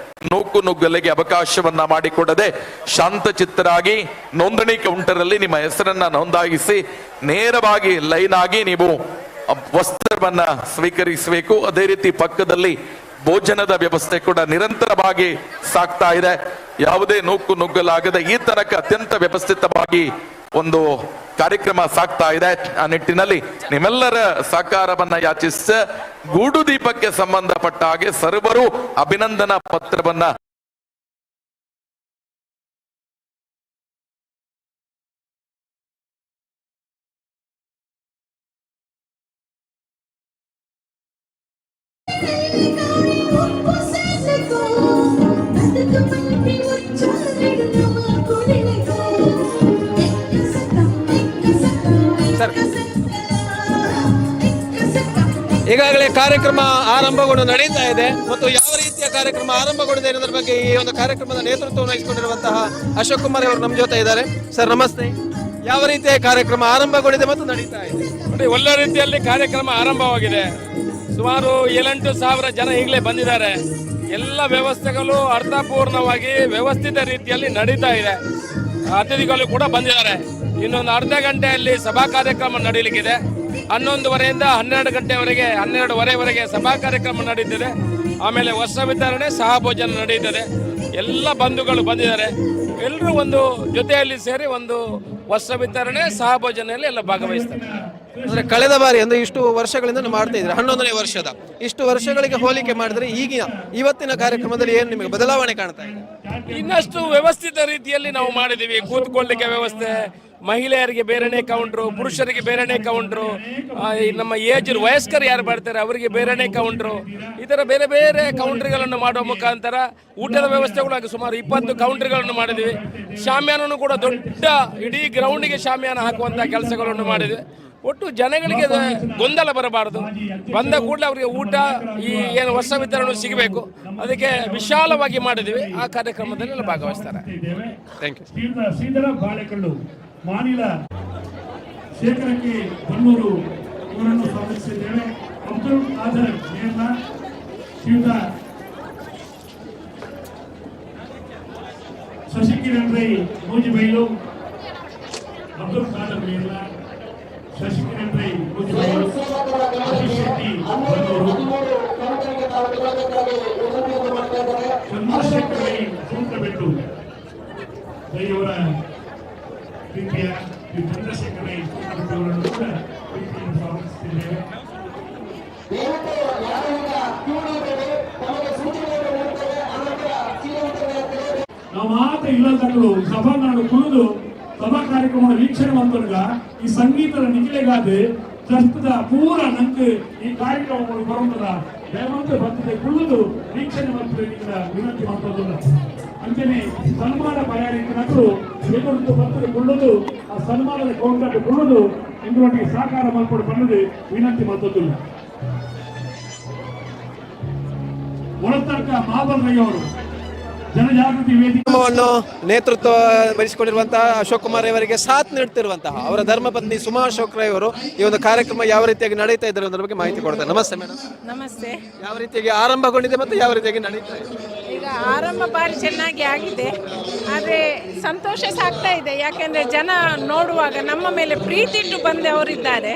ನೂಕು ನುಗ್ಗಲಿಗೆ ಅವಕಾಶವನ್ನ ಮಾಡಿಕೊಡದೆ ಶಾಂತಚಿತ್ತರಾಗಿ ನೋಂದಣಿ ಕೌಂಟರ್ ಅಲ್ಲಿ ನಿಮ್ಮ ಹೆಸರನ್ನ ನೋಂದಾಯಿಸಿ ನೇರವಾಗಿ ಲೈನ್ ಆಗಿ ನೀವು ವಸ್ತ್ರವನ್ನ ಸ್ವೀಕರಿಸಬೇಕು. ಅದೇ ರೀತಿ ಪಕ್ಕದಲ್ಲಿ ಭೋಜನದ ವ್ಯವಸ್ಥೆ ಕೂಡ ನಿರಂತರವಾಗಿ ಸಾಗ್ತಾ ಇದೆ. ಯಾವುದೇ ನೂಕು ನುಗ್ಗಲಾಗದೆ ಈ ತನಕ ಅತ್ಯಂತ ವ್ಯವಸ್ಥಿತವಾಗಿ ಒಂದು ಕಾರ್ಯಕ್ರಮ ಸಾಗ್ತಾ ಇದೆ. ಆ ನಿಟ್ಟಿನಲ್ಲಿ ನಿಮ್ಮೆಲ್ಲರ ಸಹಕಾರವನ್ನ ಯಾಚಿಸ ಗೂಡು ದೀಪಕ್ಕೆ ಸಂಬಂಧಪಟ್ಟ ಹಾಗೆ ಸರ್ವರು ಅಭಿನಂದನಾ ಪತ್ರವನ್ನ ಈಗಾಗಲೇ ಕಾರ್ಯಕ್ರಮ ಆರಂಭಗೊಂಡು ನಡೀತಾ ಇದೆ ಮತ್ತು ಯಾವ ರೀತಿಯ ಕಾರ್ಯಕ್ರಮ ಆರಂಭಗೊಂಡಿದೆ ಅನ್ನೋದ್ರ ಬಗ್ಗೆ ಈ ಒಂದು ಕಾರ್ಯಕ್ರಮದ ನೇತೃತ್ವವನ್ನು ವಹಿಸಿಕೊಂಡಿರುವಂತಹ ಅಶೋಕ್ ಕುಮಾರ್ ಅವರು ನಮ್ಮ ಜೊತೆ ಇದ್ದಾರೆ. ಸರ್ ನಮಸ್ತೆ. ಯಾವ ರೀತಿಯ ಕಾರ್ಯಕ್ರಮ ಆರಂಭಗೊಂಡಿದೆ ಮತ್ತು ನಡೀತಾ ಇದೆ? ಒಳ್ಳೆ ರೀತಿಯಲ್ಲಿ ಕಾರ್ಯಕ್ರಮ ಆರಂಭವಾಗಿದೆ. ಸುಮಾರು 7,000 ಜನ ಈಗಲೇ ಬಂದಿದ್ದಾರೆ. ಎಲ್ಲ ವ್ಯವಸ್ಥೆಗಳು ಅರ್ಥಪೂರ್ಣವಾಗಿ ವ್ಯವಸ್ಥಿತ ರೀತಿಯಲ್ಲಿ ನಡೀತಾ ಇದೆ. ಅತಿಥಿಗಳು ಕೂಡ ಬಂದಿದ್ದಾರೆ. ಇನ್ನೊಂದು ಅರ್ಧ ಗಂಟೆಯಲ್ಲಿ ಸಭಾ ಕಾರ್ಯಕ್ರಮ ನಡೀಲಿಕ್ಕಿದೆ. 11:30ರಿಂದ 12 ಗಂಟೆವರೆಗೆ 12:30ವರೆಗೆ ಸಭಾ ಕಾರ್ಯಕ್ರಮ ನಡೀತಿದೆ. ಆಮೇಲೆ ವಸ್ತ್ರ ವಿತರಣೆ ಸಹ ಭೋಜನ ನಡೀತದೆ. ಎಲ್ಲ ಬಂಧುಗಳು ಬಂದಿದ್ದಾರೆ. ಎಲ್ಲರೂ ಒಂದು ಜೊತೆಯಲ್ಲಿ ಸೇರಿ ಒಂದು ವಸ್ತ್ರ ವಿತರಣೆ ಸಹ ಭೋಜನೆಯಲ್ಲಿ ಎಲ್ಲ ಭಾಗವಹಿಸ್ತಾರೆ. ಅಂದ್ರೆ ಕಳೆದ ಬಾರಿ ಅಂದ್ರೆ ಇಷ್ಟು ವರ್ಷಗಳಿಂದ ಮಾಡ್ತಾ ಇದ್ರೆ 11ನೇ ವರ್ಷದ ಇಷ್ಟು ವರ್ಷಗಳಿಗೆ ಹೋಲಿಕೆ ಮಾಡಿದ್ರೆ ಇವತ್ತಿನ ಕಾರ್ಯಕ್ರಮದಲ್ಲಿ ಏನು ನಿಮಗೆ ಬದಲಾವಣೆ ಕಾಣ್ತಾ ಇದೆ? ಇನ್ನಷ್ಟು ವ್ಯವಸ್ಥಿತ ರೀತಿಯಲ್ಲಿ ನಾವು ಮಾಡಿದೀವಿ. ಕೂತ್ಕೊಳ್ಳಿಕ್ಕೆ ವ್ಯವಸ್ಥೆ, ಮಹಿಳೆಯರಿಗೆ ಬೇರೆನೇ ಕೌಂಟ್ರು, ಪುರುಷರಿಗೆ ಬೇರೆನೇ ಕೌಂಟ್ರು, ನಮ್ಮ ಏಜ್ ವಯಸ್ಕರು ಯಾರು ಬರ್ತಾರೆ ಅವರಿಗೆ ಬೇರೆನೇ ಕೌಂಟ್ರು, ಈ ಥರ ಬೇರೆ ಬೇರೆ ಕೌಂಟ್ರಿಗಳನ್ನು ಮಾಡುವ ಮುಖಾಂತರ ಊಟದ ವ್ಯವಸ್ಥೆಗಳಾಗಿ ಸುಮಾರು 20 ಕೌಂಟ್ರಿಗಳನ್ನು ಮಾಡಿದ್ವಿ. ಶಾಮ್ಯಾನನ್ನು ಕೂಡ ದೊಡ್ಡ ಇಡೀ ಗ್ರೌಂಡಿಗೆ ಶಾಮ್ಯಾನ ಹಾಕುವಂಥ ಕೆಲಸಗಳನ್ನು ಮಾಡಿದ್ವಿ. ಒಟ್ಟು ಜನಗಳಿಗೆ ಗೊಂದಲ ಬರಬಾರದು. ಬಂದ ಕೂಡಲೇ ಅವರಿಗೆ ಊಟ, ಈ ಏನು ವಸ್ತ್ರ ವಿತರಣೆ ಸಿಗಬೇಕು, ಅದಕ್ಕೆ ವಿಶಾಲವಾಗಿ ಮಾಡಿದ್ವಿ. ಆ ಕಾರ್ಯಕ್ರಮದಲ್ಲಿ ಭಾಗವಹಿಸ್ತಾರೆ. Thank you. ಶ್ರೀಧರ ಬಾಳೆಕಲ್ಲು ಮಾನಿಲ ಶೇಖರಕ್ಕೆ ಬನ್ನೂರು ಇವರನ್ನು ಸ್ವಾಗತಿಸಿದ್ದೇವೆ. ಅಬ್ದುಲ್ ಖಾದರ್ ನೇರ್ಲ, ಶ್ರೀಯುತ ಶಶಿಕಿರಣ್ ರೈ ಮೂಜಿಬೈಲು, ಅಬ್ದುಲ್ ಖಾದರ್ ನೇರ್ಲ, ಶಶಿಕಿರಣ್ ರೈ ಮೂಜಿಬೈಲು, ಆಶೀಶ್ ಶೆಟ್ಟಿ ಬನ್ನೂರು, ಚಂದ್ರಶೇಖರ್ ರೈ ಸೂತ್ರಬೆಟ್ಟು ರೈಯವರ ಪ್ರೀತಿಯ ಚಂದ್ರಶೇಖರ ಅವರನ್ನು ಕೂಡ ಪ್ರೀತಿಯನ್ನು ಸ್ವಾಗತಿಸುತ್ತಿದ್ದೇವೆ. ಇಲ್ಲದಕ್ಕೂ ಸಭಾನಾಡು ಕುಳಿದು ಸಭಾ ಕಾರ್ಯಕ್ರಮ ವೀಕ್ಷಣೆ ಮಾಡ್ಕೊಂಡಾಗ ಈ ಸಂಗೀತದ ನಿಖಿಲೆಗಾದ ಟ್ರಸ್ಟ್ದ ಪೂರ ನಂಗೆ ಈ ಕಾರ್ಯಕ್ರಮ ಬರುತ್ತದ ದಯವಂತ ಬಂದಿದೆ ಕುಳಿದು ವೀಕ್ಷಣೆ ಮಾಡ್ತಾರೆ ವಿನಂತಿ ಮಾಡ್ತದಲ್ಲ ಅಂಚನೆ ಸನ್ಮಾನ ಬಯಾರಿಕರು ಎದುರು ಬಂದು ಕುಳಿದು ಆ ಸನ್ಮಾನದ ಕೌಂಟರ್ ಕುಳಿದು ಇಂದ್ರೊಟ್ಟಿಗೆ ಸಹಕಾರ ಮಾಡ್ಕೊಂಡು ಬಂದದ್ದು ವಿನಂತಿ ಮಾಡ್ತದಿಲ್ಲ. ಒಳತರ್ಕ ಮಾಬಲ್ರಯ್ಯ ಅವರು ಜನಜಾಗೃತಿ ಕಾರ್ಯಕ್ರಮವನ್ನು ನೇತೃತ್ವ ವಹಿಸಿಕೊಂಡಿರುವಂತಹ ಅಶೋಕ್ ಕುಮಾರ್ ಅವರಿಗೆ ಸಾಥ್ ನೀಡುತ್ತಿರುವಂತಹ ಅವರ ಧರ್ಮಪತ್ನಿ ಸುಮಾ ಅಶೋಕ್ ರೈ ಅವರು ಈ ಒಂದು ಕಾರ್ಯಕ್ರಮ ಯಾವ ರೀತಿಯಾಗಿ ನಡೀತಾ ಇದ್ದಾರೆ ಅನ್ನೋದ್ರ ಬಗ್ಗೆ ಮಾಹಿತಿ ಕೊಡ್ತಾರೆ. ನಮಸ್ತೆ ಮೇಡಮ್. ನಮಸ್ತೆ. ಯಾವ ರೀತಿಯಾಗಿ ಆರಂಭಗೊಂಡಿದೆ ಮತ್ತು ಯಾವ ರೀತಿಯಾಗಿ ನಡೀತಾ ಇದೆ? ಈಗ ಆರಂಭ ಬಾರಿ ಚೆನ್ನಾಗಿ ಆಗಿದೆ, ಆದರೆ ಸಂತೋಷ ಸಾಗ್ತಾ ಇದೆ. ಯಾಕೆಂದ್ರೆ ಜನ ನೋಡುವಾಗ ನಮ್ಮ ಮೇಲೆ ಪ್ರೀತಿ ಇಟ್ಟು ಬಂದು ಅವರಿದ್ದಾರೆ,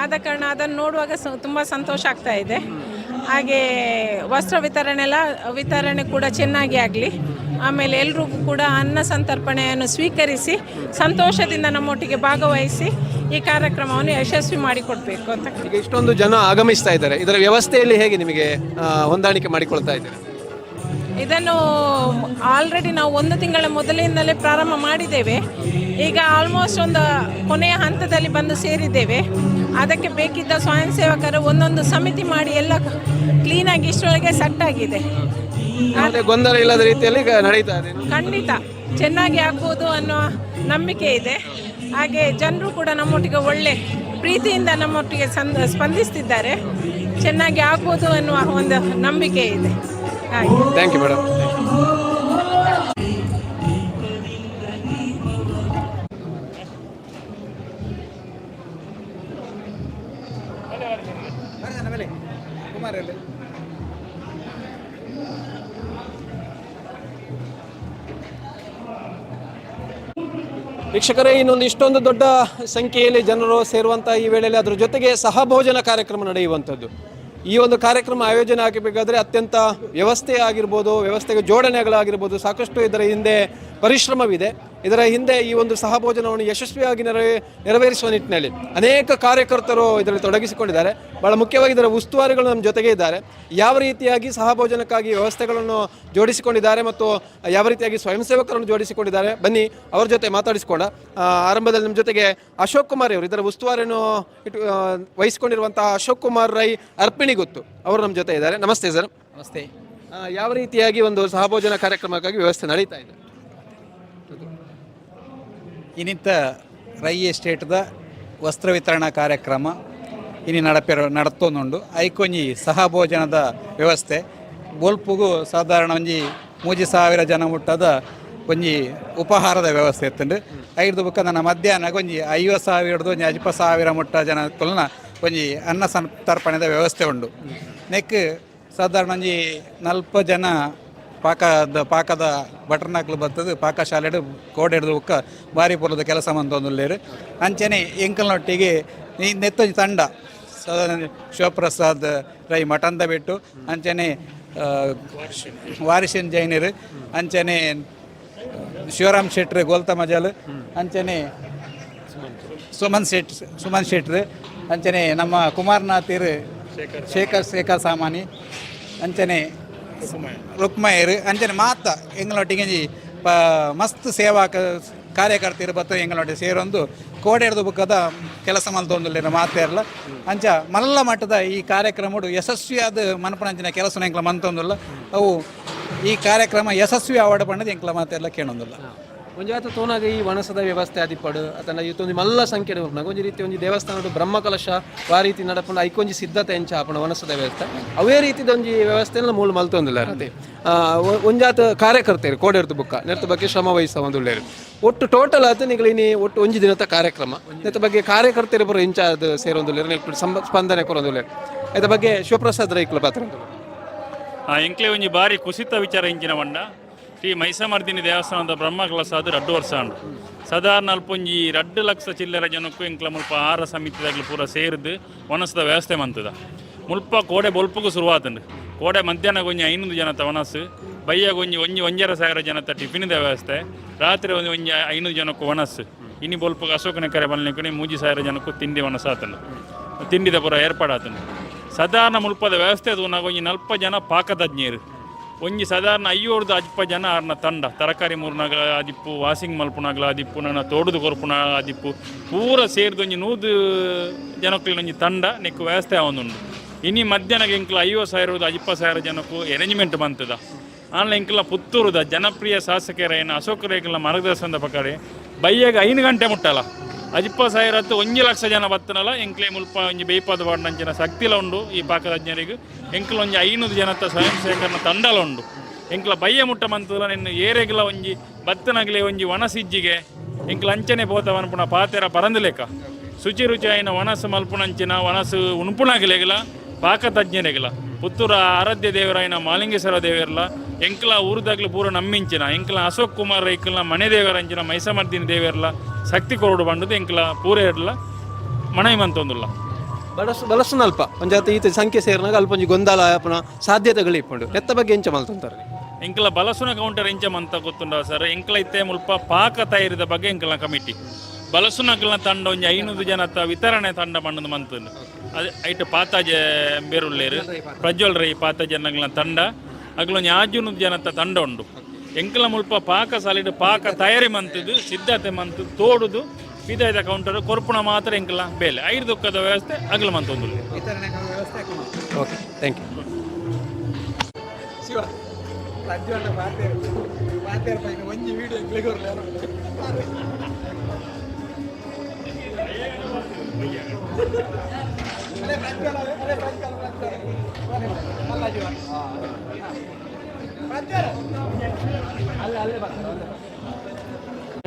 ಆದ ಕಾರಣ ಅದನ್ನು ನೋಡುವಾಗ ತುಂಬ ಸಂತೋಷ ಆಗ್ತಾ ಇದೆ. ಹಾಗೆ ವಸ್ತ್ರ ವಿತರಣೆ ಕೂಡ ಚೆನ್ನಾಗಿ ಆಗಲಿ. ಆಮೇಲೆ ಎಲ್ರಿಗೂ ಕೂಡ ಅನ್ನ ಸಂತರ್ಪಣೆಯನ್ನು ಸ್ವೀಕರಿಸಿ ಸಂತೋಷದಿಂದ ನಮ್ಮೊಟ್ಟಿಗೆ ಭಾಗವಹಿಸಿ ಈ ಕಾರ್ಯಕ್ರಮವನ್ನು ಯಶಸ್ವಿ ಮಾಡಿಕೊಡ್ಬೇಕು ಅಂತ. ಈಗ ಇಷ್ಟೊಂದು ಜನ ಆಗಮಿಸ್ತಾ ಇದ್ದಾರೆ, ಇದರ ವ್ಯವಸ್ಥೆಯಲ್ಲಿ ಹೇಗೆ ನಿಮಗೆ ಹೊಂದಾಣಿಕೆ ಮಾಡಿಕೊಳ್ತಾ ಇದ್ದಾರೆ? ಇದನ್ನು ಆಲ್ರೆಡಿ ನಾವು 1 ತಿಂಗಳ ಮೊದಲಿಂದಲೇ ಪ್ರಾರಂಭ ಮಾಡಿದ್ದೇವೆ. ಈಗ ಆಲ್ಮೋಸ್ಟ್ ಒಂದು ಕೊನೆಯ ಹಂತದಲ್ಲಿ ಬಂದು ಸೇರಿದ್ದೇವೆ. ಅದಕ್ಕೆ ಬೇಕಿದ್ದ ಸ್ವಯಂ ಸೇವಕರು ಒಂದೊಂದು ಸಮಿತಿ ಮಾಡಿ ಎಲ್ಲ ಕ್ಲೀನಾಗಿ ಇಷ್ಟರೊಳಗೆ ಸೆಟ್ ಆಗಿದೆ. ಗೊಂದಲ ಇಲ್ಲದ ರೀತಿಯಲ್ಲಿ ನಡೀತಾ ಇದೆ. ಖಂಡಿತ ಚೆನ್ನಾಗಿ ಆಗ್ಬೋದು ಅನ್ನೋ ನಂಬಿಕೆ ಇದೆ. ಹಾಗೆ ಜನರು ಕೂಡ ನಮ್ಮೊಟ್ಟಿಗೆ ಒಳ್ಳೆ ಪ್ರೀತಿಯಿಂದ ನಮ್ಮೊಟ್ಟಿಗೆ ಸ್ಪಂದಿಸ್ತಿದ್ದಾರೆ. ಚೆನ್ನಾಗಿ ಆಗ್ಬೋದು ಅನ್ನುವ ಒಂದು ನಂಬಿಕೆ ಇದೆ. Thank you madam. ವೀಕ್ಷಕರೇ, ಇನ್ನೊಂದು ಇಷ್ಟೊಂದು ದೊಡ್ಡ ಸಂಖ್ಯೆಯಲ್ಲಿ ಜನರು ಸೇರುವಂಥ ಈ ವೇಳೆಯಲ್ಲಿ ಅದರ ಜೊತೆಗೆ ಸಹಭೋಜನ ಕಾರ್ಯಕ್ರಮ ನಡೆಯುವಂಥದ್ದು. ಈ ಒಂದು ಕಾರ್ಯಕ್ರಮ ಆಯೋಜನೆ ಆಗಬೇಕಾದ್ರೆ ಅತ್ಯಂತ ವ್ಯವಸ್ಥೆ ಆಗಿರ್ಬೋದು, ವ್ಯವಸ್ಥೆಗೆ ಜೋಡಣೆಗಳಾಗಿರ್ಬೋದು, ಸಾಕಷ್ಟು ಇದರ ಹಿಂದೆ ಪರಿಶ್ರಮವಿದೆ. ಇದರ ಹಿಂದೆ ಈ ಒಂದು ಸಹಭೋಜನವನ್ನು ಯಶಸ್ವಿಯಾಗಿ ನೆರವೇರಿಸುವ ನಿಟ್ಟಿನಲ್ಲಿ ಅನೇಕ ಕಾರ್ಯಕರ್ತರು ಇದರಲ್ಲಿ ತೊಡಗಿಸಿಕೊಂಡಿದ್ದಾರೆ. ಬಹಳ ಮುಖ್ಯವಾಗಿ ಇದರ ಉಸ್ತುವಾರಿಗಳು ನಮ್ಮ ಜೊತೆಗೆ ಇದ್ದಾರೆ. ಯಾವ ರೀತಿಯಾಗಿ ಸಹಭೋಜನಕ್ಕಾಗಿ ವ್ಯವಸ್ಥೆಗಳನ್ನು ಜೋಡಿಸಿಕೊಂಡಿದ್ದಾರೆ ಮತ್ತು ಯಾವ ರೀತಿಯಾಗಿ ಸ್ವಯಂ ಸೇವಕರನ್ನು ಜೋಡಿಸಿಕೊಂಡಿದ್ದಾರೆ, ಬನ್ನಿ ಅವರ ಜೊತೆ ಮಾತಾಡಿಸಿಕೊಂಡ. ಆರಂಭದಲ್ಲಿ ನಮ್ಮ ಜೊತೆಗೆ ಅಶೋಕ್ ಕುಮಾರ್ ಅವರು, ಇದರ ಉಸ್ತುವಾರಿಯನ್ನು ವಹಿಸಿಕೊಂಡಿರುವಂತಹ ಅಶೋಕ್ ಕುಮಾರ್ ರೈ ಅರ್ಪಿಣಿ ಗೊತ್ತು, ಅವರು ನಮ್ಮ ಜೊತೆ ಇದ್ದಾರೆ. ನಮಸ್ತೆ ಸರ್. ನಮಸ್ತೆ. ಯಾವ ರೀತಿಯಾಗಿ ಒಂದು ಸಹಭೋಜನ ಕಾರ್ಯಕ್ರಮಕ್ಕಾಗಿ ವ್ಯವಸ್ಥೆ ನಡೀತಾ ಇದೆ? ಇನ್ನಿತ್ತ ರೈ ಎಸ್ಟೇಟ್ದ ವಸ್ತ್ರ ವಿತರಣಾ ಕಾರ್ಯಕ್ರಮ ಇನ್ನು ನಡತೊಂದುಂಡು. ಐಕೊಂಜಿ ಸಹಭೋಜನದ ವ್ಯವಸ್ಥೆ ಬೋಲ್ಪುಗು ಸಾಧಾರಣ ಒಂಜಿ 3000 ಜನ ಮುಟ್ಟದ ಒಂಜಿ ಉಪಹಾರದ ವ್ಯವಸ್ಥೆ ಇತ್ತಂಡು. ಐದು ಬುಕ್ಕ ನನ್ನ ಮಧ್ಯಾಹ್ನ ಒಂಜಿ 50,000 ಒಂಜಿ 50,000 ಮುಟ್ಟ ಜನ ಕೊಲ್ಲನ ಒಂಜಿ ಅನ್ನ ಸಂತರ್ಪಣೆದ ವ್ಯವಸ್ಥೆ ಉಂಡು. ನೆಕ್ ಸಾಧಾರಣ ಒಂಜಿ 40 ಜನ ಪಾಕದ ಬಟರ್ನಾಕ್ಲು ಬರ್ತದೆ. ಪಾಕಶಾಲೆ ಕೋಡೆ ಹಿಡಿದು ಬುಕ್ಕ ಬಾರಿ ಪೂರದ ಕೆಲಸ ಮಂತೊಂದುಲ್ಲೇರು. ಅಂಚನೆ ಎಂಕಲ್ನೊಟ್ಟಿಗೆ ನೆತ್ತೊಂಜಿ ತಂಡ ಶಿವಪ್ರಸಾದ್ ರೈ ಮಠಂದ ಬಿಟ್ಟು, ಅಂಚನೆ ವಾರಿಶನ್ ಜೈನರು, ಅಂಚನೆ ಶಿವರಾಮ್ ಶೆಟ್ರ್ ಗೋಲ್ತ ಮಜಾಲ್, ಅಂಚನೆ ಸುಮನ್ ಶೆಟ್ರ್, ಅಂಚನೆ ನಮ್ಮ ಕುಮಾರ್ನಾಥಿರ್ ಶೇಖರ್ ಸಾಮಾನಿ, ಅಂಚನೆ ರುಕ್ಮಯರು, ಅಂಚನೆ ಮಾತ ಎಂಗಳೊಟ್ಟಿಗೆ ಮಸ್ತ್ ಸೇವಾ ಕಾರ್ಯಕರ್ತರು ಬತ್ತ ಎಂಗಳೊಟ್ಟಿಗೆ ಸೇರೊಂದು ಕೋಡೆ ಹಿಡಿದು ಬುಕ್ಕದ ಕೆಲಸ ಮಲ್ತೊಂದುಲ್ಲೇನು ಮಾತೇರಲ್ಲ. ಅಂಚ ಮಲ್ಲ ಮಟ್ಟದ ಈ ಕಾರ್ಯಕ್ರಮ ಯಶಸ್ವಿಯಾದ ಮನಪನಂಚಿನ ಕೆಲಸ ಎಂಕ್ಲ ಮಂತೊಂದುಲ್ಲ. ಅವು ಈ ಕಾರ್ಯಕ್ರಮ ಯಶಸ್ವಿ ಅವಾರ್ಡ್ ಪಂಡದು ಎಂಕ್ಲ ಮಾತೆಲ್ಲ ಕೇಳೊಂದಿಲ್ಲ. ಒಂಜಾತ ತೋನಾಗ ಈ ವನಸದ ವ್ಯವಸ್ಥೆ ಆದಿಪ್ಪಡು ಅತನ ಇವತ್ತೊಂದು ಮಲ್ಲ ಸಂಖ್ಯೆ ಒಂಜಿ ರೀತಿ ಒಂದು ದೇವಸ್ಥಾನದ ಬ್ರಹ್ಮಕಲಶ ಆ ರೀತಿ ನಡಪಂಡು ಐಕೊಂಜಿ ಸಿದ್ಧತೆ ಎಂಚ ಆಪಣ ವನಸದ ವ್ಯವಸ್ಥೆ ಅವೇ ರೀತಿದ ಒಂಜಿ ವ್ಯವಸ್ಥೆಲ್ಲ ಮೂಲ ಮಲ್ತೊಂದಿಲ್ಲ. ಅದೇ ಒಂಜಾತ ಕಾರ್ಯಕರ್ತರು ಕೋಡೆರ್ತು ಬುಕ್ಕ ನೆರ್ತ ಬಗ್ಗೆ ಶ್ರಮ ವಹಿಸ ಒಂದುಳ್ಳೇರು. ಒಟ್ಟು ಟೋಟಲ್ ಆತ ನಿಗಳಿನಿ ಒಟ್ಟು ಒಂಜಿ ದಿನದ ಕಾರ್ಯಕ್ರಮ ನೆತ್ತ ಬಗ್ಗೆ ಕಾರ್ಯಕರ್ತರು ಬರೋ ಇಂಚ ಅದು ಸೇರೊಂದುಳ್ಳೇರು, ಸ್ಪಂದನೆ ಕೊರೊಂದುಳ್ಳೇರು. ಇದ್ರ ಬಗ್ಗೆ ಶಿವಪ್ರಸಾದ್ ರೈಕ್ಲ ಪಾತ್ರ ಎಂಕ್ಲೆ ಒಂಜಿ ಬಾರಿ ಕುಸಿತ ವಿಚಾರ ಇಂಚಿನ ಬಂಡ ಶ್ರೀ ಮೈಸಮರ್ದಿನಿ ದೇವಸ್ಥಾನದ ಬ್ರಹ್ಮಕಲಶ ಅದು 2 ವರ್ಷ ಉಂಡು. ಸಾಧಾರಣ ಅಲ್ಪೊಂಜಿ 2 ಲಕ್ಷ ಚಿಲ್ಲರೆ ಜನಕ್ಕೂ ಎಂಕ್ಲ ಮುಲ್ಪ ಆಹಾರ ಸಮಿತಿದಾಗಲು ಪೂರ ಸೇರಿದು ವನಸದ ವ್ಯವಸ್ಥೆ ಮಂತದ. ಮುಲ್ಪ ಕೋಡೆ ಬೊಲ್ಪಗೂ ಶುರುವಾತುಂಡು. ಕೋಡೆ ಮಧ್ಯಾಹ್ನ ಒಂಜಿ 500 ಜನ ವನಸು, ಬಯ್ಯಾಗ ಒಂಜಿ 1,500 ಜನತ ಟಿಫಿನದ ವ್ಯವಸ್ಥೆ, ರಾತ್ರಿ ಒಂಜಿ 500 ಜನಕ್ಕೂ ವನಸ್ಸು. ಇನ್ನು ಬೊಲ್ಪಗ ಅಶೋಕನ ಕೆರೆ ಬಲ್ನಿಕೊಂಡು 3000 ಜನಕ್ಕೂ ತಿಂಡಿ ವನಸ ಆತುಂಡು, ತಿಂಡಿದ ಪೂರ ಏರ್ಪಾಡಾತುಂಡು. ಸಾಧಾರಣ ಮುಲ್ಪದ ವ್ಯವಸ್ಥೆ ಅದು ಒಂಜಿ 40 ಜನ ಪಾಕತಜ್ಞರು ಒಂಜಿ ಸಾಧಾರಣ 500 ಅಜ್ಪ ಜನ ಆರ್ನ ತಂಡ ತರಕಾರಿ ಮೂರ್ನಾಗ ಆದಿಪ್ಪು ವಾಷಿಂಗ್ ಮಲ್ಪುನಾಗ್ಲ ಆದಿಪ್ಪು ನನ್ನ ತೋಡುದು ಕೊರ್ಪುನ ಆದಿಪ್ಪು ಪೂರ ಸೇರಿದ ಒಂಜಿ 100 ಜನಕ್ಲಿನ ಒಂಜಿ ತಂಡ ನೆಕ್ಕು ವ್ಯವಸ್ಥೆ ಆವೊಂದುಂಡು. ಇನಿ ಮಧ್ಯಾಹ್ನಗೆ ಎಂಕ್ಲ 50,000 20,000 ಜನಕ್ಕೂ ಅರೇಂಜ್ಮೆಂಟ್ ಬಂತದ. ಆನ್ಲ ಎಂಕ್ಲ ಪುತ್ತೂರುದ ಜನಪ್ರಿಯ ಶಾಸಕರೇನ ಅಶೋಕ್ ರೇಖಲ ಮಾರ್ಗದರ್ಶನದ ಪ್ರಕಾರ ಬೈಯಾಗ 5 ಗಂಟೆ ಮುಟ್ಟಲ್ಲ 20,000 1 ಲಕ್ಷ ಜನ ಬತ್ತನಲ್ಲ ಎಂಕ್ಲೆ ಮುಲ್ಪ ಒಂಜಿ ಬೇಯ್ಪಾದ ಬಾಡ್ನಂಚಿನ ಶಕ್ತಿಲ ಉಂಡು ಈ ಪಾಕದಜ್ಞರಿಗೆ. ಎಂಕ್ಲ ಒಂಜಿ 500 ಜನತ ಸ್ವಯಂ ಸೇವಕರನ ತಂಡಲ ಉಂಡು. ಎಂಕ್ಲ ಬಯ್ಯ ಮುಟ್ಟ ಮಂತಲ್ಲ ನಿನ್ನ ಏರೆಗ್ಲ ಒಂಜಿ ಬತ್ತನಗ್ಲೆ ಒಂಜಿ ವನಸಿಜ್ಜಿಗೆ ಎಂಕ್ಲ ಅಂಚನೆ ಪೋತವನ ಪುಣ ಪಾತೆರ ಪರಂದಲೇಕ ಶುಚಿ ರುಚಿ ಆಯ್ನ ವನಸು ಮಲ್ಪುನಂಚಿನ ವನಸು ಉಣುಪುನಾಗಲೆಗಲ ಪಾಕತಜ್ಞರೆಗಲ ಪುತ್ತೂರ ಆರಾಧ್ಯ ದೇವರಾಯನ ಮಾಲಿಂಗೇಶ್ವರ ದೇವರಲ್ಲ ಎಂಕ್ಲ ಊರದಾಗ್ಲು ಪೂರ ನಮ್ಮಿಂಚಿನ ಎಂಕ್ಲ ಅಶೋಕ್ ಕುಮಾರ್ ರೈಕಲ್ನ ಮನೆ ದೇವರಂಚಿನ ಮೈಸಮರ್ದಿನ ದೇವರಲ್ಲ ಶಕ್ತಿ ಕೊರಡು ಬಂಡದು ಎಂಕ್ಲ ಪೂರ ಇರಲ್ಲ ಮನೈ ಮಂತೊಂದುಲ್ಲ ಬಲಸು ಅಲ್ಪ ಒಂಜಾತ ಈತ ಸಂಖ್ಯೆ ಸೇರಿನಾಗ ಅಲ್ಪ ಒಂಜಿ ಗೊಂದಲ ಆಪನ ಸಾಧ್ಯತೆಗಳು ಇಪ್ಪುಂಡು ನೆತ್ತ ಬಗ್ಗೆ ಎಂಚ ಮಲ್ತಂತಾರೆ ಎಂಕ್ಲ ಬಲಸುನ ಕೌಂಟರ್ ಎಂಚ ಮಂತ ಗೊತ್ತುಂಡ ಸರ್ ಎಂಕ್ಲ ಇತ್ತೆ ಮುಲ್ಪ ಪಾಕ ತಯಾರಿದ ಬಗ್ಗೆ ಎಂಕ್ಲ ಕಮಿಟಿ ಬಲಸುನಕ್ಲ ತಂಡ ಒಂಜಿ 500 ಜನತ ವಿತರಣೆ ತಂಡ ಮಣ್ಣದು ಮಂತಂದು ಅದು ಐಟ್ ಪಾತಾಜ ಬೇರುಳ್ಳೇರು ಪ್ರಜ್ವಲ್ ರೈ ಪಾತಾಜನಗಳ ತಂಡ ಅಗ್ಲೊಂದು 500 ಜನತ ತಂಡ ಉಂಡು. ಎಂಕ್ಲ ಮುಲ್ಪ ಪಾಕ ಸಾಲಿಡ್ ಪಾಕ ತಯಾರಿ ಮಂತದ್ದು ಸಿದ್ಧತೆ ಮಂತದ್ದು ತೋಡುದು ವಿದಾಯದ ಕೌಂಟರ್ ಕೊರ್ಪುಣ ಮಾತ್ರ ಎಂಕ್ಲ ಬೇಲೆ 5 ದುಃಖದ ವ್ಯವಸ್ಥೆ ಅಗ್ಲ ಮಂತೊಂದು. Okay thank you.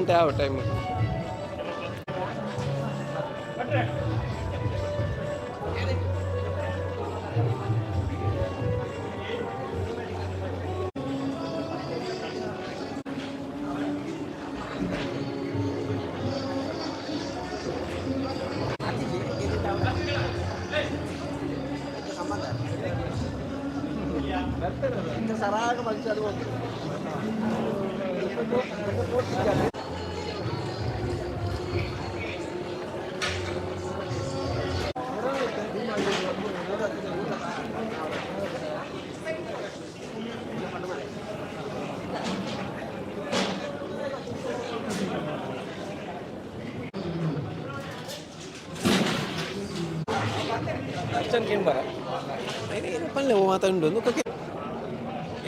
ಯಾವ ಟೈಮ್ ಸರಾಗ ಮನುಷ್ಯ ಅದು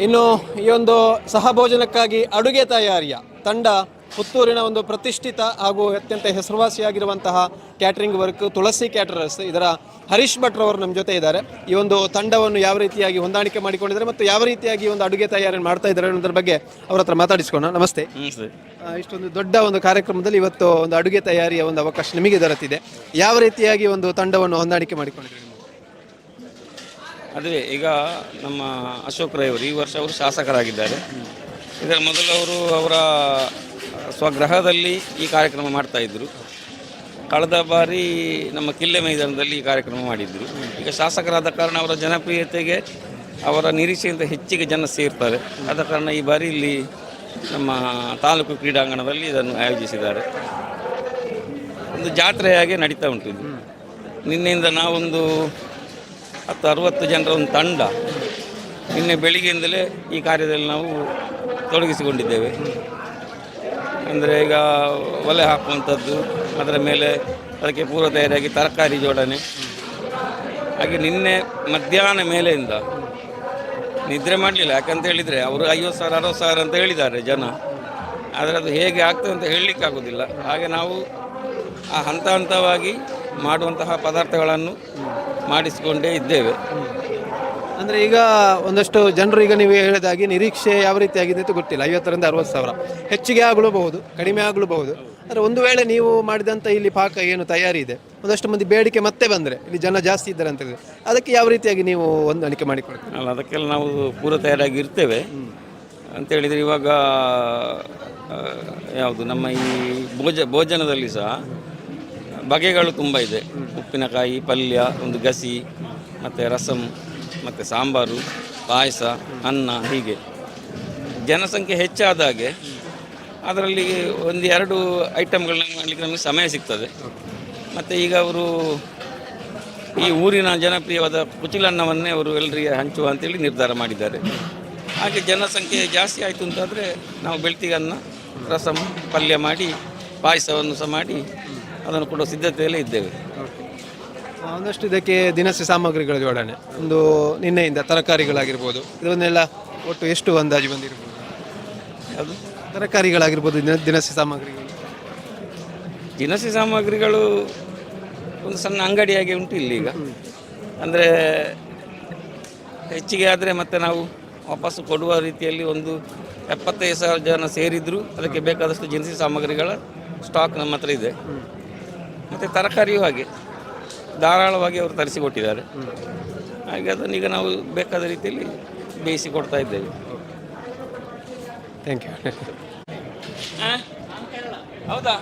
ಇನ್ನು ಈ ಒಂದು ಸಹಭೋಜನಕ್ಕಾಗಿ ಅಡುಗೆ ತಯಾರಿಯ ತಂಡ ಪುತ್ತೂರಿನ ಒಂದು ಪ್ರತಿಷ್ಠಿತ ಹಾಗೂ ಅತ್ಯಂತ ಹೆಸರುವಾಸಿಯಾಗಿರುವಂತಹ ಕ್ಯಾಟರಿಂಗ್ ವರ್ಕ್ ತುಳಸಿ ಕ್ಯಾಟರರ್ಸ್ ಇದರ ಹರೀಶ್ ಭಟ್ರವರು ನಮ್ಮ ಜೊತೆ ಇದ್ದಾರೆ. ಈ ಒಂದು ತಂಡವನ್ನು ಯಾವ ರೀತಿಯಾಗಿ ಹೊಂದಾಣಿಕೆ ಮಾಡಿಕೊಂಡಿದ್ದಾರೆ ಮತ್ತು ಯಾವ ರೀತಿಯಾಗಿ ಒಂದು ಅಡುಗೆ ತಯಾರಿ ಮಾಡ್ತಾ ಇದ್ದಾರೆ ಅನ್ನೋದ್ರ ಬಗ್ಗೆ ಅವ್ರ ಹತ್ರ ಮಾತಾಡಿಸ್ಕೋಣ. ನಮಸ್ತೆ. ಇಷ್ಟೊಂದು ದೊಡ್ಡ ಒಂದು ಕಾರ್ಯಕ್ರಮದಲ್ಲಿ ಇವತ್ತು ಒಂದು ಅಡುಗೆ ತಯಾರಿಯ ಒಂದು ಅವಕಾಶ ನಿಮಗೆ ದೊರೆತಿದೆ. ಯಾವ ರೀತಿಯಾಗಿ ಒಂದು ತಂಡವನ್ನು ಹೊಂದಾಣಿಕೆ ಮಾಡಿಕೊಂಡಿದ್ದಾರೆ? ಅದೇ ಈಗ ನಮ್ಮ ಅಶೋಕ್ ರೈ ಅವರು ಈ ವರ್ಷ ಅವರು ಶಾಸಕರಾಗಿದ್ದಾರೆ. ಇದರ ಮೊದಲು ಅವರು ಅವರ ಸ್ವಗೃಹದಲ್ಲಿ ಈ ಕಾರ್ಯಕ್ರಮ ಮಾಡ್ತಾಯಿದ್ರು. ಕಳೆದ ಬಾರಿ ನಮ್ಮ ಕಿಲ್ಲೆ ಮೈದಾನದಲ್ಲಿ ಈ ಕಾರ್ಯಕ್ರಮ ಮಾಡಿದ್ರು. ಈಗ ಶಾಸಕರಾದ ಕಾರಣ ಅವರ ಜನಪ್ರಿಯತೆಗೆ ಅವರ ನಿರೀಕ್ಷೆಯಿಂದ ಹೆಚ್ಚಿಗೆ ಜನ ಸೇರ್ತಾರೆ. ಆದ ಕಾರಣ ಈ ಬಾರಿ ಇಲ್ಲಿ ನಮ್ಮ ತಾಲೂಕು ಕ್ರೀಡಾಂಗಣದಲ್ಲಿ ಇದನ್ನು ಆಯೋಜಿಸಿದ್ದಾರೆ. ಒಂದು ಜಾತ್ರೆಯಾಗಿ ನಡೀತಾ ಉಂಟು ಇದು. ನಿನ್ನೆಯಿಂದ ನಾವೊಂದು 60 ಜನರ ಒಂದು ತಂಡ ನಿನ್ನೆ ಬೆಳಿಗ್ಗೆಯಿಂದಲೇ ಈ ಕಾರ್ಯದಲ್ಲಿ ನಾವು ತೊಡಗಿಸಿಕೊಂಡಿದ್ದೇವೆ. ಅಂದರೆ ಈಗ ಒಲೆ ಹಾಕುವಂಥದ್ದು, ಅದರ ಮೇಲೆ ಅದಕ್ಕೆ ಪೂರ್ವ ತಯಾರಿಯಾಗಿ ತರಕಾರಿ ಜೋಡಣೆ. ಹಾಗೆ ನಿನ್ನೆ ಮಧ್ಯಾಹ್ನ ಮೇಲೆಯಿಂದ ನಿದ್ರೆ ಮಾಡಲಿಲ್ಲ. ಯಾಕಂತ ಹೇಳಿದರೆ ಅವರು 50,000 60,000 ಅಂತ ಹೇಳಿದ್ದಾರೆ ಜನ. ಆದರೆ ಅದು ಹೇಗೆ ಆಗ್ತದೆ ಅಂತ ಹೇಳಲಿಕ್ಕಾಗೋದಿಲ್ಲ. ಹಾಗೆ ನಾವು ಆ ಹಂತ ಹಂತವಾಗಿ ಮಾಡುವಂತಹ ಪದಾರ್ಥಗಳನ್ನು ಮಾಡಿಸಿಕೊಂಡೇ ಇದ್ದೇವೆ. ಅಂದರೆ ಈಗ ಒಂದಷ್ಟು ಜನರು ಈಗ ನೀವು ಹೇಳಿದಾಗಿ ನಿರೀಕ್ಷೆ ಯಾವ ರೀತಿ ಆಗಿದೆ ಅಂತ ಗೊತ್ತಿಲ್ಲ. 50,000 ರಿಂದ 60,000 ಹೆಚ್ಚಿಗೆ ಆಗಲೂಬಹುದು, ಕಡಿಮೆ ಆಗಲೂಬಹುದು. ಆದರೆ ಒಂದು ವೇಳೆ ನೀವು ಮಾಡಿದಂಥ ಇಲ್ಲಿ ಪಾಕ ಏನು ತಯಾರಿ ಇದೆ, ಒಂದಷ್ಟು ಮಂದಿ ಬೇಡಿಕೆ ಮತ್ತೆ ಬಂದರೆ ಇಲ್ಲಿ ಜನ ಜಾಸ್ತಿ ಇದ್ದಾರೆ ಅಂತ ಹೇಳಿದ್ರೆ ಅದಕ್ಕೆ ಯಾವ ರೀತಿಯಾಗಿ ನೀವು ಹೊಂದಾಣಿಕೆ ಮಾಡಿಕೊಡ್ತೀವಿ? ಅಲ್ಲ, ಅದಕ್ಕೆಲ್ಲ ನಾವು ಪೂರ್ವ ತಯಾರಾಗಿ ಇರ್ತೇವೆ. ಅಂತೇಳಿದರೆ ಇವಾಗ ಯಾವುದು ನಮ್ಮ ಈ ಭೋಜನದಲ್ಲಿ ಸಹ ಬಗೆಗಳು ತುಂಬ ಇದೆ. ಉಪ್ಪಿನಕಾಯಿ, ಪಲ್ಯ, ಒಂದು ಗಸಿ, ಮತ್ತು ರಸಂ, ಮತ್ತು ಸಾಂಬಾರು, ಪಾಯಸ, ಅನ್ನ, ಹೀಗೆ ಜನಸಂಖ್ಯೆ ಹೆಚ್ಚಾದಾಗೆ ಅದರಲ್ಲಿ 1-2 ಐಟಮ್ಗಳನ್ನ ಮಾಡಲಿಕ್ಕೆ ನಮಗೆ ಸಮಯ ಸಿಗ್ತದೆ. ಮತ್ತು ಈಗ ಅವರು ಈ ಊರಿನ ಜನಪ್ರಿಯವಾದ ಕುಚಿಲನ್ನವನ್ನೇ ಅವರು ಎಲ್ಲರಿಗೆ ಹಂಚುವ ಅಂತೇಳಿ ನಿರ್ಧಾರ ಮಾಡಿದ್ದಾರೆ. ಹಾಗೆ ಜನಸಂಖ್ಯೆ ಜಾಸ್ತಿ ಆಯಿತು ಅಂತಾದರೆ ನಾವು ಬೆಳ್ತಿಗನ್ನ ರಸಂ ಪಲ್ಯ ಮಾಡಿ ಪಾಯಸವನ್ನು ಸಹ ಮಾಡಿ ಅದನ್ನು ಕೊಡುವ ಸಿದ್ಧತೆಯಲ್ಲೇ ಇದ್ದೇವೆ. ಒಂದಷ್ಟು ಇದಕ್ಕೆ ದಿನಸಿ ಸಾಮಗ್ರಿಗಳ ಜೋಡಣೆ, ಒಂದು ನಿನ್ನೆಯಿಂದ ತರಕಾರಿಗಳಾಗಿರ್ಬೋದು, ಇದನ್ನೆಲ್ಲ ಒಟ್ಟು ಎಷ್ಟು ಅಂದಾಜು ಬಂದಿರ್ಬೋದು? ಅದು ತರಕಾರಿಗಳಾಗಿರ್ಬೋದು, ದಿನಸಿ ಸಾಮಗ್ರಿಗಳು. ದಿನಸಿ ಸಾಮಗ್ರಿಗಳು ಒಂದು ಸಣ್ಣ ಅಂಗಡಿಯಾಗಿ ಉಂಟು ಇಲ್ಲೀಗ. ಅಂದರೆ ಹೆಚ್ಚಿಗೆ ಆದರೆ ಮತ್ತೆ ನಾವು ವಾಪಸ್ಸು ಕೊಡುವ ರೀತಿಯಲ್ಲಿ ಒಂದು 75,000 ಜನ ಸೇರಿದ್ರು ಅದಕ್ಕೆ ಬೇಕಾದಷ್ಟು ದಿನಸಿ ಸಾಮಗ್ರಿಗಳ ಸ್ಟಾಕ್ ನಮ್ಮ ಹತ್ರ ಇದೆ. ಮತ್ತು ತರಕಾರಿಯೂ ಹಾಗೆ ಧಾರಾಳವಾಗಿ ಅವರು ತರಿಸಿಕೊಟ್ಟಿದ್ದಾರೆ. ಹಾಗೆ ಅದನ್ನು ಈಗ ನಾವು ಬೇಕಾದ ರೀತಿಯಲ್ಲಿ ಬೇಯಿಸಿ ಕೊಡ್ತಾ ಇದ್ದೇವೆ. Thank you. ಹೌದಾ?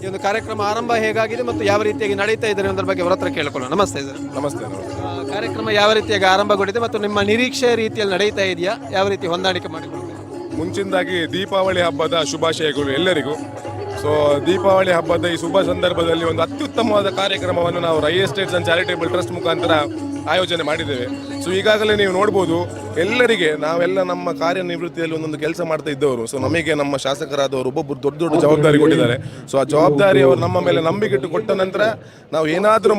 ಈ ಒಂದು ಕಾರ್ಯಕ್ರಮ ಆರಂಭ ಹೇಗಾಗಿದೆ ಮತ್ತು ಯಾವ ರೀತಿಯಾಗಿ ನಡೀತಾ ಇದ್ದಾರೆ ಅನ್ನೋದ್ರ ಬಗ್ಗೆ ಅವರ ಹತ್ರ ಕೇಳ್ಕೊಳ್ಳೋಣ. ನಮಸ್ತೆ ಸರ್. ನಮಸ್ತೆ. ಕಾರ್ಯಕ್ರಮ ಯಾವ ರೀತಿಯಾಗಿ ಆರಂಭಗೊಂಡಿದೆ ಮತ್ತು ನಿಮ್ಮ ನಿರೀಕ್ಷೆ ರೀತಿಯಲ್ಲಿ ನಡೀತಾ ಇದೆಯಾ? ಯಾವ ರೀತಿ ಹೊಂದಾಣಿಕೆ ಮಾಡಿಕೊಳ್ಳುತ್ತೆ? ಮುಂಚಿನದಾಗಿ ದೀಪಾವಳಿ ಹಬ್ಬದ ಶುಭಾಶಯಗಳು ಎಲ್ಲರಿಗೂ. ಸೊ ದೀಪಾವಳಿ ಹಬ್ಬದ ಈ ಶುಭ ಸಂದರ್ಭದಲ್ಲಿ ಒಂದು ಅತ್ಯುತ್ತಮವಾದ ಕಾರ್ಯಕ್ರಮವನ್ನು ನಾವು Rai estates and charitable trust ಮುಖಾಂತರ ಆಯೋಜನೆ ಮಾಡಿದ್ದೇವೆ. ಸೊ ಈಗಾಗಲೇ ನೀವು ನೋಡ್ಬೋದು, ಎಲ್ಲರಿಗೆ ನಾವೆಲ್ಲ ನಮ್ಮ ಕಾರ್ಯನಿವೃತ್ತಿಯಲ್ಲಿ ಒಂದೊಂದು ಕೆಲಸ ಮಾಡ್ತಾ ಇದ್ದವರು. ಸೊ ನಮಗೆ ನಮ್ಮ ಶಾಸಕರಾದವರು ಒಬ್ಬೊಬ್ಬರು ದೊಡ್ಡ ದೊಡ್ಡ ಜವಾಬ್ದಾರಿ ಕೊಟ್ಟಿದ್ದಾರೆ. ಸೊ ಆ ಜವಾಬ್ದಾರಿ ಅವರು ನಮ್ಮ ಮೇಲೆ ನಂಬಿಕೆ ಇಟ್ಟು ಕೊಟ್ಟ ನಂತರ ನಾವು ಏನಾದರೂ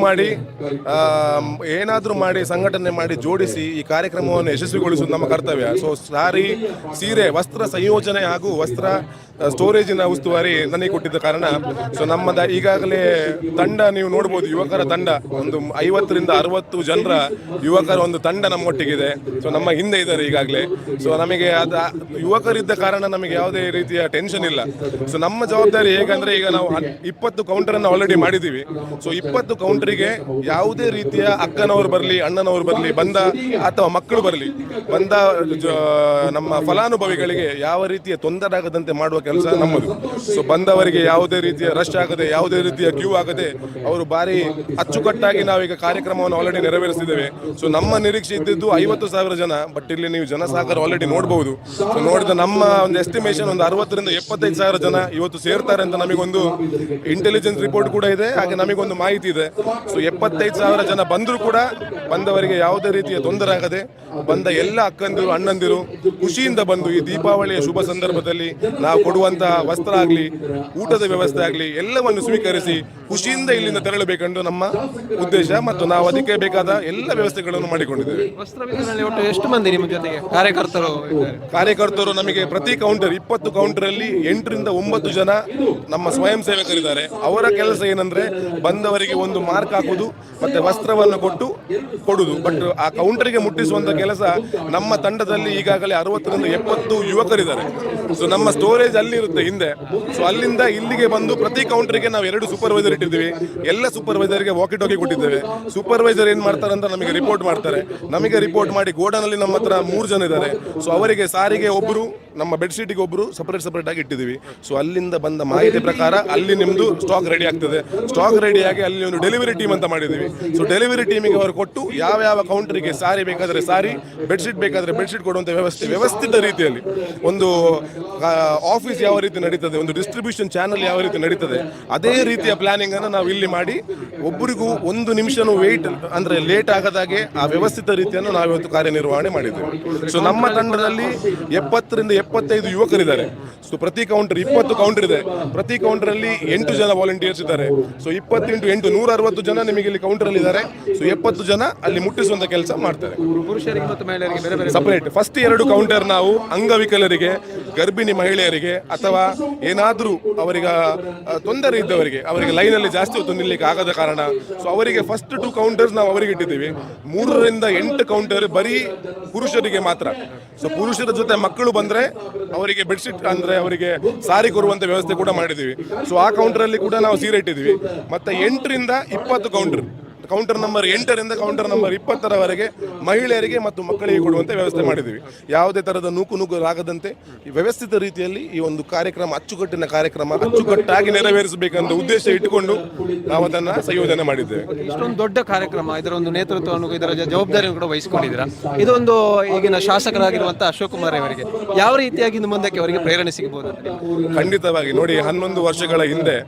ಮಾಡಿ ಸಂಘಟನೆ ಮಾಡಿ ಜೋಡಿಸಿ ಈ ಕಾರ್ಯಕ್ರಮವನ್ನು ಯಶಸ್ವಿಗೊಳಿಸುವುದು ನಮ್ಮ ಕರ್ತವ್ಯ. ಸೊ ಸಾರಿ, ಸೀರೆ, ವಸ್ತ್ರ ಸಂಯೋಜನೆ ಹಾಗೂ ವಸ್ತ್ರ ಸ್ಟೋರೇಜಿನ ಉಸ್ತುವಾರಿ ನನಗೆ ಕೊಟ್ಟಿದ್ದ ಕಾರಣ ಸೊ ನಮ್ಮದ ಈಗಾಗಲೇ ತಂಡ ನೀವು ನೋಡ್ಬೋದು, ಯುವಕರ ತಂಡ ಒಂದು 50 ರಿಂದ 60 ಜನರ ಯುವಕರ ಒಂದು ತಂಡ ನಮ್ಮೊಟ್ಟಿಗಿದೆ. ಸೊ ನಮ್ಮ ಹಿಂದೆ ಇದ್ದಾರೆ ಈಗಾಗಲೇ. ಸೊ ನಮಗೆ ಯುವಕರಿದ್ದ ಕಾರಣ ನಮಗೆ ಯಾವುದೇ ರೀತಿಯ ಟೆನ್ಷನ್ ಇಲ್ಲ. ಸೊ ನಮ್ಮ ಜವಾಬ್ದಾರಿ ಹೇಗಂದ್ರೆ, ಈಗ ನಾವು 20 ಕೌಂಟರನ್ನು ಆಲ್ರೆಡಿ ಮಾಡಿದ್ದೀವಿ. ಸೊ 20 ಕೌಂಟರಿಗೆ ಯಾವುದೇ ರೀತಿಯ ಅಕ್ಕನವರು ಬರಲಿ, ಅಣ್ಣನವರು ಬರಲಿ, ಬಂದ ಅಥವಾ ಮಕ್ಕಳು ಬರಲಿ, ಬಂದ ನಮ್ಮ ಫಲಾನುಭವಿಗಳಿಗೆ ಯಾವ ರೀತಿಯ ತೊಂದರೆ ಆಗದಂತೆ ಮಾಡುವ ಕೆಲಸ ನಮ್ಮದು. ಸೊ ಬಂದವರಿಗೆ ಯಾವುದೇ ರೀತಿಯ ರಶ್ ಆಗದೆ, ಯಾವುದೇ ರೀತಿಯ ಕ್ಯೂ ಆಗದೆ ಅವರು ಬಾರಿ ಅಚ್ಚುಕಟ್ಟಾಗಿ ನಾವೀಗ ಕಾರ್ಯಕ್ರಮವನ್ನು ಆಲ್ರೆಡಿ ನೆರವೇರಿಸಿದ್ದೇವೆ. ಸೊ ನಮ್ಮ ನಿರೀಕ್ಷೆ ಇದ್ದಿದ್ದು 50,000 ಜನ, ಬಟ್ ಇಲ್ಲಿ ನೀವು ಜನಸಾಗರ ಆಲ್ರೆಡಿ ನೋಡಬಹುದು. ಸೊ ನೋಡಿದ ನಮ್ಮ ಒಂದು ಎಸ್ಟಿಮೇಷನ್ ಒಂದು 60 ರಿಂದ 75,000 ಜನ ಇವತ್ತು ಸೇರ್ತಾರೆ ಅಂತ ನಮಗೊಂದು ಇಂಟೆಲಿಜೆನ್ಸ್ ರಿಪೋರ್ಟ್ ಕೂಡ ಇದೆ, ಹಾಗೆ ನಮಗೊಂದು ಮಾಹಿತಿ ಇದೆ. ಸೊ 75,000 ಜನ ಬಂದರೂ ಕೂಡ ಬಂದವರಿಗೆ ಯಾವುದೇ ರೀತಿಯ ತೊಂದರೆ ಆಗದೆ, ಬಂದ ಎಲ್ಲ ಅಕ್ಕಂದಿರು ಅಣ್ಣಂದಿರು ಖುಷಿಯಿಂದ ಬಂದು ಈ ದೀಪಾವಳಿಯ ಶುಭ ಸಂದರ್ಭದಲ್ಲಿ ನಾವು ಕೊಡುವಂತಹ ವಸ್ತ್ರ ಆಗಲಿ, ಊಟದ ವ್ಯವಸ್ಥೆ ಆಗಲಿ ಎಲ್ಲವನ್ನು ಸ್ವೀಕರಿಸಿ ಖುಷಿಯಿಂದ ಇಲ್ಲಿಂದ ತೆರಳಬೇಕೆಂದು ನಮ್ಮ ಉದ್ದೇಶ ಮತ್ತು ನಾವು ಅದಕ್ಕೆ ಬೇಕಾದ ಎಲ್ಲ ವ್ಯವಸ್ಥೆಗಳನ್ನು ಮಾಡಿಕೊಂಡಿದ್ದೇವೆ. ವಸ್ತ್ರ ವಿತರಣೆಯಲ್ಲಿ ಒಟ್ಟು ಎಷ್ಟು ಮಂದಿ ನಿಮ್ಮ ಜೊತೆಗೆ ಕಾರ್ಯಕರ್ತರು ನಮಗೆ ಪ್ರತಿ ಕೌಂಟರ್ 20 ಕೌಂಟರ್ ಅಲ್ಲಿ 8 ರಿಂದ 9 ಜನ ನಮ್ಮ ಸ್ವಯಂ ಸೇವಕರಿದ್ದಾರೆ. ಅವರ ಕೆಲಸ ಏನಂದ್ರೆ ಬಂದವರಿಗೆ ಒಂದು ಮಾರ್ಕ್ ಹಾಕುದು ಮತ್ತೆ ವಸ್ತ್ರವನ್ನು ಕೊಡುದು. ಬಟ್ ಆ ಕೌಂಟರ್ಗೆ ಮುಟ್ಟಿಸುವಂತ ಕೆಲಸ ನಮ್ಮ ತಂಡದಲ್ಲಿ ಈಗಾಗಲೇ 60 ರಿಂದ 70 ಯುವಕರಿದ್ದಾರೆ. ಸೊ ನಮ್ಮ ಸ್ಟೋರೇಜ್ ಅಲ್ಲಿ ಇರುತ್ತೆ ಹಿಂದೆ. ಸೊ ಅಲ್ಲಿಂದ ಇಲ್ಲಿಗೆ ಬಂದು ಪ್ರತಿ ಕೌಂಟರ್ಗೆ ನಾವು 2 ಸೂಪರ್ವೈಸರ್ ಇಟ್ಟಿದ್ದೀವಿ. ಎಲ್ಲ ಸೂಪರ್ವೈಸರ್ಗೆ ವಾಕಿ ಟಾಕಿ ಕೊಟ್ಟಿದ್ದೇವೆ. ಸೂಪರ್ವೈಸರ್ ಏನ್ ಮಾಡ್ತಾರೆ ಅಂತ ನಮಗೆ ರಿಪೋರ್ಟ್ ಮಾಡ್ತಾರೆ. ನಮಗೆ ರಿಪೋರ್ಟ್ ಮಾಡಿ ಗೋಡನಲ್ಲಿ ನಮ್ಮ ಹತ್ರ 3 ಜನ ಇದ್ದಾರೆ. ಸೊ ಅವರಿಗೆ ಸಾರಿಗೆ ಒಬ್ಬರು, ನಮ್ಮ ಬೆಡ್ಶೀಟಿಗೆ ಒಬ್ಬರು ಸಪರೇಟ್ ಆಗಿ ಇಟ್ಟಿದ್ದೀವಿ. ಸೊ ಅಲ್ಲಿಂದ ಬಂದ ಮಾಹಿತಿ ಪ್ರಕಾರ ಅಲ್ಲಿ ನಿಮ್ದು ಸ್ಟಾಕ್ ರೆಡಿ ಆಗ್ತದೆ. ಸ್ಟಾಕ್ ರೆಡಿಯಾಗಿ ಅಲ್ಲಿ ಒಂದು ಡೆಲಿವರಿ ಟೀಮ್ ಅಂತ ಮಾಡಿದ್ದೀವಿ. ಸೊ ಡೆಲಿವರಿ ಟೀಮಿಗೆ ಅವರು ಕೊಟ್ಟು ಯಾವ ಕೌಂಟರ್ಗೆ ಸಾರಿ ಬೇಕಾದರೆ ಸಾರಿ, ಬೆಡ್ಶೀಟ್ ಬೇಕಾದರೆ ಬೆಡ್ಶೀಟ್ ಕೊಡುವಂಥ ವ್ಯವಸ್ಥಿತ ರೀತಿಯಲ್ಲಿ ಒಂದು ಆಫೀಸ್ ಯಾವ ರೀತಿ ನಡೀತದೆ, ಒಂದು ಡಿಸ್ಟ್ರಿಬ್ಯೂಷನ್ ಚಾನಲ್ ಯಾವ ರೀತಿ ನಡೀತದೆ, ಅದೇ ರೀತಿಯ ಪ್ಲಾನಿಂಗ್ ಅನ್ನು ನಾವು ಇಲ್ಲಿ ಮಾಡಿ ಒಬ್ಬರಿಗೂ 1 ನಿಮಿಷನೂ ವೇಟ್ ಅಂದ್ರೆ ಲೇಟ್ ಆಗದಾಗೆ ಆ ವ್ಯವಸ್ಥಿತ ರೀತಿಯನ್ನು ನಾವು ಇವತ್ತು ಕಾರ್ಯನಿರ್ವಹಣೆ ಮಾಡಿದ್ದೇವೆ. ಸೊ ನಮ್ಮ ತಂಡದಲ್ಲಿ 70 ರಿಂದ 75 ಯುವಕರಿದ್ದಾರೆ. ಸೊ ಪ್ರತಿ ಕೌಂಟರ್ 20 ಕೌಂಟರ್ ಇದೆ. ಪ್ರತಿ ಕೌಂಟರ್ ಅಲ್ಲಿ 8 ಜನ ವಾಲಂಟಿಯರ್ಸ್ ಇದ್ದಾರೆ. ಸೊ 20 × 8 160 ಜನ ನಿಮಗೆ ಇಲ್ಲಿ ಕೌಂಟರ್ ಅಲ್ಲಿ ಇದ್ದಾರೆ. ಸೊ 70 ಜನ ಅಲ್ಲಿ ಮುಟ್ಟಿಸುವಂತ ಕೆಲಸ ಮಾಡ್ತಾರೆ. ಪುರುಷರಿಗೆ ಮತ್ತು ಮಹಿಳೆಯರಿಗೆ ಬೇರೆ ಬೇರೆ ಸಪರೇಟ್ ಫಸ್ಟ್ 2 ಕೌಂಟರ್ ನಾವು ಅಂಗವಿಕಲರಿಗೆ, ಗರ್ಭಿಣಿ ಮಹಿಳೆಯರಿಗೆ ಅಥವಾ ಏನಾದರೂ ಅವರಿಗೆ ತೊಂದರೆ ಇದ್ದವರಿಗೆ, ಅವರಿಗೆ ಲೈನಲ್ಲಿ ಜಾಸ್ತಿ ಹೊತ್ತು ನಿಲ್ಲಕ್ಕೆ ಆಗದ ಕಾರಣ, ಸೊ ಅವರಿಗೆ ಫಸ್ಟ್ 2 ಕೌಂಟರ್ಸ್ ನಾವು ಅವರಿಗೆ ಇಟ್ಟಿದ್ದೀವಿ. 3 ರಿಂದ 8 ಕೌಂಟರ್ ಬರೀ ಪುರುಷರಿಗೆ ಮಾತ್ರ. ಸೊ ಪುರುಷರ ಜೊತೆ ಮಕ್ಕಳು ಬಂದ್ರೆ ಅವರಿಗೆ ಬೆಡ್ಶೀಟ್ ಅಂದ್ರೆ ಅವರಿಗೆ ಸಾರಿ ಕೊಡುವಂತ ವ್ಯವಸ್ಥೆ ಕೂಡ ಮಾಡಿದ್ದೀವಿ. ಸೊ ಆ ಕೌಂಟರ್ ಅಲ್ಲಿ ಕೂಡ ನಾವು ಸೀರೆ ಇಟ್ಟಿದ್ದೀವಿ. ಮತ್ತೆ 8 ರಿಂದ 20 ಕೌಂಟರ್ ನಂಬರ್ 8 ರಿಂದ ಕೌಂಟರ್ ನಂಬರ್ 20ರವರೆಗೆ ಮಹಿಳೆಯರಿಗೆ ಮತ್ತು ಮಕ್ಕಳಿಗೆ ಕೊಡುವಂತೆ ವ್ಯವಸ್ಥೆ ಮಾಡಿದ್ದೀವಿ. ಯಾವುದೇ ತರಹದ ನೂಕು ಆಗದಂತೆ ವ್ಯವಸ್ಥಿತ ರೀತಿಯಲ್ಲಿ ಈ ಒಂದು ಕಾರ್ಯಕ್ರಮ, ಅಚ್ಚುಕಟ್ಟಿನ ಕಾರ್ಯಕ್ರಮ ಅಚ್ಚುಕಟ್ಟಾಗಿ ನೆರವೇರಿಸಬೇಕಂತ ಉದ್ದೇಶ ಇಟ್ಟುಕೊಂಡು ನಾವು ಅದನ್ನ ಸಂಯೋಜನೆ ಮಾಡಿದ್ದೇವೆ. ಇಷ್ಟೊಂದು ದೊಡ್ಡ ಕಾರ್ಯಕ್ರಮ, ಇದರ ಒಂದು ನೇತೃತ್ವವನ್ನು, ಇದರ ಜವಾಬ್ದಾರಿಯನ್ನು ಕೂಡ ವಹಿಸಿಕೊಂಡಿದ್ದೀರಾ. ಇದೊಂದು ಈಗಿನ ಶಾಸಕರಾಗಿರುವಂತಹ ಅಶೋಕ್ ಕುಮಾರ್ ಅವರಿಗೆ ಯಾವ ರೀತಿಯಾಗಿ ಇನ್ನು ಮುಂದಕ್ಕೆ ಅವರಿಗೆ ಪ್ರೇರಣೆ ಸಿಗಬಹುದು? ಖಂಡಿತವಾಗಿ ನೋಡಿ, 11 ವರ್ಷಗಳ ಹಿಂದೆ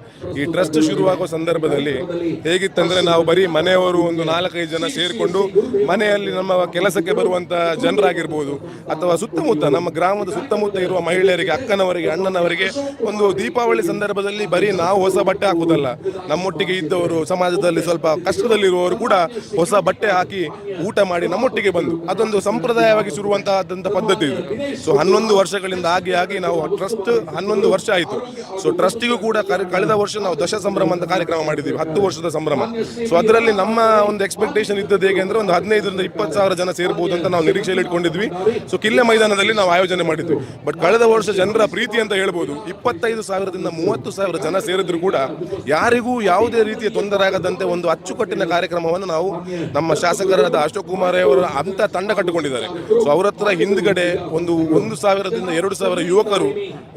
ಈ ಟ್ರಸ್ಟ್ ಶುರುವಾಗುವ ಸಂದರ್ಭದಲ್ಲಿ ಹೇಗಿತ್ತಂದ್ರೆ, ನಾವು ಬರೀ ಮನೆಯವರು ಒಂದು 4-5 ಜನ ಸೇರಿಕೊಂಡು ಮನೆಯಲ್ಲಿ ನಮ್ಮ ಕೆಲಸಕ್ಕೆ ಬರುವಂತ ಜನರಾಗಿರ್ಬೋದು ಅಥವಾ ಸುತ್ತಮುತ್ತ ನಮ್ಮ ಗ್ರಾಮದ ಸುತ್ತಮುತ್ತ ಇರುವ ಮಹಿಳೆಯರಿಗೆ, ಅಕ್ಕನವರಿಗೆ, ಅಣ್ಣನವರಿಗೆ ಒಂದು ದೀಪಾವಳಿ ಸಂದರ್ಭದಲ್ಲಿ ಬರೀ ನಾವು ಹೊಸ ಬಟ್ಟೆ ಹಾಕುದಲ್ಲ, ನಮ್ಮೊಟ್ಟಿಗೆ ಇದ್ದವರು, ಸಮಾಜದಲ್ಲಿ ಸ್ವಲ್ಪ ಕಷ್ಟದಲ್ಲಿರುವವರು ಕೂಡ ಹೊಸ ಬಟ್ಟೆ ಹಾಕಿ ಊಟ ಮಾಡಿ ನಮ್ಮೊಟ್ಟಿಗೆ ಬಂದು ಅದೊಂದು ಸಂಪ್ರದಾಯವಾಗಿ ಶುರುವಂತಹದ್ದಂಥ ಪದ್ಧತಿ ಇದು. ಸೊ 11 ವರ್ಷಗಳಿಂದ ಆಗಿ ನಾವು ಟ್ರಸ್ಟ್ 11 ವರ್ಷ ಆಯಿತು. ಸೊ ಟ್ರಸ್ಟಿಗೂ ಕೂಡ ಕಳೆದ ವರ್ಷ ನಾವು ದಶ ಸಂಭ್ರಮ ಅಂತ ಕಾರ್ಯಕ್ರಮ ಮಾಡಿದ್ದೀವಿ, 10 ವರ್ಷದ ಸಂಭ್ರಮ. ಸೊ ಅದರಲ್ಲಿ ನಮ್ಮ ಒಂದು ಎಕ್ಸ್ಪೆಕ್ಟೇಷನ್ ಇದ್ದದ್ದು ಹೇಗೆ ಅಂದ್ರೆ, ಒಂದು 15 ರಿಂದ 20 ಸಾವಿರ ಜನ ಸೇರ್ಬೋದು ಅಂತ ನಾವು ನಿರೀಕ್ಷೆಯಲ್ಲಿ ಇಟ್ಕೊಂಡಿದ್ವಿ. ಸೊ ಕಿಲ್ಲೆ ಮೈದಾನದಲ್ಲಿ ನಾವು ಆಯೋಜನೆ ಮಾಡಿದ್ವಿ. ಬಟ್ ಕಳೆದ ವರ್ಷ ಜನರ ಪ್ರೀತಿ ಅಂತ ಹೇಳ್ಬೋದು, 25,000ದಿಂದ 30,000 ಜನ ಸೇರಿದ್ರು ಕೂಡ ಯಾರಿಗೂ ಯಾವುದೇ ರೀತಿಯ ತೊಂದರೆ ಆಗದಂತೆ ಒಂದು ಅಚ್ಚುಕಟ್ಟಿನ ಕಾರ್ಯಕ್ರಮವನ್ನು ನಾವು ನಮ್ಮ ಶಾಸಕರಾದ ಅಶೋಕ್ ಕುಮಾರ್ ಅವರು ಅಂತ ತಂಡ ಕಟ್ಟಿಕೊಂಡಿದ್ದಾರೆ. ಸೊ ಅವ್ರ ಹತ್ರ ಹಿಂದ್ಗಡೆ 1,000ದಿಂದ 2,000 ಯುವಕರು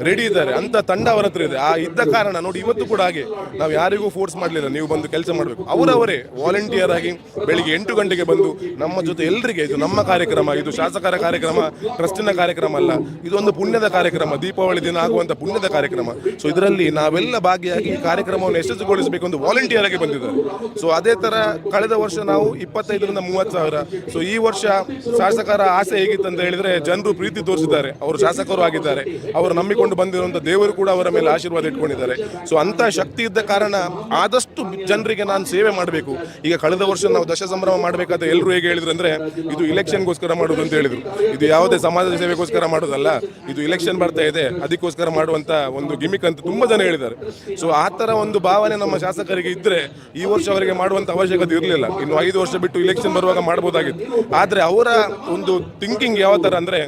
ರೆಡಿ ಇದ್ದಾರೆ, ಅಂತ ತಂಡ ಅವರ ಹತ್ರ ಇದೆ. ಆ ಇದ್ದ ಕಾರಣ ನೋಡಿ, ಇವತ್ತು ಕೂಡ ಹಾಗೆ ನಾವು ಯಾರಿಗೂ ಫೋರ್ಸ್ ಮಾಡಲಿಲ್ಲ ನೀವು ಬಂದು ಕೆಲಸ ಮಾಡಬೇಕು. ಅವರವರೇ ವಾಲಂಟಿಯರ್ ಆಗಿ ಬೆಳಿಗ್ಗೆ 8 ಗಂಟೆಗೆ ಬಂದು ನಮ್ಮ ಜೊತೆ ಎಲ್ಲರಿಗೆ, ಇದು ನಮ್ಮ ಕಾರ್ಯಕ್ರಮ, ಇದು ಶಾಸಕರ ಕಾರ್ಯಕ್ರಮ, ಟ್ರಸ್ಟಿನ ಕಾರ್ಯಕ್ರಮ ಅಲ್ಲ, ಇದೊಂದು ಪುಣ್ಯದ ಕಾರ್ಯಕ್ರಮ, ದೀಪಾವಳಿ ದಿನ ಆಗುವಂತ ಪುಣ್ಯದ ಕಾರ್ಯಕ್ರಮ. ಸೊ ಇದರಲ್ಲಿ ನಾವೆಲ್ಲ ಭಾಗಿಯಾಗಿ ಈ ಕಾರ್ಯಕ್ರಮವನ್ನು ಯಶಸ್ವಿಗೊಳಿಸಬೇಕು ಎಂದು ವಾಲಂಟಿಯರ್ ಆಗಿ ಬಂದಿದ್ದಾರೆ. ಸೊ ಅದೇ ತರ ಕಳೆದ ವರ್ಷ ನಾವು 25 ರಿಂದ 30 ಸಾವಿರ. ಸೊ ಈ ವರ್ಷ ಶಾಸಕರ ಆಸೆ ಹೇಗಿತ್ತು ಅಂತ ಹೇಳಿದ್ರೆ, ಜನರು ಪ್ರೀತಿ ತೋರಿಸಿದ್ದಾರೆ, ಅವರು ಶಾಸಕರು ಆಗಿದ್ದಾರೆ, ಅವರು ನಂಬಿಕೊಂಡು ಬಂದಿರುವಂತ ದೇವರು ಕೂಡ ಅವರ ಮೇಲೆ ಆಶೀರ್ವಾದ ಇಟ್ಕೊಂಡಿದ್ದಾರೆ. ಸೊ ಅಂತ ಶಕ್ತಿ ಇದ್ದ ಕಾರಣ ಆದಷ್ಟು ಜನರಿಗೆ ನಾನು ಸೇವೆ ಮಾಡಬೇಕು. ಈಗ ಕಳೆದ ವರ್ಷ ನಾವು ದಶ ಸಂಭ್ರಮ ಮಾಡಬೇಕಾದ್ರೆ ಎಲ್ಲರೂ ಹೇಗೆ ಹೇಳಿದ್ರು ಅಂದ್ರೆ, ಇದು ಇಲೆಕ್ಷನ್ಗೋಸ್ಕರ ಮಾಡೋದು ಅಂತ ಹೇಳಿದ್ರು. ಇದು ಯಾವುದೇ ಸಮಾಜದ ಸೇವೆಗೋಸ್ಕರ ಮಾಡೋದಲ್ಲ, ಇದು ಇಲೆಕ್ಷನ್ ಬರ್ತಾ ಇದೆ ಅದಕ್ಕೋಸ್ಕರ ಮಾಡುವಂತ ಒಂದು ಗಿಮಿಕ್ ಅಂತ ತುಂಬಾ ಜನ ಹೇಳಿದ್ದಾರೆ. ಸೊ ಆ ತರ ಒಂದು ಭಾವನೆ ನಮ್ಮ ಶಾಸಕರಿಗೆ ಇದ್ರೆ ಈ ವರ್ಷ ಅವರಿಗೆ ಮಾಡುವಂತ ಅವಶ್ಯಕತೆ ಇರಲಿಲ್ಲ. ಇನ್ನು 5 ವರ್ಷ ಬಿಟ್ಟು ಇಲೆಕ್ಷನ್ ಬರುವಾಗ ಮಾಡಬಹುದಾಗಿತ್ತು. ಆದ್ರೆ ಅವರ ಒಂದು ಥಿಂಕಿಂಗ್ ಯಾವ ತರ ಅಂದ್ರೆ,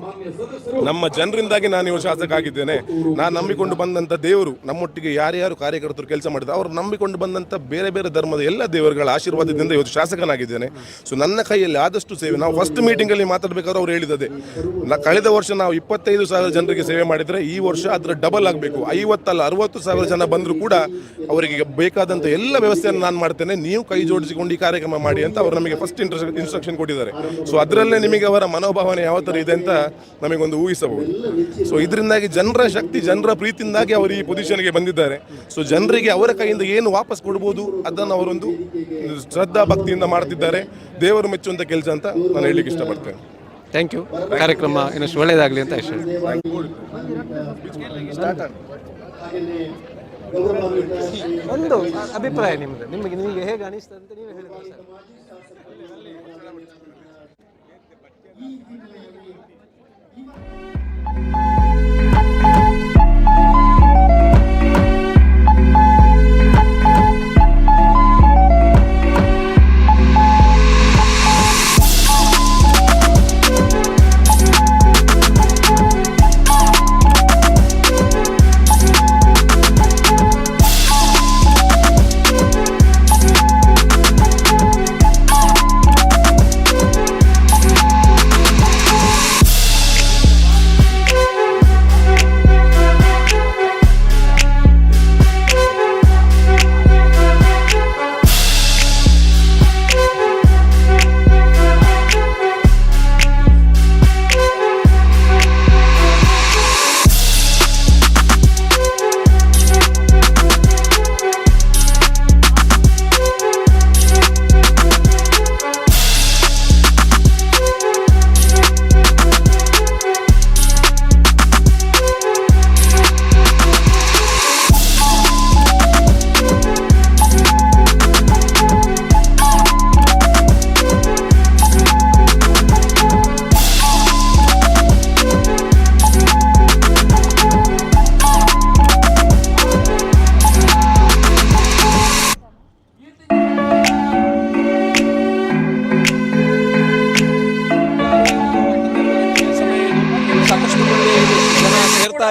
ನಮ್ಮ ಜನರಿಂದಾಗಿ ನಾನು ಇವರು ಶಾಸಕ ಆಗಿದ್ದೇನೆ, ನಾನು ನಂಬಿಕೊಂಡು ಬಂದಂತ ದೇವರು, ನಮ್ಮೊಟ್ಟಿಗೆ ಯಾರ್ಯಾರು ಕಾರ್ಯಕರ್ತರು ಕೆಲಸ ಮಾಡಿದ್ರು, ಅವರು ನಂಬಿಕೊಂಡು ಬಂದಂತ ಬೇರೆ ಬೇರೆ ಧರ್ಮದ ಎಲ್ಲ ದೇವರುಗಳ ಆಶೀರ್ವಾದದಿಂದ ಇವತ್ತು ಶಾಸಕನಾಗಿದ್ದೇನೆ. ಸೊ ನನ್ನ ಕೈಯಲ್ಲಿ ಆದಷ್ಟು ಸೇವೆ, ನಾವು ಫಸ್ಟ್ ಮೀಟಿಂಗ್ ಅಲ್ಲಿ ಮಾತಾಡ್ಬೇಕಾದ್ರೆ ಅವ್ರು ಹೇಳಿದೆ, ಕಳೆದ ವರ್ಷ ನಾವು 25,000 ಜನರಿಗೆ ಸೇವೆ ಮಾಡಿದ್ರೆ ಈ ವರ್ಷ ಅದರ ಡಬಲ್ ಆಗಬೇಕು, 50 ಅಲ್ಲ 60,000 ಜನ ಬಂದರೂ ಕೂಡ ಅವರಿಗೆ ಬೇಕಾದಂತ ಎಲ್ಲ ವ್ಯವಸ್ಥೆಯನ್ನು ನಾನು ಮಾಡ್ತೇನೆ, ನೀವು ಕೈ ಜೋಡಿಸಿಕೊಂಡು ಈ ಕಾರ್ಯಕ್ರಮ ಮಾಡಿ ಅಂತ ಅವರು ನಮಗೆ ಫಸ್ಟ್ ಇನ್ಸ್ಟ್ರಕ್ಷನ್ ಕೊಟ್ಟಿದ್ದಾರೆ. ಸೊ ಅದರಲ್ಲೇ ನಿಮಗೆ ಅವರ ಮನೋಭಾವನೆ ಯಾವ ತರ ಇದೆ ಅಂತ ನಮಗೊಂದು ಊಹಿಸಬಹುದು. ಸೊ ಇದರಿಂದಾಗಿ ಜನರ ಶಕ್ತಿ, ಜನರ ಪ್ರೀತಿಯಿಂದಾಗಿ ಅವರು ಈ ಪೊಸಿಷನ್ಗೆ ಬಂದಿದ್ದಾರೆ. ಸೊ ಜನರಿಗೆ ಅವರ ಕೈಯಿಂದ ಏನು ವಾಪಸ್ ಕೊಡ್ಬೋದು ಅದನ್ನು ಅವರೊಂದು ಶ್ರದ್ಧಾ ಭಕ್ತಿಯಿಂದ ಮಾಡ್ತಿದ್ದಾರೆ. ದೇವರು ಮೆಚ್ಚುವಂತ ಕೆಲಸ ಅಂತ ನಾನು ಹೇಳಲಿಕ್ಕೆ ಇಷ್ಟಪಡ್ತೇನೆ. Thank you. ಕಾರ್ಯಕ್ರಮ ಇನ್ನಷ್ಟು ಒಳ್ಳೆಯದಾಗಲಿ ಅಂತ ಇಷ್ಟ. ಒಂದು ಅಭಿಪ್ರಾಯ ನಿಮಗೆ ಹೇಗೆ ಅನಿಸ್ತದೆ ಅಂತ ನೀವೇ ಹೇಳಿದ್ರೆ ಸರ್.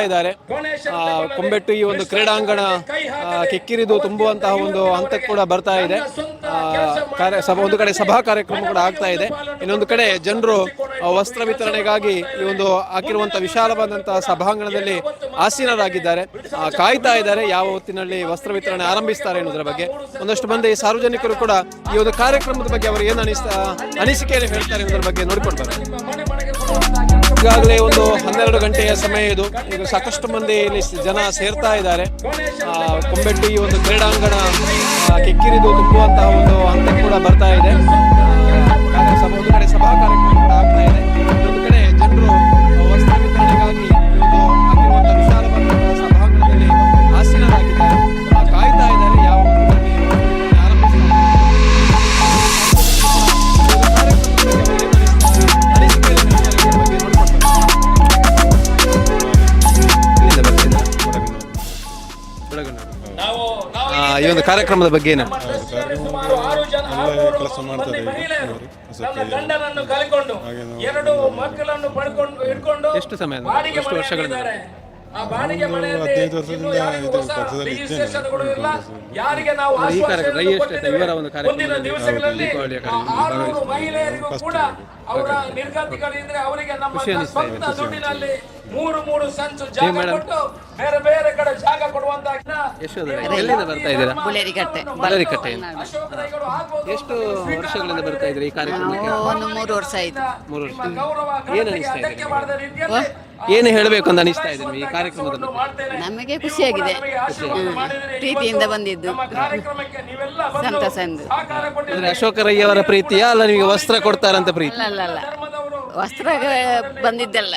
ಇದ್ದಾರೆ. ಕೊಂಬೆಟ್ಟು ಈ ಒಂದು ಕ್ರೀಡಾಂಗಣ ಕಿಕ್ಕಿರಿದು ತುಂಬುವಂತಹ ಒಂದು ಹಂತಕ್ಕೆ ಕೂಡ ಬರ್ತಾ ಇದೆ. ಒಂದು ಕಡೆ ಸಭಾ ಕಾರ್ಯಕ್ರಮ ಕೂಡ ಆಗ್ತಾ ಇದೆ, ಇನ್ನೊಂದು ಕಡೆ ಜನರು ವಸ್ತ್ರ ವಿತರಣೆಗಾಗಿ ಈ ಒಂದು ಹಾಕಿರುವಂತಹ ವಿಶಾಲವಾದಂತಹ ಸಭಾಂಗಣದಲ್ಲಿ ಆಸೀನರಾಗಿದ್ದಾರೆ, ಕಾಯ್ತಾ ಇದ್ದಾರೆ ಯಾವ ಹೊತ್ತಿನಲ್ಲಿ ವಸ್ತ್ರ ವಿತರಣೆ ಆರಂಭಿಸ್ತಾರೆ ಅನ್ನೋದ್ರ ಬಗ್ಗೆ. ಒಂದಷ್ಟು ಮಂದಿ ಸಾರ್ವಜನಿಕರು ಕೂಡ ಈ ಒಂದು ಕಾರ್ಯಕ್ರಮದ ಬಗ್ಗೆ ಅವರು ಏನು ಅನಿಸಿಕೆಯನ್ನು ಹೇಳ್ತಾರೆ ಅನ್ನೋದ್ರ ಬಗ್ಗೆ ನೋಡಿಕೊಳ್ತಾರೆ. ಈಗಾಗಲೇ ಒಂದು 12 ಗಂಟೆಯ ಸಮಯ ಇದು. ಈಗ ಸಾಕಷ್ಟು ಮಂದಿ ಇಲ್ಲಿ ಜನ ಸೇರ್ತಾ ಇದ್ದಾರೆ. ಕೊಂಬೆಟ್ಟು ಈ ಒಂದು ಕ್ರೀಡಾಂಗಣ ಕಿಕ್ಕಿರಿದು ತುಂಬುವಂತಹ ಒಂದು ಹಂತಕ್ಕೆ ಕೂಡ ಬರ್ತಾ ಇದೆ. ಒಂದು ಕಡೆ ಸಭಾ ಕಾರ್ಯಕ್ರಮ ಕೂಡ ಆಗ್ತಾ ಇದೆ, ಇನ್ನೊಂದು ಕಡೆ ಜನರು ವಸ್ತ್ರ ವಿತರಣೆಗಾಗಿ ಹಾಕಿರುವಂತಹ ವಿಶಾಲವಾದಂತಹ ಸಭಾಂಗಣದಲ್ಲಿ ಆಸೀನರಾಗಿದ್ದಾರೆ, ಕಾಯ್ತಾ ಇದ್ದಾರೆ ಯಾವ ಈ ಒಂದು ಕಾರ್ಯಕ್ರಮದ ಬಗ್ಗೆ ಏನು ಕೆಲಸ ಮಾಡ್ತಾರೆ. ಗಂಡನನ್ನು ಕಳ್ಕೊಂಡು 2 ಮಕ್ಕಳನ್ನು ಪಡ್ಕೊಂಡು ಹಿಡ್ಕೊಂಡು ಎಷ್ಟು ಸಮಯ ಎಷ್ಟು ವರ್ಷಗಳಿಂದ ಆ ಬಾಡಿಗೆ ಮನೆಯಲ್ಲಿ ರಿಜಿಸ್ಟ್ರೇಷನ್ಗಳು ಇಲ್ಲ. ಯಾರಿಗೆ ನಾವು ಮುಂದಿನ ದಿವಸಗಳಲ್ಲಿ 600 ಮಹಿಳೆಯರಿಗೂ ಕೂಡ ಅವರ ನಿರ್ಗತಿಗಳಿದ್ರೆ ಅವರಿಗೆ ನಮ್ಮ ಸ್ವಂತ ದುಡ್ಡಿನಲ್ಲಿ 3 ಸಂಚು ಜಾಗ ಕೊಟ್ಟು ಬೇರೆ ಬೇರೆ ಕಡೆ ಜಾಗ ಕೊಡುವಂತ ಎಲ್ಲಿಂದ ಬರ್ತಾ ಇದ್ದೀರಾ? ಬುಲೇರಿಕಟ್ಟೆ. ಎಷ್ಟು ವರ್ಷಗಳಿಂದ ಬರ್ತಾ ಇದ್ದೀರಾ ಈ ಕಾರ್ಯಕ್ರಮಕ್ಕೆ? ಒಂದು 3 ವರ್ಷ ಆಯ್ತು. 3 ವರ್ಷ. ಏನು ಅನಿಸ್ತಾ ಇದೆ? ಏನು ಹೇಳಬೇಕು ಅಂತ ಅನಿಸ್ತಾ ಇದೆ ಈ ಕಾರ್ಯಕ್ರಮದ ಬಗ್ಗೆ? ನಮಗೆ ಖುಷಿಯಾಗಿದೆ, ಪ್ರೀತಿಯಿಂದ ಬಂದಿದ್ದು ಸಂತೋಷ ಎಂದು. ಅಂದ್ರೆ ಅಶೋಕ ರೈ ಅವರ ಪ್ರೀತಿಯಾ ಅಲ್ಲ ನಿಮಗೆ ವಸ್ತ್ರ ಕೊಡ್ತಾರಂತ ಪ್ರೀತಿ? ಅಲ್ಲ ವಸ್ತ್ರ ಬಂದಿದ್ದಲ್ಲ,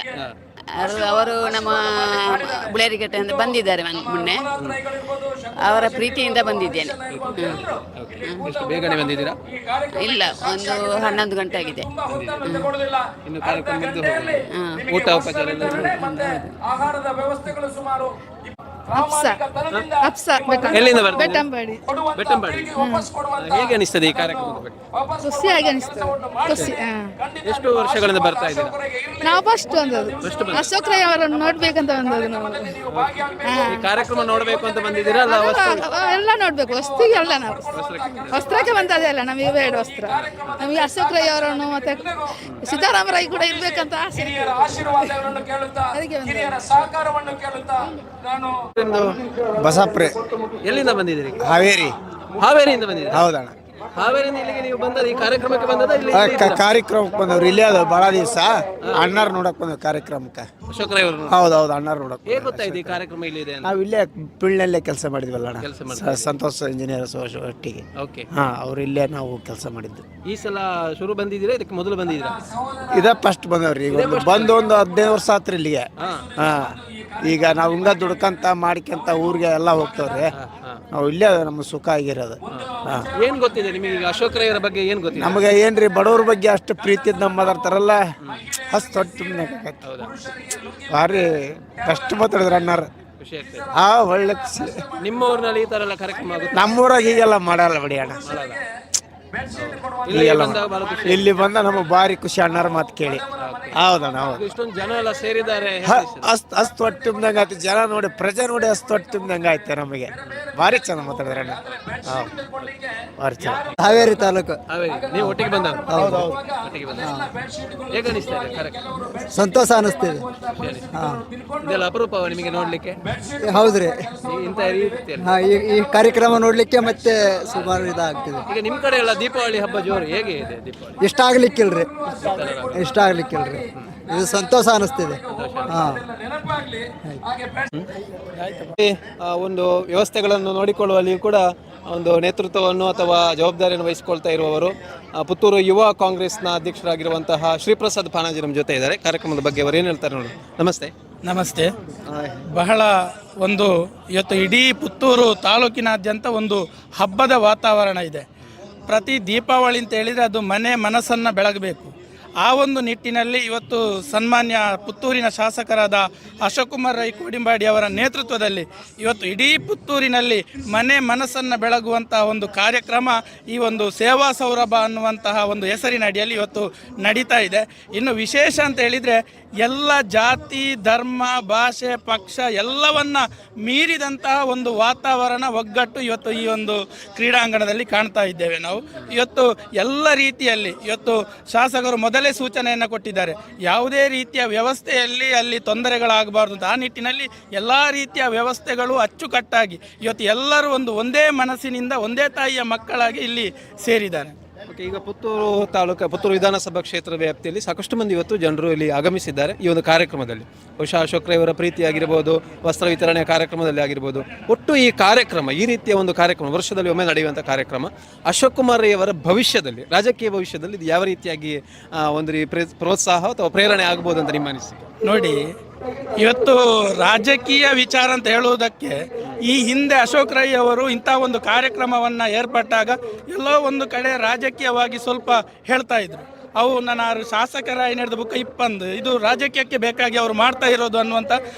ಅವರು ನಮ್ಮ ಬುಲೇರಿಕಟ್ಟೆ ಅಂತ ಬಂದಿದ್ದಾರೆ ಮೊನ್ನೆ, ಅವರ ಪ್ರೀತಿಯಿಂದ ಬಂದಿದ್ದೇನೆ. ಬೇಗನೆ ಬಂದಿದ್ದೀರಾ? ಇಲ್ಲ, ಒಂದು 11 ಗಂಟೆ ಆಗಿದೆ. ಇನ್ನು ಕಾರ್ಯಕ್ರಮ ಊಟ ಉಪಚಾರ ಆಹಾರದ ವ್ಯವಸ್ಥೆಗಳು ಸುಮಾರು ಎಲ್ಲಿಂದ ಬರ್ತಾರೆ? ಬೆಟ್ಟಂಬಾಡಿ. ಹೇಗೆ ಅನಿಸ್ತದೆ ಈ ಕಾರ್ಯಕ್ರಮದ ಬಗ್ಗೆ? ಖುಷಿಯಾಗಿ ಅನಿಸ್ತದೆ. ಎಷ್ಟು ವರ್ಷಗಳಿಂದ ಬರ್ತಾ ಇದ್ದೀರಾ? ನಾವು ಫಸ್ಟ್ ಬಂದದ್ದು, ಅಶೋಕ್ ರೈ ಅವರನ್ನು ನೋಡ್ಬೇಕಂತ ಬಂದದ್ದು ನಾವು. ಈ ಕಾರ್ಯಕ್ರಮ ನೋಡ್ಬೇಕು ಅಂತ ಬಂದಿದ್ದೀರಾ? ಎಲ್ಲ ನೋಡ್ಬೇಕು, ವಸ್ತಿಗೆ ಅಲ್ಲ, ನಾವು ವಸ್ತ್ರಕ್ಕೆ ಬಂದದೇ ಅಲ್ಲ, ನಮಗೆ ಬೇಡ ವಸ್ತ್ರ. ನಮಗೆ ಅಶೋಕ್ ರೈ ಅವರನ್ನು ಮತ್ತೆ ಸಿದ್ದರಾಮ ರೈ ಕೂಡ ಇರ್ಬೇಕಂತ ಆಸೆ. ಆಶೀರ್ವಾದಗಳನ್ನು ಕೇಳುತ್ತಾ, ಹಿರಿಯರ ಸಹಕಾರವನ್ನು ಕೇಳುತ್ತಾ ನಾನು ಬಸಾಪ್ರೆ. ಎಲ್ಲಿಂದ ಬಂದಿದ್ದೀರಿ? ಹಾವೇರಿಯಿಂದ ಬಂದಿದ್ದೀರಿ? ಹೌದಣ್ಣ. ಹಾವೇರಿಯಿಂದ ಇಲ್ಲಿಗೆ ನೀವು ಬಂದದ ಈ ಕಾರ್ಯಕ್ರಮಕ್ಕೆ ಬಂದದ? ಇಲ್ಲಿ ಕಾರ್ಯಕ್ರಮಕ್ಕೆ ಬಂದವ್ರು ಇಲ್ಲೇ ಅದು ಬಹಳ ದಿವಸ ಅಣ್ಣಾರ್ ನೋಡಕ್ ಬಂದವ್ ಕಾರ್ಯಕ್ರಮಕ್ಕೆ. ಅಶೋಕ್ ರೈ ಅವರು? ಹೌದೌದು, ಅಣ್ಣಾರ್ ನೋಡಕ್. ಹೇಗೆ ಗೊತ್ತಾಯ್ತು ಈ ಕಾರ್ಯಕ್ರಮ ಇಲ್ಲಿದೆ? ನಾವು ಇಲ್ಲೇ ಪಿಳ್ನಲ್ಲೇ ಕೆಲಸ ಮಾಡಿದ್ವಲ್ಲ ಅಣ್ಣ, ಸಂತೋಷ್ ಇಂಜಿನಿಯರ್ಸ್ ಒಟ್ಟಿಗೆ. ಅವ್ರು ಇಲ್ಲೇ ನಾವು ಕೆಲಸ ಮಾಡಿದ್ದು. ಈ ಸಲ ಶುರು ಬಂದಿದ್ದೀರಾ ಇದಕ್ಕೆ ಮೊದಲು ಬಂದಿದ್ದೀರಾ? ಇದೇ ಫಸ್ಟ್ ಬಂದವ್ರಿ. ಈಗ ಬಂದು ಒಂದು 15 ವರ್ಷ ಆತ್ರಿ ಇಲ್ಲಿಗೆ. ಈಗ ನಾವು ಹಿಂಗ ದುಡ್ಕಂತ ಮಾಡ್ಕೊಂತ ಊರಿಗೆ ಎಲ್ಲ ಹೋಗ್ತವ್ರಿ. ನಾವು ಇಲ್ಲೇ ನಮ್ಮ ಸುಖ ಆಗಿರೋದು. ಏನ್ ಗೊತ್ತಿದೆ ನಿಮಗೆ ಈಗ ಅಶೋಕ್ ರೈ ಅವರ ಬಗ್ಗೆ? ಏನ್ ಗೊತ್ತಿದೆ ನಮಗೆ? ಏನ್ರಿ ಬಡವ್ರ ಬಗ್ಗೆ ಅಷ್ಟು ಪ್ರೀತಿ ನಮ್ಮ ಮಾತಾಡ್ತಾರಲ್ಲ, ಅಷ್ಟು ತುಂಬನೆ ಭಾರಿ ಕಷ್ಟ ಮಾತಾಡಿದ್ರು ಅಣ್ಣಾರ. ಖುಷಿ ಆಗ್ತದೆ. ಒಳ್ಳೆ ಖುಷಿ. ನಿಮ್ಮ ಊರಿನಲ್ಲಿ ಈ ತರ ಎಲ್ಲ ಕಾರ್ಯಕ್ರಮ ಆಗುತ್ತೆ? ನಮ್ಮೂರಾಗ ಹೀಗೆಲ್ಲ ಮಾಡಲ್ಲ ಬಿಡಿ ಅಣ್ಣ. ಇಲ್ಲಿ ಬಂದ ನಮಗೆ ಭಾರಿ ಖುಷಿ ಅಣ್ಣಾರ ಮಾತು ಕೇಳಿ. ಹೌದಣ್ಣ, ಹೌದು. ಇಷ್ಟೊಂದು ಜನ ಎಲ್ಲ ಸೇರಿದ್ದಾರೆ, ಅಷ್ಟು ಹೊಟ್ಟೆ ತುಂಬ್ದಂಗ ಆಯ್ತು. ಜನ ನೋಡಿ, ಪ್ರಜೆ ನೋಡಿ ಅಷ್ಟು ಹೊಟ್ಟೆ ತುಂಬ್ದಂಗ ಆಯ್ತು ನಮಗೆ. ಭಾರಿ ಚೆನ್ನಾಗಿ ಮಾತಾಡಿದ್ರೆ ಅಣ್ಣ. ಭಾರಿ ಚೆನ್ನಾಗಿ. ಹಾವೇರಿ ತಾಲೂಕು. ನೀವು ಒಟ್ಟಿಗೆ ಬಂದವರು? ಹೌದೌದು. ಹೇಗೆ ಅನಿಸ್ತಾ ಇದೆ ಕಾರ್ಯಕ್ರಮ? ಸಂತೋಷ ಅನಿಸ್ತಿದೆ. ಇದೆಲ್ಲ ಅಪರೂಪ ನಿಮಗೆ ನೋಡ್ಲಿಕ್ಕೆ? ಹೌದ್ರಿ, ಇಂಥ ರೀತಿಯಲ್ಲಿ ಈ ಕಾರ್ಯಕ್ರಮ ನೋಡ್ಲಿಕ್ಕೆ ಮತ್ತೆ ಸುಮಾರು ಇದಾಗ್ತಿದೆ. ಈಗ ನಿಮ್ ಕಡೆ ಎಲ್ಲ ದೀಪಾವಳಿ ಹಬ್ಬ ಜೋರು, ಹೇಗೆ ಇದೆ ದೀಪಾವಳಿ? ಇಷ್ಟ ಆಗ್ಲಿಕ್ಕಿಲ್ರಿ, ಇಷ್ಟ ಆಗ್ಲಿಕ್ಕಿಲ್ರಿ. ಇದು ಸಂತೋಷ ಅನಿಸ್ತಿದೆ. ಒಂದು ವ್ಯವಸ್ಥೆಗಳನ್ನು ನೋಡಿಕೊಳ್ಳುವಲ್ಲಿ ಕೂಡ ಒಂದು ನೇತೃತ್ವವನ್ನು ಅಥವಾ ಜವಾಬ್ದಾರಿಯನ್ನು ವಹಿಸಿಕೊಳ್ತಾ ಇರುವವರು ಪುತ್ತೂರು ಯುವ ಕಾಂಗ್ರೆಸ್ನ ಅಧ್ಯಕ್ಷರಾಗಿರುವಂತಹ ಶ್ರೀಪ್ರಸಾದ್ ಪಾನಾಜಿ ನಮ್ಮ ಜೊತೆ ಇದ್ದಾರೆ. ಕಾರ್ಯಕ್ರಮದ ಬಗ್ಗೆ ಅವರು ಏನು ಹೇಳ್ತಾರೆ ನೋಡಿ. ನಮಸ್ತೆ. ನಮಸ್ತೆ. ಬಹಳ ಒಂದು ಇವತ್ತು ಇಡೀ ಪುತ್ತೂರು ತಾಲೂಕಿನಾದ್ಯಂತ ಒಂದು ಹಬ್ಬದ ವಾತಾವರಣ ಇದೆ. ಪ್ರತಿ ದೀಪಾವಳಿ ಅಂತ ಹೇಳಿದರೆ ಅದು ಮನಸ್ಸನ್ನು ಬೆಳಗಬೇಕು. ಆ ಒಂದು ನಿಟ್ಟಿನಲ್ಲಿ ಇವತ್ತು ಸನ್ಮಾನ್ಯ ಪುತ್ತೂರಿನ ಶಾಸಕರಾದ ಅಶೋಕ್ ಕುಮಾರ್ ರೈ ಕೋಡಿಂಬಾಡಿ ಅವರ ನೇತೃತ್ವದಲ್ಲಿ ಇವತ್ತು ಇಡೀ ಪುತ್ತೂರಿನಲ್ಲಿ ಮನಸ್ಸನ್ನು ಬೆಳಗುವಂತಹ ಒಂದು ಕಾರ್ಯಕ್ರಮ ಈ ಒಂದು ಸೇವಾ ಸೌರಭ ಅನ್ನುವಂತಹ ಒಂದು ಹೆಸರಿನ ಅಡಿಯಲ್ಲಿ ಇವತ್ತು ನಡೀತಾ ಇದೆ. ಇನ್ನು ವಿಶೇಷ ಅಂತ ಹೇಳಿದರೆ ಎಲ್ಲ ಜಾತಿ ಧರ್ಮ ಭಾಷೆ ಪಕ್ಷ ಎಲ್ಲವನ್ನ ಮೀರಿದಂತಹ ಒಂದು ವಾತಾವರಣ ಒಗ್ಗಟ್ಟು ಇವತ್ತು ಈ ಒಂದು ಕ್ರೀಡಾಂಗಣದಲ್ಲಿ ಕಾಣ್ತಾ ಇದ್ದೇವೆ ನಾವು. ಇವತ್ತು ಎಲ್ಲ ರೀತಿಯಲ್ಲಿ ಇವತ್ತು ಶಾಸಕರು ಮೊದಲೇ ಸೂಚನೆಯನ್ನು ಕೊಟ್ಟಿದ್ದಾರೆ, ಯಾವುದೇ ರೀತಿಯ ವ್ಯವಸ್ಥೆಯಲ್ಲಿ ಅಲ್ಲಿ ತೊಂದರೆಗಳಾಗಬಾರ್ದು ಅಂತ. ಆ ನಿಟ್ಟಿನಲ್ಲಿ ಎಲ್ಲ ರೀತಿಯ ವ್ಯವಸ್ಥೆಗಳು ಅಚ್ಚುಕಟ್ಟಾಗಿ ಇವತ್ತು ಎಲ್ಲರೂ ಒಂದೇ ಮನಸ್ಸಿನಿಂದ ಒಂದೇ ತಾಯಿಯ ಮಕ್ಕಳಾಗಿ ಇಲ್ಲಿ ಸೇರಿದ್ದಾರೆ. ಓಕೆ, ಈಗ ಪುತ್ತೂರು ತಾಲೂಕು ಪುತ್ತೂರು ವಿಧಾನಸಭಾ ಕ್ಷೇತ್ರ ವ್ಯಾಪ್ತಿಯಲ್ಲಿ ಸಾಕಷ್ಟು ಮಂದಿ ಇವತ್ತು ಜನರು ಇಲ್ಲಿ ಆಗಮಿಸಿದ್ದಾರೆ ಈ ಒಂದು ಕಾರ್ಯಕ್ರಮದಲ್ಲಿ. ಬಹುಶಃ ಅಶೋಕ್ ರೈ ಅವರ ಪ್ರೀತಿ ಆಗಿರ್ಬೋದು, ವಸ್ತ್ರ ವಿತರಣೆ ಕಾರ್ಯಕ್ರಮದಲ್ಲಿ ಆಗಿರ್ಬೋದು. ಒಟ್ಟು ಈ ಕಾರ್ಯಕ್ರಮ, ಈ ರೀತಿಯ ಒಂದು ಕಾರ್ಯಕ್ರಮ ವರ್ಷದಲ್ಲಿ ಒಮ್ಮೆ ನಡೆಯುವಂಥ ಕಾರ್ಯಕ್ರಮ, ಅಶೋಕ್ ಕುಮಾರ್ ರೈ ಅವರ ಭವಿಷ್ಯದಲ್ಲಿ, ರಾಜಕೀಯ ಭವಿಷ್ಯದಲ್ಲಿ ಇದು ಯಾವ ರೀತಿಯಾಗಿ ಒಂದು ಪ್ರೋತ್ಸಾಹ ಅಥವಾ ಪ್ರೇರಣೆ ಆಗ್ಬೋದು ಅಂತ ನಿಮ್ಮ ಅನಿಸಿಕೆ? ನೋಡಿ, ಇವತ್ತು ರಾಜಕೀಯ ವಿಚಾರ ಅಂತ ಹೇಳುವುದಕ್ಕೆ ಈ ಹಿಂದೆ ಅಶೋಕ್ ರೈ ಅವರು ಇಂಥ ಒಂದು ಕಾರ್ಯಕ್ರಮವನ್ನು ಏರ್ಪಟ್ಟಾಗ ಎಲ್ಲೋ ಒಂದು ಕಡೆ ರಾಜಕೀಯವಾಗಿ ಸ್ವಲ್ಪ ಹೇಳ್ತಾ ಇದ್ರು. ಅವು ನಾನು ಶಾಸಕರ ಏನಿಡ್ದು ಬುಕ್ಕ ಇಪ್ಪಂದು ಇದು ರಾಜಕೀಯಕ್ಕೆ ಬೇಕಾಗಿ ಅವರು ಮಾಡ್ತಾ ಇರೋದು ಅನ್ನುವಂಥ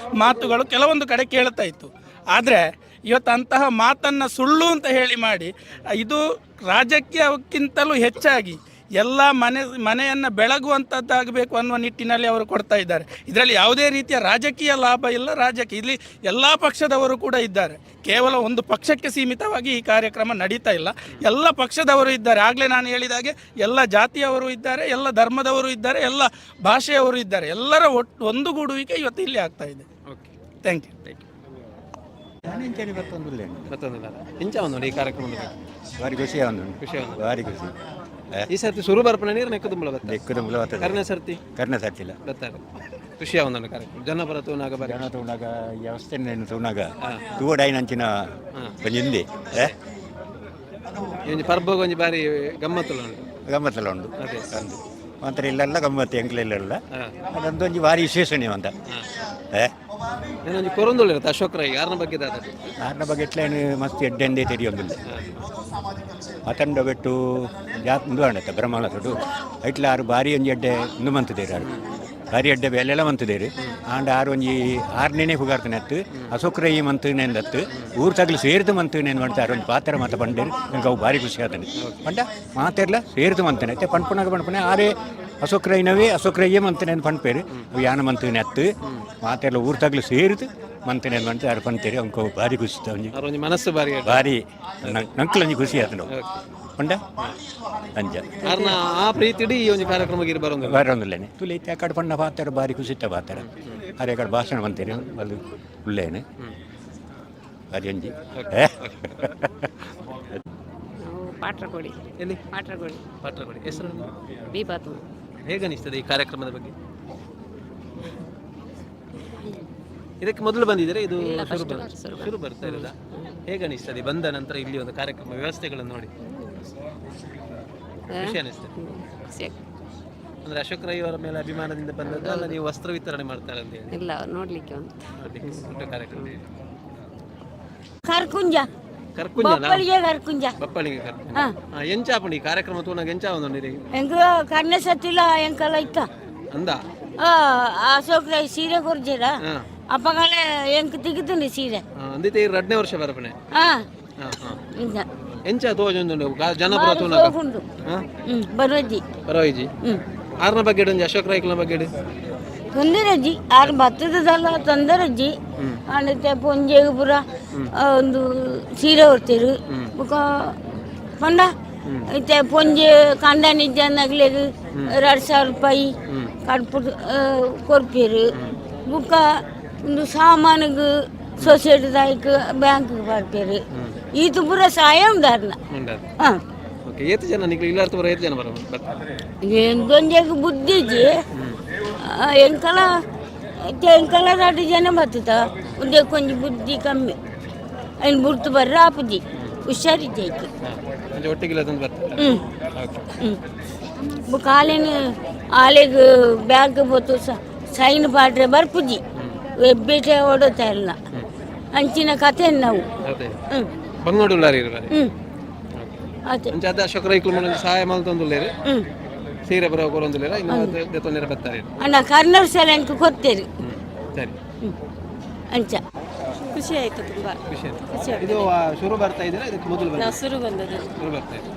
ಮಾತುಗಳು ಕೆಲವೊಂದು ಕಡೆ ಕೇಳ್ತಾ ಇತ್ತು. ಆದರೆ ಇವತ್ತು ಅಂತಹ ಮಾತನ್ನು ಸುಳ್ಳು ಅಂತ ಹೇಳಿ ಮಾಡಿ ಇದು ರಾಜಕೀಯಕ್ಕಿಂತಲೂ ಹೆಚ್ಚಾಗಿ ಎಲ್ಲ ಮನೆಯನ್ನು ಬೆಳಗುವಂಥದ್ದಾಗಬೇಕು ಅನ್ನುವ ನಿಟ್ಟಿನಲ್ಲಿ ಅವರು ಕೊಡ್ತಾ ಇದ್ದಾರೆ. ಇದರಲ್ಲಿ ಯಾವುದೇ ರೀತಿಯ ರಾಜಕೀಯ ಲಾಭ ಇಲ್ಲ. ಇಲ್ಲಿ ಎಲ್ಲ ಪಕ್ಷದವರು ಕೂಡ ಇದ್ದಾರೆ, ಕೇವಲ ಒಂದು ಪಕ್ಷಕ್ಕೆ ಸೀಮಿತವಾಗಿ ಈ ಕಾರ್ಯಕ್ರಮ ನಡೀತಾ ಇಲ್ಲ. ಎಲ್ಲ ಪಕ್ಷದವರು ಇದ್ದಾರೆ. ಆಗಲೇ ನಾನು ಹೇಳಿದಾಗೆ ಎಲ್ಲ ಜಾತಿಯವರು ಇದ್ದಾರೆ, ಎಲ್ಲ ಧರ್ಮದವರು ಇದ್ದಾರೆ, ಎಲ್ಲ ಭಾಷೆಯವರು ಇದ್ದಾರೆ. ಎಲ್ಲರ ಒಂದುಗೂಡುವಿಕೆ ಇವತ್ತು ಇಲ್ಲಿ ಆಗ್ತಾ ಇದೆ. Okay, thank you. ಇಂಚ ಒಂದು ಈ ಕಾರ್ಯಕ್ರಮದ ಭಾರಿ ಖುಷಿ ಖುಷಿ ಭಾರಿ ಖುಷಿ. ಈ ಸರ್ತಿ ಸುರು ಬರ್ಪಣೆ ನೀರು ನೆಕ್ಕದುಂಬಳ ಬರ್ತದೆ ಕರ್ನೆ ಸರ್ತಿ ಸರ್ತಿಲ್ಲ ಬರ್ತಾರೆ. ಖುಷಿ ಒಂದು ಕಾರ್ಯಕ್ರಮ ಜನ ಬರ ತೂನಾಗ ಬರ ಜನ ತೂನಾಗ ವ್ಯವಸ್ಥೆ ತೂನಾಗ ತೂವಡಾಯಿನಂಚಿನ ಹಿಂದಿ ಪರ್ಬೋಗ ಒಂಜಿ ಬಾರಿ ಗಮ್ಮತ್ತಲ್ಲ ಉಂಟು ಅದೇ ಅಂದು ಮಾತ್ರ ಇಲ್ಲೆಲ್ಲ ಗಮ್ಮತ್ತು ಎಂಕ್ಲೆಲ್ಲ ಅದೊಂದು ಒಂಜಿ ಭಾರಿ ವಿಶೇಷಣೆ ಅಂತ ಏನೊಂದು ಕೊರೊಂದುಳಿರುತ್ತೆ ಅಶೋಕ್ ರೈ ಯಾರನ್ನ ಬಗ್ಗೆ ಯಾರನ್ನ ಬಗ್ಗೆ ಎಟ್ಲೇನು ಮಸ್ತ್ ಎಡ್ಡೆಂದೇ ತೆರಿಯೊಂದಿಲ್ಲ ಅತಂಡ ಬಿಟ್ಟು ಜಾತ್ ಮುಂದೆ ಆಡತ್ತೆ ಬ್ರಹ್ಮಾಂಡ ತೊಟ್ಟು ಐಟ್ಲ ಆರು ಬಾರಿ ಒಂಜಿ ಎಡ್ಡೆ ಮುಂದೆ ಮಂತದೇರಿ ಆರು ಬಾರಿ ಎಡ್ಡೆ ಬೇಲೆಲ್ಲ ಮಂತದೇರಿ ಆಂಡ ಆರು ಒಂಜಿ ಆರ್ನೇನೆ ಹುಗಾರ್ತನೆ ಅತ್ತು ಅಶೋಕ್ ರೈ ಮಂತನೇಂದತ್ತು ಊರು ತಗ್ಲು ಸೇರಿದು ಮಂತನೇನು ಮಾಡ್ತಾರೆ ಒಂದು ಪಾತ್ರ ಮಾತ ಬಂಡೇರಿ ನಂಗೆ ಅವು ಭಾರಿ ಖುಷಿ ಆತನೆ ಪಂಡ ಮಾತೆಲ್ಲ ಸೇರಿದು ಮಂತನೆ ಐತೆ ಪಣ್ಪುನಾಗ ಪಣ್ಪನೆ ಆರೇ ಅಶೋಕ್ ರೈನವೇ ಅಶೋಕ್ ರೈಯೇ ಮಂತನೇನು ಪಣ್ಪೇರು ಅವು ಯಾನ ಮಂತನೆ ಅತ್ತು ಮಾತೆಲ್ಲ ಊರು ತಗ್ಲು ಸೇರಿದು ಮಂತನೆ ಮಾಡ್ತಾರೆ ಯಾರು ಪಂತೇರಿ ಅವ್ಕ ಭಾರಿ ಖುಷಿ ಅವ್ನಿಗೆ ಮನಸ್ಸು ಭಾರಿ ಭಾರಿ ನಂಕ್ಲಂಜಿ ಖುಷಿ ಆತ ನಾವು ಪಂಡ ಅಂಜ ಆ ಪ್ರೀತಿ ಈ ಒಂದು ಕಾರ್ಯಕ್ರಮಕ್ಕೆ ಬರೋದಿಲ್ಲೇನೆ ತುಲಿ ಆ ಕಡೆ ಪಣ್ಣ ಪಾತಾರೆ ಭಾರಿ ಖುಷಿ ಪಾತಾರೆ ಅರೆ ಕಡೆ ಭಾಷಣ ಬಂತೇನೆ ಅದು ಉಳ್ಳೇನೆ ಭಾರಿ ಅಂಜಿ ಪಾಟ್ರಕೋಡಿ ಎಲ್ಲಿ ಪಾಟ್ರಕೋಡಿ ಹೆಸರು ಬೀಪಾತು. ಹೇಗನಿಸ್ತದೆ ಈ ಕಾರ್ಯಕ್ರಮದ ಬಗ್ಗೆ? ಇದಕ್ಕೆ ಮೊದಲು ಬಂದಿದ್ರೆ ಇದು ಶುರು ಬರ್ತಾ ಇರೋದಾ? ಹೇಗನಿಸ್ತದೆ ಬಂದ ನಂತರ ಇಲ್ಲಿ ಒಂದು ಕಾರ್ಯಕ್ರಮ ವ್ಯವಸ್ಥೆಗಳನ್ನು ನೋಡಿ ಖುಷಿ ಅನಿಸ್ತದೆ? ಅಂದ್ರೆ ಅಶೋಕ್ ರೈ ಅವರ ಮೇಲೆ ಅಭಿಮಾನದಿಂದ ಬಂದದ್ದು ಅಲ್ಲ, ನೀವು ವಸ್ತ್ರ ವಿತರಣೆ ಮಾಡ್ತಾರೆ ಅಂತ ಹೇಳಿ? ಇಲ್ಲ, ನೋಡ್ಲಿಕ್ಕೆ ಒಂದು ಕಾರ್ಯಕ್ರಮ ಬಪ್ಪಳಿಗೆ ಎಂಚಾಪಣಿ ಕಾರ್ಯಕ್ರಮ ತೂನಾಗ ಎಂಚ ಒಂದು ಕರ್ನೆ ಸತ್ತಿಲ್ಲ ಎಂಕಲ್ಲ ಇತ್ತ ಅಂದ ಅಶೋಕ್ ರೈ ಸೀರೆ ಕೊರ್ಜೀರ ಅಪ್ಪಗಾಲೆ ಎಂಕ್ ತೆಗಿತೀನಿ ಸೀರೆ ಅಂದಿತ್ತೆ 2ನೇ ವರ್ಷ ಬರಪಣೆ ಎಂಚ ತೋಜೊಂದು ಜನ ಬರವೈಜಿ ಆರ್ನ ಬಗ್ಗೆ ಅಶೋಕ್ ರೈಕ್ನ ಬಗ್ಗೆ ತೊಂದರೆಜ್ಜಿ ಆರು ಭತ್ತದಲ್ಲ ತೊಂದರೆಜ್ಜಿ ಆನತ್ತೆ ಪೊಂಜೆಗೆ ಪೂರ ಒಂದು ಸೀರೆ ಹೊರ್ತೀರು ಪಂಡ ಇತ್ತೆ ಪೊಂಜೆ ಕಂಡ ನಿಜ ನಗ್ಲೆಗ್ 2,000 ರೂಪಾಯಿ ಕಡ್ಪು ಕೊರ್ಪೇರು ಬುಕ್ಕ ಒಂದು ಸಾಮಾನಿಗೆ ಸೊಸೈಟಿದಾಯ್ಕ ಬ್ಯಾಂಕ್ಗೆ ಬರ್ಪೇರು ಇದು ಪೂರ ಸಹಾಯ ಉಂಡಾರ್ನ ಹಾಂ ಎಂಕೊಂಜಾಗ ಬುದ್ಧಿಜಿ ಎಂಕಲ ದಾಟಿ ಜನ ಬರ್ತದ ಒಂದೇ ಕೊಂಚ ಬುದ್ಧಿ ಕಮ್ಮಿ ಅಯ್ನು ಬಿಡ್ತು ಬರ್ರ ಆಪುಜಿ ಹುಷಾರಿದ್ದೈತಿ ಕಾಲೇನು ಆಲೆಗೆ ಬ್ಯಾಂಕ್ ಬತ್ತು ಸೈನ್ ಪಾಡ್ರೆ ಬರ್ಪುಜಿ ಬೇಟೆ ಓಡೋತಾ ಇಲ್ಲ ಅಂಚಿನ ಕತೆ ನಾವು ಅದೇ ಅಶೋಕ್ ರೈ ಸಹಾಯ ಮಾಡ್ತಂದುಲ್ಲೇರಿ ಸೀರೆ ಬರೋ ಕೊರೊಂದುಲ್ಲೇರ ಇನ್ನು ತೊಂದರೆ ಬರ್ತಾರೆ ಅಣ್ಣ ಕರ್ನೂರು ಸಲ ಅಂಕ ಕೊಡ್ತೇರಿ ಸರಿ ಅಂಚ ಖುಷಿ ಆಯ್ತು ತುಂಬಾ ಖುಷಿ ಆಯ್ತು. ಇದು ಶುರು ಬರ್ತಾ ಇದ್ದೀರಾ ಇದಕ್ಕೆ ಮೊದಲು ಶುರು ಬಂದದ್ದು ಶುರು ಬರ್ತಾ ಇದೆ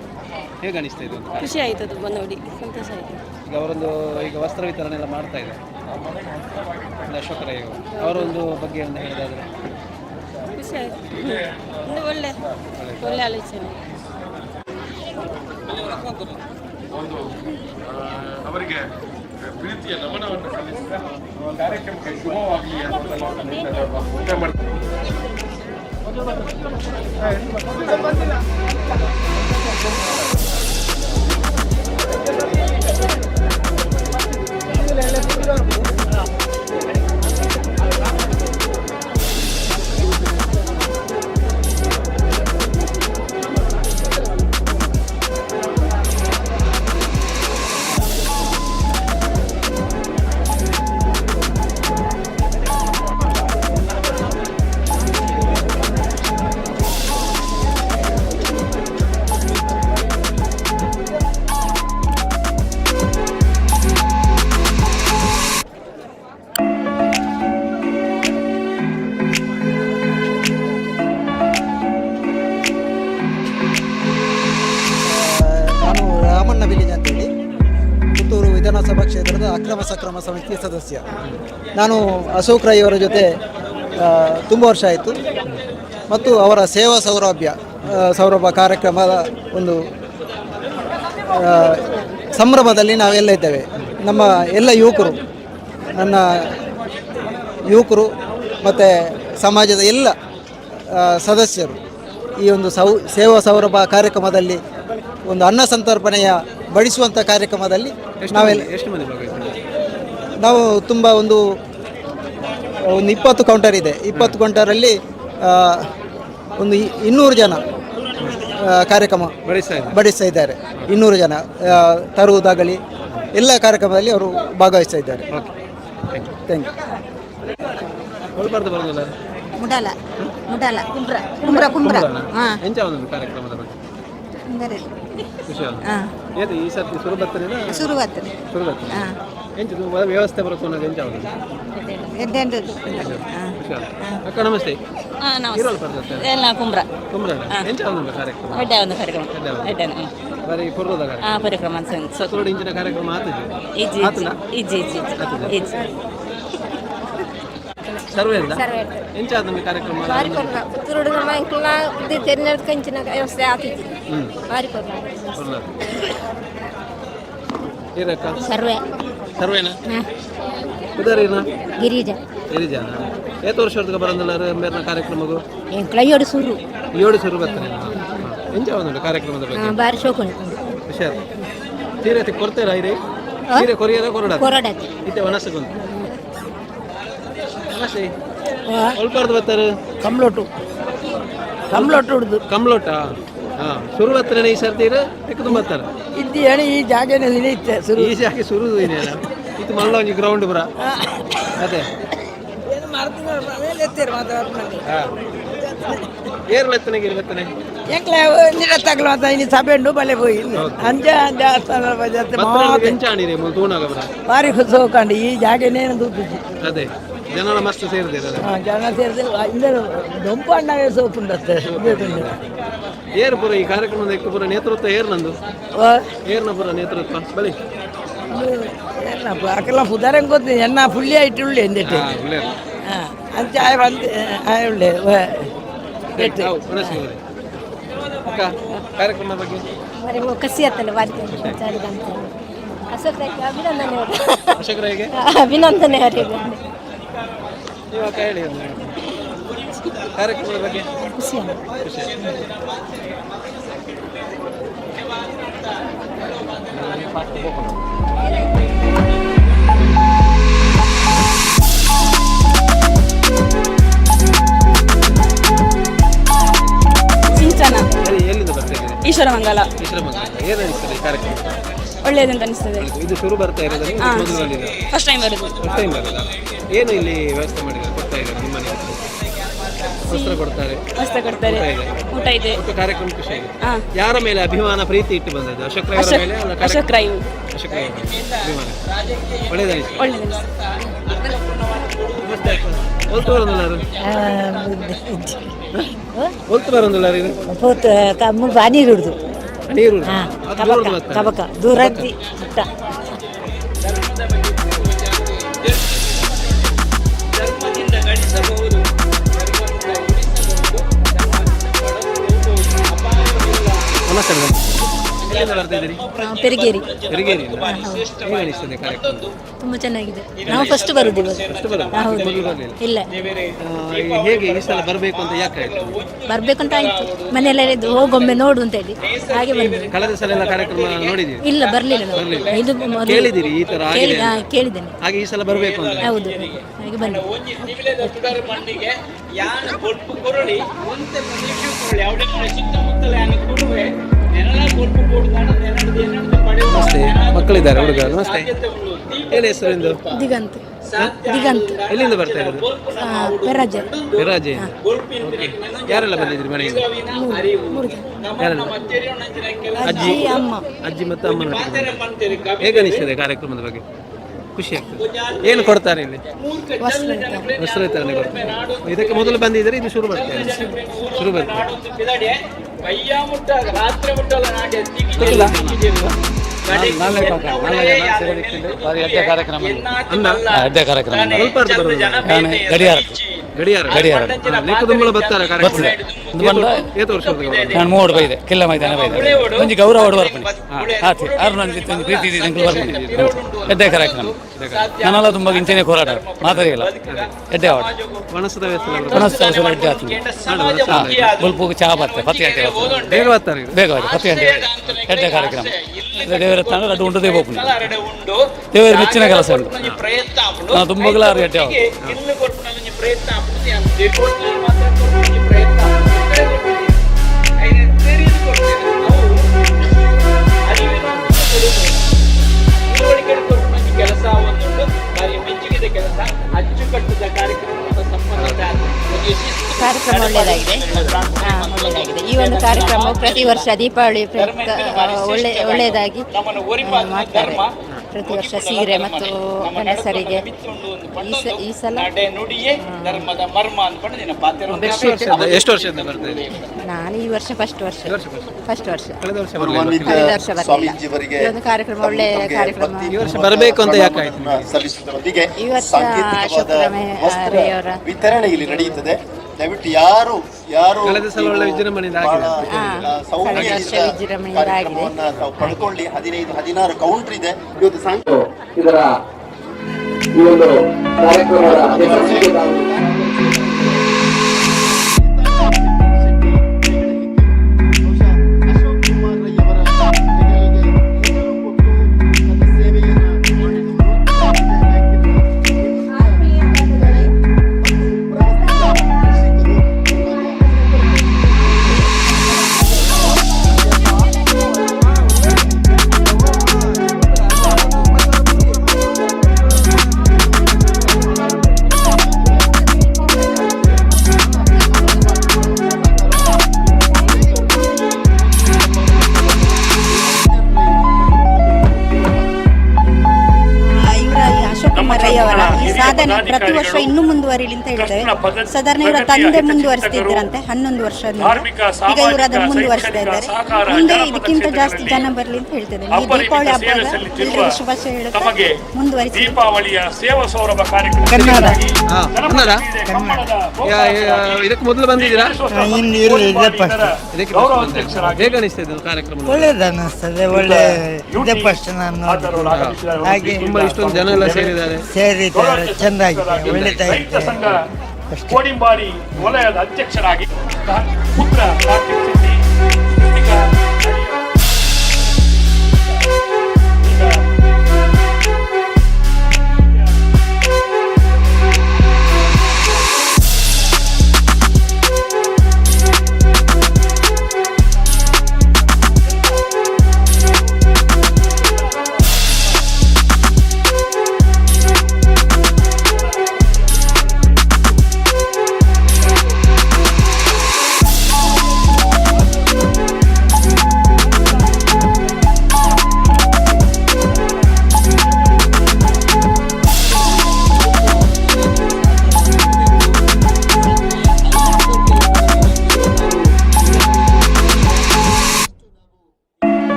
ಹೇಗೆ ಅನಿಸ್ತಾ ಇದೆ? ಖುಷಿ ಆಯಿತು ತುಂಬ ನೋಡಿ, ಸಂತೋಷ ಆಯಿತು. ಈಗ ಅವರೊಂದು ಈಗ ವಸ್ತ್ರ ವಿತರಣೆ ಎಲ್ಲ ಮಾಡ್ತಾ ಇದ್ದಾರೆ ಅಶೋಕ್ ರೈ ಅವರು, ಅವರ ಒಂದು ಬಗ್ಗೆ ಒಂದು ಹೇಳಿದಾದ್ರೆ ಖುಷಿ ಆಯಿತು. ಒಂದು ಒಳ್ಳೆ ಆಲೋಚನೆ. ಅವರಿಗೆ ಪ್ರೀತಿಯ ನಮನವನ್ನು ಸಲ್ಲಿಸಿದ ಕಾರ್ಯಕ್ರಮಕ್ಕೆ ಶುಭವಾಗಲಿ ನಾನು ರಾಮಣ್ಣ ಬಿಲಿಜ್ ಅಂತೇಳಿ ಪುತ್ತೂರು ವಿಧಾನಸಭಾ ಕ್ಷೇತ್ರದ ಅಕ್ರಮ ಸಕ್ರಮ ಸಮಿತಿಯ ಸದಸ್ಯ. ನಾನು ಅಶೋಕ್ ರೈ ಅವರ ಜೊತೆ ತುಂಬ ವರ್ಷ ಆಯಿತು ಮತ್ತು ಅವರ ಸೇವಾ ಸೌರಭ ಕಾರ್ಯಕ್ರಮದ ಒಂದು ಸಂಭ್ರಮದಲ್ಲಿ ನಾವೆಲ್ಲ ಇದ್ದೇವೆ. ನಮ್ಮ ಎಲ್ಲ ಯುವಕರು, ನನ್ನ ಯುವಕರು ಮತ್ತು ಸಮಾಜದ ಎಲ್ಲ ಸದಸ್ಯರು ಈ ಒಂದು ಸೇವಾ ಸೌರಭ ಕಾರ್ಯಕ್ರಮದಲ್ಲಿ ಒಂದು ಅನ್ನ ಸಂತರ್ಪಣೆಯ ಬಡಿಸುವಂಥ ಕಾರ್ಯಕ್ರಮದಲ್ಲಿ ನಾವೆಲ್ಲ ಎಷ್ಟು ಮಂದಿ ಭಾಗವಹಿಸಿದ್ದಾರೆ? ನಾವು ತುಂಬ ಒಂದು 20 ಕೌಂಟರ್ ಇದೆ. 20 ಕೌಂಟರಲ್ಲಿ ಒಂದು 200 ಜನ ಕಾರ್ಯಕ್ರಮ ಬಡಿಸ್ತಾ ಇದ್ದಾರೆ. 200 ಜನ ತರುವುದಾಗಲಿ ಎಲ್ಲ ಕಾರ್ಯಕ್ರಮದಲ್ಲಿ ಅವರು ಭಾಗವಹಿಸ್ತಾ ಇದ್ದಾರೆ. Thank you. ಮುಡಾಲ ಕುಂಬ್ರ ಕುಂಬ್ರ ಕುಂಬ್ರ ಕಾರ್ಯಕ್ರಮದ ಬಗ್ಗೆ ಏದು ಈ ಸರ್ತಿ ಶುರು ಬರ್ತದೆ ವ್ಯವಸ್ಥೆ ಬರುತ್ತೆ ಅಕ್ಕ ನಮಸ್ತೆ ಕುಂಬ್ರ ಕಾರ್ಯಕ್ರಮ ಬರೀ ಪೂರ್ವದ ಇಂಚಿನ ಕಾರ್ಯಕ್ರಮ ಸರ್ವೆ ಎಂಚಾದ ನಮಗೆ ಕಾರ್ಯಕ್ರಮ ಕಂಚಿನ ವ್ಯವಸ್ಥೆ ಆಗ್ತಿತ್ತು. ಸರ್ವೇನಾ ಉದಾರೇನಾ ಗಿರಿಜ ಏತು ವರ್ಷದ ಬರಂದಲ್ಲ ಮೇರ್ನ ಕಾರ್ಯಕ್ರಮಗೂ ಏಳು ಶುರು ಬರ್ತಾರೆ ಎಂಚಾವದು ಕಾರ್ಯಕ್ರಮದ ಬಗ್ಗೆ ಬಾರಿ ಶೋಕುಣಿ ಹುಷಾರು ತೀರತಿ ಕೊಡ್ತೀರಾ ಇರಿ ಸೀರೆ ಕೊರಿಯರ ಕೊರಡ ಇತ್ತೆ ವನಸಗೊಂದು ನಮಸ್ತೆ ಒಳ್ಪಾರ್ದು ಬರ್ತಾರೆ ಕಮ್ಲೋಟು ಕಮ್ಲೋಟ ಶುರು ಬರ್ತಾರೆ ಈ ಸರ್ತಿ ತುಂಬ ಬರ್ತಾರೆ ಇದ್ದು ಹೇಳಿ ಈ ಜಾಗದಲ್ಲಿ ಇತ್ತೆ ಈ ಜಾಗ ಶುರು ಇದೆಯಲ್ಲ ಇದು ಮಲ್ಲ ಒಂಜಿ ಗ್ರೌಂಡ್ ಬರ ಅದೇ ಏರ್ ಲೆತ್ತನೆ ಗಿರ್ಲೆತ್ತನೆ ಸಭೆಂಡು ಬಲೆ ಹೋಗಿ ಎಂಚಾಣಿರಿ ತೂಣಾಗ ಬರ ಭಾರಿ ಖುಷಿ ಹೋಗ್ಕೊಂಡು ಈ ಜಾಗನೇನು ದೂಪಿಸಿ ಅದೇ ಜನರ ಮಸ್ತ್ ಸೇರಿದೆ ಜನ ಸೇರಿದೆ ದೊಂಪು ಅಣ್ಣವೇ ಸೋಪುಂಡತ್ತೆ ಏರ್ ಪುರ ಈ ಕಾರ್ಯಕ್ರಮದ ಪುರ ನೇತೃತ್ವ ಏರ್ ನಂದು ಏರ್ನ ಪುರ ನೇತೃತ್ವ ಬಳಿ ಅಕ್ಕೆಲ್ಲ ಪುದಾರಂಗೆ ಗೊತ್ತಿದೆ ಎನ್ನ ಫುಲ್ಲಿ ಆಯ್ತು ಉಳ್ಳಿ ಎಂದಿಟ್ಟು ಅಂಚ ಬಂದು ಉಳ್ಳೆ ಅಕ್ಕ ಕಾರ್ಯಕ್ರಮ ಬಗ್ಗೆ ಕಸಿ ಆತಲ್ಲ ಅಶೋಕ್ ರೈಗೆ ಅಭಿನಂದನೆ ಅವರಿಗೆ. ನೀವು ಅಕ್ಕ ಹೇಳಿ ಕಾರ್ಯಕ್ರಮದ ಬಗ್ಗೆ ಖುಷಿ ಸಿಂಚನ ಎಲ್ಲಿಂದ ಬರ್ತಾ ಇದೆ? ಈಶ್ವರಮಂಗಲ. ಏನು ಅನಿಸ್ತದೆ ಈ ಕಾರ್ಯಕ್ರಮ? ಒಳ್ಳೆಯದಂತ ಅನಿಸ್ತದೆ. ಇದು ಶುರು ಬರ್ತಾ ಇರೋದು ಫಸ್ಟ್ ಟೈಮ್ ಬರೋದು. ಏನು ಇಲ್ಲಿ ವ್ಯವಸ್ಥೆ ಮಾಡಿದ್ದಾರೆ ಕೊಡ್ತಾ ಇದ್ದಾರೆ ನಿಮ್ಮ ಮನೆ ವಸ್ತ್ರ ಕೊಡ್ತಾರೆ ಊಟ ಇದೆ ಕಾರ್ಯಕ್ರಮ ಖುಷಿ ಇದೆ. ಯಾರ ಮೇಲೆ ಅಭಿಮಾನ ಪ್ರೀತಿ ಇಟ್ಟು ಬಂದದ್ದು? ಅಶೋಕ್ ರೈ ಮೇಲೆ ಅಶೋಕ್ ರೈ ಅಭಿಮಾನ ಒಳ್ಳೆದಾಯ್ತು. ಒಲ್ತು ಬರೋದಿಲ್ಲ ಬಾನಿ ಹಿಡಿದು ನೀರು ಕಬಕ ದೂರದ್ದಿ ಮುಟ್ಟ. ಧರ್ಮದಿಂದ ಗಳಿಸಬಹುದು, ನಮಸ್ತೆ ಮೇಡಮ್. ಎಲ್ಲಿಂದ ಬರ್ತಾ ಇದ್ದೀರಿ? ಪೆರಿಗೇರಿ. ಪೆರಿಗೇರಿಯಿಂದ. ಹೇಗೆ ಅನಿಸ್ತದೆ ಕಾರ್ಯಕ್ರಮ? ತುಂಬ ಚೆನ್ನಾಗಿದೆ. ನಾವು ಫಸ್ಟ್ ಬರುದು ಇವಾಗ. ಹೌದು. ಮೊದಲು ಬರಲಿಲ್ಲ. ಇಲ್ಲ. ಹೇಗೆ ಈ ಸಲ ಬರಬೇಕು ಅಂತ ಯಾಕೆ ಆಯ್ತು? ಬರ್ಬೇಕಂತ ಆಯ್ತು, ಮನೆಯಲ್ಲ ಹೋಗೊಮ್ಮೆ ನೋಡು ಅಂತ ಹೇಳಿ ಹಾಗೆ ಬಂದ್ವಿ. ಕಳೆದ ಸಲ ಎಲ್ಲ ಕಾರ್ಯಕ್ರಮ ನೋಡಿದ್ದೀರಿ? ಇಲ್ಲ ಬರ್ಲಿಲ್ಲ ನಾವು. ಇದು ಮೊದಲು- ಕೇಳಿದ್ದೀರಿ ಈ ತರ ಆಗಿದೆ ಅಂತ? ಕೇಳಿದ್ದೇನೆ. ಹಾಗೆ ಈ ಸಲ ಬರಬೇಕು ಅಂತ? ಹೌದು, ಹಾಗೆ ಬನ್ನಿ. ಮಣ್ಣಿಗೆ ಯಾನ ಕೊಟ್ಟು ಕೊರಳಿ ಒಂತೆ ಪ್ರದೇಶ ಕೊರಳಿ ಅವಡೆ ಸುತ್ತಮುತ್ತಲ ಯಾನ ಕೊಡುವೆ ನೆರಳ ಕೊಟ್ಟು ಕೊಡ್ತಾನ ನೆರಳದ ಪಡೆಯುವ ನಮಸ್ತೆ, ಮಕ್ಕಳಿದ್ದಾರೆ ಹುಡುಗ. ನಮಸ್ತೆ, ಏನು ಹೆಸರಿಂದ? ದಿಗಂತ್. ದಿಗಂತ್. ಎಲ್ಲಿಂದ ಬರ್ತಾ ಇರೋದು? ಪೆರಾಜೆ. ಪೆರಾಜೆ. ಯಾರೆಲ್ಲ ಬಂದಿದ್ರಿ ಮನೆಯಿಂದ? ಯಾರೆಲ್ಲ? ಅಜ್ಜಿ, ಅಮ್ಮ. ಅಜ್ಜಿ ಮತ್ತು ಅಮ್ಮನ. ಹೇಗೆ ಅನಿಸ್ತದೆ ಕಾರ್ಯಕ್ರಮದ ಬಗ್ಗೆ? ಖುಷಿ ಆಗ್ತದೆ. ಏನು ಕೊಡ್ತಾರೆ ಇಲ್ಲಿ? ವಸ್ತ್ರ ವಿತರಣೆ ಕೊಡ್ತಾರೆ. ಇದಕ್ಕೆ ಮೊದಲು ಬಂದಿದ್ರೆ ಇದು ಶುರು ಬರ್ತದೆ. ಶುರು ಬರ್ತದೆ. ರಾತ್ರಿ ಮುಟ್ಟಲ್ಲ ನಾಟ್ಯ ಲೇಖದುಂಬಳ ಬರ್ತಾರೆ ಕಾರ್ಯಕ್ರಮ. ಏತು ವರ್ಷ ನಾನು ಮೂಡು ಬೈದೆ ಕೆಲ್ಲ ಮೈದಾನ ಬೈದೆ ಒಂಜಿ ಗೌರವ ಬರ್ಪಣಿ ಆರು ನನ್ನ ಪ್ರೀತಿ ಎಡ್ಡೆ ಕಾರ್ಯಕ್ರಮ ನಾನೆಲ್ಲ ತುಂಬ ಇಂಚನೆ ಹೋರಾಟ ಮಾತಾಡಿಲ್ಲ ಎಡ್ಡೆ ಆಟ ವನಸದ ಎಡ್ಡೆ ಆಗ್ತದೆ ಬಲ್ಪು ಚಹಾ ಬರ್ತದೆ 10 ಗಂಟೆ ಬೇಗ ಬರ್ತಾರೆ. ಬೇಗ 10 ಗಂಟೆ ಎಡ್ಡೆ ಕಾರ್ಯಕ್ರಮ ದೇವರ ತಾಂಡ ಅದು ಉಂಟು ದೇವಪ್ಪು ದೇವರ ಮೆಚ್ಚಿನ ಕೆಲಸ ಉಂಟು. ನಾನು ತುಂಬ ಎಡ್ಡೆ ಕೆಲಸ ಒಂದುಂಟು ಬಾರಿ ಮೆಚ್ಚುಗೆದ ಕೆಲಸ ಅಚ್ಚುಕಟ್ಟುದ ಕಾರ್ಯಕ್ರಮದ ಸಂಬಂಧ ಕಾರ್ಯಕ್ರಮ ಒಳ್ಳೆಯದಾಗಿದೆ. ಈ ಒಂದು ಕಾರ್ಯಕ್ರಮವು ಪ್ರತಿ ವರ್ಷ ದೀಪಾವಳಿ ಪ್ರಯುಕ್ತ ಒಳ್ಳೆಯದಾಗಿ ಮಾಡ್ತಾರೆ. ಪ್ರತಿ ವರ್ಷ ಸೀರೆ ಮತ್ತು ಗಂಡಸರಿಗೆ ಈ ಸಲ ಧರ್ಮದ ಮರ್ಮ ಅನ್ಕೊಂಡು ಬೆಡ್ಶೀಟ್. ಎಷ್ಟು ವರ್ಷದಿಂದ ಬರ್ತಾ ಇದೆ? ನಾನು ಈ ವರ್ಷ ಫಸ್ಟ್ ವರ್ಷ ಕಳೆದ ವರ್ಷ ಕಳೆದ ವರ್ಷ ಬರಲಿಲ್ಲ. ಇದೊಂದು ಕಾರ್ಯಕ್ರಮ ಒಳ್ಳೆಯ ಕಾರ್ಯಕ್ರಮ. ಈ ವರ್ಷ ಬರಬೇಕು ಅಂತ ಯಾಕೆ ಆಯ್ತು? ಈ ವರ್ಷ ಅಶೋಕರವರ ವಿತರಣೆ ಇಲ್ಲಿ ನಡೆಯುತ್ತದೆ. ದಯವಿಟ್ಟು ಯಾರು ಕಳೆದ ಸಲ ಒಳ್ಳೆ ವಿಜೃಂಭಣೆಯಿಂದ ಪಡ್ಕೊಳ್ಳಿ. 15-16 ಕೌಂಟರ್ ಇದೆ ಇವತ್ತು ಸಾಯಂಕಾಲ. ಇದರ ಈ ಒಂದು ಕಾರ್ಯಕ್ರಮದ ಯಶಸ್ವಿಗೆ ಸಾಧನೆ ಪ್ರತಿ ವರ್ಷ ಇನ್ನೂ ಮುಂದುವರಿಲಿ ಅಂತ ಹೇಳ್ತೇವೆ. ಸಾಧಾರಣ ಇವರ ತಂದೆ ಮುಂದುವರಿಸ್ತಿದ್ದಾರಂತೆ 11 ವರ್ಷದಿಂದ. ಈಗ ಇವರು ಅದನ್ನು ಮುಂದುವರಿಸ್ತಾ ಇದ್ದಾರೆ. ಮುಂದೆ ಇದಕ್ಕಿಂತ ಜಾಸ್ತಿ ಜನ ಬರಲಿ ಅಂತ ಹೇಳ್ತೇವೆ. ಈ ದೀಪಾವಳಿ ಹಬ್ಬದ ಎಲ್ಲರಿಗೂ ಶುಭಾಶಯ ಹೇಳುತ್ತಾ ಮುಂದುವರಿಸಿ. ದೀಪಾವಳಿಯ ಸೇವಾ ಸೌರಭ ಕಾರ್ಯಕ್ರಮ ಕನ್ನಡ. ಇದಕ್ಕೆ ಮೊದಲು ಬಂದಿದ್ದೀರಾ? ಹೇಗೆ ಅನಿಸ್ತದೆ ಕಾರ್ಯಕ್ರಮ? ಒಳ್ಳೇದು ಅನ್ನಿಸ್ತದೆ. ಒಳ್ಳೆ ಇದೆ ಫಸ್ಟ್ ನಾನು ಹಾಗೆ ತುಂಬಾ ಇಷ್ಟೊಂದು ಜನ ಎಲ್ಲ ಸೇರಿದ್ದಾರೆ. ಚೆಂದಾಗಿದೆ, ಒಳ್ಳೆದಾಗಿದೆ. ಕೋಡಿಂಬಾಡಿ ವಲಯದ ಅಧ್ಯಕ್ಷರಾಗಿ ಪುತ್ರ ಕಾರ್ತಿಕ್ ಶೆಟ್ಟಿ, ಕೃತಿಕಾ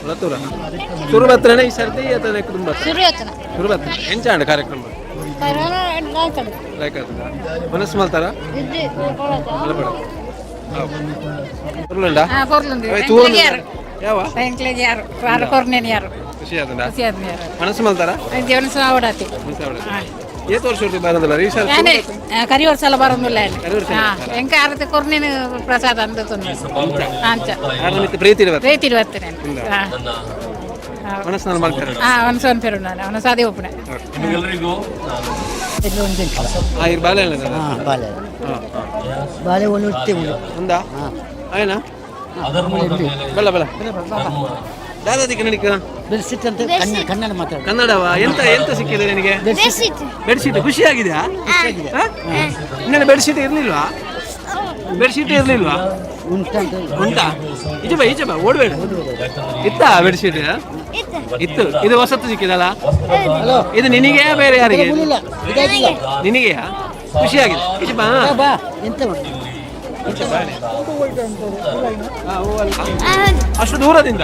ಲತ್ತೂರ ಶುರು ಬತ್ತನೆ ಈ ಸರ್ತಿ ಅಥವಾ ಕುಟುಂಬ ಶುರು ಬತ್ತನೆ ಎಂಚಾಂಡ ಕಾರ್ಯಕ್ರಮ ಲೈಕ್ ಮನಸ್ಸು ಮಾಡ್ತಾರ ಯಾವ ಖುಷಿ ಆದ ಮನಸ್ಸು ಮಾಡ್ತಾರ ಏತ್ ವರ್ಷ ಬರೋದಿಲ್ಲ ಕರಿ ವರ್ಷ ಎಲ್ಲ ಬರೋದಿಲ್ಲ ಎಂಕ ಆರತಿ ಕೊರ್ನೇನು ಪ್ರಸಾದ ಅಂತ ಪ್ರೀತಿ ಪ್ರೀತಿ ಬರ್ತೇನೆ ಮನಸ್ಸಿನಲ್ಲಿ ಮಾಡ್ತಾರೆ ಅವನು ಪೇರು ನಾನು ಅವನ ಸಾದಿ ಒಪ್ಪನೆ ಬಾಳೆ ಬಾಳೆ ಒಂದು ఉందా ఆయన ಬಲ್ಲ ಬಲ್ಲ ದಾದಾದಿಗೆ ನಡಿಕ ಬೆಡ್ಶೀಟ್ ಅಂತ ಕನ್ನಡ ಮಾತಾಡ ಕನ್ನಡವಾ ಎಂತ ಎಂತ ಸಿಕ್ಕಿದೆ ನಿನಗೆ ಬೆಡ್ಶೀಟ್ ಖುಷಿ ಆಗಿದೆಯಾ ನಿನ್ನೆ ಬೆಡ್ಶೀಟ್ ಇರ್ಲಿಲ್ವಾ ಬೆಡ್ಶೀಟ್ ಇರ್ಲಿಲ್ವಾ ಉಂಟಾ ಈಚೆ ಬಾ ಓಡ್ಬೇಡ ಇತ್ತಾ ಬೆಡ್ಶೀಟ್ ಇತ್ತು ಇದು ಹೊಸತ್ತು ಸಿಕ್ಕಿದಲ್ಲ ಇದು ನಿನಗೆ ಬೇರೆ ಯಾರಿಗೆ ನಿನಗೆಯಾ ಖುಷಿ ಆಗಿದೆ ಈಚೆ ಬಾ ಅಷ್ಟು ದೂರದಿಂದ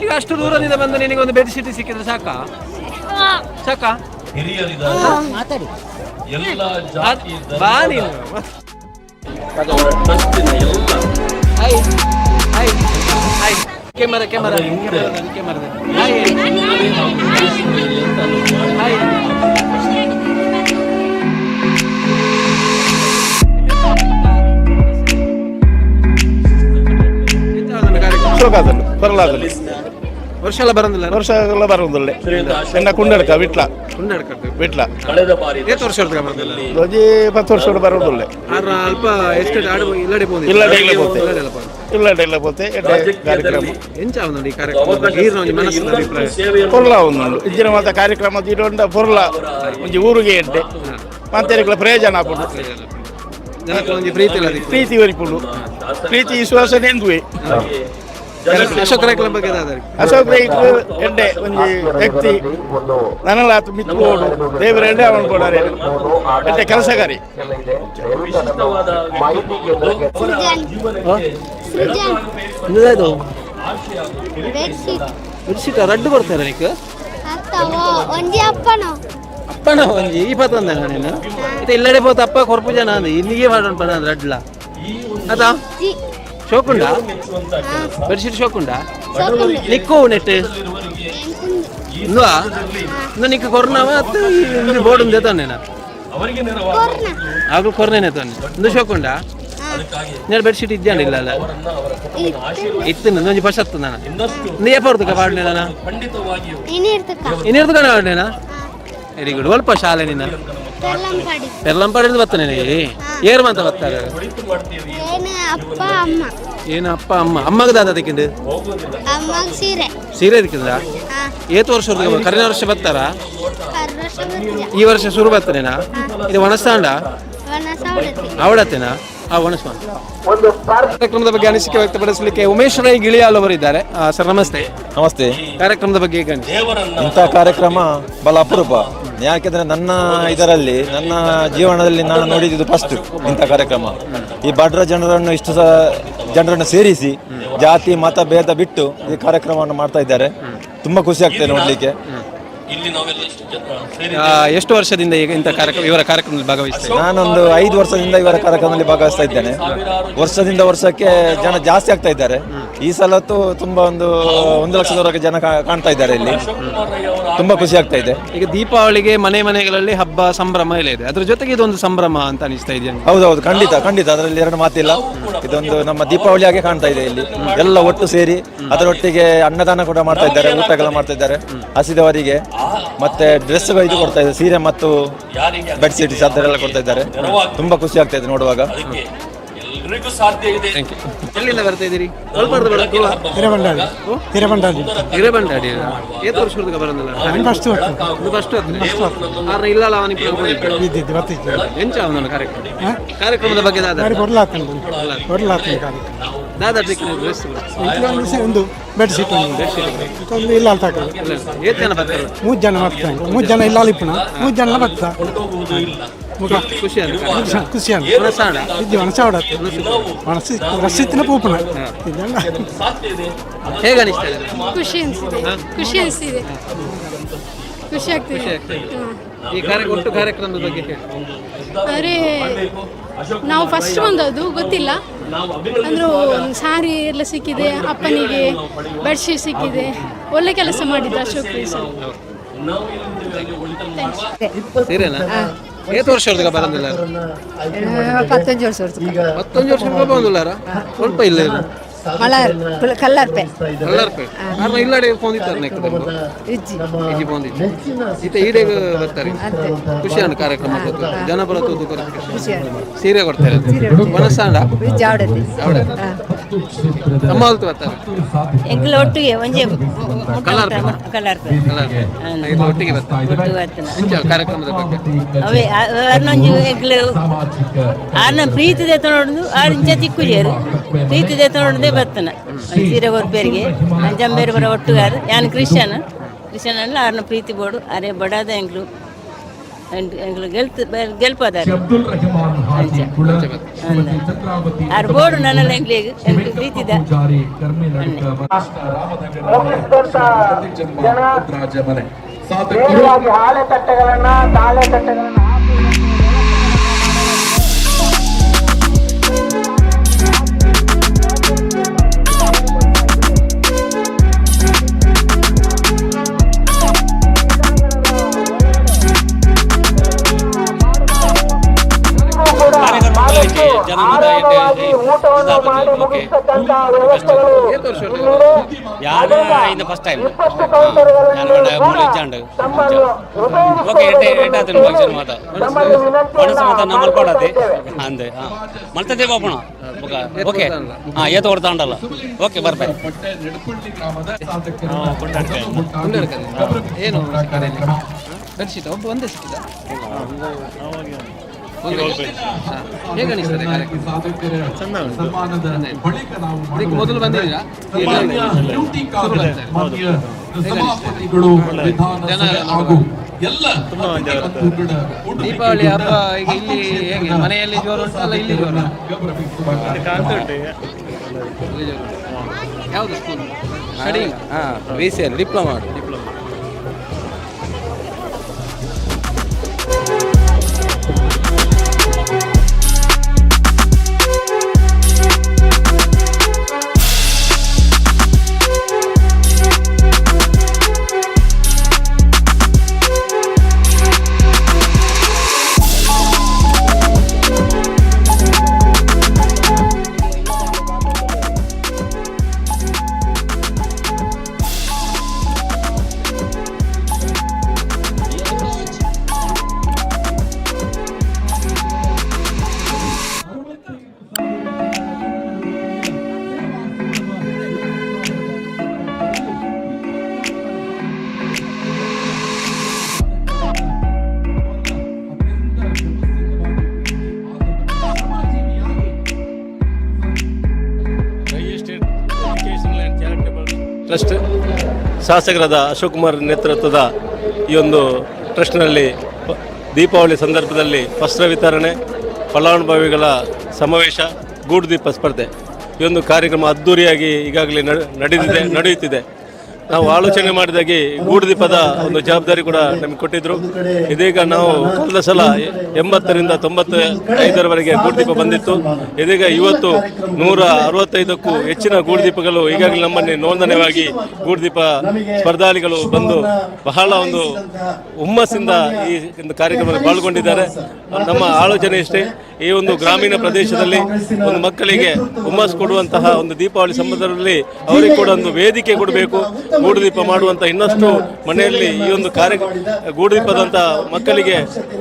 ಈಗ ಅಷ್ಟು ದೂರದಿಂದ ಬಂದು ನಿನಗೆ ಒಂದು ಬೆಡ್ ಶೀಟ್ ಸಿಕ್ಕಿದ್ರೆ ಸಾಕಾ ಬಾ ನೀನು ಕ್ಯಾಮರಾ ಬರಲಾಗಲ್ಲ ವರ್ಷ ಎಲ್ಲ ಬರೋದಿಲ್ಲ ಬರೋದಿಲ್ಲ ಎನ್ನ ಕುಂಡಡ್ಕ ವಿಟ್ಲ ಎಷ್ಟು ವರ್ಷ ಬರೋದಿಲ್ಲ ರೋಜಿ 10 ವರ್ಷ ಬರೋದಿಲ್ಲ ಆದ್ರೆ ಅಲ್ಪ ಎಷ್ಟು ಇಲ್ಲಡೆ ಪೋತೆ ಕಾರ್ಯಕ್ರಮ ಎಂಚ ಈ ಕಾರ್ಯಕ್ರಮ ಮನಸ್ಸು ಪೊರ್ಲ ಒಂದು ಇಜ್ಜಿನ ಮಾತ ಕಾರ್ಯಕ್ರಮ ಇರೋಂಡ ಪೊರ್ಲ ಒಂಜಿ ಊರಿಗೆ ಎಡ್ಡೆ ಮತ್ತೆ ಪ್ರಯೋಜನ ಆಪುಡು ಜನಕ್ಕೆ ಒಂದು ಪ್ರೀತಿ ಒರಿಪುಡು ಪ್ರೀತಿ ವಿಶ್ವಾಸ ನೆಂದುವೆ ಅಶೋಕ್ ರೈಕ್ಲ ಬಗ್ಗೆ ಅಶೋಕ್ ರೈಕ್ ಎಡ್ಡೆ ಒಂದು ವ್ಯಕ್ತಿ ನನಲ ಮಿತ್ರೋಡು ದೇವರ ಎಡ್ಡೆ ಅವನು ಕೊಡಾರೆ ಎಡ್ಡೆ ಕೆಲಸಗಾರಿ ಬೆಡ್ಶೀಟ್ ರಡ್ಡು ಕೊಡ್ತಾರೆ ನಿಕ್ಕೆ ಅಪ್ಪನ ಒಂಜಿ ಈ ಪತ್ತಂದ ನೀನು ಇದು ಇಲ್ಲಡೆ ಪೋತ ಅಪ್ಪ ಕೊರ್ಪು ಜನ ಅಂದ ಇಲ್ಲಿಗೆ ಮಾಡೋಣ ಪದ ರಡ್ಲ ಅದಾ ಶೋಕುಂಡ ಬೆಡ್ಶೀಟ್ ಶೋಕುಂಡ ನಿಕ್ಕು ನೆಟ್ ಇಂದುವಾ ಇಂದು ನಿಕ್ಕ ಕೊರ್ನವ ಇಂದು ಬೋರ್ಡ್ ಉಂದೆ ತಾನೇನ ಆಗಲು ಕೊರ್ನೇನೆ ತಾನೆ ಇಂದು ಶೋಕುಂಡ నేను బెడ్షీట్ ఇద్దాను ಇಲ್ಲ ఇస్తుంది నుంచి ఫస్ట్ వస్తుందా నీ ఎప్పుడు వాడినేనా ఇన్ని వాడినేనా ವೆರಿ ಗುಡ್ ಒಲ್ಪ ಶಾಲೆ ನಿನ್ನ ಪೆರ್ಲಂಪಾಡಿಂದ ಬರ್ತಾನೆ ಏರ್ ಮಾತ ಬರ್ತಾರೆ ಏನು ಅಪ್ಪ ಅಮ್ಮ ಅಮ್ಮಗ ದಾದ ಅದಕ್ಕಿಂದು ಸೀರೆ ಅದಕ್ಕಿಂದ ಏತು ವರ್ಷ ಕರೆನ ವರ್ಷ ಬರ್ತಾರ ಈ ವರ್ಷ ಶುರು ಬರ್ತಾನೇನಾ ಇದು ಒಣಸ್ತಾಂಡ ಅವಡತ್ತೇನಾ ಕಾರ್ಯಕ್ರಮದ ಬಗ್ಗೆ ಅನಿಸಿಕೆ ವ್ಯಕ್ತಪಡಿಸಲಿಕ್ಕೆ ಉಮೇಶ್ ರೈ ಗಿಳಿಯಾಲ್ ಅವರಿದ್ದಾರೆ. ಸರ್ ನಮಸ್ತೆ. ನಮಸ್ತೆ. ಕಾರ್ಯಕ್ರಮದ ಬಗ್ಗೆ ಈಗ ಇಂಥ ಕಾರ್ಯಕ್ರಮ ಬಹಳ ಅಪರೂಪ. ಯಾಕೆಂದ್ರೆ ನನ್ನ ಇದರಲ್ಲಿ ನನ್ನ ಜೀವನದಲ್ಲಿ ನಾನು ನೋಡಿದ್ದು ಫಸ್ಟ್ ಇಂಥ ಕಾರ್ಯಕ್ರಮ. ಈ ಬಡ್ರ ಜನರನ್ನು ಇಷ್ಟು ಜನರನ್ನು ಸೇರಿಸಿ ಜಾತಿ ಮತ ಭೇದ ಬಿಟ್ಟು ಈ ಕಾರ್ಯಕ್ರಮವನ್ನು ಮಾಡ್ತಾ ಇದ್ದಾರೆ. ತುಂಬಾ ಖುಷಿ ಆಗ್ತದೆ ನೋಡ್ಲಿಕ್ಕೆ. ಎಷ್ಟು ವರ್ಷದಿಂದ ಈಗ ಇಂಥ ಇವರ ಕಾರ್ಯಕ್ರಮದಲ್ಲಿ ಭಾಗವಹಿಸ್ತಾ? ನಾನೊಂದು 5 ವರ್ಷದಿಂದ ಇವರ ಕಾರ್ಯಕ್ರಮದಲ್ಲಿ ಭಾಗವಹಿಸ್ತಾ ಇದ್ದೇನೆ. ವರ್ಷದಿಂದ ವರ್ಷಕ್ಕೆ ಜನ ಜಾಸ್ತಿ ಆಗ್ತಾ ಇದ್ದಾರೆ. ಈ ಸಲತ್ತು ತುಂಬಾ 1 ಲಕ್ಷದವರೆಗೆ ಜನ ಕಾಣ್ತಾ ಇದ್ದಾರೆ ಇಲ್ಲಿ. ತುಂಬಾ ಖುಷಿ ಆಗ್ತಾ ಇದೆ. ಈಗ ದೀಪಾವಳಿಗೆ ಮನೆಗಳಲ್ಲಿ ಹಬ್ಬ ಸಂಭ್ರಮ ಎಲ್ಲ ಇದೆ, ಅದ್ರ ಜೊತೆಗೆ ಇದೊಂದು ಸಂಭ್ರಮ ಅಂತ ಅನಿಸ್ತಾ ಇದೆಯಾ? ಹೌದೌದು, ಖಂಡಿತ ಖಂಡಿತ, ಅದರಲ್ಲಿ ಎರಡು ಮಾತಿಲ್ಲ. ಇದೊಂದು ನಮ್ಮ ದೀಪಾವಳಿಯಾಗೆ ಕಾಣ್ತಾ ಇದೆ. ಇಲ್ಲಿ ಎಲ್ಲ ಒಟ್ಟು ಸೇರಿ ಅದರೊಟ್ಟಿಗೆ ಅನ್ನದಾನ ಕೂಡ ಮಾಡ್ತಾ ಇದ್ದಾರೆ, ಊಟಗಳು ಮಾಡ್ತಾ ಇದ್ದಾರೆ ಹಸಿದವರಿಗೆ. ಮತ್ತೆ ಡ್ರೆಸ್ ಇದು ಕೊಡ್ತಾ ಇದ್ದಾರೆ, ಸೀರೆ ಮತ್ತು ಬೆಡ್ಶೀಟ್ ಚಾದರೆಲ್ಲ ಕೊಡ್ತಾ ಇದ್ದಾರೆ. ತುಂಬಾ ಖುಷಿ ಆಗ್ತಾ ಇದೆ ನೋಡುವಾಗ. ಎಲ್ಲಿಂದ ಬರ್ತಾ ಇದ್ದೀರಿ? ಹಿರೇಬಂಡಾಡಿ. ಏತ್ ವರ್ಷದ ಬರೋದಿಲ್ಲ ಎಂಚ ಕಾರ್ಯಕ್ರಮದ ಬಗ್ಗೆ ಒಂದು ಬೆಡ್ಶೀಟ್ ಒಂದು ಇಲ್ಲ ಏತ್ ಜನ ಬರ್ತಾರೆ? 3 ಜನ ಬರ್ತಾರೆ. 3 ಜನ ಇಲ್ಲ ಅಲ್ಲಿಪ್ಪಣ 3 ಜನ ಬರ್ತಾ ಹೇಗೆ ಅನಿಸ್ತಾ ಇದೆ? ಖುಷಿ ಅನಿಸಿದೆ, ಖುಷಿ ಅನಿಸ್ತಿದೆ, ಖುಷಿ ಆಗ್ತಿದೆ. ಈ ಒಟ್ಟು ಕಾರ್ಯಕ್ರಮದ ಬಗ್ಗೆ ಹೇಳಿ. ಅಂದರೆ ನಾವು ಫಸ್ಟ್ ಬಂದದ್ದು ಗೊತ್ತಿಲ್ಲ, ಅಂದರೂ ಸಾರಿ ಎಲ್ಲ ಸಿಕ್ಕಿದೆ, ಅಪ್ಪನಿಗೆ ಬೆಡ್ಶೀಟ್ ಸಿಕ್ಕಿದೆ, ಒಳ್ಳೆ ಕೆಲಸ ಮಾಡಿದ್ದ ಅಶೋಕ್ ಸರ್. ಸೀರೆನಾ? ಎಷ್ಟು ವರ್ಷ ಬರಂದಿಲ್ಲ? 15 ವರ್ಷ. 15 ವರ್ಷ ಬಂದಿಲ್ಲಾರ? ಸ್ವಲ್ಪ ಇಲ್ಲ ಮಲರ್ ಕಲ್ಲರ್ಪೆ ಕಲ್ಲರ್ಪೆ ಆರ್ನ ಇಲ್ಲಾಡೆ ಪೋಂದಿತ್ತಾರೆ ನೆಕ್ಸ್ಟ್ ಇಜ್ಜಿ ಇಜ್ಜಿ ಪೋಂದಿತ್ತು ಈತ ಈಡೆಗೆ ಬರ್ತಾರೆ. ಖುಷಿಯಾನ ಕಾರ್ಯಕ್ರಮ ಜನ ಬರತ್ತದು ಸೀರೆ ಕೊಡ್ತಾರೆ ಮನಸ್ಸಾಂಡ ಜಾವಡತಿ ಅಮ್ಮ ಹೊಲ್ತು ಬರ್ತಾರೆ ಎಂಕಲ ಒಟ್ಟಿಗೆ ಒಂಜೆ ಕಲ್ಲರ್ಪೆ ಇದು ಒಟ್ಟಿಗೆ ಬರ್ತಾರೆ ಕಾರ್ಯಕ್ರಮದ ಬಗ್ಗೆ ಅವೇ ಅರ್ನೊಂಜು ಎಂಕಲ ಆರ್ನ ಪ್ರೀತಿ ದೇತ ನೋಡುದು ಆರ್ ಇಂಚ ತಿಕ್ಕುಜೇರು ಪ್ರೀತಿ ದೇತ ನೋಡುದೇ ಬರ್ತಾನೆ ಸೀರೆ ಬರ್ಪೇರಿಗೆ ಅಂಜಂಬೇರು ಬರೋ ಒಟ್ಟುಗಾರ ಯಾನು ಕ್ರಿಶ್ಚಿಯನ್ ಅಲ್ಲ ಆರ್ನ ಪ್ರೀತಿ ಬೋಡು ಅರೆ ಬಡಾದ ಎಂಗ್ಲು ಗೆಲ್ಪದಾರೆ ಆರ್ ಬೋಡು ನನ್ನಲ್ಲಿ ಎಂಗ್ಲಿಗೆ ಪ್ರೀತಿದ ಹಾಳೆ ತಟ್ಟೆಗಳನ್ನ ತಾಳೆ ತಟ್ಟೆಗಳನ್ನ ಫಸ್ಟ್ ಟೈಮ್ ಓಕೆ ಫಂಕ್ಷನ್ ಮಾತ ಮನಸ್ಸು ಮಾತ ನಮ್ಮಲ್ಲಿ ಕೊಡದೆ ಅಂದೆ ಮಲ್ತದೆ ಪಾಪಣ ಓಕೆ ಹಾಂ ಏತ ಕೊಡ್ತಾ ಉಂಟಲ್ಲ ಓಕೆ ಬರ್ತಾರೆ ಏನು ಬೆಡ್ಶೀಟ್ ಒಬ್ಬ ಒಂದೇ ಸಿಕ್ಕಿದ ಹೇಗೆ ಅನಿಸ್ತದೆ ಇದಕ್ಕೆ ಮೊದಲು ಬಂದಿದ್ದೀರಾ? ದೀಪಾವಳಿ ಹಬ್ಬ ಈಗ ಇಲ್ಲಿ ಹೇಗೆ ಮನೆಯಲ್ಲಿ ಜೋರು ಉಂಟಲ್ಲ ಇಲ್ಲಿ ಜೋರು? ಯಾವುದು school study? VCL diploma. Trust ಶಾಸಕರಾದ ಅಶೋಕ್ ಕುಮಾರ್ ನೇತೃತ್ವದ ಈ ಒಂದು ಟ್ರಸ್ಟ್ನಲ್ಲಿ ದೀಪಾವಳಿ ಸಂದರ್ಭದಲ್ಲಿ ವಸ್ತ್ರ ವಿತರಣೆ, ಫಲಾನುಭವಿಗಳ ಸಮಾವೇಶ, ಗೂಡುದೀಪ ಸ್ಪರ್ಧೆ ಈ ಒಂದು ಕಾರ್ಯಕ್ರಮ ಅದ್ಧೂರಿಯಾಗಿ ಈಗಾಗಲೇ ನಡೆಯುತ್ತಿದೆ. ನಾವು ಆಲೋಚನೆ ಮಾಡಿದಾಗೆ ಗೂಡುದೀಪದ ಒಂದು ಜವಾಬ್ದಾರಿ ಕೂಡ ನಮಗೆ ಕೊಟ್ಟಿದ್ದರು. ಇದೀಗ ನಾವು ಕಳೆದ ಸಲ 80ರಿಂದ 95ರವರೆಗೆ ಗೂಡುದೀಪ ಬಂದಿತ್ತು. ಇದೀಗ ಇವತ್ತು 165ಕ್ಕೂ ಹೆಚ್ಚಿನ ಗೂಡುದೀಪಗಳು ಈಗಾಗಲೇ ನಮ್ಮನ್ನೇ ನೋಂದಣಿಯಾಗಿ ಗೂಡುದೀಪ ಸ್ಪರ್ಧಾಳಿಗಳು ಬಂದು ಬಹಳ ಒಂದು ಹುಮ್ಮಸ್ಸಿಂದ ಈ ಒಂದು ಕಾರ್ಯಕ್ರಮದಲ್ಲಿ ಪಾಲ್ಗೊಂಡಿದ್ದಾರೆ. ನಮ್ಮ ಆಲೋಚನೆ ಇಷ್ಟೇ, ಈ ಒಂದು ಗ್ರಾಮೀಣ ಪ್ರದೇಶದಲ್ಲಿ ಒಂದು ಮಕ್ಕಳಿಗೆ ಹುಮ್ಮಸ್ ಕೊಡುವಂತಹ ಒಂದು ದೀಪಾವಳಿ ಸಂದರ್ಭದಲ್ಲಿ ಅವರಿಗೆ ಕೂಡ ಒಂದು ವೇದಿಕೆ ಕೊಡಬೇಕು. ಗೂಡುದೀಪ ಮಾಡುವಂಥ ಇನ್ನಷ್ಟು ಮನೆಯಲ್ಲಿ ಈ ಒಂದು ಗೂಡುದೀಪದಂಥ ಮಕ್ಕಳಿಗೆ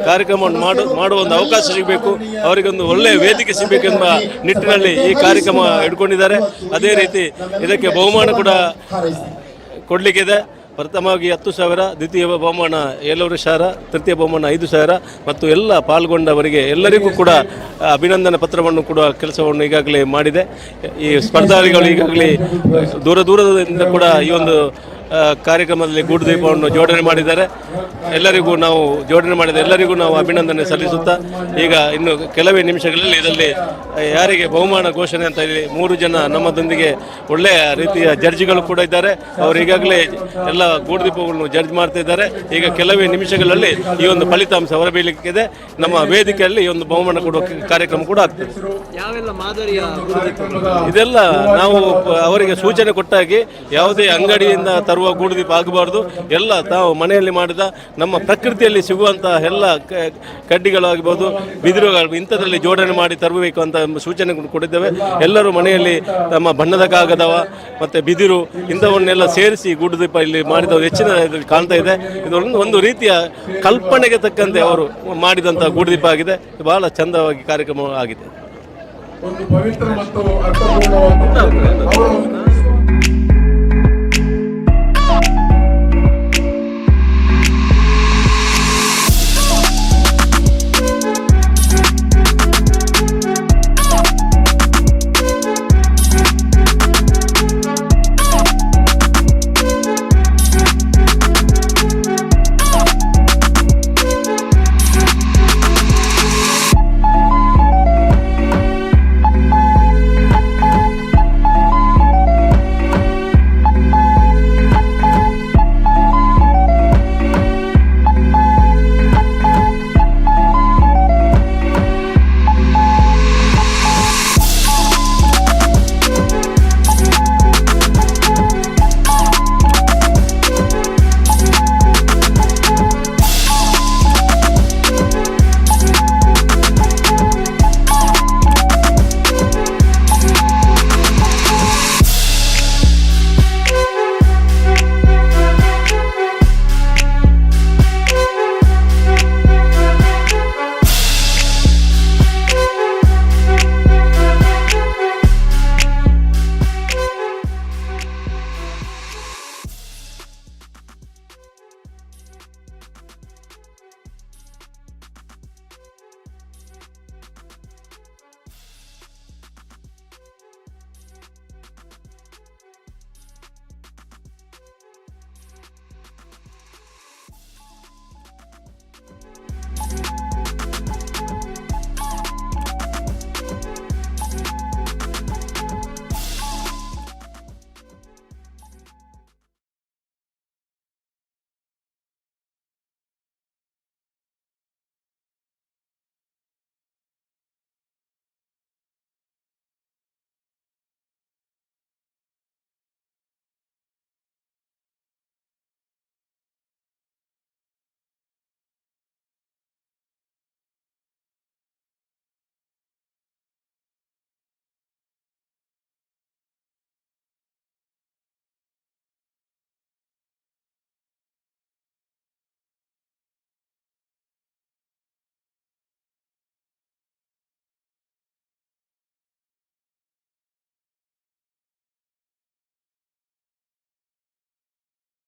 ಕಾರ್ಯಕ್ರಮವನ್ನು ಮಾಡುವ ಒಂದು ಅವಕಾಶ ಸಿಗಬೇಕು, ಅವರಿಗೊಂದು ಒಳ್ಳೆಯ ವೇದಿಕೆ ಸಿಗಬೇಕೆಂಬ ನಿಟ್ಟಿನಲ್ಲಿ ಈ ಕಾರ್ಯಕ್ರಮ ಇಟ್ಕೊಂಡಿದ್ದಾರೆ. ಅದೇ ರೀತಿ ಇದಕ್ಕೆ ಬಹುಮಾನ ಕೂಡ ಕೊಡಲಿಕ್ಕಿದೆ. ಪ್ರಥಮವಾಗಿ 10,000, ದ್ವಿತೀಯ ಬಹುಮಾನ 7,000, ತೃತೀಯ ಬಹುಮಾನ 5,000 ಮತ್ತು ಎಲ್ಲ ಪಾಲ್ಗೊಂಡವರಿಗೆ ಎಲ್ಲರಿಗೂ ಕೂಡ ಅಭಿನಂದನೆ ಪತ್ರವನ್ನು ಕೊಡುವ ಕೆಲಸವನ್ನು ಈಗಾಗಲೇ ಮಾಡಿದೆ. ಈ ಸ್ಪರ್ಧಾಳಿಗಳು ಈಗಾಗಲೇ ದೂರದಿಂದ ಕೂಡ ಈ ಒಂದು ಕಾರ್ಯಕ್ರಮದಲ್ಲಿ ಗೂಡುದೀಪವನ್ನು ಜೋಡಣೆ ಮಾಡಿದ್ದಾರೆ. ಎಲ್ಲರಿಗೂ ನಾವು ಜೋಡಣೆ ಮಾಡಿದ ಎಲ್ಲರಿಗೂ ನಾವು ಅಭಿನಂದನೆ ಸಲ್ಲಿಸುತ್ತಾ ಈಗ ಇನ್ನು ಕೆಲವೇ ನಿಮಿಷಗಳಲ್ಲಿ ಇದರಲ್ಲಿ ಯಾರಿಗೆ ಬಹುಮಾನ ಘೋಷಣೆ ಅಂತ ಹೇಳಿ 3 ಜನ ನಮ್ಮದೊಂದಿಗೆ ಒಳ್ಳೆಯ ರೀತಿಯ ಜಡ್ಜಿಗಳು ಕೂಡ ಇದ್ದಾರೆ. ಅವರು ಈಗಾಗಲೇ ಎಲ್ಲ ಗೂಡುದೀಪಗಳನ್ನು ಜಡ್ಜ್ ಮಾಡ್ತಾ ಇದ್ದಾರೆ. ಈಗ ಕೆಲವೇ ನಿಮಿಷಗಳಲ್ಲಿ ಈ ಒಂದು ಫಲಿತಾಂಶ ಹೊರಬೀಳಲಿಕ್ಕಿದೆ. ನಮ್ಮ ವೇದಿಕೆಯಲ್ಲಿ ಈ ಒಂದು ಬಹುಮಾನ ಕೊಡುವ ಕಾರ್ಯಕ್ರಮ ಕೂಡ ಆಗ್ತದೆ. ಯಾವೆಲ್ಲ ಮಾದರಿಯ ಇದೆಲ್ಲ ನಾವು ಅವರಿಗೆ ಸೂಚನೆ ಕೊಟ್ಟಾಗಿ ಯಾವುದೇ ಅಂಗಡಿಯಿಂದ ತರುವ ಗೂಡುದೀಪ ಆಗಬಾರ್ದು, ಎಲ್ಲ ತಾವು ಮನೆಯಲ್ಲಿ ಮಾಡಿದ ನಮ್ಮ ಪ್ರಕೃತಿಯಲ್ಲಿ ಸಿಗುವಂತಹ ಎಲ್ಲ ಕಡ್ಡಿಗಳಾಗಬಹುದು, ಬಿದಿರುಗಳು ಇಂಥದ್ರಲ್ಲಿ ಜೋಡಣೆ ಮಾಡಿ ತರಬೇಕು ಅಂತ ಸೂಚನೆ ಕೊಟ್ಟಿದ್ದೇವೆ. ಎಲ್ಲರೂ ಮನೆಯಲ್ಲಿ ನಮ್ಮ ಬಣ್ಣದ ಕಾಗದವ ಮತ್ತು ಬಿದಿರು ಇಂಥವನ್ನೆಲ್ಲ ಸೇರಿಸಿ ಗೂಡುದೀಪ ಇಲ್ಲಿ ಮಾಡಿದ ಹೆಚ್ಚಿನ ಕಾಣ್ತಾ ಇದೆ. ಇದೊಂದು ಒಂದು ರೀತಿಯ ಕಲ್ಪನೆಗೆ ತಕ್ಕಂತೆ ಅವರು ಮಾಡಿದಂಥ ಗೂಡುದೀಪ ಆಗಿದೆ. ಬಹಳ ಚಂದವಾಗಿ ಕಾರ್ಯಕ್ರಮ ಆಗಿದೆ. ಒಂದು ಪವಿತ್ರ ಮತ್ತು ಅರ್ಥಪೂರ್ಣವಾದ